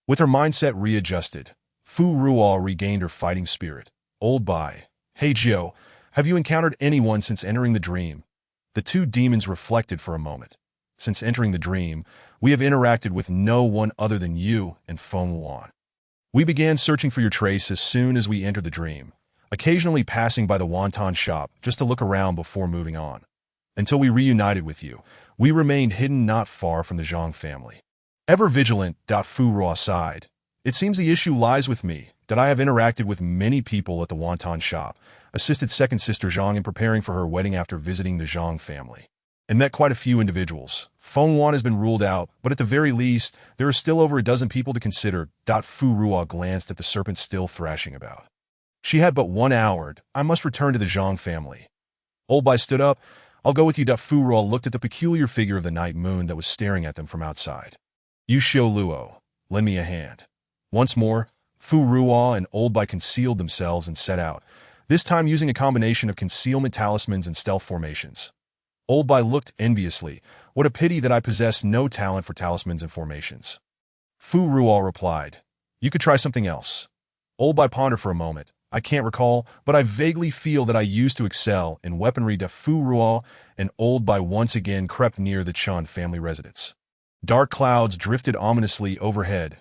With her mindset readjusted, Fu Ruo regained her fighting spirit. Old Bai, hey Jiu, have you encountered anyone since entering the dream? The 2 demons reflected for a moment. Since entering the dream, we have interacted with no one other than you and Feng Wan. We began searching for your trace as soon as we entered the dream, occasionally passing by the wonton shop just to look around before moving on. Until we reunited with you, we remained hidden not far from the Zhang family. Ever vigilant, Fu Ruo sighed. It seems the issue lies with me, that I have interacted with many people at the wonton shop, assisted second sister Zhang in preparing for her wedding after visiting the Zhang family, and met quite a few individuals. Feng Wan has been ruled out, but at the very least, there are still over a dozen people to consider. Fu Ruo glanced at the serpent still thrashing about. She had but 1 hour. I must return to the Zhang family. Old Bai stood up. I'll go with you. Fu Ruo looked at the peculiar figure of the night moon that was staring at them from outside. Yu Xiu Luo, lend me a hand. Once more, Fu Ruo and Old Bai concealed themselves and set out, this time using a combination of concealment talismans and stealth formations. Old Bai looked enviously. What a pity that I possess no talent for talismans and formations. Fu Ruo replied, you could try something else. Old Bai pondered for a moment, I can't recall, but I vaguely feel that I used to excel in weaponry. De Fu Ruo and Old Bai once again crept near the Chun family residence. Dark clouds drifted ominously overhead.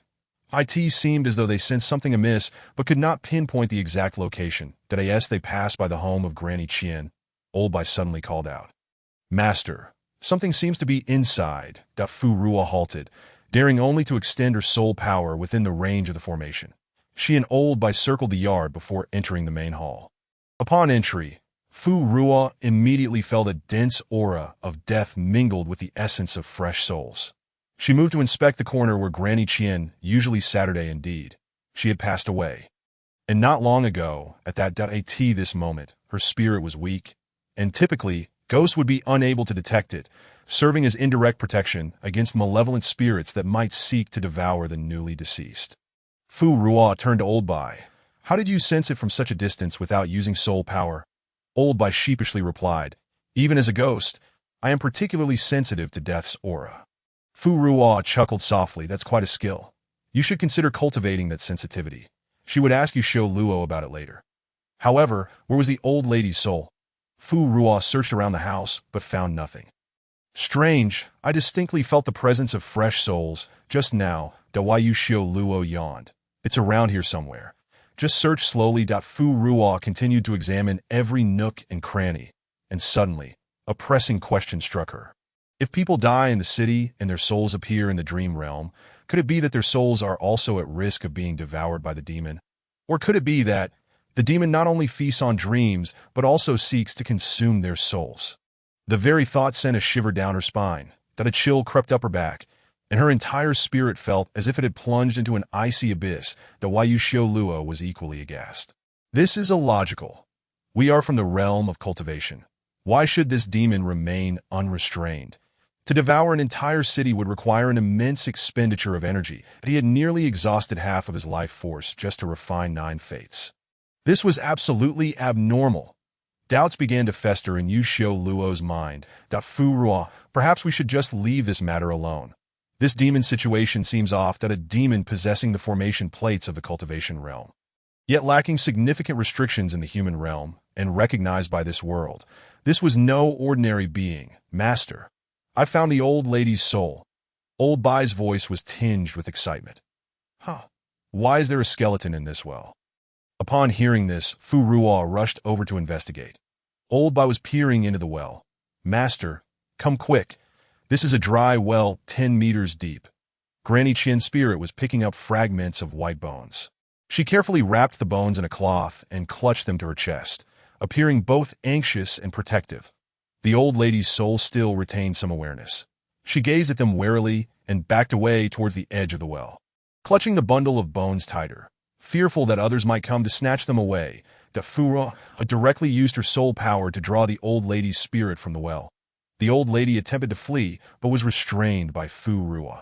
It seemed as though they sensed something amiss, but could not pinpoint the exact location. As they passed by the home of Granny Qian, Old Bai suddenly called out, "Master, something seems to be inside." Da Fu Ruo halted, daring only to extend her soul power within the range of the formation. She and Old Bai circled the yard before entering the main hall. Upon entry, Fu Ruo immediately felt a dense aura of death mingled with the essence of fresh souls. She moved to inspect the corner where Granny Qian usually Saturday indeed. She had passed away. And not long ago, at this moment, her spirit was weak, and typically, ghosts would be unable to detect it, serving as indirect protection against malevolent spirits that might seek to devour the newly deceased. Fu Ruo turned to Old Bai. "How did you sense it from such a distance without using soul power?" Old Bai sheepishly replied, "Even as a ghost, I am particularly sensitive to death's aura." Fu Ruo chuckled softly. "That's quite a skill. You should consider cultivating that sensitivity. She would ask you show Luo about it later." However, where was the old lady's soul? Fu Ruo searched around the house, but found nothing. "Strange, I distinctly felt the presence of fresh souls just now." Why you Shio Luo yawned. "It's around here somewhere. Just search slowly." Fu Ruo continued to examine every nook and cranny, and suddenly, a pressing question struck her. If people die in the city and their souls appear in the dream realm, could it be that their souls are also at risk of being devoured by the demon? Or could it be that the demon not only feasts on dreams, but also seeks to consume their souls? The very thought sent a shiver down her spine, that a chill crept up her back, and her entire spirit felt as if it had plunged into an icy abyss. Yu Shio Luo was equally aghast. "This is illogical. We are from the realm of cultivation. Why should this demon remain unrestrained? To devour an entire city would require an immense expenditure of energy. He had nearly exhausted half of his life force just to refine 9 faiths. This was absolutely abnormal." Doubts began to fester in Yu Shio Luo's mind. "Fu Ruo, perhaps we should just leave this matter alone. This demon situation seems off. A demon possessing the formation plates of the cultivation realm, yet lacking significant restrictions in the human realm, and recognized by this world. This was no ordinary being. Master, I found the old lady's soul." Old Bai's voice was tinged with excitement. "Huh. Why is there a skeleton in this well?" Upon hearing this, Fu Ruo rushed over to investigate. Old Bai was peering into the well. "Master, come quick. This is a dry well 10 meters deep." Granny Qian's spirit was picking up fragments of white bones. She carefully wrapped the bones in a cloth and clutched them to her chest, appearing both anxious and protective. The old lady's soul still retained some awareness. She gazed at them warily and backed away towards the edge of the well, clutching the bundle of bones tighter, fearful that others might come to snatch them away. Fu Ruo directly used her soul power to draw the old lady's spirit from the well. The old lady attempted to flee, but was restrained by Fu Ruo.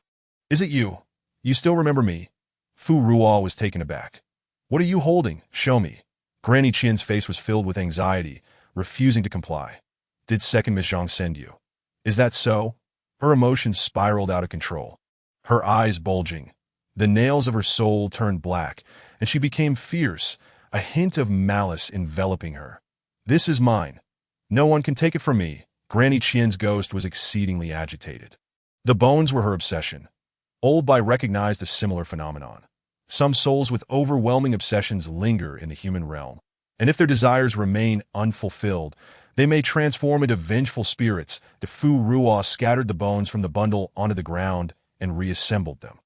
"Is it you? You still remember me?" Fu Ruo was taken aback. "What are you holding? Show me." Granny Qian's face was filled with anxiety, refusing to comply. "Did second Miss Zhang send you?" "Is that so?" Her emotions spiraled out of control. Her eyes bulging. The nails of her soul turned black, and she became fierce, a hint of malice enveloping her. "This is mine. No one can take it from me." Granny Qian's ghost was exceedingly agitated. The bones were her obsession. Old Bai recognized a similar phenomenon. Some souls with overwhelming obsessions linger in the human realm, and if their desires remain unfulfilled, they may transform into vengeful spirits. Fu Ruo scattered the bones from the bundle onto the ground and reassembled them.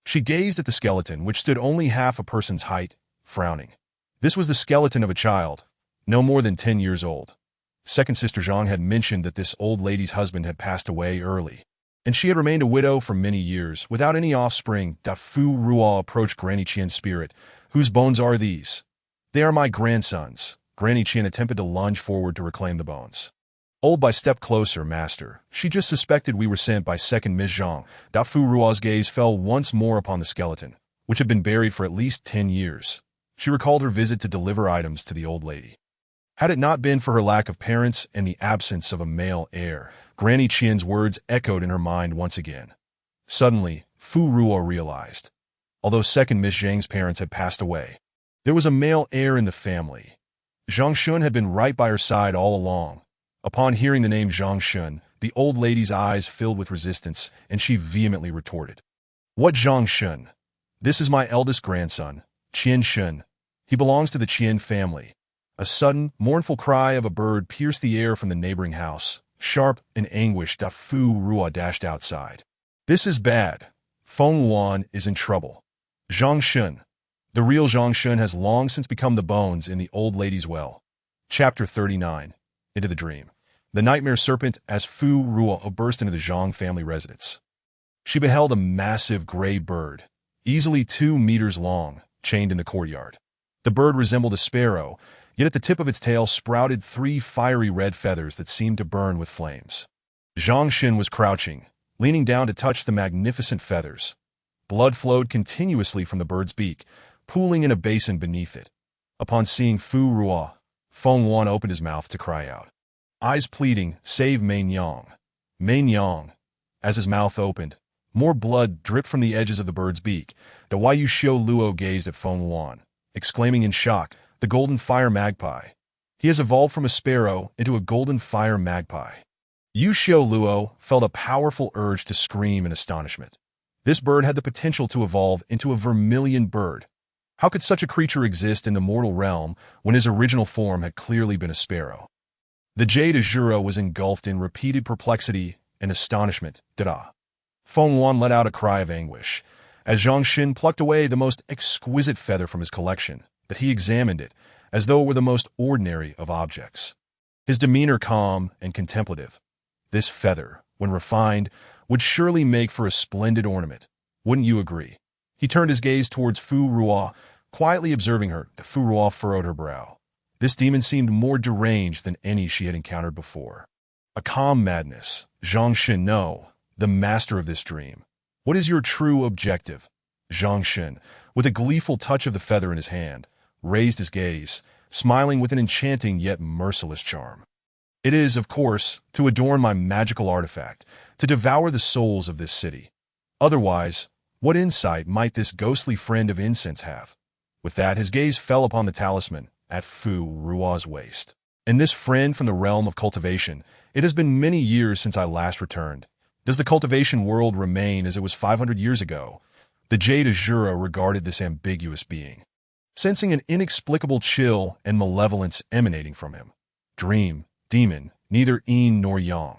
She gazed at the skeleton, which stood only half a person's height, frowning. This was the skeleton of a child, no more than 10 years old. Second Sister Zhang had mentioned that this old lady's husband had passed away early, and she had remained a widow for many years, without any offspring. Fu Ruo approached Granny Qian's spirit. "Whose bones are these?" "They are my grandsons." Granny Qian attempted to lunge forward to reclaim the bones. Old Bai stepped closer. "Master, she just suspected we were sent by second Miss Zhang." Fu Ruo's gaze fell once more upon the skeleton, which had been buried for at least 10 years. She recalled her visit to deliver items to the old lady. Had it not been for her lack of parents and the absence of a male heir, Granny Qian's words echoed in her mind once again. Suddenly, Fu Ruo realized. Although second Miss Zhang's parents had passed away, There was a male heir in the family. Zhang Shun had been right by her side all along. Upon hearing the name Zhang Shun, the old lady's eyes filled with resistance, and she vehemently retorted. What Zhang Shun? This is my eldest grandson, Qian Shun. He belongs to the Qian family. A sudden, mournful cry of a bird pierced the air from the neighboring house. Sharp and anguished, Fu Ruo dashed outside. This is bad. Feng Wan is in trouble. Zhang Shun. The real Zhang Shun has long since become the bones in the old lady's well. Chapter 39. Into the Dream. The nightmare serpent as Fu Ruo burst into the Zhang family residence. She beheld a massive gray bird, easily 2 meters long, chained in the courtyard. The bird resembled a sparrow, yet at the tip of its tail sprouted 3 fiery red feathers that seemed to burn with flames. Zhang Xin was crouching, leaning down to touch the magnificent feathers. Blood flowed continuously from the bird's beak, pooling in a basin beneath it. Upon seeing Fu Ruo, Feng Wan opened his mouth to cry out. Eyes pleading, save Main Yang. Main Yang. As his mouth opened, more blood dripped from the edges of the bird's beak. The Yu Xiu Luo gazed at Feng Wan, exclaiming in shock, the golden fire magpie. He has evolved from a sparrow into a golden fire magpie. Yu Xiu Luo felt a powerful urge to scream in astonishment. This bird had the potential to evolve into a vermilion bird. How could such a creature exist in the mortal realm when his original form had clearly been a sparrow? The Jade Azura was engulfed in repeated perplexity and astonishment. Da-da. Feng Wan let out a cry of anguish, as Zhang Xin plucked away the most exquisite feather from his collection, that he examined it, as though it were the most ordinary of objects. His demeanor calm and contemplative. This feather, when refined, would surely make for a splendid ornament. Wouldn't you agree? He turned his gaze towards Fu Ruo, quietly observing her. Fu Ruo furrowed her brow. This demon seemed more deranged than any she had encountered before. A calm madness. Zhang Xin, no, the master of this dream. What is your true objective? Zhang Xin, with a gleeful touch of the feather in his hand, raised his gaze, smiling with an enchanting yet merciless charm. It is, of course, to adorn my magical artifact, to devour the souls of this city. Otherwise, what insight might this ghostly friend of incense have? With that, his gaze fell upon the talisman at Fu Ruo's waist. And this friend from the realm of cultivation, it has been many years since I last returned. Does the cultivation world remain as it was 500 years ago? The Jade Azura regarded this ambiguous being, sensing an inexplicable chill and malevolence emanating from him. Dream, demon, neither yin nor yang.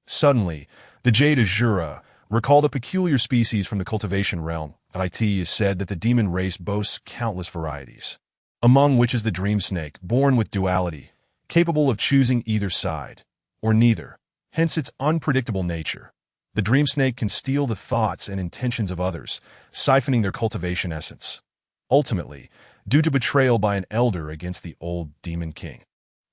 Suddenly, the Jade Azura recalled a peculiar species from the cultivation realm. It is said that the demon race boasts countless varieties, among which is the dream snake, born with duality, capable of choosing either side, or neither, hence its unpredictable nature. The dream snake can steal the thoughts and intentions of others, siphoning their cultivation essence. Ultimately, due to betrayal by an elder against the old demon king,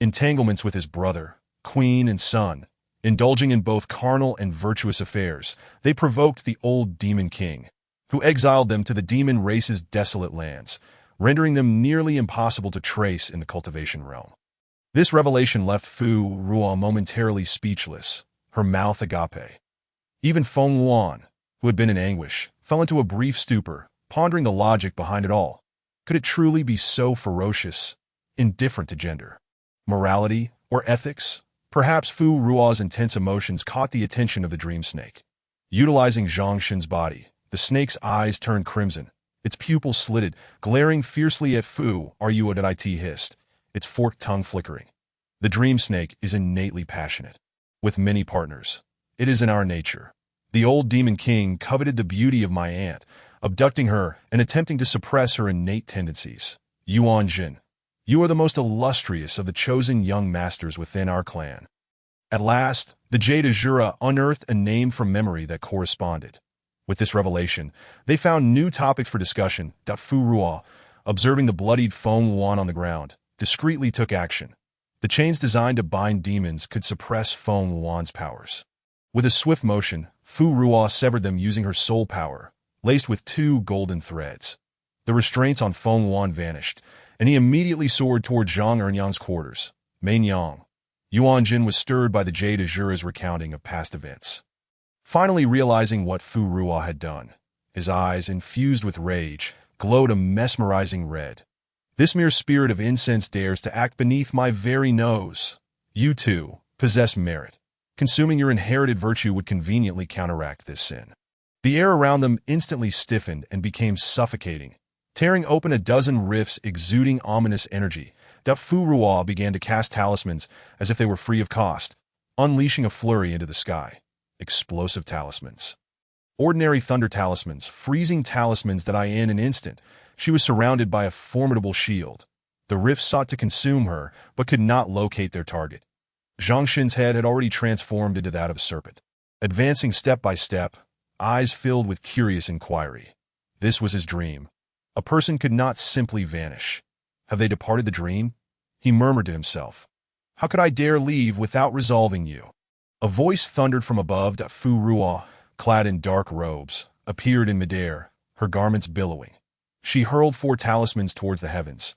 entanglements with his brother, queen, and son, indulging in both carnal and virtuous affairs, they provoked the old demon king, who exiled them to the demon race's desolate lands, rendering them nearly impossible to trace in the cultivation realm. This revelation left Fu Ruo momentarily speechless, her mouth agape. Even Feng Wan, who had been in anguish, fell into a brief stupor, pondering the logic behind it all. Could it truly be so ferocious, indifferent to gender, morality, or ethics? Perhaps Fu Ruo's intense emotions caught the attention of the dream snake. Utilizing Zhang Xin's body, the snake's eyes turned crimson, its pupils slitted, glaring fiercely at Fu Ruo. Hissed, its forked tongue flickering. The dream snake is innately passionate. With many partners, it is in our nature. The old demon king coveted the beauty of my aunt, abducting her and attempting to suppress her innate tendencies. Yuan Jin, you are the most illustrious of the chosen young masters within our clan. At last, the Jade Azura unearthed a name from memory that corresponded. With this revelation, they found new topics for discussion. Fu Ruo, observing the bloodied Feng Wan on the ground, discreetly took action. The chains designed to bind demons could suppress Feng Wan's powers. With a swift motion, Fu Ruo severed them using her soul power, laced with 2 golden threads. The restraints on Feng Wan vanished, and he immediately soared toward Zhang Eryang's quarters. Main Yang. Yuan Jin was stirred by the Jade Azura's recounting of past events. Finally realizing what Fu Ruo had done, his eyes, infused with rage, glowed a mesmerizing red. This mere spirit of incense dares to act beneath my very nose. You, too, possess merit. Consuming your inherited virtue would conveniently counteract this sin. The air around them instantly stiffened and became suffocating, tearing open a dozen rifts exuding ominous energy. Fu Ruo began to cast talismans as if they were free of cost, unleashing a flurry into the sky. Explosive talismans. Ordinary thunder talismans, freezing talismans that in an instant. She was surrounded by a formidable shield. The rifts sought to consume her, but could not locate their target. Zhang Xin's head had already transformed into that of a serpent. Advancing step by step, eyes filled with curious inquiry. This was his dream. A person could not simply vanish. Have they departed the dream? He murmured to himself. How could I dare leave without resolving you? A voice thundered from above. Fu Ruo, clad in dark robes, appeared in midair, her garments billowing. She hurled 4 talismans towards the heavens.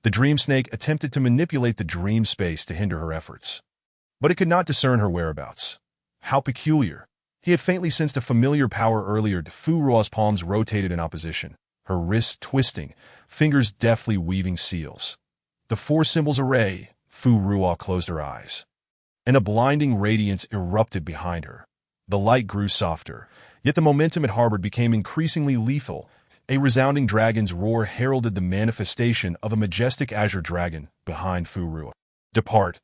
The dream snake attempted to manipulate the dream space to hinder her efforts. But it could not discern her whereabouts. How peculiar. He had faintly sensed a familiar power earlier. Fu Ruo's palms rotated in opposition, her wrists twisting, fingers deftly weaving seals. The 4 symbols array. Fu Ruo closed her eyes, and a blinding radiance erupted behind her. The light grew softer, yet the momentum it harbored became increasingly lethal. A resounding dragon's roar heralded the manifestation of a majestic azure dragon behind Fu Ruo. Depart.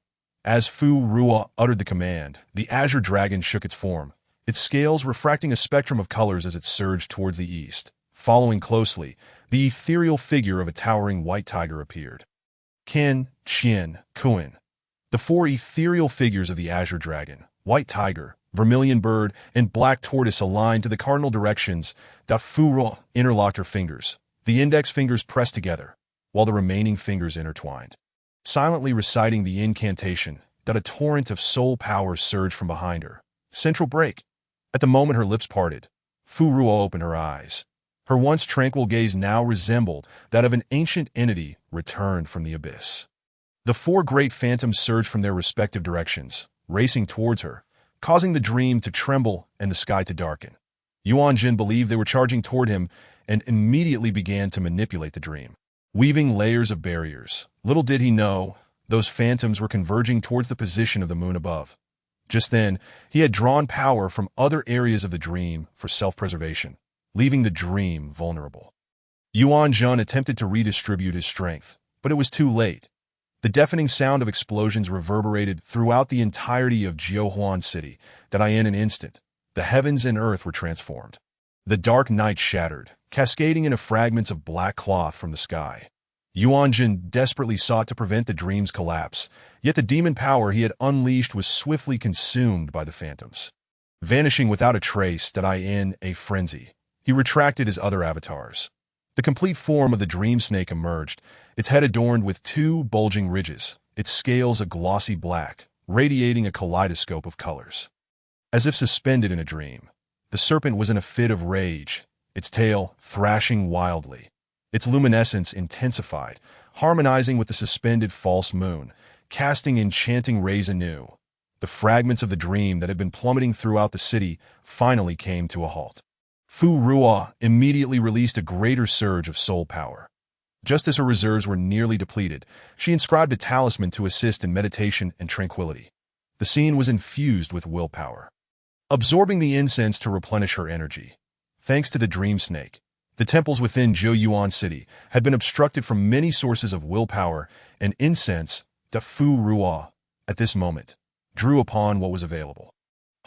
As Fu Ruo uttered the command, the azure dragon shook its form, its scales refracting a spectrum of colors as it surged towards the east. Following closely, the ethereal figure of a towering white tiger appeared. Qin, Qian, Kuan. The 4 ethereal figures of the azure dragon, white tiger, vermilion bird, and black tortoise aligned to the cardinal directions. Fu Ruo interlocked her fingers, the index fingers pressed together, while the remaining fingers intertwined. Silently reciting the incantation, a torrent of soul power surged from behind her. Central break. At the moment her lips parted, Fu Ruo opened her eyes. Her once tranquil gaze now resembled that of an ancient entity returned from the abyss. The 4 great phantoms surged from their respective directions, racing towards her, causing the dream to tremble and the sky to darken. Yuan Jin believed they were charging toward him and immediately began to manipulate the dream, weaving layers of barriers. Little did he know, those phantoms were converging towards the position of the moon above. Just then, he had drawn power from other areas of the dream for self-preservation, leaving the dream vulnerable. Yuan Jin attempted to redistribute his strength, but it was too late. The deafening sound of explosions reverberated throughout the entirety of Jiuhuan City. In an instant, the heavens and earth were transformed. The dark night shattered, cascading into fragments of black cloth from the sky. Yuan Jin desperately sought to prevent the dream's collapse, yet the demon power he had unleashed was swiftly consumed by the phantoms. Vanishing without a trace, in a frenzy, he retracted his other avatars. The complete form of the dream snake emerged, its head adorned with 2 bulging ridges, its scales a glossy black, radiating a kaleidoscope of colors. As if suspended in a dream, the serpent was in a fit of rage, its tail thrashing wildly. Its luminescence intensified, harmonizing with the suspended false moon, casting enchanting rays anew. The fragments of the dream that had been plummeting throughout the city finally came to a halt. Fu Ruo immediately released a greater surge of soul power. Just as her reserves were nearly depleted, she inscribed a talisman to assist in meditation and tranquility. The scene was infused with willpower, absorbing the incense to replenish her energy. Thanks to the dream snake, the temples within Jiuyuan City had been obstructed from many sources of willpower, and incense, Fu Ruo, at this moment, drew upon what was available,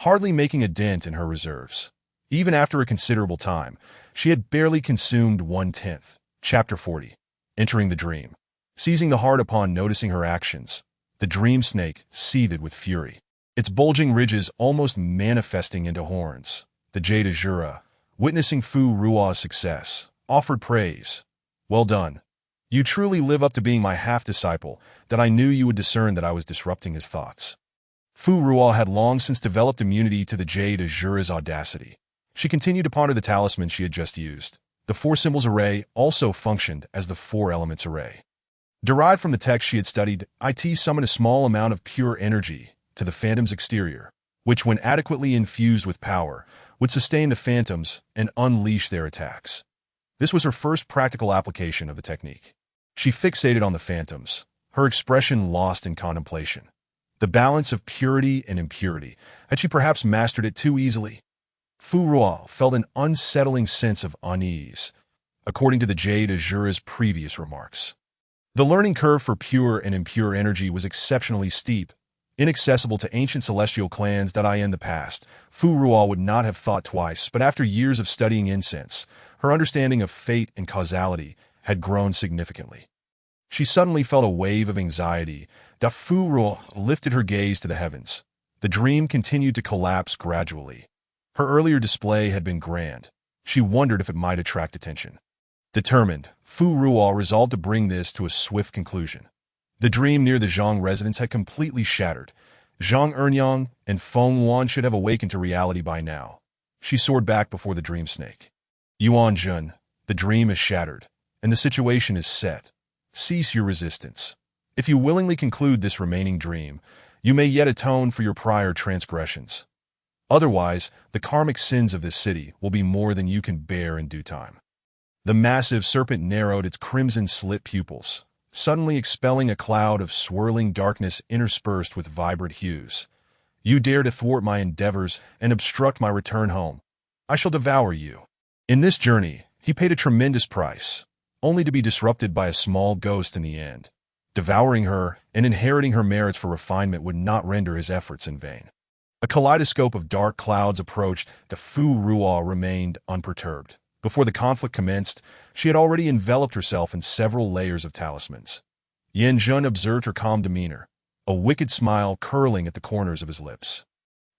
hardly making a dent in her reserves. Even after a considerable time, she had barely consumed 1/10. Chapter 40. Entering the dream. Seizing the heart upon noticing her actions, the dream snake seethed with fury, its bulging ridges almost manifesting into horns. The Jade Azura, witnessing Fu Ruo's success, offered praise. Well done. You truly live up to being my half-disciple, that I knew you would discern that I was disrupting his thoughts. Fu Ruo had long since developed immunity to the Jade Azura's audacity. She continued to ponder the talisman she had just used. The 4 symbols array also functioned as the 4 elements array. Derived from the text she had studied, it summoned a small amount of pure energy to the phantom's exterior, which, when adequately infused with power, would sustain the phantoms and unleash their attacks. This was her first practical application of the technique. She fixated on the phantoms, her expression lost in contemplation. The balance of purity and impurity. Had she perhaps mastered it too easily? Fu Ruo felt an unsettling sense of unease, according to the Jade Azura's previous remarks. The learning curve for pure and impure energy was exceptionally steep, inaccessible to ancient celestial clans that in the past. Fu Ruo would not have thought twice, but after years of studying incense, her understanding of fate and causality had grown significantly. She suddenly felt a wave of anxiety. Fu Ruo lifted her gaze to the heavens. The dream continued to collapse gradually. Her earlier display had been grand. She wondered if it might attract attention. Determined, Fu Ruo resolved to bring this to a swift conclusion. The dream near the Zhang residence had completely shattered. Zhang Ernyang and Feng Wan should have awakened to reality by now. She soared back before the dream snake. Yuan Jun, the dream is shattered, and the situation is set. Cease your resistance. If you willingly conclude this remaining dream, you may yet atone for your prior transgressions. Otherwise, the karmic sins of this city will be more than you can bear in due time. The massive serpent narrowed its crimson-slit pupils, suddenly expelling a cloud of swirling darkness interspersed with vibrant hues. You dare to thwart my endeavors and obstruct my return home. I shall devour you. In this journey, he paid a tremendous price, only to be disrupted by a small ghost in the end. Devouring her and inheriting her merits for refinement would not render his efforts in vain. A kaleidoscope of dark clouds approached. Fu Ruo remained unperturbed. Before the conflict commenced, she had already enveloped herself in several layers of talismans. Yan Zhun observed her calm demeanor, a wicked smile curling at the corners of his lips.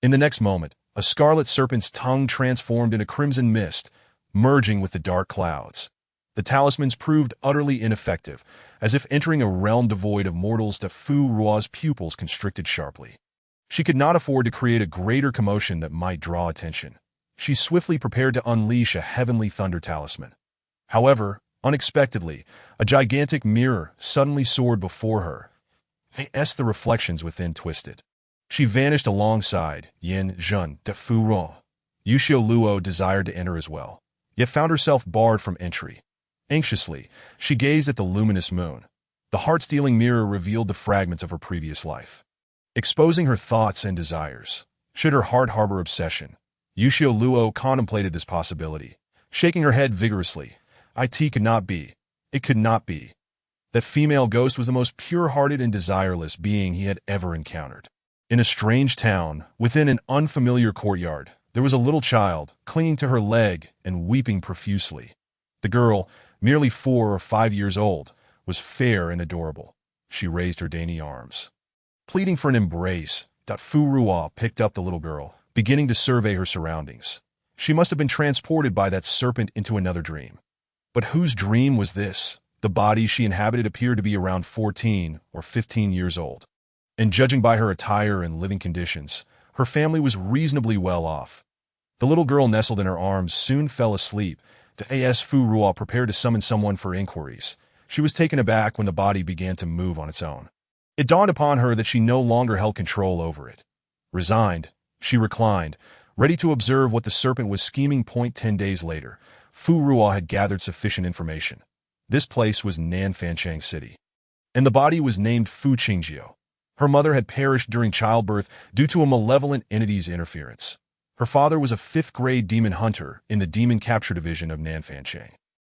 In the next moment, a scarlet serpent's tongue transformed into crimson mist, merging with the dark clouds. The talismans proved utterly ineffective, as if entering a realm devoid of mortals. Fu Ruo's pupils constricted sharply. She could not afford to create a greater commotion that might draw attention. She swiftly prepared to unleash a heavenly thunder talisman. However, unexpectedly, a gigantic mirror suddenly soared before her. The reflections within twisted. She vanished alongside Yan Zhun. Fu Ruo. Yuxiu Luo desired to enter as well, yet found herself barred from entry. Anxiously, she gazed at the luminous moon. The heart-stealing mirror revealed the fragments of her previous life, exposing her thoughts and desires. Should her heart harbor obsession? Yuxiu Luo contemplated this possibility, shaking her head vigorously. It could not be. It could not be. That female ghost was the most pure-hearted and desireless being he had ever encountered. In a strange town, within an unfamiliar courtyard, there was a little child, clinging to her leg and weeping profusely. The girl, merely 4 or 5 years old, was fair and adorable. She raised her dainty arms, pleading for an embrace. Fu Ruo picked up the little girl, beginning to survey her surroundings. She must have been transported by that serpent into another dream. But whose dream was this? The body she inhabited appeared to be around 14 or 15 years old. And judging by her attire and living conditions, her family was reasonably well off. The little girl nestled in her arms soon fell asleep. Fu Ruo prepared to summon someone for inquiries. She was taken aback when the body began to move on its own. It dawned upon her that she no longer held control over it. Resigned, she reclined, ready to observe what the serpent was scheming. 10 days later, Fu Ruo had gathered sufficient information. This place was Nanfanchang City, and the body was named Fu Qingjiu. Her mother had perished during childbirth due to a malevolent entity's interference. Her father was a 5th-grade demon hunter in the Demon Capture Division of Nanfanchang.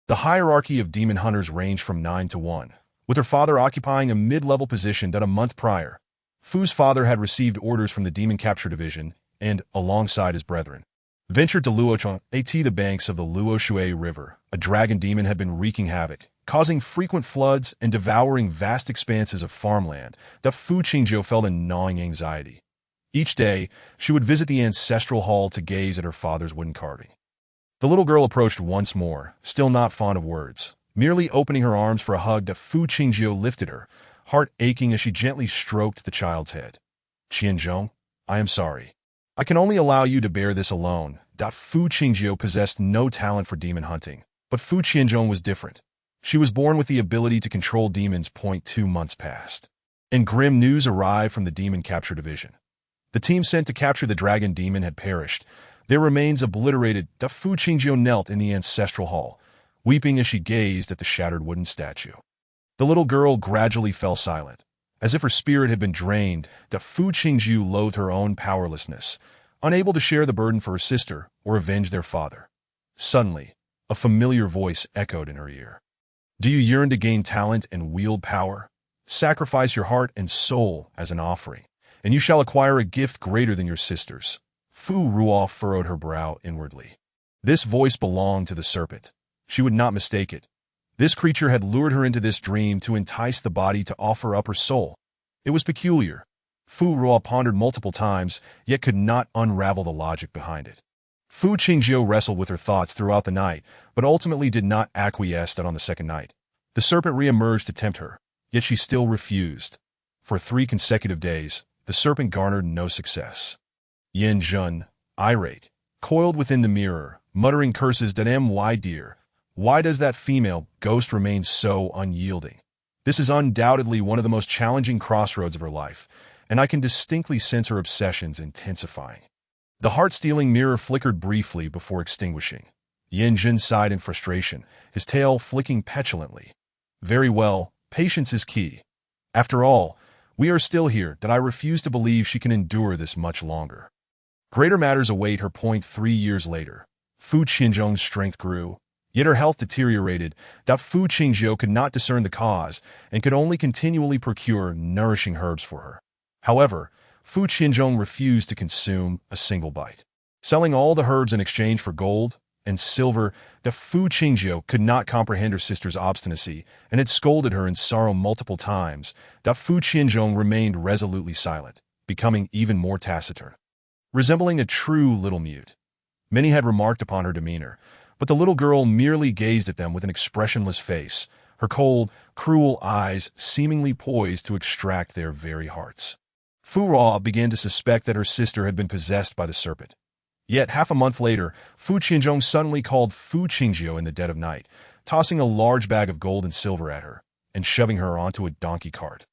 The hierarchy of demon hunters ranged from 9 to 1, with her father occupying a mid-level position that a month prior. Fu's father had received orders from the Demon Capture Division and, alongside his brethren, ventured to Luocheng, the banks of the Luoshui River. A dragon demon had been wreaking havoc, causing frequent floods and devouring vast expanses of farmland. Fu Qingjiu felt a gnawing anxiety. Each day, she would visit the ancestral hall to gaze at her father's wooden carving. The little girl approached once more, still not fond of words, merely opening her arms for a hug. Fu Qingjiu lifted her, heart aching as she gently stroked the child's head. Qianzhong, I am sorry. I can only allow you to bear this alone. Fu Qingjiu possessed no talent for demon hunting, but Fu Qianzhong was different. She was born with the ability to control demons. 2 months passed, and grim news arrived from the Demon Capture Division. The team sent to capture the dragon demon had perished, their remains obliterated. Fu Qingjiu knelt in the ancestral hall, weeping as she gazed at the shattered wooden statue. The little girl gradually fell silent. As if her spirit had been drained, the Fu Qingjiu loathed her own powerlessness, unable to share the burden for her sister or avenge their father. Suddenly, a familiar voice echoed in her ear. Do you yearn to gain talent and wield power? Sacrifice your heart and soul as an offering, and you shall acquire a gift greater than your sister's. Fu Ruo furrowed her brow inwardly. This voice belonged to the serpent. She would not mistake it. This creature had lured her into this dream to entice the body to offer up her soul. It was peculiar. Fu Ruo pondered multiple times, yet could not unravel the logic behind it. Fu Qingjiu wrestled with her thoughts throughout the night, but ultimately did not acquiesce that on the second night. The serpent re-emerged to tempt her, yet she still refused. For 3 consecutive days, the serpent garnered no success. Yin Jun, irate, coiled within the mirror, muttering curses that dear. Why does that female ghost remain so unyielding? This is undoubtedly one of the most challenging crossroads of her life, and I can distinctly sense her obsessions intensifying. The heart-stealing mirror flickered briefly before extinguishing. Yin Jun sighed in frustration, his tail flicking petulantly. Very well, patience is key. After all, we are still here, that I refuse to believe she can endure this much longer. Greater matters await her. 3 years later. Fu Qingjiu's strength grew, yet her health deteriorated. That Fu Qingjiu could not discern the cause and could only continually procure nourishing herbs for her. However, Fu Qingjiu refused to consume a single bite. Selling all the herbs in exchange for gold and silver, the Fu Qingjiu could not comprehend her sister's obstinacy and had scolded her in sorrow multiple times. That Fu Qingjiu remained resolutely silent, becoming even more taciturn, resembling a true little mute. Many had remarked upon her demeanor, but the little girl merely gazed at them with an expressionless face, her cold, cruel eyes seemingly poised to extract their very hearts. Fu Ruo began to suspect that her sister had been possessed by the serpent. Yet, half a month later, Fu Qingjiu suddenly called Fu Qingjiu in the dead of night, tossing a large bag of gold and silver at her, and shoving her onto a donkey cart.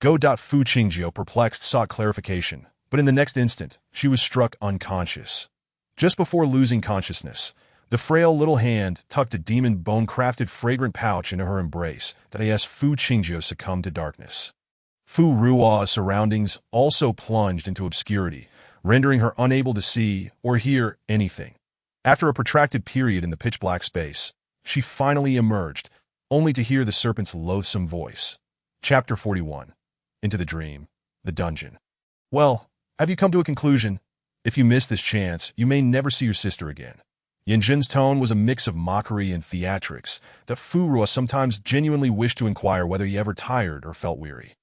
Fu Qingjiu, perplexed, sought clarification, but in the next instant, she was struck unconscious. Just before losing consciousness, the frail little hand tucked a demon bone-crafted fragrant pouch into her embrace that as Fu Qingjiu succumbed to darkness. Fu Ruo's surroundings also plunged into obscurity, rendering her unable to see or hear anything. After a protracted period in the pitch-black space, she finally emerged, only to hear the serpent's loathsome voice. Chapter 41. Into the Dream, the Dungeon. Well, have you come to a conclusion? If you miss this chance, you may never see your sister again. Yin Jun's tone was a mix of mockery and theatrics that Fu Ruo sometimes genuinely wished to inquire whether he ever tired or felt weary.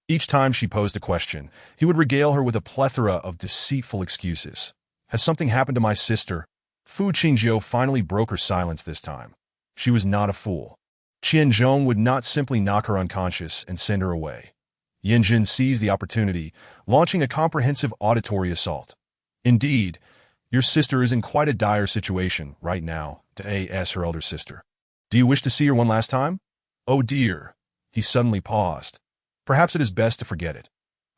Each time she posed a question, he would regale her with a plethora of deceitful excuses. Has something happened to my sister? Fu Qingjiu finally broke her silence this time. She was not a fool. Qian Zhong would not simply knock her unconscious and send her away. Yin Jun seized the opportunity, launching a comprehensive auditory assault. Indeed, your sister is in quite a dire situation right now, to A.S. her elder sister. Do you wish to see her one last time? Oh dear. He suddenly paused. Perhaps it is best to forget it.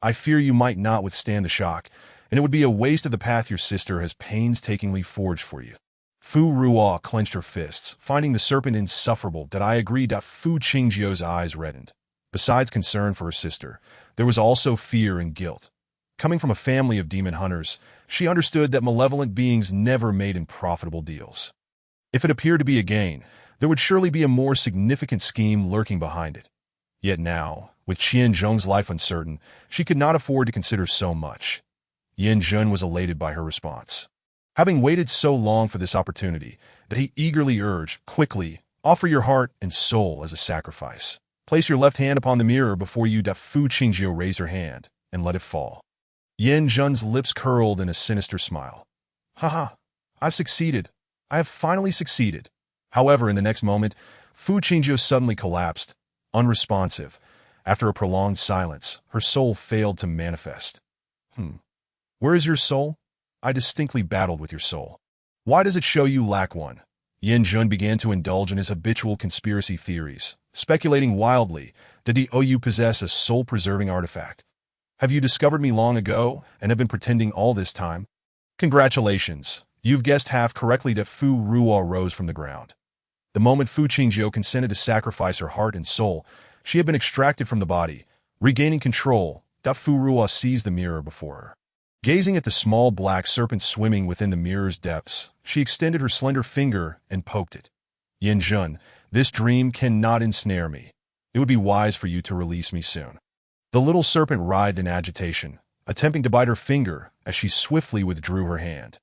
I fear you might not withstand the shock, and it would be a waste of the path your sister has painstakingly forged for you. Fu Ruo clenched her fists, finding the serpent insufferable that I agreed. Fu Qingjiu's eyes reddened. Besides concern for her sister, there was also fear and guilt. Coming from a family of demon hunters, she understood that malevolent beings never made unprofitable deals. If it appeared to be a gain, there would surely be a more significant scheme lurking behind it. Yet now, with Qian Zhong's life uncertain, she could not afford to consider so much. Yin Jun was elated by her response. Having waited so long for this opportunity, that he eagerly urged, quickly, offer your heart and soul as a sacrifice. Place your left hand upon the mirror before you. Fu Qingjiu raised her hand and let it fall. Yin Jun's lips curled in a sinister smile. Haha, I've succeeded. I have finally succeeded. However, in the next moment, Fu Qingjiu suddenly collapsed, unresponsive. After a prolonged silence, her soul failed to manifest. Where is your soul? I distinctly battled with your soul. Why does it show you lack one? Yin Jun began to indulge in his habitual conspiracy theories, speculating wildly. Did the OU possess a soul-preserving artifact? Have you discovered me long ago and have been pretending all this time? Congratulations, you've guessed half correctly. Fu Ruo rose from the ground. The moment Fu Qingjiu consented to sacrifice her heart and soul, She had been extracted from the body. Regaining control, Furua seized the mirror before her. Gazing at the small black serpent swimming within the mirror's depths, she extended her slender finger and poked it. Yanjun, this dream cannot ensnare me. It would be wise for you to release me soon. The little serpent writhed in agitation, attempting to bite her finger as she swiftly withdrew her hand.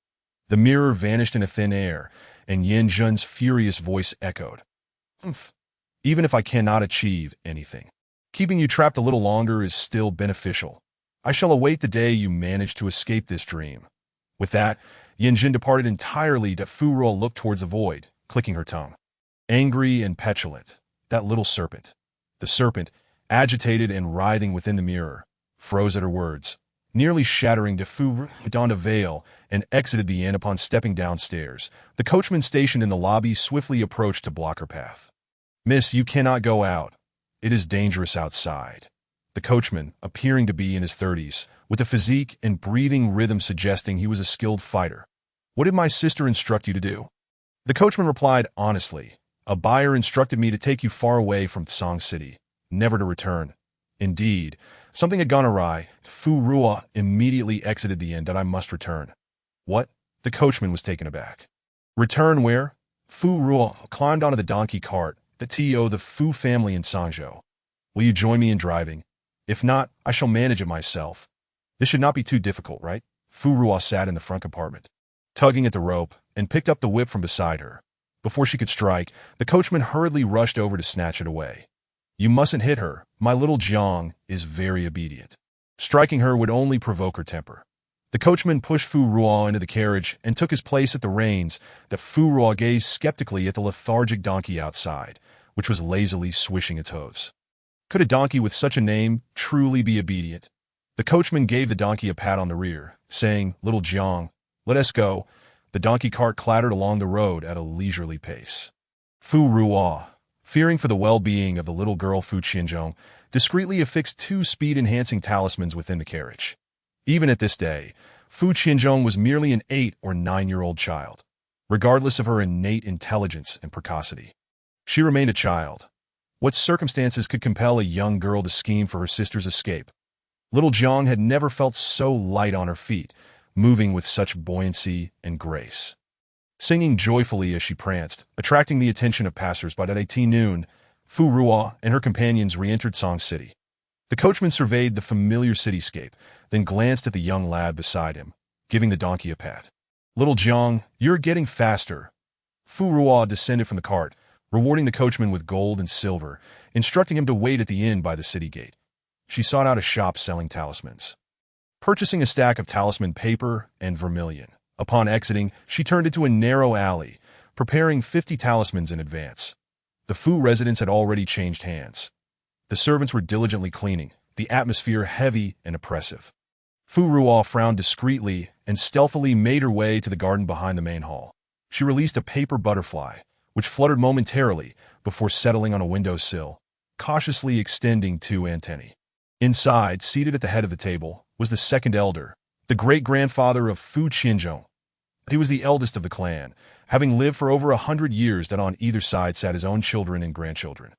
The mirror vanished into thin air, and Yanjun's furious voice echoed. "Humph. Even if I cannot achieve anything, keeping you trapped a little longer is still beneficial. I shall await the day you manage to escape this dream." With that, Yanjun departed entirely. Furua looked towards the void, clicking her tongue. Angry and petulant, that little serpent. The serpent, agitated and writhing within the mirror, froze at her words, nearly shattering. Furua donned a veil and exited the inn. Upon stepping downstairs, the coachman stationed in the lobby swiftly approached to block her path. "Miss, you cannot go out. It is dangerous outside." The coachman, appearing to be in his 30s, with a physique and breathing rhythm suggesting he was a skilled fighter. "What did my sister instruct you to do?" The coachman replied honestly, "A buyer instructed me to take you far away from Tsang City, never to return." Indeed, something had gone awry. Furua immediately exited the inn. "That I must return." "What?" The coachman was taken aback. "Return where?" Furua climbed onto the donkey cart, the the Fu family in Sangzhou. "Will you join me in driving? If not, I shall manage it myself." "This should not be too difficult, right?" Furua sat in the front compartment, tugging at the rope, and picked up the whip from beside her. Before she could strike, the coachman hurriedly rushed over to snatch it away. "You mustn't hit her. My little Jiang is very obedient. Striking her would only provoke her temper." The coachman pushed Furua into the carriage and took his place at the reins. Furua gazed skeptically at the lethargic donkey outside, which was lazily swishing its hooves. Could a donkey with such a name truly be obedient? The coachman gave the donkey a pat on the rear, saying, "Little Jiang, let us go." The donkey cart clattered along the road at a leisurely pace. Furua, fearing for the well-being of the little girl Fu Qianzhong, discreetly affixed 2 speed-enhancing talismans within the carriage. Even at this day, Fu Qianzhong was merely an 8 or 9-year-old child, regardless of her innate intelligence and precocity. She remained a child. What circumstances could compel a young girl to scheme for her sister's escape? Little Jiang had never felt so light on her feet, moving with such buoyancy and grace. Singing joyfully as she pranced, attracting the attention of passers-by. At 18 noon, Furua and her companions re-entered Song City. The coachman surveyed the familiar cityscape, then glanced at the young lad beside him, giving the donkey a pat. "Little Jiang, you're getting faster." Furua descended from the cart, rewarding the coachman with gold and silver, instructing him to wait at the inn by the city gate. She sought out a shop selling talismans, purchasing a stack of talisman paper and vermilion. Upon exiting, she turned into a narrow alley, preparing 50 talismans in advance. The Fu residence had already changed hands. The servants were diligently cleaning, the atmosphere heavy and oppressive. Furua frowned discreetly and stealthily made her way to the garden behind the main hall. She released a paper butterfly, which fluttered momentarily before settling on a windowsill, cautiously extending 2 antennae. Inside, seated at the head of the table, was the second elder, the great-grandfather of Fu Qianzhong. He was the eldest of the clan, having lived for over 100 years. That on either side sat his own children and grandchildren.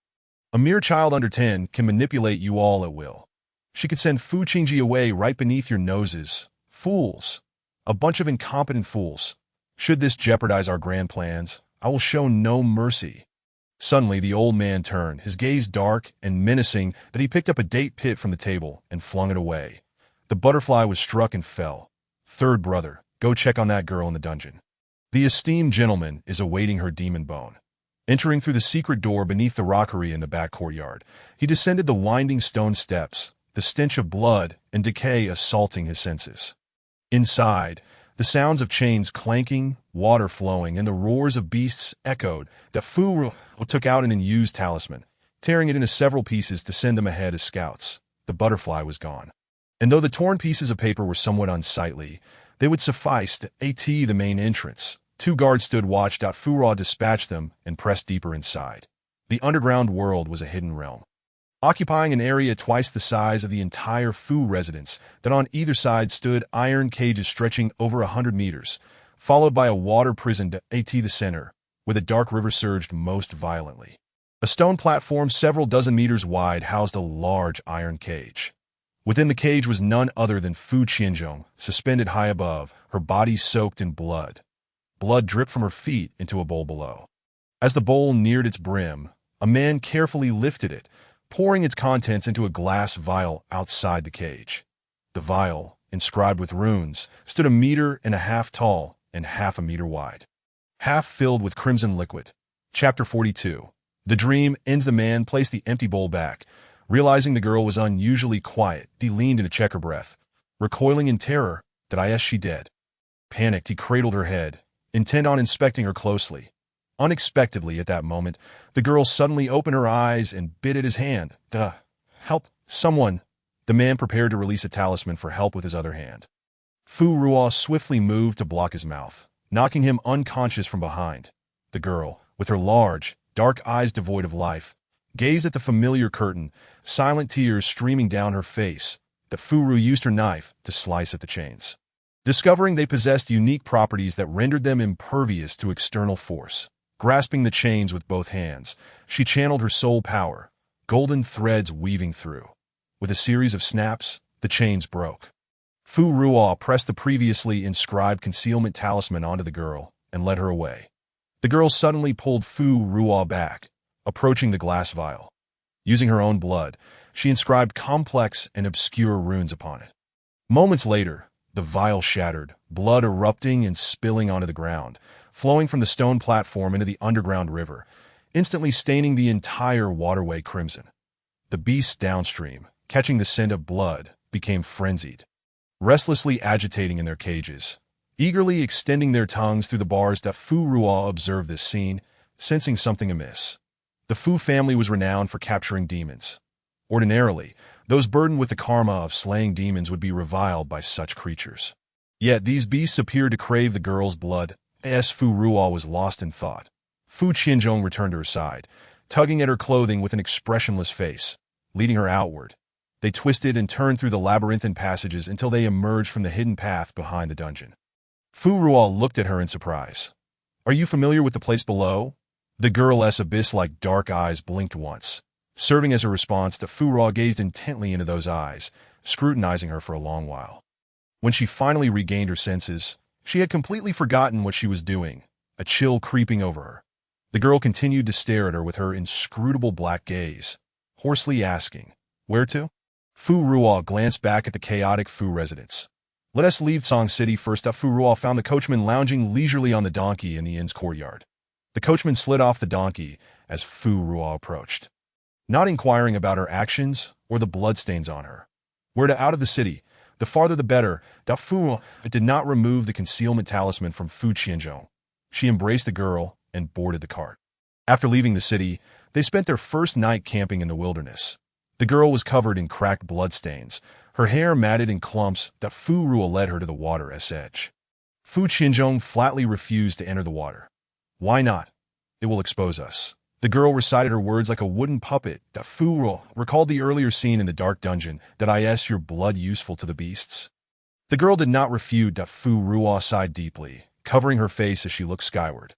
A mere child under 10 can manipulate you all at will. She could send Fu Qingji away right beneath your noses. Fools. A bunch of incompetent fools. Should this jeopardize our grand plans, I will show no mercy. Suddenly, the old man turned, his gaze dark and menacing that he picked up a date pit from the table and flung it away. The butterfly was struck and fell. "Third brother, go check on that girl in the dungeon. The esteemed gentleman is awaiting her demon bone." Entering through the secret door beneath the rockery in the back courtyard, he descended the winding stone steps, the stench of blood and decay assaulting his senses. Inside, the sounds of chains clanking, water flowing, and the roars of beasts echoed. The Fu took out an unused talisman, tearing it into several pieces to send them ahead as scouts. The butterfly was gone. And though the torn pieces of paper were somewhat unsightly, they would suffice to AT the main entrance. 2 guards stood watch. Furua dispatched them and pressed deeper inside. The underground world was a hidden realm, occupying an area twice the size of the entire Fu residence. That on either side stood iron cages stretching over 100 meters, followed by a water prison at the center, where the dark river surged most violently. A stone platform several dozen meters wide housed a large iron cage. Within the cage was none other than Fu Qianzhong, suspended high above, her body soaked in blood. Blood dripped from her feet into a bowl below. As the bowl neared its brim, a man carefully lifted it, pouring its contents into a glass vial outside the cage. The vial, inscribed with runes, stood 1.5 meters tall and half a meter wide, half filled with crimson liquid. Chapter 42. The dream ends. The man placed the empty bowl back. Realizing the girl was unusually quiet, he leaned in to check her breath. Recoiling in terror, "Is she dead?" Panicked, he cradled her head, intent on inspecting her closely. Unexpectedly, at that moment, the girl suddenly opened her eyes and bit at his hand. Help, someone." The man prepared to release a talisman for help with his other hand. Fu Ruo swiftly moved to block his mouth, knocking him unconscious from behind. The girl, with her large, dark eyes devoid of life, gazed at the familiar curtain, silent tears streaming down her face. The Fu Ru used her knife to slice at the chains. Discovering they possessed unique properties that rendered them impervious to external force. Grasping the chains with both hands, she channeled her soul power, golden threads weaving through. With a series of snaps, the chains broke. Fu Ruo pressed the previously inscribed concealment talisman onto the girl and led her away. The girl suddenly pulled Fu Ruo back, approaching the glass vial. Using her own blood, she inscribed complex and obscure runes upon it. Moments later, the vial shattered, blood erupting and spilling onto the ground, flowing from the stone platform into the underground river, instantly staining the entire waterway crimson. The beasts downstream, catching the scent of blood, became frenzied, restlessly agitating in their cages, eagerly extending their tongues through the bars. That Fu Ruo observed this scene, sensing something amiss. The Fu family was renowned for capturing demons. Ordinarily, those burdened with the karma of slaying demons would be reviled by such creatures. Yet these beasts appeared to crave the girl's blood. As Fu Ruo was lost in thought, Fu Qianzhong returned to her side, tugging at her clothing with an expressionless face, leading her outward. They twisted and turned through the labyrinthine passages until they emerged from the hidden path behind the dungeon. Fu Ruo looked at her in surprise. "Are you familiar with the place below?" The girl's abyss-like dark eyes blinked once. Serving as a response, the Fu Ruo gazed intently into those eyes, scrutinizing her for a long while. When she finally regained her senses, she had completely forgotten what she was doing, a chill creeping over her. The girl continued to stare at her with her inscrutable black gaze, hoarsely asking, "Where to?" Fu Ruo glanced back at the chaotic Fu residence. "Let us leave Song City first." Fu Ruo found the coachman lounging leisurely on the donkey in the inn's courtyard. The coachman slid off the donkey as Fu Ruo approached, not inquiring about her actions or the bloodstains on her. "We're out of the city. The farther the better." Fu did not remove the concealment talisman from Fu Qianzhong. She embraced the girl and boarded the cart. After leaving the city, they spent their first night camping in the wilderness. The girl was covered in cracked bloodstains, her hair matted in clumps. Fu Ruo led her to the water's edge. Fu Qianzhong flatly refused to enter the water. "Why not? It will expose us." The girl recited her words like a wooden puppet. Fu Ruo recalled the earlier scene in the dark dungeon. "Is your blood useful to the beasts?" The girl did not refute. Fu Ruo sighed deeply, covering her face as she looked skyward.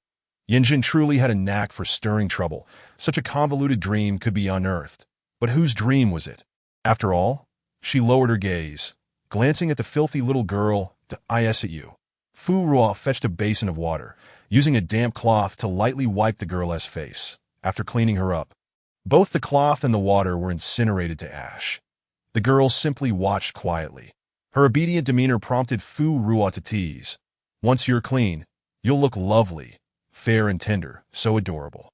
Yinjin truly had a knack for stirring trouble. Such a convoluted dream could be unearthed. But whose dream was it? After all, she lowered her gaze, glancing at the filthy little girl. "Is it you?" Fu Ruo fetched a basin of water, using a damp cloth to lightly wipe the girl's face. After cleaning her up, both the cloth and the water were incinerated to ash. The girl simply watched quietly. Her obedient demeanor prompted Fu Ruo to tease. "Once you're clean, you'll look lovely, fair and tender, so adorable."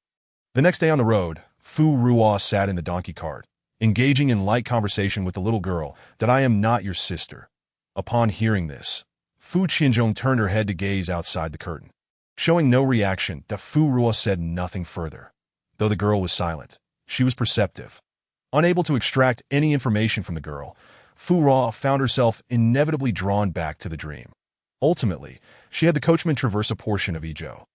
The next day on the road, Fu Ruo sat in the donkey cart, engaging in light conversation with the little girl. "I am not your sister." Upon hearing this, Fu Qianzhong turned her head to gaze outside the curtain. Showing no reaction, Fu Ruo said nothing further. Though the girl was silent, she was perceptive. Unable to extract any information from the girl, Fu Ruo found herself inevitably drawn back to the dream. Ultimately, she had the coachman traverse a portion of Izhou.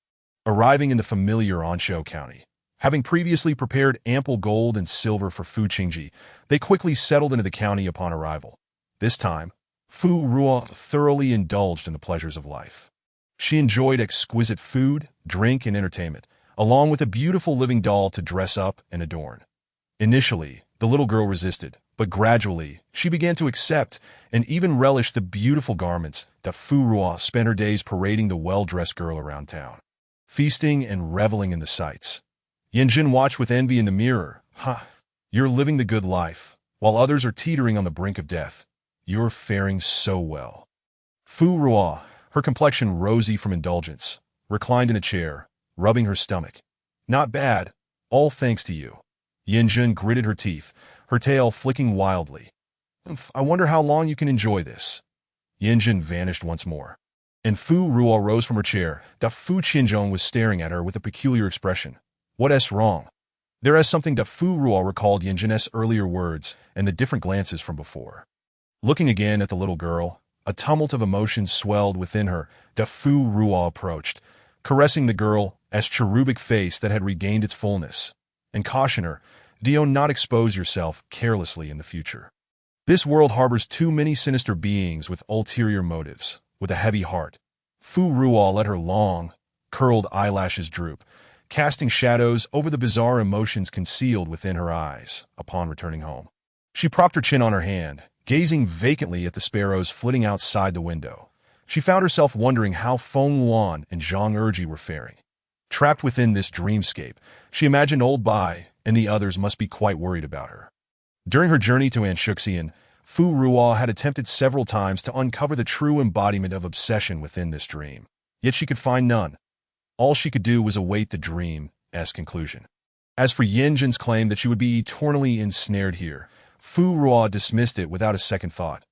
Arriving in the familiar Anshou County, having previously prepared ample gold and silver for Fu Qingji, they quickly settled into the county upon arrival. This time, Fu Ruo thoroughly indulged in the pleasures of life. She enjoyed exquisite food, drink, and entertainment, along with a beautiful living doll to dress up and adorn. Initially, the little girl resisted, but gradually, she began to accept and even relish the beautiful garments that Fu Ruo spent her days parading the well-dressed girl around town, feasting and reveling in the sights. Yanjun watched with envy in the mirror. "Ha, you're living the good life, while others are teetering on the brink of death. You're faring so well." Fu Ruo, her complexion rosy from indulgence, reclined in a chair, rubbing her stomach. "Not bad, all thanks to you." Yanjun gritted her teeth, her tail flicking wildly. "I wonder how long you can enjoy this." Yanjun vanished once more. And Fu Ruo rose from her chair. Da Fu Qinzhong was staring at her with a peculiar expression. "What's wrong?" There is something that Fu Ruo recalled Yanjun's earlier words and the different glances from before. Looking again at the little girl, a tumult of emotions swelled within her. Da Fu Ruo approached, caressing the girl's cherubic face that had regained its fullness, and cautioned her, "Do not expose yourself carelessly in the future. This world harbors too many sinister beings with ulterior motives, with a heavy heart." Fu Ruo let her long, curled eyelashes droop, casting shadows over the bizarre emotions concealed within her eyes upon returning home. She propped her chin on her hand, gazing vacantly at the sparrows flitting outside the window. She found herself wondering how Feng Luan and Zhang Erji were faring. Trapped within this dreamscape, she imagined old Bai and the others must be quite worried about her. During her journey to Anshuxian, Fu Ruo had attempted several times to uncover the true embodiment of obsession within this dream, yet she could find none. All she could do was await the dream's conclusion. As for Yanjun's claim that she would be eternally ensnared here, Fu Ruo dismissed it without a second thought.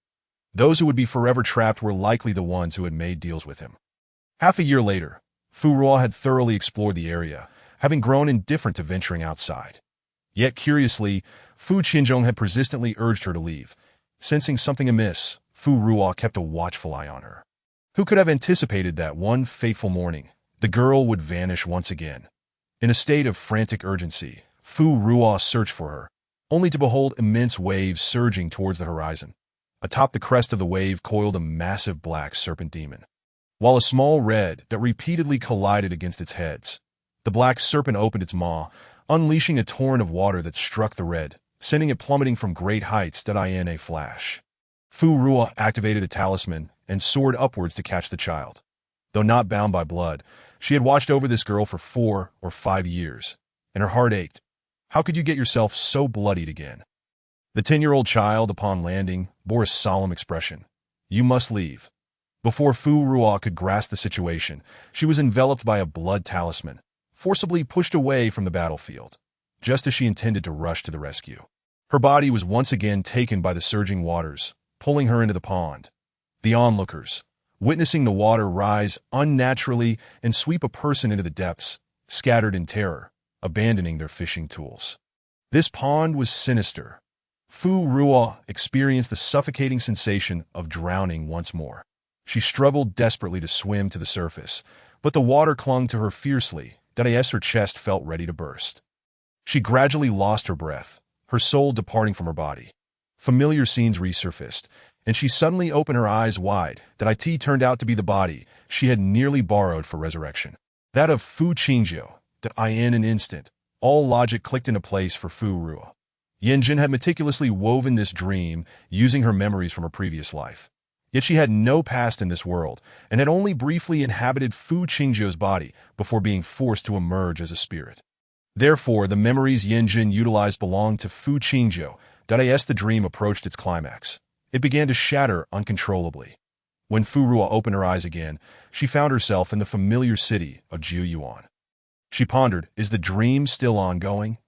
Those who would be forever trapped were likely the ones who had made deals with him. Half a year later, Fu Ruo had thoroughly explored the area, having grown indifferent to venturing outside. Yet curiously, Fu Qinzhong had persistently urged her to leave. Sensing something amiss, Fu Ruo kept a watchful eye on her. Who could have anticipated that one fateful morning, the girl would vanish once again? In a state of frantic urgency, Fu Ruo searched for her, only to behold immense waves surging towards the horizon. Atop the crest of the wave coiled a massive black serpent demon, while a small red that repeatedly collided against its heads. The black serpent opened its maw, unleashing a torrent of water that struck the red, sending it plummeting from great heights in a flash. Fu Ruo activated a talisman and soared upwards to catch the child. Though not bound by blood, she had watched over this girl for 4 or 5 years, and her heart ached. How could you get yourself so bloodied again? The 10-year-old child, upon landing, bore a solemn expression. "You must leave." Before Fu Ruo could grasp the situation, she was enveloped by a blood talisman, forcibly pushed away from the battlefield, just as she intended to rush to the rescue. Her body was once again taken by the surging waters, pulling her into the pond. The onlookers, witnessing the water rise unnaturally and sweep a person into the depths, scattered in terror, abandoning their fishing tools. This pond was sinister. Fu Ruo experienced the suffocating sensation of drowning once more. She struggled desperately to swim to the surface, but the water clung to her fiercely, that her chest felt ready to burst. She gradually lost her breath, her soul departing from her body. Familiar scenes resurfaced, and she suddenly opened her eyes wide. That turned out to be the body she had nearly borrowed for resurrection. That of Fu Qingjiu. That in an instant, all logic clicked into place for Fu Ruo. Yanjun had meticulously woven this dream using her memories from her previous life. Yet she had no past in this world, and had only briefly inhabited Fu Qingjiu's body before being forced to emerge as a spirit. Therefore, the memories Yanjun utilized belonged to Fu Qingjiu. As the dream approached its climax, it began to shatter uncontrollably. When Fu Ruo opened her eyes again, she found herself in the familiar city of Jiuyuan. She pondered, is the dream still ongoing?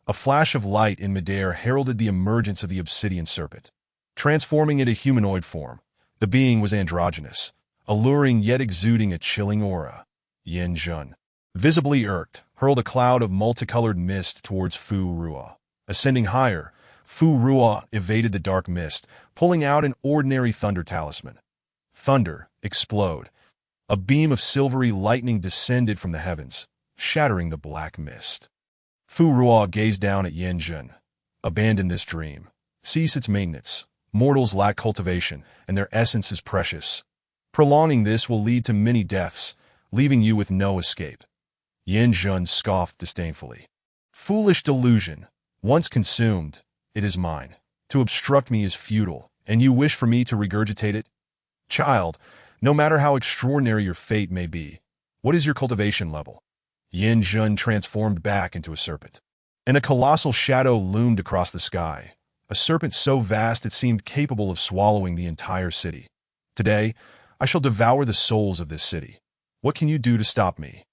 A flash of light in midair heralded the emergence of the obsidian serpent. Transforming into humanoid form, the being was androgynous, alluring yet exuding a chilling aura. Yanjun, visibly irked, hurled a cloud of multicolored mist towards Fu Ruo. Ascending higher, Fu Ruo evaded the dark mist, pulling out an ordinary thunder talisman. Thunder, explode. A beam of silvery lightning descended from the heavens, shattering the black mist. Fu Ruo gazed down at Yanjun. Abandon this dream. Cease its maintenance. Mortals lack cultivation, and their essence is precious. Prolonging this will lead to many deaths, leaving you with no escape. Yin Jun scoffed disdainfully. Foolish delusion. Once consumed, it is mine. To obstruct me is futile, and you wish for me to regurgitate it? Child, no matter how extraordinary your fate may be, what is your cultivation level? Yin Jun transformed back into a serpent. And a colossal shadow loomed across the sky, a serpent so vast it seemed capable of swallowing the entire city. Today, I shall devour the souls of this city. What can you do to stop me?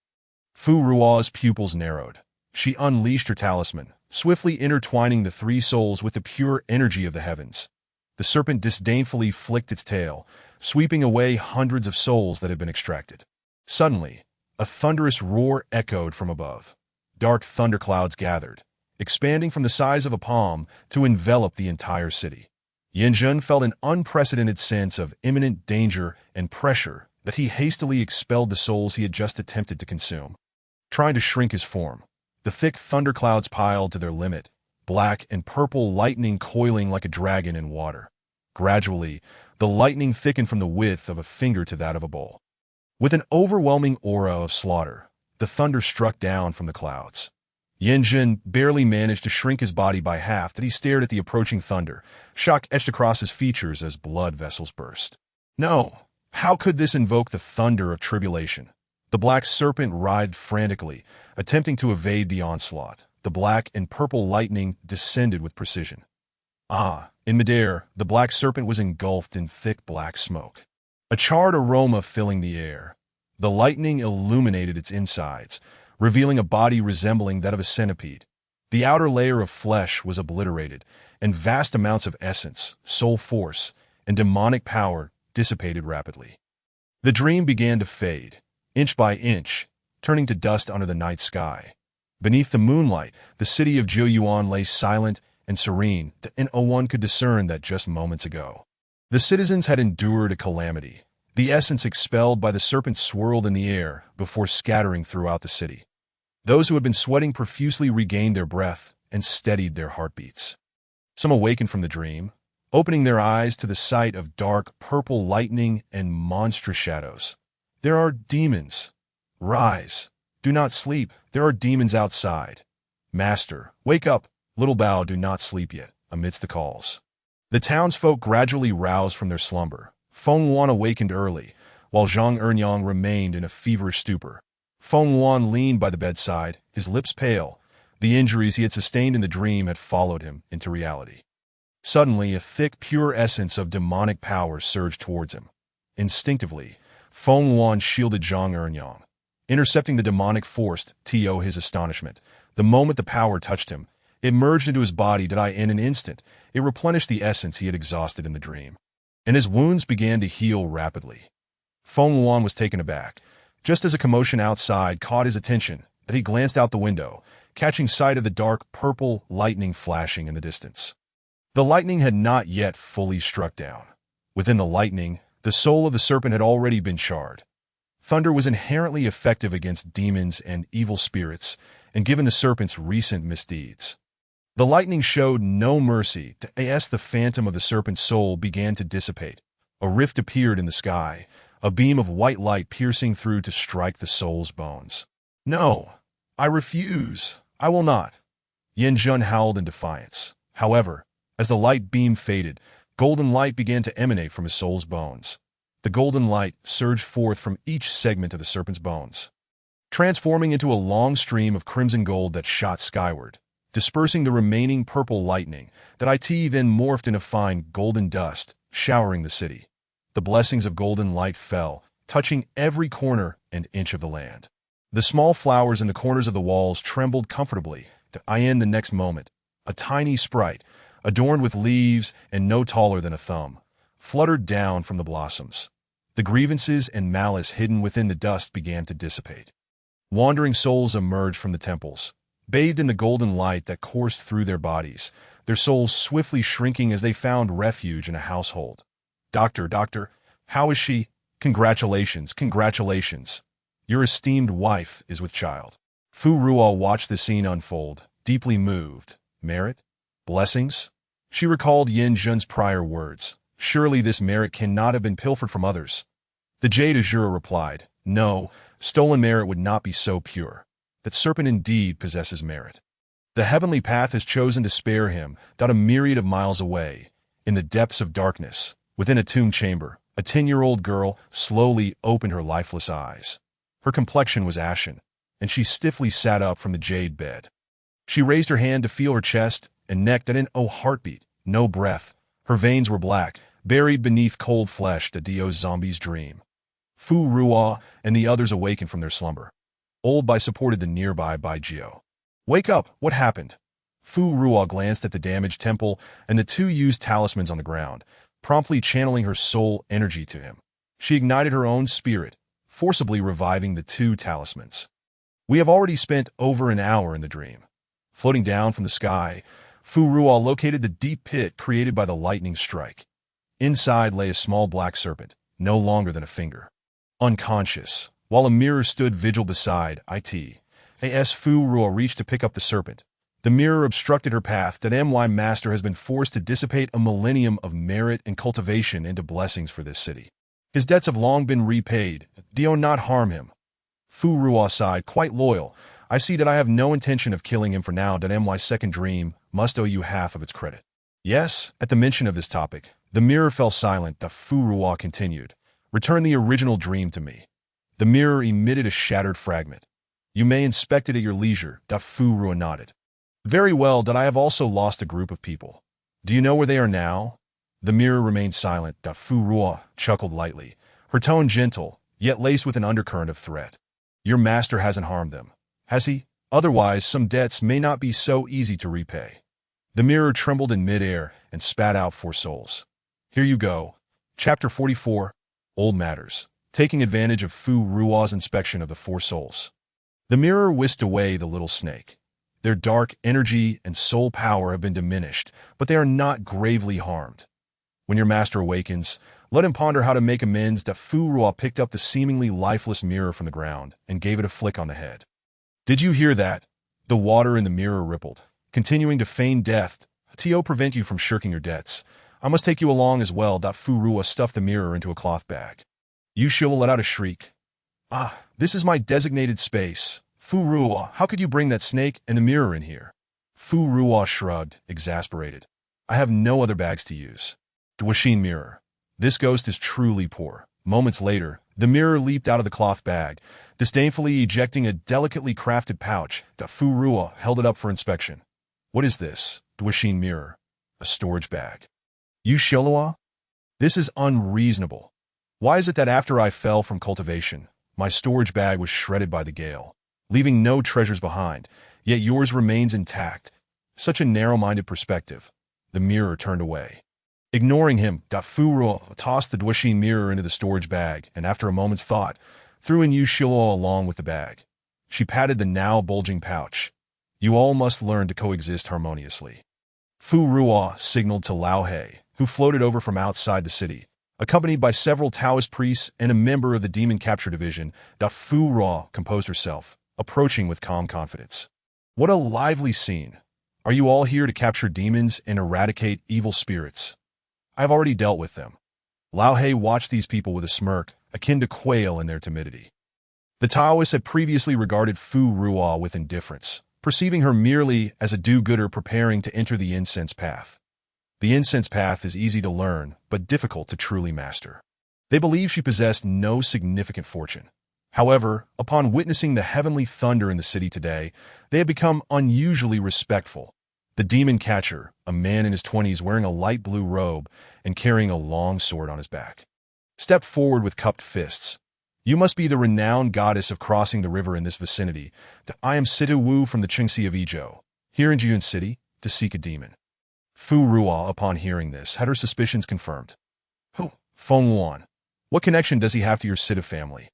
Fu Ruo's pupils narrowed. She unleashed her talisman, swiftly intertwining the three souls with the pure energy of the heavens. The serpent disdainfully flicked its tail, sweeping away hundreds of souls that had been extracted. Suddenly, a thunderous roar echoed from above. Dark thunderclouds gathered, expanding from the size of a palm to envelop the entire city. Yin Jun felt an unprecedented sense of imminent danger and pressure that he hastily expelled the souls he had just attempted to consume. Trying to shrink his form, the thick thunderclouds piled to their limit, black and purple lightning coiling like a dragon in water. Gradually, the lightning thickened from the width of a finger to that of a bowl. With an overwhelming aura of slaughter, the thunder struck down from the clouds. Yin Jun barely managed to shrink his body by half that he stared at the approaching thunder, shock etched across his features as blood vessels burst. No! How could this invoke the thunder of tribulation? The black serpent writhed frantically, attempting to evade the onslaught. The black and purple lightning descended with precision. In midair, the black serpent was engulfed in thick black smoke. A charred aroma filling the air. The lightning illuminated its insides, revealing a body resembling that of a centipede. The outer layer of flesh was obliterated, and vast amounts of essence, soul force, and demonic power dissipated rapidly. The dream began to fade, inch by inch, turning to dust under the night sky. Beneath the moonlight, the city of Jiuyuan lay silent and serene, and one could discern that just moments ago. The citizens had endured a calamity. The essence expelled by the serpent swirled in the air before scattering throughout the city. Those who had been sweating profusely regained their breath and steadied their heartbeats. Some awakened from the dream, opening their eyes to the sight of dark purple lightning and monstrous shadows. There are demons. Rise. Do not sleep. There are demons outside. Master, wake up. Little Bao, do not sleep yet, amidst the calls. The townsfolk gradually roused from their slumber. Feng Wan awakened early, while Zhang Ernyang remained in a feverish stupor. Feng Wan leaned by the bedside, his lips pale. The injuries he had sustained in the dream had followed him into reality. Suddenly, a thick, pure essence of demonic power surged towards him. Instinctively, Feng Wan shielded Zhang Ernyang, intercepting the demonic force to his astonishment. The moment the power touched him, it merged into his body in an instant. It replenished the essence he had exhausted in the dream, and his wounds began to heal rapidly. Feng Wan was taken aback. Just as a commotion outside caught his attention, that he glanced out the window, catching sight of the dark purple lightning flashing in the distance. The lightning had not yet fully struck down. Within the lightning, the soul of the serpent had already been charred. Thunder was inherently effective against demons and evil spirits, and given the serpent's recent misdeeds. The lightning showed no mercy as the phantom of the serpent's soul began to dissipate. A rift appeared in the sky, a beam of white light piercing through to strike the soul's bones. No, I refuse. I will not. Yin Jun howled in defiance. However, as the light beam faded, golden light began to emanate from his soul's bones. The golden light surged forth from each segment of the serpent's bones, transforming into a long stream of crimson gold that shot skyward, dispersing the remaining purple lightning. That then morphed into fine golden dust, showering the city. The blessings of golden light fell, touching every corner and inch of the land. The small flowers in the corners of the walls trembled comfortably. The next moment, a tiny sprite, adorned with leaves and no taller than a thumb, fluttered down from the blossoms. The grievances and malice hidden within the dust began to dissipate. Wandering souls emerged from the temples, bathed in the golden light that coursed through their bodies, their souls swiftly shrinking as they found refuge in a household. Doctor, how is she? Congratulations. Your esteemed wife is with child. Fu Ruo watched the scene unfold, deeply moved. Merit? Blessings? She recalled Yin Jun's prior words. Surely this merit cannot have been pilfered from others. The Jade Azura replied, no, stolen merit would not be so pure. that serpent indeed possesses merit. The heavenly path has chosen to spare him, that a myriad of miles away, in the depths of darkness, within a tomb chamber, a 10-year-old girl slowly opened her lifeless eyes. Her complexion was ashen, and she stiffly sat up from the jade bed. She raised her hand to feel her chest and neck that in no heartbeat, no breath. Her veins were black, buried beneath cold flesh, the Dio's zombie's dream. Fu Ruo and the others awakened from their slumber. Old Bai supported the nearby Bai Jio. "Wake up! What happened?" Fu Ruo glanced at the damaged temple and the two used talismans on the ground, promptly channeling her soul energy to him. She ignited her own spirit, forcibly reviving the two talismans. "We have already spent over an hour in the dream." Floating down from the sky, Fu Ruo located the deep pit created by the lightning strike. Inside lay a small black serpent, no longer than a finger. Unconscious, while a mirror stood vigil beside it. As Fu Ruo reached to pick up the serpent, the mirror obstructed her path. That My master has been forced to dissipate a millennium of merit and cultivation into blessings for this city. His debts have long been repaid. Dio not harm him. Fu Ruo sighed, quite loyal. "I see that I have no intention of killing him for now. That My's second dream must owe you half of its credit." "Yes." At the mention of this topic, the mirror fell silent. Fu Ruo continued, "Return the original dream to me." The mirror emitted a shattered fragment. "You may inspect it at your leisure." Fu Ruo nodded. "Very well. That I have also lost a group of people. Do you know where they are now?" The mirror remained silent. Fu Ruo chuckled lightly, her tone gentle, yet laced with an undercurrent of threat. "Your master hasn't harmed them, has he? Otherwise, some debts may not be so easy to repay." The mirror trembled in midair and spat out 4 souls. "Here you go." Chapter 44, Old Matters. Taking advantage of Fu Ruo's inspection of the 4 souls, the mirror whisked away the little snake. Their dark energy and soul power have been diminished, but they are not gravely harmed. When your master awakens, let him ponder how to make amends. Fu Ruo picked up the seemingly lifeless mirror from the ground and gave it a flick on the head. "Did you hear that?" The water in the mirror rippled, continuing to feign death. "To prevent you from shirking your debts, I must take you along as well." Fu Ruo stuffed the mirror into a cloth bag. Yu Shil let out a shriek. "Ah, this is my designated space. Fu Ruo, how could you bring that snake and the mirror in here?" Fu Ruo shrugged, exasperated. "I have no other bags to use." Dwashin mirror. This ghost is truly poor. Moments later, the mirror leaped out of the cloth bag, disdainfully ejecting a delicately crafted pouch. Fu Ruo held it up for inspection. "What is this?" Dwashin mirror. "A storage bag." "Yu Shilua? This is unreasonable. Why is it that after I fell from cultivation, my storage bag was shredded by the gale, leaving no treasures behind, yet yours remains intact? Such a narrow-minded perspective." The mirror turned away. Ignoring him, Fu Ruo tossed the Dwashin mirror into the storage bag and, after a moment's thought, threw in Yu Shilo along with the bag. She patted the now bulging pouch. "You all must learn to coexist harmoniously." Fu Ruo signaled to Lao He, who floated over from outside the city, accompanied by several Taoist priests and a member of the Demon Capture Division. Fu Ruo composed herself, approaching with calm confidence. "What a lively scene. Are you all here to capture demons and eradicate evil spirits?" "I have already dealt with them." Lao He watched these people with a smirk, akin to quail in their timidity. The Taoists had previously regarded Fu Ruo with indifference, perceiving her merely as a do-gooder preparing to enter the incense path. The incense path is easy to learn, but difficult to truly master. They believed she possessed no significant fortune. However, upon witnessing the heavenly thunder in the city today, they had become unusually respectful. The demon catcher, a man in his 20s wearing a light blue robe and carrying a long sword on his back, stepped forward with cupped fists. "You must be the renowned goddess of crossing the river in this vicinity. I am Situ Wu from the Qingxi of Izhou, here in Jiyun City, to seek a demon." Fu Ruo, upon hearing this, had her suspicions confirmed. "Who? Feng Wuan. What connection does he have to your Situ family?"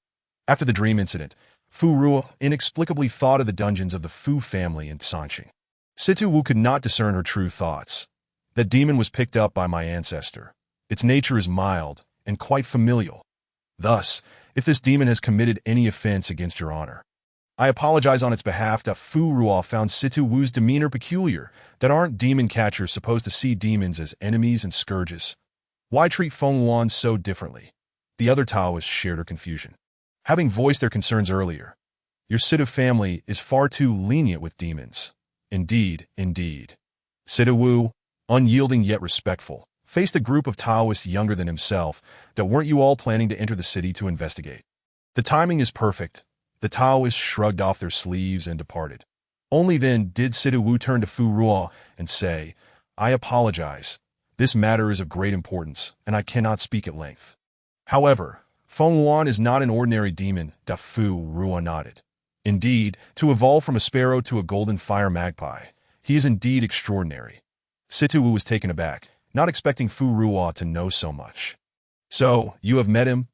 After the dream incident, Fu Ruo inexplicably thought of the dungeons of the Fu family in Sanqing. Situ Wu could not discern her true thoughts. "That demon was picked up by my ancestor. Its nature is mild and quite familial. Thus, if this demon has committed any offense against your honor, I apologize on its behalf." Fu Ruo found Situ Wu's demeanor peculiar. That aren't demon catchers supposed to see demons as enemies and scourges? Why treat Feng Wuan so differently? The other Taoists shared her confusion, having voiced their concerns earlier. Your Situ family is far too lenient with demons. Indeed, indeed. Situ Wu, unyielding yet respectful, faced a group of Taoists younger than himself that weren't you all planning to enter the city to investigate. The timing is perfect. The Taoists shrugged off their sleeves and departed. Only then did Situ Wu turn to Fu Ruo and say, I apologize. This matter is of great importance, and I cannot speak at length. However, Feng Wan is not an ordinary demon, Fu Ruo nodded. Indeed, to evolve from a sparrow to a golden fire magpie, he is indeed extraordinary. Situ Wu was taken aback, not expecting Fu Ruo to know so much. So, you have met him?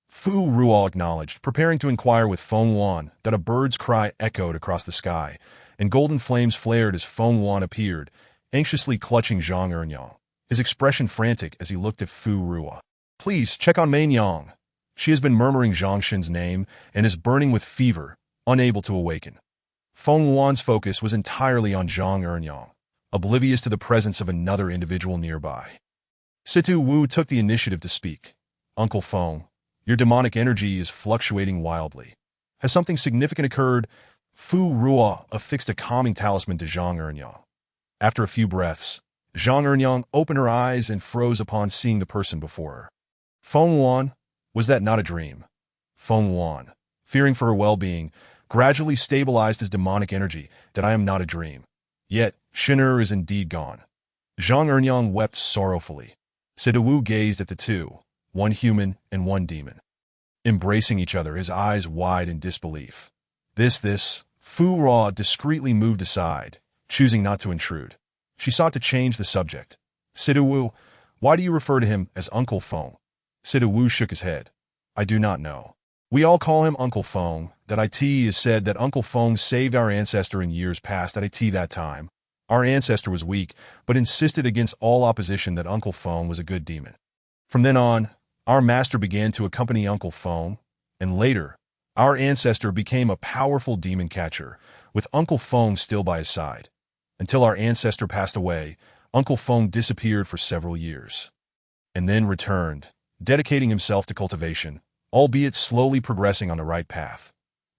Fu Ruo acknowledged, preparing to inquire with Feng Wan that a bird's cry echoed across the sky, and golden flames flared as Feng Wan appeared, anxiously clutching Zhang Ernyang, his expression frantic as he looked at Fu Ruo. Please, check on Main Yang. She has been murmuring Zhang Shen's name and is burning with fever, unable to awaken. Feng Wan's focus was entirely on Zhang Ernyang, oblivious to the presence of another individual nearby. Situ Wu took the initiative to speak. Uncle Feng, your demonic energy is fluctuating wildly. Has something significant occurred? Fu Ruo affixed a calming talisman to Zhang Ernyang. After a few breaths, Zhang Ernyang opened her eyes and froze upon seeing the person before her. Feng Wan, was that not a dream? Feng Wan, fearing for her well-being, gradually stabilized his demonic energy that I am not a dream. Yet, Shin'er is indeed gone. Zhang Ernyang wept sorrowfully. Situ Wu gazed at the two, one human and one demon. Embracing each other, his eyes wide in disbelief. Fu Ruo discreetly moved aside, choosing not to intrude. She sought to change the subject. Situ Wu, why do you refer to him as Uncle Feng? Situ Wu shook his head. I do not know. We all call him Uncle Feng. That it is said that Uncle Feng saved our ancestor in years past. That time. Our ancestor was weak, but insisted against all opposition that Uncle Feng was a good demon. From then on, our master began to accompany Uncle Feng, and later, our ancestor became a powerful demon catcher, with Uncle Feng still by his side. Until our ancestor passed away, Uncle Feng disappeared for several years. And then returned, dedicating himself to cultivation, albeit slowly progressing on the right path.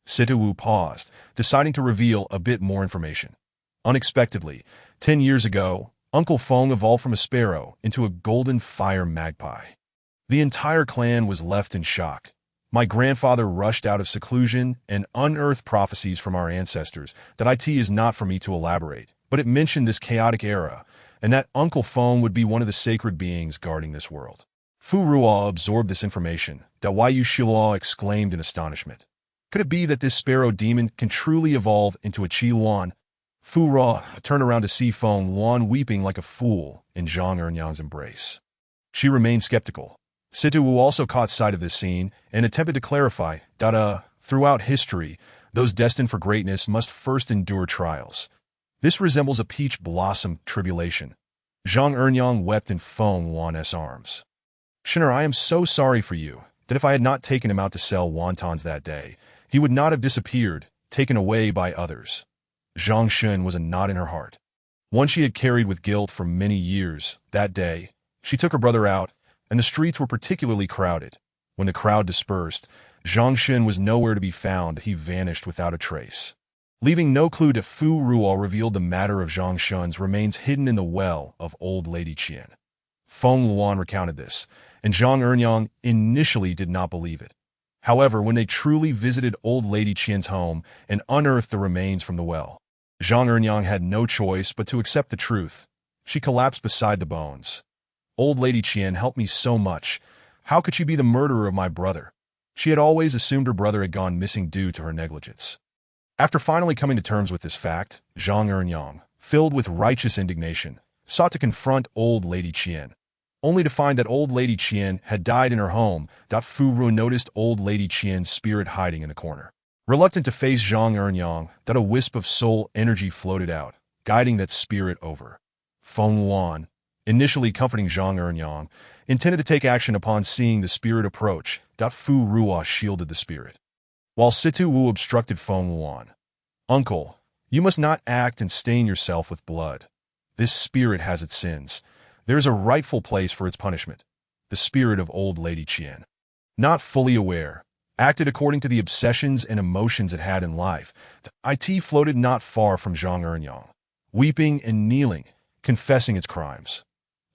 Situ Wu paused, deciding to reveal a bit more information. Unexpectedly, 10 years ago, Uncle Feng evolved from a sparrow into a golden fire magpie. The entire clan was left in shock. My grandfather rushed out of seclusion and unearthed prophecies from our ancestors that it is not for me to elaborate, but it mentioned this chaotic era, and that Uncle Feng would be one of the sacred beings guarding this world. Fu Ruo absorbed this information, that Yu Shiluo exclaimed in astonishment. Could it be that this sparrow demon can truly evolve into a Qi Luan? Fu Ruo turned around to see Feng Wan weeping like a fool in Zhang Ernyang's embrace. She remained skeptical. Situ Wu also caught sight of this scene and attempted to clarify that, throughout history, those destined for greatness must first endure trials. This resembles a peach blossom tribulation. Zhang Ernyang wept in Feng Wan's arms. Shin'er, I am so sorry for you, that if I had not taken him out to sell wontons that day, he would not have disappeared, taken away by others. Zhang Shen was a knot in her heart. One she had carried with guilt for many years. That day, she took her brother out, and the streets were particularly crowded. When the crowd dispersed, Zhang Shen was nowhere to be found. He vanished without a trace. Leaving no clue to Fu Ruo revealed the matter of Zhang Shen's remains hidden in the well of Old Lady Qian. Feng Luan recounted this, and Zhang Ernyang initially did not believe it. However, when they truly visited Old Lady Qian's home and unearthed the remains from the well, Zhang Ernyang had no choice but to accept the truth. She collapsed beside the bones. Old Lady Qian helped me so much. How could she be the murderer of my brother? She had always assumed her brother had gone missing due to her negligence. After finally coming to terms with this fact, Zhang Ernyang, filled with righteous indignation, sought to confront Old Lady Qian, only to find that Old Lady Qian had died in her home. Fu Ruo noticed Old Lady Qian's spirit hiding in the corner. Reluctant to face Zhang Ernyang, that a wisp of soul energy floated out, guiding that spirit over. Feng Wan, initially comforting Zhang Ernyang, intended to take action upon seeing the spirit approach. Fu Ruo shielded the spirit, while Situ Wu obstructed Feng Wan. Uncle, you must not act and stain yourself with blood. This spirit has its sins. There is a rightful place for its punishment. The spirit of Old Lady Qian. Not fully aware, acted according to the obsessions and emotions it had in life. It floated not far from Zhang Enyang, weeping and kneeling, confessing its crimes.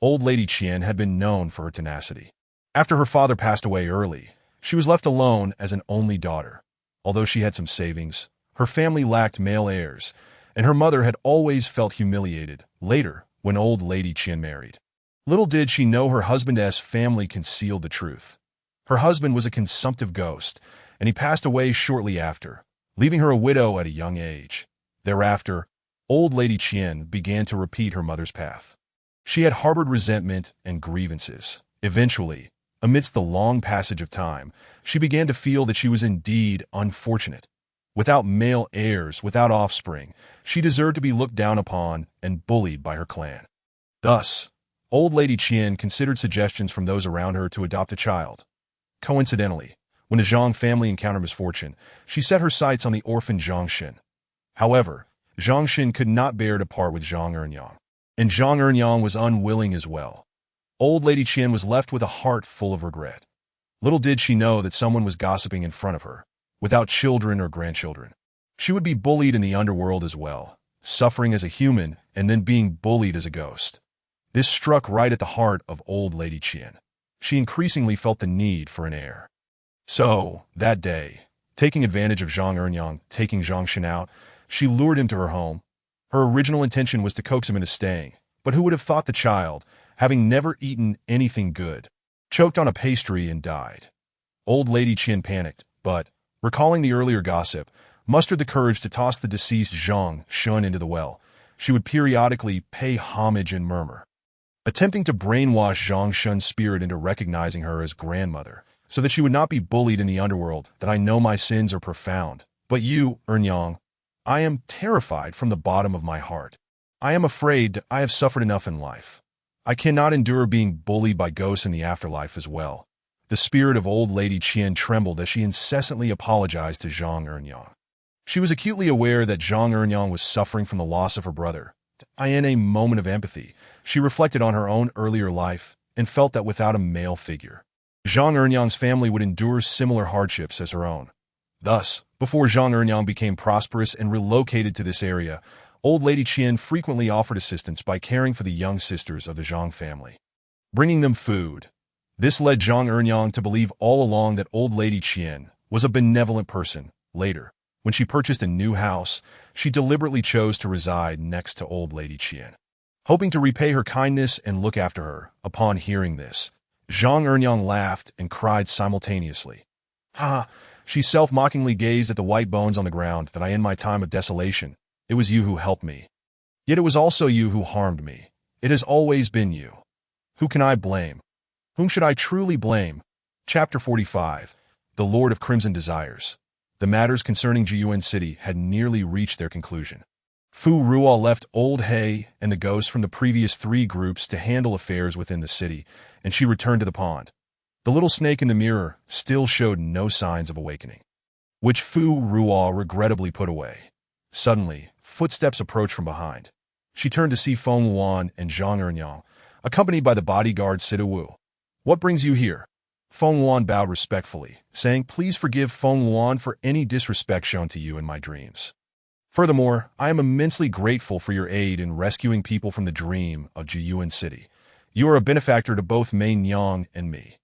Old Lady Qian had been known for her tenacity. After her father passed away early, she was left alone as an only daughter. Although she had some savings, her family lacked male heirs, and her mother had always felt humiliated later when Old Lady Qian married. Little did she know her husband's family concealed the truth. Her husband was a consumptive ghost, and he passed away shortly after, leaving her a widow at a young age. Thereafter, Old Lady Qian began to repeat her mother's path. She had harbored resentment and grievances. Eventually, amidst the long passage of time, she began to feel that she was indeed unfortunate. Without male heirs, without offspring, she deserved to be looked down upon and bullied by her clan. Thus, Old Lady Qian considered suggestions from those around her to adopt a child. Coincidentally, when the Zhang family encountered misfortune, she set her sights on the orphan Zhang Xin. However, Zhang Xin could not bear to part with Zhang Enyang, and Zhang Enyang was unwilling as well. Old Lady Qian was left with a heart full of regret. Little did she know that someone was gossiping in front of her, without children or grandchildren. She would be bullied in the underworld as well, suffering as a human and then being bullied as a ghost. This struck right at the heart of Old Lady Qian. She increasingly felt the need for an heir. So, that day, taking advantage of Zhang Enyang taking Zhang Xin out, she lured him to her home. Her original intention was to coax him into staying, but who would have thought the child, having never eaten anything good, choked on a pastry and died. Old Lady Qian panicked, but, recalling the earlier gossip, mustered the courage to toss the deceased Zhang Xin into the well. She would periodically pay homage and murmur, attempting to brainwash Zhang Xun's spirit into recognizing her as grandmother, so that she would not be bullied in the underworld. That I know my sins are profound, but you, Enyang, I am terrified from the bottom of my heart. I am afraid I have suffered enough in life. I cannot endure being bullied by ghosts in the afterlife as well. The spirit of Old Lady Qian trembled as she incessantly apologized to Zhang Enyang. She was acutely aware that Zhang Enyang was suffering from the loss of her brother. In a moment of empathy, she reflected on her own earlier life and felt that without a male figure, Zhang Enyang's family would endure similar hardships as her own. Thus, before Zhang Enyang became prosperous and relocated to this area, Old Lady Qian frequently offered assistance by caring for the young sisters of the Zhang family, bringing them food. This led Zhang Enyang to believe all along that Old Lady Qian was a benevolent person. Later, when she purchased a new house, she deliberately chose to reside next to Old Lady Qian, hoping to repay her kindness and look after her. Upon hearing this, Zhang Enyang laughed and cried simultaneously. Ha! She self-mockingly gazed at the white bones on the ground. That I in my time of desolation, it was you who helped me. Yet it was also you who harmed me. It has always been you. Who can I blame? Whom should I truly blame? Chapter 45. The Lord of Crimson Desires. The matters concerning Jiyuan City had nearly reached their conclusion. Fu Ruo left Old He and the ghosts from the previous 3 groups to handle affairs within the city, and she returned to the pond. The little snake in the mirror still showed no signs of awakening, which Fu Ruo regrettably put away. Suddenly, footsteps approached from behind. She turned to see Feng Wuan and Zhang Enyang, accompanied by the bodyguard Sita Wu. What brings you here? Feng Wuan bowed respectfully, saying, Please forgive Feng Wuan for any disrespect shown to you in my dreams. Furthermore, I am immensely grateful for your aid in rescuing people from the dream of Jiyuan City. You are a benefactor to both Mei Nyang and me.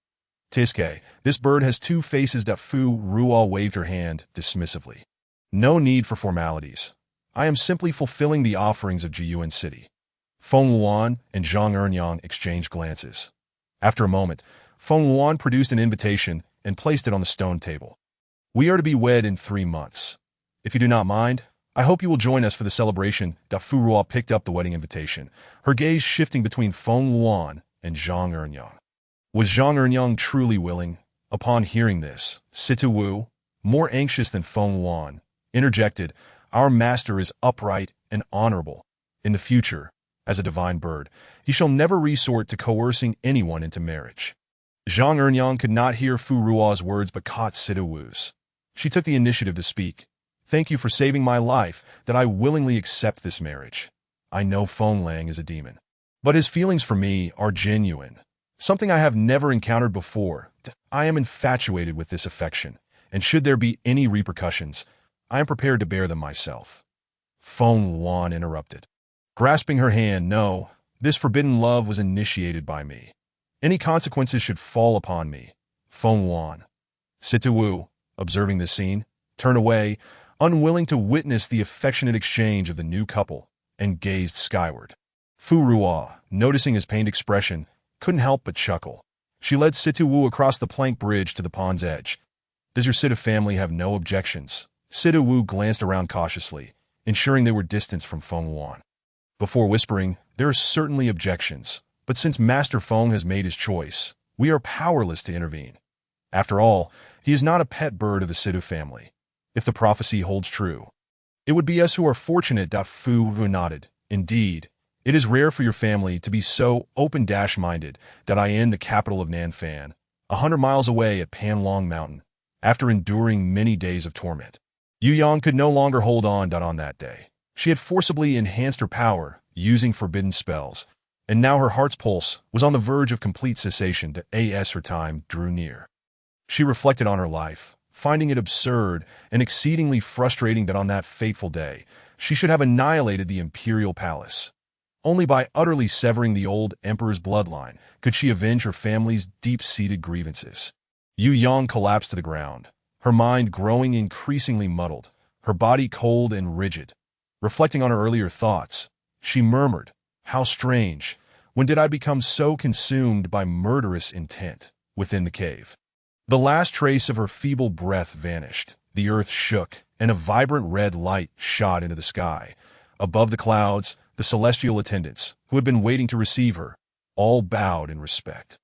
Tiske, this bird has 2 faces. Fu Ruo waved her hand dismissively. No need for formalities. I am simply fulfilling the offerings of Jiyuan City. Feng Wuan and Zhang Enyang exchanged glances. After a moment, Feng Wuan produced an invitation and placed it on the stone table. We are to be wed in 3 months. If you do not mind, I hope you will join us for the celebration. Fu Ruo picked up the wedding invitation, her gaze shifting between Feng Wuan and Zhang Enyang. Was Zhang Enyang truly willing? Upon hearing this, Sita Wu, more anxious than Feng Wuan, interjected, Our master is upright and honorable. In the future, as a divine bird, he shall never resort to coercing anyone into marriage. Zhang Enyang could not hear Fu Ruo's words but caught Sita Wu's. She took the initiative to speak. Thank you for saving my life, that I willingly accept this marriage. I know Feng Lang is a demon, but his feelings for me are genuine. Something I have never encountered before. I am infatuated with this affection. and should there be any repercussions, I am prepared to bear them myself." Feng Yuan interrupted, grasping her hand. "No, this forbidden love was initiated by me. Any consequences should fall upon me." Feng Yuan. Situ, observing this scene, turned away, unwilling to witness the affectionate exchange of the new couple, and gazed skyward. Fu Ruo, noticing his pained expression, couldn't help but chuckle. She led Situ across the plank bridge to the pond's edge. "Does your Situ family have no objections?" Situ glanced around cautiously, ensuring they were distanced from Feng Yuan. Before whispering, "There are certainly objections, but since Master Feng has made his choice, we are powerless to intervene. After all, he is not a pet bird of the Situ family. If the prophecy holds true, it would be us who are fortunate." Fu nodded. "Indeed, it is rare for your family to be so open-minded that I in the capital of Nanfan, 100 miles away at Panlong Mountain, after enduring many days of torment." Yu Yang could no longer hold on. On that day, she had forcibly enhanced her power, using forbidden spells, and now her heart's pulse was on the verge of complete cessation. As her time drew near, she reflected on her life, finding it absurd and exceedingly frustrating that on that fateful day, she should have annihilated the imperial palace. Only by utterly severing the old emperor's bloodline could she avenge her family's deep-seated grievances. Yu Yang collapsed to the ground, her mind growing increasingly muddled, her body cold and rigid. Reflecting on her earlier thoughts, she murmured, "How strange! When did I become so consumed by murderous intent?" Within the cave, the last trace of her feeble breath vanished. The earth shook, and a vibrant red light shot into the sky. Above the clouds, the celestial attendants, who had been waiting to receive her, all bowed in respect.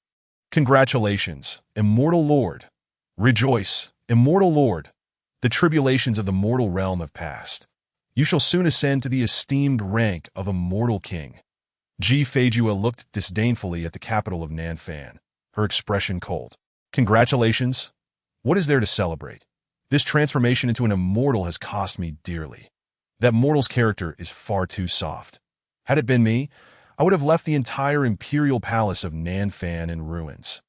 "Congratulations, immortal lord! Rejoice, immortal lord! The tribulations of the mortal realm have passed. You shall soon ascend to the esteemed rank of immortal king." Ji Feijua looked disdainfully at the capital of Nanfan, her expression cold. "Congratulations? What is there to celebrate? This transformation into an immortal has cost me dearly. That mortal's character is far too soft. Had it been me, I would have left the entire imperial palace of Nanfan in ruins.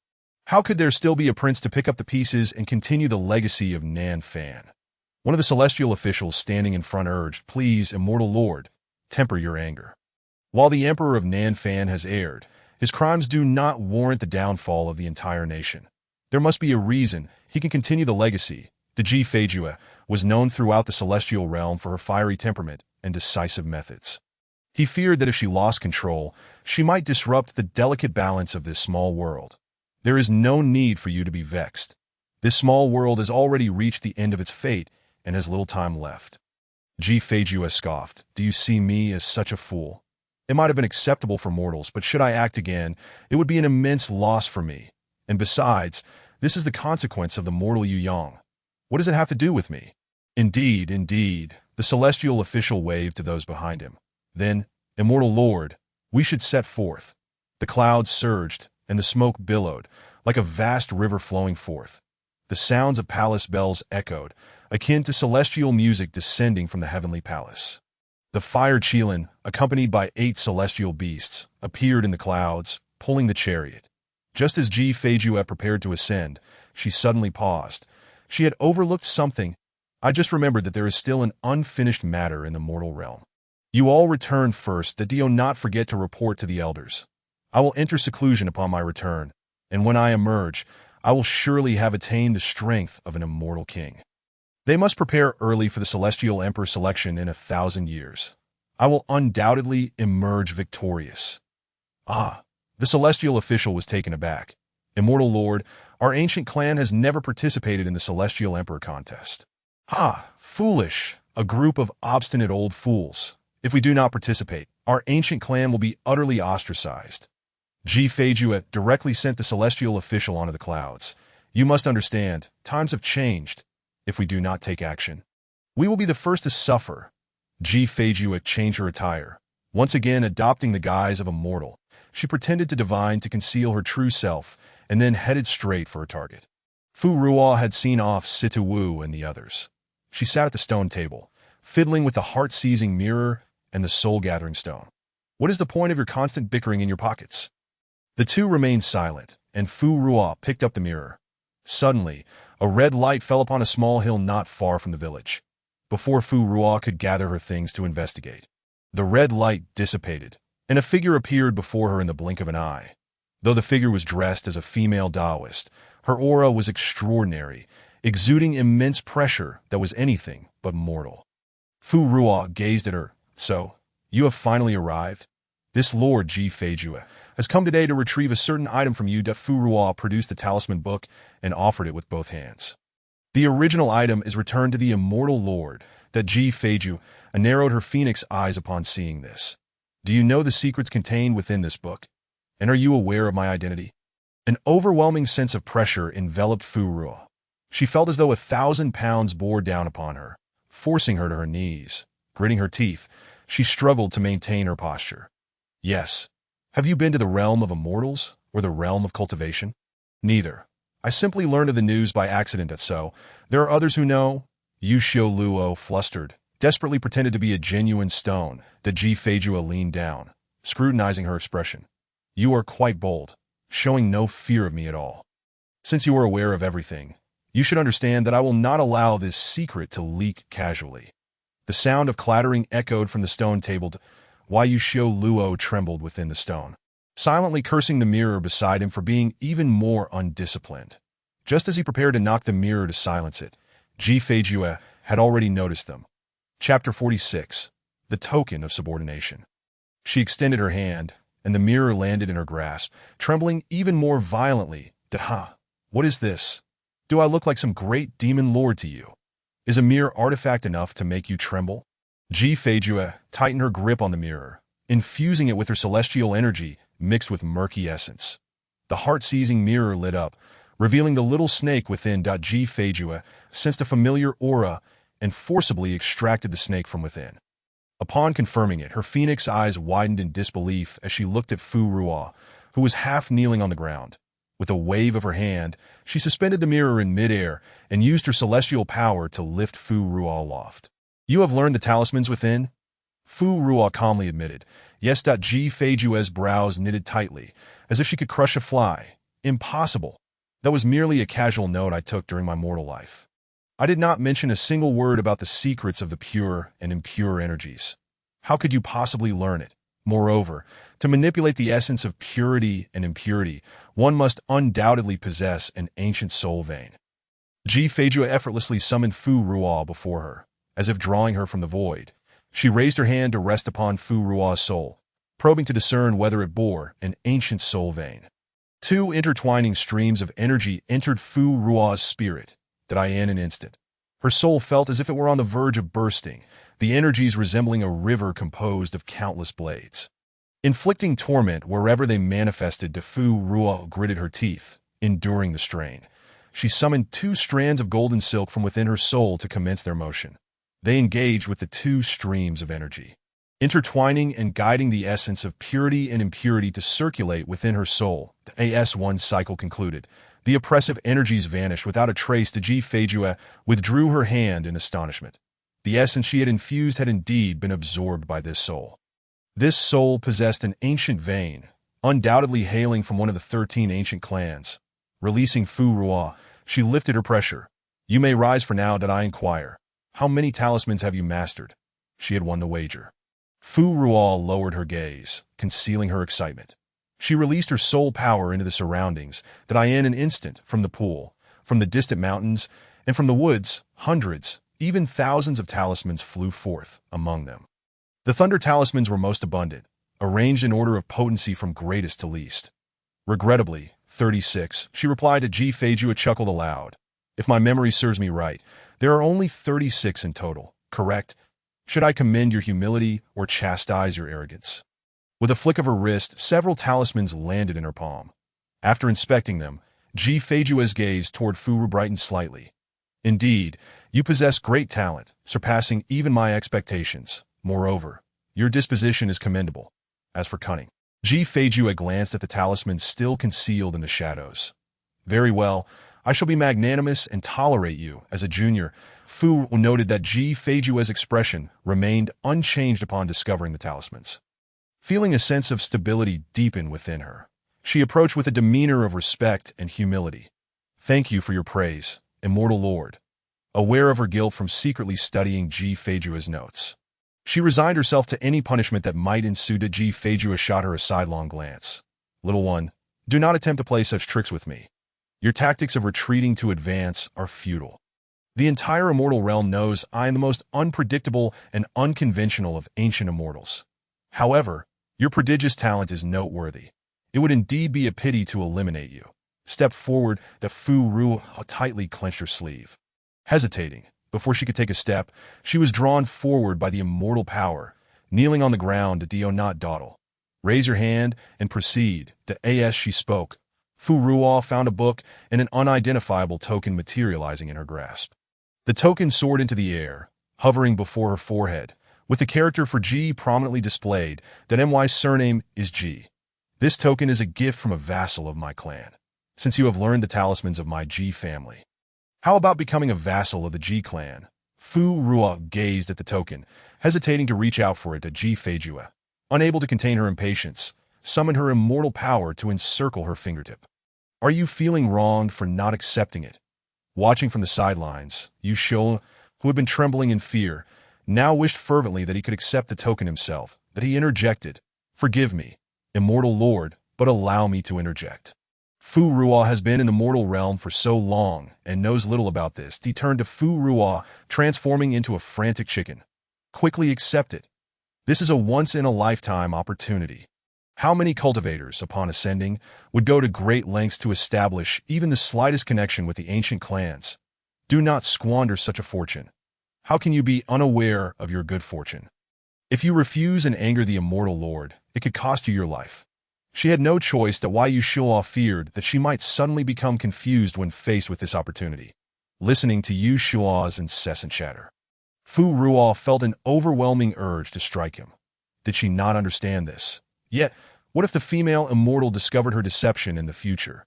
How could there still be a prince to pick up the pieces and continue the legacy of Nanfan?" One of the celestial officials standing in front urged, "Please, immortal lord, temper your anger. While the emperor of Nanfan has erred, his crimes do not warrant the downfall of the entire nation. There must be a reason he can continue the legacy." The Ji Feijua was known throughout the celestial realm for her fiery temperament and decisive methods. He feared that if she lost control, she might disrupt the delicate balance of this small world. "There is no need for you to be vexed. This small world has already reached the end of its fate and has little time left." Ji Feijua scoffed. "Do you see me as such a fool? It might have been acceptable for mortals, but should I act again, it would be an immense loss for me. And besides, this is the consequence of the mortal Yu Yang. What does it have to do with me?" "Indeed, indeed," the celestial official waved to those behind him. "Then, immortal lord, we should set forth." The clouds surged, and the smoke billowed, like a vast river flowing forth. The sounds of palace bells echoed, akin to celestial music descending from the heavenly palace. The fire Qilin, accompanied by 8 celestial beasts, appeared in the clouds, pulling the chariot. Just as Ji Feijua prepared to ascend, she suddenly paused. She had overlooked something. "I just remembered that there is still an unfinished matter in the mortal realm. You all return first, that do not forget to report to the elders. I will enter seclusion upon my return, and when I emerge, I will surely have attained the strength of an immortal king. They must prepare early for the celestial emperor selection in 1,000 years. I will undoubtedly emerge victorious." "Ah!" The celestial official was taken aback. "Immortal lord, our ancient clan has never participated in the celestial emperor contest." "Ha! Foolish! A group of obstinate old fools. If we do not participate, our ancient clan will be utterly ostracized." Ji Feijua directly sent the celestial official onto the clouds. "You must understand, times have changed. If we do not take action, we will be the first to suffer." Ji Feijua changed her attire. Once again adopting the guise of a mortal, she pretended to divine to conceal her true self, and then headed straight for her target. Fu Ruo had seen off Situ Wu and the others. She sat at the stone table, fiddling with the heart-seizing mirror and the soul-gathering stone. "What is the point of your constant bickering in your pockets?" The two remained silent, and Fu Ruo picked up the mirror. Suddenly, A red light fell upon a small hill not far from the village, before Fu Ruo could gather her things to investigate. The red light dissipated, and a figure appeared before her in the blink of an eye. Though the figure was dressed as a female Taoist, her aura was extraordinary, exuding immense pressure that was anything but mortal. Fu Ruo gazed at her. So, you have finally arrived? This Lord Ji Feijue has come today to retrieve a certain item from you. Fu Ruo produced the talisman book and offered it with both hands. The original item is returned to the immortal Lord, that Ji Feijue narrowed her phoenix eyes upon seeing this. Do you know the secrets contained within this book? And are you aware of my identity? An overwhelming sense of pressure enveloped Fu Ruo. She felt as though 1,000 pounds bore down upon her, forcing her to her knees. Gritting her teeth, she struggled to maintain her posture. Yes. Have you been to the realm of immortals, or the realm of cultivation? Neither. I simply learned of the news by accident. So, there are others who know. Yu Xiu Luo, flustered, desperately pretended to be a genuine stone. The Ji Feijue leaned down, scrutinizing her expression. You are quite bold, showing no fear of me at all. Since you are aware of everything, you should understand that I will not allow this secret to leak casually. The sound of clattering echoed from the stone table. Yu Xiu Luo trembled within the stone, silently cursing the mirror beside him for being even more undisciplined. Just as he prepared to knock the mirror to silence it, Ji Feijue had already noticed them. Chapter 46. The Token of Subordination. She extended her hand, and the mirror landed in her grasp, trembling even more violently. What is this? Do I look like some great demon lord to you? Is a mere artifact enough to make you tremble? Ji Feijue tightened her grip on the mirror, infusing it with her celestial energy mixed with murky essence. The heart-seizing mirror lit up, revealing the little snake within. Ji Feijue sensed a familiar aura and forcibly extracted the snake from within. Upon confirming it, her phoenix eyes widened in disbelief as she looked at Fu Ruo, who was half kneeling on the ground. With a wave of her hand, she suspended the mirror in midair and used her celestial power to lift Fu Ruo aloft. You have learned the talismans within? Fu Ruo calmly admitted. Yes. Ji Feijue's brows knitted tightly, as if she could crush a fly. Impossible. That was merely a casual note I took during my mortal life. I did not mention a single word about the secrets of the pure and impure energies. How could you possibly learn it? Moreover, to manipulate the essence of purity and impurity, one must undoubtedly possess an ancient soul vein. Ji Feijue effortlessly summoned Fu Ruo before her, as if drawing her from the void. She raised her hand to rest upon Fu Ruo's soul, probing to discern whether it bore an ancient soul vein. Two intertwining streams of energy entered Fu Ruo's spirit, in an instant. Her soul felt as if it were on the verge of bursting, the energies resembling a river composed of countless blades. Inflicting torment wherever they manifested, Fu Ruo gritted her teeth, enduring the strain. She summoned 2 strands of golden silk from within her soul to commence their motion. They engaged with the 2 streams of energy, intertwining and guiding the essence of purity and impurity to circulate within her soul. The AS1 cycle concluded. The oppressive energies vanished without a trace. Ji Feijue withdrew her hand in astonishment. The essence she had infused had indeed been absorbed by this soul. This soul possessed an ancient vein, undoubtedly hailing from one of the 13 ancient clans. Releasing Fu Ruo, she lifted her pressure. You may rise for now. I inquire. How many talismans have you mastered? She had won the wager. Fu Ruo lowered her gaze, concealing her excitement. She released her soul power into the surroundings, in an instant, from the pool, from the distant mountains, and from the woods, hundreds, even thousands of talismans flew forth among them. The thunder talismans were most abundant, arranged in order of potency from greatest to least. Regrettably, 36, she replied. To Ji Feijue chuckled aloud. If my memory serves me right, there are only 36 in total, correct? Should I commend your humility or chastise your arrogance? With a flick of her wrist, several talismans landed in her palm. After inspecting them, Ji Feijue's gaze toward Fu Ruo brightened slightly. Indeed, you possess great talent, surpassing even my expectations. Moreover, your disposition is commendable. As for cunning, Ji Feijue glanced at the talismans still concealed in the shadows. Very well, I shall be magnanimous and tolerate you as a junior. Fu Ruo noted that Ji Feijue's expression remained unchanged upon discovering the talismans. Feeling a sense of stability deepen within her, she approached with a demeanor of respect and humility. Thank you for your praise, Immortal Lord, aware of her guilt from secretly studying Ji Feijua's notes. She resigned herself to any punishment that might ensue. Ji Feijua shot her a sidelong glance. Little one, do not attempt to play such tricks with me. Your tactics of retreating to advance are futile. The entire immortal realm knows I am the most unpredictable and unconventional of ancient immortals. However, your prodigious talent is noteworthy. It would indeed be a pity to eliminate you. Step forward. The Fu Ruo tightly clenched her sleeve. Hesitating, before she could take a step, she was drawn forward by the immortal power. Kneeling on the ground, do not dawdle. Raise your hand and proceed. As she spoke, Fu Ruo found a book and an unidentifiable token materializing in her grasp. The token soared into the air, hovering before her forehead, with the character for Ji prominently displayed. My's surname is Ji. This token is a gift from a vassal of my clan, since you have learned the talismans of my Ji family. How about becoming a vassal of the Ji clan? Fu Ruo gazed at the token, hesitating to reach out for it. Ji Feijua, unable to contain her impatience, summoned her immortal power to encircle her fingertip. Are you feeling wronged for not accepting it? Watching from the sidelines, Yu Shou, who had been trembling in fear, now wished fervently that he could accept the token himself, but he interjected, "Forgive me, immortal lord, but allow me to interject. Fu Ruo has been in the mortal realm for so long and knows little about this." He turned to Fu Ruo, transforming into a frantic chicken. "Quickly accept it. This is a once-in-a-lifetime opportunity. How many cultivators, upon ascending, would go to great lengths to establish even the slightest connection with the ancient clans? Do not squander such a fortune. How can you be unaware of your good fortune? If you refuse and anger the immortal lord, it could cost you your life." She had no choice. Why Yu Shou feared that she might suddenly become confused when faced with this opportunity. Listening to Yu Shou's incessant chatter, Fu Ruo felt an overwhelming urge to strike him. Did she not understand this? Yet, what if the female immortal discovered her deception in the future?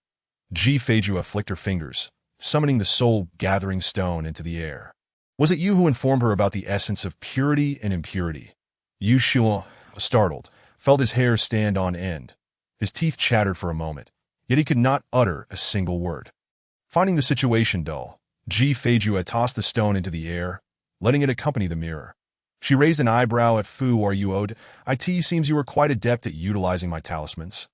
Ji Feijua flicked her fingers, summoning the soul-gathering stone into the air. Was it you who informed her about the essence of purity and impurity? Yu Shou, startled, felt his hair stand on end. His teeth chattered for a moment, yet he could not utter a single word. Finding the situation dull, Ji Feijua tossed the stone into the air, letting it accompany the mirror. She raised an eyebrow at Fu. "Are you owed? It seems you are quite adept at utilizing my talismans."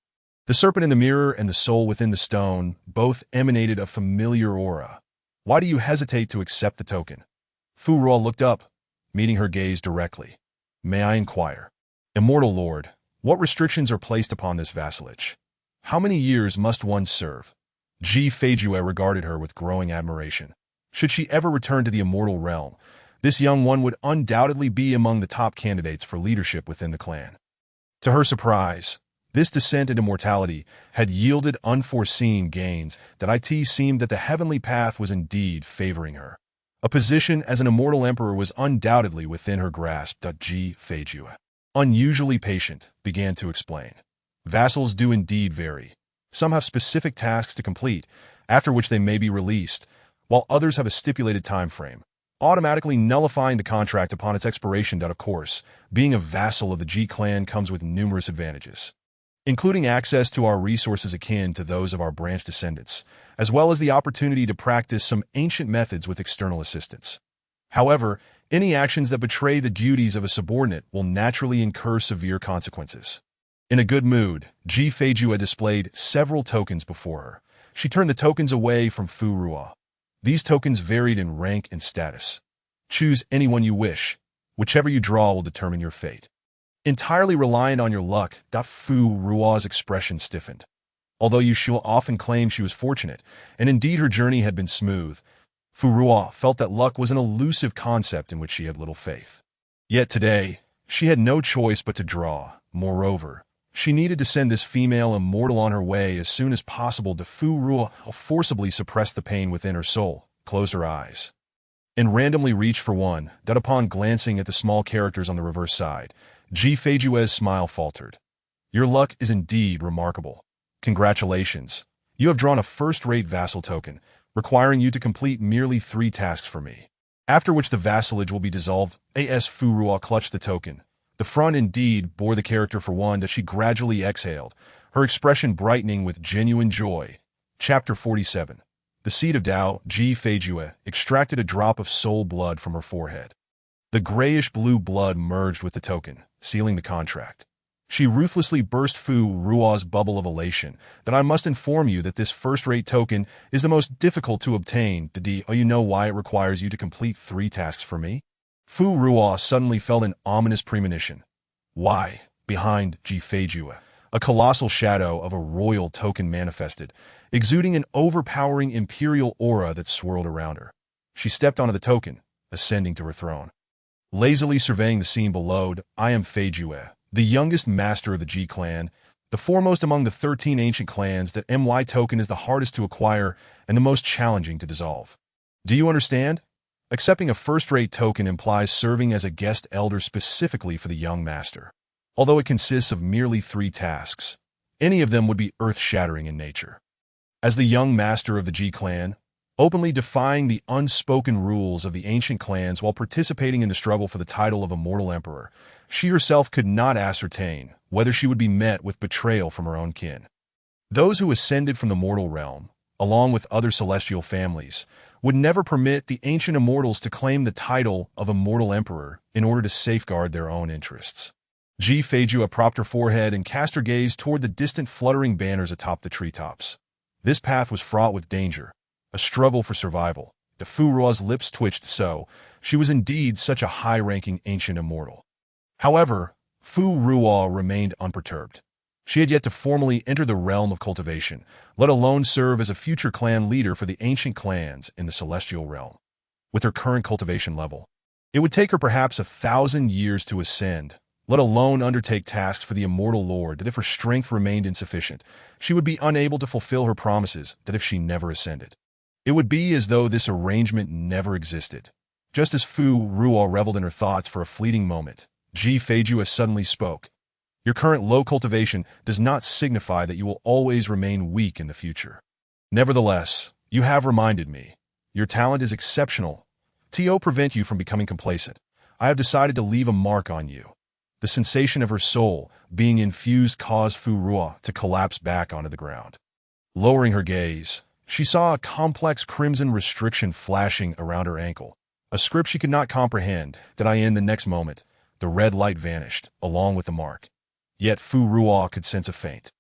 The serpent in the mirror and the soul within the stone both emanated a familiar aura. "Why do you hesitate to accept the token?" Fu Ruo looked up, meeting her gaze directly. "May I inquire, immortal lord, what restrictions are placed upon this vassalage? How many years must one serve?" Ji Feijua regarded her with growing admiration. Should she ever return to the immortal realm, this young one would undoubtedly be among the top candidates for leadership within the clan. To her surprise, this descent into mortality had yielded unforeseen gains. It seemed that the heavenly path was indeed favoring her. A position as an immortal emperor was undoubtedly within her grasp. Ji Feijua, unusually patient, began to explain. "Vassals do indeed vary. Some have specific tasks to complete, after which they may be released, while others have a stipulated time frame, automatically nullifying the contract upon its expiration. Of course, being a vassal of the Ji clan comes with numerous advantages, including access to our resources akin to those of our branch descendants, as well as the opportunity to practice some ancient methods with external assistance. However, any actions that betray the duties of a subordinate will naturally incur severe consequences." In a good mood, Ji Feijua displayed several tokens before her. She turned the tokens away from Fu Ruo. These tokens varied in rank and status. Choose any one you wish. Whichever you draw will determine your fate. Entirely reliant on your luck, Fu Ruo's expression stiffened. Although Yu Shou often claimed she was fortunate, and indeed her journey had been smooth, Fu Ruo felt that luck was an elusive concept in which she had little faith. Yet today, she had no choice but to draw. Moreover, she needed to send this female immortal on her way as soon as possible. Fu Ruo forcibly suppressed the pain within her soul, closed her eyes, and randomly reached for one. Upon glancing at the small characters on the reverse side, Ji Feijua's smile faltered. "Your luck is indeed remarkable. Congratulations. You have drawn a first-rate vassal token, requiring you to complete merely 3 tasks for me, after which the vassalage will be dissolved." Fu Ruo clutched the token. The front indeed bore the character for one. She gradually exhaled, her expression brightening with genuine joy. Chapter 47. The seed of Tao, Ji Feijue, extracted a drop of soul blood from her forehead. The grayish-blue blood merged with the token, sealing the contract. She ruthlessly burst Fu Ruo's bubble of elation. "That I must inform you that this first-rate token is the most difficult to obtain. You know why it requires you to complete 3 tasks for me?" Fu Ruo suddenly felt an ominous premonition. Why? Behind Ji Feijue, a colossal shadow of a royal token manifested, exuding an overpowering imperial aura that swirled around her. She stepped onto the token, ascending to her throne. Lazily surveying the scene below, "I am Feijue, the youngest master of the Ji clan, the foremost among the 13 ancient clans. That My token is the hardest to acquire and the most challenging to dissolve. Do you understand? Accepting a first-rate token implies serving as a guest elder specifically for the young master. Although it consists of merely 3 tasks, any of them would be earth-shattering in nature. As the young master of the Ji clan, openly defying the unspoken rules of the ancient clans while participating in the struggle for the title of immortal emperor, she herself could not ascertain whether she would be met with betrayal from her own kin. Those who ascended from the mortal realm, along with other celestial families, would never permit the ancient immortals to claim the title of immortal emperor in order to safeguard their own interests. Ji Feijue propped her forehead and cast her gaze toward the distant fluttering banners atop the treetops. This path was fraught with danger, a struggle for survival. Fu Ruo's lips twitched so. She was indeed such a high-ranking ancient immortal. However, Fu Ruo remained unperturbed. She had yet to formally enter the realm of cultivation, let alone serve as a future clan leader for the ancient clans in the celestial realm. With her current cultivation level, it would take her perhaps 1,000 years to ascend, let alone undertake tasks for the immortal lord. That if her strength remained insufficient, she would be unable to fulfill her promises. That if she never ascended, it would be as though this arrangement never existed. Just as Fu Ruo reveled in her thoughts for a fleeting moment, Ji Feijue suddenly spoke. "Your current low cultivation does not signify that you will always remain weak in the future. Nevertheless, you have reminded me. Your talent is exceptional. To prevent you from becoming complacent, I have decided to leave a mark on you." The sensation of her soul being infused caused Fu Ruo to collapse back onto the ground. Lowering her gaze, she saw a complex crimson restriction flashing around her ankle, a script she could not comprehend. In the next moment, the red light vanished, along with the mark. Yet Fu Ruo could sense a faint,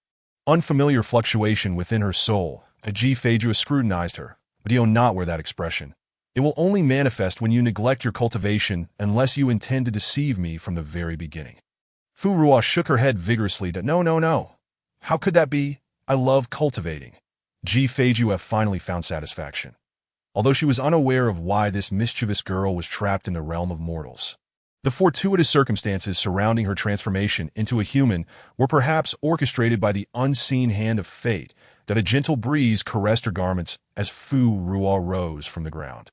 unfamiliar fluctuation within her soul. Ji Feijue scrutinized her. "But you not wear that expression. It will only manifest when you neglect your cultivation unless you intend to deceive me from the very beginning." Fu Ruo shook her head vigorously. No. How could that be? I love cultivating." Ji Feijue finally found satisfaction, although she was unaware of why this mischievous girl was trapped in the realm of mortals. The fortuitous circumstances surrounding her transformation into a human were perhaps orchestrated by the unseen hand of fate. That a gentle breeze caressed her garments as Fu Ruo rose from the ground.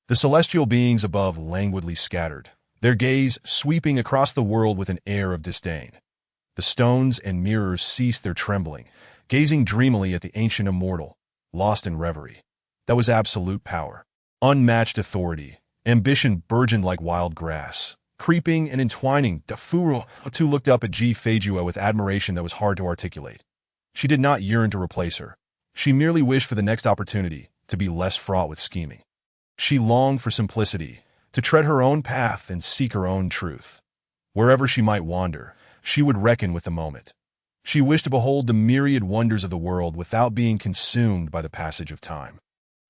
The celestial beings above languidly scattered, their gaze sweeping across the world with an air of disdain. The stones and mirrors ceased their trembling, gazing dreamily at the ancient immortal, lost in reverie. That was absolute power, unmatched authority. Ambition burgeoned like wild grass, creeping and entwining. Fu Ruo too looked up at Ji Feijue with admiration that was hard to articulate. She did not yearn to replace her. She merely wished for the next opportunity to be less fraught with scheming. She longed for simplicity, to tread her own path and seek her own truth. Wherever she might wander, she would reckon with the moment. She wished to behold the myriad wonders of the world without being consumed by the passage of time.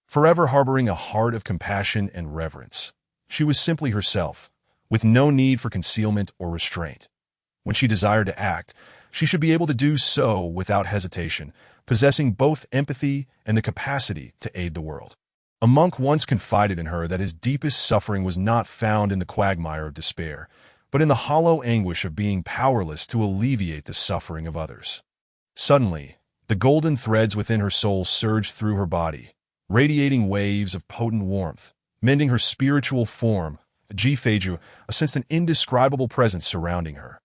Forever harboring a heart of compassion and reverence, she was simply herself, with no need for concealment or restraint. When she desired to act, she should be able to do so without hesitation, possessing both empathy and the capacity to aid the world. A monk once confided in her that his deepest suffering was not found in the quagmire of despair, but in the hollow anguish of being powerless to alleviate the suffering of others. Suddenly, the golden threads within her soul surged through her body, radiating waves of potent warmth, mending her spiritual form. Ji Feijue sensed an indescribable presence surrounding her,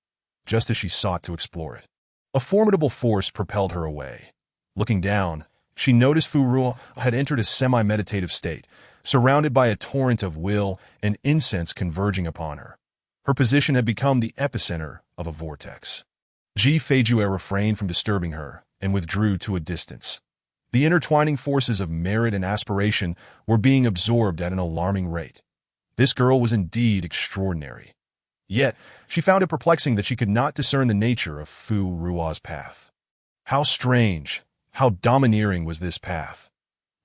just as she sought to explore it. A formidable force propelled her away. Looking down, she noticed Fu Ruo had entered a semi-meditative state, surrounded by a torrent of will and incense converging upon her. Her position had become the epicenter of a vortex. Ji Feijue refrained from disturbing her and withdrew to a distance. The intertwining forces of merit and aspiration were being absorbed at an alarming rate. This girl was indeed extraordinary. Yet, she found it perplexing that she could not discern the nature of Fu Ruo's path. How strange, how domineering was this path.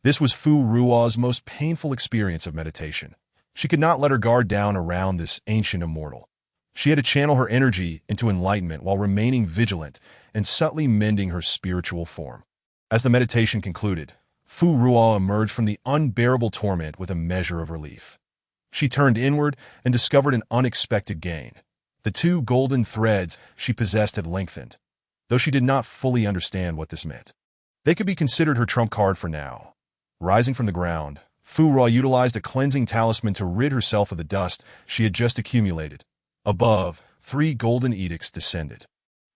This was Fu Ruo's most painful experience of meditation. She could not let her guard down around this ancient immortal. She had to channel her energy into enlightenment while remaining vigilant and subtly mending her spiritual form. As the meditation concluded, Fu Ruo emerged from the unbearable torment with a measure of relief. She turned inward and discovered an unexpected gain. The two golden threads she possessed had lengthened, though she did not fully understand what this meant. They could be considered her trump card for now. Rising from the ground, Fu Ruo utilized a cleansing talisman to rid herself of the dust she had just accumulated. Above, 3 golden edicts descended.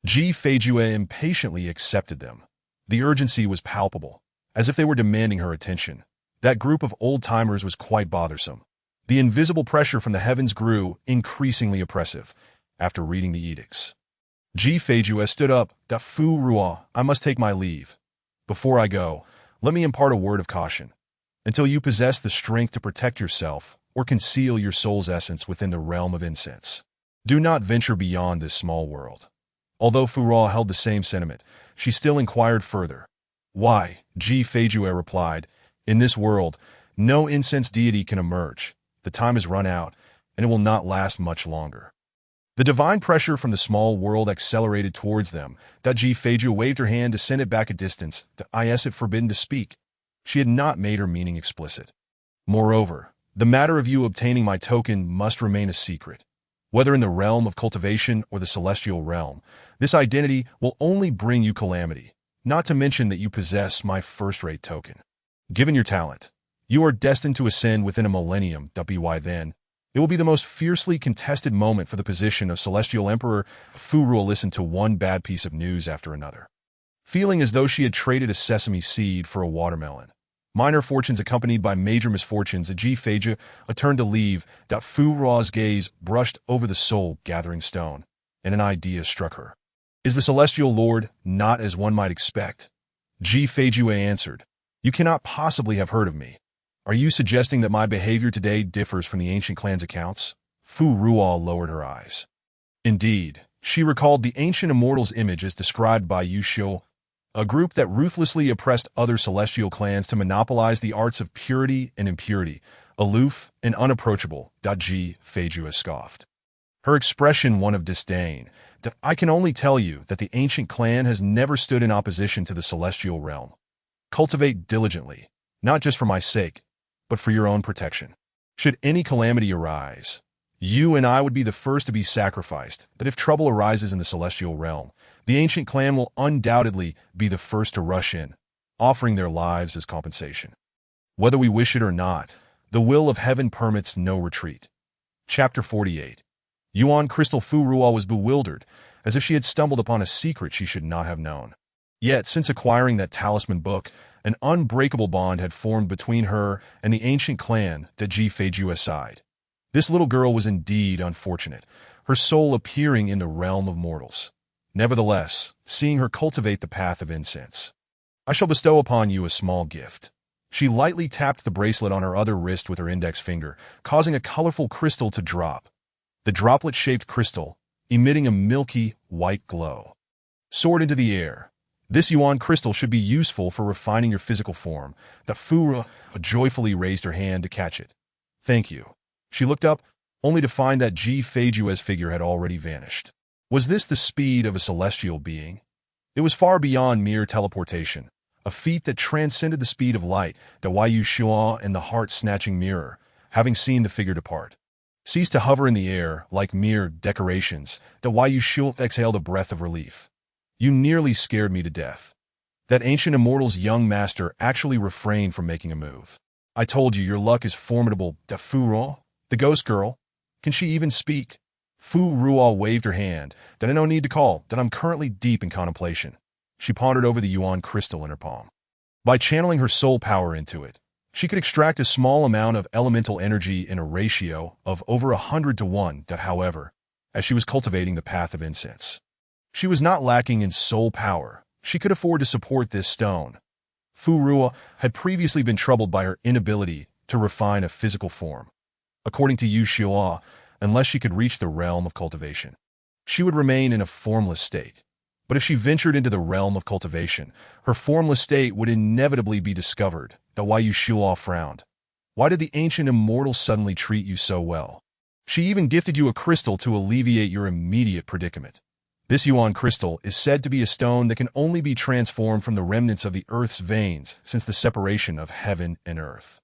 Ji Feijue impatiently accepted them. The urgency was palpable, as if they were demanding her attention. That group of old-timers was quite bothersome. The invisible pressure from the heavens grew increasingly oppressive after reading the edicts. Ji Feijue stood up. Fu Ruo, I must take my leave. Before I go, let me impart a word of caution. Until you possess the strength to protect yourself or conceal your soul's essence within the realm of incense, do not venture beyond this small world. Although Fu Ruo held the same sentiment, she still inquired further. Why? Ji Feijue replied, in this world, no incense deity can emerge. The time has run out, and it will not last much longer. The divine pressure from the small world accelerated towards them. Ji Feijue waved her hand to send it back a distance. Is it forbidden to speak? She had not made her meaning explicit. Moreover, the matter of you obtaining my token must remain a secret. Whether in the realm of cultivation or the celestial realm, this identity will only bring you calamity, not to mention that you possess my first-rate token. Given your talent, you are destined to ascend within a millennium. By then, it will be the most fiercely contested moment for the position of Celestial Emperor. Fu Ruo listened to one bad piece of news after another, feeling as though she had traded a sesame seed for a watermelon. Minor fortunes accompanied by major misfortunes. Ji Feijue turned to leave. Fu Ruo's gaze brushed over the soul-gathering stone, and an idea struck her. Is the Celestial Lord not as one might expect? Ji Feijue answered, you cannot possibly have heard of me. Are you suggesting that my behavior today differs from the ancient clan's accounts? Fu Ruo lowered her eyes. Indeed, she recalled the ancient immortal's image as described by Yu Xiu, a group that ruthlessly oppressed other celestial clans to monopolize the arts of purity and impurity, aloof and unapproachable. Ji Feijue scoffed, her expression one of disdain. I can only tell you that the ancient clan has never stood in opposition to the celestial realm. Cultivate diligently, not just for my sake, but for your own protection. Should any calamity arise, you and I would be the first to be sacrificed. But if trouble arises in the celestial realm, the ancient clan will undoubtedly be the first to rush in, offering their lives as compensation. Whether we wish it or not, the will of heaven permits no retreat. Chapter 48. Yuan Crystal. Fu Ruo was bewildered, as if she had stumbled upon a secret she should not have known. Yet, since acquiring that talisman book, an unbreakable bond had formed between her and the ancient clan. Ji Feijue sighed. This little girl was indeed unfortunate, her soul appearing in the realm of mortals. Nevertheless, seeing her cultivate the path of incense, I shall bestow upon you a small gift. She lightly tapped the bracelet on her other wrist with her index finger, causing a colorful crystal to drop. The droplet-shaped crystal, emitting a milky, white glow, soared into the air. This Yuan crystal should be useful for refining your physical form. Fu Ruo joyfully raised her hand to catch it. Thank you. She looked up, only to find that Ji Feijue's figure had already vanished. Was this the speed of a celestial being? It was far beyond mere teleportation, a feat that transcended the speed of light. Yu Xuan and the heart-snatching mirror, having seen the figure depart, ceased to hover in the air like mere decorations. Yu Xuan exhaled a breath of relief. You nearly scared me to death. That ancient immortal's young master actually refrained from making a move. I told you your luck is formidable. Fu Ruo, the ghost girl, can she even speak? Fu Ruo waved her hand. No need to call. I'm currently deep in contemplation. She pondered over the Yuan crystal in her palm. By channeling her soul power into it, she could extract a small amount of elemental energy in a ratio of over 100 to 1. However, as she was cultivating the path of incense, she was not lacking in soul power. She could afford to support this stone. Fu Ruo had previously been troubled by her inability to refine a physical form. According to Yu Xiao, unless she could reach the realm of cultivation, she would remain in a formless state. But if she ventured into the realm of cultivation, her formless state would inevitably be discovered. Why Yu Xiao frowned. Why did the ancient immortal suddenly treat you so well? She even gifted you a crystal to alleviate your immediate predicament. This Yuan crystal is said to be a stone that can only be transformed from the remnants of the earth's veins since the separation of heaven and earth.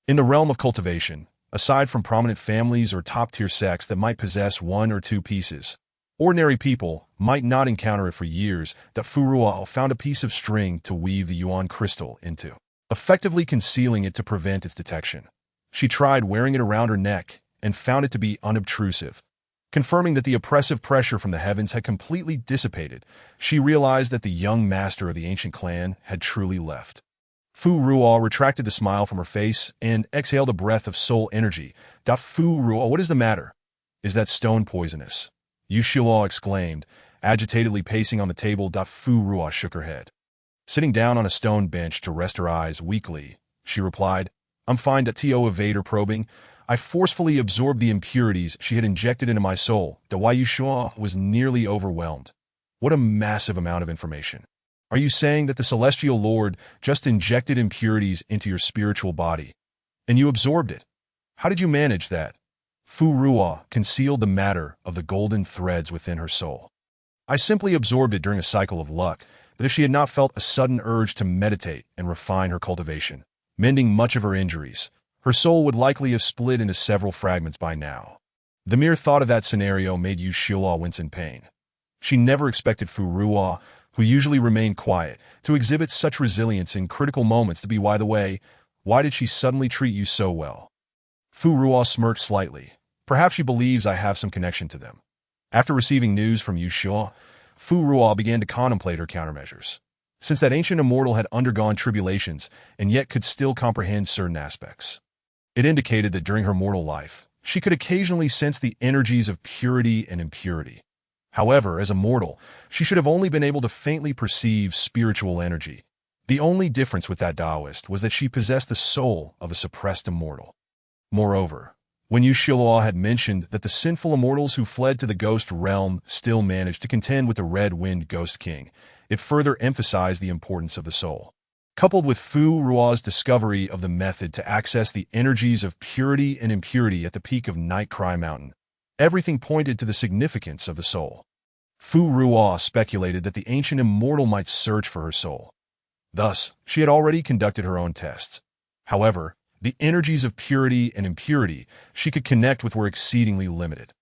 In the realm of cultivation, aside from prominent families or top-tier sects that might possess one or two pieces, ordinary people might not encounter it for years. That Fu Ruo found a piece of string to weave the Yuan crystal into, effectively concealing it to prevent its detection. She tried wearing it around her neck and found it to be unobtrusive. Confirming that the oppressive pressure from the heavens had completely dissipated, she realized that the young master of the ancient clan had truly left. Fu Ruo retracted the smile from her face and exhaled a breath of soul energy. Fu Ruo, what is the matter? Is that stone poisonous? Yu Xiao exclaimed, agitatedly pacing on the table. Fu Ruo shook her head. Sitting down on a stone bench to rest her eyes weakly, she replied, I'm fine. To evade her probing, I forcefully absorbed the impurities she had injected into my soul. Yu Xiao was nearly overwhelmed. What a massive amount of information. Are you saying that the Celestial Lord just injected impurities into your spiritual body, and you absorbed it? How did you manage that? Fu Ruo concealed the matter of the golden threads within her soul. I simply absorbed it during a cycle of luck, that if she had not felt a sudden urge to meditate and refine her cultivation, mending much of her injuries, her soul would likely have split into several fragments by now. The mere thought of that scenario made Yu Xiao wince in pain. She never expected Fu Ruo, who usually remained quiet, to exhibit such resilience in critical moments. By the way, why did she suddenly treat you so well? Fu Ruo smirked slightly. Perhaps she believes I have some connection to them. After receiving news from Yu Xiao, Fu Ruo began to contemplate her countermeasures. Since that ancient immortal had undergone tribulations and yet could still comprehend certain aspects, it indicated that during her mortal life, she could occasionally sense the energies of purity and impurity. However, as a mortal, she should have only been able to faintly perceive spiritual energy. The only difference with that Taoist was that she possessed the soul of a suppressed immortal. Moreover, when Yu Xiao had mentioned that the sinful immortals who fled to the ghost realm still managed to contend with the Red-Wind Ghost King, it further emphasized the importance of the soul. Coupled with Fu Ruo's discovery of the method to access the energies of purity and impurity at the peak of Night Cry Mountain, everything pointed to the significance of the soul. Fu Ruo speculated that the ancient immortal might search for her soul. Thus, she had already conducted her own tests. However, the energies of purity and impurity she could connect with were exceedingly limited,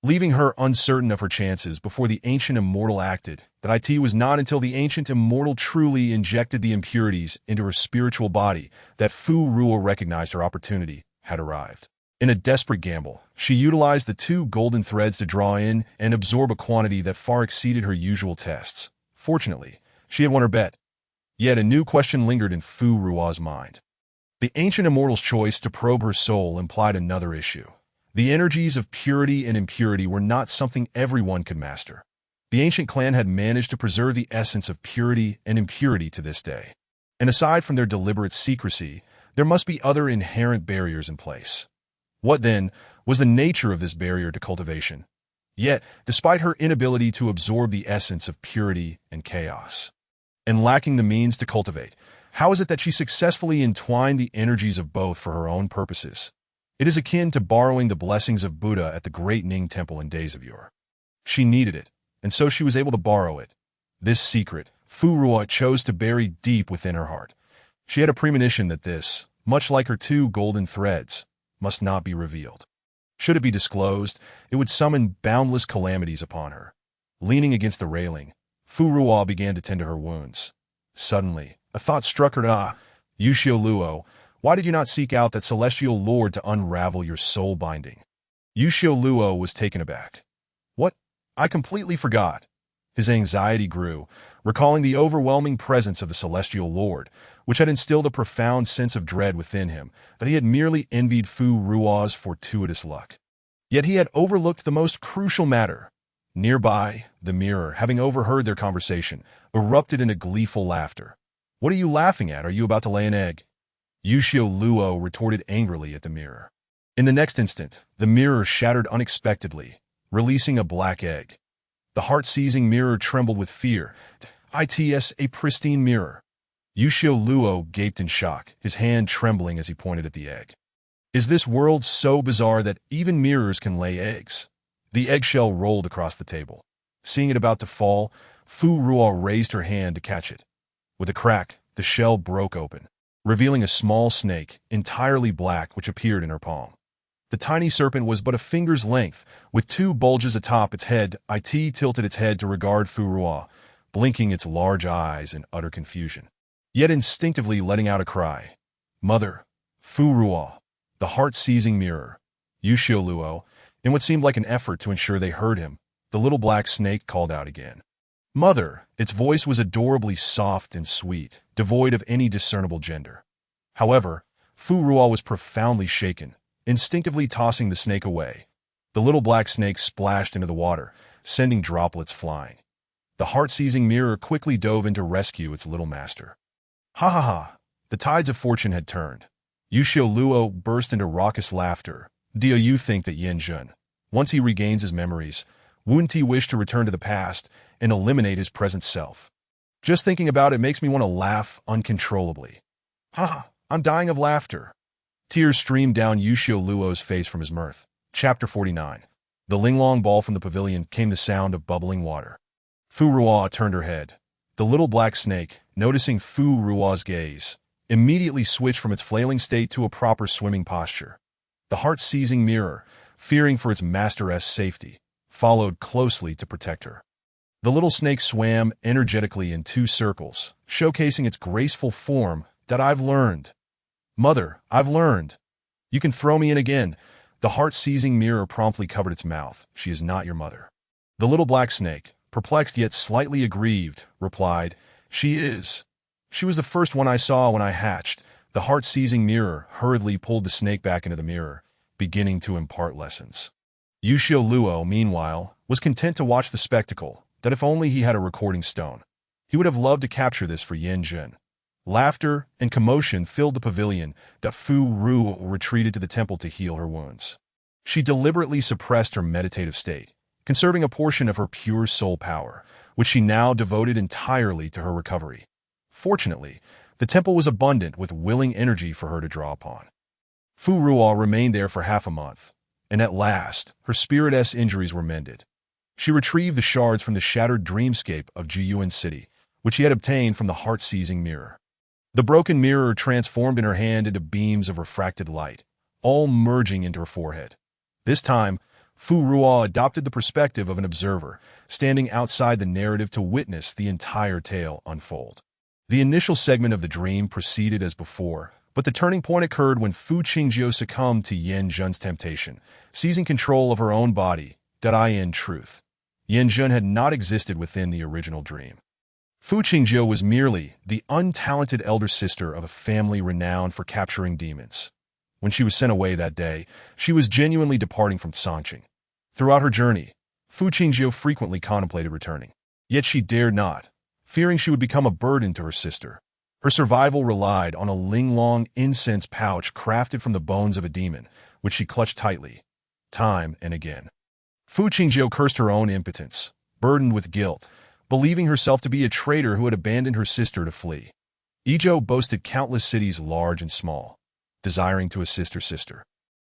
leaving her uncertain of her chances before the ancient immortal acted. That it was not until the ancient immortal truly injected the impurities into her spiritual body that Fu Ruo recognized her opportunity had arrived. In a desperate gamble, she utilized the two golden threads to draw in and absorb a quantity that far exceeded her usual tests. Fortunately, she had won her bet. Yet a new question lingered in Fu Ruo's mind. The ancient immortal's choice to probe her soul implied another issue. The energies of purity and impurity were not something everyone could master. The ancient clan had managed to preserve the essence of purity and impurity to this day. And aside from their deliberate secrecy, there must be other inherent barriers in place. What, then, was the nature of this barrier to cultivation? Yet, despite her inability to absorb the essence of purity and chaos, and lacking the means to cultivate, how is it that she successfully entwined the energies of both for her own purposes? It is akin to borrowing the blessings of Buddha at the Great Ning Temple in days of yore. She needed it, and so she was able to borrow it. This secret, Fu Ruo chose to bury deep within her heart. She had a premonition that this, much like her two golden threads, must not be revealed. Should it be disclosed, it would summon boundless calamities upon her. Leaning against the railing, Fu Ruo began to tend to her wounds. Suddenly, a thought struck her. Yu Xiao, why did you not seek out that celestial lord to unravel your soul binding? Yu Xiao was taken aback. What? I completely forgot. His anxiety grew, recalling the overwhelming presence of the celestial lord, which had instilled a profound sense of dread within him, that he had merely envied Fu Ruo's fortuitous luck. Yet he had overlooked the most crucial matter. Nearby, the mirror, having overheard their conversation, erupted into gleeful laughter. What are you laughing at? Are you about to lay an egg? Yushio Luo retorted angrily at the mirror. In the next instant, the mirror shattered unexpectedly, releasing a black egg. The heart-seizing mirror trembled with fear. It's a pristine mirror. Yushio Luo gaped in shock, his hand trembling as he pointed at the egg. Is this world so bizarre that even mirrors can lay eggs? The eggshell rolled across the table. Seeing it about to fall, Fu Ruo raised her hand to catch it. With a crack, the shell broke open, revealing a small snake, entirely black, which appeared in her palm. The tiny serpent was but a finger's length, with two bulges atop its head. It tilted its head to regard Fu Ruo, blinking its large eyes in utter confusion, yet instinctively letting out a cry. Mother! Fu Ruo! The heart-seizing mirror. Yushio Luo, in what seemed like an effort to ensure they heard him, the little black snake called out again. Mother! Its voice was adorably soft and sweet, devoid of any discernible gender. However, Fu Ruo was profoundly shaken, instinctively tossing the snake away. The little black snake splashed into the water, sending droplets flying. The heart-seizing mirror quickly dove in to rescue its little master. Ha ha ha! The tides of fortune had turned. Yushio Luo burst into raucous laughter. Do you think that Yan Jun, once he regains his memories, wouldn't he wish to return to the past and eliminate his present self? Just thinking about it makes me want to laugh uncontrollably. Ha ha! I'm dying of laughter. Tears streamed down Yushio Luo's face from his mirth. Chapter 49. The Linglong ball from the pavilion came the sound of bubbling water. Fu Ruo turned her head. The little black snake, noticing Fu Ruo's gaze, immediately switched from its flailing state to a proper swimming posture. The heart-seizing mirror, fearing for its master's safety, followed closely to protect her. The little snake swam energetically in 2 circles, showcasing its graceful form. That I've learned. Mother, I've learned. You can throw me in again. The heart-seizing mirror promptly covered its mouth. She is not your mother. The little black snake, perplexed yet slightly aggrieved, replied, She is. She was the first one I saw when I hatched. The heart-seizing mirror hurriedly pulled the snake back into the mirror, beginning to impart lessons. Yushio Luo, meanwhile, was content to watch the spectacle, that if only he had a recording stone, he would have loved to capture this for Yan Jun. Laughter and commotion filled the pavilion. Fu Ruo retreated to the temple to heal her wounds. She deliberately suppressed her meditative state, conserving a portion of her pure soul power, which she now devoted entirely to her recovery. Fortunately, the temple was abundant with willing energy for her to draw upon. Fu Ruo remained there for half a month, and at last, her spirit's injuries were mended. She retrieved the shards from the shattered dreamscape of Jiyuan City, which she had obtained from the heart-seizing mirror. The broken mirror transformed in her hand into beams of refracted light, all merging into her forehead. This time, Fu Ruo adopted the perspective of an observer, standing outside the narrative to witness the entire tale unfold. The initial segment of the dream proceeded as before, but the turning point occurred when Fu Qingjiu succumbed to Yan Jun's temptation, seizing control of her own body. In truth, Yan Jun had not existed within the original dream. Fu Qingjiu was merely the untalented elder sister of a family renowned for capturing demons. When she was sent away that day, she was genuinely departing from Songqing. Throughout her journey, Fu Qingjiu frequently contemplated returning. Yet she dared not, fearing she would become a burden to her sister. Her survival relied on a Linglong incense pouch crafted from the bones of a demon, which she clutched tightly, time and again. Fu Qingjiu cursed her own impotence, burdened with guilt, believing herself to be a traitor who had abandoned her sister to flee. Yizhou boasted countless cities large and small, desiring to assist her sister.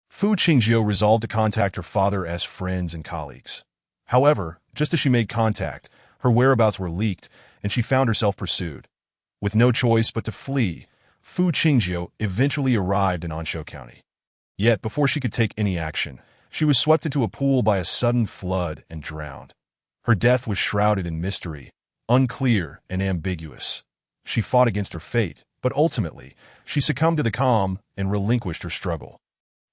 Fu Qingjiu resolved to contact her father's friends and colleagues. However, just as she made contact, her whereabouts were leaked, and she found herself pursued. With no choice but to flee, Fu Qingjiu eventually arrived in Anshou County. Yet, before she could take any action, she was swept into a pool by a sudden flood and drowned. Her death was shrouded in mystery, unclear and ambiguous. She fought against her fate, but ultimately, she succumbed to the calm and relinquished her struggle.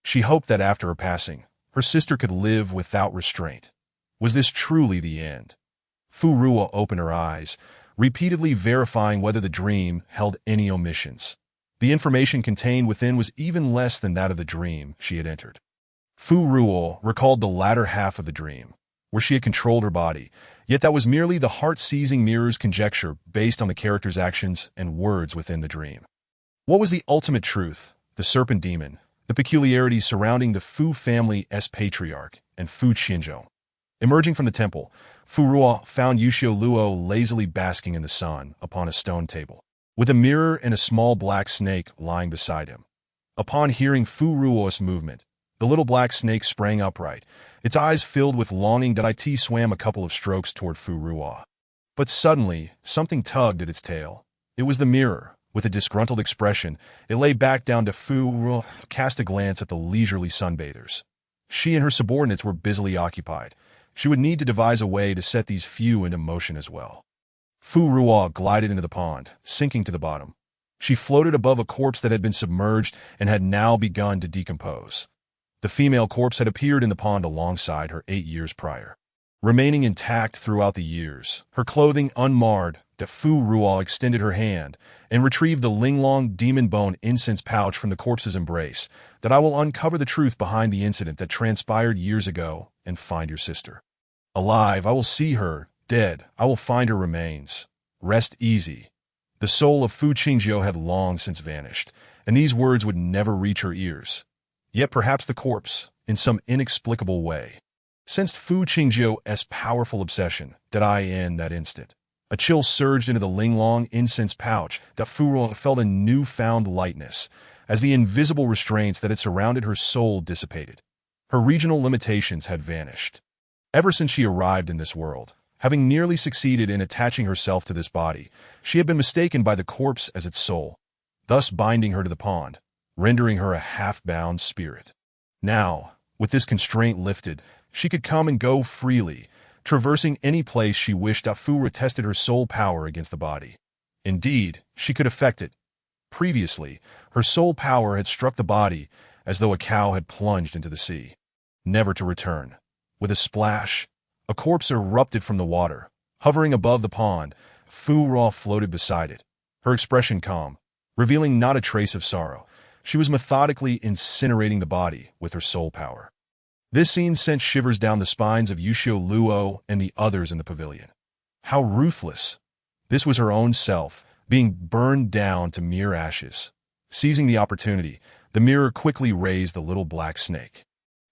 She hoped that after her passing, her sister could live without restraint. Was this truly the end? Fu Ruo opened her eyes, repeatedly verifying whether the dream held any omissions. The information contained within was even less than that of the dream she had entered. Fu Ruo recalled the latter half of the dream, where she had controlled her body, yet that was merely the heart-seizing mirror's conjecture based on the character's actions and words within the dream. What was the ultimate truth? The serpent demon, the peculiarities surrounding the Fu family's patriarch, and Fu Qinzhou. Emerging from the temple, Fu Ruo found Yuxiu Luo lazily basking in the sun upon a stone table, with a mirror and a small black snake lying beside him. Upon hearing Fu Ruo's movement, the little black snake sprang upright, its eyes filled with longing. It swam a couple of strokes toward Fu Ruo. But suddenly, something tugged at its tail. It was the mirror. With a disgruntled expression, it lay back down to Fu Ruo, cast a glance at the leisurely sunbathers. She and her subordinates were busily occupied. She would need to devise a way to set these few into motion as well. Fu Ruo glided into the pond, sinking to the bottom. She floated above a corpse that had been submerged and had now begun to decompose. The female corpse had appeared in the pond alongside her 8 years prior. Remaining intact throughout the years, her clothing unmarred, Fu Ruo extended her hand and retrieved the Linglong demon bone incense pouch from the corpse's embrace. That I will uncover the truth behind the incident that transpired years ago and find your sister. Alive, I will see her. Dead, I will find her remains. Rest easy. The soul of Fu Qingjiu had long since vanished, and these words would never reach her ears. Yet perhaps the corpse, in some inexplicable way, sensed Fu Qingjiu's powerful obsession. In that instant, a chill surged into the Linglong incense pouch. Fu Ruo felt a newfound lightness, as the invisible restraints that had surrounded her soul dissipated. Her regional limitations had vanished. Ever since she arrived in this world, having nearly succeeded in attaching herself to this body, she had been mistaken by the corpse as its soul, thus binding her to the pond, rendering her a half-bound spirit. Now, with this constraint lifted, she could come and go freely, traversing any place she wished. Fu Ruo tested her soul power against the body. Indeed, she could affect it. Previously, her soul power had struck the body as though a cow had plunged into the sea, never to return. With a splash, a corpse erupted from the water. Hovering above the pond, Fu Ruo floated beside it, her expression calm, revealing not a trace of sorrow. She was methodically incinerating the body with her soul power. This scene sent shivers down the spines of Yuxiu Luo and the others in the pavilion. How ruthless! This was her own self, being burned down to mere ashes. Seizing the opportunity, the mirror quickly raised the little black snake.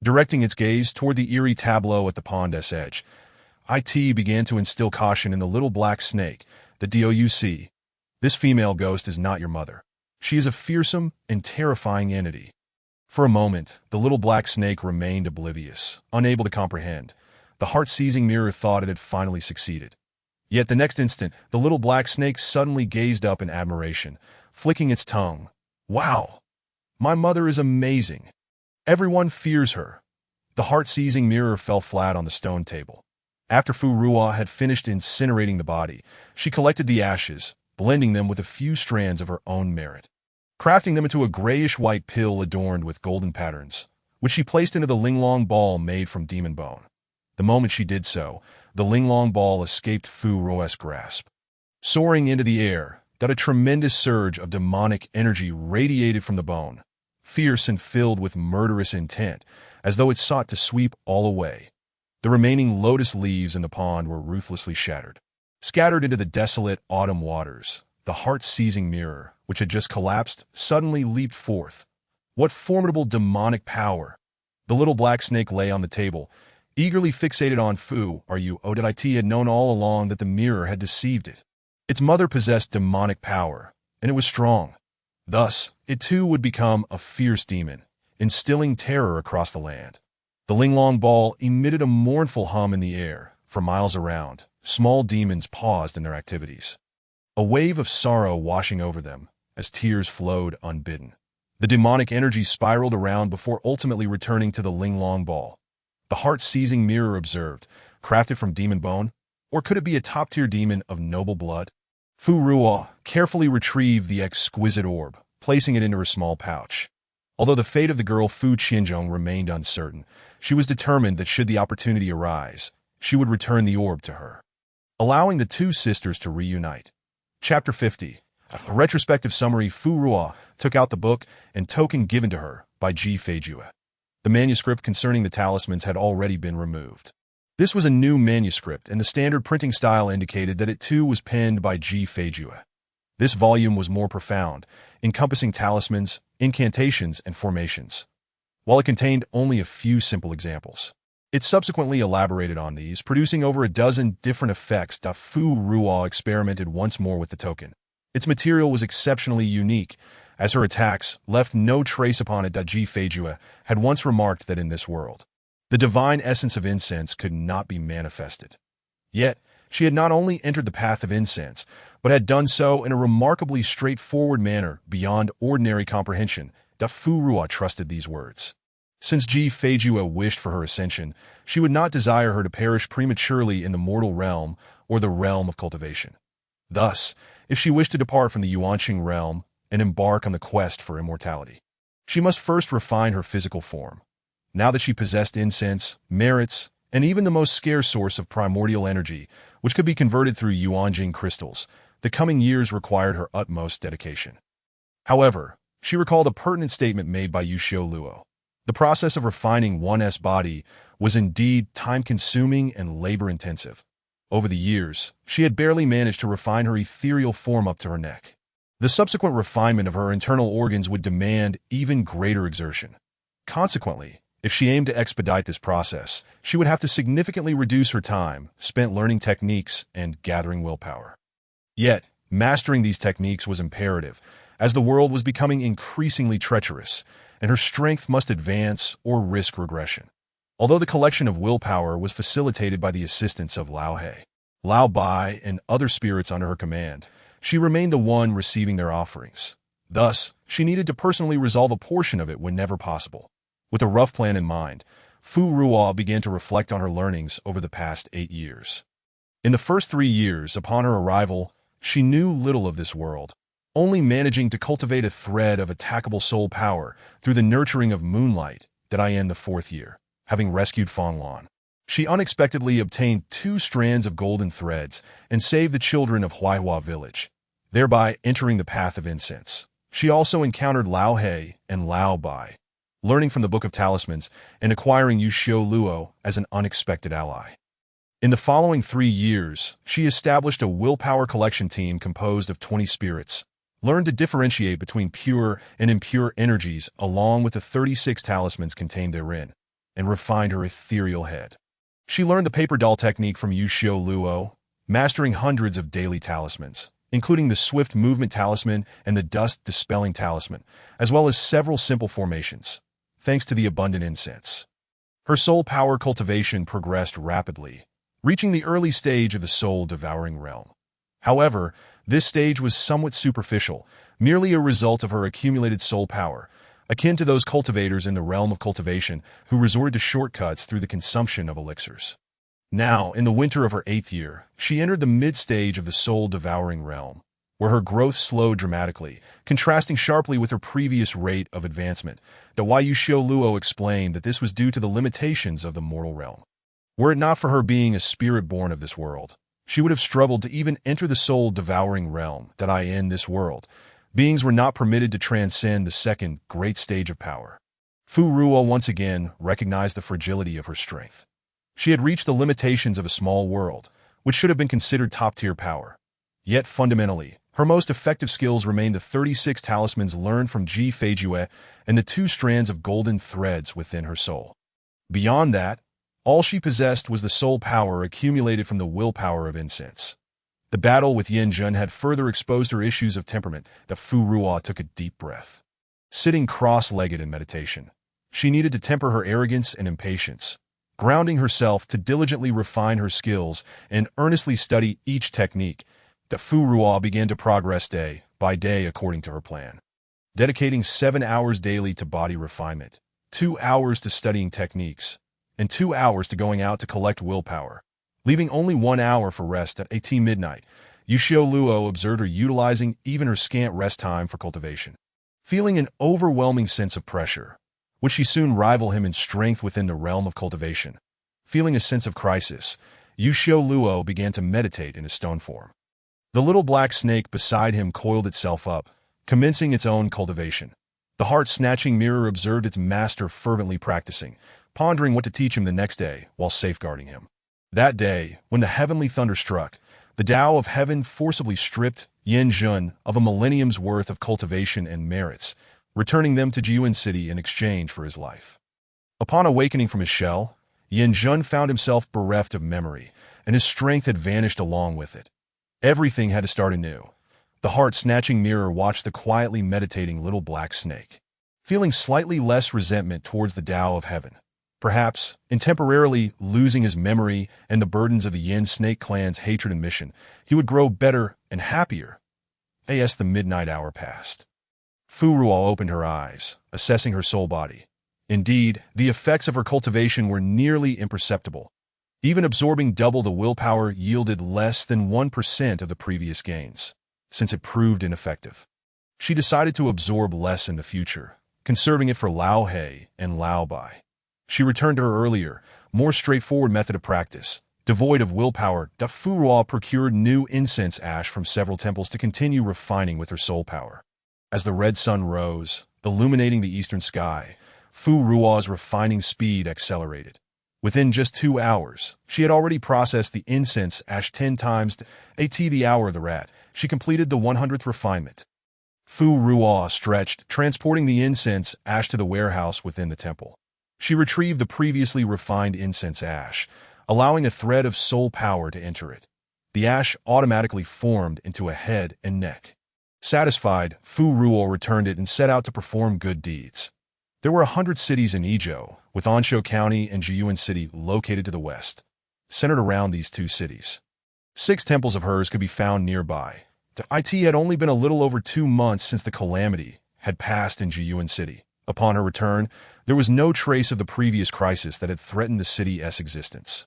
Directing its gaze toward the eerie tableau at the pond's edge, it began to instill caution in the little black snake. The douc. This female ghost is not your mother. She is a fearsome and terrifying entity. For a moment, the little black snake remained oblivious, unable to comprehend. The heart-seizing mirror thought it had finally succeeded. Yet the next instant, the little black snake suddenly gazed up in admiration, flicking its tongue. Wow! My mother is amazing. Everyone fears her. The heart-seizing mirror fell flat on the stone table. After Fu Ruo had finished incinerating the body, she collected the ashes, blending them with a few strands of her own merit, crafting them into a grayish-white pill adorned with golden patterns, which she placed into the Linglong ball made from demon bone. The moment she did so, the Linglong ball escaped Fu Ruo's grasp. Soaring into the air, a tremendous surge of demonic energy radiated from the bone, fierce and filled with murderous intent, as though it sought to sweep all away. The remaining lotus leaves in the pond were ruthlessly shattered. Scattered into the desolate autumn waters, the heart-seizing mirror, which had just collapsed, suddenly leaped forth. What formidable demonic power! The little black snake lay on the table, eagerly fixated on Fu Ruo. It had known all along that the mirror had deceived it. Its mother possessed demonic power, and it was strong. Thus, it too would become a fierce demon, instilling terror across the land. The Linglong ball emitted a mournful hum in the air. For miles around, small demons paused in their activities, a wave of sorrow washing over them as tears flowed unbidden. The demonic energy spiraled around before ultimately returning to the Linglong ball. The heart-seizing mirror observed, crafted from demon bone, or could it be a top-tier demon of noble blood? Fu Ruo carefully retrieved the exquisite orb, placing it into her small pouch. Although the fate of the girl Fu Qinzhou remained uncertain, she was determined that should the opportunity arise, she would return the orb to her, allowing the two sisters to reunite. Chapter 50. A retrospective summary. Fu Ruo took out the book and token given to her by Ji Feijue. The manuscript concerning the talismans had already been removed. This was a new manuscript, and the standard printing style indicated that it too was penned by Ji Feijue. This volume was more profound, encompassing talismans, incantations, and formations. While it contained only a few simple examples, it subsequently elaborated on these, producing over a dozen different effects. Fu Ruo experimented once more with the token. Its material was exceptionally unique, as her attacks left no trace upon it. Ji Feijue had once remarked that in this world, the divine essence of incense could not be manifested. Yet, she had not only entered the path of incense, but had done so in a remarkably straightforward manner beyond ordinary comprehension. Fu Ruo trusted these words. Since Ji Feijue wished for her ascension, she would not desire her to perish prematurely in the mortal realm or the realm of cultivation. Thus, if she wished to depart from the Yuanqing realm and embark on the quest for immortality, she must first refine her physical form. Now that she possessed incense, merits, and even the most scarce source of primordial energy, which could be converted through Yuanjing crystals, the coming years required her utmost dedication. However, she recalled a pertinent statement made by Yuxiu Luo. The process of refining one's body was indeed time-consuming and labor-intensive. Over the years, she had barely managed to refine her ethereal form up to her neck. The subsequent refinement of her internal organs would demand even greater exertion. Consequently, if she aimed to expedite this process, she would have to significantly reduce her time spent learning techniques and gathering willpower. Yet, mastering these techniques was imperative, as the world was becoming increasingly treacherous, and her strength must advance or risk regression. Although the collection of willpower was facilitated by the assistance of Lao He, Lao Bai, and other spirits under her command, she remained the one receiving their offerings. Thus, she needed to personally resolve a portion of it whenever possible. With a rough plan in mind, Fu Ruo began to reflect on her learnings over the past 8 years. In the first 3 years upon her arrival, she knew little of this world, only managing to cultivate a thread of attackable soul power through the nurturing of moonlight. In the 4th year, having rescued Fanglan, she unexpectedly obtained 2 strands of golden threads and saved the children of Huaihua village, thereby entering the path of incense. She also encountered Lao He and Lao Bai, learning from the Book of Talismans and acquiring Yuxiu Luo as an unexpected ally. In the following 3 years, she established a willpower collection team composed of 20 spirits, learned to differentiate between pure and impure energies along with the 36 talismans contained therein, and refined her ethereal head. She learned the paper doll technique from Yuxiu Luo, mastering hundreds of daily talismans, including the swift movement talisman and the dust dispelling talisman, as well as several simple formations, thanks to the abundant incense. Her soul power cultivation progressed rapidly, reaching the early stage of the soul-devouring realm. However, this stage was somewhat superficial, merely a result of her accumulated soul power, akin to those cultivators in the realm of cultivation who resorted to shortcuts through the consumption of elixirs. Now, in the winter of her 8th year, she entered the mid-stage of the soul-devouring realm, where her growth slowed dramatically, contrasting sharply with her previous rate of advancement. Yuxiu Luo explained that this was due to the limitations of the mortal realm. Were it not for her being a spirit born of this world, she would have struggled to even enter the soul-devouring realm. In this world, beings were not permitted to transcend the second great stage of power. Fu Ruo once again recognized the fragility of her strength. She had reached the limitations of a small world, which should have been considered top-tier power. Yet fundamentally, her most effective skills remained the 36 talismans learned from Ji Feijue and the 2 strands of golden threads within her soul. Beyond that, all she possessed was the soul power accumulated from the willpower of incense. The battle with Yin Jun had further exposed her issues of temperament. Fu Ruo took a deep breath. Sitting cross-legged in meditation, she needed to temper her arrogance and impatience, grounding herself to diligently refine her skills and earnestly study each technique. Fu Ruo began to progress day by day according to her plan, dedicating 7 hours daily to body refinement, 2 hours to studying techniques, and 2 hours to going out to collect willpower, leaving only 1 hour for rest at 18 midnight. Yuxiu Luo observed her utilizing even her scant rest time for cultivation. Feeling an overwhelming sense of pressure, would she soon rival him in strength within the realm of cultivation? Feeling a sense of crisis, Yuxiu Luo began to meditate in a stone form. The little black snake beside him coiled itself up, commencing its own cultivation. The heart-snatching mirror observed its master fervently practicing, pondering what to teach him the next day while safeguarding him. That day, when the heavenly thunder struck, the Tao of heaven forcibly stripped Yin Jun of a millennium's worth of cultivation and merits, returning them to Jiyuan City in exchange for his life. Upon awakening from his shell, Yin Jun found himself bereft of memory, and his strength had vanished along with it. Everything had to start anew. The heart-snatching mirror watched the quietly meditating little black snake, feeling slightly less resentment towards the Tao of heaven. Perhaps, in temporarily losing his memory and the burdens of the Yin Snake clan's hatred and mission, he would grow better and happier. As the midnight hour passed, Fu Ruo opened her eyes, assessing her soul body. Indeed, the effects of her cultivation were nearly imperceptible. Even absorbing double the willpower yielded less than 1% of the previous gains, since it proved ineffective. She decided to absorb less in the future, conserving it for Lao He and Lao Bai. She returned to her earlier, more straightforward method of practice. Devoid of willpower, Fu Ruo procured new incense ash from several temples to continue refining with her soul power. As the red sun rose, illuminating the eastern sky, Fu Ruo's refining speed accelerated. Within just 2 hours, she had already processed the incense ash 10 times at the hour of the rat. She completed the 100th refinement. Fu Ruo stretched, transporting the incense ash to the warehouse within the temple. She retrieved the previously refined incense ash, allowing a thread of soul power to enter it. The ash automatically formed into a head and neck. Satisfied, Fu Ruo returned it and set out to perform good deeds. There were 100 cities in Ezhou, with Ansho County and Jiyuan City located to the west, centered around these 2 cities. 6 temples of hers could be found nearby. It had only been a little over 2 months since the calamity had passed in Jiyuan City. Upon her return, there was no trace of the previous crisis that had threatened the city's existence.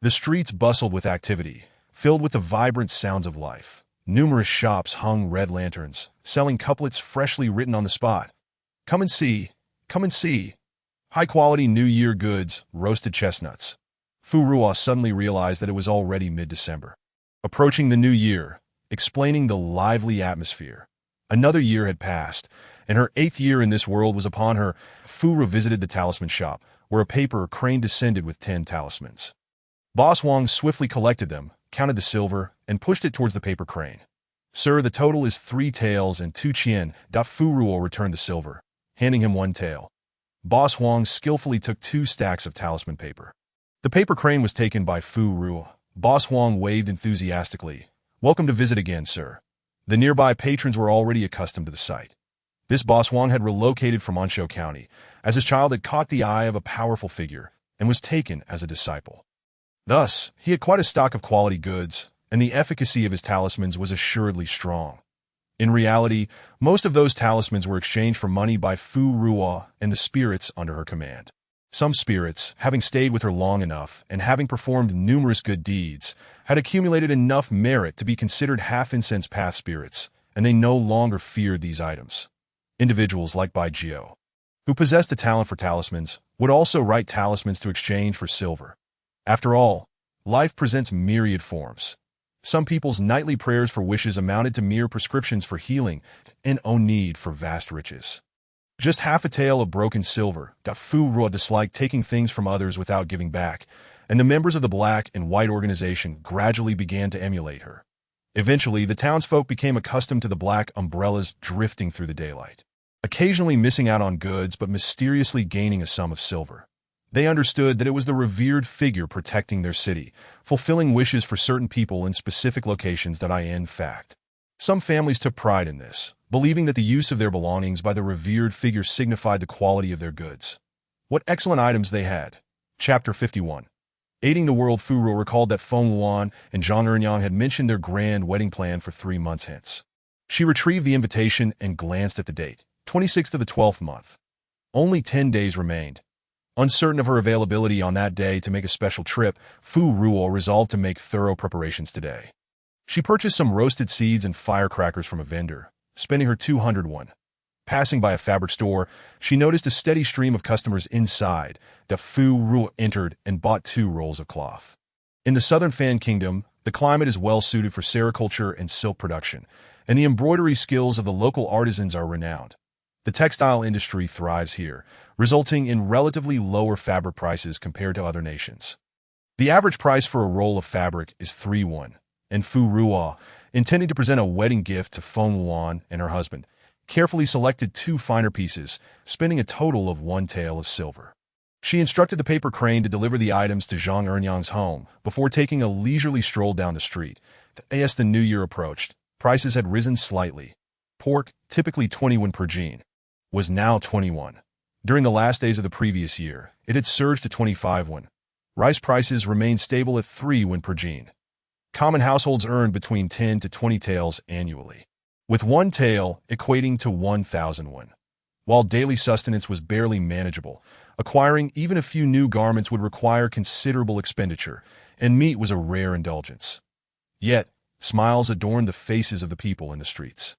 The streets bustled with activity, filled with the vibrant sounds of life. Numerous shops hung red lanterns, selling couplets freshly written on the spot. Come and see, come and see. High-quality New Year goods, roasted chestnuts. Fu Ruo suddenly realized that it was already mid-December. Approaching the new year, explaining the lively atmosphere. Another year had passed, and her 8th year in this world was upon her. Fu revisited the talisman shop, where a paper crane descended with 10 talismans. Boss Wang swiftly collected them, counted the silver, and pushed it towards the paper crane. Sir, the total is 3 taels and 2 chien. Fu Ruo returned the silver, handing him 1 tael. Boss Wang skillfully took 2 stacks of talisman paper. The paper crane was taken by Fu Ruo. Boss Wang waved enthusiastically. Welcome to visit again, sir. The nearby patrons were already accustomed to the sight. This Boss Wang had relocated from Ansho County, as his child had caught the eye of a powerful figure, and was taken as a disciple. Thus, he had quite a stock of quality goods, and the efficacy of his talismans was assuredly strong. In reality, most of those talismans were exchanged for money by Fu Ruo and the spirits under her command. Some spirits, having stayed with her long enough and having performed numerous good deeds, had accumulated enough merit to be considered half-incense path spirits, and they no longer feared these items. Individuals like Bai Jiao, who possessed a talent for talismans, would also write talismans to exchange for silver. After all, life presents myriad forms. Some people's nightly prayers for wishes amounted to mere prescriptions for healing and no need for vast riches. Just half a tael of broken silver. Fu Ruo disliked taking things from others without giving back, and the members of the black and white organization gradually began to emulate her. Eventually, the townsfolk became accustomed to the black umbrellas drifting through the daylight, occasionally missing out on goods but mysteriously gaining a sum of silver. They understood that it was the revered figure protecting their city, fulfilling wishes for certain people in specific locations that in fact. Some families took pride in this, believing that the use of their belongings by the revered figure signified the quality of their goods. What excellent items they had. Chapter 51. Aiding the world. Fu Ruo recalled that Feng Luan and Zhang Ernyang had mentioned their grand wedding plan for 3 months hence. She retrieved the invitation and glanced at the date, 26th of the 12th month. Only 10 days remained. Uncertain of her availability on that day to make a special trip, Fu Ruo resolved to make thorough preparations today. She purchased some roasted seeds and firecrackers from a vendor, spending her 200 won. Passing by a fabric store, she noticed a steady stream of customers inside. Fu Ruo entered and bought 2 rolls of cloth. In the southern Fan Kingdom, the climate is well suited for sericulture and silk production, and the embroidery skills of the local artisans are renowned. The textile industry thrives here, resulting in relatively lower fabric prices compared to other nations. The average price for a roll of fabric is 3 won, and Fu Ruo, intending to present a wedding gift to Feng Yuan and her husband, carefully selected 2 finer pieces, spending a total of 1 tael of silver. She instructed the paper crane to deliver the items to Zhang Ernyang's home before taking a leisurely stroll down the street. As the new year approached, prices had risen slightly. Pork, typically 20 won per jin, was now 21. During the last days of the previous year, it had surged to 25 won. Rice prices remained stable at 3 won per jin. Common households earned between 10 to 20 taels annually, with 1 tael equating to 1,000 won. While daily sustenance was barely manageable, acquiring even a few new garments would require considerable expenditure, and meat was a rare indulgence. Yet, smiles adorned the faces of the people in the streets.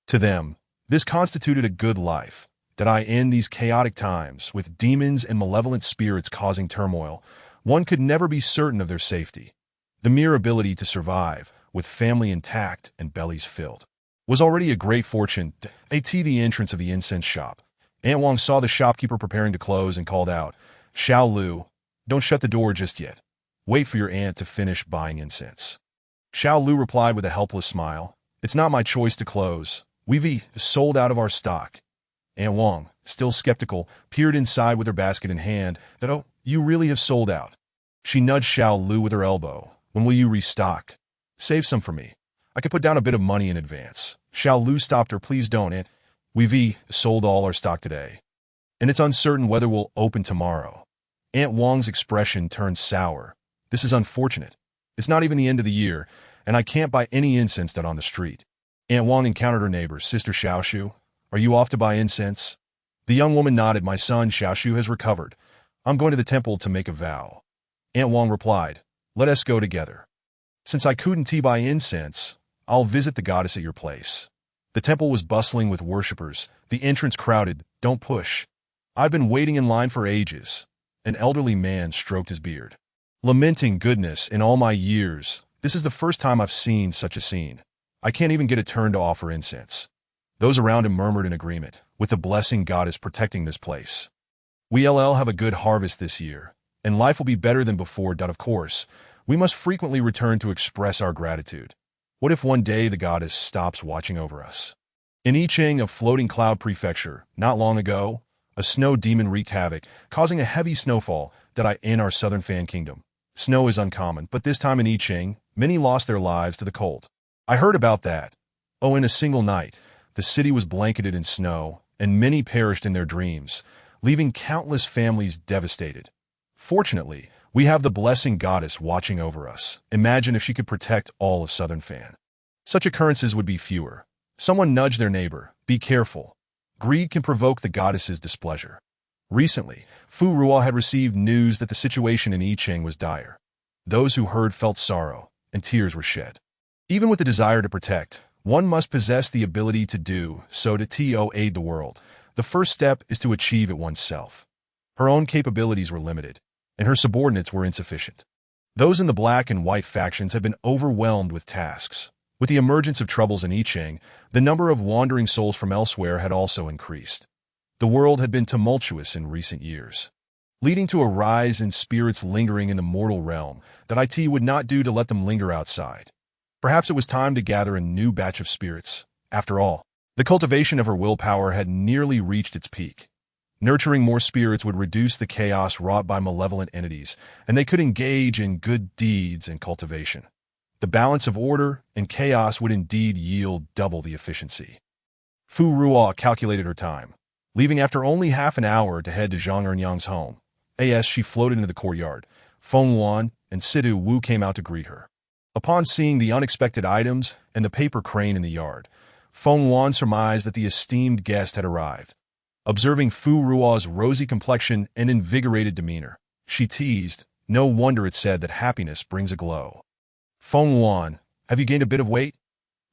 To them, this constituted a good life. Did I end these chaotic times, with demons and malevolent spirits causing turmoil, one could never be certain of their safety. The mere ability to survive, with family intact and bellies filled, was already a great fortune. At the entrance of the incense shop, Aunt Wang saw the shopkeeper preparing to close and called out, "Xiao Lu, don't shut the door just yet. Wait for your aunt to finish buying incense." Xiao Lu replied with a helpless smile, "It's not my choice to close. We've sold out of our stock." Aunt Wang, still skeptical, peered inside with her basket in hand. "Oh, you really have sold out." She nudged Xiao Lu with her elbow. "When will you restock? Save some for me. I could put down a bit of money in advance." Xiao Lu stopped her. "Please don't, Aunt. We've sold all our stock today, and it's uncertain whether we'll open tomorrow." Aunt Wang's expression turned sour. "This is unfortunate. It's not even the end of the year, and I can't buy any incense out on the street." Aunt Wang encountered her neighbor, Sister Xiaoshu. "Are you off to buy incense?" The young woman nodded. "My son Xiaoshu has recovered. I'm going to the temple to make a vow." Aunt Wang replied, "Let us go together. Since I couldn't buy incense, I'll visit the goddess at your place." The temple was bustling with worshippers, the entrance crowded. "Don't push. I've been waiting in line for ages." An elderly man stroked his beard, lamenting, "Goodness, in all my years, this is the first time I've seen such a scene. I can't even get a turn to offer incense." Those around him murmured in agreement, with the blessing goddess protecting this place. "We'll have a good harvest this year, and life will be better than before. Of course, we must frequently return to express our gratitude. What if one day the goddess stops watching over us?" In Yicheng, a floating cloud prefecture, not long ago, a snow demon wreaked havoc, causing a heavy snowfall in our southern Fan Kingdom. Snow is uncommon, but this time in Yicheng, many lost their lives to the cold. I heard about that. Oh, in a single night, the city was blanketed in snow, and many perished in their dreams, leaving countless families devastated. Fortunately, we have the blessing goddess watching over us. Imagine if she could protect all of Southern Fan. Such occurrences would be fewer. Someone nudged their neighbor. "Be careful. Greed can provoke the goddess's displeasure." Recently, Fu Ruo had received news that the situation in Yicheng was dire. Those who heard felt sorrow, and tears were shed. Even with the desire to protect, one must possess the ability to do so to aid the world. The first step is to achieve it oneself. Her own capabilities were limited, and her subordinates were insufficient. Those in the black and white factions had been overwhelmed with tasks. With the emergence of troubles in Yicheng, the number of wandering souls from elsewhere had also increased. The world had been tumultuous in recent years, leading to a rise in spirits lingering in the mortal realm that it would not do to let them linger outside. Perhaps it was time to gather a new batch of spirits. After all, the cultivation of her willpower had nearly reached its peak. Nurturing more spirits would reduce the chaos wrought by malevolent entities, and they could engage in good deeds and cultivation. The balance of order and chaos would indeed yield double the efficiency. Fu Ruo calculated her time, leaving after only half an hour to head to Zhang Ernyang's home. As she floated into the courtyard, Feng Yuan and Sidu Wu came out to greet her. Upon seeing the unexpected items and the paper crane in the yard, Feng Yuan surmised that the esteemed guest had arrived. Observing Fu Ruo's rosy complexion and invigorated demeanor, she teased, "No wonder it's said that happiness brings a glow." "Feng Yuan, have you gained a bit of weight?"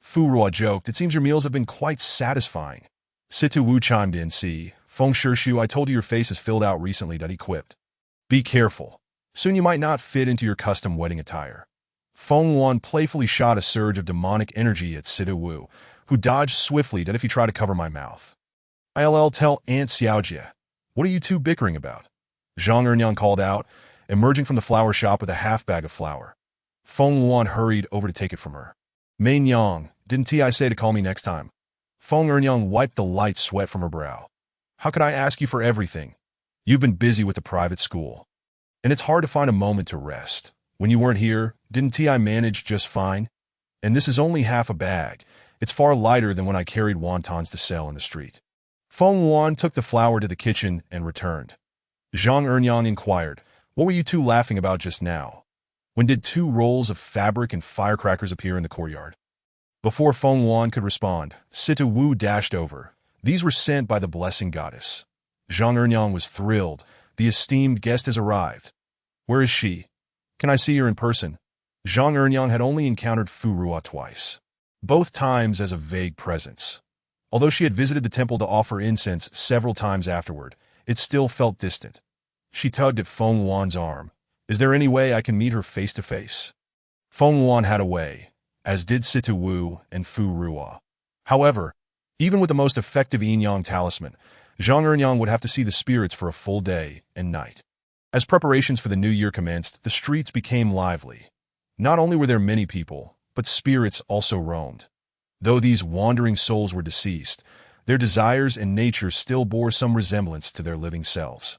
Fu Ruo joked, "It seems your meals have been quite satisfying." Situ Wu chimed in, "See, Feng Shishu, I told you your face has filled out recently," he quipped. "Be careful. Soon you might not fit into your custom wedding attire." Feng Yuan playfully shot a surge of demonic energy at Situ Wu, who dodged swiftly if he tried to cover my mouth. "I'll tell Aunt Xiaojie. What are you two bickering about?" Zhang Ernyang called out, emerging from the flower shop with a half bag of flour. Feng Luan hurried over to take it from her. Main Yang, didn't I say to call me next time? Feng Ernyang wiped the light sweat from her brow. How could I ask you for everything? You've been busy with the private school. And it's hard to find a moment to rest. When you weren't here, didn't I manage just fine? And this is only half a bag. It's far lighter than when I carried wontons to sell in the street. Feng Luan took the flour to the kitchen and returned. Zhang Ernyang inquired, what were you two laughing about just now? When did 2 rolls of fabric and firecrackers appear in the courtyard? Before Feng Luan could respond, Sita Wu dashed over. These were sent by the blessing goddess. Zhang Ernyang was thrilled. The esteemed guest has arrived. Where is she? Can I see her in person? Zhang Ernyang had only encountered Fu Ruo twice, both times as a vague presence. Although she had visited the temple to offer incense several times afterward, it still felt distant. She tugged at Feng Luan's arm. Is there any way I can meet her face to face? Feng Luan had a way, as did Sita Wu and Fu Ruo. However, even with the most effective yin-yang talisman, Zhang Ernyang would have to see the spirits for a full day and night. As preparations for the new year commenced, the streets became lively. Not only were there many people, but spirits also roamed. Though these wandering souls were deceased, their desires and nature still bore some resemblance to their living selves.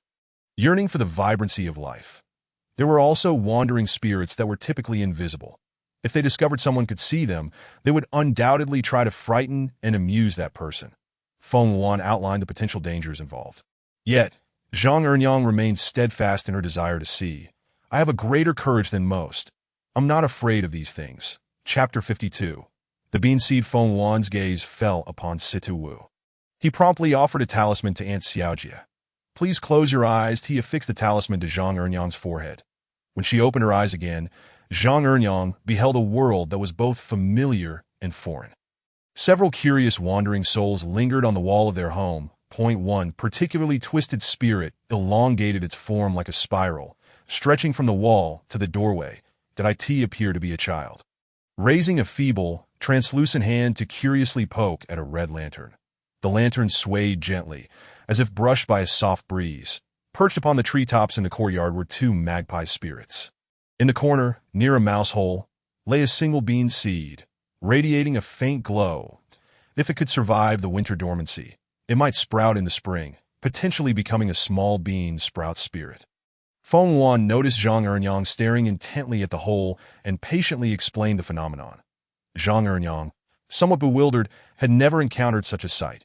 Yearning for the vibrancy of life. There were also wandering spirits that were typically invisible. If they discovered someone could see them, they would undoubtedly try to frighten and amuse that person. Feng Luan outlined the potential dangers involved. Yet, Zhang Ernyang remained steadfast in her desire to see. I have a greater courage than most. I'm not afraid of these things. Chapter 52. The bean seed. Feng Luan's gaze fell upon Sita Wu. He promptly offered a talisman to Aunt Xiaojia. Please close your eyes. He affixed the talisman to Zhang Ernyang's forehead. When she opened her eyes again, Zhang Ernyang beheld a world that was both familiar and foreign. Several curious wandering souls lingered on the wall of their home. One particularly twisted spirit elongated its form like a spiral, stretching from the wall to the doorway. Did it appear to be a child? Raising a feeble, translucent hand to curiously poke at a red lantern. The lantern swayed gently, as if brushed by a soft breeze. Perched upon the treetops in the courtyard were 2 magpie spirits. In the corner, near a mouse hole, lay a single bean seed, radiating a faint glow. If it could survive the winter dormancy, it might sprout in the spring, potentially becoming a small bean sprout spirit. Feng Luan noticed Zhang Ernyang staring intently at the hole and patiently explained the phenomenon. Zhang Ernyang, somewhat bewildered, had never encountered such a sight.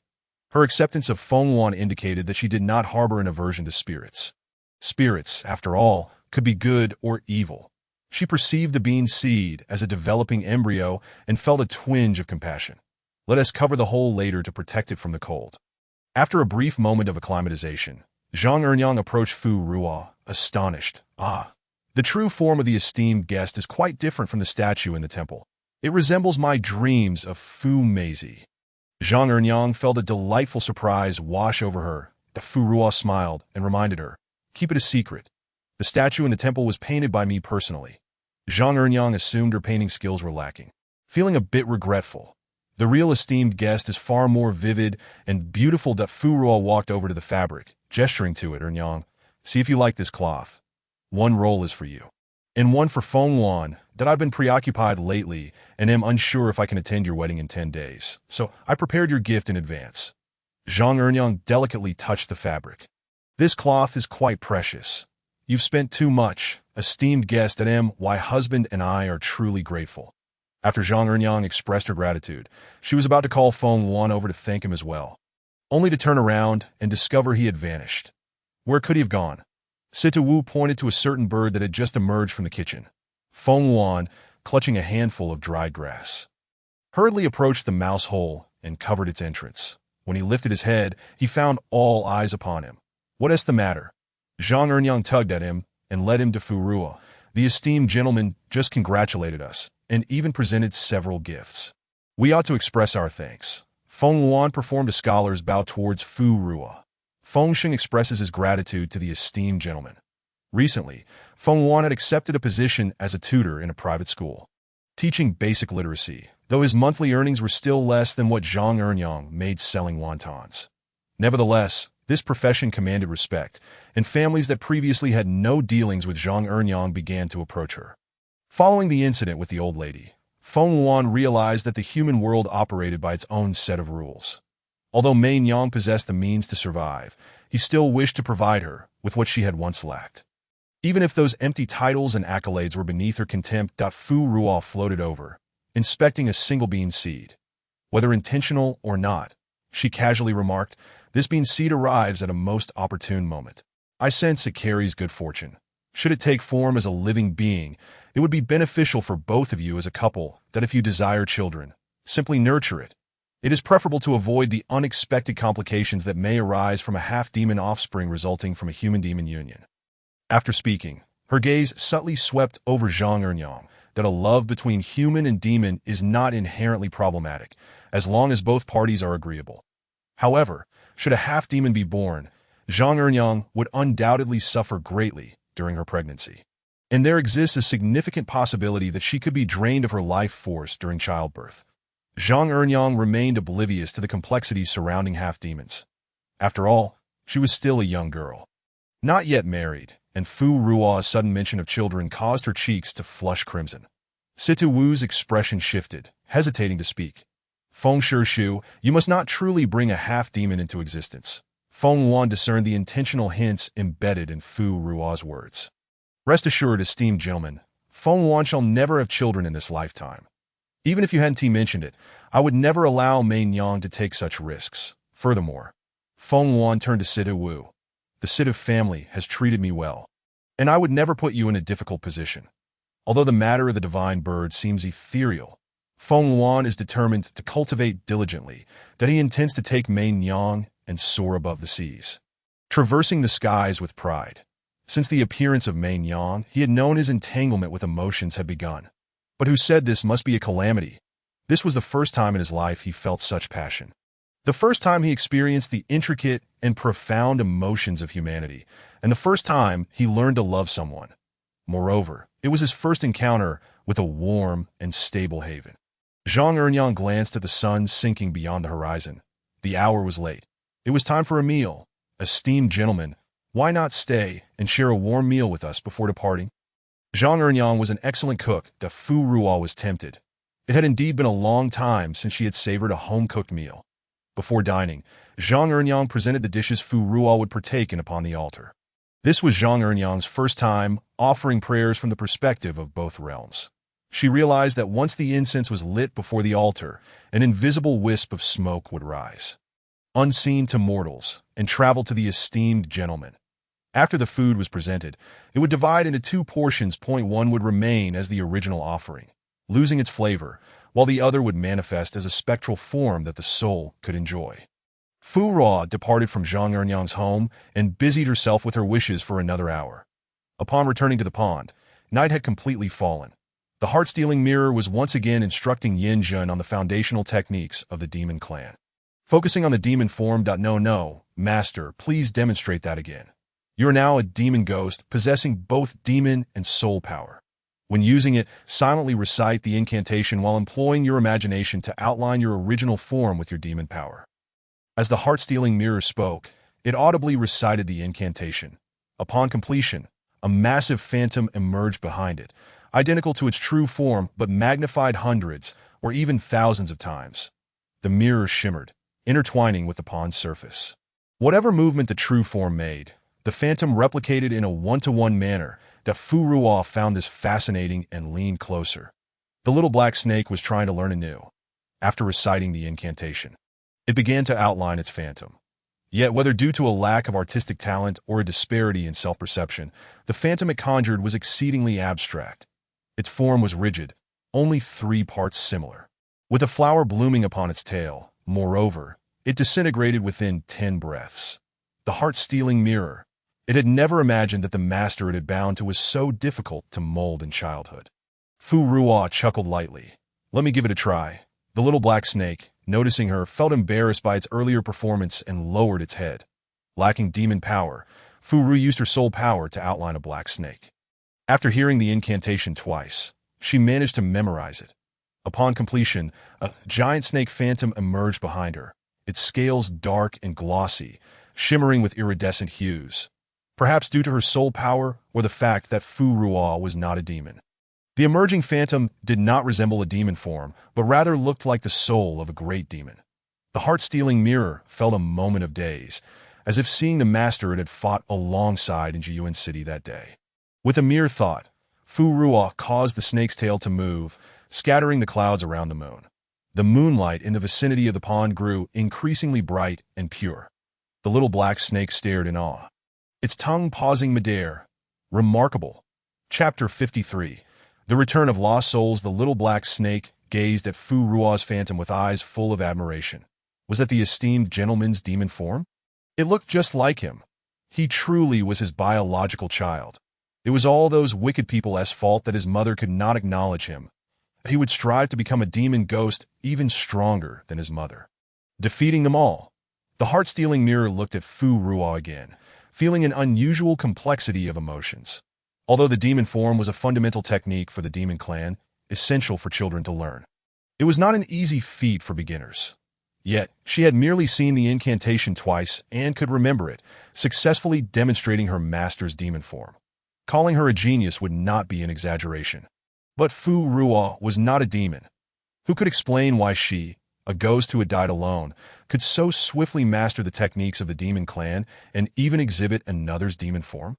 Her acceptance of Feng Luan indicated that she did not harbor an aversion to spirits. Spirits, after all, could be good or evil. She perceived the bean seed as a developing embryo and felt a twinge of compassion. Let us cover the hole later to protect it from the cold. After a brief moment of acclimatization, Zhang Ernyang approached Fu Ruo, astonished. The true form of the esteemed guest is quite different from the statue in the temple. It resembles my dreams of Fu Meizi. Zhang Ernyang felt a delightful surprise wash over her. Fu Ruo smiled and reminded her, keep it a secret. The statue in the temple was painted by me personally. Zhang Ernyang assumed her painting skills were lacking. Feeling a bit regretful, the real esteemed guest is far more vivid and beautiful. Fu Ruo walked over to the fabric, gesturing to it. Ernyang, see if you like this cloth. 1 roll is for you. And 1 for Feng Luan. That I've been preoccupied lately and am unsure if I can attend your wedding in 10 days. So I prepared your gift in advance. Zhang Ernyang delicately touched the fabric. This cloth is quite precious. You've spent too much, esteemed guest. My husband and I are truly grateful. After Zhang Ernyang expressed her gratitude, she was about to call Feng Luan over to thank him as well, only to turn around and discover he had vanished. Where could he have gone? Sita Wu pointed to a certain bird that had just emerged from the kitchen. Feng Luan, clutching a handful of dried grass, hurriedly approached the mouse hole and covered its entrance. When he lifted his head, he found all eyes upon him. What is the matter? Zhang Ernyang tugged at him and led him to Fu Ruo. The esteemed gentleman just congratulated us and even presented several gifts. We ought to express our thanks. Feng Luan performed a scholar's bow towards Fu Ruo. Feng Sheng expresses his gratitude to the esteemed gentleman. Recently, Feng Luan had accepted a position as a tutor in a private school, teaching basic literacy, though his monthly earnings were still less than what Zhang Ernyang made selling wontons. Nevertheless, This profession commanded respect, and families that previously had no dealings with Zhang Ernyang began to approach her. Following the incident with the old lady, Feng Wuan realized that the human world operated by its own set of rules. Although Mei Nyang possessed the means to survive, he still wished to provide her with what she had once lacked. Even if those empty titles and accolades were beneath her contempt, Fu Ruo floated over, inspecting a single bean seed. Whether intentional or not, she casually remarked, "This bean seed arrives at a most opportune moment. I sense it carries good fortune. Should it take form as a living being, it would be beneficial for both of you as a couple that if you desire children, simply nurture it. It is preferable to avoid the unexpected complications that may arise from a half-demon offspring resulting from a human-demon union." After speaking, her gaze subtly swept over Zhang Ernyang, that a love between human and demon is not inherently problematic, as long as both parties are agreeable. However, should a half-demon be born, Zhang Ernyang would undoubtedly suffer greatly during her pregnancy. And there exists a significant possibility that she could be drained of her life force during childbirth. Zhang Ernyang remained oblivious to the complexities surrounding half-demons. After all, she was still a young girl, not yet married, and Fu Ruo's sudden mention of children caused her cheeks to flush crimson. Situ Wu's expression shifted, hesitating to speak. "Feng Shishu, you must not truly bring a half-demon into existence." Feng Wan discerned the intentional hints embedded in Fu Ruo's words. "Rest assured, esteemed gentlemen, Feng Wan shall never have children in this lifetime. Even if you hadn't mentioned it, I would never allow Mei Nyang to take such risks. Furthermore," Feng Wan turned to Situ Wu, "the Situ family has treated me well, and I would never put you in a difficult position. Although the matter of the divine bird seems ethereal, Feng Wan is determined to cultivate diligently that he intends to take Mei Nyang and soar above the seas, traversing the skies with pride. Since the appearance of Mei Nyang, he had known his entanglement with emotions had begun. But who said this must be a calamity? This was the first time in his life he felt such passion. The first time he experienced the intricate and profound emotions of humanity, and the first time he learned to love someone. Moreover, it was his first encounter with a warm and stable haven. Zhang Ernyang glanced at the sun sinking beyond the horizon. The hour was late. It was time for a meal. "Esteemed gentlemen, why not stay and share a warm meal with us before departing?" Zhang Ernyang was an excellent cook that Fu Ruo was tempted. It had indeed been a long time since she had savored a home-cooked meal. Before dining, Zhang Ernyang presented the dishes Fu Ruo would partake in upon the altar. This was Zhang Ernyang's first time offering prayers from the perspective of both realms. She realized that once the incense was lit before the altar, an invisible wisp of smoke would rise, unseen to mortals, and travel to the esteemed gentleman. After the food was presented, it would divide into two portions. One would remain as the original offering, losing its flavor, while the other would manifest as a spectral form that the soul could enjoy. Fu Ruo departed from Zhang Ernyang's home and busied herself with her wishes for another hour. Upon returning to the pond, night had completely fallen. The heart-stealing mirror was once again instructing Yin Jun on the foundational techniques of the demon clan. Focusing on the demon form. No, Master, please demonstrate that again. You are now a demon ghost, possessing both demon and soul power. When using it, silently recite the incantation while employing your imagination to outline your original form with your demon power. As the heart-stealing mirror spoke, it audibly recited the incantation. Upon completion, a massive phantom emerged behind it, identical to its true form but magnified hundreds or even thousands of times. The mirror shimmered, intertwining with the pond's surface. Whatever movement the true form made, the phantom replicated in a one-to-one manner that Fu Ruo found this fascinating and leaned closer. The little black snake was trying to learn anew. After reciting the incantation, it began to outline its phantom. Yet, whether due to a lack of artistic talent or a disparity in self-perception, the phantom it conjured was exceedingly abstract. Its form was rigid, only 3 parts similar, with a flower blooming upon its tail. Moreover, it disintegrated within 10 breaths. The heart-stealing mirror. It had never imagined that the master it had bound to was so difficult to mold in childhood. Fu Ruo chuckled lightly. "Let me give it a try." The little black snake, noticing her, felt embarrassed by its earlier performance and lowered its head. Lacking demon power, Fu Ru used her soul power to outline a black snake. After hearing the incantation twice, she managed to memorize it. Upon completion, a giant snake phantom emerged behind her, its scales dark and glossy, shimmering with iridescent hues, perhaps due to her soul power or the fact that Fu Ruo was not a demon. The emerging phantom did not resemble a demon form, but rather looked like the soul of a great demon. The heart-stealing mirror felt a moment of daze, as if seeing the master it had fought alongside in Jiyuan City that day. With a mere thought, Fu Ruo caused the snake's tail to move, scattering the clouds around the moon. The moonlight in the vicinity of the pond grew increasingly bright and pure. The little black snake stared in awe, its tongue pausing midair. Remarkable. Chapter 53. The Return of Lost Souls. The little black snake gazed at Fu Ruo's phantom with eyes full of admiration. Was that the esteemed gentleman's demon form? It looked just like him. He truly was his biological child. It was all those wicked people's fault that his mother could not acknowledge him. He would strive to become a demon ghost even stronger than his mother, defeating them all. The heart-stealing mirror looked at Fu Ruo again, feeling an unusual complexity of emotions. Although the demon form was a fundamental technique for the demon clan, essential for children to learn, it was not an easy feat for beginners. Yet, she had merely seen the incantation twice and could remember it, successfully demonstrating her master's demon form. Calling her a genius would not be an exaggeration. But Fu Ruo was not a demon. Who could explain why she, a ghost who had died alone, could so swiftly master the techniques of the demon clan and even exhibit another's demon form?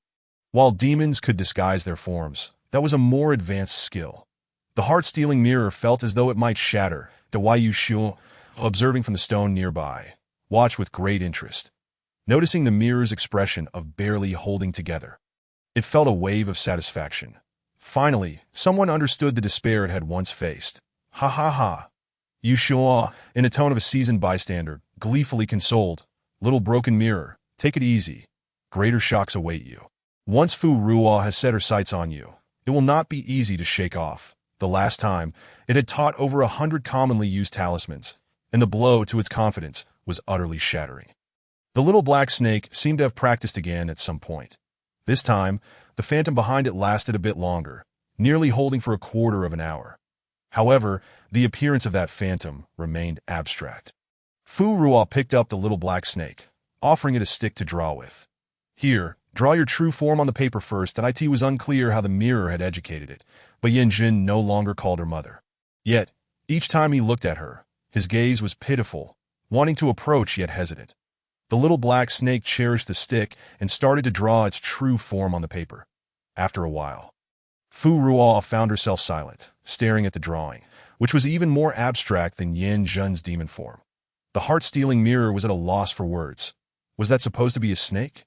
While demons could disguise their forms, that was a more advanced skill. The heart-stealing mirror felt as though it might shatter. The Yu Shu, observing from the stone nearby, watched with great interest, noticing the mirror's expression of barely holding together. It felt a wave of satisfaction. Finally, someone understood the despair it had once faced. Ha ha ha. Yu Shu, in a tone of a seasoned bystander, gleefully consoled. Little broken mirror, take it easy. Greater shocks await you. Once Fu Ruo has set her sights on you, it will not be easy to shake off. The last time, it had taught over 100 commonly used talismans, and the blow to its confidence was utterly shattering. The little black snake seemed to have practiced again at some point. This time, the phantom behind it lasted a bit longer, nearly holding for a quarter of an hour. However, the appearance of that phantom remained abstract. Fu Ruo picked up the little black snake, offering it a stick to draw with. Here, draw your true form on the paper first. And it was unclear how the mirror had educated it, but Yanjin no longer called her mother. Yet, each time he looked at her, his gaze was pitiful, wanting to approach yet hesitant. The little black snake cherished the stick and started to draw its true form on the paper. After a while, Fu Ruo found herself silent, staring at the drawing, which was even more abstract than Yan Zhen's demon form. The heart-stealing mirror was at a loss for words. Was that supposed to be a snake?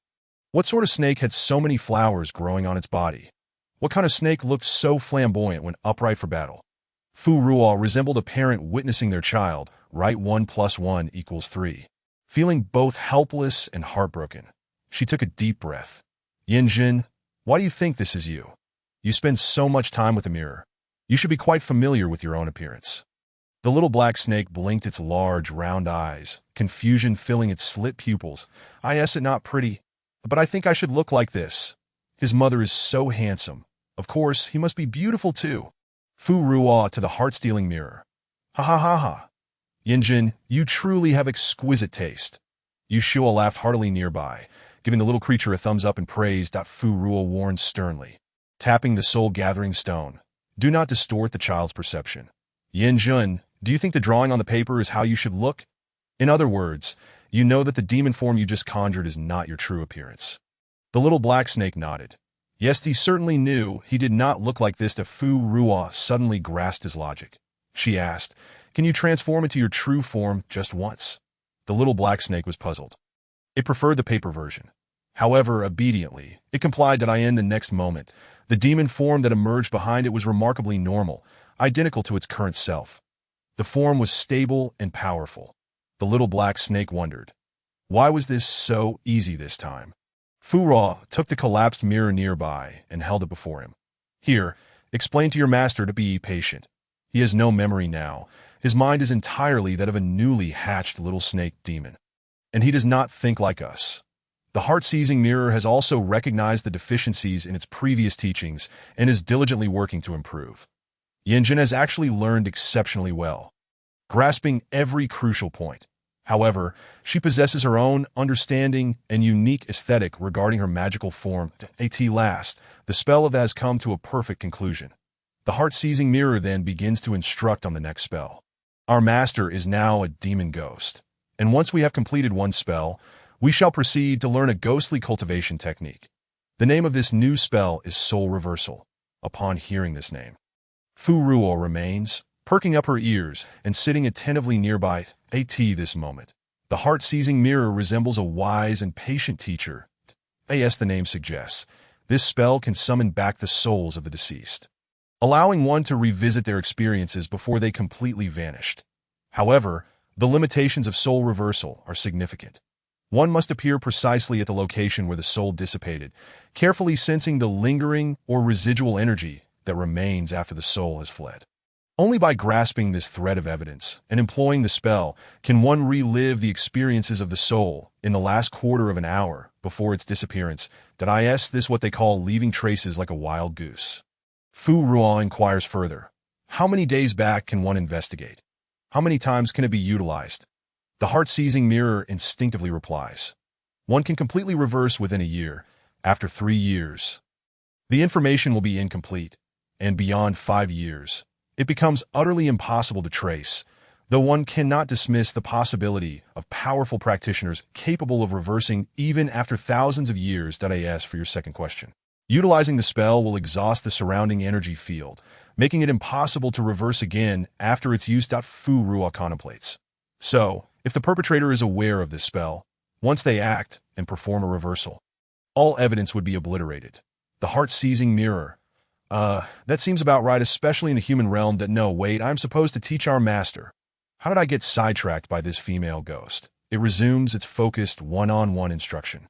What sort of snake had so many flowers growing on its body? What kind of snake looked so flamboyant when upright for battle? Fu Ruo resembled a parent witnessing their child, right 1 + 1 = 3. Feeling both helpless and heartbroken, she took a deep breath. Yanjin, why do you think this is you? You spend so much time with the mirror. You should be quite familiar with your own appearance. The little black snake blinked its large, round eyes, confusion filling its slit pupils. I guess it not pretty, but I think I should look like this. His mother is so handsome. Of course, he must be beautiful too. Fu Ruo to the heart-stealing mirror. Ha ha ha ha. Yanjin, you truly have exquisite taste. Yu Shua laughed heartily nearby, giving the little creature a thumbs up and praise. Fu Ruo warned sternly, tapping the soul-gathering stone. Do not distort the child's perception. Yanjin, do you think the drawing on the paper is how you should look? In other words, you know that the demon form you just conjured is not your true appearance. The little black snake nodded. Yes, he certainly knew he did not look like this. Fu Ruo suddenly grasped his logic. She asked, can you transform into your true form just once? The little black snake was puzzled. It preferred the paper version. However, obediently, it complied. In the next moment, the demon form that emerged behind it was remarkably normal, identical to its current self. The form was stable and powerful. The little black snake wondered, why was this so easy this time? Fu Ruo took the collapsed mirror nearby and held it before him. Here, explain to your master to be patient. He has no memory now. His mind is entirely that of a newly hatched little snake demon. And he does not think like us. The heart-seizing mirror has also recognized the deficiencies in its previous teachings and is diligently working to improve. Yanjin has actually learned exceptionally well, grasping every crucial point. However, she possesses her own understanding and unique aesthetic regarding her magical form. At last, the spell of has come to a perfect conclusion. The heart-seizing mirror then begins to instruct on the next spell. Our master is now a demon ghost, and once we have completed one spell, we shall proceed to learn a ghostly cultivation technique. The name of this new spell is Soul Reversal. Upon hearing this name, Fu Ruo remains, perking up her ears and sitting attentively nearby. At this moment, the heart-seizing mirror resembles a wise and patient teacher. As the name suggests, this spell can summon back the souls of the deceased, allowing one to revisit their experiences before they completely vanished. However, the limitations of soul reversal are significant. One must appear precisely at the location where the soul dissipated, carefully sensing the lingering or residual energy that remains after the soul has fled. Only by grasping this thread of evidence and employing the spell can one relive the experiences of the soul in the last quarter of an hour before its disappearance. This what they call leaving traces like a wild goose. Fu Ruo inquires further. How many days back can one investigate? How many times can it be utilized? The heart-seizing mirror instinctively replies. One can completely reverse within a year. After 3 years, the information will be incomplete, and beyond 5 years, it becomes utterly impossible to trace, though one cannot dismiss the possibility of powerful practitioners capable of reversing even after thousands of years. As for your second question, utilizing the spell will exhaust the surrounding energy field, making it impossible to reverse again after its use. Fu Ruo contemplates. So, if the perpetrator is aware of this spell, once they act and perform a reversal, all evidence would be obliterated. The heart-seizing mirror. That seems about right, especially in the human realm. No, wait, I'm supposed to teach our master. How did I get sidetracked by this female ghost? It resumes its focused one-on-one instruction.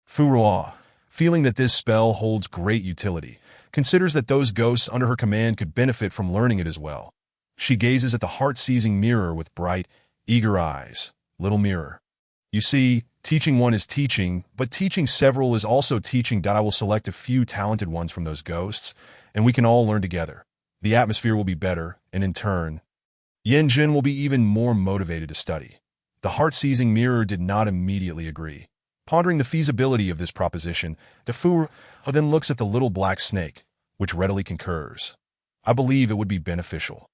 Fu Ruo, feeling that this spell holds great utility, considers that those ghosts under her command could benefit from learning it as well. She gazes at the heart-seizing mirror with bright, eager eyes. Little mirror. You see, teaching one is teaching, but teaching several is also teaching. I will select a few talented ones from those ghosts, and we can all learn together. The atmosphere will be better, and in turn, Yanjin will be even more motivated to study. The heart-seizing mirror did not immediately agree. Pondering the feasibility of this proposition, the Fu then looks at the little black snake, which readily concurs. I believe it would be beneficial.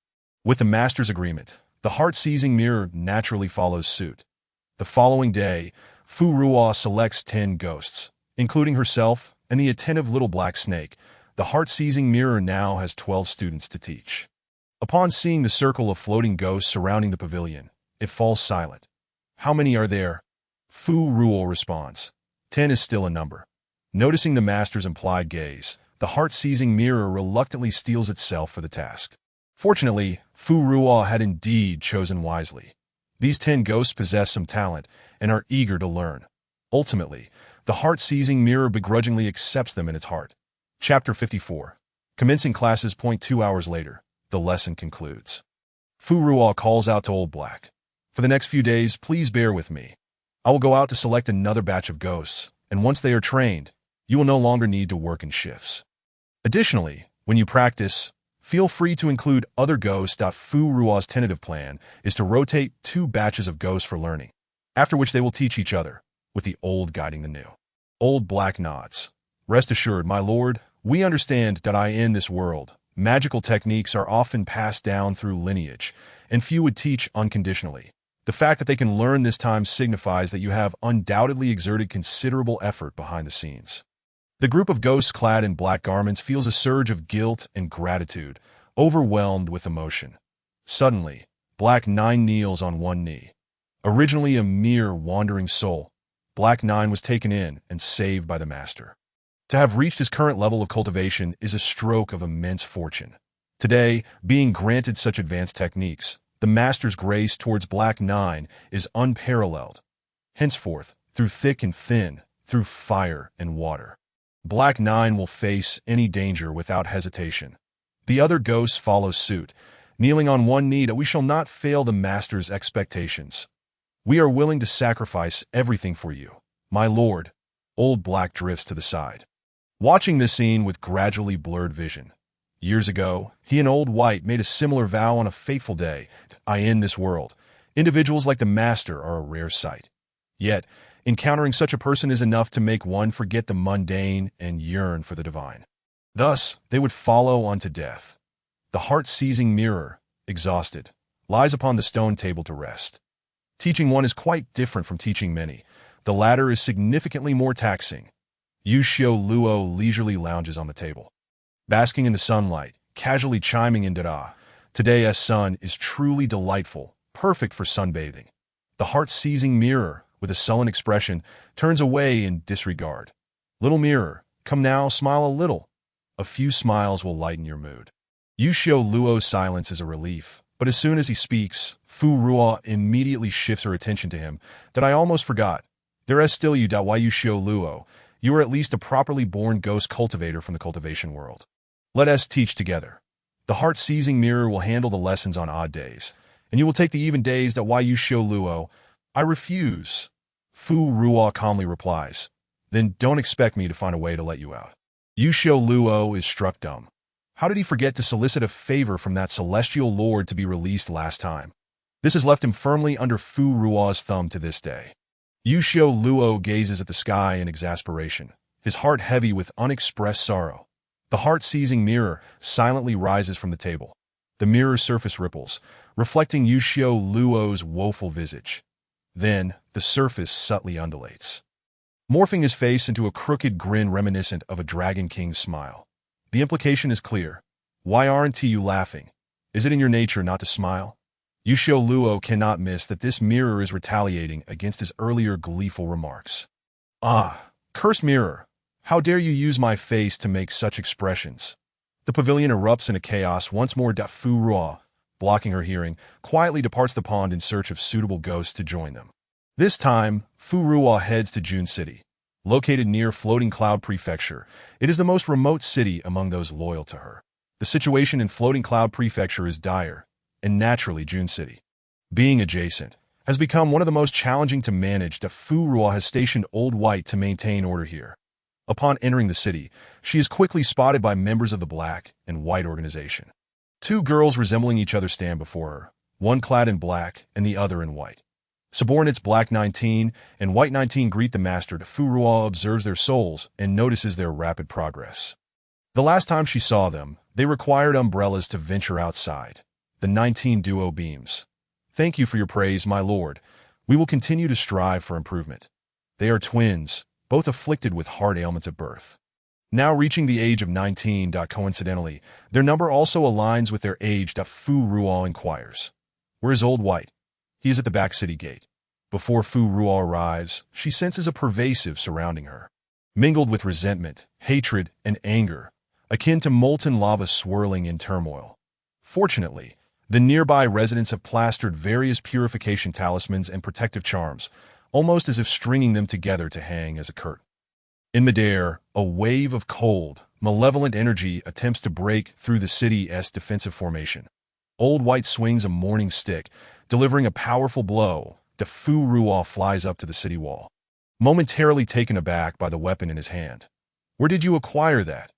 With the master's agreement, the heart-seizing mirror naturally follows suit. The following day, Fu Ruo selects 10 ghosts, including herself and the attentive little black snake. The heart-seizing mirror now has 12 students to teach. Upon seeing the circle of floating ghosts surrounding the pavilion, it falls silent. How many are there? Fu Ruo responds. 10 is still a number. Noticing the master's implied gaze, the heart-seizing mirror reluctantly steels itself for the task. Fortunately, Fu Ruo had indeed chosen wisely. These 10 ghosts possess some talent and are eager to learn. Ultimately, the heart-seizing mirror begrudgingly accepts them in its heart. Chapter 54. Commencing classes. 2 hours later, the lesson concludes. Fu Ruo calls out to Old Black. For the next few days, please bear with me. I will go out to select another batch of ghosts, and once they are trained, you will no longer need to work in shifts. Additionally, when you practice, feel free to include other ghosts. Fu Ruo's tentative plan is to rotate 2 batches of ghosts for learning, after which they will teach each other, with the old guiding the new. Old Black nods. Rest assured, my lord, we understand that in this world, magical techniques are often passed down through lineage, and few would teach unconditionally. The fact that they can learn this time signifies that you have undoubtedly exerted considerable effort behind the scenes. The group of ghosts clad in black garments feels a surge of guilt and gratitude, overwhelmed with emotion. Suddenly, Black 9 kneels on one knee. Originally a mere wandering soul, Black 9 was taken in and saved by the master. To have reached his current level of cultivation is a stroke of immense fortune. Today, being granted such advanced techniques, the master's grace towards Black 9 is unparalleled. Henceforth, through thick and thin, through fire and water, Black 9 will face any danger without hesitation. The other ghosts follow suit, kneeling on one knee. We shall not fail the master's expectations. We are willing to sacrifice everything for you, my lord. Old Black drifts to the side, watching this scene with gradually blurred vision. Years ago, he and Old White made a similar vow on a fateful day. In this world, Individuals like the Master are a rare sight. Yet, encountering such a person is enough to make one forget the mundane and yearn for the divine. Thus, they would follow unto death. The heart-seizing mirror, exhausted, lies upon the stone table to rest. Teaching one is quite different from teaching many. The latter is significantly more taxing. Yu Xiao Luo leisurely lounges on the table, basking in the sunlight, casually chiming in Dada. Today's sun is truly delightful, perfect for sunbathing. The heart-seizing mirror, with a sullen expression, turns away in disregard. Little mirror, come now, smile a little. A few smiles will lighten your mood. Yu Xiao Luo's silence is a relief, but as soon as he speaks, Fu Ruo immediately shifts her attention to him. That I almost forgot. There is still Yu Xiao Luo. You are at least a properly born ghost cultivator from the cultivation world. Let us teach together. The heart-seizing mirror will handle the lessons on odd days, and you will take the even days. Yu Xiao Luo. I refuse. Fu Ruo calmly replies. Then don't expect me to find a way to let you out. Yu Xiao Luo is struck dumb. How did he forget to solicit a favor from that celestial lord to be released last time? This has left him firmly under Fu Ruo's thumb to this day. Yu Xiao Luo gazes at the sky in exasperation, his heart heavy with unexpressed sorrow. The heart-seizing mirror silently rises from the table. The mirror's surface ripples, reflecting Yu Xiao Luo's woeful visage. Then, the surface subtly undulates, morphing his face into a crooked grin reminiscent of a Dragon King's smile. The implication is clear. Why aren't you laughing? Is it in your nature not to smile? Yu Xiao Luo cannot miss that this mirror is retaliating against his earlier gleeful remarks. Ah, cursed mirror! How dare you use my face to make such expressions? The pavilion erupts in a chaos once more. Fu Ruo, blocking her hearing, quietly departs the pond in search of suitable ghosts to join them. This time, Fu Ruo heads to Jun City. Located near Floating Cloud Prefecture, it is the most remote city among those loyal to her. The situation in Floating Cloud Prefecture is dire, and naturally Jun City, being adjacent, has become one of the most challenging to manage. Fu Ruo has stationed Old White to maintain order here. Upon entering the city, she is quickly spotted by members of the Black and White organization. Two girls resembling each other stand before her, one clad in black and the other in white. Subordinates Black 19 and White 19 greet the master. Fu Ruo observes their souls and notices their rapid progress. The last time she saw them, they required umbrellas to venture outside. The 19 duo beams. Thank you for your praise, my lord. We will continue to strive for improvement. They are twins, both afflicted with heart ailments at birth. Now reaching the age of 19. Coincidentally, their number also aligns with their age. Fu Ruo inquires. Where is Old White? He is at the back city gate. Before Fu Ruo arrives, she senses a pervasive surrounding her, mingled with resentment, hatred, and anger, akin to molten lava swirling in turmoil. Fortunately, the nearby residents have plastered various purification talismans and protective charms, almost as if stringing them together to hang as a curtain. In midair, a wave of cold, malevolent energy attempts to break through the city's defensive formation. Old White swings a morning stick, delivering a powerful blow. Fu Ruo flies up to the city wall, momentarily taken aback by the weapon in his hand. Where did you acquire that?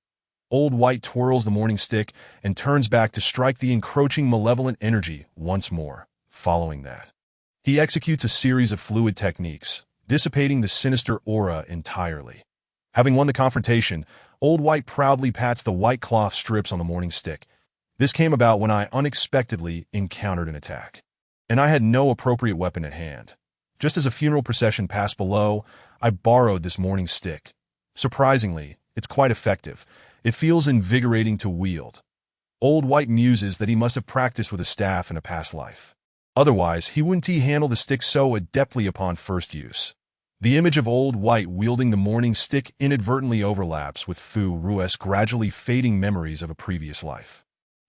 Old White twirls the morning stick and turns back to strike the encroaching malevolent energy once more. Following that, he executes a series of fluid techniques, dissipating the sinister aura entirely. Having won the confrontation, Old White proudly pats the white cloth strips on the morning stick. This came about when I unexpectedly encountered an attack, and I had no appropriate weapon at hand. Just as a funeral procession passed below, I borrowed this morning stick. Surprisingly, it's quite effective. It feels invigorating to wield. Old White muses that he must have practiced with a staff in a past life. Otherwise, he wouldn't handle the stick so adeptly upon first use. The image of Old White wielding the morning stick inadvertently overlaps with Fu Ruo's gradually fading memories of a previous life.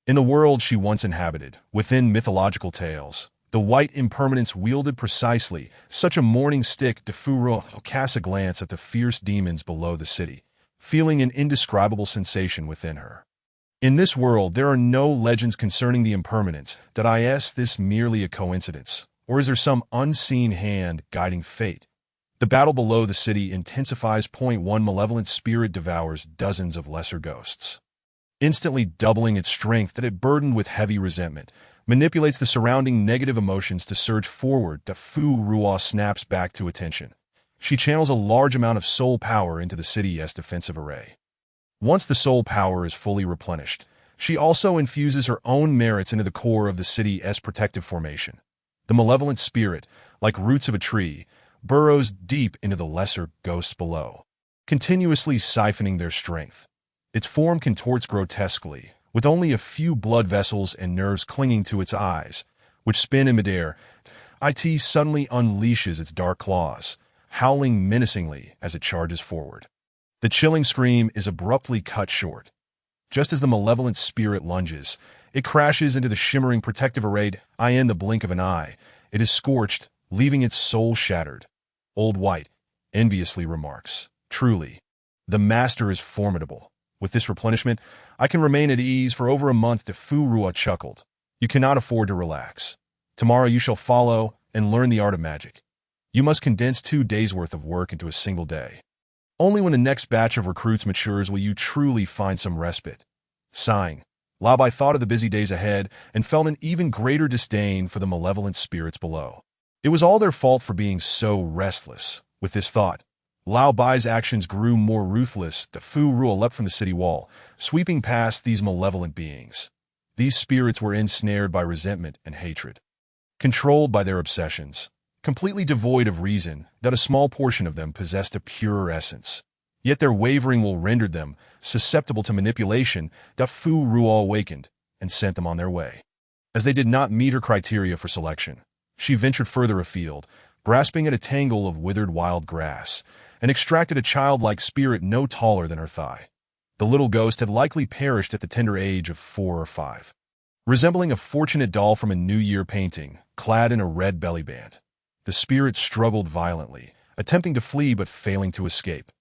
In the world she once inhabited, within mythological tales, the white impermanence wielded precisely such a morning stick. Fu Ruo casts a glance at the fierce demons below the city, feeling an indescribable sensation within her. In this world, there are no legends concerning the impermanence. Is this merely a coincidence, or is there some unseen hand guiding fate? The battle below the city intensifies. One malevolent spirit devours dozens of lesser ghosts, instantly doubling its strength. That it burdened with heavy resentment. manipulates the surrounding negative emotions to surge forward. The Fu Ruo snaps back to attention. She channels a large amount of soul power into the city's defensive array. Once the soul power is fully replenished, she also infuses her own merits into the core of the city's protective formation. The malevolent spirit, like roots of a tree, burrows deep into the lesser ghosts below, continuously siphoning their strength. Its form contorts grotesquely, with only a few blood vessels and nerves clinging to its eyes, which spin in midair. It suddenly unleashes its dark claws, howling menacingly as it charges forward. The chilling scream is abruptly cut short. Just as the malevolent spirit lunges, it crashes into the shimmering protective array. In the blink of an eye, it is scorched, leaving its soul shattered. Old White enviously remarks, "Truly, the master is formidable. With this replenishment, I can remain at ease for over a month." The Fu Ruo chuckled. "You cannot afford to relax. Tomorrow you shall follow and learn the art of magic. You must condense 2 days' worth of work into a single day. Only when the next batch of recruits matures will you truly find some respite." Sighing, Lao Bai thought of the busy days ahead and felt an even greater disdain for the malevolent spirits below. It was all their fault for being so restless. With this thought, Lao Bai's actions grew more ruthless. The Fu Ruo leapt from the city wall, sweeping past these malevolent beings. These spirits were ensnared by resentment and hatred, controlled by their obsessions, completely devoid of reason. That a small portion of them possessed a purer essence. Yet their wavering will rendered them susceptible to manipulation. The Fu Ruo awakened and sent them on their way. As they did not meet her criteria for selection, she ventured further afield, grasping at a tangle of withered wild grass, and extracted a childlike spirit no taller than her thigh. The little ghost had likely perished at the tender age of 4 or 5. Resembling a fortunate doll from a New Year painting, clad in a red belly band, the spirit struggled violently, attempting to flee but failing to escape.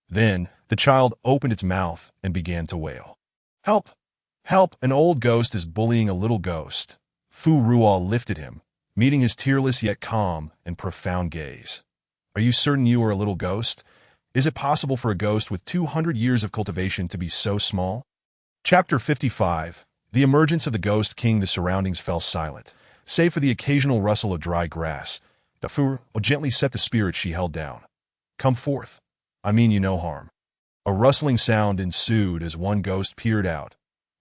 Then, the child opened its mouth and began to wail. "Help! Help! An old ghost is bullying a little ghost." Fu Ruo lifted him, meeting his tearless yet calm and profound gaze. "Are you certain you are a little ghost? Is it possible for a ghost with 200 years of cultivation to be so small?" Chapter 55. The emergence of the Ghost King. The surroundings fell silent, save for the occasional rustle of dry grass. The Fu Ruo gently set the spirit she held down. "Come forth. I mean you no harm." A rustling sound ensued as one ghost peered out,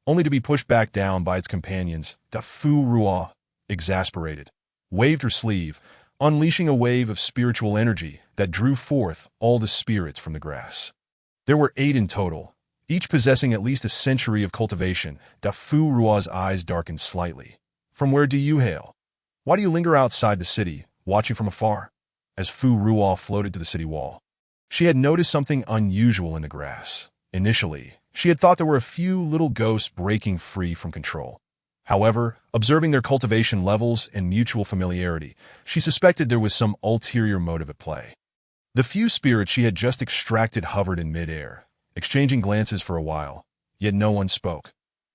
only to be pushed back down by its companions. The Fu Ruo, exasperated, waved her sleeve, unleashing a wave of spiritual energy that drew forth all the spirits from the grass. There were 8 in total, each possessing at least a century of cultivation. The Fu Ruo's eyes darkened slightly. "From where do you hail? Why do you linger outside the city, watching from afar?" As Fu Ruo floated to the city wall, she had noticed something unusual in the grass. Initially, she had thought there were a few little ghosts breaking free from control. However, observing their cultivation levels and mutual familiarity, she suspected there was some ulterior motive at play. The few spirits she had just extracted hovered in midair, exchanging glances for a while, yet no one spoke.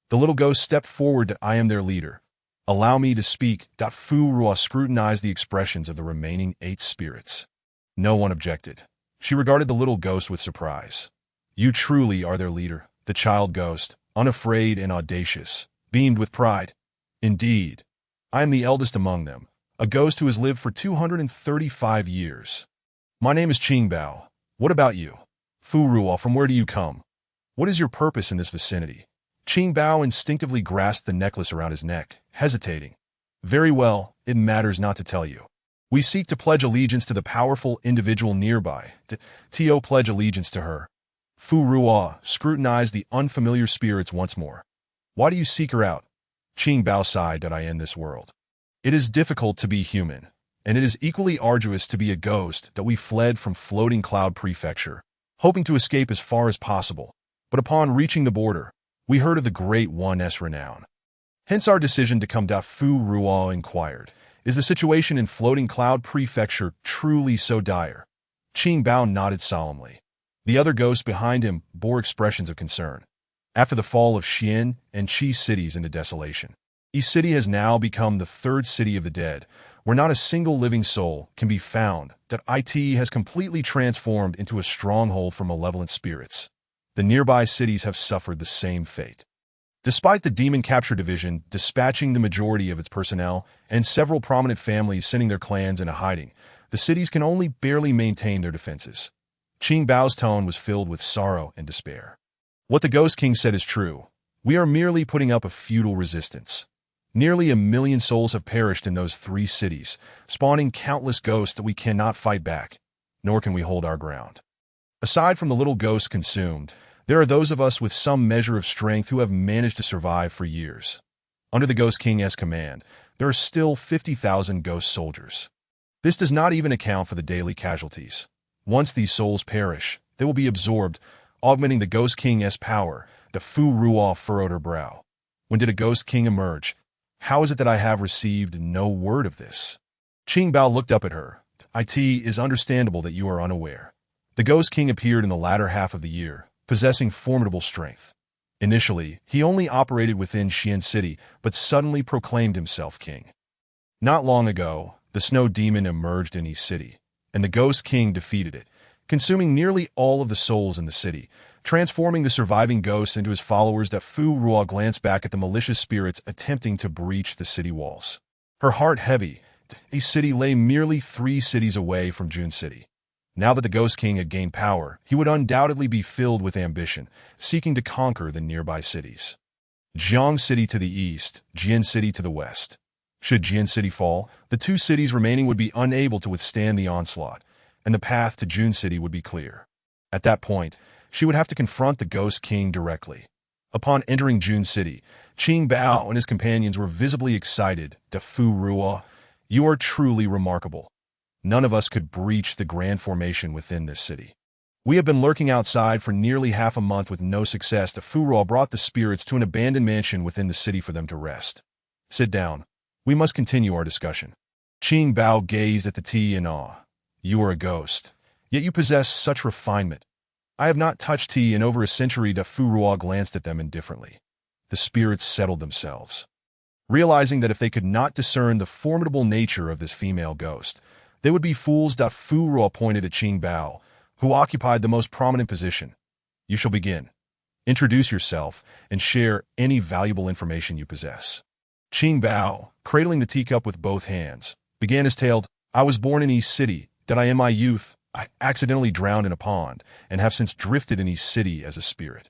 The little ghost stepped forward. "I am their leader. Allow me to speak." Fu Ruo scrutinized the expressions of the remaining 8 spirits. No one objected. She regarded the little ghost with surprise. "You truly are their leader." The child ghost, unafraid and audacious, beamed with pride. "Indeed. I am the eldest among them, a ghost who has lived for 235 years. My name is Qingbao. What about you? Fu Ruo, from where do you come? What is your purpose in this vicinity?" Qingbao instinctively grasped the necklace around his neck, hesitating. "Very well, it matters not to tell you. We seek to pledge allegiance to the powerful individual nearby. To pledge allegiance to her." Fu Ruo scrutinized the unfamiliar spirits once more. "Why do you seek her out?" Qingbao sighed. "I in this world. It is difficult to be human, and it is equally arduous to be a ghost. That we fled from Floating Cloud Prefecture, hoping to escape as far as possible, but upon reaching the border, we heard of the Great One's renown. Hence our decision to come." Fu Ruo inquired, "Is the situation in Floating Cloud Prefecture truly so dire?" Qingbao nodded solemnly. The other ghosts behind him bore expressions of concern. After the fall of Xian and Qi cities into desolation, Yi City has now become the 3rd city of the dead, where not a single living soul can be found. That it has completely transformed into a stronghold for malevolent spirits. The nearby cities have suffered the same fate. Despite the demon capture division dispatching the majority of its personnel and several prominent families sending their clans into hiding, the cities can only barely maintain their defenses. Qing Bao's tone was filled with sorrow and despair. What the Ghost King said is true. We are merely putting up a futile resistance. Nearly 1 million souls have perished in those 3 cities, spawning countless ghosts that we cannot fight back, nor can we hold our ground. Aside from the little ghosts consumed, there are those of us with some measure of strength who have managed to survive for years. Under the Ghost King's command, there are still 50,000 ghost soldiers. This does not even account for the daily casualties. Once these souls perish, they will be absorbed, augmenting the Ghost King's power. The Fu Ruo furrowed her brow. When did a Ghost King emerge? How is it that I have received no word of this? Qing Bao looked up at her. It is understandable that you are unaware. The Ghost King appeared in the latter half of the year, possessing formidable strength. Initially, he only operated within Xian City, but suddenly proclaimed himself king. Not long ago, the Snow Demon emerged in East City, and the Ghost King defeated it, consuming nearly all of the souls in the city, transforming the surviving ghosts into his followers. That Fu Ruo glanced back at the malicious spirits attempting to breach the city walls. Her heart heavy. East City lay merely 3 cities away from Jun City. Now that the Ghost King had gained power, he would undoubtedly be filled with ambition, seeking to conquer the nearby cities. Jiang City to the east, Jian City to the west. Should Jian City fall, the 2 cities remaining would be unable to withstand the onslaught, and the path to Jun City would be clear. At that point, she would have to confront the Ghost King directly. Upon entering Jun City, Qing Bao and his companions were visibly excited. The Fu Ruo, you are truly remarkable. None of us could breach the grand formation within this city. We have been lurking outside for nearly half a month with no success. The Fu Ruo brought the spirits to an abandoned mansion within the city for them to rest. Sit down. We must continue our discussion. Qing Bao gazed at the tea in awe. You are a ghost, yet you possess such refinement. I have not touched tea in over a century. The Fu Ruo glanced at them indifferently. The spirits settled themselves. Realizing that if they could not discern the formidable nature of this female ghost, they would be fools. Fu Ruo pointed at Qing Bao, who occupied the most prominent position. You shall begin. Introduce yourself and share any valuable information you possess. Qing Bao, cradling the teacup with both hands, began his tale. I was born in East City. That in my youth, I accidentally drowned in a pond and have since drifted in East City as a spirit.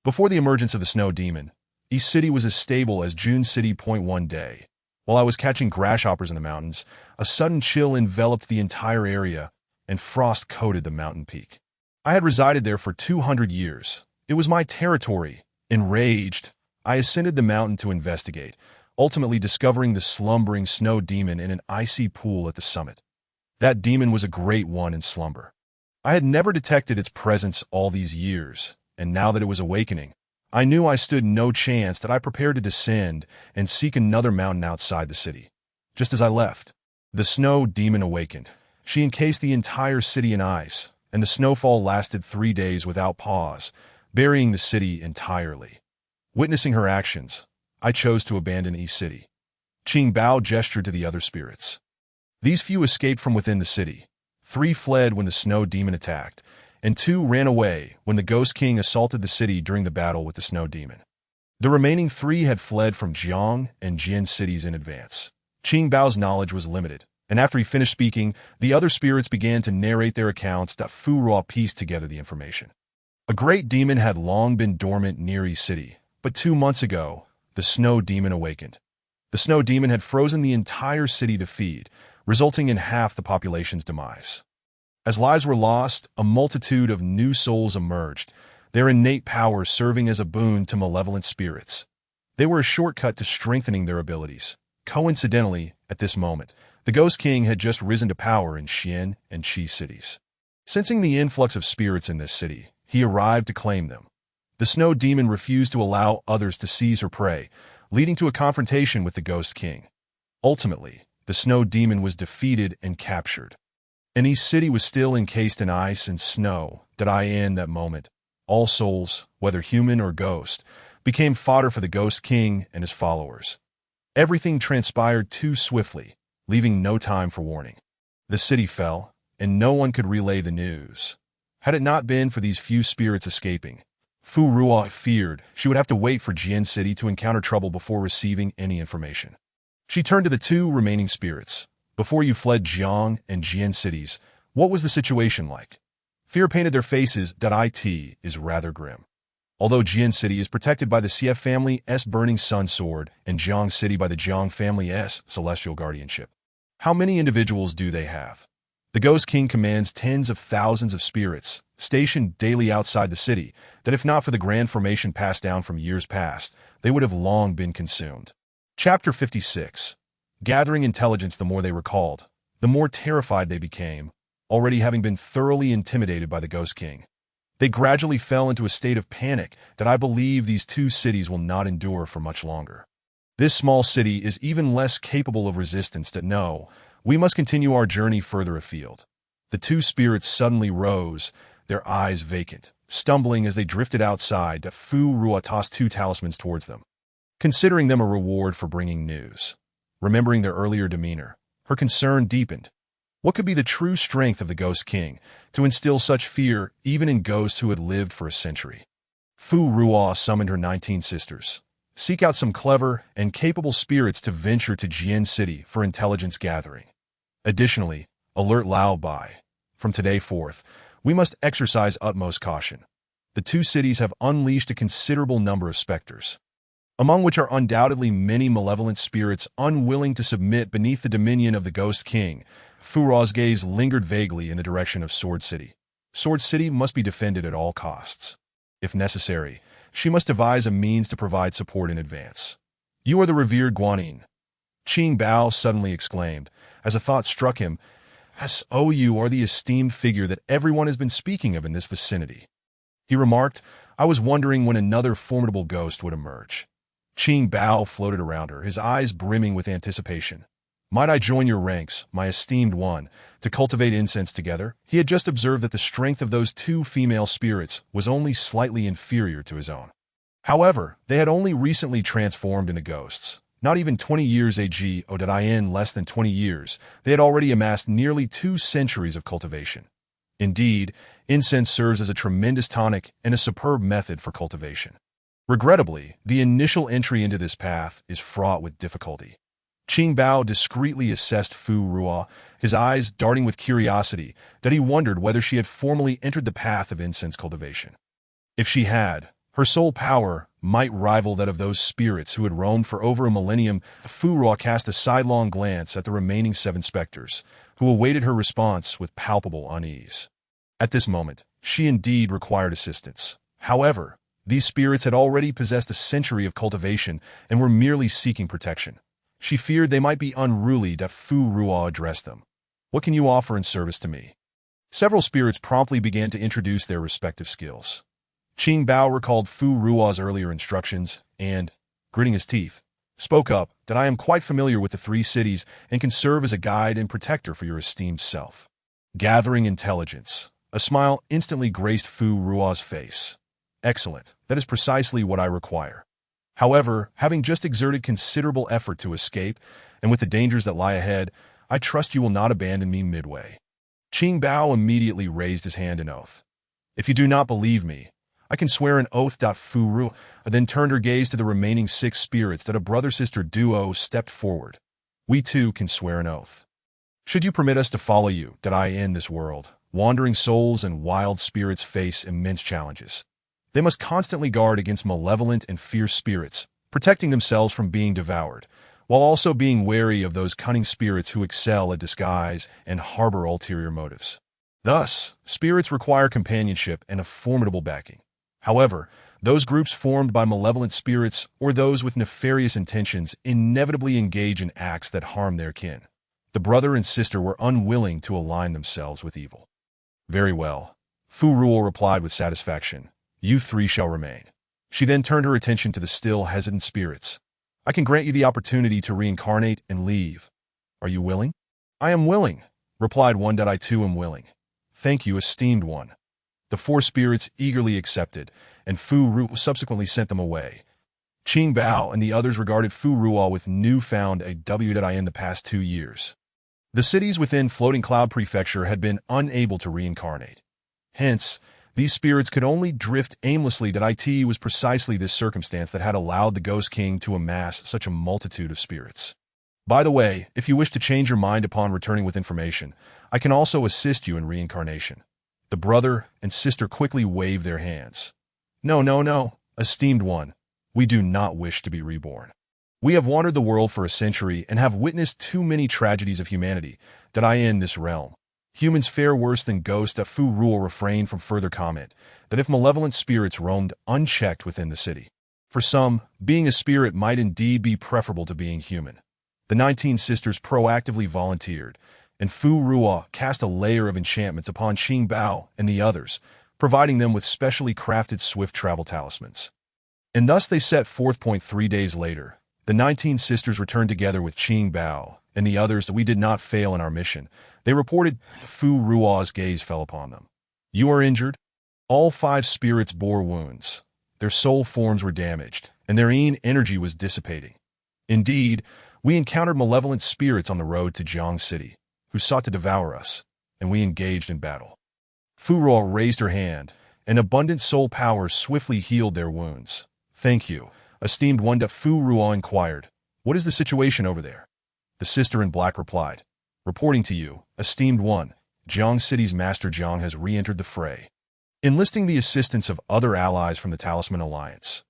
Before the emergence of the Snow Demon, East City was as stable as Jun City. One day, while I was catching grasshoppers in the mountains, a sudden chill enveloped the entire area and frost coated the mountain peak. I had resided there for 200 years. It was my territory. Enraged, I ascended the mountain to investigate, ultimately discovering the slumbering Snow Demon in an icy pool at the summit. That demon was a great one in slumber. I had never detected its presence all these years, and now that it was awakening, I knew I stood no chance. That I prepared to descend and seek another mountain outside the city. Just as I left, the Snow Demon awakened. She encased the entire city in ice, and the snowfall lasted 3 days without pause, burying the city entirely. Witnessing her actions, I chose to abandon East City. Qing Bao gestured to the other spirits. These few escaped from within the city. 3 fled when the Snow Demon attacked, and 2 ran away when the Ghost King assaulted the city during the battle with the Snow Demon. The remaining 3 had fled from Jiang and Jian cities in advance. Qing Bao's knowledge was limited, and after he finished speaking, the other spirits began to narrate their accounts. Fu Ruo pieced together the information. A great demon had long been dormant near East City, but 2 months ago, the Snow Demon awakened. The Snow Demon had frozen the entire city to feed, resulting in half the population's demise. As lives were lost, a multitude of new souls emerged, their innate power serving as a boon to malevolent spirits. They were a shortcut to strengthening their abilities. Coincidentally, at this moment, the Ghost King had just risen to power in Xian and Qi cities. Sensing the influx of spirits in this city, he arrived to claim them. The Snow Demon refused to allow others to seize her prey, leading to a confrontation with the Ghost King. Ultimately, the Snow Demon was defeated and captured. And East City was still encased in ice and snow. In that moment, all souls, whether human or ghost, became fodder for the Ghost King and his followers. Everything transpired too swiftly, leaving no time for warning. The city fell, and no one could relay the news. Had it not been for these few spirits escaping, Fu Ruo feared she would have to wait for Jian City to encounter trouble before receiving any information. She turned to the two remaining spirits. Before you fled Jiang and Jian cities, what was the situation like? Fear painted their faces that it is rather grim. Although Jian City is protected by the CF family's Burning Sun Sword and Jiang City by the Jiang family's Celestial Guardianship. How many individuals do they have? The Ghost King commands tens of thousands of spirits, stationed daily outside the city, that if not for the grand formation passed down from years past, they would have long been consumed. Chapter 56. Gathering intelligence. The more they recalled, the more terrified they became, already having been thoroughly intimidated by the Ghost King. They gradually fell into a state of panic that I believe these two cities will not endure for much longer. This small city is even less capable of resistance. That no, we must continue our journey further afield. The two spirits suddenly rose, their eyes vacant, stumbling as they drifted outside. Fu Ruo tossed two talismans towards them, considering them a reward for bringing news. Remembering their earlier demeanor, her concern deepened. What could be the true strength of the Ghost King to instill such fear even in ghosts who had lived for a century? Fu Ruo summoned her 19 sisters. Seek out some clever and capable spirits to venture to Jian City for intelligence gathering. Additionally, alert Lao Bai. From today forth, we must exercise utmost caution. The two cities have unleashed a considerable number of specters, among which are undoubtedly many malevolent spirits unwilling to submit beneath the dominion of the Ghost King. Fu Ruo's gaze lingered vaguely in the direction of Sword City. Sword City must be defended at all costs. If necessary, she must devise a means to provide support in advance. You are the revered Guanyin, Qing Bao suddenly exclaimed, as a thought struck him. So you are the esteemed figure that everyone has been speaking of in this vicinity. He remarked, I was wondering when another formidable ghost would emerge. Qing Bao floated around her, his eyes brimming with anticipation. Might I join your ranks, my esteemed one, to cultivate incense together? He had just observed that the strength of those two female spirits was only slightly inferior to his own. However, they had only recently transformed into ghosts. Not even 20 years ago, that in less than 20 years, they had already amassed nearly 2 centuries of cultivation. Indeed, incense serves as a tremendous tonic and a superb method for cultivation. Regrettably, the initial entry into this path is fraught with difficulty. Qing Bao discreetly assessed Fu Ruo, his eyes darting with curiosity that he wondered whether she had formally entered the path of incense cultivation. If she had, her soul power might rival that of those spirits who had roamed for over a millennium. Fu Ruo cast a sidelong glance at the remaining 7 specters, who awaited her response with palpable unease. At this moment, she indeed required assistance. However, these spirits had already possessed a century of cultivation and were merely seeking protection. She feared they might be unruly. Fu Ruo addressed them. What can you offer in service to me? Several spirits promptly began to introduce their respective skills. Qing Bao recalled Fu Ruo's earlier instructions and, gritting his teeth, spoke up that I am quite familiar with the 3 cities and can serve as a guide and protector for your esteemed self. Gathering intelligence. A smile instantly graced Fu Ruo's face. Excellent. That is precisely what I require. However, having just exerted considerable effort to escape, and with the dangers that lie ahead, I trust you will not abandon me midway. Qing Bao immediately raised his hand in oath. If you do not believe me, I can swear an oath. Fu Ruo then turned her gaze to the remaining 6 spirits that a brother-sister duo stepped forward. We too can swear an oath. Should you permit us to follow you, in this world, wandering souls and wild spirits face immense challenges. They must constantly guard against malevolent and fierce spirits, protecting themselves from being devoured, while also being wary of those cunning spirits who excel at disguise and harbor ulterior motives. Thus, spirits require companionship and a formidable backing. However, those groups formed by malevolent spirits or those with nefarious intentions inevitably engage in acts that harm their kin. The brother and sister were unwilling to align themselves with evil. Very well, Fu Ruo replied with satisfaction. You 3 shall remain. She then turned her attention to the still hesitant spirits. I can grant you the opportunity to reincarnate and leave. Are you willing? I am willing, replied one. I too am willing. Thank you, esteemed one. The 4 spirits eagerly accepted, and Fu Ruo subsequently sent them away. Qing Bao and the others regarded Fu Ruo with newfound awe in the past 2 years. The cities within Floating Cloud Prefecture had been unable to reincarnate. Hence, These spirits could only drift aimlessly. It was precisely this circumstance that had allowed the Ghost King to amass such a multitude of spirits. By the way, if you wish to change your mind upon returning with information, I can also assist you in reincarnation. The brother and sister quickly waved their hands. No, no, no, esteemed one. We do not wish to be reborn. We have wandered the world for a century and have witnessed too many tragedies of humanity that I in this realm. Humans fare worse than ghosts. Fu Ruo refrained from further comment that if malevolent spirits roamed unchecked within the city. For some, being a spirit might indeed be preferable to being human. The 19 sisters proactively volunteered, and Fu Ruo cast a layer of enchantments upon Qing Bao and the others, providing them with specially crafted swift travel talismans. And thus they set forth. 3 days later, the 19 sisters returned together with Qing Bao and the others. We did not fail in our mission, they reported. Fu Ruo's gaze fell upon them. You are injured? All 5 spirits bore wounds. Their soul forms were damaged, and their energy was dissipating. Indeed, we encountered malevolent spirits on the road to Jiang City, who sought to devour us, and we engaged in battle. Fu Ruo raised her hand, and abundant soul power swiftly healed their wounds. Thank you, esteemed one. Fu Ruo inquired, what is the situation over there? The sister in black replied, reporting to you, esteemed one, Jiang City's Master Jiang has re-entered the fray, enlisting the assistance of other allies from the Talisman Alliance.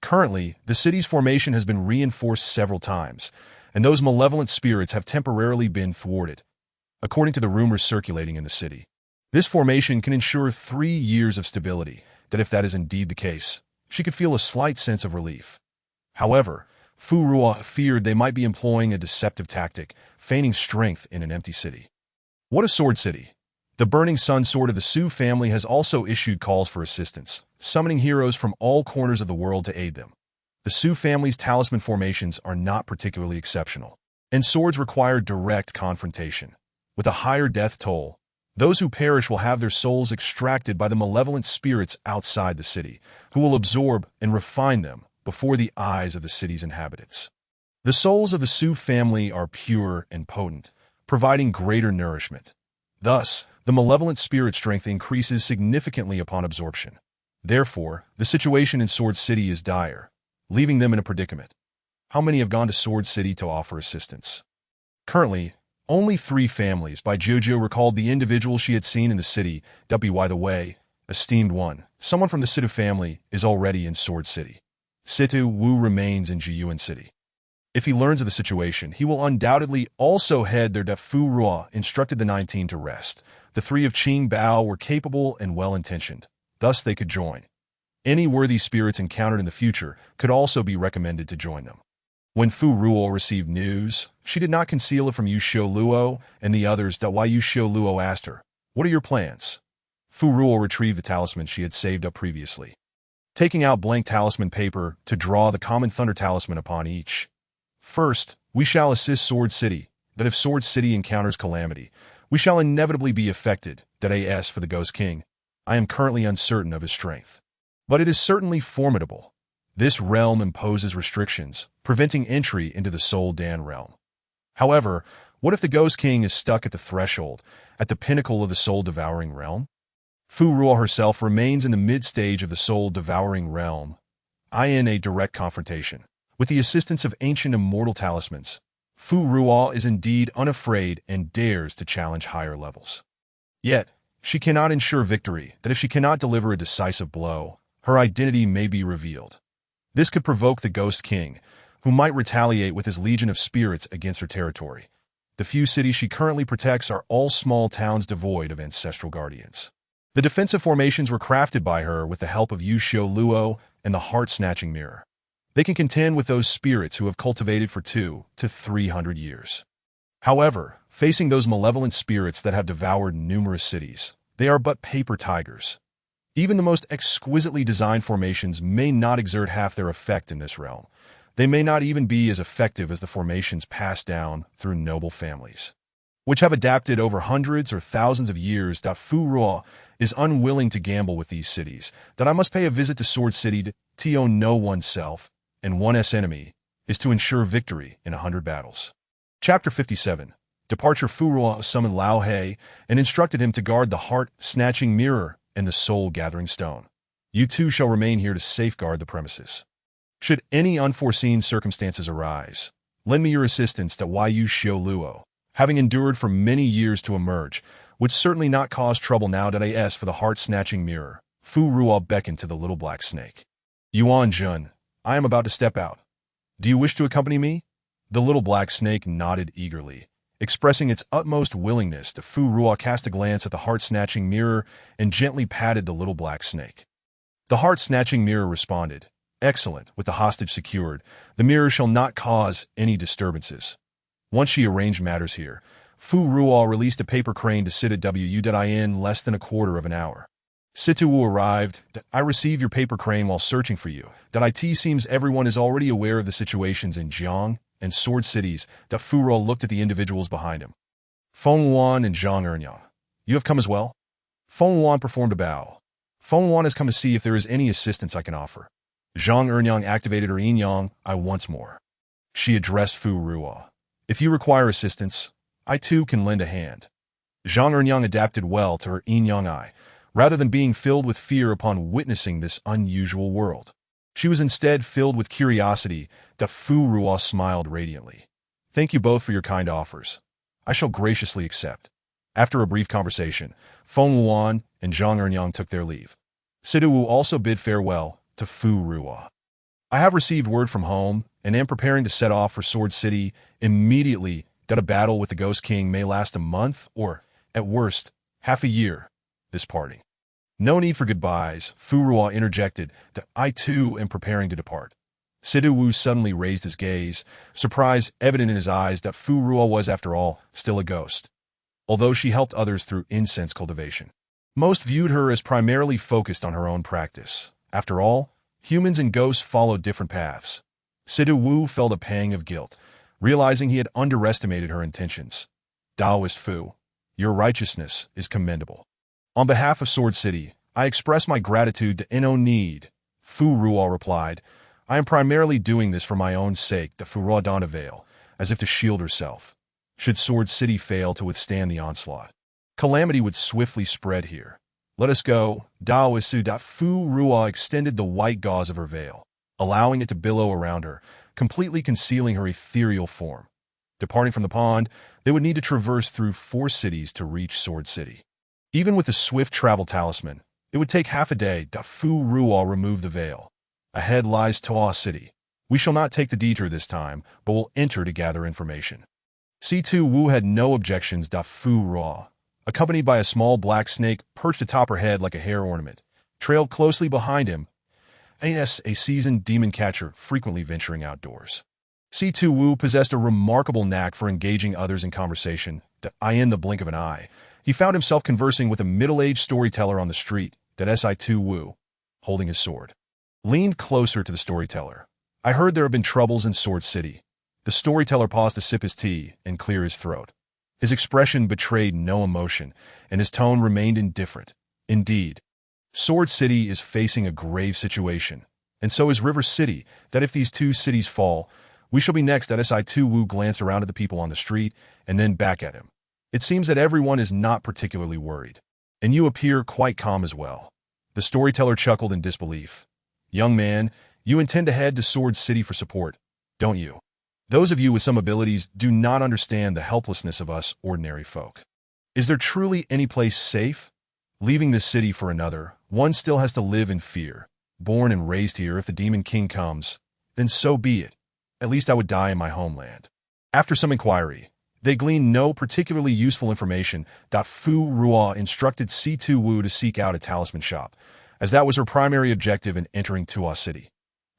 Currently, the city's formation has been reinforced several times, and those malevolent spirits have temporarily been thwarted. According to the rumors circulating in the city, this formation can ensure 3 years of stability. That if that is indeed the case, she could feel a slight sense of relief. However, Fu Ruo feared they might be employing a deceptive tactic, feigning strength in an empty city. What a sword city! The Burning Sun Sword of the Su family has also issued calls for assistance, summoning heroes from all corners of the world to aid them. The Su family's talisman formations are not particularly exceptional, and swords require direct confrontation. With a higher death toll, those who perish will have their souls extracted by the malevolent spirits outside the city, who will absorb and refine them before the eyes of the city's inhabitants. The souls of the Su family are pure and potent, providing greater nourishment. Thus, the malevolent spirit strength increases significantly upon absorption. Therefore, the situation in Sword City is dire, leaving them in a predicament. How many have gone to Sword City to offer assistance? Currently, only 3 families. By Jojo recalled the individual she had seen in the city. By the way, esteemed one, someone from the Situ family is already in Sword City. Situ Wu remains in Jiyuan City. If he learns of the situation, he will undoubtedly also head there. Fu Ruo instructed the 19 to rest. The 3 of Qing Bao were capable and well-intentioned, thus they could join. Any worthy spirits encountered in the future could also be recommended to join them. When Fu Ruo received news, she did not conceal it from Yu Xiu Luo and the others. Why Yu Xiu Luo asked her, what are your plans? Fu Ruo retrieved the talisman she had saved up previously, taking out blank talisman paper to draw the common thunder talisman upon each. First, we shall assist Sword City, that if Sword City encounters calamity, we shall inevitably be affected. As for the Ghost King, I am currently uncertain of his strength, but it is certainly formidable. This realm imposes restrictions, preventing entry into the Soul Dan realm. However, what if the Ghost King is stuck at the threshold, at the pinnacle of the soul-devouring realm? Fu Ruo herself remains in the mid-stage of the soul-devouring realm, in a direct confrontation. With the assistance of ancient immortal talismans, Fu Ruo is indeed unafraid and dares to challenge higher levels. Yet, she cannot ensure victory. That if she cannot deliver a decisive blow, her identity may be revealed. This could provoke the Ghost King, who might retaliate with his legion of spirits against her territory. The few cities she currently protects are all small towns devoid of ancestral guardians. The defensive formations were crafted by her with the help of Yu Xiu Luo and the heart-snatching mirror. They can contend with those spirits who have cultivated for 200 to 300 years. However, facing those malevolent spirits that have devoured numerous cities, they are but paper tigers. Even the most exquisitely designed formations may not exert half their effect in this realm. They may not even be as effective as the formations passed down through noble families, which have adapted over hundreds or thousands of years. Fu Ruo is unwilling to gamble with these cities. I must pay a visit to Sword City to know oneself and one's enemy is to ensure victory in 100 battles. Chapter 57. Departure. Fu Ruo summoned Lao He and instructed him to guard the heart-snatching mirror and the soul-gathering stone. You two shall remain here to safeguard the premises. Should any unforeseen circumstances arise, lend me your assistance to Yu Xiu Luo. Having endured for many years to emerge, would certainly not cause trouble now that I ask for the heart-snatching mirror. Fu Ruo beckoned to the little black snake. Yuan Jun, I am about to step out. Do you wish to accompany me? The little black snake nodded eagerly, expressing its utmost willingness. To Fu Ruo cast a glance at the heart-snatching mirror and gently patted the little black snake. The heart-snatching mirror responded, Excellent, with the hostage secured, the mirror shall not cause any disturbances. Once she arranged matters here, Fu Ruo released a paper crane to sit at in less than a quarter of an hour. Situ Wu arrived. I received your paper crane while searching for you. It seems everyone is already aware of the situations in Jiang and Sword Cities. Fu Ruo looked at the individuals behind him. Feng Luan and Zhang Ernyang. You have come as well? Feng Luan performed a bow. Feng Luan has come to see if there is any assistance I can offer. Zhang Ernyang activated her yin yang once more. She addressed Fu Ruo. If you require assistance, I too can lend a hand. Zhang Ernyang adapted well to her yin yang eye, rather than being filled with fear upon witnessing this unusual world. She was instead filled with curiosity. Fu Ruo smiled radiantly. Thank you both for your kind offers. I shall graciously accept. After a brief conversation, Feng Luan and Zhang Ernyang took their leave. Situ Wu also bid farewell to Fu Ruo. I have received word from home and am preparing to set off for Sword City immediately. A battle with the Ghost King may last a month or, at worst, half a year. This parting. No need for goodbyes, Fu Ruo interjected. I too am preparing to depart. Situ Wu suddenly raised his gaze, surprise evident in his eyes that Fu Ruo was, after all, still a ghost. Although she helped others through incense cultivation, most viewed her as primarily focused on her own practice. After all, humans and ghosts follow different paths. Situ Wu felt a pang of guilt, realizing he had underestimated her intentions. Taoist Fu, your righteousness is commendable. On behalf of Sword City, I express my gratitude to no need. Fu Ruo replied, I am primarily doing this for my own sake. Fu Ruo donned a veil, as if to shield herself. Should Sword City fail to withstand the onslaught, calamity would swiftly spread here. Let us go, Daoisu. Fu Ruo extended the white gauze of her veil, allowing it to billow around her, completely concealing her ethereal form. Departing from the pond, they would need to traverse through 4 cities to reach Sword City. Even with the swift travel talisman, it would take half a day. Fu Ruo removed the veil. Ahead lies Toa City. We shall not take the detour this time, but will enter to gather information. Situ Wu had no objections. Fu Ruo, accompanied by a small black snake perched atop her head like a hair ornament, trailed closely behind him. A seasoned demon catcher frequently venturing outdoors. Situ Wu possessed a remarkable knack for engaging others in conversation. In the blink of an eye, he found himself conversing with a middle-aged storyteller on the street. Situ Wu, holding his sword, leaned closer to the storyteller. I heard there have been troubles in Sword City. The storyteller paused to sip his tea and clear his throat. His expression betrayed no emotion, and his tone remained indifferent. Indeed, Sword City is facing a grave situation, and so is River City. If these 2 cities fall, we shall be next. Situ Wu glanced around at the people on the street and then back at him. It seems that everyone is not particularly worried, and you appear quite calm as well. The storyteller chuckled in disbelief. Young man, you intend to head to Sword City for support, don't you? Those of you with some abilities do not understand the helplessness of us ordinary folk. Is there truly any place safe? Leaving this city for another, one still has to live in fear. Born and raised here, if the Demon King comes, then so be it. At least I would die in my homeland. After some inquiry, they gleaned no particularly useful information. Fu Ruo instructed Situ Wu to seek out a talisman shop, as that was her primary objective in entering Toa City.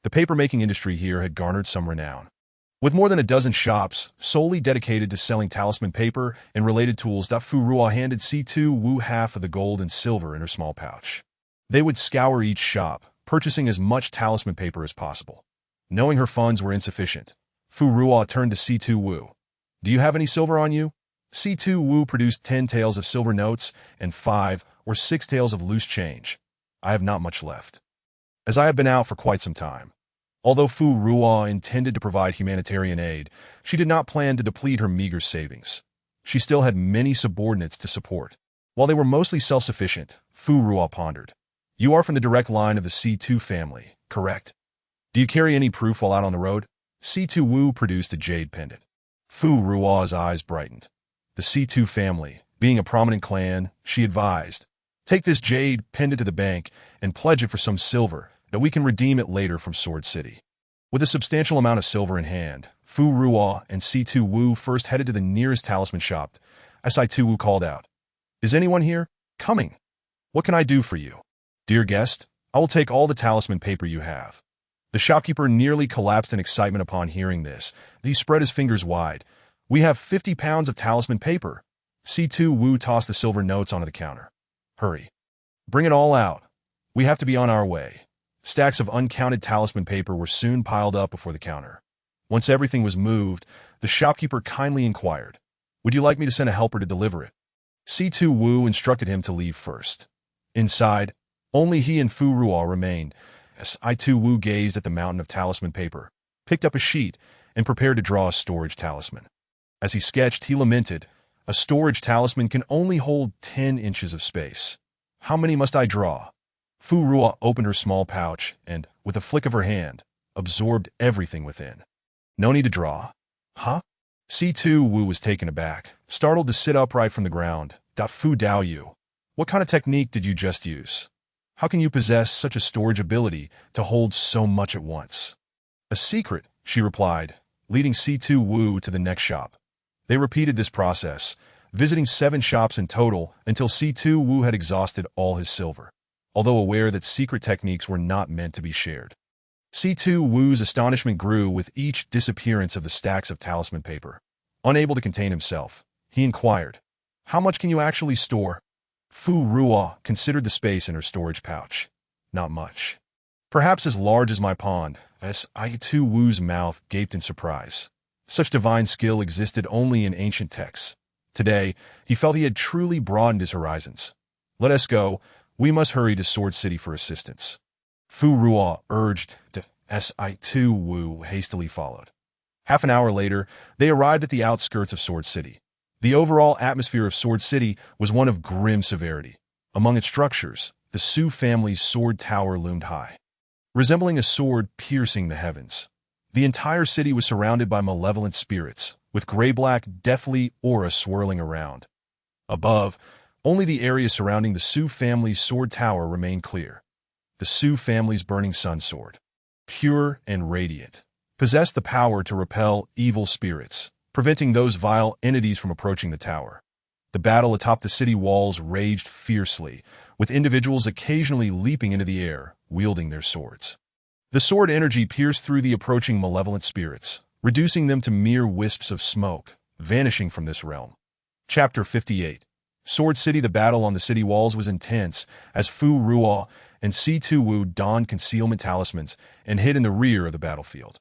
The paper-making industry here had garnered some renown, with more than a dozen shops solely dedicated to selling talisman paper and related tools. Fu Ruo handed Situ Wu half of the gold and silver in her small pouch. They would scour each shop, purchasing as much talisman paper as possible. Knowing her funds were insufficient, Fu Ruo turned to Situ Wu. Do you have any silver on you? Situ Wu produced 10 taels of silver notes and 5 or 6 taels of loose change. I have not much left, as I have been out for quite some time. Although Fu Ruo intended to provide humanitarian aid, she did not plan to deplete her meager savings. She still had many subordinates to support. While they were mostly self-sufficient, Fu Ruo pondered. You are from the direct line of the C2 family, correct? Do you carry any proof while out on the road? C2 Wu produced a jade pendant. Fu Ruo's eyes brightened. The C2 family, being a prominent clan, she advised, take this jade pendant to the bank and pledge it for some silver, that we can redeem it later from Sword City. With a substantial amount of silver in hand, Fu Ruo and C2 Wu first headed to the nearest talisman shop. Si2 Wu called out, is anyone here? Coming. What can I do for you? Dear guest, I will take all the talisman paper you have. The shopkeeper nearly collapsed in excitement upon hearing this. He spread his fingers wide. We have 50 pounds of talisman paper. C2 Wu tossed the silver notes onto the counter. Hurry. Bring it all out. We have to be on our way. Stacks of uncounted talisman paper were soon piled up before the counter. Once everything was moved, the shopkeeper kindly inquired, would you like me to send a helper to deliver it? C2 Wu instructed him to leave first. Inside, only he and Fu Ruo remained. Si2 Wu gazed at the mountain of talisman paper, picked up a sheet, and prepared to draw a storage talisman. As he sketched, he lamented, a storage talisman can only hold 10 inches of space. How many must I draw? Fu Ruo opened her small pouch and, with a flick of her hand, absorbed everything within. No need to draw. Huh? C2 Wu was taken aback, startled to sit upright from the ground. Fu Dao Yu. What kind of technique did you just use? How can you possess such a storage ability to hold so much at once? A secret, she replied, leading C2 Wu to the next shop. They repeated this process, visiting 7 shops in total until C2 Wu had exhausted all his silver, although aware that secret techniques were not meant to be shared. C2 Wu's astonishment grew with each disappearance of the stacks of talisman paper. Unable to contain himself, he inquired, how much can you actually store? Fu Ruo considered the space in her storage pouch. Not much. Perhaps as large as my pond. Si2 Wu's mouth gaped in surprise. Such divine skill existed only in ancient texts. Today, he felt he had truly broadened his horizons. Let us go. We must hurry to Sword City for assistance. Fu Ruo urged. Si2 Wu hastily followed. Half an hour later, they arrived at the outskirts of Sword City. The overall atmosphere of Sword City was one of grim severity. Among its structures, the Su family's sword tower loomed high, resembling a sword piercing the heavens. The entire city was surrounded by malevolent spirits, with gray-black, deathly aura swirling around. Above, only the area surrounding the Su family's sword tower remained clear. The Su family's burning sun sword, pure and radiant, possessed the power to repel evil spirits, preventing those vile entities from approaching the tower. The battle atop the city walls raged fiercely, with individuals occasionally leaping into the air, wielding their swords. The sword energy pierced through the approaching malevolent spirits, reducing them to mere wisps of smoke, vanishing from this realm. Chapter 58. Sword City. The battle on the city walls was intense, as Fu Ruo and C2 Wu donned concealment talismans and hid in the rear of the battlefield.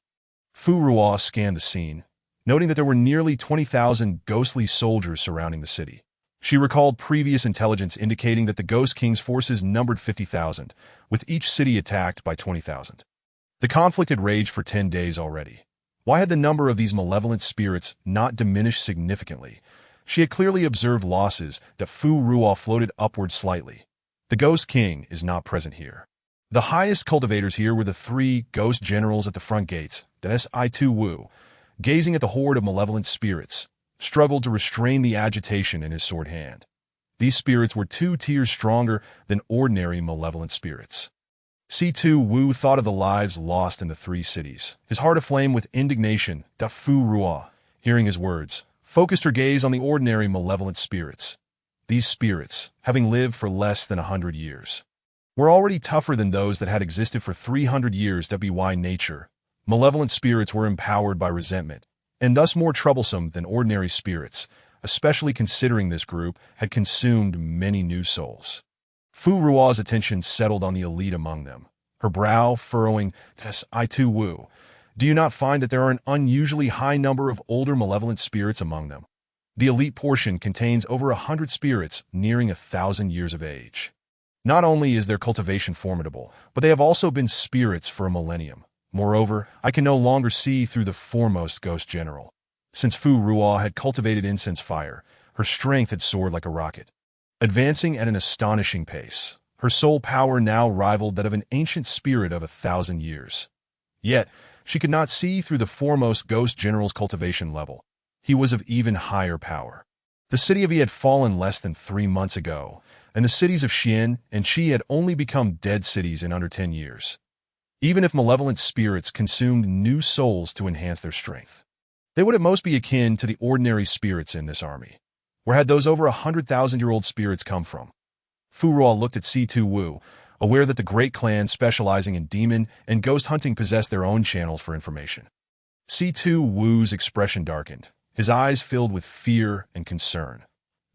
Fu Ruo scanned the scene, noting that there were nearly 20,000 ghostly soldiers surrounding the city. She recalled previous intelligence indicating that the Ghost King's forces numbered 50,000, with each city attacked by 20,000. The conflict had raged for 10 days already. Why had the number of these malevolent spirits not diminished significantly? She had clearly observed losses that Fu Ruo floated upward slightly. The Ghost King is not present here. The highest cultivators here were the 3 ghost generals at the front gates, Si2 Wu, gazing at the horde of malevolent spirits, struggled to restrain the agitation in his sword hand. These spirits were 2 tiers stronger than ordinary malevolent spirits. C2 Wu thought of the lives lost in the 3 cities, his heart aflame with indignation. Fu Ruo, hearing his words, focused her gaze on the ordinary malevolent spirits. These spirits, having lived for less than 100 years, were already tougher than those that had existed for 300 years. By nature, malevolent spirits were empowered by resentment, and thus more troublesome than ordinary spirits, especially considering this group had consumed many new souls. Fu Ruo's attention settled on the elite among them, her brow furrowing. Si2 Wu, do you not find that there are an unusually high number of older malevolent spirits among them? The elite portion contains over 100 spirits nearing 1,000 years of age. Not only is their cultivation formidable, but they have also been spirits for a millennium. Moreover, I can no longer see through the foremost ghost general. Since Fu Ruo had cultivated incense fire, her strength had soared like a rocket. advancing at an astonishing pace. Her soul power now rivaled that of an ancient spirit of 1,000 years. Yet, she could not see through the foremost ghost general's cultivation level. He was of even higher power. The city of Yi had fallen less than 3 months ago, and the cities of Xian and Qi had only become dead cities in under 10 years. Even if malevolent spirits consumed new souls to enhance their strength, they would at most be akin to the ordinary spirits in this army. Where had those over 100,000-year-old spirits come from? Fu Ruo looked at Si-Tu Wu, aware that the great clan specializing in demon and ghost hunting possessed their own channels for information. Si-Tu Wu's expression darkened, his eyes filled with fear and concern.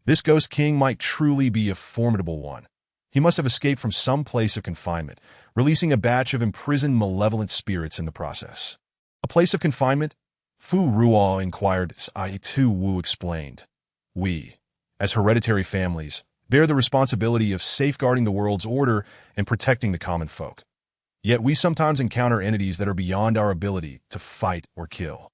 This ghost king might truly be a formidable one. He must have escaped from some place of confinement, releasing a batch of imprisoned malevolent spirits in the process. A place of confinement? Fu Ruo inquired. Si-Tu Wu explained. We, as hereditary families, bear the responsibility of safeguarding the world's order and protecting the common folk. Yet we sometimes encounter entities that are beyond our ability to fight or kill.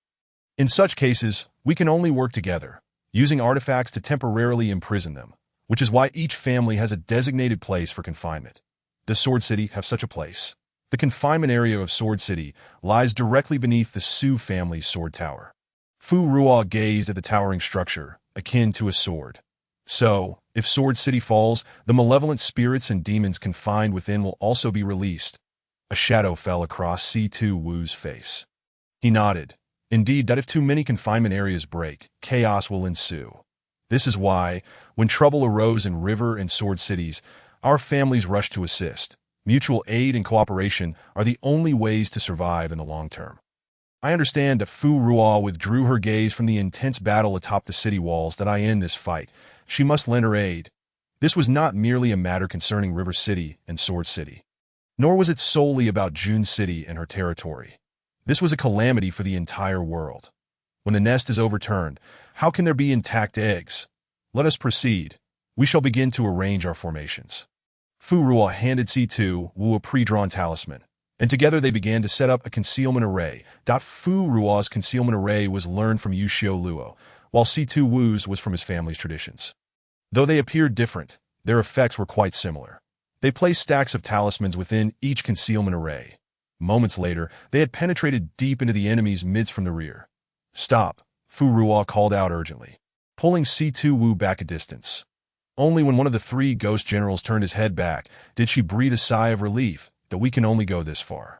In such cases, we can only work together, using artifacts to temporarily imprison them, which is why each family has a designated place for confinement. Does Sword City have such a place? The confinement area of Sword City lies directly beneath the Su family's sword tower. Fu Ruo gazed at the towering structure, akin to a sword. So, if Sword City falls, the malevolent spirits and demons confined within will also be released. A shadow fell across Si-Tu Wu's face. He nodded. Indeed, that if too many confinement areas break, chaos will ensue. This is why, when trouble arose in River and Sword Cities, our families rushed to assist. Mutual aid and cooperation are the only ways to survive in the long term. I understand that Fu Ruo withdrew her gaze from the intense battle atop the city walls that I end this fight. She must lend her aid. This was not merely a matter concerning River City and Sword City. Nor was it solely about June City and her territory. This was a calamity for the entire world. When the nest is overturned, how can there be intact eggs? Let us proceed. We shall begin to arrange our formations. Fu Ruo handed Si-Tu Wu a pre-drawn talisman, and together they began to set up a concealment array. Fu Ruo's concealment array was learned from Yu Xiu Luo, while Si-Tu Wu's was from his family's traditions. Though they appeared different, their effects were quite similar. They placed stacks of talismans within each concealment array. Moments later, they had penetrated deep into the enemy's midst from the rear. Stop, Fu Ruo called out urgently, pulling Si-Tu Wu back a distance. Only when one of the 3 ghost generals turned his head back did she breathe a sigh of relief that we can only go this far.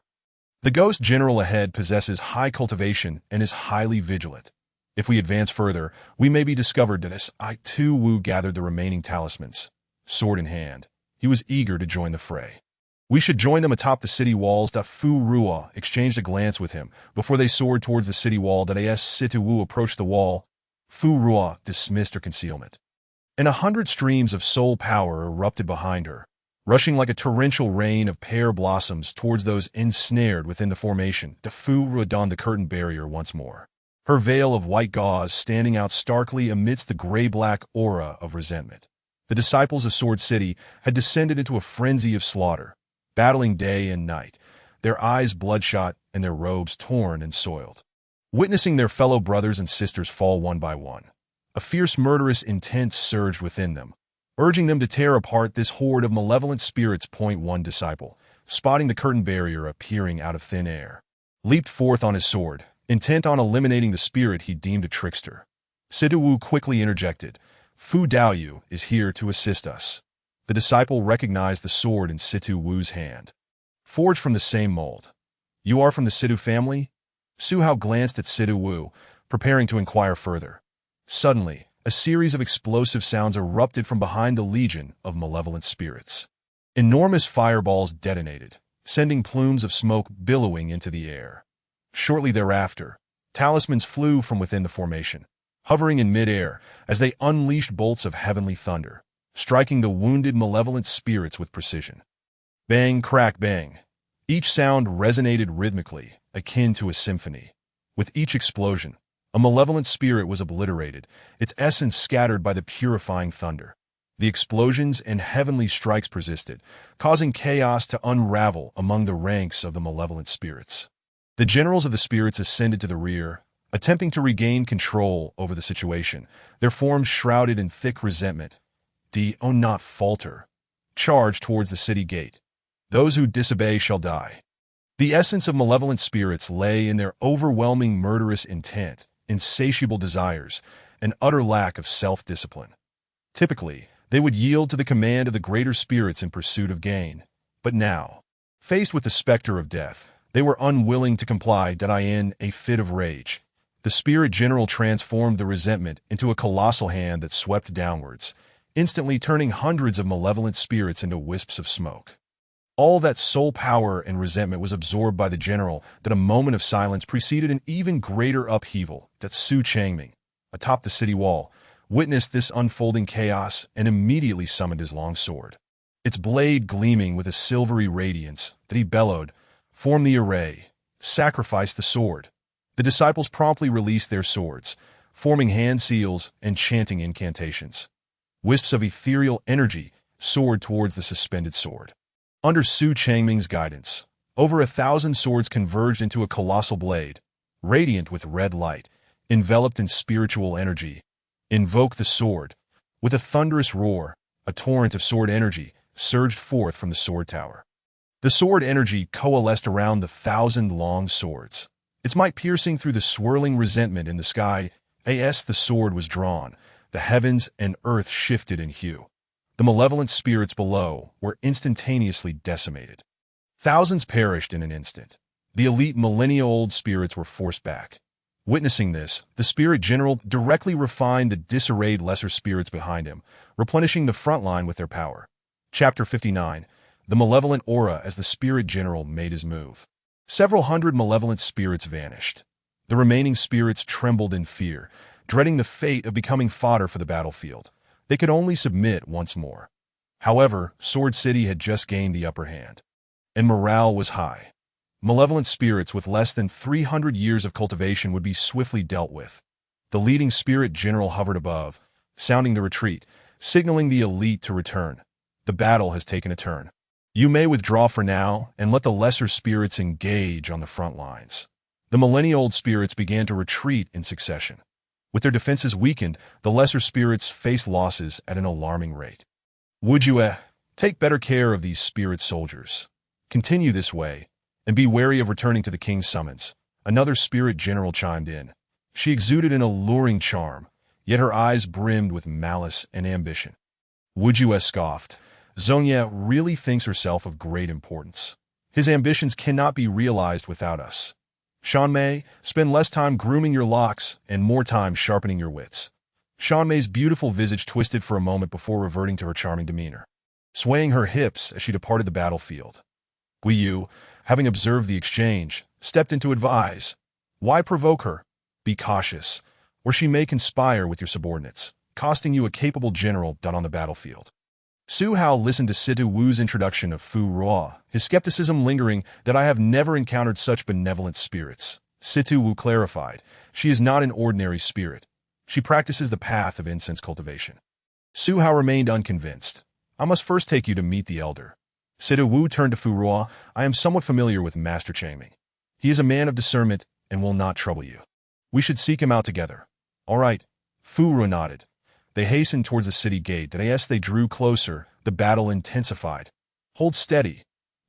The ghost general ahead possesses high cultivation and is highly vigilant. If we advance further, we may be discovered. As Si-Tu Wu gathered the remaining talismans, sword in hand, he was eager to join the fray. We should join them atop the city walls. Fu Ruo exchanged a glance with him before they soared towards the city wall. As Si-Tu Wu approached the wall, Fu Ruo dismissed her concealment. And 100 streams of soul power erupted behind her, rushing like a torrential rain of pear blossoms towards those ensnared within the formation. Fu Ruo donned the curtain barrier once more, her veil of white gauze standing out starkly amidst the gray-black aura of resentment. The disciples of Sword City had descended into a frenzy of slaughter, battling day and night, their eyes bloodshot and their robes torn and soiled. Witnessing their fellow brothers and sisters fall one by one, a fierce murderous intent surged within them, urging them to tear apart this horde of malevolent spirits. One disciple, spotting the curtain barrier appearing out of thin air, leaped forth on his sword, intent on eliminating the spirit he deemed a trickster. Si-Tu Wu quickly interjected, Fu Daoyu is here to assist us. The disciple recognized the sword in Si-Tu Wu's hand. Forged from the same mold. You are from the Si-Tu family? Su Hao glanced at Si-Tu Wu, preparing to inquire further. Suddenly, a series of explosive sounds erupted from behind the legion of malevolent spirits. Enormous fireballs detonated, sending plumes of smoke billowing into the air. Shortly thereafter, talismans flew from within the formation, hovering in midair as they unleashed bolts of heavenly thunder, striking the wounded malevolent spirits with precision. Bang, crack, bang. Each sound resonated rhythmically, akin to a symphony. With each explosion, a malevolent spirit was obliterated, its essence scattered by the purifying thunder. The explosions and heavenly strikes persisted, causing chaos to unravel among the ranks of the malevolent spirits. The generals of the spirits ascended to the rear, attempting to regain control over the situation, their forms shrouded in thick resentment. Do not falter. Charge towards the city gate. Those who disobey shall die. The essence of malevolent spirits lay in their overwhelming murderous intent, insatiable desires, and utter lack of self-discipline. Typically, they would yield to the command of the greater spirits in pursuit of gain. But now, faced with the specter of death, they were unwilling to comply. In a fit of rage, the spirit general transformed the resentment into a colossal hand that swept downwards, instantly turning hundreds of malevolent spirits into wisps of smoke. All that soul power and resentment was absorbed by the general that a moment of silence preceded an even greater upheaval. Su Changming, atop the city wall, witnessed this unfolding chaos and immediately summoned his long sword. Its blade gleaming with a silvery radiance that he bellowed, "Form the array, sacrifice the sword." The disciples promptly released their swords, forming hand seals and chanting incantations. Wisps of ethereal energy soared towards the suspended sword. Under Su Changming's guidance, over 1,000 swords converged into a colossal blade, radiant with red light, enveloped in spiritual energy. Invoke the sword. With a thunderous roar, a torrent of sword energy surged forth from the sword tower. The sword energy coalesced around the 1,000 long swords, its might piercing through the swirling resentment in the sky. As the sword was drawn, the heavens and earth shifted in hue. The malevolent spirits below were instantaneously decimated. Thousands perished in an instant. The elite millennia-old spirits were forced back. Witnessing this, the spirit general directly refined the disarrayed lesser spirits behind him, replenishing the front line with their power. Chapter 59. The Malevolent Aura. As the spirit general made his move, several hundred malevolent spirits vanished. The remaining spirits trembled in fear, dreading the fate of becoming fodder for the battlefield. They could only submit once more. However, Sword City had just gained the upper hand, and morale was high. Malevolent spirits with less than 300 years of cultivation would be swiftly dealt with. The leading spirit general hovered above, sounding the retreat, signaling the elite to return. The battle has taken a turn. You may withdraw for now and let the lesser spirits engage on the front lines. The millennia-old spirits began to retreat in succession. With their defenses weakened, the lesser spirits faced losses at an alarming rate. Would you, take better care of these spirit soldiers? Continue this way, and be wary of returning to the king's summons. Another spirit general chimed in. She exuded an alluring charm, yet her eyes brimmed with malice and ambition. Would you, scoffed. Zonya really thinks herself of great importance. His ambitions cannot be realized without us. Shanmei, spend less time grooming your locks and more time sharpening your wits. Shanmei's beautiful visage twisted for a moment before reverting to her charming demeanor, swaying her hips as she departed the battlefield. Guiyu, having observed the exchange, stepped in to advise. Why provoke her? Be cautious, or she may conspire with your subordinates, costing you a capable general on the battlefield. Su Hao listened to Situ Wu's introduction of Fu Ruo, his skepticism lingering that I have never encountered such benevolent spirits. Situ Wu clarified, she is not an ordinary spirit. She practices the path of incense cultivation. Su Hao remained unconvinced. I must first take you to meet the elder. Situ Wu turned to Fu Ruo. I am somewhat familiar with Master Changming. He is a man of discernment and will not trouble you. We should seek him out together. All right. Fu Ruo nodded. They hastened towards the city gate, and as they drew closer, the battle intensified. Hold steady.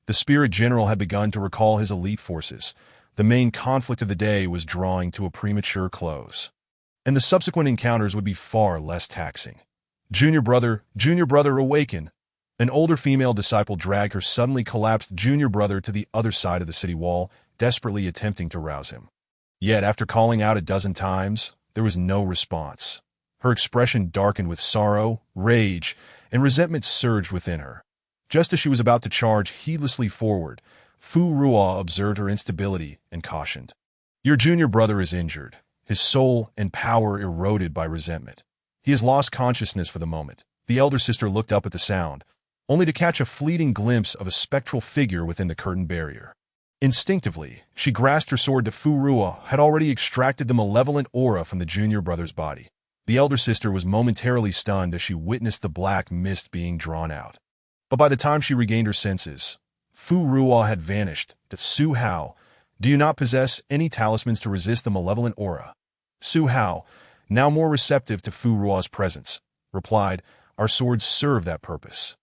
The spirit general had begun to recall his elite forces. The main conflict of the day was drawing to a premature close, and the subsequent encounters would be far less taxing. Junior brother, awaken. An older female disciple dragged her suddenly collapsed junior brother to the other side of the city wall, desperately attempting to rouse him. Yet, after calling out a dozen times, there was no response. Her expression darkened with sorrow, rage, and resentment surged within her. Just as she was about to charge heedlessly forward, Fu Ruo observed her instability and cautioned. Your junior brother is injured, his soul and power eroded by resentment. He has lost consciousness for the moment. The elder sister looked up at the sound, only to catch a fleeting glimpse of a spectral figure within the curtain barrier. Instinctively, she grasped her sword. Fu Ruo had already extracted the malevolent aura from the junior brother's body. The elder sister was momentarily stunned as she witnessed the black mist being drawn out. But by the time she regained her senses, Fu Ruo had vanished. Su Hao, do you not possess any talismans to resist the malevolent aura? Su Hao, now more receptive to Fu Ruo's presence, replied, our swords serve that purpose.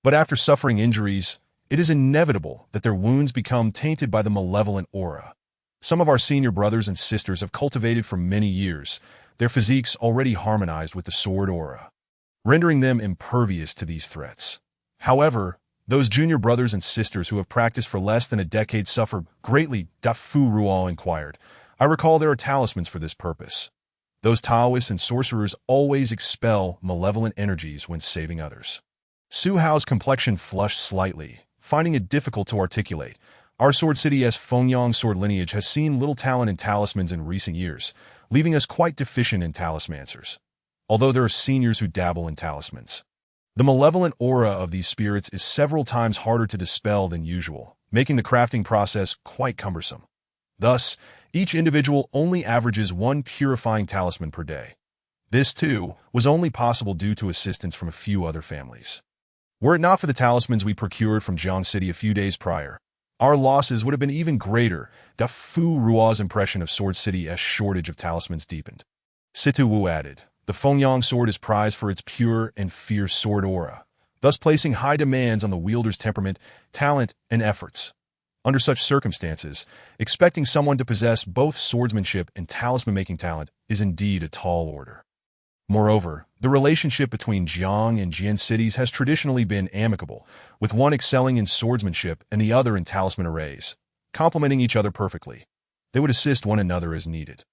But after suffering injuries, it is inevitable that their wounds become tainted by the malevolent aura. Some of our senior brothers and sisters have cultivated for many years, their physiques already harmonized with the sword aura, rendering them impervious to these threats. However, those junior brothers and sisters who have practiced for less than a decade suffer greatly. Fu Rual inquired. I recall there are talismans for this purpose. Those Taoists and sorcerers always expel malevolent energies when saving others. Su Hao's complexion flushed slightly, finding it difficult to articulate. Our Sword City's Fengyang sword lineage has seen little talent in talismans in recent years, leaving us quite deficient in talismancers. Although there are seniors who dabble in talismans, the malevolent aura of these spirits is several times harder to dispel than usual, making the crafting process quite cumbersome. Thus, each individual only averages one purifying talisman per day. This, too, was only possible due to assistance from a few other families. Were it not for the talismans we procured from Jiang City a few days prior, our losses would have been even greater. Fu Rua's impression of Sword City's shortage of talismans deepened. Situ Wu added, the Fengyang sword is prized for its pure and fierce sword aura, thus placing high demands on the wielder's temperament, talent, and efforts. Under such circumstances, expecting someone to possess both swordsmanship and talisman-making talent is indeed a tall order. Moreover, the relationship between Jiang and Jian cities has traditionally been amicable, with one excelling in swordsmanship and the other in talisman arrays, complementing each other perfectly. They would assist one another as needed.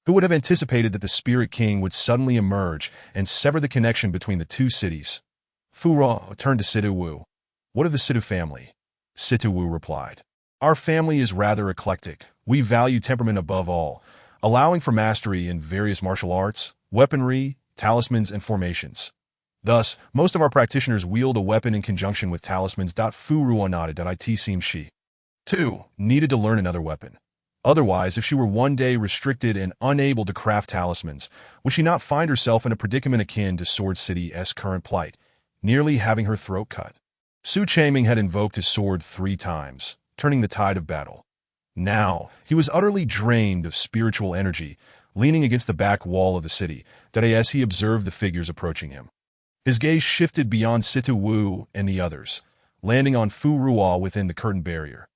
Who would have anticipated that the Spirit King would suddenly emerge and sever the connection between the two cities? Fu Ruo turned to Situ Wu. What of the Situ family? Situ Wu replied. Our family is rather eclectic. We value temperament above all, allowing for mastery in various martial arts, weaponry, talismans, and formations. Thus, most of our practitioners wield a weapon in conjunction with talismans. Fu Ruo nodded. It seems she, too, needed to learn another weapon. Otherwise, if she were one day restricted and unable to craft talismans, would she not find herself in a predicament akin to Sword City's current plight, nearly having her throat cut? Su Chaiming had invoked his sword 3 times, turning the tide of battle. Now, he was utterly drained of spiritual energy, leaning against the back wall of the city, as he observed the figures approaching him. His gaze shifted beyond Situ Wu and the others, landing on Fu Ruo within the curtain barrier.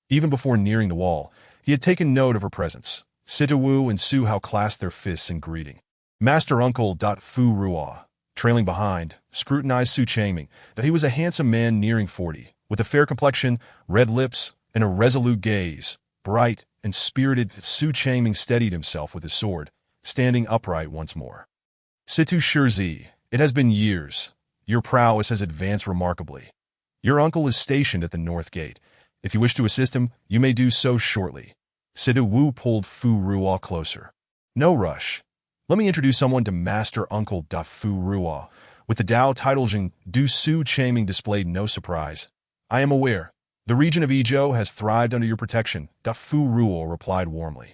Even before nearing the wall, he had taken note of her presence. Situ Wu and Su Hao clasped their fists in greeting. Master Uncle. Fu Ruo, trailing behind, scrutinized Su Chaiming. He was a handsome man nearing 40, with a fair complexion, red lips, and a resolute gaze. Bright and spirited, Su Chaiming steadied himself with his sword, standing upright once more. Situ Shirzi, it has been years. Your prowess has advanced remarkably. Your uncle is stationed at the north gate. If you wish to assist him, you may do so shortly. Situ Wu pulled Fu Ruo closer. No rush. Let me introduce someone to Master Uncle. Fu Ruo, with the Dao title Jing, Su Chaiming displayed no surprise. I am aware. The region of Izhou has thrived under your protection. Fu Ruo replied warmly,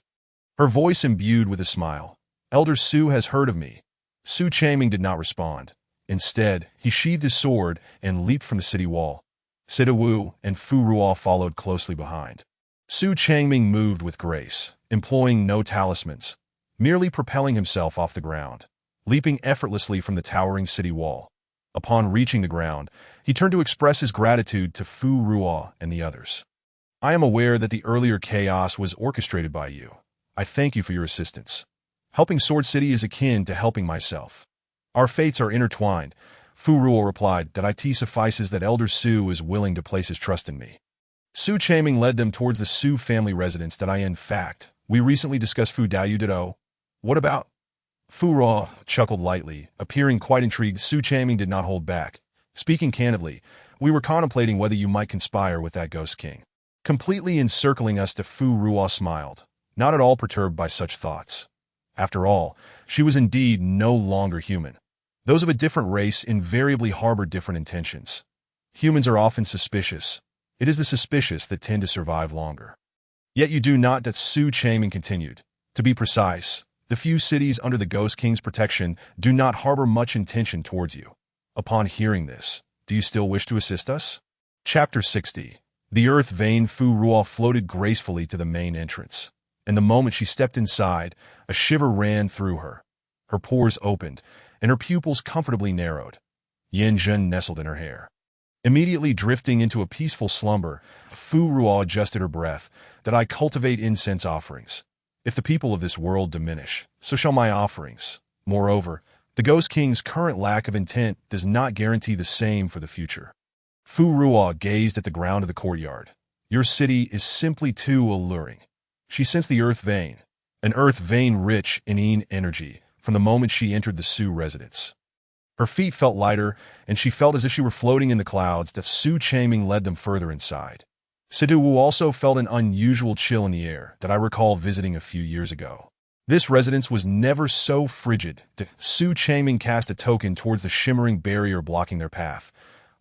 her voice imbued with a smile. Elder Su has heard of me. Su Chaiming did not respond. Instead, he sheathed his sword and leaped from the city wall. Situ Wu and Fu Ruo followed closely behind. Su Chaiming moved with grace, employing no talismans, merely propelling himself off the ground, leaping effortlessly from the towering city wall. Upon reaching the ground, he turned to express his gratitude to Fu Ruo and the others. I am aware that the earlier chaos was orchestrated by you. I thank you for your assistance. Helping Sword City is akin to helping myself. Our fates are intertwined. Fu Ruo replied. It suffices that Elder Su is willing to place his trust in me. Su Chaiming led them towards the Su family residence. In fact, we recently discussed Fu Daoyu Dado. What about? Fu Ruo chuckled lightly, appearing quite intrigued. Su Chaiming did not hold back. Speaking candidly, we were contemplating whether you might conspire with that Ghost King. Completely encircling us. Fu Ruo smiled, not at all perturbed by such thoughts. After all, she was indeed no longer human. Those of a different race invariably harbor different intentions. Humans are often suspicious. It is the suspicious that tend to survive longer. Yet you do not. Su Chaiming continued. To be precise, the few cities under the Ghost King's protection do not harbor much intention towards you. Upon hearing this, do you still wish to assist us? Chapter 60. The earth vein. Fu Ruo floated gracefully to the main entrance, and the moment she stepped inside, a shiver ran through her. Her pores opened, and her pupils comfortably narrowed. Yin Zhen nestled in her hair. Immediately drifting into a peaceful slumber, Fu Ruo adjusted her breath, that I cultivate incense offerings. If the people of this world diminish, so shall my offerings. Moreover, the Ghost King's current lack of intent does not guarantee the same for the future. Fu Ruo gazed at the ground of the courtyard. Your city is simply too alluring. She sensed the earth vein, an earth vein rich in yin energy, from the moment she entered the Su residence. Her feet felt lighter, and she felt as if she were floating in the clouds that Su Chaming led them further inside. Sidu Wu also felt an unusual chill in the air that I recall visiting a few years ago. This residence was never so frigid that Su Chaming cast a token towards the shimmering barrier blocking their path,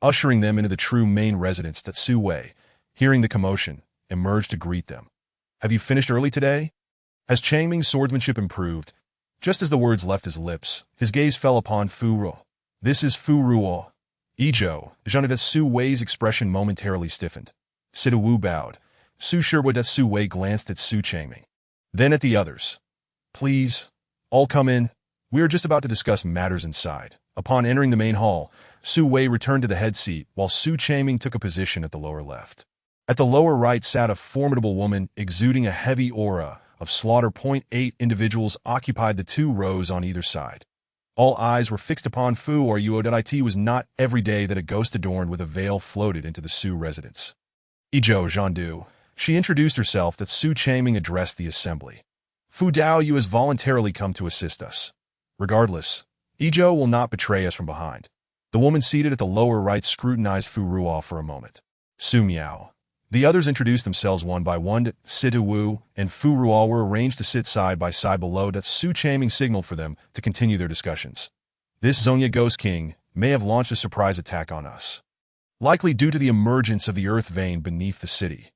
ushering them into the true main residence that Su Wei, hearing the commotion, emerged to greet them. Have you finished early today? Has Changming's swordsmanship improved? Just as the words left his lips, his gaze fell upon Fu Ruo. This is Fu Ruo. Ijo, Jean Su Wei's expression momentarily stiffened. Sidu Wu bowed. Su Shiwa Su Wei glanced at Su Changming. Then at the others. Please, all come in. We are just about to discuss matters inside. Upon entering the main hall, Su Wei returned to the head seat while Su Changming took a position at the lower left. At the lower right sat a formidable woman exuding a heavy aura of slaughter. 8 individuals occupied the 2 rows on either side. All eyes were fixed upon Fu Ruo. It was not every day that a ghost adorned with a veil floated into the Su residence. Ijo Zhandu. She introduced herself that Su Changming addressed the assembly. Fu Dao, you has voluntarily come to assist us. Regardless, Ijo will not betray us from behind. The woman seated at the lower right scrutinized Fu Ruo for a moment. Su Miao. The others introduced themselves one by one. Sidu Wu and Fu Ruo were arranged to sit side by side below. That Su Changming signaled for them to continue their discussions. This Zongya Ghost King may have launched a surprise attack on us, likely due to the emergence of the earth vein beneath the city.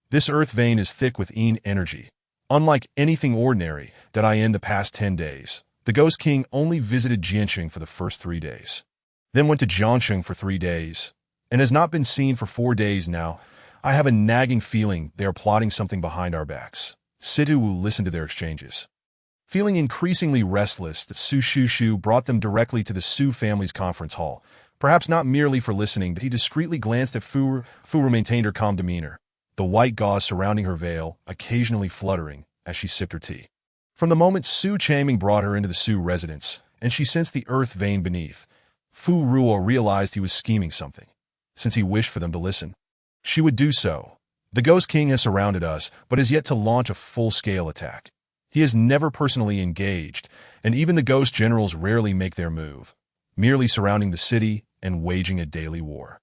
This earth vein is thick with yin energy. Unlike anything ordinary that I in the past 10 days, the Ghost King only visited Jianqing for the first 3 days, then went to Jiangsheng for 3 days, and has not been seen for 4 days now. I have a nagging feeling they are plotting something behind our backs. Sidu Wu listened to their exchanges. Feeling increasingly restless, that Su Shushu brought them directly to the Su family's conference hall. Perhaps not merely for listening, but he discreetly glanced at Fu maintained her calm demeanor, the white gauze surrounding her veil occasionally fluttering as she sipped her tea. From the moment Su Changming brought her into the Su residence, and she sensed the earth vein beneath, Fu Ruo realized he was scheming something. Since he wished for them to listen, she would do so. The Ghost King has surrounded us, but has yet to launch a full-scale attack. He has never personally engaged, and even the Ghost Generals rarely make their move, merely surrounding the city and waging a daily war.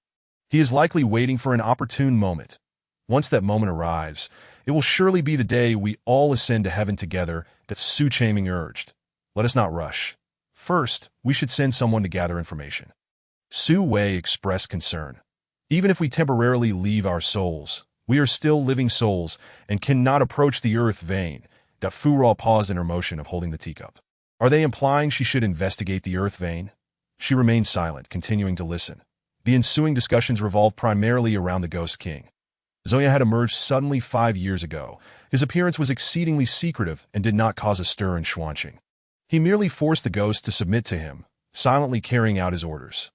He is likely waiting for an opportune moment. Once that moment arrives, it will surely be the day we all ascend to heaven together, that Su Changming urged. Let us not rush. First, we should send someone to gather information. Su Wei expressed concern. Even if we temporarily leave our souls, we are still living souls and cannot approach the earth vein. That Fu Ruo paused in her motion of holding the teacup. Are they implying she should investigate the earth vein? She remained silent, continuing to listen. The ensuing discussions revolved primarily around the Ghost King. Zoya had emerged suddenly 5 years ago. His appearance was exceedingly secretive and did not cause a stir in Xuanqing. He merely forced the ghost to submit to him, silently carrying out his orders.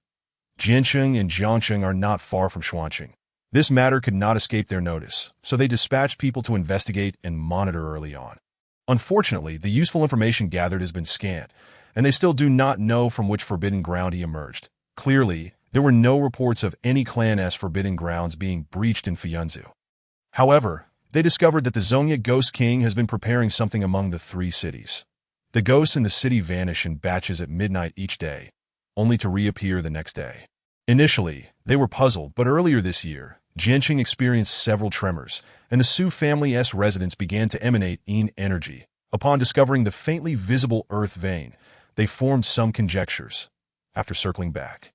Jianqing and Jiangsheng are not far from Xuanqing. This matter could not escape their notice, so they dispatched people to investigate and monitor early on. Unfortunately, the useful information gathered has been scant, and they still do not know from which forbidden ground he emerged. Clearly, there were no reports of any Clan S forbidden grounds being breached in Fuyunzu. However, they discovered that the Zongya Ghost King has been preparing something among the 3 cities. The ghosts in the city vanish in batches at midnight each day, only to reappear the next day. Initially, they were puzzled, but earlier this year, Jianqing experienced several tremors, and the Su family's residence began to emanate yin energy. Upon discovering the faintly visible earth vein, they formed some conjectures. After circling back,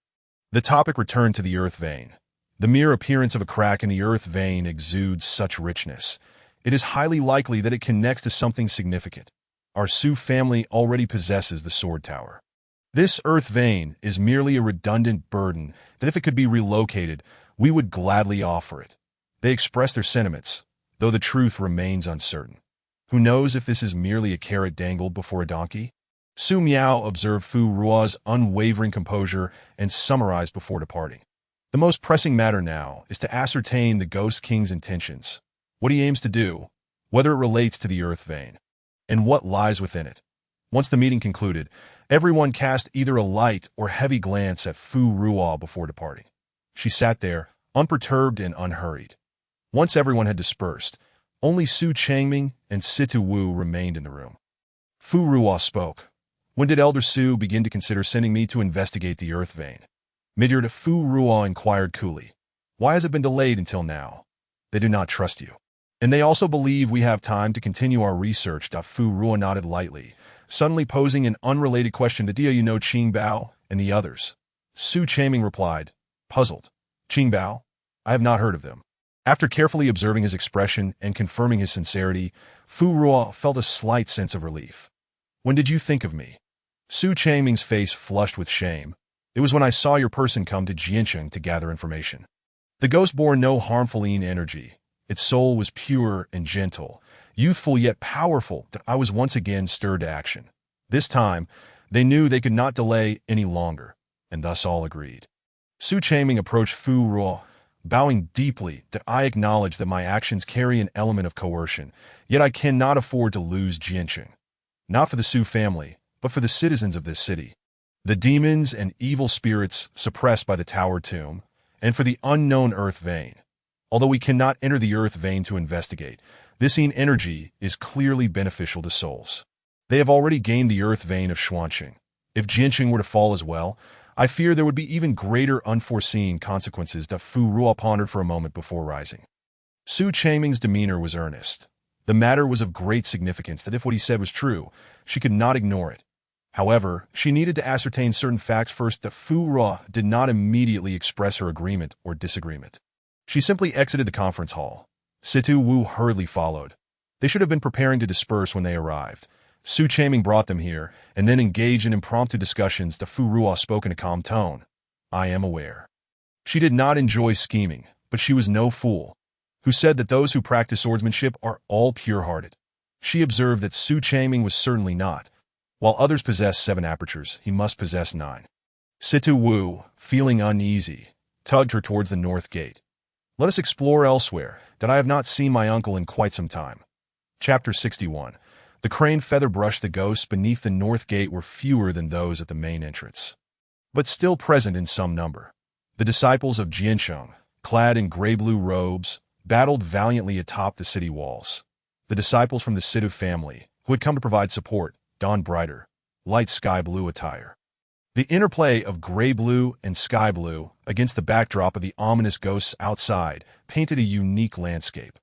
the topic returned to the earth vein. The mere appearance of a crack in the earth vein exudes such richness. It is highly likely that it connects to something significant. Our Su family already possesses the sword tower. This earth vein is merely a redundant burden that if it could be relocated, we would gladly offer it. They express their sentiments, though the truth remains uncertain. Who knows if this is merely a carrot dangled before a donkey? Su Miao observed Fu Ruo's unwavering composure and summarized before departing. The most pressing matter now is to ascertain the Ghost King's intentions, what he aims to do, whether it relates to the Earth Vein, and what lies within it. Once the meeting concluded, everyone cast either a light or heavy glance at Fu Ruo before departing. She sat there, unperturbed and unhurried. Once everyone had dispersed, only Su Changming and Situ Wu remained in the room. Fu Ruo spoke. When did Elder Su begin to consider sending me to investigate the Earth Vein? Midyear, Fu Ruo inquired coolly. Why has it been delayed until now? They do not trust you. And they also believe we have time to continue our research. Fu Ruo nodded lightly, suddenly posing an unrelated question to Dia Qing Bao and the others. Su Changming replied, puzzled. Qing Bao? I have not heard of them. After carefully observing his expression and confirming his sincerity, Fu Ruo felt a slight sense of relief. When did you think of me? Su Changming's face flushed with shame. It was when I saw your person come to Jiancheng to gather information. The ghost bore no harmful energy. Its soul was pure and gentle, youthful yet powerful. I was once again stirred to action. This time, they knew they could not delay any longer, and thus all agreed. Su Changming approached Fu Ruo, bowing deeply. I acknowledge that my actions carry an element of coercion, yet I cannot afford to lose Jiancheng. Not for the Su family, but for the citizens of this city. The demons and evil spirits suppressed by the Tower Tomb, and for the unknown Earth Vein. Although we cannot enter the Earth Vein to investigate, this energy is clearly beneficial to souls. They have already gained the Earth Vein of Xuanqing. If Jianqing were to fall as well, I fear there would be even greater unforeseen consequences. Fu Ruo pondered for a moment before rising. Su Changming's demeanor was earnest. The matter was of great significance that if what he said was true, she could not ignore it. However, she needed to ascertain certain facts first. Fu Ruo did not immediately express her agreement or disagreement. She simply exited the conference hall. Situ Wu hurriedly followed. They should have been preparing to disperse when they arrived. Su Changming brought them here, and then engaged in impromptu discussions. Fu Ruo spoke in a calm tone. I am aware. She did not enjoy scheming, but she was no fool, who said that those who practice swordsmanship are all pure-hearted. She observed that Su Changming was certainly not. While others possess 7 apertures, he must possess 9. Situ Wu, feeling uneasy, tugged her towards the north gate. Let us explore elsewhere, that I have not seen my uncle in quite some time. Chapter 61. The crane feather brushed the ghosts beneath the north gate were fewer than those at the main entrance, but still present in some number. The disciples of Jiancheng, clad in gray-blue robes, battled valiantly atop the city walls. The disciples from the Situ family, who had come to provide support, donned brighter, light sky-blue attire. The interplay of gray-blue and sky-blue against the backdrop of the ominous ghosts outside painted a unique landscape.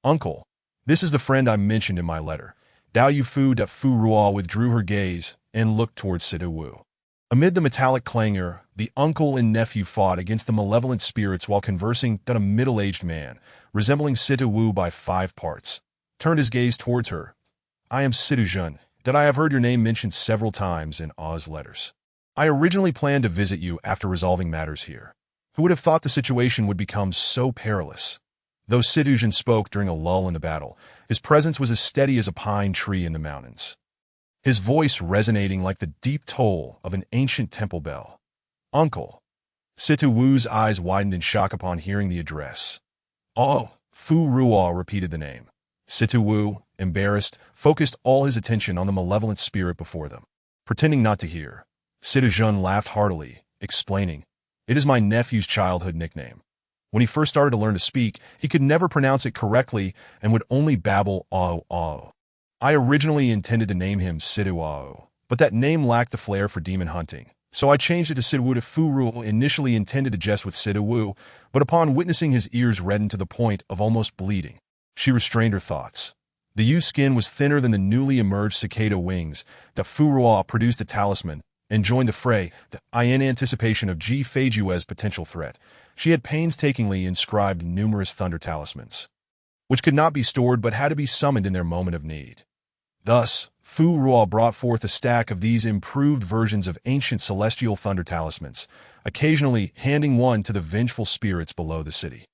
Uncle, this is the friend I mentioned in my letter. Dao Yufu. Fu Ruo withdrew her gaze and looked towards Situ Wu. Amid the metallic clangor, the uncle and nephew fought against the malevolent spirits while conversing. A middle-aged man, resembling Situ Wu by 5 parts, turned his gaze towards her. I am Situ Zhen. I have heard your name mentioned several times in Oz letters. I originally planned to visit you after resolving matters here. Who would have thought the situation would become so perilous? Though Situ Zhen spoke during a lull in the battle, his presence was as steady as a pine tree in the mountains, his voice resonating like the deep toll of an ancient temple bell. Uncle. Situ Wu's eyes widened in shock upon hearing the address. Oh, Fu Ruo repeated the name. Situ Wu, embarrassed, focused all his attention on the malevolent spirit before them. Pretending not to hear, Situ Zhen laughed heartily, explaining, It is my nephew's childhood nickname. When he first started to learn to speak, he could never pronounce it correctly and would only babble "oh, oh." I originally intended to name him Situ Ao, but that name lacked the flair for demon hunting, so I changed it to Situ Wu. Fu Ruo initially intended to jest with Situ Wu, but upon witnessing his ears redden to the point of almost bleeding, she restrained her thoughts. The youth's skin was thinner than the newly emerged cicada wings. Fu Ruo produced a talisman and joined the fray. In anticipation of Ji Feijue's potential threat, she had painstakingly inscribed numerous thunder talismans, which could not be stored but had to be summoned in their moment of need. Thus, Fu Ruo brought forth a stack of these improved versions of ancient celestial thunder talismans, occasionally handing one to the vengeful spirits below the city.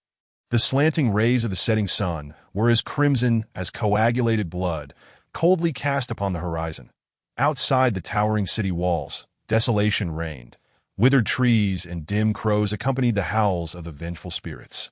The slanting rays of the setting sun were as crimson as coagulated blood, coldly cast upon the horizon. Outside the towering city walls, desolation reigned. Withered trees and dim crows accompanied the howls of the vengeful spirits.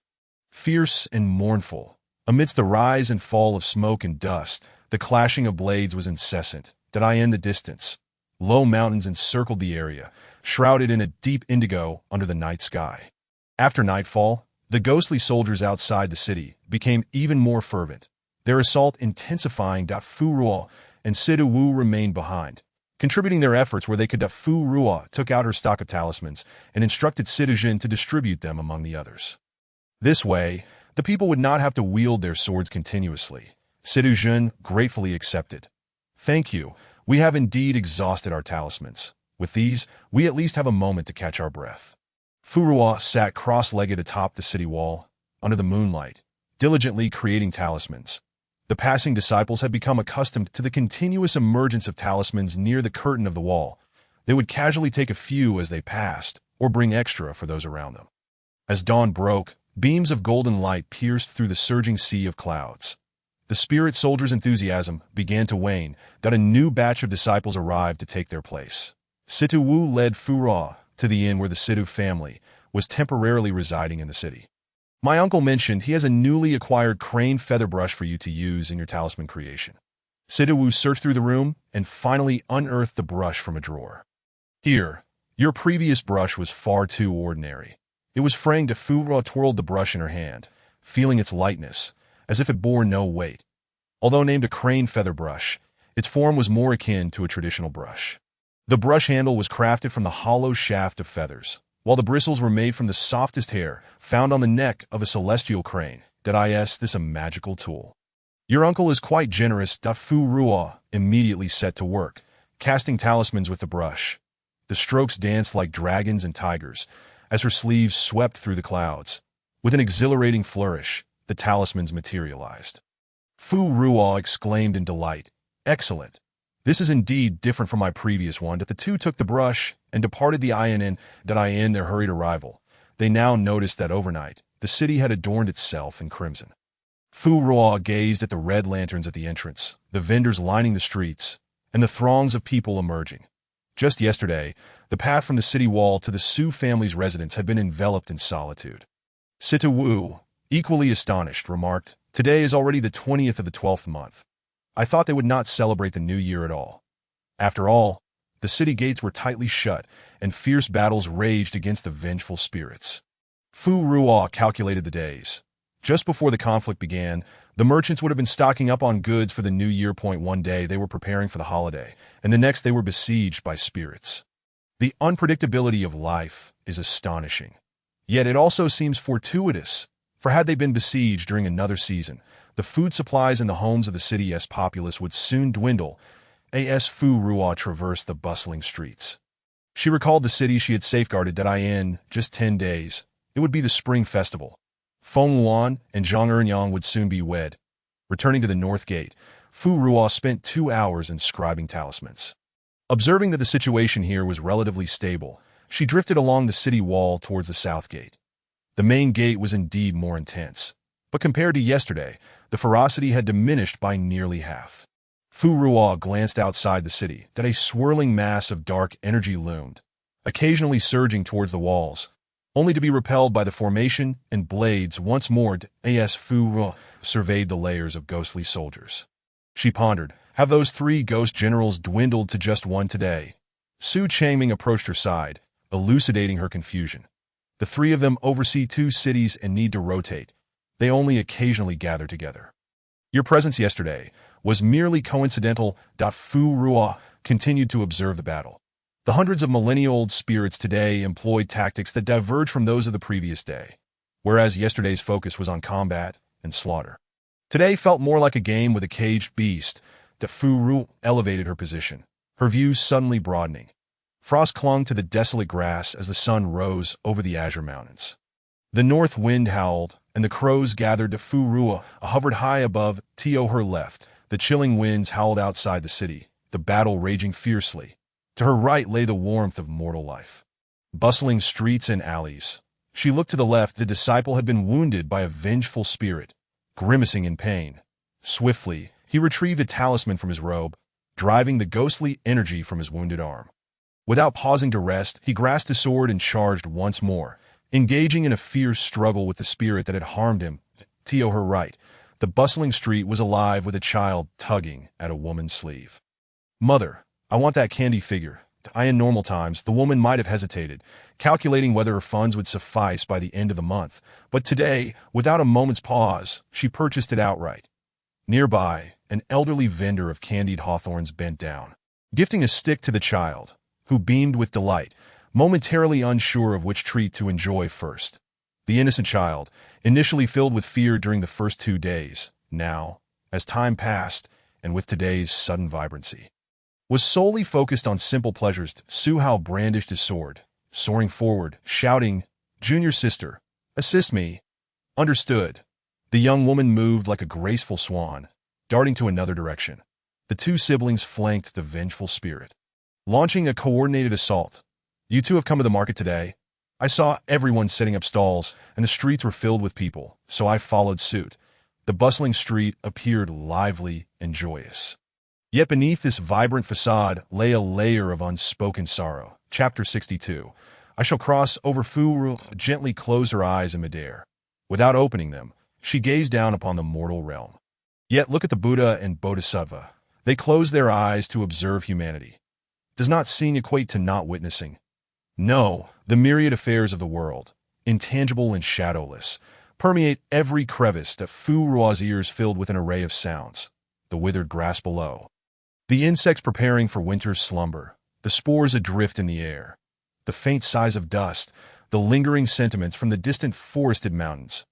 Fierce and mournful, amidst the rise and fall of smoke and dust, the clashing of blades was incessant. Did I in the distance? Low mountains encircled the area, shrouded in a deep indigo under the night sky. After nightfall, the ghostly soldiers outside the city became even more fervent, their assault intensifying. Fu Ruo and Sidu Wu remained behind, contributing their efforts where they could. Fu Ruo took out her stock of talismans and instructed Sidu Jin to distribute them among the others. This way, the people would not have to wield their swords continuously. Sidu Jin gratefully accepted. Thank you, we have indeed exhausted our talismans. With these, we at least have a moment to catch our breath. Fu Ruo sat cross-legged atop the city wall, under the moonlight, diligently creating talismans. The passing disciples had become accustomed to the continuous emergence of talismans near the curtain of the wall. They would casually take a few as they passed, or bring extra for those around them. As dawn broke, beams of golden light pierced through the surging sea of clouds. The spirit soldiers' enthusiasm began to wane, that a new batch of disciples arrived to take their place. Situ Wu led Fu Ruo to the inn where the Sidu family was temporarily residing in the city. My uncle mentioned he has a newly acquired crane feather brush for you to use in your talisman creation. Sidu Wu searched through the room and finally unearthed the brush from a drawer. Here, your previous brush was far too ordinary. It was fraying. Fu Ruo twirled the brush in her hand, feeling its lightness, as if it bore no weight. Although named a crane feather brush, its form was more akin to a traditional brush. The brush handle was crafted from the hollow shaft of feathers, while the bristles were made from the softest hair found on the neck of a celestial crane. Did I ask this a magical tool? Your uncle is quite generous. Fu Ruo immediately set to work, casting talismans with the brush. The strokes danced like dragons and tigers, as her sleeves swept through the clouds. With an exhilarating flourish, the talismans materialized. Fu Ruo exclaimed in delight, "Excellent! This is indeed different from my previous one." The two took the brush and departed the inn. In their hurried arrival, they now noticed that overnight, the city had adorned itself in crimson. Fu Ruo gazed at the red lanterns at the entrance, the vendors lining the streets, and the throngs of people emerging. Just yesterday, the path from the city wall to the Su family's residence had been enveloped in solitude. Situ Wu, equally astonished, remarked, "Today is already the 20th of the 12th month. I thought they would not celebrate the new year at all." After all, the city gates were tightly shut, and fierce battles raged against the vengeful spirits. Fu Ruo calculated the days. Just before the conflict began, the merchants would have been stocking up on goods for the new year. One day they were preparing for the holiday, and the next they were besieged by spirits. The unpredictability of life is astonishing. Yet it also seems fortuitous, for had they been besieged during another season, the food supplies in the homes of the city's populace would soon dwindle. As Fu Ruo traversed the bustling streets, she recalled the city she had safeguarded. In just 10 days, it would be the spring festival. Feng Luan and Zhang Eryang would soon be wed. Returning to the north gate, Fu Ruo spent 2 hours inscribing talismans. Observing that the situation here was relatively stable, she drifted along the city wall towards the south gate. The main gate was indeed more intense, but compared to yesterday, the ferocity had diminished by nearly half. Fu Ruo glanced outside the city. That a swirling mass of dark energy loomed, occasionally surging towards the walls, only to be repelled by the formation and blades once more. As Fu Ruo surveyed the layers of ghostly soldiers, she pondered, have those 3 ghost generals dwindled to just 1 today? Su Changming approached her side, elucidating her confusion. The 3 of them oversee 2 cities and need to rotate. They only occasionally gather together. Your presence yesterday was merely coincidental. Fu Ruo continued to observe the battle. The hundreds of millennia-old spirits today employed tactics that diverged from those of the previous day, whereas yesterday's focus was on combat and slaughter. Today felt more like a game with a caged beast. Fu Ruo elevated her position, her views suddenly broadening. Frost clung to the desolate grass as the sun rose over the azure mountains. The north wind howled, and the crows gathered. Fu Ruo hovered high above her left. The chilling winds howled outside the city, the battle raging fiercely. To her right lay the warmth of mortal life. Bustling streets and alleys. She looked to the left. The disciple had been wounded by a vengeful spirit, grimacing in pain. Swiftly, he retrieved a talisman from his robe, driving the ghostly energy from his wounded arm. Without pausing to rest, he grasped his sword and charged once more, engaging in a fierce struggle with the spirit that had harmed him. To her right, the bustling street was alive with a child tugging at a woman's sleeve. "Mother, I want that candy figure." In normal times, the woman might have hesitated, calculating whether her funds would suffice by the end of the month. But today, without a moment's pause, she purchased it outright. Nearby, an elderly vendor of candied hawthorns bent down, gifting a stick to the child, who beamed with delight, momentarily unsure of which treat to enjoy first. The innocent child, initially filled with fear during the first 2 days, now, as time passed, and with today's sudden vibrancy, was solely focused on simple pleasures. Su Hao brandished his sword, soaring forward, shouting, "Junior sister, assist me." "Understood." The young woman moved like a graceful swan, darting to another direction. The two siblings flanked the vengeful spirit, launching a coordinated assault. "You two have come to the market today." I saw everyone setting up stalls, and the streets were filled with people, so I followed suit. The bustling street appeared lively and joyous. Yet beneath this vibrant facade lay a layer of unspoken sorrow. Chapter 62. I shall cross over. Fu gently closed her eyes in midair. Without opening them, she gazed down upon the mortal realm. Yet look at the Buddha and Bodhisattva. They close their eyes to observe humanity. Does not seeing equate to not witnessing? No, the myriad affairs of the world, intangible and shadowless, permeate every crevice that Fu Ruo's ears filled with an array of sounds. The withered grass below, the insects preparing for winter's slumber, the spores adrift in the air, the faint sighs of dust, the lingering sentiments from the distant forested mountains.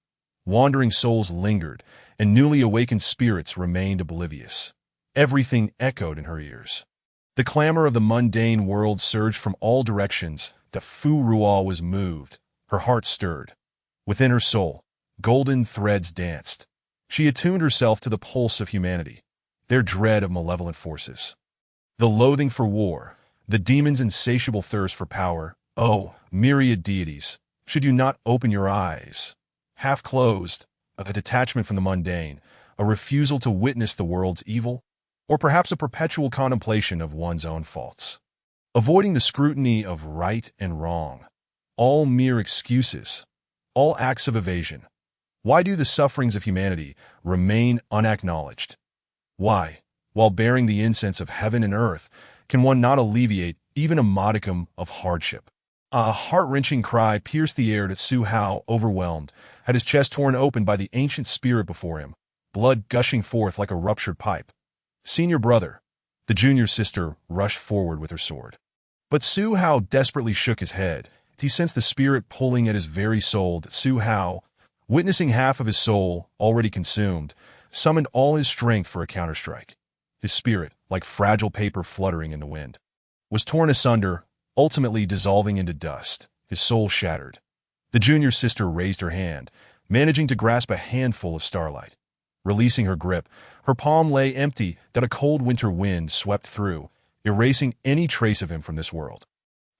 Wandering souls lingered, and newly awakened spirits remained oblivious. Everything echoed in her ears. The clamor of the mundane world surged from all directions. That Fu Ruo was moved, her heart stirred. Within her soul, golden threads danced. She attuned herself to the pulse of humanity, their dread of malevolent forces, the loathing for war, the demons' insatiable thirst for power. Oh, myriad deities, should you not open your eyes? Half closed, a detachment from the mundane, a refusal to witness the world's evil, or perhaps a perpetual contemplation of one's own faults, avoiding the scrutiny of right and wrong, all mere excuses, all acts of evasion. Why do the sufferings of humanity remain unacknowledged? Why, while bearing the incense of heaven and earth, can one not alleviate even a modicum of hardship? A heart-wrenching cry pierced the air. That Su Hao, overwhelmed, had his chest torn open by the ancient spirit before him, blood gushing forth like a ruptured pipe. "Senior brother." The junior sister rushed forward with her sword. But Su Hao desperately shook his head. He sensed the spirit pulling at his very soul. That Su Hao, witnessing half of his soul already consumed, summoned all his strength for a counterstrike. His spirit, like fragile paper fluttering in the wind, was torn asunder, ultimately dissolving into dust, his soul shattered. The junior sister raised her hand, managing to grasp a handful of starlight. Releasing her grip, her palm lay empty. That a cold winter wind swept through, erasing any trace of him from this world.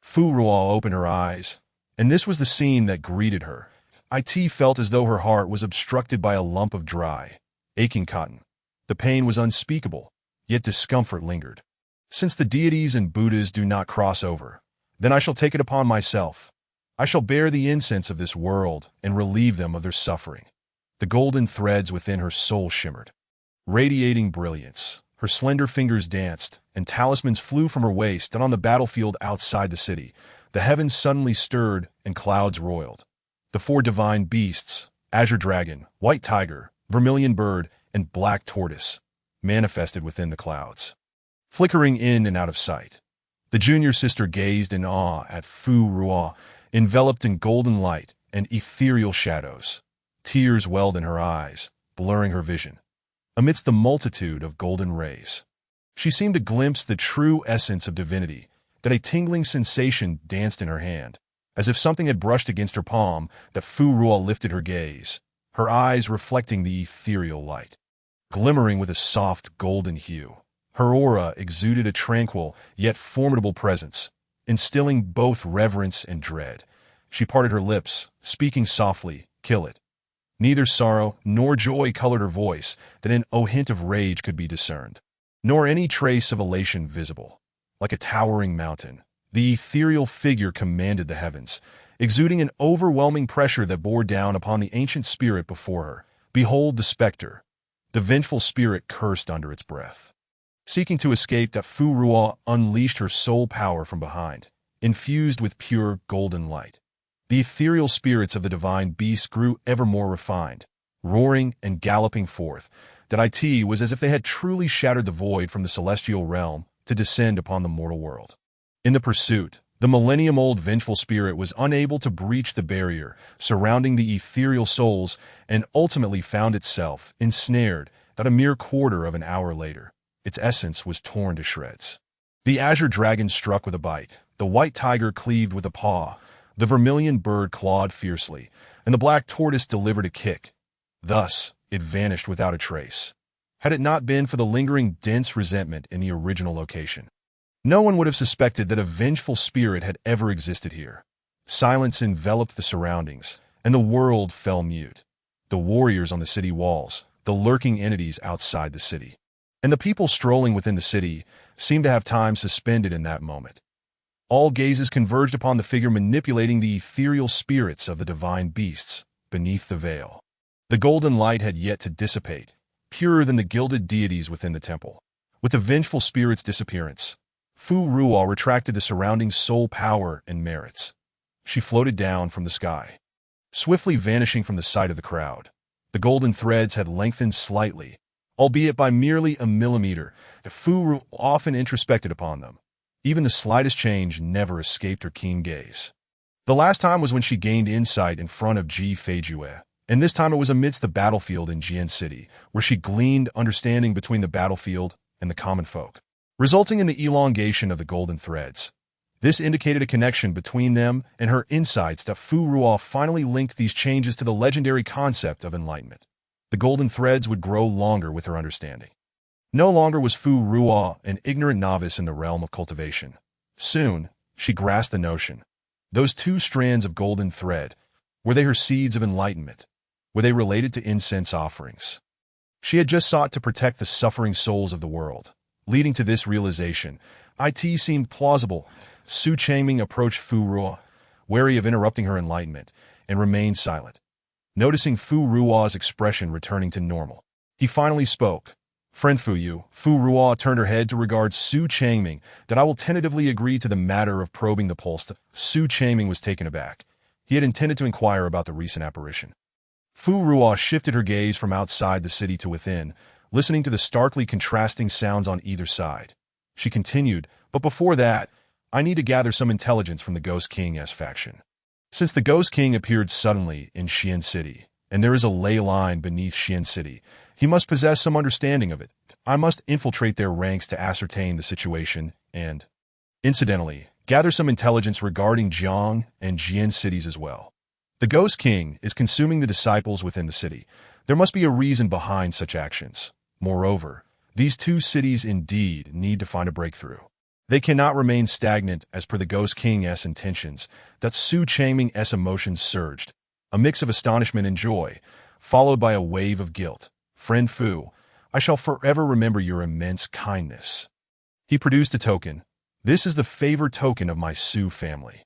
Fu Ruo opened her eyes, and this was the scene that greeted her. It felt as though her heart was obstructed by a lump of dry, aching cotton. The pain was unspeakable, yet discomfort lingered. Since the deities and Buddhas do not cross over, then I shall take it upon myself. I shall bear the incense of this world and relieve them of their suffering. The golden threads within her soul shimmered, radiating brilliance. Her slender fingers danced, and talismans flew from her waist. And on the battlefield outside the city, the heavens suddenly stirred and clouds roiled. The four divine beasts, azure dragon, white tiger, vermilion bird, and black tortoise, manifested within the clouds, flickering in and out of sight. The junior sister gazed in awe at Fu Ruo, enveloped in golden light and ethereal shadows. Tears welled in her eyes, blurring her vision. Amidst the multitude of golden rays, she seemed to glimpse the true essence of divinity. That a tingling sensation danced in her hand, as if something had brushed against her palm. That Fu Ruo lifted her gaze, her eyes reflecting the ethereal light, glimmering with a soft golden hue. Her aura exuded a tranquil yet formidable presence, instilling both reverence and dread. She parted her lips, speaking softly, "Kill it." Neither sorrow nor joy colored her voice, that an hint of rage could be discerned. nor any trace of elation visible. Like a towering mountain, the ethereal figure commanded the heavens, exuding an overwhelming pressure that bore down upon the ancient spirit before her. Behold the specter. The vengeful spirit cursed under its breath. Seeking to escape, that Fu Ruo unleashed her soul power from behind, infused with pure golden light. The ethereal spirits of the divine beast grew ever more refined, roaring and galloping forth. That it was as if they had truly shattered the void from the celestial realm to descend upon the mortal world. In the pursuit, the millennium-old vengeful spirit was unable to breach the barrier surrounding the ethereal souls and ultimately found itself ensnared that a mere quarter of an hour later. Its essence was torn to shreds. The azure dragon struck with a bite, the white tiger cleaved with a paw, the vermilion bird clawed fiercely, and the black tortoise delivered a kick. Thus, it vanished without a trace. Had it not been for the lingering dense resentment in the original location, no one would have suspected that a vengeful spirit had ever existed here. Silence enveloped the surroundings, and the world fell mute. The warriors on the city walls, the lurking entities outside the city, and the people strolling within the city seemed to have time suspended in that moment. All gazes converged upon the figure manipulating the ethereal spirits of the divine beasts beneath the veil. The golden light had yet to dissipate, purer than the gilded deities within the temple. With the vengeful spirit's disappearance, Fu Ruo retracted the surrounding soul power and merits. She floated down from the sky, swiftly vanishing from the sight of the crowd. The golden threads had lengthened slightly, albeit by merely a millimeter. Fu Ruo often introspected upon them. Even the slightest change never escaped her keen gaze. The last time was when she gained insight in front of Ji Feijue, and this time it was amidst the battlefield in Jian City, where she gleaned understanding between the battlefield and the common folk, resulting in the elongation of the golden threads. This indicated a connection between them, and her insights that Fu Ruo finally linked these changes to the legendary concept of enlightenment. The golden threads would grow longer with her understanding. No longer was Fu Ruo an ignorant novice in the realm of cultivation. Soon, she grasped the notion. Those two strands of golden thread, were they her seeds of enlightenment? Were they related to incense offerings? She had just sought to protect the suffering souls of the world. Leading to this realization, it seemed plausible. Su Changming approached Fu Ruo, wary of interrupting her enlightenment, and remained silent. Noticing Fu Ruo's expression returning to normal, he finally spoke. Friend Fu Yu, Fu Ruo turned her head to regard Su Changming, that I will tentatively agree to the matter of probing the pulse. Su Changming was taken aback. He had intended to inquire about the recent apparition. Fu Ruo shifted her gaze from outside the city to within, listening to the starkly contrasting sounds on either side. She continued, but before that, I need to gather some intelligence from the Ghost King's faction. Since the Ghost King appeared suddenly in Xian City, and there is a ley line beneath Xian City, he must possess some understanding of it. I must infiltrate their ranks to ascertain the situation and, incidentally, gather some intelligence regarding Jiang and Jian cities as well. The Ghost King is consuming the disciples within the city. There must be a reason behind such actions. Moreover, these two cities indeed need to find a breakthrough. They cannot remain stagnant as per the Ghost King's intentions. That Su Changming's emotions surged, a mix of astonishment and joy, followed by a wave of guilt. Friend Fu, I shall forever remember your immense kindness. He produced a token. This is the favor token of my Su family.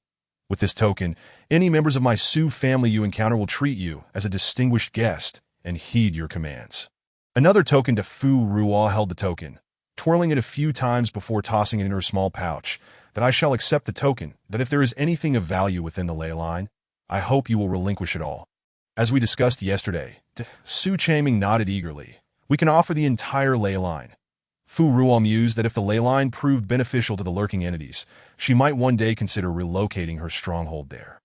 With this token, any members of my Su family you encounter will treat you as a distinguished guest and heed your commands. Another token to Fu Ruo held the token, twirling it a few times before tossing it in her small pouch. That I shall accept the token, that if there is anything of value within the ley line, I hope you will relinquish it all. As we discussed yesterday, Su Changming nodded eagerly. We can offer the entire ley line. Fu Ruo mused that if the ley line proved beneficial to the lurking entities, she might one day consider relocating her stronghold there.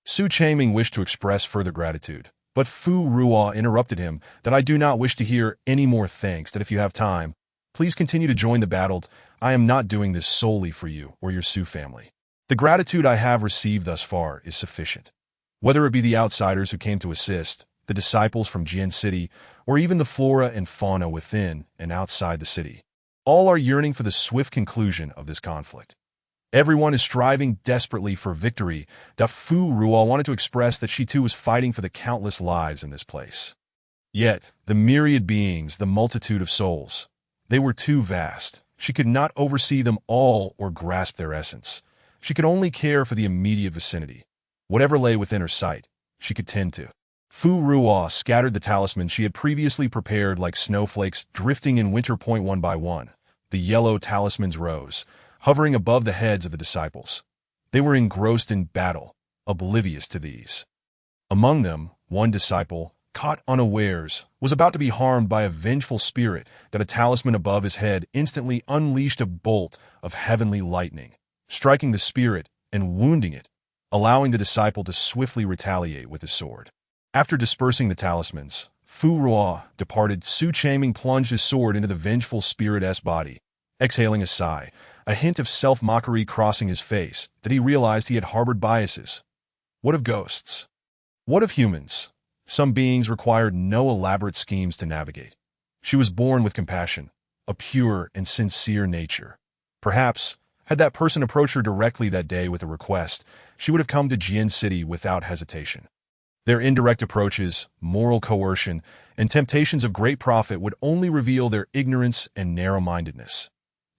Su Changming wished to express further gratitude, but Fu Ruo interrupted him. That I do not wish to hear any more thanks. That if you have time, please continue to join the battle. I am not doing this solely for you or your Su family. The gratitude I have received thus far is sufficient. Whether it be the outsiders who came to assist, the disciples from Jian City, or even the flora and fauna within and outside the city, all are yearning for the swift conclusion of this conflict. Everyone is striving desperately for victory. Fu Ruo wanted to express that she too was fighting for the countless lives in this place. Yet, the myriad beings, the multitude of souls, They were too vast. She could not oversee them all or grasp their essence. She could only care for the immediate vicinity. Whatever lay within her sight, she could tend to. Fu Ruo scattered the talismans she had previously prepared like snowflakes drifting in winter point one by one. The yellow talismans rose, hovering above the heads of the disciples. They were engrossed in battle, oblivious to these. Among them, one disciple, caught unawares, was about to be harmed by a vengeful spirit that a talisman above his head instantly unleashed a bolt of heavenly lightning, striking the spirit and wounding it, allowing the disciple to swiftly retaliate with his sword. After dispersing the talismans, Fu Ruo departed. Su Changming plunged his sword into the vengeful spirit's body, exhaling a sigh, a hint of self-mockery crossing his face that he realized he had harbored biases. What of ghosts? What of humans? Some beings required no elaborate schemes to navigate. She was born with compassion, a pure and sincere nature. Perhaps, had that person approached her directly that day with a request, she would have come to Jian City without hesitation. Their indirect approaches, moral coercion, and temptations of great profit would only reveal their ignorance and narrow-mindedness.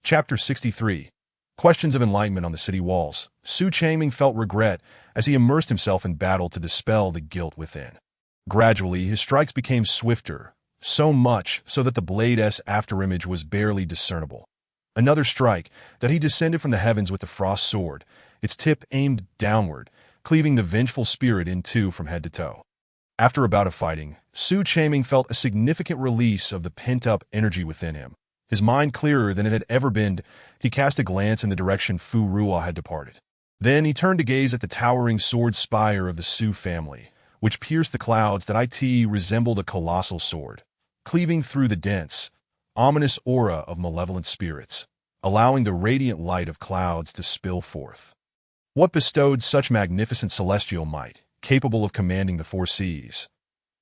Chapter 63. Questions of Enlightenment on the City Walls. Su Changming felt regret as he immersed himself in battle to dispel the guilt within. Gradually, his strikes became swifter, so much so that the blade's afterimage was barely discernible. Another strike, that he descended from the heavens with the frost sword, its tip aimed downward, cleaving the vengeful spirit in two from head to toe. After a bout of fighting, Su Changming felt a significant release of the pent-up energy within him. His mind clearer than it had ever been, he cast a glance in the direction Fu Ruo had departed. Then he turned to gaze at the towering sword spire of the Su family, which pierced the clouds that it resembled a colossal sword, cleaving through the dense, ominous aura of malevolent spirits, allowing the radiant light of clouds to spill forth. What bestowed such magnificent celestial might, capable of commanding the four seas?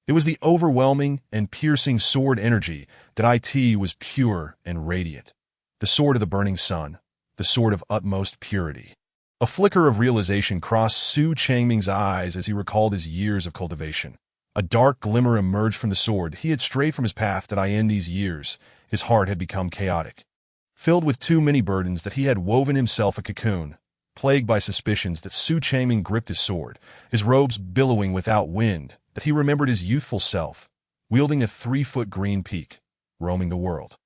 It was the overwhelming and piercing sword energy that was pure and radiant. The sword of the burning sun, the sword of utmost purity. A flicker of realization crossed Su Changming's eyes as he recalled his years of cultivation. A dark glimmer emerged from the sword. He had strayed from his path that in these years, his heart had become chaotic. Filled with too many burdens that he had woven himself a cocoon, plagued by suspicions that Su Changming gripped his sword, his robes billowing without wind, that he remembered his youthful self, wielding a 3-foot green peak, roaming the world,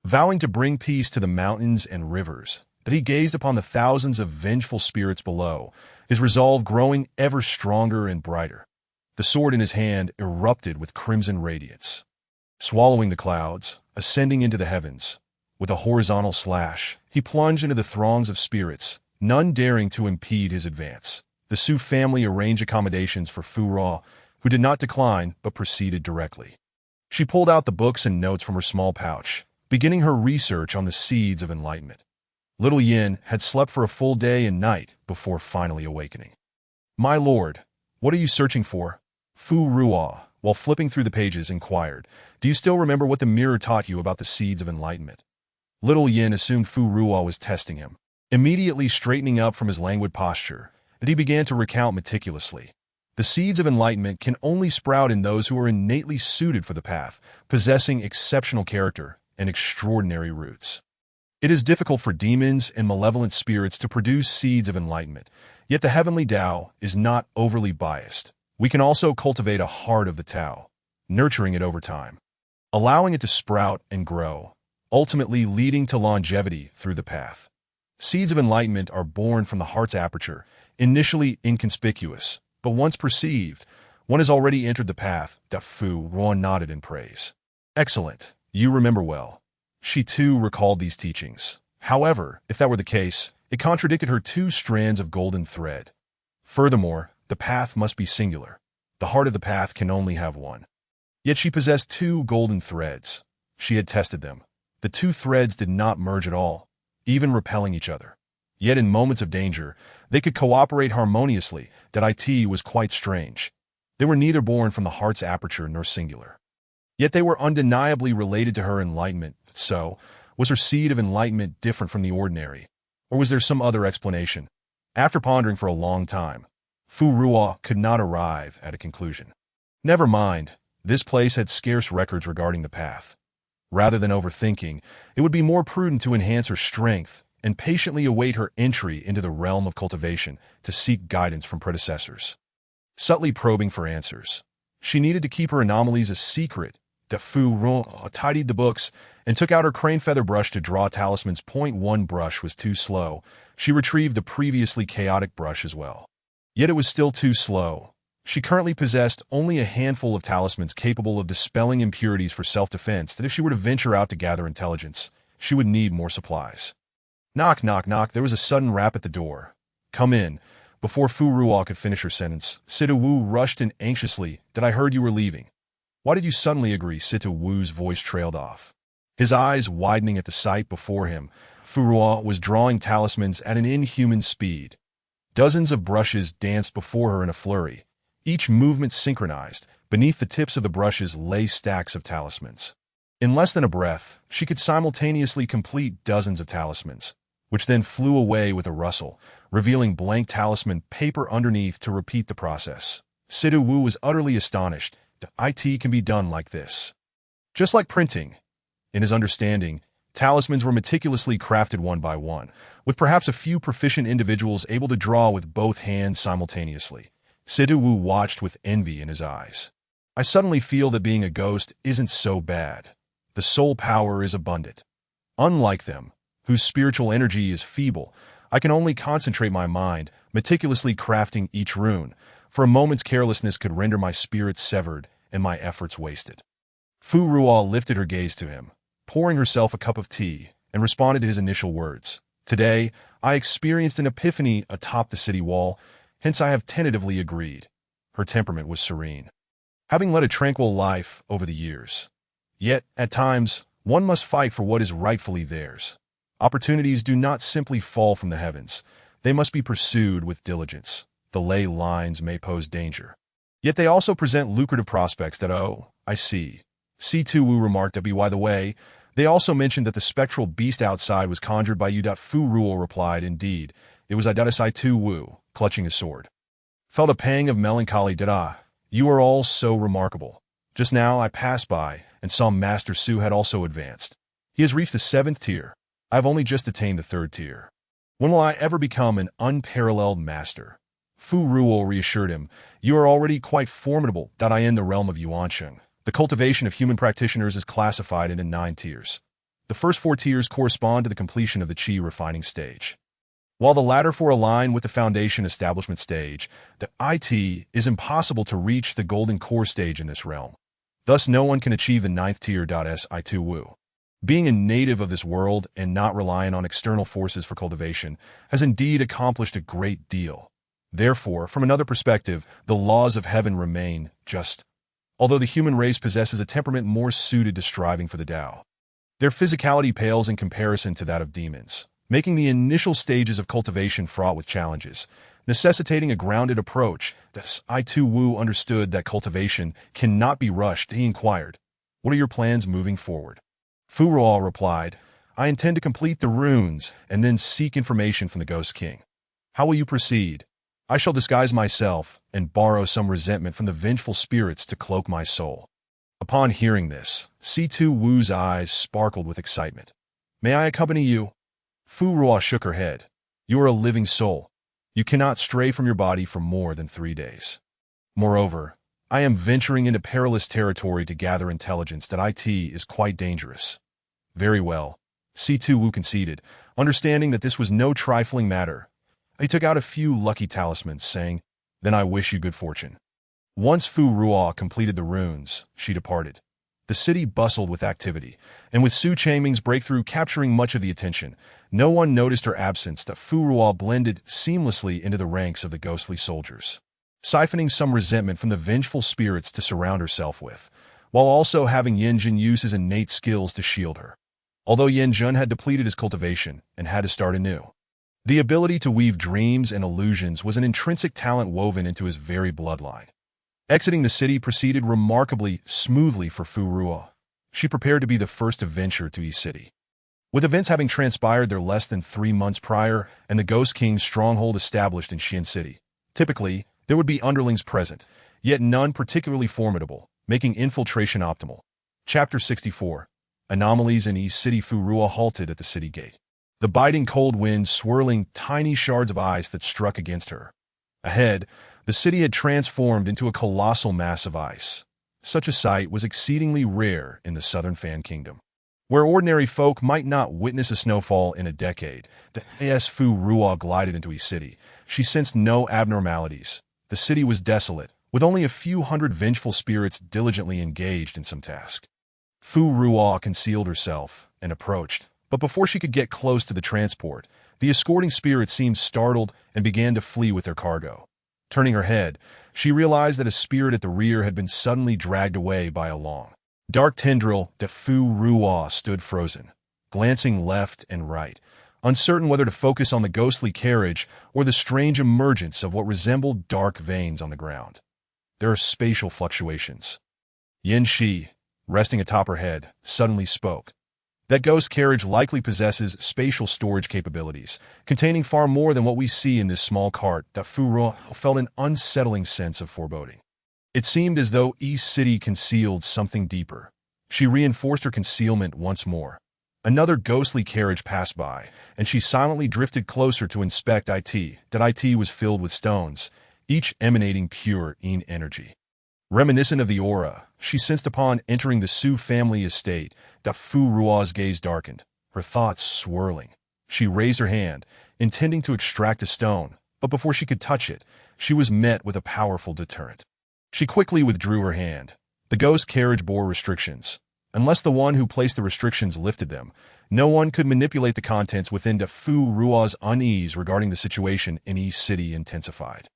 vowing to bring peace to the mountains and rivers, that he gazed upon the thousands of vengeful spirits below, his resolve growing ever stronger and brighter. The sword in his hand erupted with crimson radiance. Swallowing the clouds, ascending into the heavens, with a horizontal slash, he plunged into the throngs of spirits, none daring to impede his advance. The Su family arranged accommodations for Fu Ruo, who did not decline but proceeded directly. She pulled out the books and notes from her small pouch, beginning her research on the seeds of enlightenment. Little Yin had slept for a full day and night before finally awakening. "My lord, what are you searching for?" Fu Ruo, while flipping through the pages, inquired. "Do you still remember what the mirror taught you about the seeds of enlightenment?" Little Yin assumed Fu Ruo was testing him. Immediately straightening up from his languid posture, that he began to recount meticulously. The seeds of enlightenment can only sprout in those who are innately suited for the path, possessing exceptional character and extraordinary roots. It is difficult for demons and malevolent spirits to produce seeds of enlightenment, yet the heavenly Tao is not overly biased. We can also cultivate a heart of the Tao, nurturing it over time, allowing it to sprout and grow, ultimately leading to longevity through the path. Seeds of enlightenment are born from the heart's aperture, initially inconspicuous, but once perceived, one has already entered the path. Fu Ruo nodded in praise. "Excellent, you remember well." She too recalled these teachings. However, if that were the case, it contradicted her 2 strands of golden thread. Furthermore, the path must be singular. The heart of the path can only have one. Yet she possessed 2 golden threads. She had tested them. The 2 threads did not merge at all, even repelling each other. Yet in moments of danger, they could cooperate harmoniously. That was quite strange. They were neither born from the heart's aperture nor singular. Yet they were undeniably related to her enlightenment. So, was her seed of enlightenment different from the ordinary? Or was there some other explanation? After pondering for a long time, Fu Ruo could not arrive at a conclusion. Never mind, this place had scarce records regarding the path. Rather than overthinking, it would be more prudent to enhance her strength and patiently await her entry into the realm of cultivation to seek guidance from predecessors. Subtly probing for answers. She needed to keep her anomalies a secret. Fu Ruo tidied the books and took out her crane feather brush to draw talismans. Point one brush was too slow. She retrieved the previously chaotic brush as well. Yet it was still too slow. She currently possessed only a handful of talismans capable of dispelling impurities for self-defense that if she were to venture out to gather intelligence, she would need more supplies. Knock, knock, knock. There was a sudden rap at the door. Come in. Before Fu Ruo could finish her sentence, Situ Wu rushed in anxiously. Did I heard you were leaving? Why did you suddenly agree? Situ Wu's voice trailed off. His eyes widening at the sight before him, Fu Ruo was drawing talismans at an inhuman speed. Dozens of brushes danced before her in a flurry, each movement synchronized. Beneath the tips of the brushes lay stacks of talismans. In less than a breath, she could simultaneously complete dozens of talismans, which then flew away with a rustle, revealing blank talisman paper underneath to repeat the process. Situ Wu was utterly astonished. It can be done like this. Just like printing. In his understanding, talismans were meticulously crafted one by one, with perhaps a few proficient individuals able to draw with both hands simultaneously. Situ Wu watched with envy in his eyes. I suddenly feel that being a ghost isn't so bad. The soul power is abundant. Unlike them, whose spiritual energy is feeble, I can only concentrate my mind, meticulously crafting each rune, for a moment's carelessness could render my spirit severed and my efforts wasted. Fu Ruo lifted her gaze to him, pouring herself a cup of tea, and responded to his initial words. Today, I experienced an epiphany atop the city wall, hence I have tentatively agreed. Her temperament was serene, having led a tranquil life over the years. Yet, at times, one must fight for what is rightfully theirs. Opportunities do not simply fall from the heavens. They must be pursued with diligence. The ley lines may pose danger. Yet they also present lucrative prospects that, oh, I see. Situ Wu remarked that by the way, they also mentioned that the spectral beast outside was conjured by you. Fu Ruo replied, indeed, it was I. Situ Wu, clutching his sword. Felt a pang of melancholy. You are all so remarkable. Just now I passed by and saw Master Su had also advanced. He has reached the 7th tier. I have only just attained the 3rd tier. When will I ever become an unparalleled master? Fu Ruo reassured him, you are already quite formidable. In the realm of Yuansheng, the cultivation of human practitioners is classified into 9 tiers. The first 4 tiers correspond to the completion of the qi refining stage, while the latter 4 align with the foundation establishment stage. The IT is impossible to reach the golden core stage in this realm. Thus, no one can achieve the 9th tier. Situ Wu, being a native of this world and not reliant on external forces for cultivation, has indeed accomplished a great deal. Therefore, from another perspective, the laws of heaven remain just. Although the human race possesses a temperament more suited to striving for the Tao, their physicality pales in comparison to that of demons, making the initial stages of cultivation fraught with challenges, necessitating a grounded approach. Situ Wu understood that cultivation cannot be rushed. He inquired, what are your plans moving forward? Fu Ruo replied, I intend to complete the runes and then seek information from the Ghost King. How will you proceed? I shall disguise myself and borrow some resentment from the vengeful spirits to cloak my soul. Upon hearing this, Situ Wu's eyes sparkled with excitement. May I accompany you? Fu Ruo shook her head. You are a living soul. You cannot stray from your body for more than 3 days. Moreover, I am venturing into perilous territory to gather intelligence. IT is quite dangerous. Very well, Situ Wu conceded, understanding that this was no trifling matter. He took out a few lucky talismans, saying, then I wish you good fortune. Once Fu Ruo completed the runes, she departed. The city bustled with activity, and with Su Changming's breakthrough capturing much of the attention, no one noticed her absence. Fu Ruo blended seamlessly into the ranks of the ghostly soldiers, siphoning some resentment from the vengeful spirits to surround herself with, while also having Yanjun use his innate skills to shield her. Although Yanjun had depleted his cultivation and had to start anew, the ability to weave dreams and illusions was an intrinsic talent woven into his very bloodline. Exiting the city proceeded remarkably smoothly for Fu Ruo. She prepared to be the first to venture to East City. With events having transpired there less than 3 months prior and the Ghost King's stronghold established in Xian City, typically, there would be underlings present, yet none particularly formidable, making infiltration optimal. Chapter 64. Anomalies in East City Furua halted at the city gate. The biting cold wind swirling tiny shards of ice that struck against her. Ahead, the city had transformed into a colossal mass of ice. Such a sight was exceedingly rare in the southern Fan Kingdom. Where ordinary folk might not witness a snowfall in a decade, the AS Furua glided into East City. She sensed no abnormalities. The city was desolate, with only a few hundred vengeful spirits diligently engaged in some task. Furua concealed herself and approached, but before she could get close to the transport, the escorting spirits seemed startled and began to flee with their cargo. Turning her head, she realized that a spirit at the rear had been suddenly dragged away by a long, dark tendril that Furua stood frozen, glancing left and right, uncertain whether to focus on the ghostly carriage or the strange emergence of what resembled dark veins on the ground. There are spatial fluctuations. Yin Shi, resting atop her head, suddenly spoke. That ghost carriage likely possesses spatial storage capabilities, containing far more than what we see in this small cart. That Furua felt an unsettling sense of foreboding. It seemed as though East City concealed something deeper. She reinforced her concealment once more. Another ghostly carriage passed by, and she silently drifted closer to inspect it. That it was filled with stones, each emanating pure Yin energy. Reminiscent of the aura she sensed upon entering the Su family estate, that Furua's gaze darkened, her thoughts swirling. She raised her hand, intending to extract a stone, but before she could touch it, she was met with a powerful deterrent. She quickly withdrew her hand. The ghost carriage bore restrictions. Unless the one who placed the restrictions lifted them, no one could manipulate the contents within. The Furua's unease regarding the situation in East City intensified.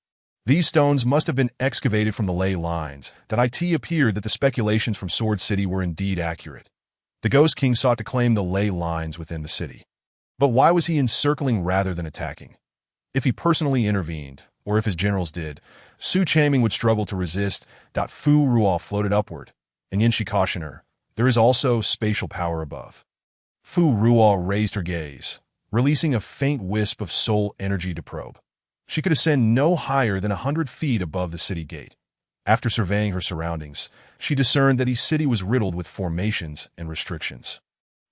These stones must have been excavated from the ley lines. That it appeared that the speculations from Sword City were indeed accurate. The Ghost King sought to claim the ley lines within the city. But why was he encircling rather than attacking? If he personally intervened, or if his generals did, Su Chaming would struggle to resist. Furua floated upward, and Yin Shi cautioned her. There is also spatial power above. Furua raised her gaze, releasing a faint wisp of soul energy to probe. She could ascend no higher than 100 feet above the city gate. After surveying her surroundings, she discerned that East City was riddled with formations and restrictions.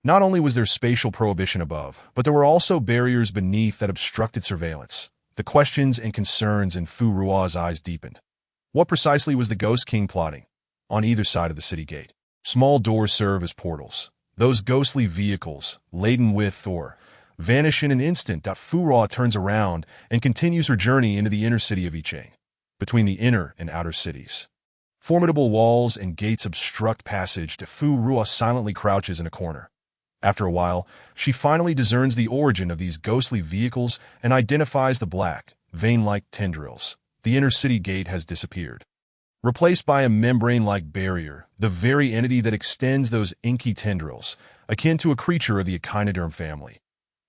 Not only was there spatial prohibition above, but there were also barriers beneath that obstructed surveillance. The questions and concerns in Furua's eyes deepened. What precisely was the Ghost King plotting? On either side of the city gate, small doors serve as portals. Those ghostly vehicles, laden with or vanish in an instant. Furua turns around and continues her journey into the inner city of Icheng, between the inner and outer cities. Formidable walls and gates obstruct passage. Furua silently crouches in a corner. After a while, she finally discerns the origin of these ghostly vehicles and identifies the black, vein-like tendrils. The inner city gate has disappeared, replaced by a membrane-like barrier, the very entity that extends those inky tendrils, akin to a creature of the echinoderm family.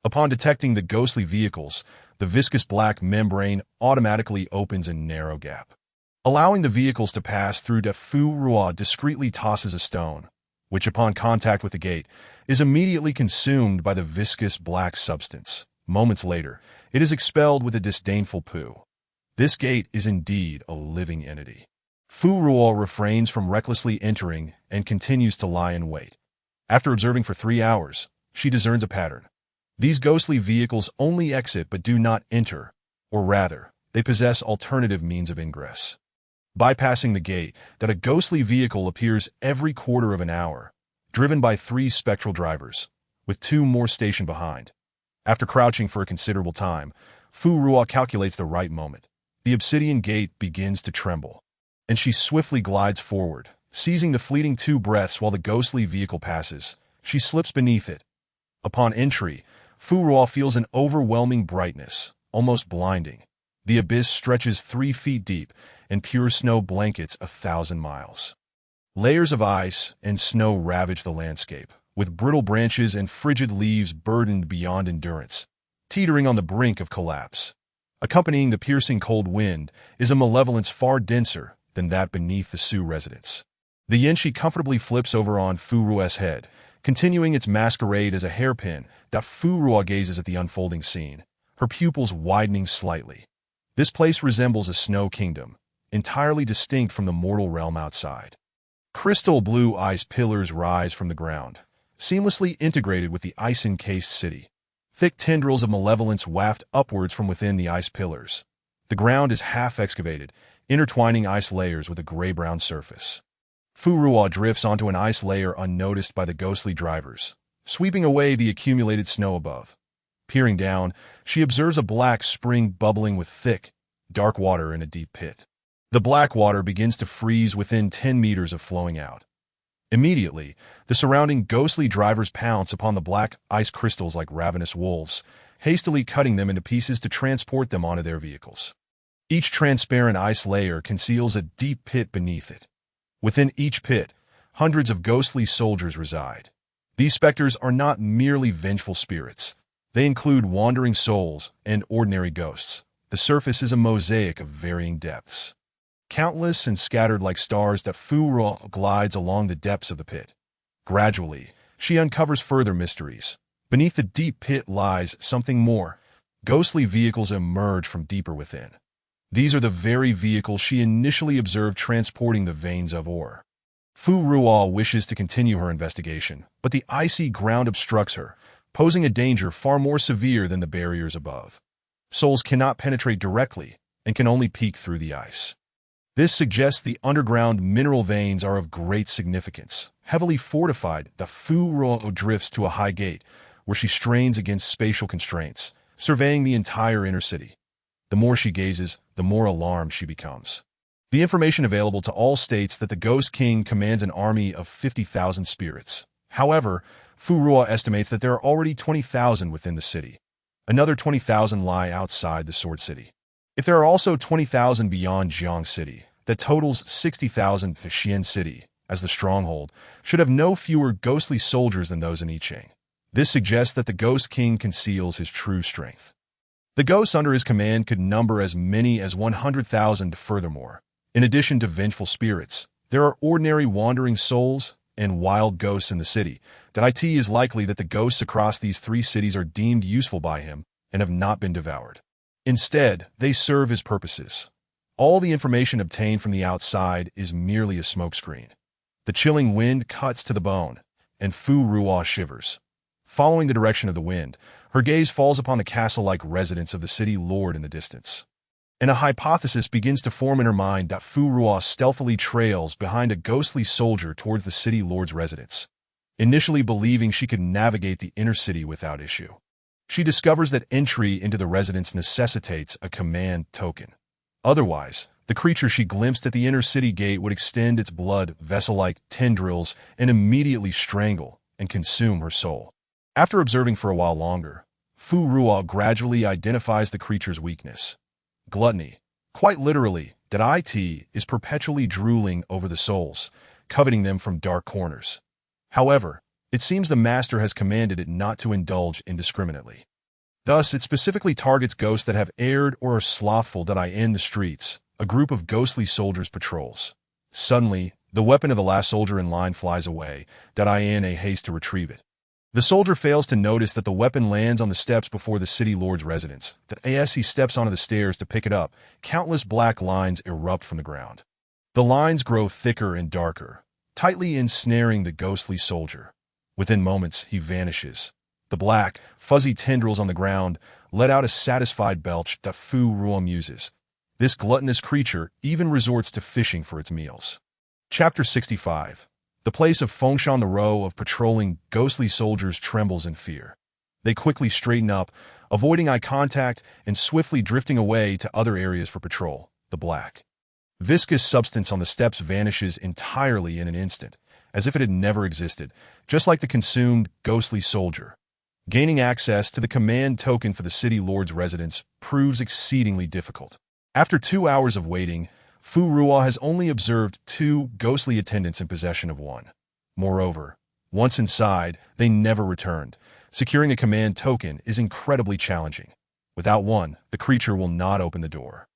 Upon detecting the ghostly vehicles, the viscous black membrane automatically opens a narrow gap, allowing the vehicles to pass through. Furua discreetly tosses a stone, which upon contact with the gate, is immediately consumed by the viscous black substance. Moments later, it is expelled with a disdainful poo. This gate is indeed a living entity. Furua refrains from recklessly entering and continues to lie in wait. After observing for 3 hours, she discerns a pattern. These ghostly vehicles only exit but do not enter, or rather, they possess alternative means of ingress. Bypassing the gate, that a ghostly vehicle appears every quarter of an hour, driven by 3 spectral drivers, with 2 more stationed behind. After crouching for a considerable time, Furua calculates the right moment. The obsidian gate begins to tremble, and she swiftly glides forward, seizing the fleeting 2 breaths while the ghostly vehicle passes. She slips beneath it. Upon entry, Furua feels an overwhelming brightness, almost blinding. The abyss stretches 3 feet deep, and pure snow blankets 1,000 miles. Layers of ice and snow ravage the landscape, with brittle branches and frigid leaves burdened beyond endurance, teetering on the brink of collapse. Accompanying the piercing cold wind is a malevolence far denser than that beneath the Su residence. The Yin Shi comfortably flips over on Furua's head, continuing its masquerade as a hairpin. Furua gazes at the unfolding scene, her pupils widening slightly. This place resembles a snow kingdom, entirely distinct from the mortal realm outside. Crystal blue ice pillars rise from the ground, seamlessly integrated with the ice-encased city. Thick tendrils of malevolence waft upwards from within the ice pillars. The ground is half-excavated, intertwining ice layers with a gray-brown surface. Fu Ruo drifts onto an ice layer unnoticed by the ghostly drivers, sweeping away the accumulated snow above. Peering down, she observes a black spring bubbling with thick, dark water in a deep pit. The black water begins to freeze within 10 meters of flowing out. Immediately, the surrounding ghostly drivers pounce upon the black ice crystals like ravenous wolves, hastily cutting them into pieces to transport them onto their vehicles. Each transparent ice layer conceals a deep pit beneath it. Within each pit, hundreds of ghostly soldiers reside. These specters are not merely vengeful spirits. They include wandering souls and ordinary ghosts. The surface is a mosaic of varying depths. Countless and scattered like stars that Fu Ruo glides along the depths of the pit. Gradually, she uncovers further mysteries. Beneath the deep pit lies something more. Ghostly vehicles emerge from deeper within. These are the very vehicles she initially observed transporting the veins of ore. Fu Ruo wishes to continue her investigation, but the icy ground obstructs her, posing a danger far more severe than the barriers above. Souls cannot penetrate directly and can only peek through the ice. This suggests the underground mineral veins are of great significance. Heavily fortified, the Fu Ruo drifts to a high gate, where she strains against spatial constraints, surveying the entire inner city. The more she gazes, the more alarmed she becomes. The information available to all states that the Ghost King commands an army of 50,000 spirits. However, Fu Ruo estimates that there are already 20,000 within the city. Another 20,000 lie outside the Sword City. If there are also 20,000 beyond Jiang City, that totals 60,000. Xian City, as the stronghold, should have no fewer ghostly soldiers than those in Yicheng. This suggests that the Ghost King conceals his true strength. The ghosts under his command could number as many as 100,000. Furthermore, in addition to vengeful spirits, there are ordinary wandering souls and wild ghosts in the city. That it is likely that the ghosts across these three cities are deemed useful by him and have not been devoured. Instead, they serve his purposes. All the information obtained from the outside is merely a smokescreen. The chilling wind cuts to the bone, and Fu Ruo shivers. Following the direction of the wind, her gaze falls upon the castle-like residence of the city lord in the distance. And a hypothesis begins to form in her mind that Fu Ruo stealthily trails behind a ghostly soldier towards the city lord's residence. Initially believing she could navigate the inner city without issue, she discovers that entry into the residence necessitates a command token. Otherwise, the creature she glimpsed at the inner city gate would extend its blood vessel-like tendrils and immediately strangle and consume her soul. After observing for a while longer, Fu Ruo gradually identifies the creature's weakness. Gluttony. Quite literally, that it is perpetually drooling over the souls, coveting them from dark corners. However, it seems the master has commanded it not to indulge indiscriminately. Thus, it specifically targets ghosts that have erred or are slothful. In the streets, a group of ghostly soldiers patrols. Suddenly, the weapon of the last soldier in line flies away. In a haste to retrieve it. The soldier fails to notice that the weapon lands on the steps before the city lord's residence. As he steps onto the stairs to pick it up, countless black lines erupt from the ground. The lines grow thicker and darker, tightly ensnaring the ghostly soldier. Within moments, he vanishes. The black, fuzzy tendrils on the ground let out a satisfied belch that Fu Ruo muses. This gluttonous creature even resorts to fishing for its meals. Chapter 65. The place of Fengshan, the row of patrolling ghostly soldiers, trembles in fear. They quickly straighten up, avoiding eye contact and swiftly drifting away to other areas for patrol. The black, viscous substance on the steps vanishes entirely in an instant, as if it had never existed, just like the consumed ghostly soldier. Gaining access to the command token for the city lord's residence proves exceedingly difficult. After 2 hours of waiting, Fu Ruo has only observed 2 ghostly attendants in possession of one. Moreover, once inside, they never returned. Securing a command token is incredibly challenging. Without one, the creature will not open the door.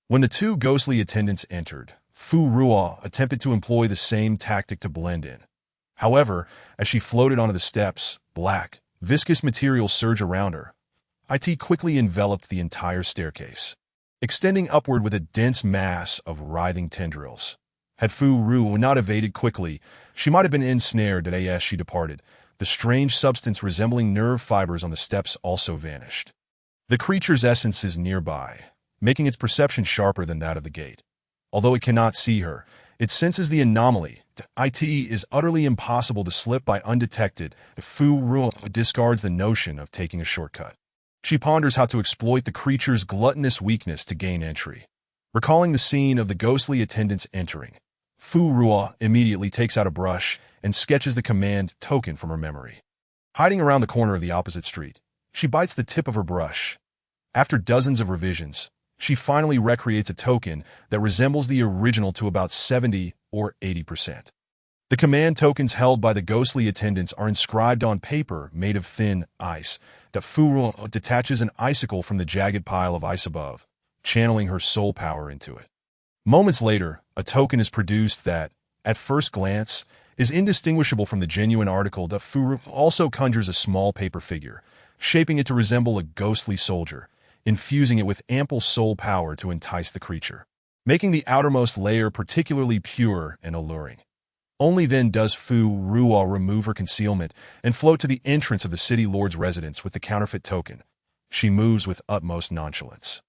When the 2 ghostly attendants entered, Fu Ruo attempted to employ the same tactic to blend in. However, as she floated onto the steps, black, viscous material surged around her. It quickly enveloped the entire staircase, extending upward with a dense mass of writhing tendrils. Had Fu Ruo not evaded quickly, she might have been ensnared as she departed. The strange substance resembling nerve fibers on the steps also vanished. The creature's essence is nearby, making its perception sharper than that of the gate. Although it cannot see her, it senses the anomaly. It is utterly impossible to slip by undetected. Fu Ruo discards the notion of taking a shortcut. She ponders how to exploit the creature's gluttonous weakness to gain entry. Recalling the scene of the ghostly attendants entering, Fu Ruo immediately takes out a brush and sketches the command token from her memory. Hiding around the corner of the opposite street, she bites the tip of her brush. After dozens of revisions, she finally recreates a token that resembles the original to about 70 or 80%. The command tokens held by the ghostly attendants are inscribed on paper made of thin ice. That Fu Ruo detaches an icicle from the jagged pile of ice above, channeling her soul power into it. Moments later, a token is produced that, at first glance, is indistinguishable from the genuine article. That Fu Ruo also conjures a small paper figure, shaping it to resemble a ghostly soldier, infusing it with ample soul power to entice the creature, making the outermost layer particularly pure and alluring. Only then does Fu Ruo remove her concealment and float to the entrance of the city lord's residence with the counterfeit token. She moves with utmost nonchalance.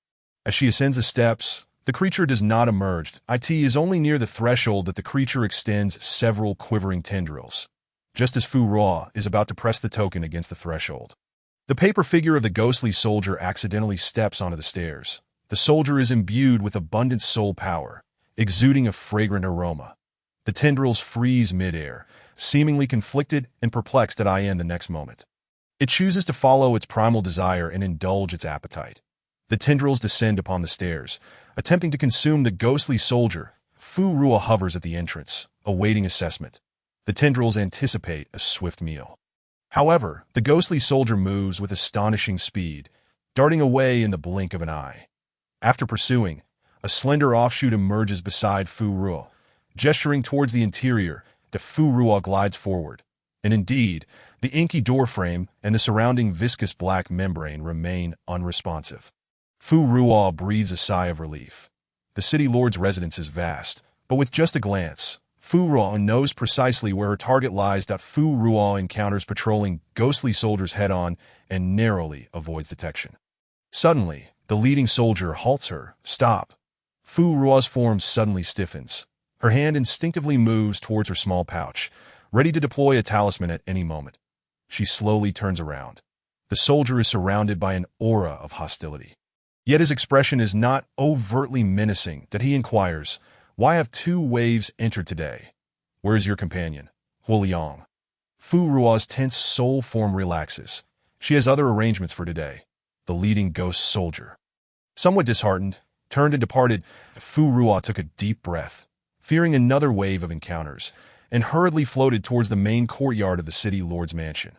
As she ascends the steps, the creature does not emerge. It is only near the threshold that the creature extends several quivering tendrils, just as Fu Ruo is about to press the token against the threshold. The paper figure of the ghostly soldier accidentally steps onto the stairs. The soldier is imbued with abundant soul power, exuding a fragrant aroma. The tendrils freeze midair, seemingly conflicted and perplexed at the next moment. It chooses to follow its primal desire and indulge its appetite. The tendrils descend upon the stairs, attempting to consume the ghostly soldier. Fu Ruo hovers at the entrance, awaiting assessment. The tendrils anticipate a swift meal. However, the ghostly soldier moves with astonishing speed, darting away in the blink of an eye. After pursuing, a slender offshoot emerges beside Fu Ruo. Gesturing towards the interior, the Fu Ruo glides forward. And indeed, the inky doorframe and the surrounding viscous black membrane remain unresponsive. Fu Ruo breathes a sigh of relief. The city lord's residence is vast, but with just a glance, Fu Ruo knows precisely where her target lies. Fu Ruo encounters patrolling ghostly soldiers head-on and narrowly avoids detection. Suddenly, the leading soldier halts her. Stop. Fu Ruo's form suddenly stiffens. Her hand instinctively moves towards her small pouch, ready to deploy a talisman at any moment. She slowly turns around. The soldier is surrounded by an aura of hostility. Yet his expression is not overtly menacing. That he inquires, "Why have 2 waves entered today? Where is your companion, Huoliang?" Fu Ruo's tense soul form relaxes. She has other arrangements for today. The leading ghost soldier, somewhat disheartened, turned and departed. Fu Ruo took a deep breath, fearing another wave of encounters, and hurriedly floated towards the main courtyard of the city lord's mansion.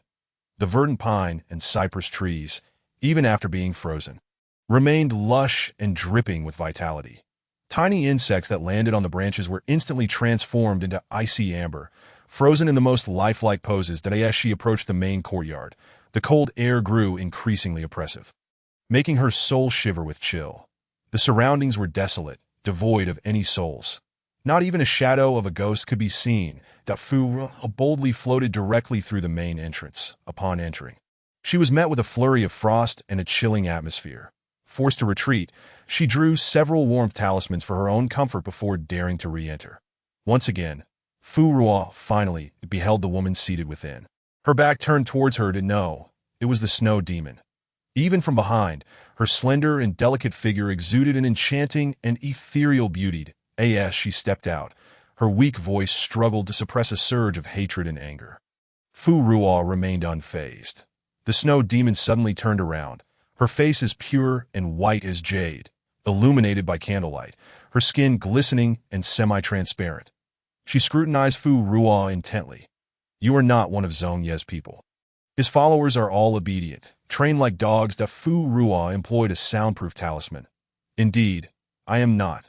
The verdant pine and cypress trees, even after being frozen, remained lush and dripping with vitality. Tiny insects that landed on the branches were instantly transformed into icy amber, frozen in the most lifelike poses. That as she approached the main courtyard, the cold air grew increasingly oppressive, making her soul shiver with chill. The surroundings were desolate, devoid of any souls. Not even a shadow of a ghost could be seen. Fu Ruo boldly floated directly through the main entrance. Upon entering, she was met with a flurry of frost and a chilling atmosphere. Forced to retreat, she drew several warmth talismans for her own comfort before daring to re-enter. Once again, Fu Ruo finally beheld the woman seated within. Her back turned towards her to know it was the snow demon. Even from behind, her slender and delicate figure exuded an enchanting and ethereal beauty. As she stepped out, her weak voice struggled to suppress a surge of hatred and anger. Fu Ruo remained unfazed. The snow demon suddenly turned around. Her face is pure and white as jade, illuminated by candlelight, her skin glistening and semi-transparent. She scrutinized Fu Ruo intently. "You are not one of Zhong Ye's people. His followers are all obedient, trained like dogs." Fu Ruo employed a soundproof talisman. "Indeed, I am not."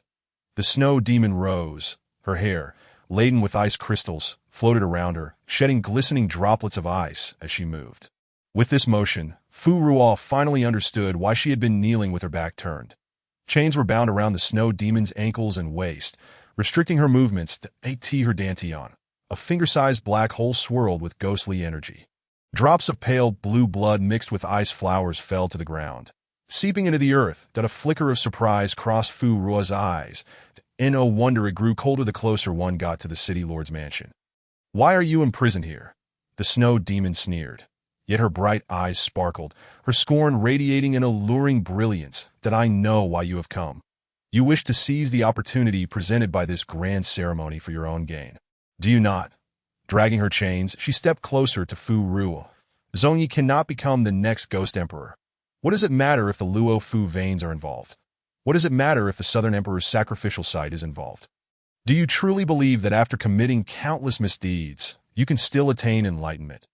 The snow demon rose. Her hair, laden with ice crystals, floated around her, shedding glistening droplets of ice as she moved. With this motion, Fu Ruo finally understood why she had been kneeling with her back turned. Chains were bound around the snow demon's ankles and waist, restricting her movements to her dantian. A finger-sized black hole swirled with ghostly energy. Drops of pale blue blood mixed with ice flowers fell to the ground. Seeping into the earth, that a flicker of surprise crossed Fu Ruo's eyes. In no wonder it grew colder the closer one got to the city lord's mansion. "Why are you imprisoned here?" The snow demon sneered. Yet her bright eyes sparkled, her scorn radiating an alluring brilliance. "That I know why you have come. You wish to seize the opportunity presented by this grand ceremony for your own gain. Do you not?" Dragging her chains, she stepped closer to Fu Ruo. "Zhongyi cannot become the next ghost emperor. What does it matter if the Luo Fu veins are involved? What does it matter if the Southern Emperor's sacrificial site is involved? Do you truly believe that after committing countless misdeeds, you can still attain enlightenment?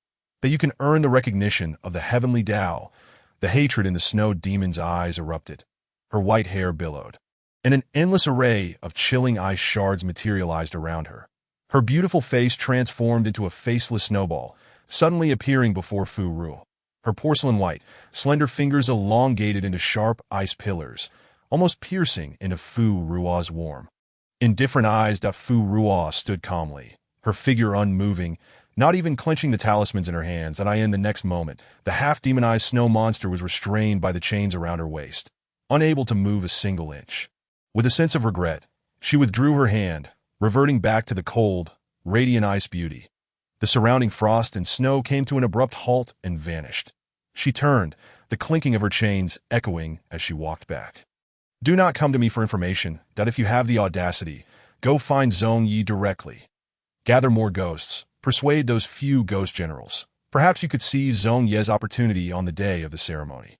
That you can earn the recognition of the heavenly Tao?" The hatred in the snow demon's eyes erupted. Her white hair billowed, and an endless array of chilling ice shards materialized around her. Her beautiful face transformed into a faceless snowball, suddenly appearing before Fu Ruo. Her porcelain white, slender fingers elongated into sharp ice pillars, almost piercing into Fu Ruo's warm, indifferent eyes. Fu Ruo stood calmly, her figure unmoving, not even clenching the talismans in her hands. In the next moment, the half-demonized snow monster was restrained by the chains around her waist, unable to move a single inch. With a sense of regret, she withdrew her hand, reverting back to the cold, radiant ice beauty. The surrounding frost and snow came to an abrupt halt and vanished. She turned, the clinking of her chains echoing as she walked back. "Do not come to me for information. That if you have the audacity, go find Zhongyi directly. Gather more ghosts. Persuade those few ghost generals. Perhaps you could seize Zhongyi's opportunity on the day of the ceremony.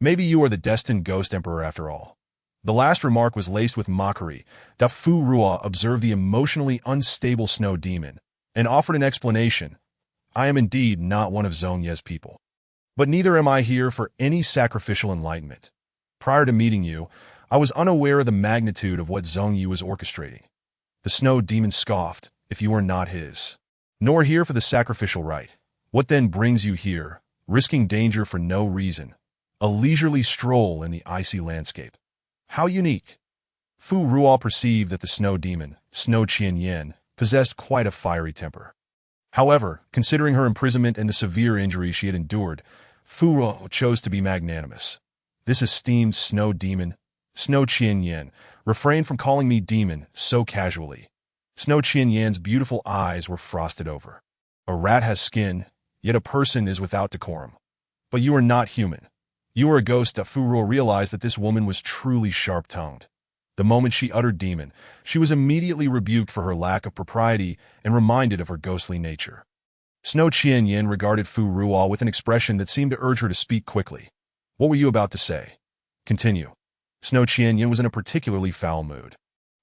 Maybe you are the destined ghost emperor after all." The last remark was laced with mockery. Fu Ruo observed the emotionally unstable snow demon and offered an explanation. "I am indeed not one of Zhongyi's people. But neither am I here for any sacrificial enlightenment. Prior to meeting you, I was unaware of the magnitude of what Zhongyi was orchestrating." The snow demon scoffed. "If you are not his, nor here for the sacrificial rite, what then brings you here, risking danger for no reason? A leisurely stroll in the icy landscape. How unique." Fu Ruo perceived that the snow demon, Snow Qianyan, possessed quite a fiery temper. However, considering her imprisonment and the severe injuries she had endured, Fu Ruo chose to be magnanimous. "This esteemed snow demon, Snow Qianyan, refrain from calling me demon so casually." Snow Qianyan's beautiful eyes were frosted over. "A rat has skin, yet a person is without decorum. But you are not human. You are a ghost." Fu Ruo realized that this woman was truly sharp-tongued. The moment she uttered demon, she was immediately rebuked for her lack of propriety and reminded of her ghostly nature. Snow Qianyan regarded Fu Ruo with an expression that seemed to urge her to speak quickly. "What were you about to say? Continue." Snow Qianyan was in a particularly foul mood,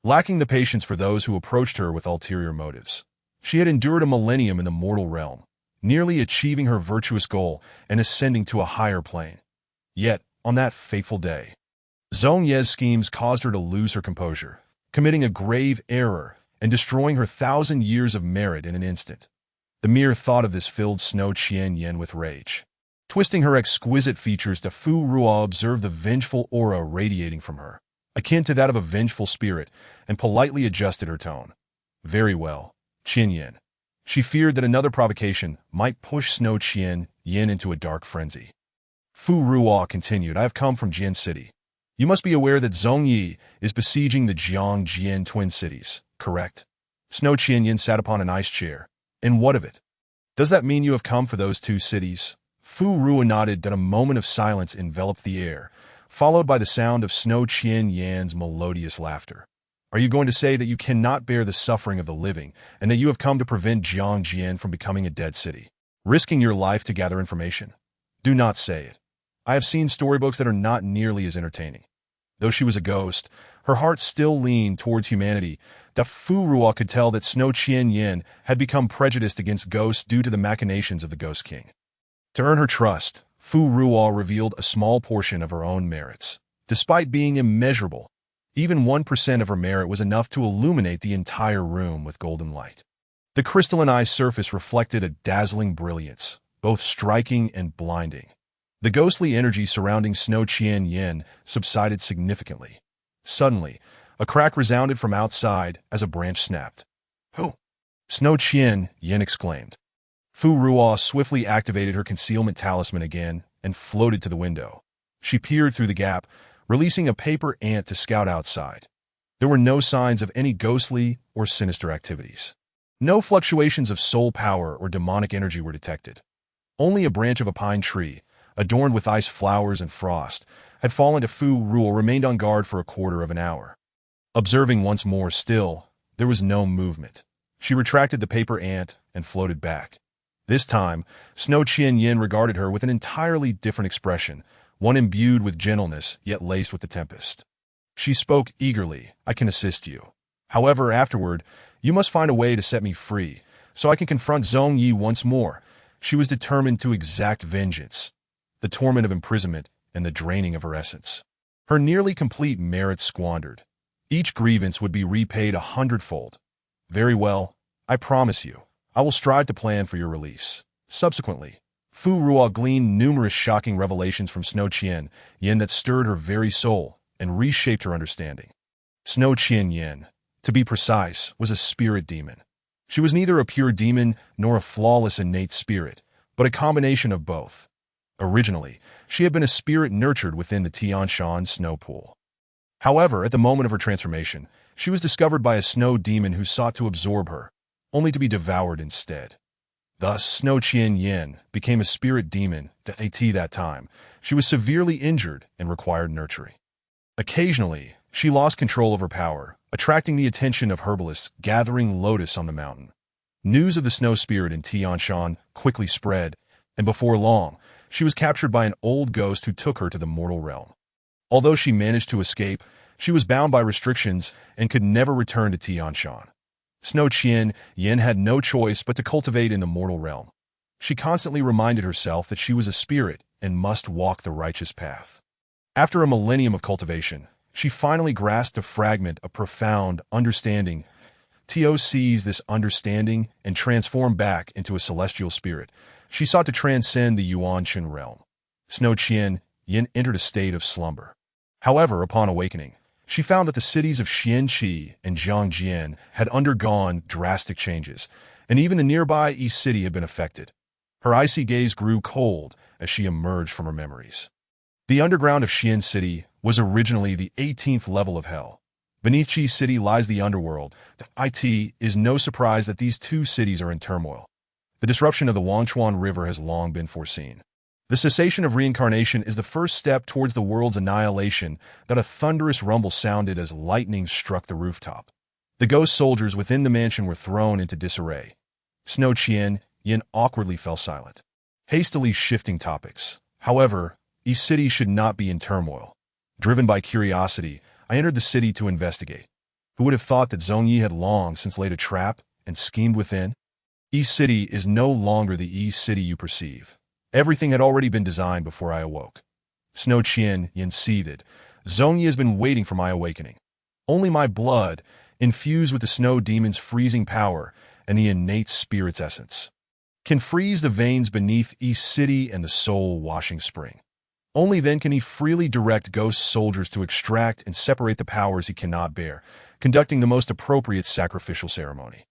lacking the patience for those who approached her with ulterior motives. She had endured a millennium in the mortal realm, nearly achieving her virtuous goal and ascending to a higher plane. Yet, on that fateful day, Zhongyi's schemes caused her to lose her composure, committing a grave error and destroying her 1,000 years of merit in an instant. The mere thought of this filled Snow Qianyan with rage. Twisting her exquisite features, Fu Ruo observed the vengeful aura radiating from her, akin to that of a vengeful spirit, and politely adjusted her tone. "Very well, Qianyan." She feared that another provocation might push Snow Qianyan into a dark frenzy. Fu Ruo continued, "I have come from Jian City. You must be aware that Zhongyi is besieging the Jiang-Jian twin cities, correct?" Snow Qianyan sat upon an ice chair. "And what of it? Does that mean you have come for those two cities?" Fu Ruo nodded. That a moment of silence enveloped the air, followed by the sound of Snow Qianyan's melodious laughter. "Are you going to say that you cannot bear the suffering of the living, and that you have come to prevent Jiangjian from becoming a dead city, risking your life to gather information? Do not say it. I have seen storybooks that are not nearly as entertaining." Though she was a ghost, her heart still leaned towards humanity. Fu Ruo could tell that Snow Qianyan had become prejudiced against ghosts due to the machinations of the Ghost King. To earn her trust, Fu Ruo revealed a small portion of her own merits. Despite being immeasurable, even 1% of her merit was enough to illuminate the entire room with golden light. The crystalline ice surface reflected a dazzling brilliance, both striking and blinding. The ghostly energy surrounding Snow Qianyan subsided significantly. Suddenly, a crack resounded from outside as a branch snapped. "Who?" Snow Qianyan exclaimed. Fu Ruo swiftly activated her concealment talisman again and floated to the window. She peered through the gap, releasing a paper ant to scout outside. There were no signs of any ghostly or sinister activities. No fluctuations of soul power or demonic energy were detected. Only a branch of a pine tree, adorned with ice flowers and frost, had fallen to Fu Ruo remained on guard for a quarter of an hour. Observing once more still, there was no movement. She retracted the paper ant and floated back. This time, Snow Qian Yin regarded her with an entirely different expression, one imbued with gentleness yet laced with the tempest. She spoke eagerly, "I can assist you. However, afterward, you must find a way to set me free, so I can confront Zhong Yi once more." She was determined to exact vengeance, the torment of imprisonment and the draining of her essence. Her nearly complete merits squandered. Each grievance would be repaid 100-fold. "Very well, I promise you. I will strive to plan for your release." Subsequently, Fu Ruo gleaned numerous shocking revelations from Snow Qian Yin that stirred her very soul and reshaped her understanding. Snow Qian Yin, to be precise, was a spirit demon. She was neither a pure demon nor a flawless innate spirit, but a combination of both. Originally, she had been a spirit nurtured within the Tianshan snow pool. However, at the moment of her transformation, she was discovered by a snow demon who sought to absorb her, only to be devoured instead. Thus, Snow Qian Yin became a spirit demon at that time. She was severely injured and required nurturing. Occasionally, she lost control of her power, attracting the attention of herbalists gathering lotus on the mountain. News of the snow spirit in Tianshan quickly spread, and before long, she was captured by an old ghost who took her to the mortal realm. Although she managed to escape, she was bound by restrictions and could never return to Tianshan. Snow Qian Yin had no choice but to cultivate in the mortal realm. She constantly reminded herself that she was a spirit and must walk the righteous path. After a millennium of cultivation, she finally grasped a fragment of profound understanding. Tio seized this understanding and transformed back into a celestial spirit. She sought to transcend the Yuanqin realm. Snow Qian Yin entered a state of slumber. However, upon awakening, she found that the cities of Xianqi and Zhangjian had undergone drastic changes, and even the nearby East City had been affected. Her icy gaze grew cold as she emerged from her memories. The underground of Xian City was originally the 18th level of hell. Beneath Qi City lies the underworld. It is no surprise that these two cities are in turmoil. The disruption of the Wangchuan River has long been foreseen. The cessation of reincarnation is the first step towards the world's annihilation. That a thunderous rumble sounded as lightning struck the rooftop. The ghost soldiers within the mansion were thrown into disarray. Snow Qian Yin awkwardly fell silent, hastily shifting topics. However, East City should not be in turmoil. Driven by curiosity, I entered the city to investigate. Who would have thought that Zhong Yi had long since laid a trap and schemed within? East City is no longer the East City you perceive. Everything had already been designed before I awoke. Snow Qian Yin seethed. Zhong Yi has been waiting for my awakening. Only my blood, infused with the snow demon's freezing power and the innate spirit's essence, can freeze the veins beneath East City and the soul-washing spring. Only then can he freely direct ghost soldiers to extract and separate the powers he cannot bear, conducting the most appropriate sacrificial ceremony.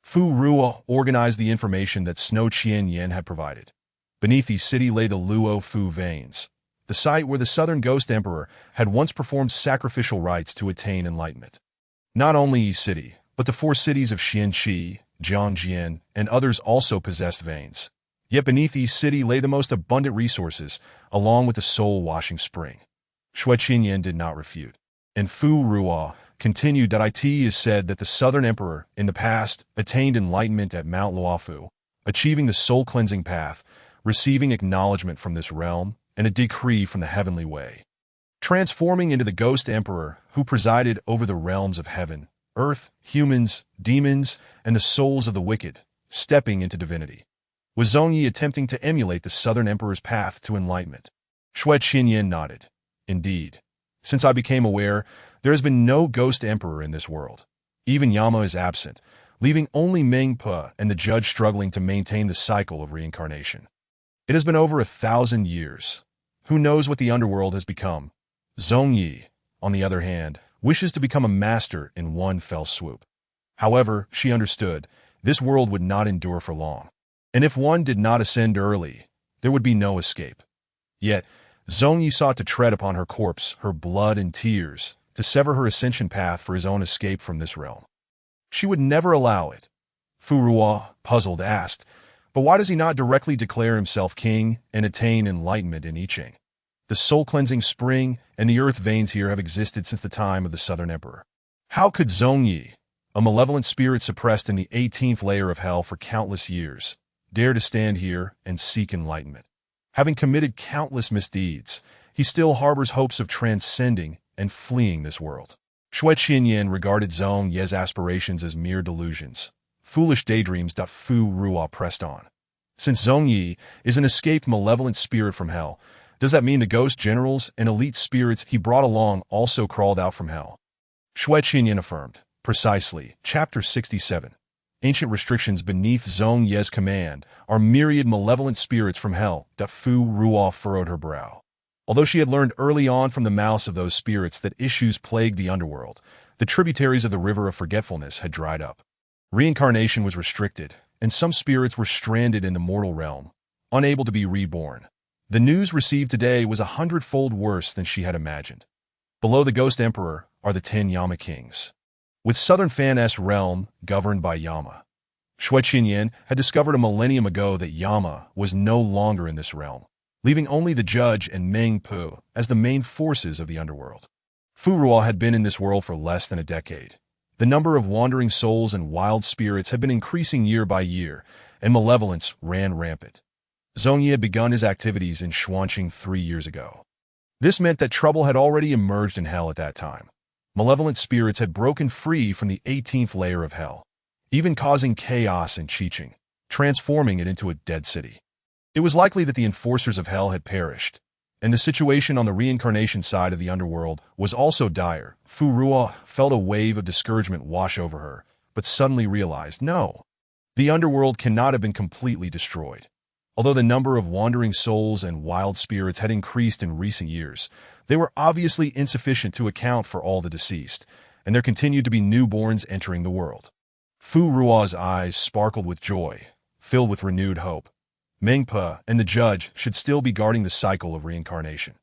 Fu Ruo organized the information that Snow Qian Yin had provided. Beneath East City lay the Luo Fu veins, the site where the Southern Ghost Emperor had once performed sacrificial rites to attain enlightenment. Not only East City, but the four cities of Xianqi, Zhangjian, and others also possessed veins. Yet beneath East City lay the most abundant resources, along with the soul-washing spring. Shui Qinyan did not refute. And Fu Ruo continued that it is said that the Southern Emperor, in the past, attained enlightenment at Mount Luofu, achieving the soul-cleansing path, receiving acknowledgement from this realm, and a decree from the heavenly way, transforming into the Ghost Emperor who presided over the realms of heaven, earth, humans, demons, and the souls of the wicked, stepping into divinity. Was Zhong Yi attempting to emulate the Southern Emperor's path to enlightenment? Shui Qinyan nodded. Indeed. Since I became aware, there has been no Ghost Emperor in this world. Even Yama is absent, leaving only Meng Pe and the judge struggling to maintain the cycle of reincarnation. It has been over 1,000 years. Who knows what the underworld has become? Zhong Yi, on the other hand, wishes to become a master in one fell swoop. However, she understood, this world would not endure for long. and if one did not ascend early, there would be no escape. Yet, Zhongyi sought to tread upon her corpse, her blood and tears, to sever her ascension path for his own escape from this realm. She would never allow it. Fu Ruo, puzzled, asked, but why does he not directly declare himself king and attain enlightenment in I Ching? The soul-cleansing spring and the earth veins here have existed since the time of the Southern Emperor. How could Zhongyi, a malevolent spirit suppressed in the 18th layer of hell for countless years, dare to stand here and seek enlightenment? Having committed countless misdeeds, he still harbors hopes of transcending and fleeing this world. Shui Qinyan regarded Zhong Ye's aspirations as mere delusions, foolish daydreams. Fu Ruo pressed on. Since Zhong Yi is an escaped malevolent spirit from hell, does that mean the ghost generals and elite spirits he brought along also crawled out from hell? Shui Qinyan affirmed. Precisely. Chapter 67. Ancient restrictions beneath Zhong Ye's command are myriad malevolent spirits from hell. Fu Ruo furrowed her brow. Although she had learned early on from the mouths of those spirits that issues plagued the underworld, the tributaries of the river of forgetfulness had dried up. Reincarnation was restricted, and some spirits were stranded in the mortal realm, unable to be reborn. The news received today was 100-fold worse than she had imagined. Below the Ghost Emperor are the 10 Yama Kings. With Southern Fan's realm governed by Yama, Shui Qinyan had discovered a millennium ago that Yama was no longer in this realm, leaving only the Judge and Meng Pu as the main forces of the underworld. Fu Ruo had been in this world for less than a decade. The number of wandering souls and wild spirits had been increasing year by year, and malevolence ran rampant. Zhong Yi had begun his activities in Xuanqing 3 years ago. This meant that trouble had already emerged in hell at that time. Malevolent spirits had broken free from the 18th layer of hell, even causing chaos in Qiqing, transforming it into a dead city. It was likely that the enforcers of hell had perished, and the situation on the reincarnation side of the underworld was also dire. Fu Ruo felt a wave of discouragement wash over her, but suddenly realized, no, the underworld cannot have been completely destroyed. Although the number of wandering souls and wild spirits had increased in recent years, they were obviously insufficient to account for all the deceased, and there continued to be newborns entering the world. Fu Ruo's eyes sparkled with joy, filled with renewed hope. Meng Pu and the Judge should still be guarding the cycle of reincarnation.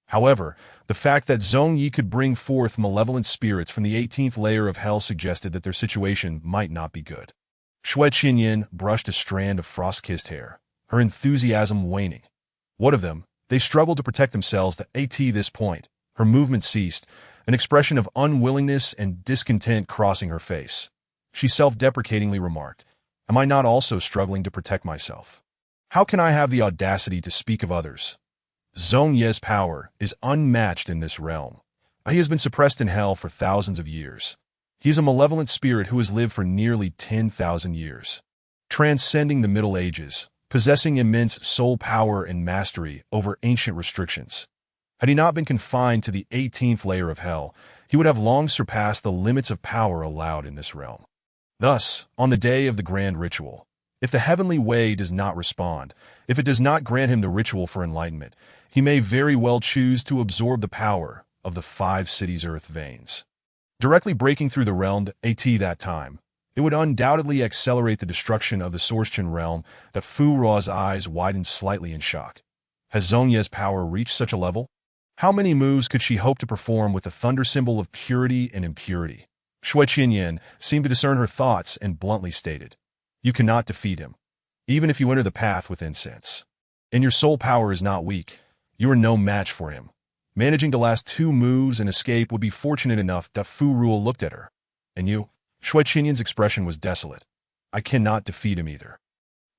However, the fact that Zhong Yi could bring forth malevolent spirits from the 18th layer of hell suggested that their situation might not be good. Shui Qinyan brushed a strand of frost-kissed hair, her enthusiasm waning. What of them? They struggled to protect themselves. At this point, her movement ceased, an expression of unwillingness and discontent crossing her face. She self-deprecatingly remarked, "Am I not also struggling to protect myself? How can I have the audacity to speak of others? Zhong Ye's power is unmatched in this realm. He has been suppressed in hell for thousands of years. He is a malevolent spirit who has lived for nearly 10,000 years, transcending the Middle Ages, possessing immense soul power and mastery over ancient restrictions. Had he not been confined to the 18th layer of hell, he would have long surpassed the limits of power allowed in this realm. Thus, on the day of the grand ritual, if the heavenly way does not respond, if it does not grant him the ritual for enlightenment, he may very well choose to absorb the power of the 5 cities' earth veins. Directly breaking through the realm at that time, it would undoubtedly accelerate the destruction of the Sourcechen realm. That Fu Ruo's eyes widened slightly in shock. Has Zhong Ye's power reached such a level? How many moves could she hope to perform with the thunder symbol of purity and impurity? Shui Qinyan seemed to discern her thoughts and bluntly stated, "You cannot defeat him, even if you enter the path with incense. And your soul power is not weak. You are no match for him. Managing to last 2 moves and escape would be fortunate enough." Fu Ruo looked at her. "And you?" Shui Qinyan's expression was desolate. "I cannot defeat him either.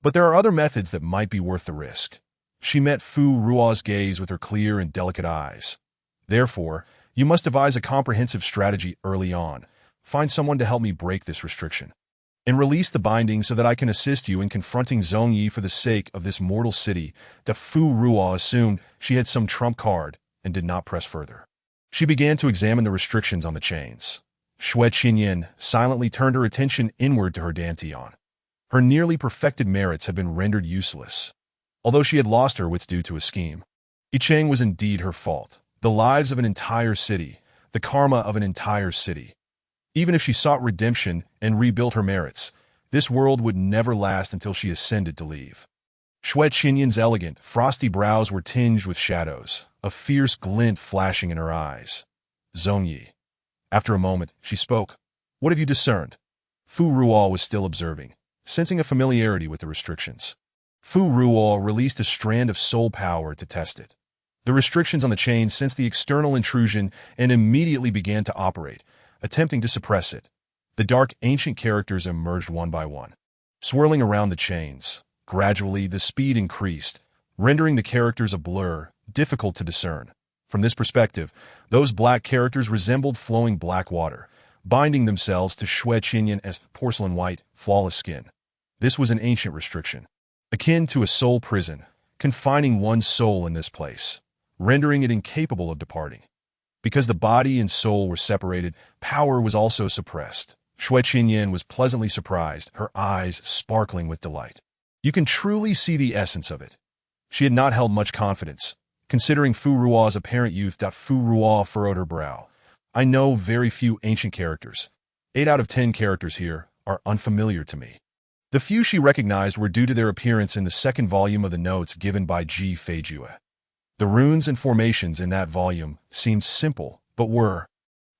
But there are other methods that might be worth the risk." She met Fu Ruo's gaze with her clear and delicate eyes. "Therefore, you must devise a comprehensive strategy early on. Find someone to help me break this restriction, and release the binding so that I can assist you in confronting Zhong Yi for the sake of this mortal city." Fu Ruo assumed she had some trump card and did not press further. She began to examine the restrictions on the chains. Shui Qinyan silently turned her attention inward to her dantian. Her nearly perfected merits had been rendered useless, although she had lost her wits due to a scheme. I Ching was indeed her fault. The lives of an entire city, the karma of an entire city. Even if she sought redemption and rebuilt her merits, This world would never last until she ascended to leave. Shui Qinyan's elegant, frosty brows were tinged with shadows, a fierce glint flashing in her eyes. Zhongyi. After a moment, she spoke. What have you discerned? Fu Ruo was still observing, sensing a familiarity with the restrictions. Fu Ruo released a strand of soul power to test it. The restrictions on the chain sensed the external intrusion and immediately began to operate, attempting to suppress it. The dark, ancient characters emerged one by one, swirling around the chains. Gradually, the speed increased, rendering the characters a blur, difficult to discern. From this perspective, those black characters resembled flowing black water, binding themselves to Shui Qinyan as porcelain white, flawless skin. This was an ancient restriction, akin to a soul prison, confining one's soul in this place, rendering it incapable of departing. Because the body and soul were separated, power was also suppressed. Shui Qinyan was pleasantly surprised, her eyes sparkling with delight. You can truly see the essence of it. She had not held much confidence, considering Fu Ruo's apparent youth. Fu Ruo furrowed her brow. I know very few ancient characters. 8 out of 10 characters here are unfamiliar to me. The few she recognized were due to their appearance in the second volume of the notes given by Ji Feijue. The runes and formations in that volume seemed simple, but were,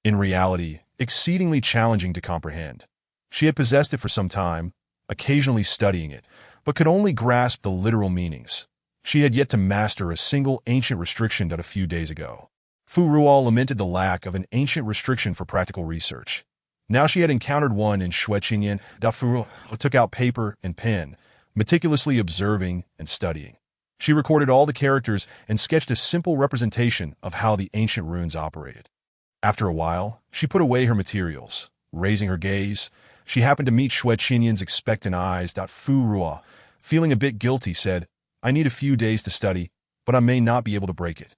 in reality, exceedingly challenging to comprehend. She had possessed it for some time, occasionally studying it, but could only grasp the literal meanings. She had yet to master a single ancient restriction a few days ago. Fu Ruo lamented the lack of an ancient restriction for practical research. Now she had encountered one in Shui Qinyan. Fu Ruo took out paper and pen, meticulously observing and studying. She recorded all the characters and sketched a simple representation of how the ancient runes operated. After a while, she put away her materials. Raising her gaze, she happened to meet Shui Qinyan's expectant eyes. Fu Ruo, feeling a bit guilty, said, I need a few days to study, but I may not be able to break it.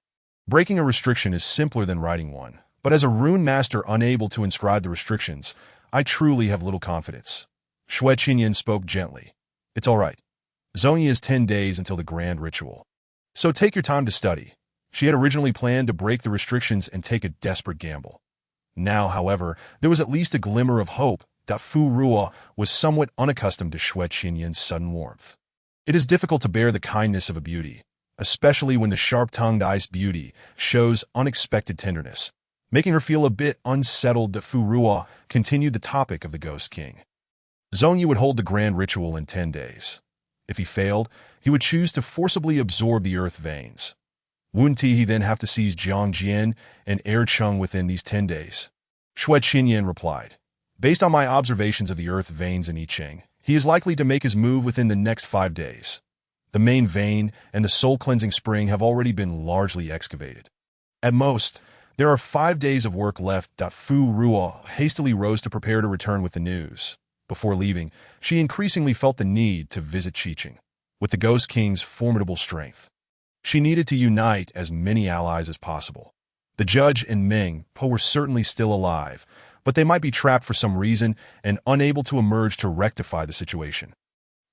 Breaking a restriction is simpler than writing one, but as a rune master unable to inscribe the restrictions, I truly have little confidence. Shui Qinyan spoke gently. It's all right. Zhongyi has 10 days until the grand ritual. So take your time to study. She had originally planned to break the restrictions and take a desperate gamble. Now, however, there was at least a glimmer of hope. Fu Ruo was somewhat unaccustomed to Shui Qinyan's sudden warmth. It is difficult to bear the kindness of a beauty, especially when the sharp-tongued ice beauty shows unexpected tenderness. Making her feel a bit unsettled, Fu Ruo continued the topic of the Ghost King. Zhongyi would hold the grand ritual in 10 days. If he failed, he would choose to forcibly absorb the earth veins. Wouldn't he then have to seize Jiang Jian and Air Chung within these 10 days? Shui Qinyan replied, based on my observations of the earth veins in I Ching, he is likely to make his move within the next 5 days. The main vein and the soul-cleansing spring have already been largely excavated. At most, there are 5 days of work left. Fu Ruo hastily rose to prepare to return with the news. Before leaving, she increasingly felt the need to visit Qiqing. With the Ghost King's formidable strength, she needed to unite as many allies as possible. The judge and Ming Po were certainly still alive, but they might be trapped for some reason and unable to emerge to rectify the situation.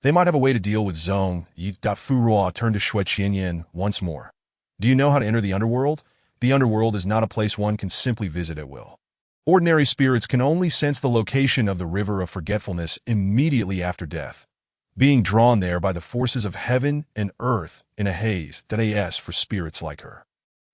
They might have a way to deal with Zhong Yi. Fu Ruo turned to Shui Qinyan once more. Do you know how to enter the underworld? The underworld is not a place one can simply visit at will. Ordinary spirits can only sense the location of the river of forgetfulness immediately after death, being drawn there by the forces of heaven and earth in a haze. As for spirits like her,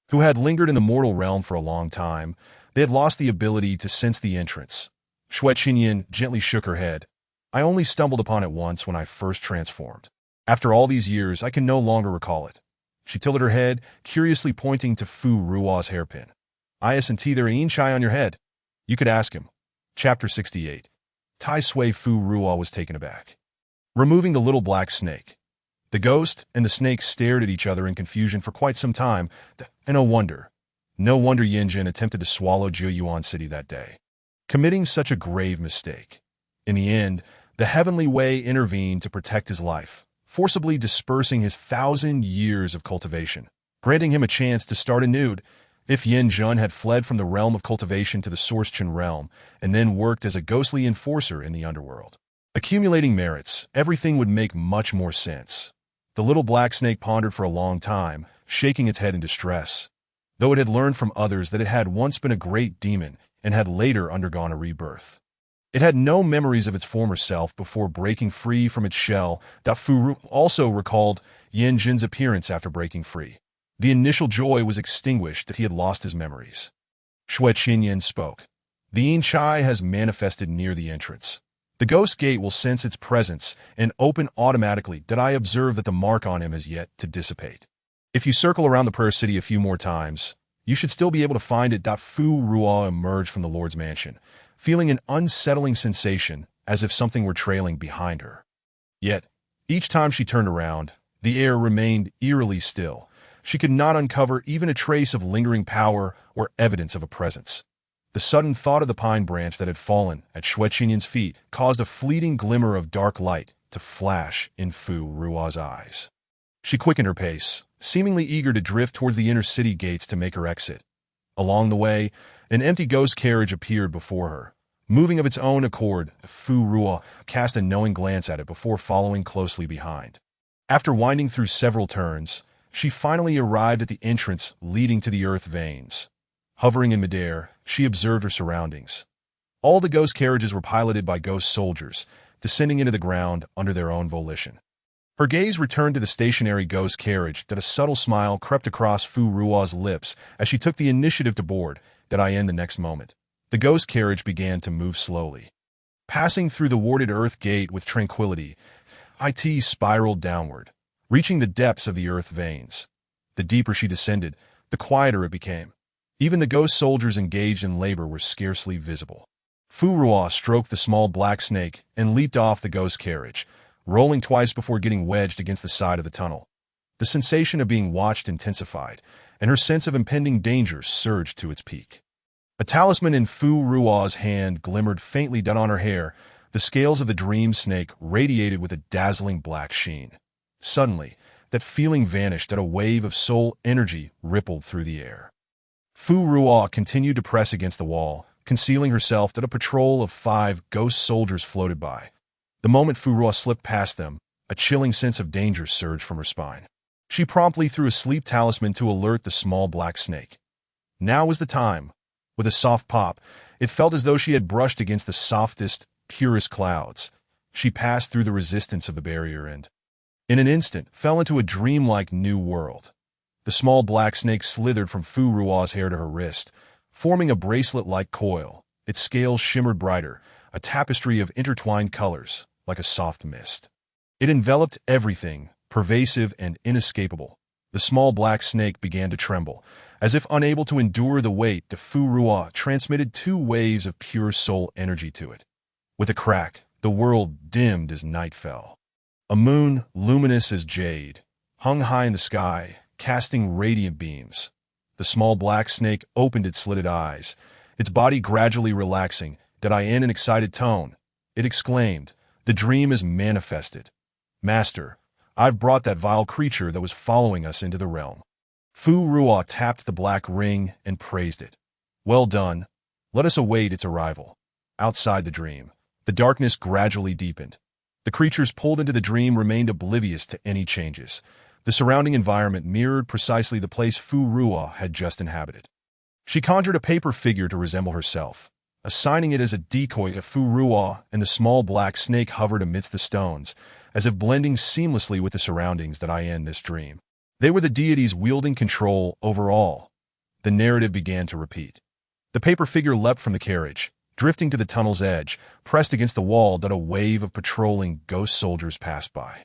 who had lingered in the mortal realm for a long time, they had lost the ability to sense the entrance. Shui Qinyan gently shook her head. I only stumbled upon it once when I first transformed. After all these years, I can no longer recall it. She tilted her head, curiously pointing to Fu Ruo's hairpin. Isn't there a chai on your head? You could ask him. Chapter 68. Tai Sui. Fu Ruo was taken aback. Removing the little black snake. The ghost and the snake stared at each other in confusion for quite some time, and no wonder Yinjin attempted to swallow Jiuyuan City that day, committing such a grave mistake. In the end, the Heavenly Way intervened to protect his life, forcibly dispersing his 1,000 years of cultivation, granting him a chance to start anew. If Yin Jun had fled from the realm of cultivation to the Source Chen realm and then worked as a ghostly enforcer in the underworld, accumulating merits, everything would make much more sense. The little black snake pondered for a long time, shaking its head in distress. Though it had learned from others that it had once been a great demon and had later undergone a rebirth, It had no memories of its former self before breaking free from its shell. Fu also recalled Yan Jin's appearance after breaking free. The initial joy was extinguished that he had lost his memories. Shui Qinyan spoke. The Yin Chai has manifested near the entrance. The ghost gate will sense its presence and open automatically. Did I observe that the mark on him has yet to dissipate? If you circle around the prayer city a few more times, you should still be able to find it. Fu Ruo emerged from the Lord's mansion, feeling an unsettling sensation as if something were trailing behind her. Yet, each time she turned around, the air remained eerily still. She could not uncover even a trace of lingering power or evidence of a presence. The sudden thought of the pine branch that had fallen at Shui Qinyan's feet caused a fleeting glimmer of dark light to flash in Fu Ruo's eyes. She quickened her pace, seemingly eager to drift towards the inner city gates to make her exit. Along the way, an empty ghost carriage appeared before her. Moving of its own accord, Fu Ruo cast a knowing glance at it before following closely behind. After winding through several turns, she finally arrived at the entrance leading to the earth veins. Hovering in midair, she observed her surroundings. All the ghost carriages were piloted by ghost soldiers, descending into the ground under their own volition. Her gaze returned to the stationary ghost carriage that a subtle smile crept across Fu Ruo's lips as she took the initiative to board. Did I end the next moment? The ghost carriage began to move slowly. Passing through the warded earth gate with tranquility, it spiraled downward, reaching the depths of the earth veins. The deeper she descended, the quieter it became. Even the ghost soldiers engaged in labor were scarcely visible. Fu Ruo stroked the small black snake and leaped off the ghost carriage, rolling twice before getting wedged against the side of the tunnel. The sensation of being watched intensified, and her sense of impending danger surged to its peak. A talisman in Fu Ruo's hand glimmered faintly down on her hair. The scales of the dream snake radiated with a dazzling black sheen. Suddenly, that feeling vanished as a wave of soul energy rippled through the air. Fu Ruo continued to press against the wall, concealing herself as a patrol of 5 ghost soldiers floated by. The moment Fu Ruo slipped past them, a chilling sense of danger surged from her spine. She promptly threw a sleep talisman to alert the small black snake. Now was the time. With a soft pop, it felt as though she had brushed against the softest, purest clouds. She passed through the resistance of the barrier and, in an instant, fell into a dreamlike new world. The small black snake slithered from Fu Ruo's hair to her wrist, forming a bracelet-like coil. Its scales shimmered brighter, a tapestry of intertwined colors, like a soft mist. It enveloped everything, pervasive and inescapable. The small black snake began to tremble, as if unable to endure the weight. Fu Ruo transmitted 2 waves of pure soul energy to it. With a crack, the world dimmed as night fell. A moon, luminous as jade, hung high in the sky, casting radiant beams. The small black snake opened its slitted eyes, its body gradually relaxing. Did I in an excited tone? It exclaimed, "The dream is manifested. Master, I've brought that vile creature that was following us into the realm." Fu Ruo tapped the black ring and praised it. "Well done. Let us await its arrival." Outside the dream, the darkness gradually deepened. The creatures pulled into the dream remained oblivious to any changes. The surrounding environment mirrored precisely the place Fu Ruo had just inhabited. She conjured a paper figure to resemble herself, assigning it as a decoy to Fu Ruo, and the small black snake hovered amidst the stones, as if blending seamlessly with the surroundings that I in this dream. They were the deities wielding control over all. The narrative began to repeat. The paper figure leapt from the carriage, drifting to the tunnel's edge, pressed against the wall that a wave of patrolling ghost soldiers passed by.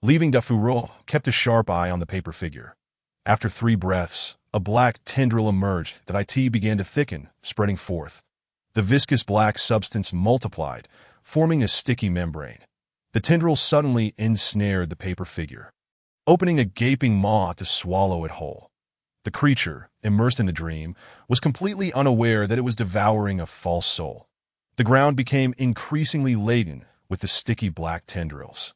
Leaving Fu Ruo kept a sharp eye on the paper figure. After 3 breaths, a black tendril emerged that began to thicken, spreading forth. The viscous black substance multiplied, forming a sticky membrane. The tendril suddenly ensnared the paper figure, opening a gaping maw to swallow it whole. The creature, immersed in the dream, was completely unaware that it was devouring a false soul. The ground became increasingly laden with the sticky black tendrils,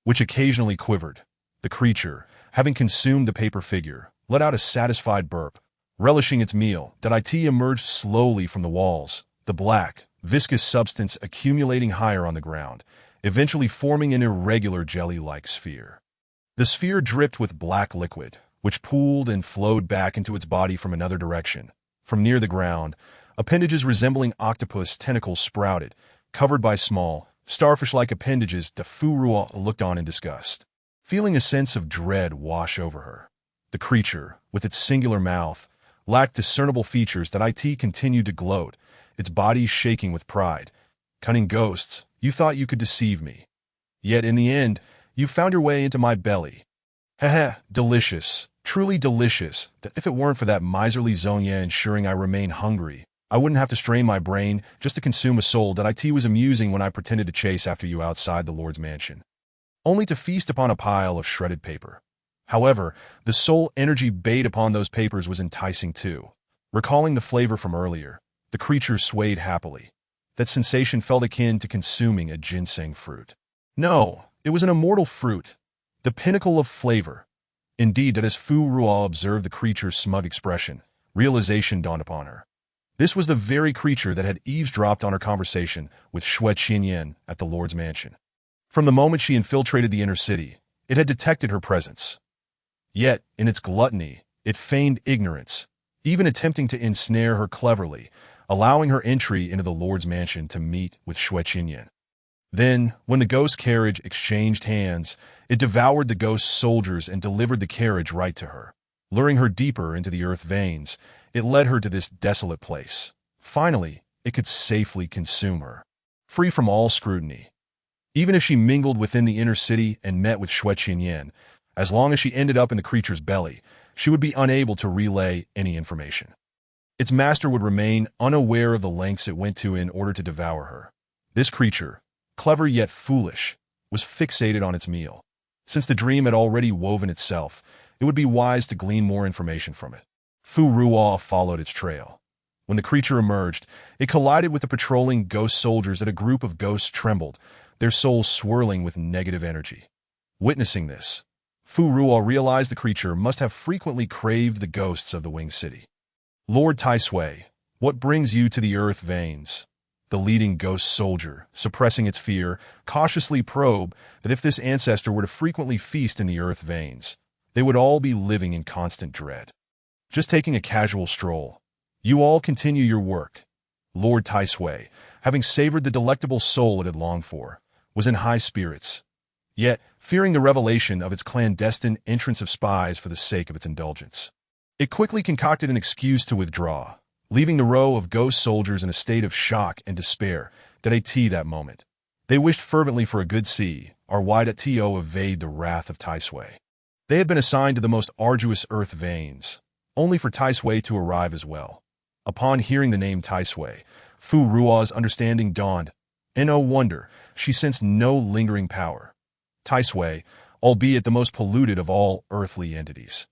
which occasionally quivered. The creature, having consumed the paper figure, let out a satisfied burp, relishing its meal. That emerged slowly from the walls, the black, viscous substance accumulating higher on the ground, eventually forming an irregular jelly-like sphere. The sphere dripped with black liquid, which pooled and flowed back into its body from another direction. From near the ground, appendages resembling octopus tentacles sprouted, covered by small, starfish-like appendages. Fu Ruo looked on in disgust, feeling a sense of dread wash over her. The creature, with its singular mouth, lacked discernible features. That it continued to gloat, its body shaking with pride. Cunning ghosts, you thought you could deceive me. Yet in the end, you found your way into my belly. Heh, delicious, truly delicious. If it weren't for that miserly Zonya ensuring I remain hungry, I wouldn't have to strain my brain just to consume a soul. That it was amusing when I pretended to chase after you outside the Lord's mansion, only to feast upon a pile of shredded paper. However, the soul energy bait upon those papers was enticing too. Recalling the flavor from earlier, the creature swayed happily. That sensation felt akin to consuming a ginseng fruit. No, it was an immortal fruit, the pinnacle of flavor. Indeed, that as Fu Ruo observed the creature's smug expression, realization dawned upon her. This was the very creature that had eavesdropped on her conversation with Xue Qinyan at the Lord's mansion. From the moment she infiltrated the inner city, it had detected her presence. Yet, in its gluttony, it feigned ignorance, even attempting to ensnare her cleverly, allowing her entry into the Lord's mansion to meet with Xue Qinyan. Then, when the ghost carriage exchanged hands, it devoured the ghost soldiers and delivered the carriage right to her. Luring her deeper into the earth veins, it led her to this desolate place. Finally, it could safely consume her, free from all scrutiny. Even if she mingled within the inner city and met with Xue Qinyan, as long as she ended up in the creature's belly, she would be unable to relay any information. Its master would remain unaware of the lengths it went to in order to devour her. This creature, clever yet foolish, was fixated on its meal. Since the dream had already woven itself, it would be wise to glean more information from it. Fu Ruo followed its trail. When the creature emerged, it collided with the patrolling ghost soldiers. As a group of ghosts trembled, their souls swirling with negative energy. Witnessing this, Fu Ruo realized the creature must have frequently craved the ghosts of the Winged City. Lord Taisui, what brings you to the earth veins? The leading ghost soldier, suppressing its fear, cautiously probed that if this ancestor were to frequently feast in the earth veins, they would all be living in constant dread. Just taking a casual stroll. You all continue your work. Lord Taisui, having savored the delectable soul it had longed for, was in high spirits. Yet, fearing the revelation of its clandestine entrance of spies for the sake of its indulgence, it quickly concocted an excuse to withdraw, leaving the row of ghost soldiers in a state of shock and despair. That moment, they wished fervently for a good to evade the wrath of Taisui. They had been assigned to the most arduous earth veins, only for Taisui to arrive as well. Upon hearing the name Taisui, Fu Ruo's understanding dawned. In no wonder, she sensed no lingering power. Taisui, albeit the most polluted of all earthly entities,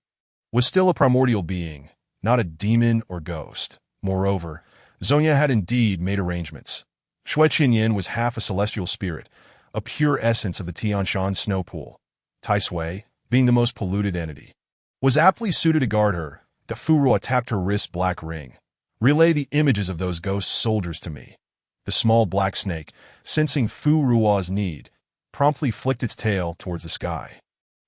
was still a primordial being, not a demon or ghost. Moreover, Zonya had indeed made arrangements. Xue Qinyan was half a celestial spirit, a pure essence of the Tianshan snow pool. Taisui, being the most polluted entity, was aptly suited to guard her. Fu Ruo tapped her wrist's black ring. Relay the images of those ghost soldiers to me. The small black snake, sensing Fu Ruo's need, promptly flicked its tail towards the sky.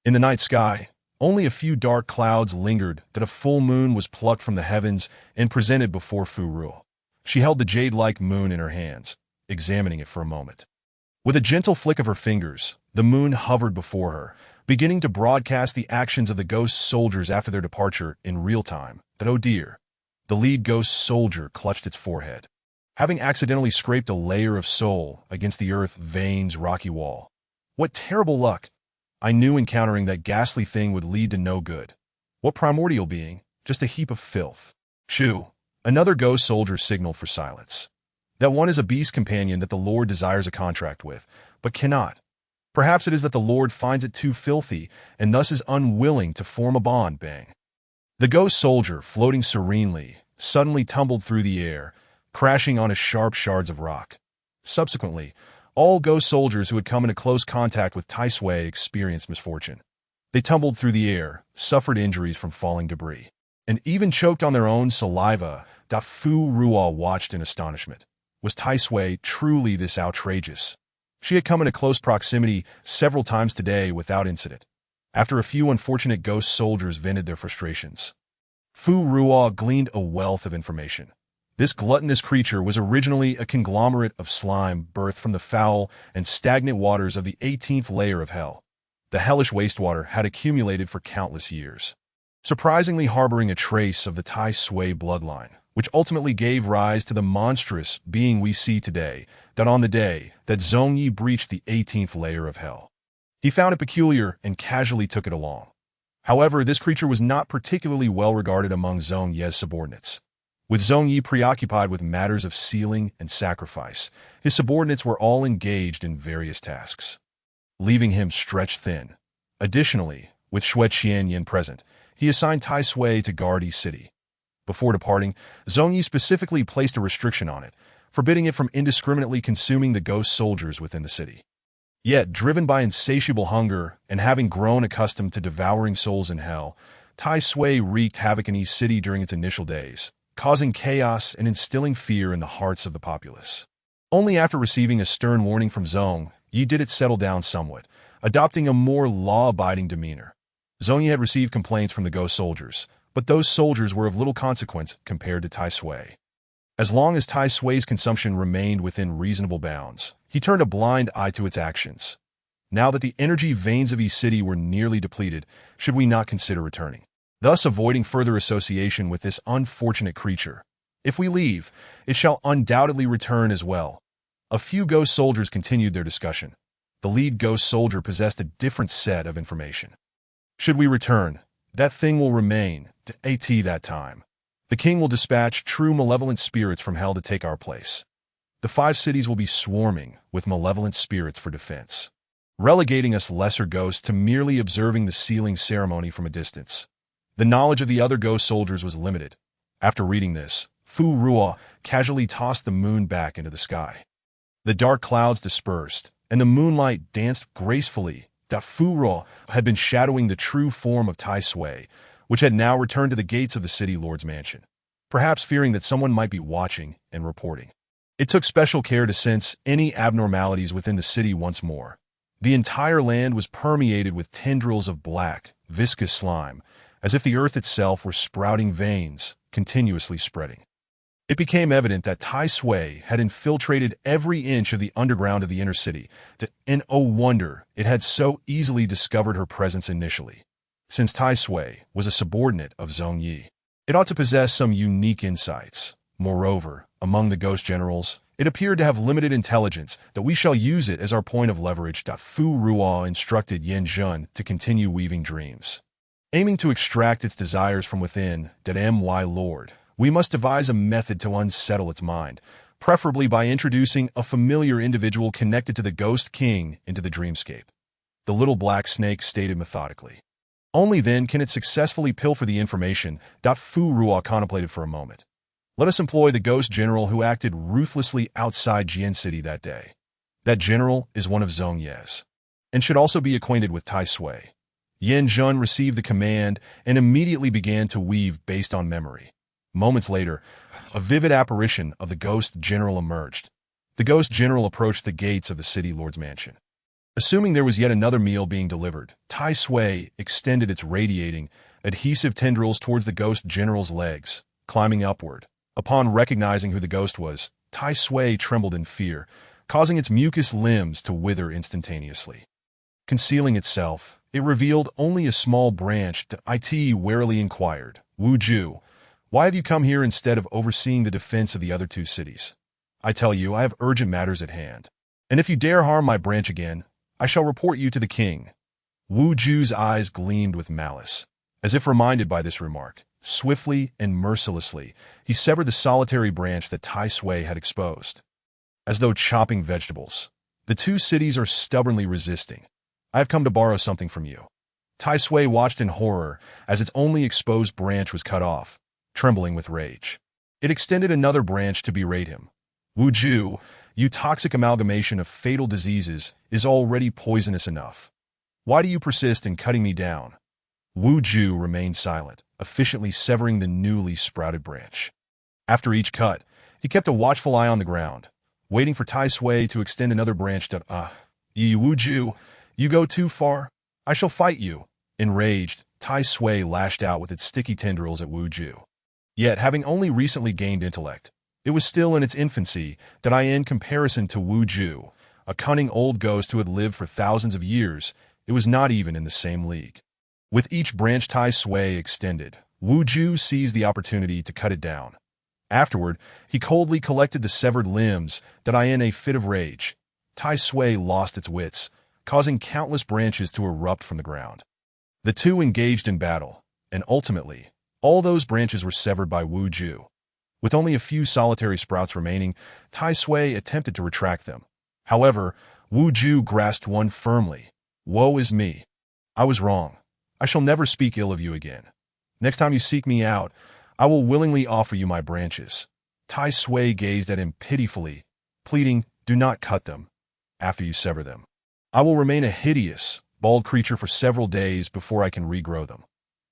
In the night sky, only a few dark clouds lingered. A full moon was plucked from the heavens and presented before Fu Ruo. She held the jade-like moon in her hands, examining it for a moment. With a gentle flick of her fingers, the moon hovered before her, beginning to broadcast the actions of the ghost soldiers after their departure in real time. But oh dear, the lead ghost soldier clutched its forehead, having accidentally scraped a layer of soul against the earth vein's rocky wall. What terrible luck! I knew encountering that ghastly thing would lead to no good. What primordial being? Just a heap of filth. Shoo! Another ghost soldier signaled for silence. That one is a beast companion that the Lord desires a contract with, but cannot. Perhaps it is that the Lord finds it too filthy and thus is unwilling to form a bond. Bang! The ghost soldier, floating serenely, suddenly tumbled through the air, crashing onto sharp shards of rock. Subsequently, all ghost soldiers who had come into close contact with Taisui experienced misfortune. They tumbled through the air, suffered injuries from falling debris, and even choked on their own saliva. Fu Ruo watched in astonishment. Was Taisui truly this outrageous? She had come into close proximity several times today without incident. After a few unfortunate ghost soldiers vented their frustrations, Fu Ruo gleaned a wealth of information. This gluttonous creature was originally a conglomerate of slime birthed from the foul and stagnant waters of the 18th layer of hell. The hellish wastewater had accumulated for countless years, surprisingly harboring a trace of the Tai Sui bloodline, which ultimately gave rise to the monstrous being we see today, that on the day that Zhong Yi breached the 18th layer of hell, he found it peculiar and casually took it along. However, this creature was not particularly well regarded among Zhong Yi's subordinates. With Zhong Yi preoccupied with matters of sealing and sacrifice, his subordinates were all engaged in various tasks, leaving him stretched thin. Additionally, with Xue Qianyin present, he assigned Tai Sui to guard Yi City. Before departing, Zhong Yi specifically placed a restriction on it, forbidding it from indiscriminately consuming the ghost soldiers within the city. Yet, driven by insatiable hunger and having grown accustomed to devouring souls in hell, Tai Sui wreaked havoc in Yi City during its initial days, causing chaos and instilling fear in the hearts of the populace. Only after receiving a stern warning from Zhong Yi did it settle down somewhat, adopting a more law-abiding demeanor. Zhong Yi had received complaints from the ghost soldiers, but those soldiers were of little consequence compared to Tai Sui. As long as Tai Sui's consumption remained within reasonable bounds, he turned a blind eye to its actions. Now that the energy veins of Yi City were nearly depleted, should we not consider returning, thus avoiding further association with this unfortunate creature? If we leave, it shall undoubtedly return as well. A few ghost soldiers continued their discussion. The lead ghost soldier possessed a different set of information. Should we return, that thing will remain, to that time. The king will dispatch true malevolent spirits from hell to take our place. The 5 cities will be swarming with malevolent spirits for defense, relegating us lesser ghosts to merely observing the sealing ceremony from a distance. The knowledge of the other ghost soldiers was limited. After reading this, Fu Ruo casually tossed the moon back into the sky. The dark clouds dispersed, and the moonlight danced gracefully. Fu Ruo had been shadowing the true form of Tai Sui, which had now returned to the gates of the city lord's mansion, perhaps fearing that someone might be watching and reporting. It took special care to sense any abnormalities within the city once more. The entire land was permeated with tendrils of black, viscous slime, as if the earth itself were sprouting veins, continuously spreading. It became evident that Tai Sui had infiltrated every inch of the underground of the inner city, and oh wonder, it had so easily discovered her presence initially. Since Tai Sui was a subordinate of Zhong Yi, it ought to possess some unique insights. Moreover, among the ghost generals, it appeared to have limited intelligence, that we shall use it as our point of leverage. Fu Ruo instructed Yin Zhen to continue weaving dreams. Aiming to extract its desires from within, my lord, we must devise a method to unsettle its mind, preferably by introducing a familiar individual connected to the ghost king into the dreamscape. The little black snake stated methodically. Only then can it successfully pilfer the information. Fu Ruo contemplated for a moment. Let us employ the ghost general who acted ruthlessly outside Jian City that day. That general is one of Zhong Yi's, and should also be acquainted with Tai Sui. Yin Zhen received the command and immediately began to weave based on memory. Moments later, a vivid apparition of the ghost general emerged. The ghost general approached the gates of the city lord's mansion. Assuming there was yet another meal being delivered, Tai Sui extended its radiating, adhesive tendrils towards the ghost general's legs, climbing upward. Upon recognizing who the ghost was, Tai Sui trembled in fear, causing its mucous limbs to wither instantaneously. Concealing itself, it revealed only a small branch. It warily inquired, Wu Ju, why have you come here instead of overseeing the defense of the other 2 cities? I tell you, I have urgent matters at hand, and if you dare harm my branch again, I shall report you to the king. Wu Ju's eyes gleamed with malice. As if reminded by this remark, swiftly and mercilessly, he severed the solitary branch that Tai Sui had exposed. As though chopping vegetables, the 2 cities are stubbornly resisting. I have come to borrow something from you. Tai Sui watched in horror as its only exposed branch was cut off, trembling with rage. It extended another branch to berate him. Wu Ju, you toxic amalgamation of fatal diseases, is already poisonous enough. Why do you persist in cutting me down? Wu Ju remained silent, efficiently severing the newly sprouted branch. After each cut, he kept a watchful eye on the ground, waiting for Tai Sui to extend another branch. Wu Ju, you go too far. I shall fight you. Enraged, Tai Sui lashed out with its sticky tendrils at Wu Ju. Yet, having only recently gained intellect, It was still in its infancy, that in comparison to Wu Ju, a cunning old ghost who had lived for thousands of years, it was not even in the same league. With each branch Tai Sui extended, Wu Ju seized the opportunity to cut it down. Afterward, he coldly collected the severed limbs, that in a fit of rage, Tai Sui lost its wits, causing countless branches to erupt from the ground. The two engaged in battle, and ultimately, all those branches were severed by Wu Ju. With only a few solitary sprouts remaining, Tai Sui attempted to retract them. However, Wu Ju grasped one firmly. Woe is me. I was wrong. I shall never speak ill of you again. Next time you seek me out, I will willingly offer you my branches. Tai Sui gazed at him pitifully, pleading, do not cut them after you sever them. I will remain a hideous, bald creature for several days before I can regrow them.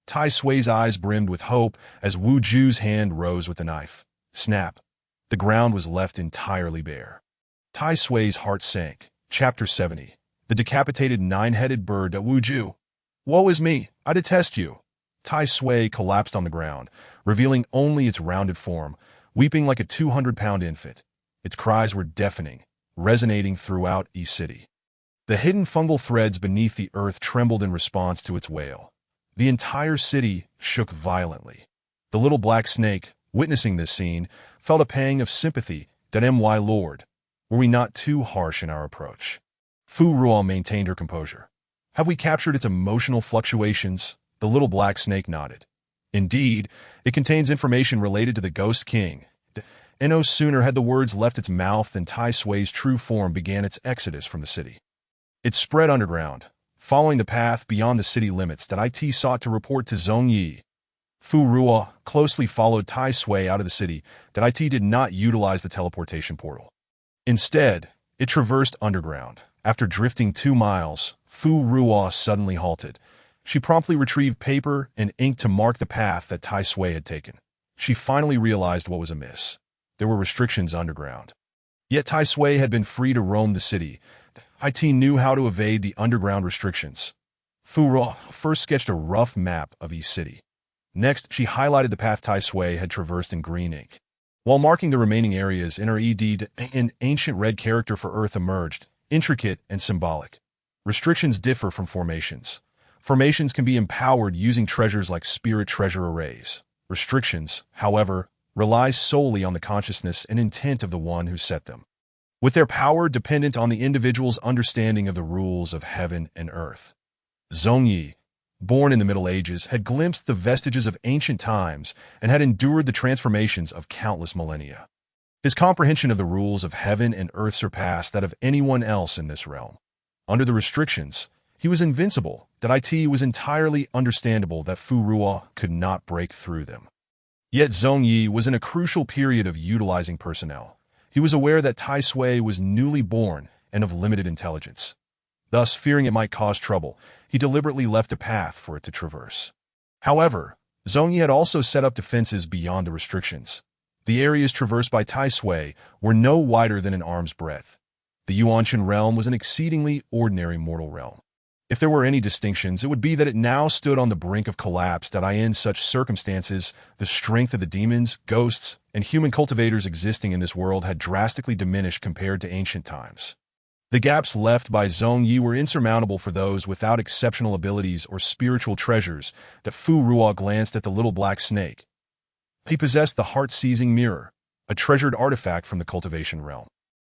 Tai Sui's eyes brimmed with hope as Wu Ju's hand rose with the knife. Snap. The ground was left entirely bare. Tai Sui's heart sank. Chapter 70. The decapitated nine-headed bird at Wu Ju. Woe is me, I detest you. Tai Sui collapsed on the ground, revealing only its rounded form, weeping like a 200-pound infant. Its cries were deafening, resonating throughout E City. The hidden fungal threads beneath the earth trembled in response to its wail. The entire city shook violently. The little black snake, witnessing this scene, felt a pang of sympathy. My lord, were we not too harsh in our approach? Fu Ruo maintained her composure. Have we captured its emotional fluctuations? The little black snake nodded. Indeed, it contains information related to the Ghost King. No sooner had the words left its mouth than Tai Sui's true form began its exodus from the city. It spread underground, following the path beyond the city limits that IT sought to report to Zhongyi. Fu Ruo closely followed Tai Sui out of the city that IT did not utilize the teleportation portal. Instead, it traversed underground. After drifting 2 miles, Fu Ruo suddenly halted. She promptly retrieved paper and ink to mark the path that Tai Sui had taken. She finally realized what was amiss. There were restrictions underground. Yet Tai Sui had been free to roam the city. IT knew how to evade the underground restrictions. Fu Ruo first sketched a rough map of East City. Next, she highlighted the path Tai Sui had traversed in green ink. While marking the remaining areas in her ED, an ancient red character for Earth emerged, intricate and symbolic. Restrictions differ from formations. Formations can be empowered using treasures like spirit treasure arrays. Restrictions, however, rely solely on the consciousness and intent of the one who set them, with their power dependent on the individual's understanding of the rules of heaven and earth. Zhongyi, born in the Middle Ages, had glimpsed the vestiges of ancient times and had endured the transformations of countless millennia. His comprehension of the rules of heaven and earth surpassed that of anyone else in this realm. Under the restrictions, he was invincible. That it was entirely understandable that Fu Ruo could not break through them. Yet Zhongyi was in a crucial period of utilizing personnel. He was aware that Tai Sui was newly born and of limited intelligence. Thus, fearing it might cause trouble, he deliberately left a path for it to traverse. However, Zhongyi had also set up defenses beyond the restrictions. The areas traversed by Tai Sui were no wider than an arm's breadth. The Yuanshan realm was an exceedingly ordinary mortal realm. If there were any distinctions, it would be that it now stood on the brink of collapse. That in such circumstances, the strength of the demons, ghosts, and human cultivators existing in this world had drastically diminished compared to ancient times. The gaps left by Zhongyi were insurmountable for those without exceptional abilities or spiritual treasures. That Fu Ruo glanced at the little black snake. He possessed the heart-seizing mirror, a treasured artifact from the cultivation realm,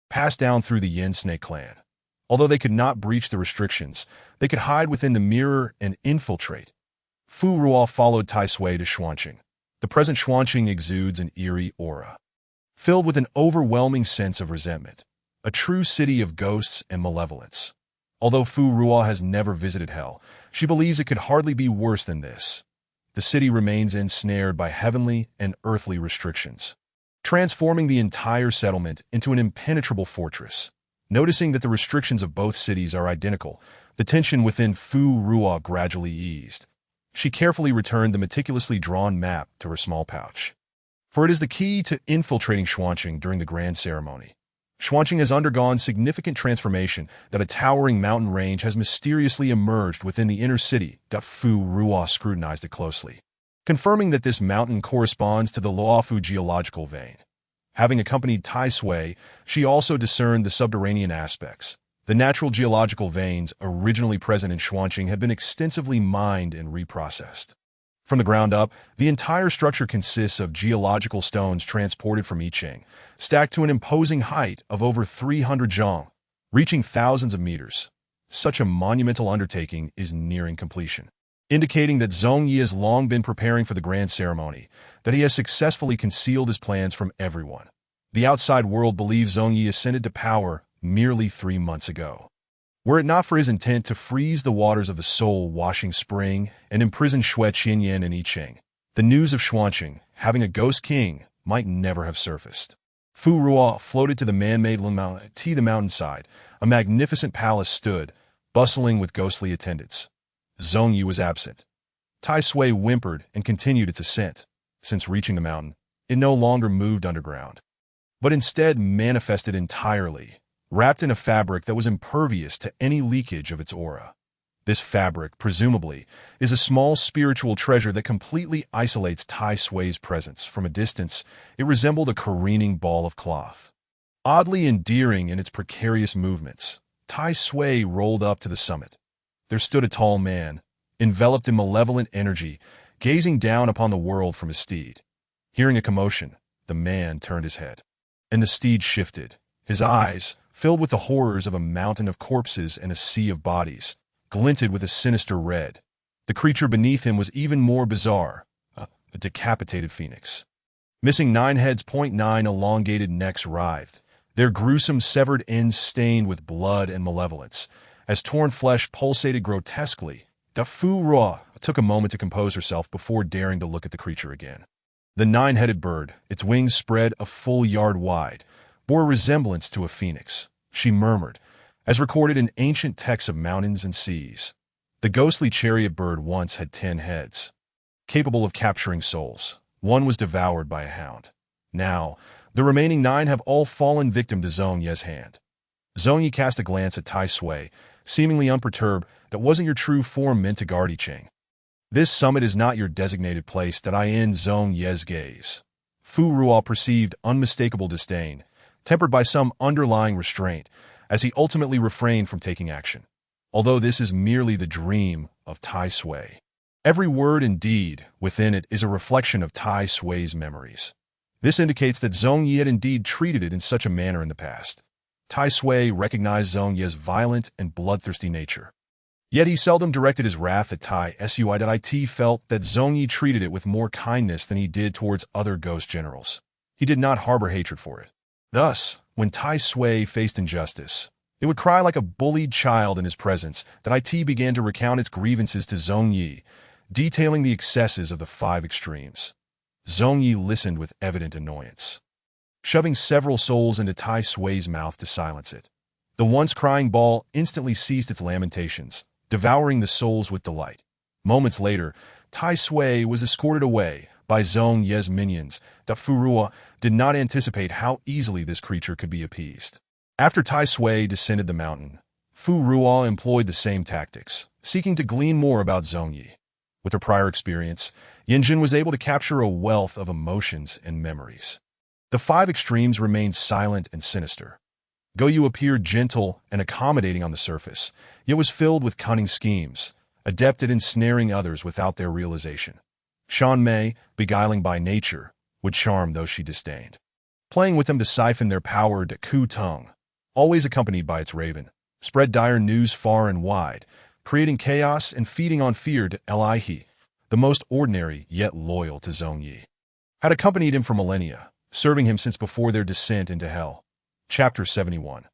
passed down through the Yin snake clan. Although they could not breach the restrictions, they could hide within the mirror and infiltrate. Fu Ruo followed Tai Sui to Xuanqing. The present Xuanqing exudes an eerie aura, filled with an overwhelming sense of resentment, a true city of ghosts and malevolence. Although Fu Ruo has never visited hell, she believes it could hardly be worse than this. The city remains ensnared by heavenly and earthly restrictions, transforming the entire settlement into an impenetrable fortress. Noticing that the restrictions of both cities are identical, the tension within Fu Ruo gradually eased. She carefully returned the meticulously drawn map to her small pouch, for it is the key to infiltrating Xuanqing during the grand ceremony. Xuanqing has undergone significant transformation. That a towering mountain range has mysteriously emerged within the inner city. Fu Ruo scrutinized it closely, confirming that this mountain corresponds to the Luofu geological vein. Having accompanied Tai Sui, she also discerned the subterranean aspects. The natural geological veins originally present in Xuanqing had been extensively mined and reprocessed. From the ground up, the entire structure consists of geological stones transported from Yicheng, stacked to an imposing height of over 300 zhang, reaching thousands of meters. Such a monumental undertaking is nearing completion, indicating that Zhong Yi has long been preparing for the grand ceremony, that he has successfully concealed his plans from everyone. The outside world believes Zhong Yi ascended to power merely 3 months ago. Were it not for his intent to freeze the waters of the soul-washing spring and imprison Xue Qinyan and Yicheng, the news of Xuanqing having a ghost king might never have surfaced. Fu Ruo floated to the man-made the mountainside. A magnificent palace stood, bustling with ghostly attendants. Zhong Yi was absent. Tai Sui whimpered and continued its ascent. Since reaching the mountain, it no longer moved underground, but instead manifested entirely, wrapped in a fabric that was impervious to any leakage of its aura. This fabric, presumably, is a small spiritual treasure that completely isolates Tai Sui's presence. From a distance, it resembled a careening ball of cloth. Oddly endearing in its precarious movements, Tai Sui rolled up to the summit. There stood a tall man, enveloped in malevolent energy, gazing down upon the world from his steed. Hearing a commotion, the man turned his head, and the steed shifted. His eyes, filled with the horrors of a mountain of corpses and a sea of bodies, glinted with a sinister red. The creature beneath him was even more bizarre, a decapitated phoenix. Missing 9 heads, 9 elongated necks writhed, their gruesome severed ends stained with blood and malevolence. As torn flesh pulsated grotesquely, Fu Ruo took a moment to compose herself before daring to look at the creature again. The 9-headed bird, its wings spread a full yard wide, bore a resemblance to a phoenix. She murmured, as recorded in ancient texts of mountains and seas. The ghostly chariot bird once had 10 heads, capable of capturing souls. One was devoured by a hound. Now, the remaining 9 have all fallen victim to Zhong Yi's hand. Zhong Yi cast a glance at Tai Sui, seemingly unperturbed. That wasn't your true form meant to guard Yicheng. This summit is not your designated place. That I end Zhong Yi's gaze. Fu Ruo perceived unmistakable disdain, tempered by some underlying restraint, as he ultimately refrained from taking action. Although this is merely the dream of Tai Sui, every word and deed within it is a reflection of Tai Sui's memories. This indicates that Zhong Yi had indeed treated it in such a manner in the past. Tai Sui recognized Zhong Yi's violent and bloodthirsty nature. Yet he seldom directed his wrath at Tai Sui. It felt that Zhong Yi treated it with more kindness than he did towards other ghost generals. He did not harbor hatred for it. Thus, when Tai Sui faced injustice, it would cry like a bullied child in his presence. That it began to recount its grievances to Zhong Yi, detailing the excesses of the 5 extremes. Zhong Yi listened with evident annoyance, shoving several souls into Tai Sui's mouth to silence it. The once crying ball instantly ceased its lamentations, devouring the souls with delight. Moments later, Tai Sui was escorted away by Zhong Yi's minions. Fu Ruo did not anticipate how easily this creature could be appeased. After Tai Sui descended the mountain, Fu Ruo employed the same tactics, seeking to glean more about Zhong Yi. With her prior experience, Yanjun was able to capture a wealth of emotions and memories. The 5 extremes remained silent and sinister. Goyu appeared gentle and accommodating on the surface, yet was filled with cunning schemes, adept at ensnaring others without their realization. Shan Mei, beguiling by nature, would charm those she disdained, playing with them to siphon their power. Ku Tung, always accompanied by its raven, spread dire news far and wide, creating chaos and feeding on fear. Li, the most ordinary yet loyal to Zhong Yi, had accompanied him for millennia, serving him since before their descent into hell. Chapter 71.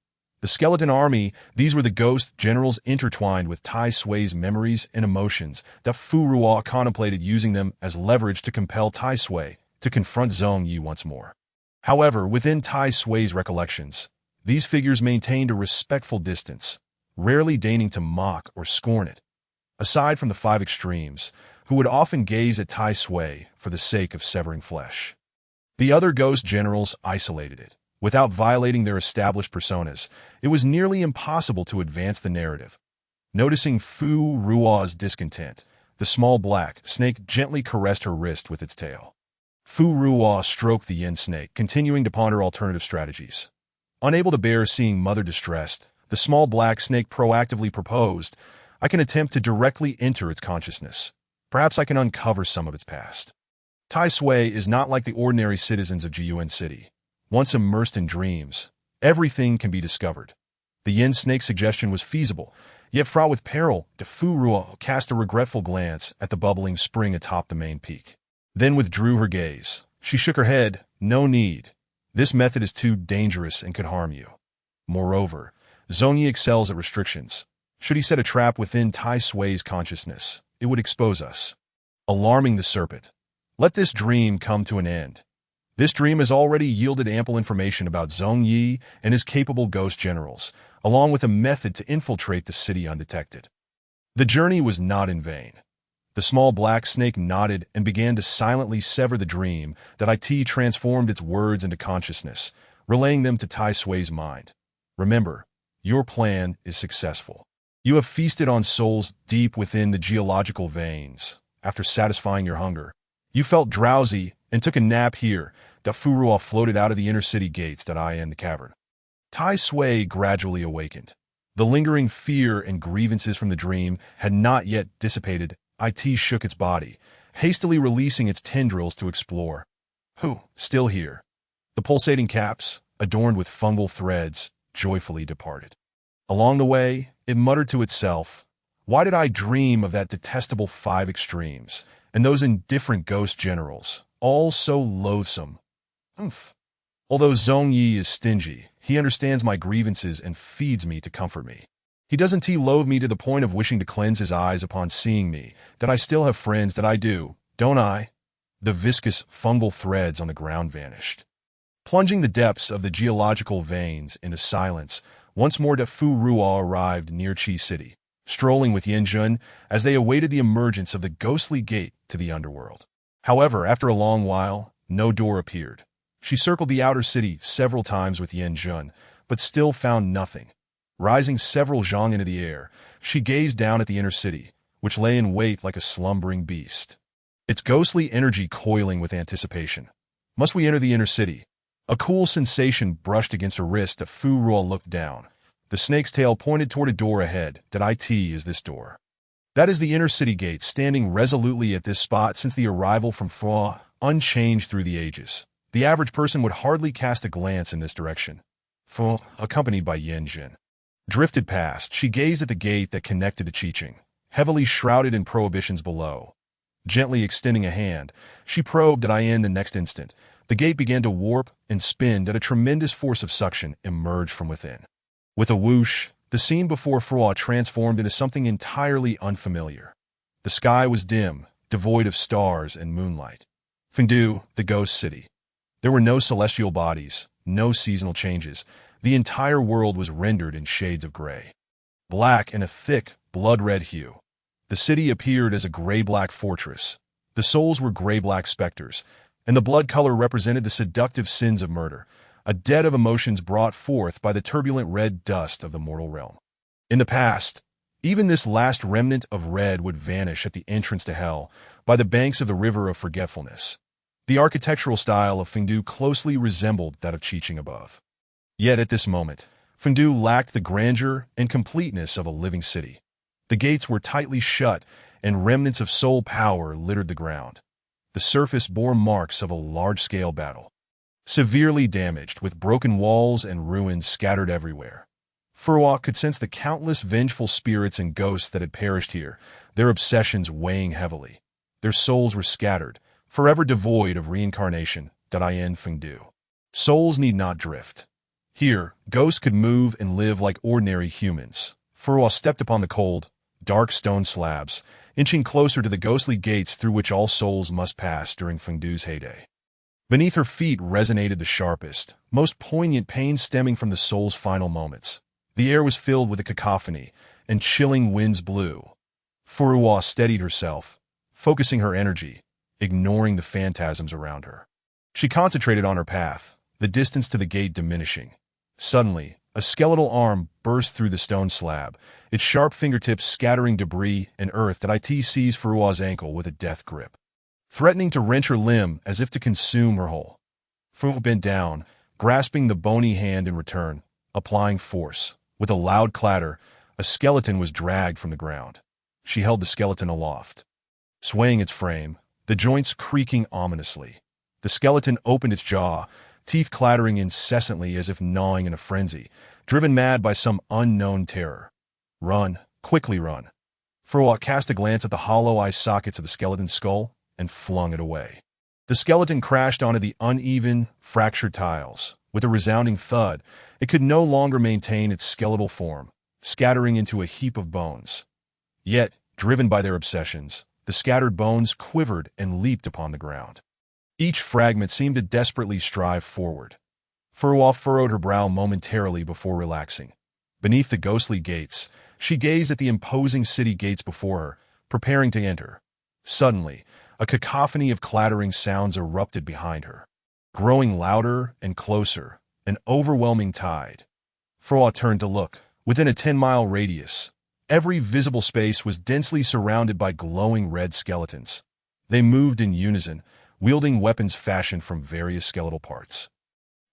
The Skeleton Army. These were the ghost generals intertwined with Tai Sui's memories and emotions. Fu Ruo contemplated using them as leverage to compel Tai Sui to confront Zhong Yi once more. However, within Tai Sui's recollections, these figures maintained a respectful distance, rarely deigning to mock or scorn it. Aside from the 5 extremes, who would often gaze at Tai Sui for the sake of severing flesh, the other ghost generals isolated it. Without violating their established personas, it was nearly impossible to advance the narrative. Noticing Fu Ruo's discontent, the small black snake gently caressed her wrist with its tail. Fu Ruo stroked the yin snake, continuing to ponder alternative strategies. Unable to bear seeing Mother distressed, the small black snake proactively proposed, I can attempt to directly enter its consciousness. Perhaps I can uncover some of its past. Tai Sui is not like the ordinary citizens of Jiyuan City. Once immersed in dreams, everything can be discovered. The yin snake suggestion was feasible, yet fraught with peril. Fu Ruo cast a regretful glance at the bubbling spring atop the main peak. Then withdrew her gaze. She shook her head. No need. This method is too dangerous and could harm you. Moreover, Zhongyi excels at restrictions. Should he set a trap within Tai Sui's consciousness, it would expose us. Alarming the serpent. Let this dream come to an end. This dream has already yielded ample information about Zhongyi and his capable ghost generals, along with a method to infiltrate the city undetected. The journey was not in vain. The small black snake nodded and began to silently sever the dream that IT transformed its words into consciousness, relaying them to Tai Sui's mind. Remember, your plan is successful. You have feasted on souls deep within the geological veins. After satisfying your hunger, you felt drowsy and took a nap here. Fu Ruo floated out of the inner city gates in the cavern. Tai Sui gradually awakened. The lingering fear and grievances from the dream had not yet dissipated. IT shook its body, hastily releasing its tendrils to explore. Still here. The pulsating caps, adorned with fungal threads, joyfully departed. Along the way, it muttered to itself, why did I dream of that detestable 5 extremes, and those indifferent ghost generals, all so loathsome? Although Zhongyi is stingy, he understands my grievances and feeds me to comfort me. He doesn't loathe me to the point of wishing to cleanse his eyes upon seeing me, that I still have friends that I do, don't I? The viscous fungal threads on the ground vanished. Plunging the depths of the geological veins into silence, once more Fu Ruo arrived near Qi City, strolling with Yin Jun as they awaited the emergence of the ghostly gate to the underworld. However, after a long while, no door appeared. She circled the outer city several times with Yin Jun, but still found nothing. Rising several zhang into the air, she gazed down at the inner city, which lay in wait like a slumbering beast. Its ghostly energy coiling with anticipation. Must we enter the inner city? A cool sensation brushed against her wrist. Fu Ruo looked down. The snake's tail pointed toward a door ahead. IT is this door. That is the inner city gate, standing resolutely at this spot since the arrival from Fu, unchanged through the ages. The average person would hardly cast a glance in this direction. Fu, accompanied by Yin Jin, drifted past. She gazed at the gate that connected to Qiqing, heavily shrouded in prohibitions below. Gently extending a hand, she probed the next instant. The gate began to warp and spin at a tremendous force of suction emerged from within. With a whoosh, the scene before Fu transformed into something entirely unfamiliar. The sky was dim, devoid of stars and moonlight. Fengdu, the ghost city. There were no celestial bodies, no seasonal changes. The entire world was rendered in shades of gray. Black and a thick, blood-red hue. The city appeared as a gray-black fortress. The souls were gray-black specters, and the blood color represented the seductive sins of murder, a debt of emotions brought forth by the turbulent red dust of the mortal realm. In the past, even this last remnant of red would vanish at the entrance to hell by the banks of the river of forgetfulness. The architectural style of Fengdu closely resembled that of Qiqing above. Yet at this moment, Fengdu lacked the grandeur and completeness of a living city. The gates were tightly shut, and remnants of soul power littered the ground. The surface bore marks of a large-scale battle, severely damaged with broken walls and ruins scattered everywhere. Fu Ruo could sense the countless vengeful spirits and ghosts that had perished here, their obsessions weighing heavily. Their souls were scattered, forever devoid of reincarnation. Fengdu. Souls need not drift. Here, ghosts could move and live like ordinary humans. Fu Ruo stepped upon the cold, dark stone slabs, inching closer to the ghostly gates through which all souls must pass during Fengdu's heyday. Beneath her feet resonated the sharpest, most poignant pain stemming from the soul's final moments. The air was filled with a cacophony, and chilling winds blew. Fu Ruo steadied herself, focusing her energy, ignoring the phantasms around her. She concentrated on her path, the distance to the gate diminishing. Suddenly, a skeletal arm burst through the stone slab, its sharp fingertips scattering debris and earth that seized Fu Ruo's ankle with a death grip. threatening to wrench her limb as if to consume her whole. Fu bent down, grasping the bony hand in return, applying force. With a loud clatter, a skeleton was dragged from the ground. She held the skeleton aloft, swaying its frame, the joints creaking ominously. The skeleton opened its jaw, teeth clattering incessantly as if gnawing in a frenzy, driven mad by some unknown terror. Run, quickly run. Furwa cast a glance at the hollow eye sockets of the skeleton's skull and flung it away. The skeleton crashed onto the uneven, fractured tiles. With a resounding thud, it could no longer maintain its skeletal form, scattering into a heap of bones. Yet, driven by their obsessions, the scattered bones quivered and leaped upon the ground. Each fragment seemed to desperately strive forward. Furwa furrowed her brow momentarily before relaxing. Beneath the ghostly gates, she gazed at the imposing city gates before her, preparing to enter. Suddenly, a cacophony of clattering sounds erupted behind her, growing louder and closer, an overwhelming tide. Furwa turned to look. Within a 10-mile radius, every visible space was densely surrounded by glowing red skeletons. They moved in unison, wielding weapons fashioned from various skeletal parts,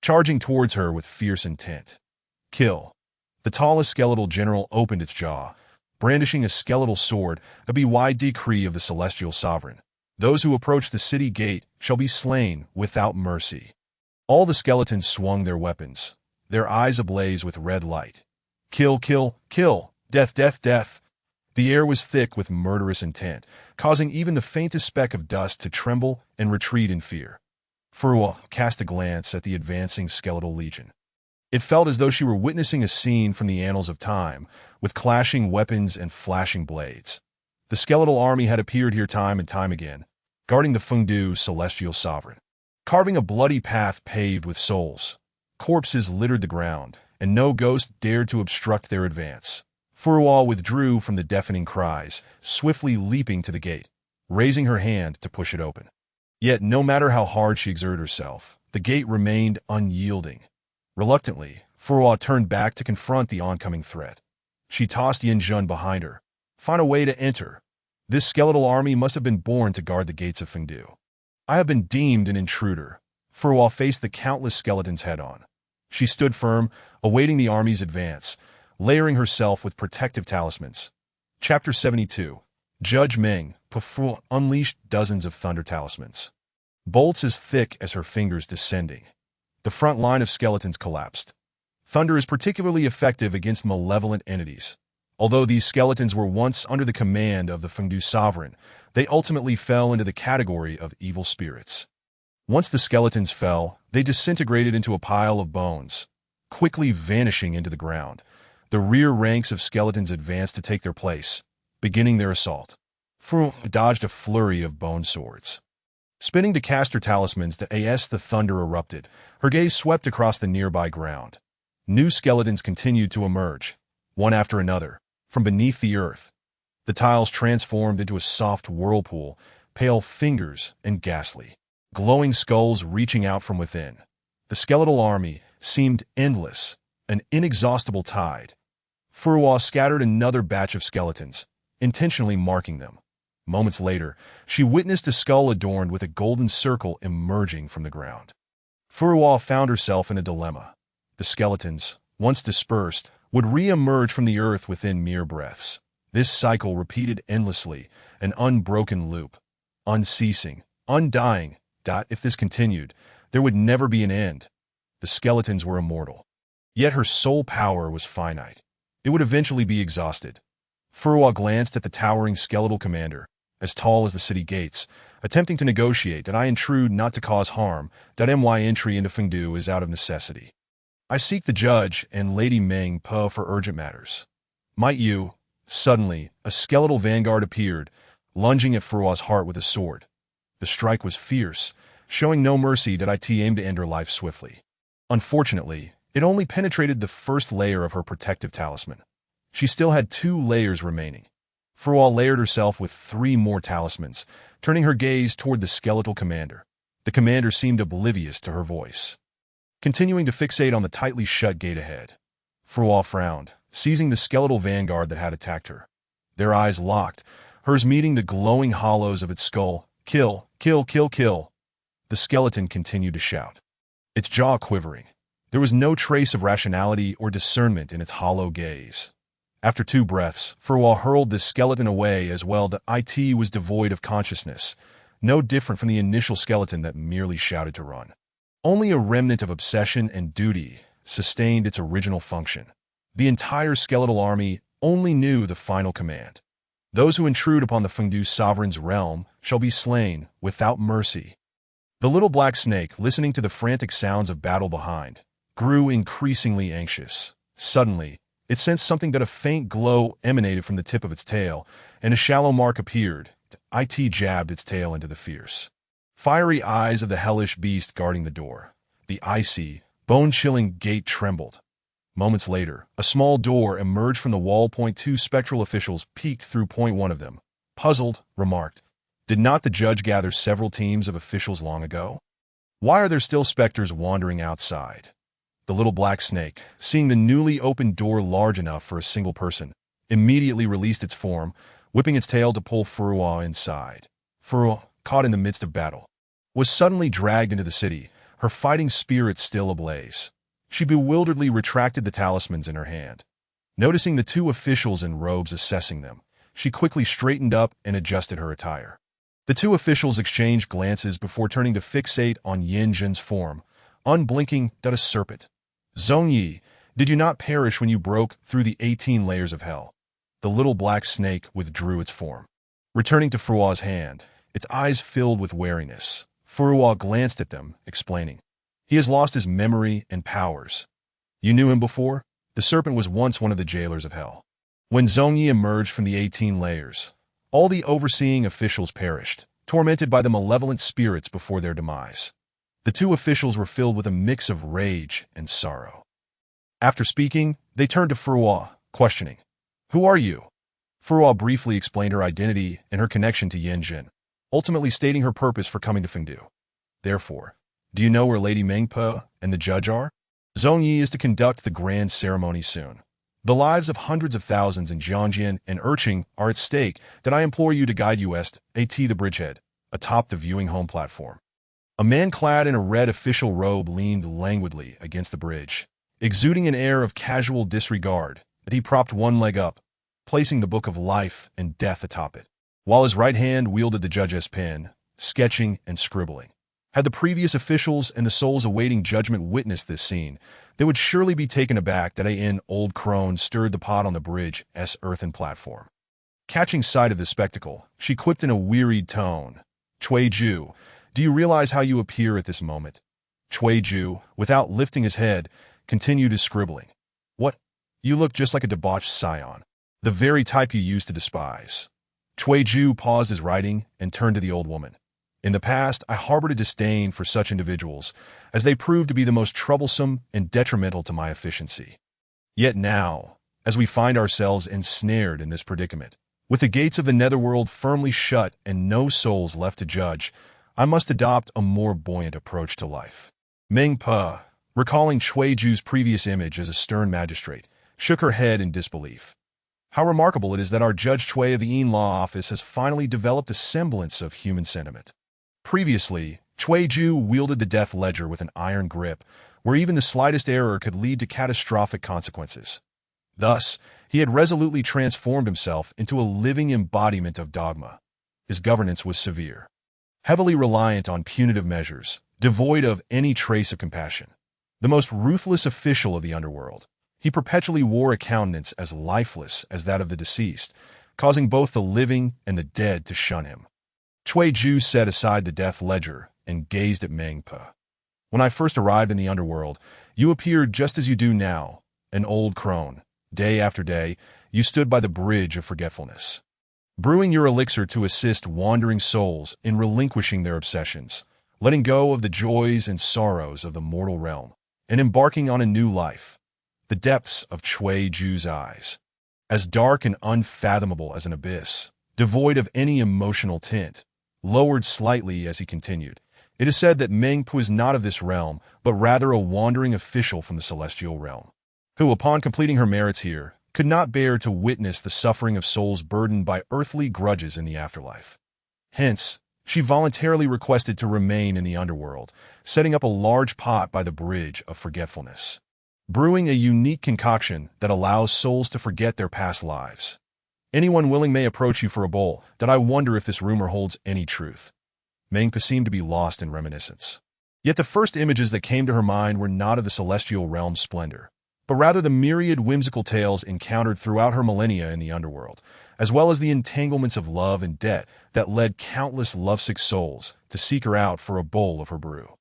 charging towards her with fierce intent. Kill. The tallest skeletal general opened its jaw, brandishing a skeletal sword, a be-wide decree of the celestial sovereign. Those who approach the city gate shall be slain without mercy. All the skeletons swung their weapons, their eyes ablaze with red light. Kill, kill, kill! Death, death, death! The air was thick with murderous intent, causing even the faintest speck of dust to tremble and retreat in fear. Furwa cast a glance at the advancing skeletal legion. It felt as though she were witnessing a scene from the annals of time, with clashing weapons and flashing blades. The skeletal army had appeared here time and time again, guarding the Fengdu celestial sovereign, carving a bloody path paved with souls. Corpses littered the ground, and no ghost dared to obstruct their advance. Furwa withdrew from the deafening cries, swiftly leaping to the gate, raising her hand to push it open. Yet no matter how hard she exerted herself, the gate remained unyielding. Reluctantly, Furwa turned back to confront the oncoming threat. She tossed Yin-jun behind her. Find a way to enter. This skeletal army must have been born to guard the gates of Fengdu. I have been deemed an intruder. Furwa faced the countless skeletons head-on. She stood firm, awaiting the army's advance, layering herself with protective talismans. Chapter 72. Judge Ming, Pafru unleashed dozens of thunder talismans. Bolts as thick as her fingers descending. The front line of skeletons collapsed. Thunder is particularly effective against malevolent entities. Although these skeletons were once under the command of the Fengdu sovereign, they ultimately fell into the category of evil spirits. Once the skeletons fell, they disintegrated into a pile of bones, quickly vanishing into the ground. The rear ranks of skeletons advanced to take their place, beginning their assault. Fru dodged a flurry of bone swords. Spinning to cast her talismans as the thunder erupted, her gaze swept across the nearby ground. New skeletons continued to emerge, one after another, from beneath the earth. The tiles transformed into a soft whirlpool, pale fingers and ghastly, glowing skulls reaching out from within. The skeletal army seemed endless, an inexhaustible tide. Furwa scattered another batch of skeletons, intentionally marking them. Moments later, she witnessed a skull adorned with a golden circle emerging from the ground. Furwa found herself in a dilemma. The skeletons, once dispersed, would re-emerge from the earth within mere breaths. This cycle repeated endlessly, an unbroken loop, unceasing, undying. If this continued, there would never be an end. The skeletons were immortal. Yet her soul power was finite. It would eventually be exhausted. Furwa glanced at the towering skeletal commander, as tall as the city gates, attempting to negotiate that I intrude not to cause harm, that my entry into Fengdu is out of necessity. I seek the judge and Lady Ming Po for urgent matters. Might you? Suddenly, a skeletal vanguard appeared, lunging at Furwa's heart with a sword. The strike was fierce, showing no mercy that I aimed to end her life swiftly. Unfortunately, it only penetrated the first layer of her protective talisman. She still had 2 layers remaining. Furwa layered herself with 3 more talismans, turning her gaze toward the skeletal commander. The commander seemed oblivious to her voice, continuing to fixate on the tightly shut gate ahead. Furwa frowned, seizing the skeletal vanguard that had attacked her. Their eyes locked, hers meeting the glowing hollows of its skull. Kill, Kill, kill, kill. The skeleton continued to shout, its jaw quivering. There was no trace of rationality or discernment in its hollow gaze. After 2 breaths, Furwa hurled the skeleton away as well. The IT was devoid of consciousness, no different from the initial skeleton that merely shouted to run. Only a remnant of obsession and duty sustained its original function. The entire skeletal army only knew the final command. Those who intrude upon the Fengdu sovereign's realm shall be slain without mercy. The little black snake, listening to the frantic sounds of battle behind, grew increasingly anxious. Suddenly, it sensed something that a faint glow emanated from the tip of its tail, and a shallow mark appeared. IT jabbed its tail into the fierce, fiery eyes of the hellish beast guarding the door. The icy, bone-chilling gate trembled. Moments later, a small door emerged from the wall. 2 spectral officials peeked through. One of them, puzzled, remarked, "Did not the judge gather several teams of officials long ago? Why are there still specters wandering outside?" The little black snake, seeing the newly opened door large enough for a single person, immediately released its form, whipping its tail to pull Furwa inside. Furwa, caught in the midst of battle, was suddenly dragged into the city, her fighting spirit still ablaze. She bewilderedly retracted the talismans in her hand. Noticing the 2 officials in robes assessing them, she quickly straightened up and adjusted her attire. The 2 officials exchanged glances before turning to fixate on Yin Jin's form, unblinking that a serpent. "Zhongyi, did you not perish when you broke through the 18 layers of hell?" The little black snake withdrew its form, returning to Furwa's hand, its eyes filled with wariness. Furwa glanced at them, explaining, "He has lost his memory and powers. You knew him before? The serpent was once one of the jailers of hell. When Zhongyi emerged from the 18 layers, all the overseeing officials perished, tormented by the malevolent spirits before their demise." The 2 officials were filled with a mix of rage and sorrow. After speaking, they turned to Furwa, questioning, "Who are you?" Furwa briefly explained her identity and her connection to Yin Jin, ultimately stating her purpose for coming to Fengdu. "Therefore, do you know where Lady Mengpe and the judge are? Zhongyi is to conduct the grand ceremony soon. The lives of hundreds of thousands in Jiangjian and Erqing are at stake. That I implore you to guide us at the bridgehead, atop the viewing home platform." A man clad in a red official robe leaned languidly against the bridge, exuding an air of casual disregard. That he propped one leg up, placing the book of life and death atop it, while his right hand wielded the judge's pen, sketching and scribbling. Had the previous officials and the souls awaiting judgment witnessed this scene, they would surely be taken aback that an old crone stirred the pot on the bridge's earthen platform. Catching sight of the spectacle, she quipped in a wearied tone, "Cui Ju, do you realize how you appear at this moment?" Cui Ju, without lifting his head, continued his scribbling. "What? You look just like a debauched scion, the very type you used to despise." Cui Ju paused his writing and turned to the old woman. "In the past, I harbored a disdain for such individuals, as they proved to be the most troublesome and detrimental to my efficiency. Yet now, as we find ourselves ensnared in this predicament, with the gates of the netherworld firmly shut and no souls left to judge, I must adopt a more buoyant approach to life." Mengpe, recalling Cui Ju's previous image as a stern magistrate, shook her head in disbelief. How remarkable it is that our Judge Cui of the Yin Law Office has finally developed a semblance of human sentiment. Previously, Cui Ju wielded the death ledger with an iron grip, where even the slightest error could lead to catastrophic consequences. Thus, he had resolutely transformed himself into a living embodiment of dogma. His governance was severe, heavily reliant on punitive measures, devoid of any trace of compassion. The most ruthless official of the underworld, he perpetually wore a countenance as lifeless as that of the deceased, causing both the living and the dead to shun him. Cui Ju set aside the death ledger and gazed at Mengpe. "When I first arrived in the underworld, you appeared just as you do now, an old crone. Day after day, you stood by the bridge of forgetfulness, brewing your elixir to assist wandering souls in relinquishing their obsessions, letting go of the joys and sorrows of the mortal realm, and embarking on a new life." The depths of Cui Ju's eyes, as dark and unfathomable as an abyss, devoid of any emotional tint, lowered slightly as he continued. "It is said that Mengpe was not of this realm, but rather a wandering official from the celestial realm, who, upon completing her merits here, could not bear to witness the suffering of souls burdened by earthly grudges in the afterlife. Hence, She voluntarily requested to remain in the underworld, setting up a large pot by the bridge of forgetfulness, brewing a unique concoction that allows souls to forget their past lives. Anyone willing may approach you for a bowl, that I wonder if this rumor holds any truth. Mengpa seemed to be lost in reminiscence. Yet the first images that came to her mind were not of the celestial realm's splendor, but rather the myriad whimsical tales encountered throughout her millennia in the underworld, as well as the entanglements of love and debt that led countless lovesick souls to seek her out for a bowl of her brew.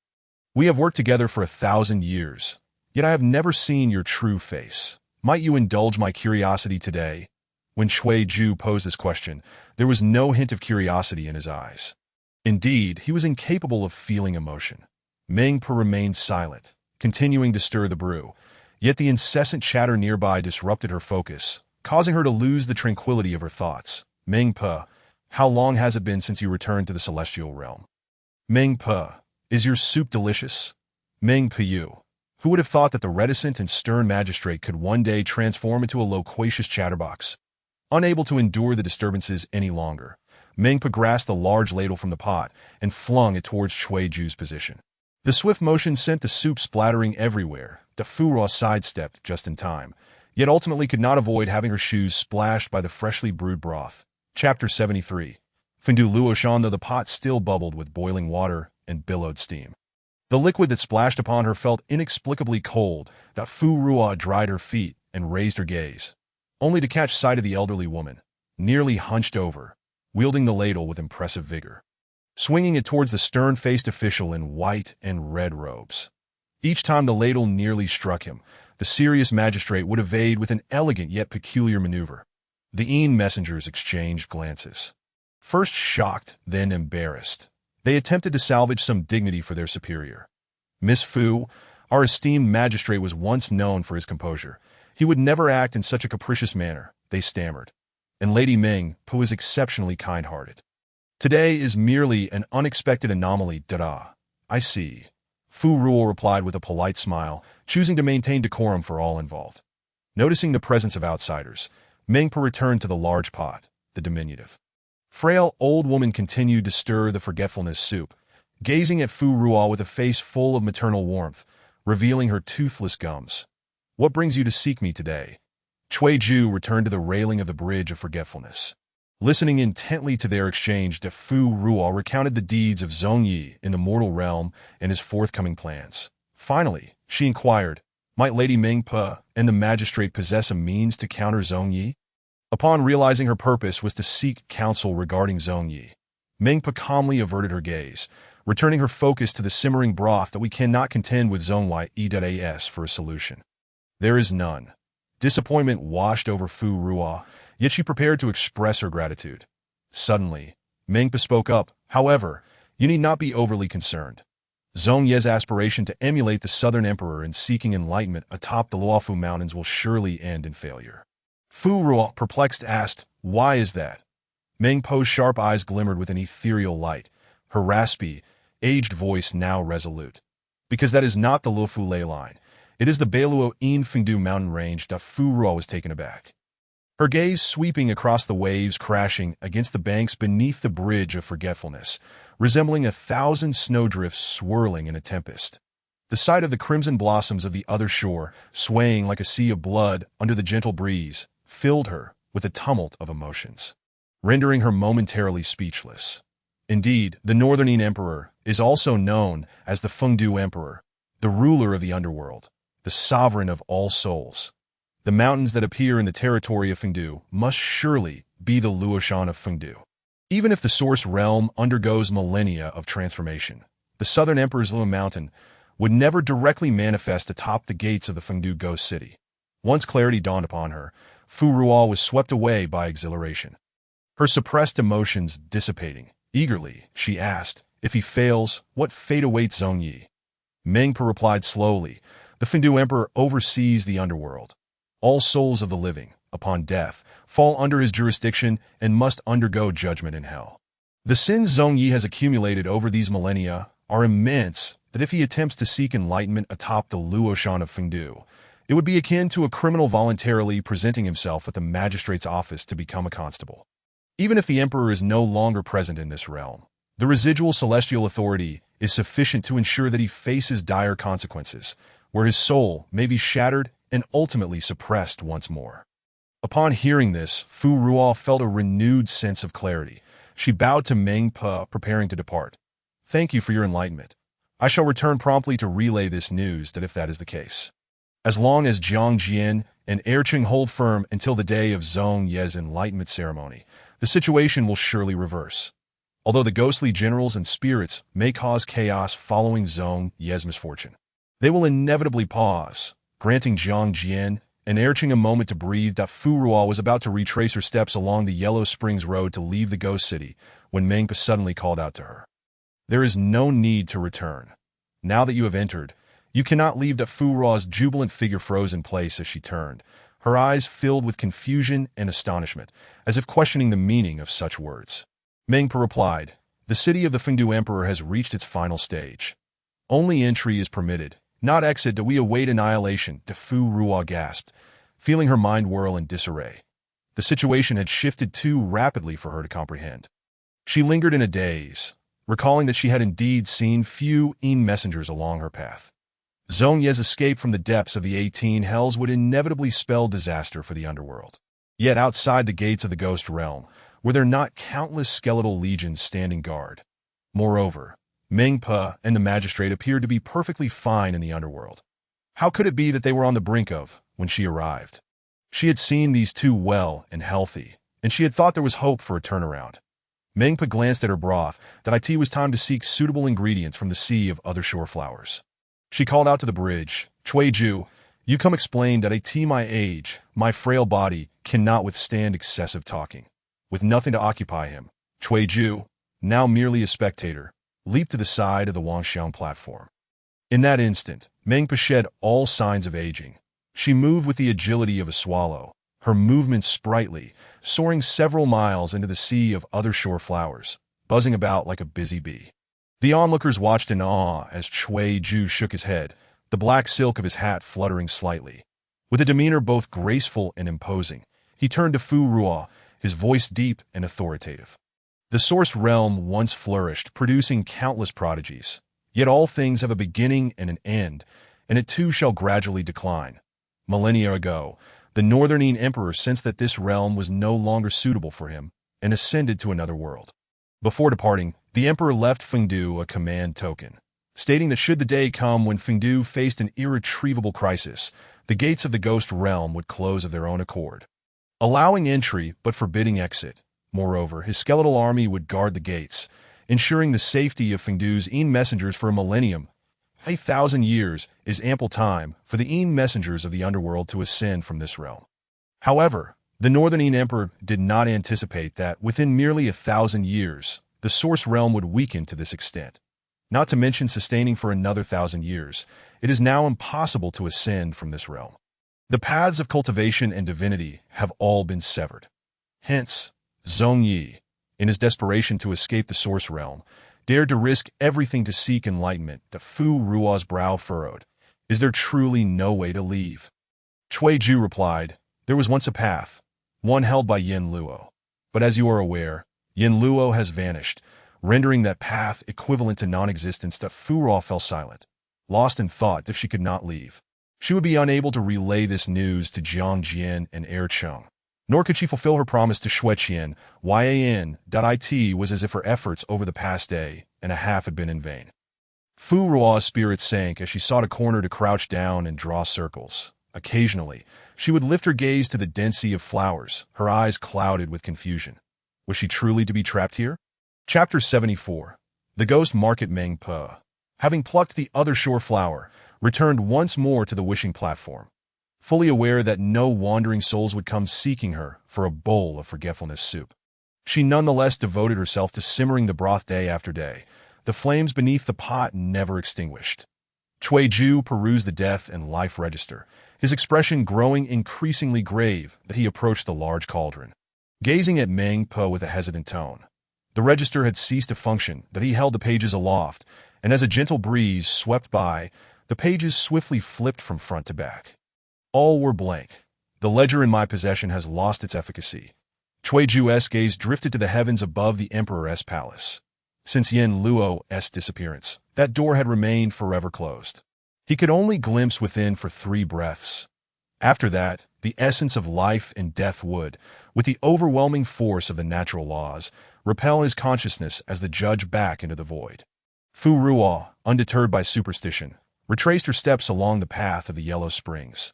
We have worked together for 1,000 years, yet I have never seen your true face. Might you indulge my curiosity today? When Cui Ju posed this question, there was no hint of curiosity in his eyes. Indeed, he was incapable of feeling emotion. Mengpa remained silent, continuing to stir the brew, yet the incessant chatter nearby disrupted her focus, causing her to lose the tranquility of her thoughts. Mengpa, how long has it been since you returned to the celestial realm? Mengpa, is your soup delicious? Mengpa Yu, who would have thought that the reticent and stern magistrate could one day transform into a loquacious chatterbox? Unable to endure the disturbances any longer, Mengpa grasped the large ladle from the pot and flung it towards Cui Ju's position. The swift motion sent the soup splattering everywhere. Fu Ruo sidestepped just in time, yet ultimately could not avoid having her shoes splashed by the freshly brewed broth. Chapter 73. Fengdu Luoshan, though the pot still bubbled with boiling water and billowed steam. The liquid that splashed upon her felt inexplicably cold. Fu Ruo dried her feet and raised her gaze, only to catch sight of the elderly woman, nearly hunched over, wielding the ladle with impressive vigor, swinging it towards the stern-faced official in white and red robes. Each time the ladle nearly struck him, the serious magistrate would evade with an elegant yet peculiar maneuver. The Een messengers exchanged glances. First shocked, then embarrassed, they attempted to salvage some dignity for their superior. Miss Fu, our esteemed magistrate, was once known for his composure. He would never act in such a capricious manner, they stammered. And Lady Ming, who is exceptionally kind-hearted. Today is merely an unexpected anomaly, da-da. I see. Fu Ruo replied with a polite smile, choosing to maintain decorum for all involved. Noticing the presence of outsiders, Mengpa returned to the large pot, the diminutive. Frail old woman continued to stir the forgetfulness soup, gazing at Fu Ruo with a face full of maternal warmth, revealing her toothless gums. What brings you to seek me today? Cui Ju returned to the railing of the bridge of forgetfulness. Listening intently to their exchange, Fu Ruo recounted the deeds of Zhong Yi in the mortal realm and his forthcoming plans. Finally, she inquired, might Lady Mengpa and the magistrate possess a means to counter Zhong Yi? Upon realizing her purpose was to seek counsel regarding Zhong Yi, Mengpa calmly averted her gaze, returning her focus to the simmering broth that we cannot contend with Zhong Yi for a solution. There is none. Disappointment washed over Fu Ruo, yet she prepared to express her gratitude. Suddenly, Mengpa spoke up, however, you need not be overly concerned. Zhong Ye's aspiration to emulate the Southern Emperor in seeking enlightenment atop the Luofu Mountains will surely end in failure. Fu Ruo, perplexed, asked, why is that? Mengpo's sharp eyes glimmered with an ethereal light, her raspy, aged voice now resolute. Because that is not the Luofu ley line. It is the Beiluo En Fengdu mountain range. Fu Ruo was taken aback. Her gaze sweeping across the waves crashing against the banks beneath the bridge of forgetfulness, resembling 1,000 snowdrifts swirling in a tempest. The sight of the crimson blossoms of the other shore, swaying like a sea of blood under the gentle breeze, filled her with a tumult of emotions, rendering her momentarily speechless. Indeed, the Northern En Emperor is also known as the Fengdu Emperor, the ruler of the underworld, the sovereign of all souls. The mountains that appear in the territory of Fengdu must surely be the Luoshan of Fengdu. Even if the source realm undergoes millennia of transformation, the Southern Emperor's Luo Mountain would never directly manifest atop the gates of the Fengdu Ghost City. Once clarity dawned upon her, Fu Ruo was swept away by exhilaration. Her suppressed emotions dissipating, eagerly, she asked, if he fails, what fate awaits Zhong Yi? Mengpa replied slowly, the Fengdu Emperor oversees the underworld. All souls of the living, upon death, fall under his jurisdiction and must undergo judgment in hell. The sins Zhong Yi has accumulated over these millennia are immense that if he attempts to seek enlightenment atop the Luoshan of Fengdu, it would be akin to a criminal voluntarily presenting himself at the magistrate's office to become a constable. Even if the emperor is no longer present in this realm, The residual celestial authority is sufficient to ensure that he faces dire consequences, where his soul may be shattered and ultimately suppressed once more. Upon hearing this, Fu Ruo felt a renewed sense of clarity. She bowed to Meng Pe, preparing to depart. "Thank you for your enlightenment. I shall return promptly to relay this news if that is the case." As long as Jiang Jian and Ercheng hold firm until the day of Zhong Ye's enlightenment ceremony, the situation will surely reverse. Although the ghostly generals and spirits may cause chaos following Zhong Ye's misfortune, they will inevitably pause, granting Jiang Jian and Ercheng a moment to breathe. Fu Ruo was about to retrace her steps along the Yellow Springs Road to leave the ghost city when Meng Pe suddenly called out to her. "There is no need to return. Now that you have entered, you cannot leave." Fu Ruo's jubilant figure froze in place as she turned, her eyes filled with confusion and astonishment, as if questioning the meaning of such words. Meng Pe replied, "The city of the Fengdu Emperor has reached its final stage. Only entry is permitted, not exit. Do we await annihilation?" Fu Ruo gasped, feeling her mind whirl in disarray. The situation had shifted too rapidly for her to comprehend. She lingered in a daze, recalling that she had indeed seen few messengers along her path. Zhong Ye's escape from the depths of the 18 Hells would inevitably spell disaster for the underworld. Yet outside the gates of the ghost realm, were there not countless skeletal legions standing guard? Moreover, Meng Pe and the magistrate appeared to be perfectly fine in the underworld. How could it be that they were on the brink of when she arrived? She had seen these two well and healthy, and she had thought there was hope for a turnaround. Meng Pe glanced at her broth. That it was time to seek suitable ingredients from the sea of other shore flowers. She called out to the bridge, "Cui Ju, you come explain that my age, my frail body, cannot withstand excessive talking." With nothing to occupy him, Cui Ju, now merely a spectator, leaped to the side of the Wangxiang platform. In that instant, Meng Pe shed all signs of aging. She moved with the agility of a swallow, her movements sprightly, soaring several miles into the sea of other shore flowers, buzzing about like a busy bee. The onlookers watched in awe as Cui Ju shook his head, the black silk of his hat fluttering slightly. With a demeanor both graceful and imposing, he turned to Fu Ruo, his voice deep and authoritative. "The Source Realm once flourished, producing countless prodigies. Yet all things have a beginning and an end, and it too shall gradually decline. Millennia ago, the Northern Emperor sensed that this realm was no longer suitable for him, and ascended to another world. Before departing, the Emperor left Fengdu a command token, stating that should the day come when Fengdu faced an irretrievable crisis, the gates of the Ghost Realm would close of their own accord, allowing entry but forbidding exit. Moreover, his skeletal army would guard the gates, ensuring the safety of Fengdu's messengers for a millennium. 1,000 years is ample time for the messengers of the underworld to ascend from this realm. However, the Northern Emperor did not anticipate that within merely 1,000 years, the Source Realm would weaken to this extent. Not to mention sustaining for another 1,000 years, it is now impossible to ascend from this realm. The paths of cultivation and divinity have all been severed. Hence, Zhong Yi, in his desperation to escape the Source Realm, dared to risk everything to seek enlightenment. Fu Ruo's brow furrowed. Is there truly no way to leave? Cui Ju replied, "There was once a path, one held by Yin Luo. But as you are aware, Yin Luo has vanished, rendering that path equivalent to non-existence." Fu Ruo fell silent, lost in thought. If she could not leave, she would be unable to relay this news to Jiang Jian and Ercheng. Nor could she fulfill her promise to Xueqian. It was as if her efforts over the past day and a half had been in vain. Fu Ruo's spirit sank as she sought a corner to crouch down and draw circles. Occasionally, she would lift her gaze to the dense sea of flowers, her eyes clouded with confusion. Was she truly to be trapped here? Chapter 74. The Ghost Market. Meng Pe, having plucked the other shore flower, returned once more to the wishing platform, fully aware that no wandering souls would come seeking her for a bowl of forgetfulness soup. She nonetheless devoted herself to simmering the broth day after day, the flames beneath the pot never extinguished. Cui Ju perused the death and life register, his expression growing increasingly grave as he approached the large cauldron. Gazing at Meng Pe with a hesitant tone, the register had ceased to function, but he held the pages aloft, and as a gentle breeze swept by, the pages swiftly flipped from front to back. All were blank. The ledger in my possession has lost its efficacy. Cui Ju's gaze drifted to the heavens above the Emperor's palace. Since Yen Luo's disappearance, that door had remained forever closed. He could only glimpse within for 3 breaths. After that, the essence of life and death would, with the overwhelming force of the natural laws, repel his consciousness as the judge back into the void. Fu Ruo, undeterred by superstition, retraced her steps along the path of the Yellow Springs.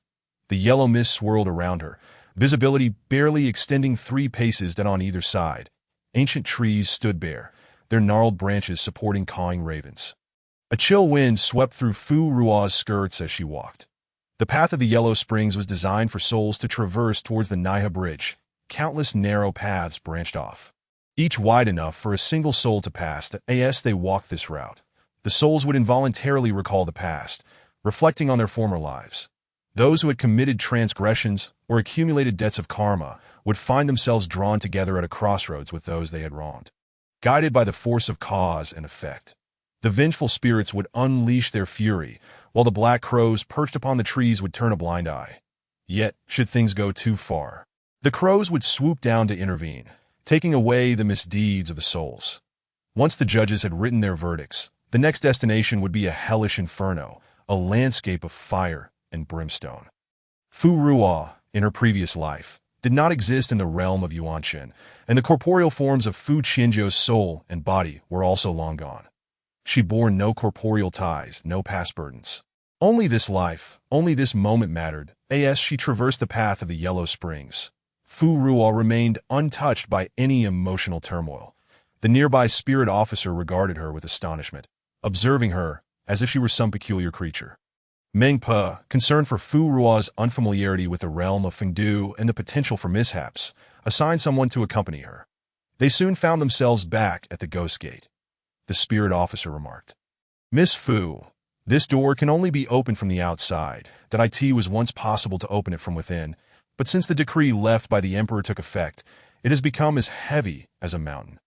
The yellow mist swirled around her, visibility barely extending 3 paces down on either side. Ancient trees stood bare, their gnarled branches supporting cawing ravens. A chill wind swept through Fu Ruo's skirts as she walked. The path of the Yellow Springs was designed for souls to traverse towards the Naiha Bridge. Countless narrow paths branched off, each wide enough for a single soul to pass. As they walked this route, the souls would involuntarily recall the past, reflecting on their former lives. Those who had committed transgressions or accumulated debts of karma would find themselves drawn together at a crossroads with those they had wronged. Guided by the force of cause and effect, the vengeful spirits would unleash their fury, while the black crows perched upon the trees would turn a blind eye. Yet, should things go too far, the crows would swoop down to intervene, taking away the misdeeds of the souls. Once the judges had written their verdicts, the next destination would be a hellish inferno, a landscape of fire and brimstone. Fu Ruo, in her previous life, did not exist in the realm of Yuanshan, and the corporeal forms of Fu Qianzhou's soul and body were also long gone. She bore no corporeal ties, no past burdens. Only this life, only this moment mattered. As she traversed the path of the Yellow Springs, Fu Ruo remained untouched by any emotional turmoil. The nearby spirit officer regarded her with astonishment, observing her as if she were some peculiar creature. Meng Pe, concerned for Fu Ruo's unfamiliarity with the realm of Fengdu and the potential for mishaps, assigned someone to accompany her. They soon found themselves back at the Ghost Gate. The spirit officer remarked, "Miss Fu, this door can only be opened from the outside. It was once possible to open it from within, but since the decree left by the emperor took effect, it has become as heavy as a mountain."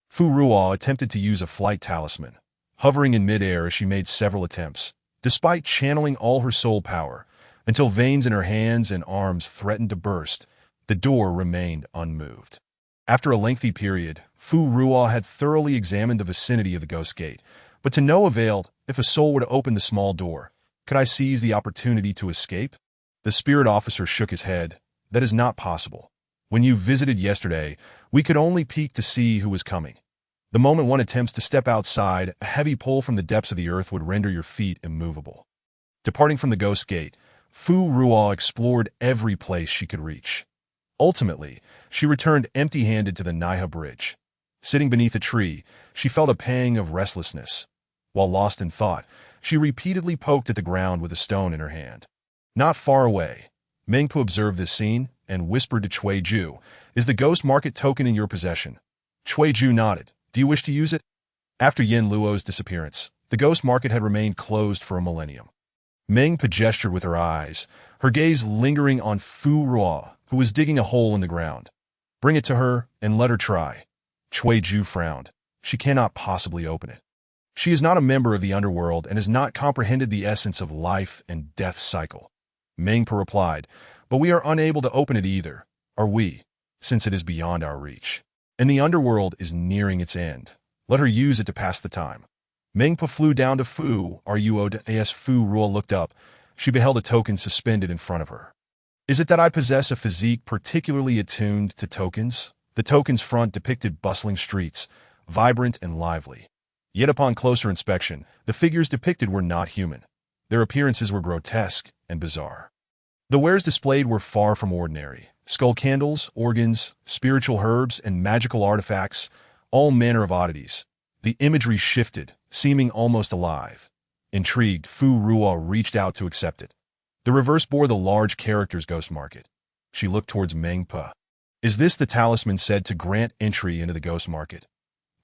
Fu Ruo attempted to use a flight talisman, hovering in midair as she made several attempts, despite channeling all her soul power, until veins in her hands and arms threatened to burst. The door remained unmoved. After a lengthy period, Fu Ruo had thoroughly examined the vicinity of the Ghost Gate, but to no avail. If a soul were to open the small door, could I seize the opportunity to escape? The spirit officer shook his head. That is not possible. When you visited yesterday, we could only peek to see who was coming. The moment one attempts to step outside, a heavy pull from the depths of the earth would render your feet immovable. Departing from the Ghost Gate, Fu Ruo explored every place she could reach. Ultimately, she returned empty-handed to the Naiha Bridge. Sitting beneath a tree, she felt a pang of restlessness. While lost in thought, she repeatedly poked at the ground with a stone in her hand. Not far away, Meng Pu observed this scene and whispered to Cui Ju, "Is the ghost market token in your possession?" Cui Ju nodded. "Do you wish to use it?" After Yen Luo's disappearance, the ghost market had remained closed for a millennium. Meng Pu gestured with her eyes, her gaze lingering on Fu Ruo, who was digging a hole in the ground. "Bring it to her and let her try." Cui Ju frowned. "She cannot possibly open it. She is not a member of the underworld and has not comprehended the essence of life and death cycle." Meng Pu replied, "But we are unable to open it either, are we, since it is beyond our reach. And the underworld is nearing its end. Let her use it to pass the time." Meng Pu flew down to Fu Ruo. As Fu Ruo looked up, she beheld a token suspended in front of her. "Is it that I possess a physique particularly attuned to tokens?" The token's front depicted bustling streets, vibrant and lively. Yet upon closer inspection, the figures depicted were not human. Their appearances were grotesque and bizarre. The wares displayed were far from ordinary. Skull candles, organs, spiritual herbs, and magical artifacts, all manner of oddities. The imagery shifted, seeming almost alive. Intrigued, Fu Ruo reached out to accept it. The reverse bore the large characters Ghost Market. She looked towards Meng Pu. "Is this the talisman said to grant entry into the Ghost Market?"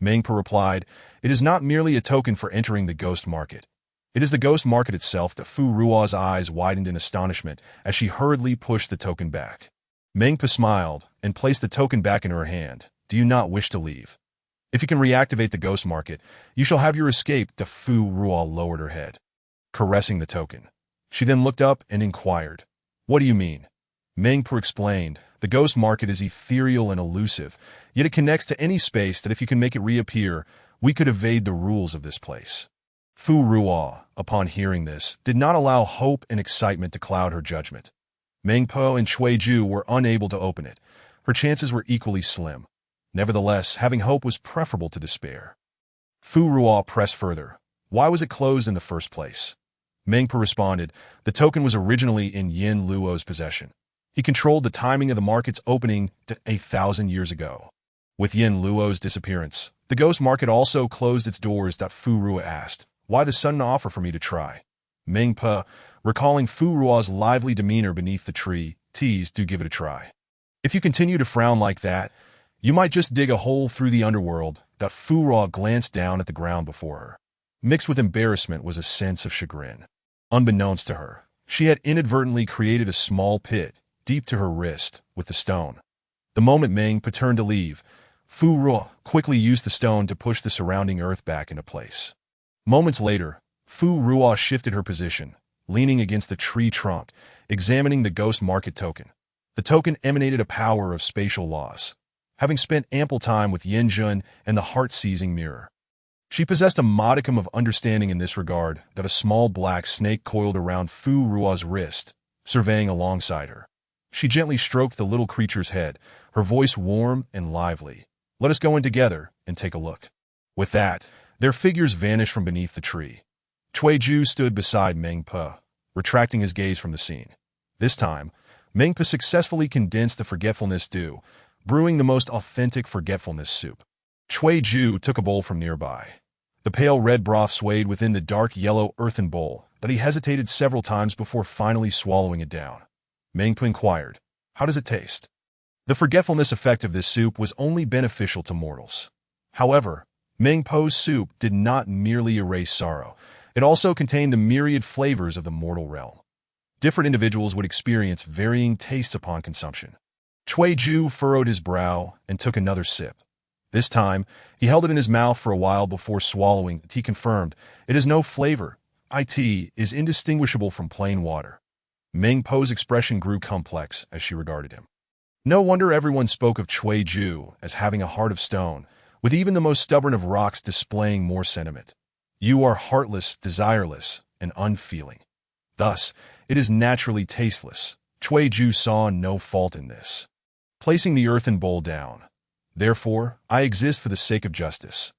Meng Pu replied, "It is not merely a token for entering the Ghost Market. It is the Ghost Market itself." That Fu Ruo's eyes widened in astonishment as she hurriedly pushed the token back. Meng Pu smiled and placed the token back in her hand. "Do you not wish to leave? If you can reactivate the Ghost Market, you shall have your escape." The Fu Ruo lowered her head, caressing the token. She then looked up and inquired, "What do you mean?" Meng Pu explained, "The Ghost Market is ethereal and elusive, yet it connects to any space that if you can make it reappear, We could evade the rules of this place. Fu Ruo, upon hearing this, did not allow hope and excitement to cloud her judgment. Meng Po and Cui Ju were unable to open it. Her chances were equally slim. Nevertheless, having hope was preferable to despair. Fu Ruo pressed further. Why was it closed in the first place? Meng Po responded, the token was originally in Yin Luo's possession. He controlled the timing of the market's opening 1,000 years ago. With Yin Luo's disappearance, the ghost market also closed its doors. Fu Ruo asked, why the sudden offer for me to try? Meng Po, recalling Fu Ruo's lively demeanor beneath the tree, teased to give it a try. If you continue to frown like that, you might just dig a hole through the underworld. Fu Ruo glanced down at the ground before her. Mixed with embarrassment was a sense of chagrin. Unbeknownst to her, she had inadvertently created a small pit, deep to her wrist, with the stone. The moment Meng Po turned to leave, Fu Ruo quickly used the stone to push the surrounding earth back into place. Moments later, Fu Ruo shifted her position, leaning against the tree trunk, examining the ghost market token. The token emanated a power of spatial laws. Having spent ample time with Yin Jun and the heart-seizing mirror, she possessed a modicum of understanding in this regard. A small black snake coiled around Fu Ruo's wrist, surveying alongside her. She gently stroked the little creature's head, her voice warm and lively. Let us go in together and take a look. With that, their figures vanished from beneath the tree. Cui Ju stood beside Meng Po, retracting his gaze from the scene. This time, Meng Po successfully condensed the forgetfulness dew, brewing the most authentic forgetfulness soup. Cui Ju took a bowl from nearby. The pale red broth swayed within the dark yellow earthen bowl, but he hesitated several times before finally swallowing it down. Meng Po inquired, how does it taste? The forgetfulness effect of this soup was only beneficial to mortals. However, Meng Po's soup did not merely erase sorrow. It also contained the myriad flavors of the mortal realm. Different individuals would experience varying tastes upon consumption. Cui Ju furrowed his brow and took another sip. This time, he held it in his mouth for a while before swallowing. He confirmed, it has no flavor. It is indistinguishable from plain water. Meng Po's expression grew complex as she regarded him. No wonder everyone spoke of Cui Ju as having a heart of stone, with even the most stubborn of rocks displaying more sentiment. You are heartless, desireless, and unfeeling. Thus, it is naturally tasteless. Cui Ju saw no fault in this. Placing the earthen bowl down. Therefore, I exist for the sake of justice.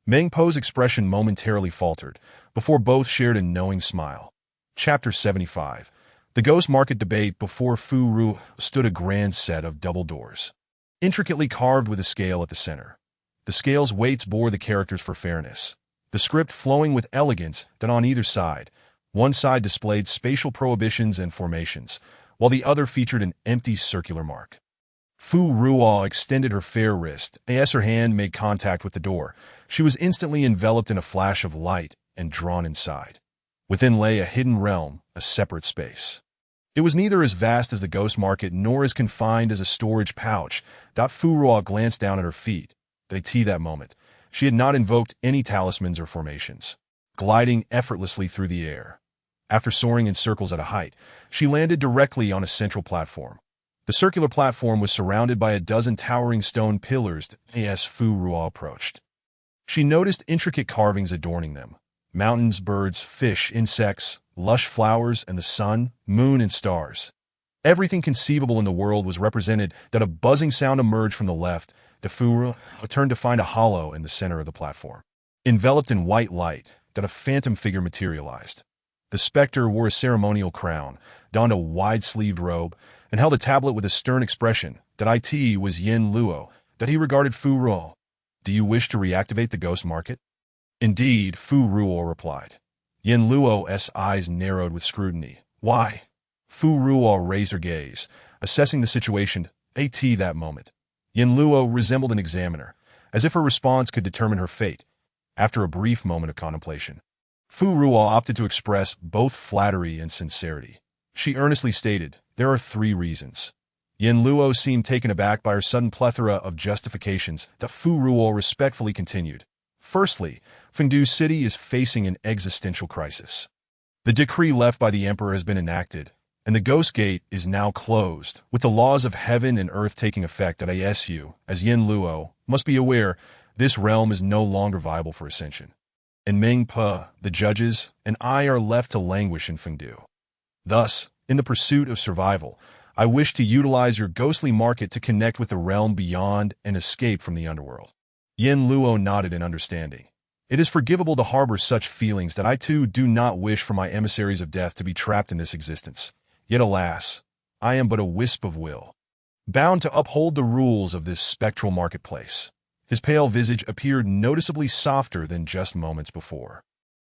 Meng Po's expression momentarily faltered, before both shared a knowing smile. Chapter 75. The Ghost Market Debate. Before Fu Ruo stood a grand set of double doors, intricately carved with a scale at the center. The scale's weights bore the characters for fairness, the script flowing with elegance. That on either side, one side displayed spatial prohibitions and formations, while the other featured an empty circular mark. Fu Ruo extended her fair wrist. As her hand made contact with the door, she was instantly enveloped in a flash of light and drawn inside. Within lay a hidden realm, a separate space. It was neither as vast as the ghost market nor as confined as a storage pouch. Fu Ruo glanced down at her feet. That moment, she had not invoked any talismans or formations, gliding effortlessly through the air. After soaring in circles at a height, she landed directly on a central platform. The circular platform was surrounded by a dozen towering stone pillars as Fu Ruo approached. She noticed intricate carvings adorning them. Mountains, birds, fish, insects, lush flowers, and the sun, moon, and stars. Everything conceivable in the world was represented. A buzzing sound emerged from the left. Fu Ruo turned to find a hollow in the center of the platform. Enveloped in white light, a phantom figure materialized. The specter wore a ceremonial crown, donned a wide-sleeved robe, and held a tablet with a stern expression. It was Yin Luo. He regarded Fu Ruo. Do you wish to reactivate the ghost market? Indeed, Fu Ruo replied. Yin Luo's eyes narrowed with scrutiny. Why? Fu Ruo raised her gaze, assessing the situation. That moment, Yin Luo resembled an examiner, as if her response could determine her fate. After a brief moment of contemplation, Fu Ruo opted to express both flattery and sincerity. She earnestly stated, there are 3 reasons. Yin Luo seemed taken aback by her sudden plethora of justifications. Fu Ruo respectfully continued. Firstly, Fengdu City is facing an existential crisis. The decree left by the emperor has been enacted, and the Ghost Gate is now closed, with the laws of heaven and earth taking effect. As Yin Luo must be aware, This realm is no longer viable for ascension. And Ming Pe, the judges, and I are left to languish in Fengdu. Thus, in the pursuit of survival, I wish to utilize your ghostly market to connect with the realm beyond and escape from the underworld. Yin Luo nodded in understanding. It is forgivable to harbor such feelings that I too do not wish for my emissaries of death to be trapped in this existence. Yet alas, I am but a wisp of will, bound to uphold the rules of this spectral marketplace. His pale visage appeared noticeably softer than just moments before.